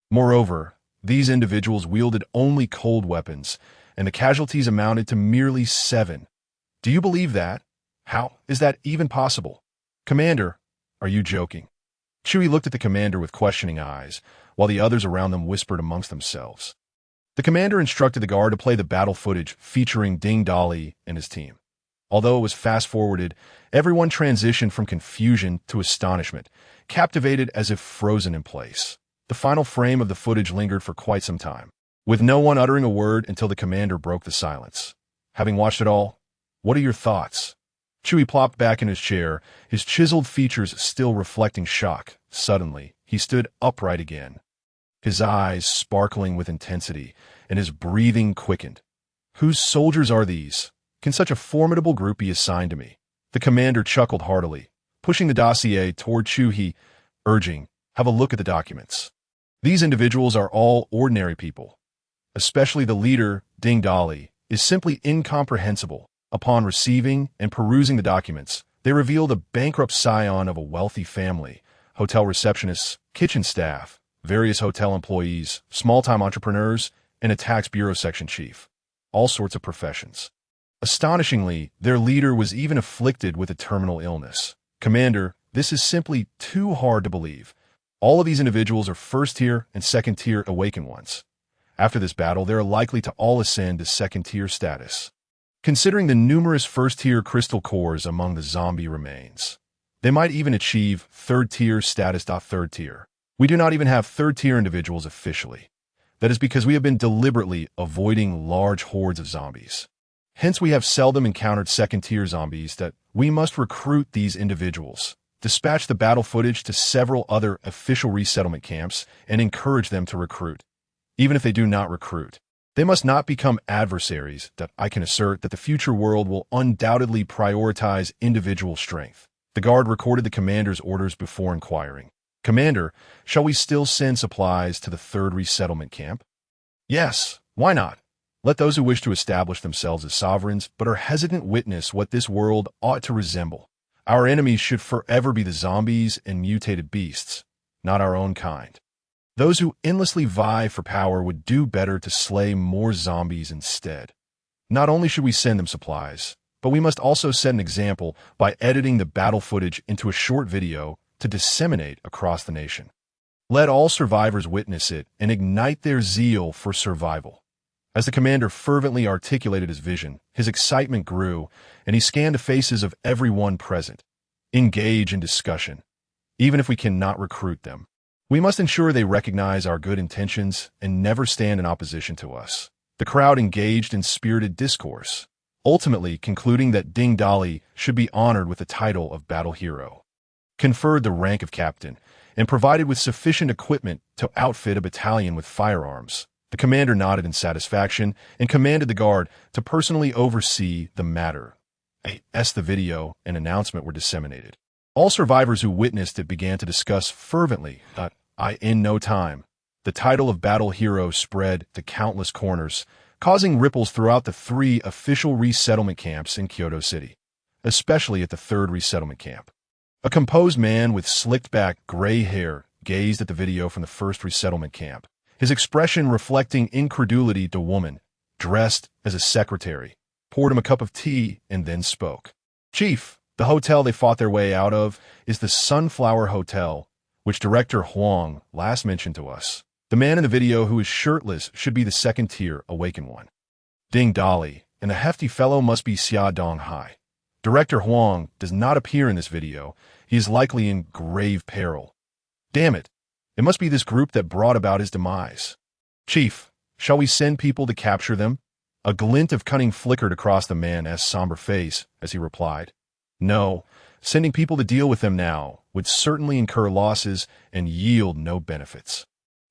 Moreover, these individuals wielded only cold weapons, and the casualties amounted to merely 7. Do you believe that? How is that even possible?" "Commander, are you joking?" Chewie looked at the commander with questioning eyes, while the others around them whispered amongst themselves. The commander instructed the guard to play the battle footage featuring Ding Dali and his team. Although it was fast-forwarded, everyone transitioned from confusion to astonishment, captivated as if frozen in place. The final frame of the footage lingered for quite some time, with no one uttering a word until the commander broke the silence. "Having watched it all, what are your thoughts?" Chewie plopped back in his chair, his chiseled features still reflecting shock. Suddenly, he stood upright again, his eyes sparkling with intensity, and his breathing quickened. "Whose soldiers are these? Can such a formidable group be assigned to me?" The commander chuckled heartily, pushing the dossier toward Chu, urging, "Have a look at the documents. These individuals are all ordinary people. Especially the leader, Ding Dali, is simply incomprehensible." Upon receiving and perusing the documents, they reveal the bankrupt scion of a wealthy family, hotel receptionists, kitchen staff, various hotel employees, small-time entrepreneurs, and a tax bureau section chief. All sorts of professions. Astonishingly, their leader was even afflicted with a terminal illness. "Commander, this is simply too hard to believe. All of these individuals are first-tier and second-tier awakened ones. After this battle, they are likely to all ascend to second-tier status. Considering the numerous first-tier crystal cores among the zombie remains, they might even achieve third-tier status. Third tier. We do not even have third-tier individuals officially. That is because we have been deliberately avoiding large hordes of zombies. Hence we have seldom encountered second-tier zombies that we must recruit these individuals. dispatch the battle footage to several other official resettlement camps, and encourage them to recruit. Even if they do not recruit, they must not become adversaries. That I can assert that the future world will undoubtedly prioritize individual strength. The guard recorded the commander's orders before inquiring. Commander, shall we still send supplies to the third resettlement camp? Yes, why not? Let those who wish to establish themselves as sovereigns but are hesitant witness what this world ought to resemble. Our enemies should forever be the zombies and mutated beasts, not our own kind. Those who endlessly vie for power would do better to slay more zombies instead. Not only should we send them supplies, but we must also set an example by editing the battle footage into a short video to disseminate across the nation. Let all survivors witness it and ignite their zeal for survival. As the commander fervently articulated his vision, his excitement grew, and he scanned the faces of everyone present. Engage in discussion, even if we cannot recruit them. We must ensure they recognize our good intentions and never stand in opposition to us. The crowd engaged in spirited discourse, ultimately concluding that Ding Dali should be honored with the title of battle hero, conferred the rank of captain, and provided with sufficient equipment to outfit a battalion with firearms. The commander nodded in satisfaction and commanded the guard to personally oversee the matter. As the video and announcement were disseminated, all survivors who witnessed it began to discuss fervently. In no time, the title of battle hero spread to countless corners, causing ripples throughout the 3 official resettlement camps in Kyoto City, especially at the 3rd resettlement camp. A composed man with slicked-back gray hair gazed at the video from the 1st resettlement camp, his expression reflecting incredulity. The woman, dressed as a secretary, poured him a cup of tea and then spoke. Chief, the hotel they fought their way out of is the Sunflower Hotel, which Director Huang last mentioned to us. The man in the video who is shirtless should be the 2nd-tier awakened one. Ding Dali, and the hefty fellow must be Xia Donghai. Director Huang does not appear in this video. He is likely in grave peril. Damn it. It must be this group that brought about his demise. Chief, shall we send people to capture them? A glint of cunning flickered across the man's somber face as he replied. No, sending people to deal with them now would certainly incur losses and yield no benefits.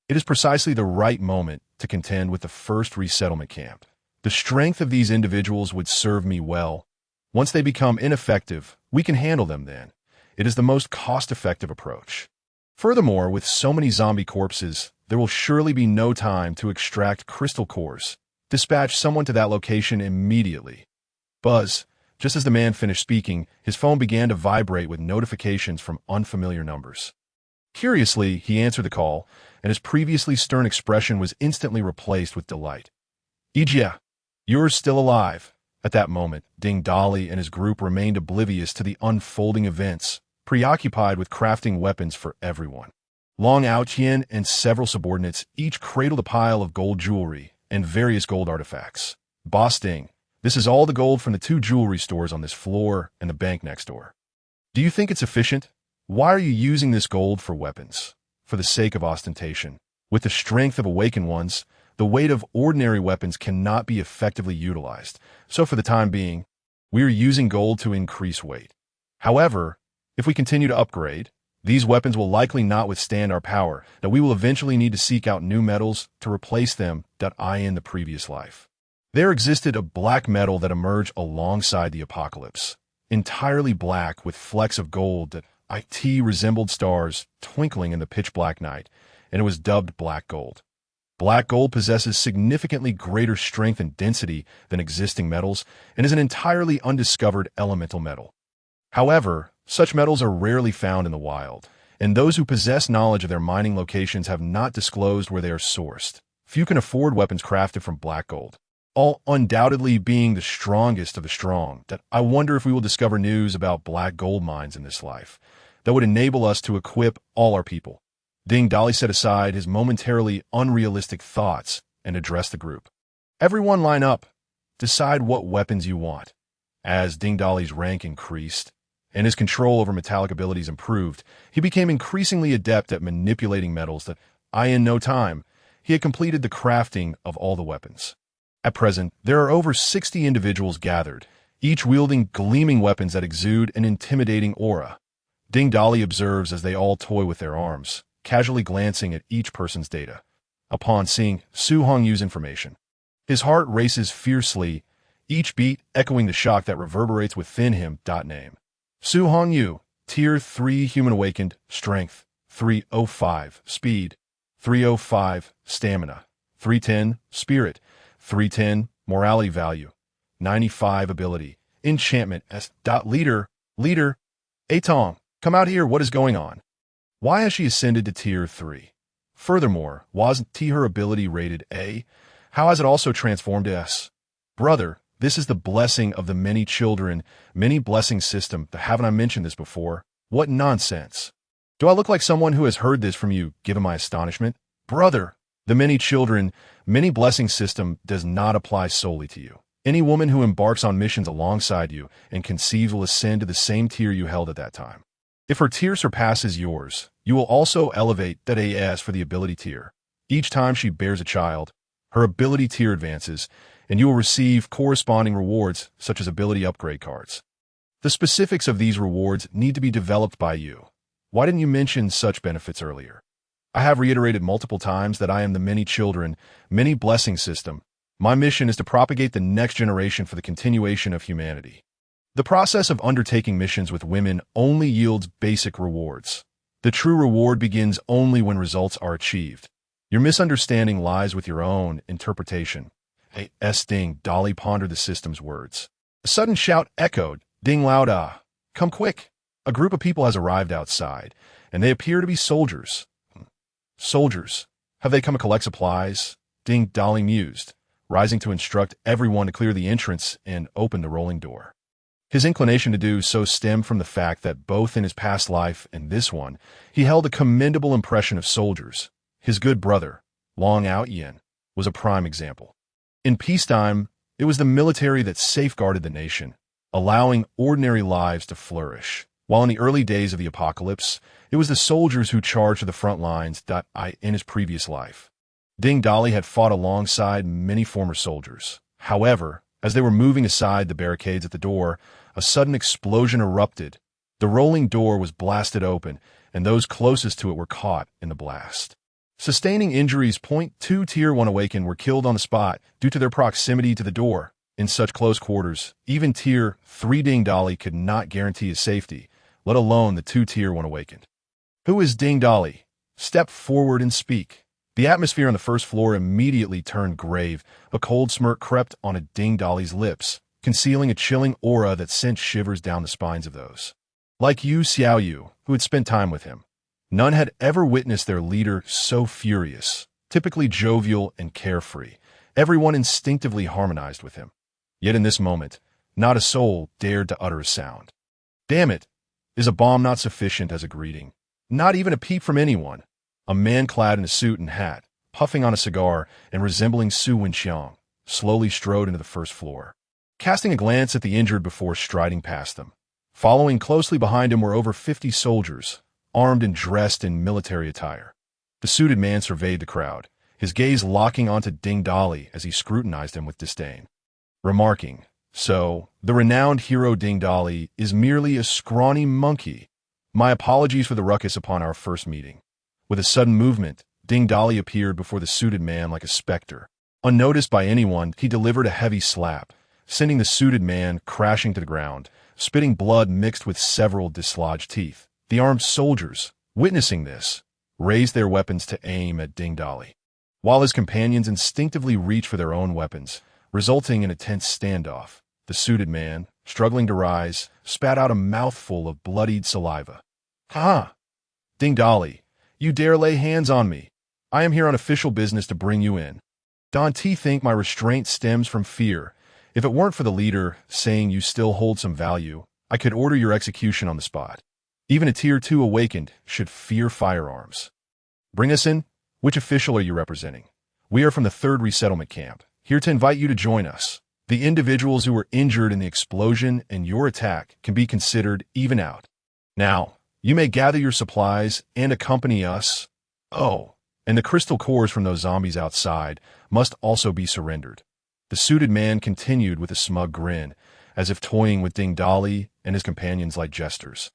It is precisely the right moment to contend with the 1st resettlement camp. The strength of these individuals would serve me well. Once they become ineffective, we can handle them then. It is the most cost-effective approach. Furthermore, with so many zombie corpses, there will surely be no time to extract crystal cores. Dispatch someone to that location immediately. Buzz. Just as the man finished speaking, his phone began to vibrate with notifications from unfamiliar numbers. Curiously, he answered the call, and his previously stern expression was instantly replaced with delight. Ijia, you're still alive. At that moment, Ding Dali and his group remained oblivious to the unfolding events, preoccupied with crafting weapons for everyone. Long Aoqian and several subordinates each cradled a pile of gold jewelry and various gold artifacts. Boss Ding, this is all the gold from the 2 jewelry stores on this floor and the bank next door. Do you think it's efficient? Why are you using this gold for weapons? For the sake of ostentation. With the strength of awakened ones, the weight of ordinary weapons cannot be effectively utilized, so for the time being, we are using gold to increase weight. However, if we continue to upgrade, these weapons will likely not withstand our power, that we will eventually need to seek out new metals to replace them in the previous life. There existed a black metal that emerged alongside the apocalypse, entirely black with flecks of gold that resembled stars twinkling in the pitch-black night, and it was dubbed black gold. Black gold possesses significantly greater strength and density than existing metals and is an entirely undiscovered elemental metal. However, such metals are rarely found in the wild, and those who possess knowledge of their mining locations have not disclosed where they are sourced. Few can afford weapons crafted from black gold, all undoubtedly being the strongest of the strong. I wonder if we will discover news about black gold mines in this life that would enable us to equip all our people. Ding Dali set aside his momentarily unrealistic thoughts and addressed the group. Everyone line up. Decide what weapons you want. As Ding Dali's rank increased, and his control over metallic abilities improved, he became increasingly adept at manipulating metals in no time, he had completed the crafting of all the weapons. At present, there are over 60 individuals gathered, each wielding gleaming weapons that exude an intimidating aura. Ding Dolly observes as they all toy with their arms, casually glancing at each person's data. Upon seeing Su Hongyu's information, his heart races fiercely, each beat echoing the shock that reverberates within him. Name: Su Hongyu, Tier 3 Human Awakened, Strength, 305, Speed, 305, Stamina, 310, Spirit, 310, Morality Value, 95 Ability, Enchantment S. Leader, Atong, come out here, what is going on? Why has she ascended to Tier 3? Furthermore, wasn't her ability rated A? How has it also transformed to S? Brother, this is the blessing of the many children, many blessing system. Haven't I mentioned this before? What nonsense. Do I look like someone who has heard this from you, given my astonishment? Brother, the many children, many blessing system does not apply solely to you. Any woman who embarks on missions alongside you and conceives will ascend to the same tier you held at that time. If her tier surpasses yours, you will also elevate that AS for the ability tier. Each time she bears a child, her ability tier advances, and you will receive corresponding rewards such as ability upgrade cards. The specifics of these rewards need to be developed by you. Why didn't you mention such benefits earlier? I have reiterated multiple times that I am the many children, many blessing system. My mission is to propagate the next generation for the continuation of humanity. The process of undertaking missions with women only yields basic rewards. The true reward begins only when results are achieved. Your misunderstanding lies with your own interpretation. Ding Dolly pondered the system's words. A sudden shout echoed. Ding loud, ah. Come quick. A group of people has arrived outside, and they appear to be soldiers. Soldiers. Have they come to collect supplies? Ding Dolly mused, rising to instruct everyone to clear the entrance and open the rolling door. His inclination to do so stemmed from the fact that both in his past life and this one, he held a commendable impression of soldiers. His good brother, Long Out Yin, was a prime example. In peacetime, it was the military that safeguarded the nation, allowing ordinary lives to flourish, while in the early days of the apocalypse, it was the soldiers who charged to the front lines. In his previous life, Ding Dolly had fought alongside many former soldiers. However, as they were moving aside the barricades at the door, a sudden explosion erupted. The rolling door was blasted open, and those closest to it were caught in the blast. Sustaining injuries, 2 Tier 1 Awakened were killed on the spot due to their proximity to the door. In such close quarters, even Tier 3 Ding Dolly could not guarantee his safety, let alone the 2 Tier 1 Awakened. Who is Ding Dolly? Step forward and speak. The atmosphere on the first floor immediately turned grave. A cold smirk crept onto Ding Dolly's lips, concealing a chilling aura that sent shivers down the spines of those like Yu Xiaoyu, who had spent time with him. None had ever witnessed their leader so furious, typically jovial and carefree. Everyone instinctively harmonized with him. Yet in this moment, not a soul dared to utter a sound. Damn it! Is a bomb not sufficient as a greeting? Not even a peep from anyone. A man clad in a suit and hat, puffing on a cigar and resembling Su Wenxiang, slowly strode into the first floor, casting a glance at the injured before striding past them. Following closely behind him were over 50 soldiers, armed and dressed in military attire. The suited man surveyed the crowd, his gaze locking onto Ding Dolly as he scrutinized him with disdain, remarking, "So, the renowned hero Ding Dolly is merely a scrawny monkey. My apologies for the ruckus upon our first meeting." With a sudden movement, Ding Dolly appeared before the suited man like a specter. Unnoticed by anyone, he delivered a heavy slap, sending the suited man crashing to the ground, spitting blood mixed with several dislodged teeth. The armed soldiers, witnessing this, raised their weapons to aim at Ding Dolly, while his companions instinctively reached for their own weapons, resulting in a tense standoff. The suited man, struggling to rise, spat out a mouthful of bloodied saliva. "Ha! Ding Dolly, you dare lay hands on me? I am here on official business to bring you in. Don't think my restraint stems from fear. If it weren't for the leader saying you still hold some value, I could order your execution on the spot. Even a Tier 2 Awakened should fear firearms. Bring us in. Which official are you representing? We are from the 3rd Resettlement Camp, here to invite you to join us. The individuals who were injured in the explosion and your attack can be considered even out. Now, you may gather your supplies and accompany us. Oh, and the crystal cores from those zombies outside must also be surrendered." The suited man continued with a smug grin, as if toying with Ding Dolly and his companions like jesters.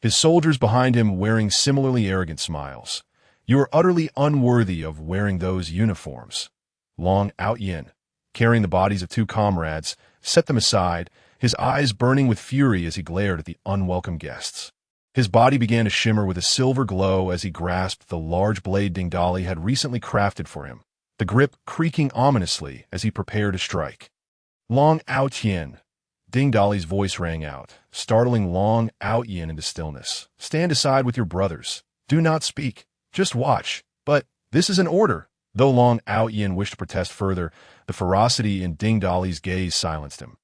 his soldiers behind him wearing similarly arrogant smiles. "You are utterly unworthy of wearing those uniforms." Long Out Yin, carrying the bodies of two comrades, set them aside, his eyes burning with fury as he glared at the unwelcome guests. His body began to shimmer with a silver glow as he grasped the large blade Ding Dali had recently crafted for him, the grip creaking ominously as he prepared to strike. "Long Out Yin," Ding Dali's voice rang out, startling Long Out Yin into stillness. "Stand aside with your brothers. Do not speak. Just watch." "But this is an order." Though Long Out Yin wished to protest further, the ferocity in Ding Dali's gaze silenced him,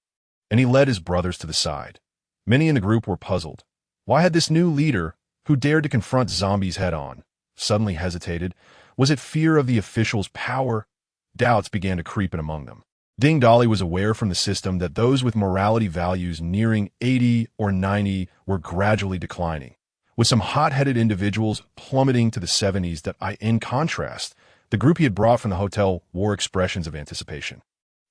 and he led his brothers to the side. Many in the group were puzzled. Why had this new leader, who dared to confront zombies head-on, suddenly hesitated? Was it fear of the official's power? Doubts began to creep in among them. Ding Dali was aware from the system that those with morality values nearing 80 or 90 were gradually declining, with some hot-headed individuals plummeting to the 70s. In contrast, the group he had brought from the hotel wore expressions of anticipation.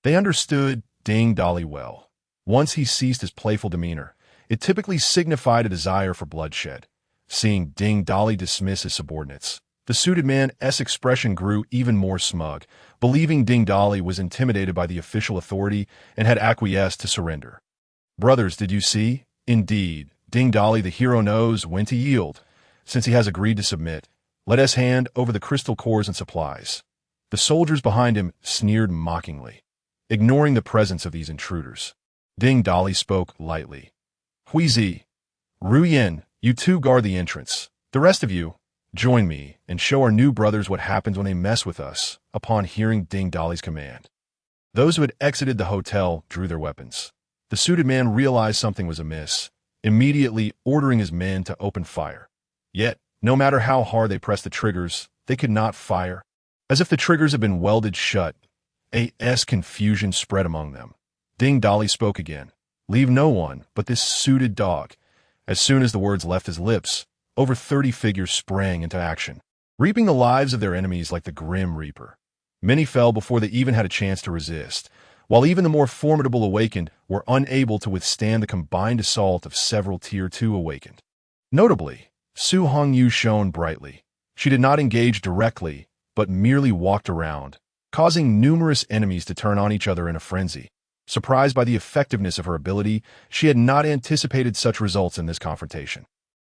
They understood Ding Dali well. Once he ceased his playful demeanor, it typically signified a desire for bloodshed. Seeing Ding Dali dismiss his subordinates, the suited man's expression grew even more smug, believing Ding Dali was intimidated by the official authority and had acquiesced to surrender. "Brothers, did you see? Indeed, Ding Dali the hero knows when to yield. Since he has agreed to submit, let us hand over the crystal cores and supplies." The soldiers behind him sneered mockingly, ignoring the presence of these intruders. Ding Dali spoke lightly. "Huizi, Ru Yin, you two guard the entrance. The rest of you, join me and show our new brothers what happens when they mess with us." Upon hearing Ding Dali's command, those who had exited the hotel drew their weapons. The suited man realized something was amiss, immediately ordering his men to open fire. Yet, no matter how hard they pressed the triggers, they could not fire. As if the triggers had been welded shut, confusion spread among them. Ding Dali spoke again. "Leave no one but this suited dog." As soon as the words left his lips, over 30 figures sprang into action, reaping the lives of their enemies like the Grim Reaper. Many fell before they even had a chance to resist, while even the more formidable awakened were unable to withstand the combined assault of several Tier 2 awakened. Notably, Su Hongyu shone brightly. She did not engage directly, but merely walked around, causing numerous enemies to turn on each other in a frenzy. Surprised by the effectiveness of her ability, she had not anticipated such results in this confrontation.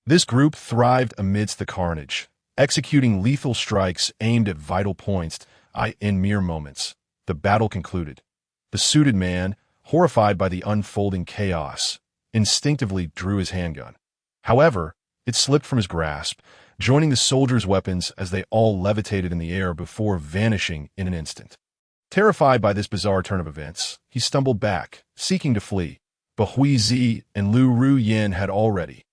This group thrived amidst the carnage, executing lethal strikes aimed at vital points. In mere moments, the battle concluded. The suited man, horrified by the unfolding chaos, instinctively drew his handgun. However, it slipped from his grasp, joining the soldiers' weapons as they all levitated in the air before vanishing in an instant. Terrified by this bizarre turn of events, he stumbled back, seeking to flee, but Hui Zi and Lu Ru Yin had already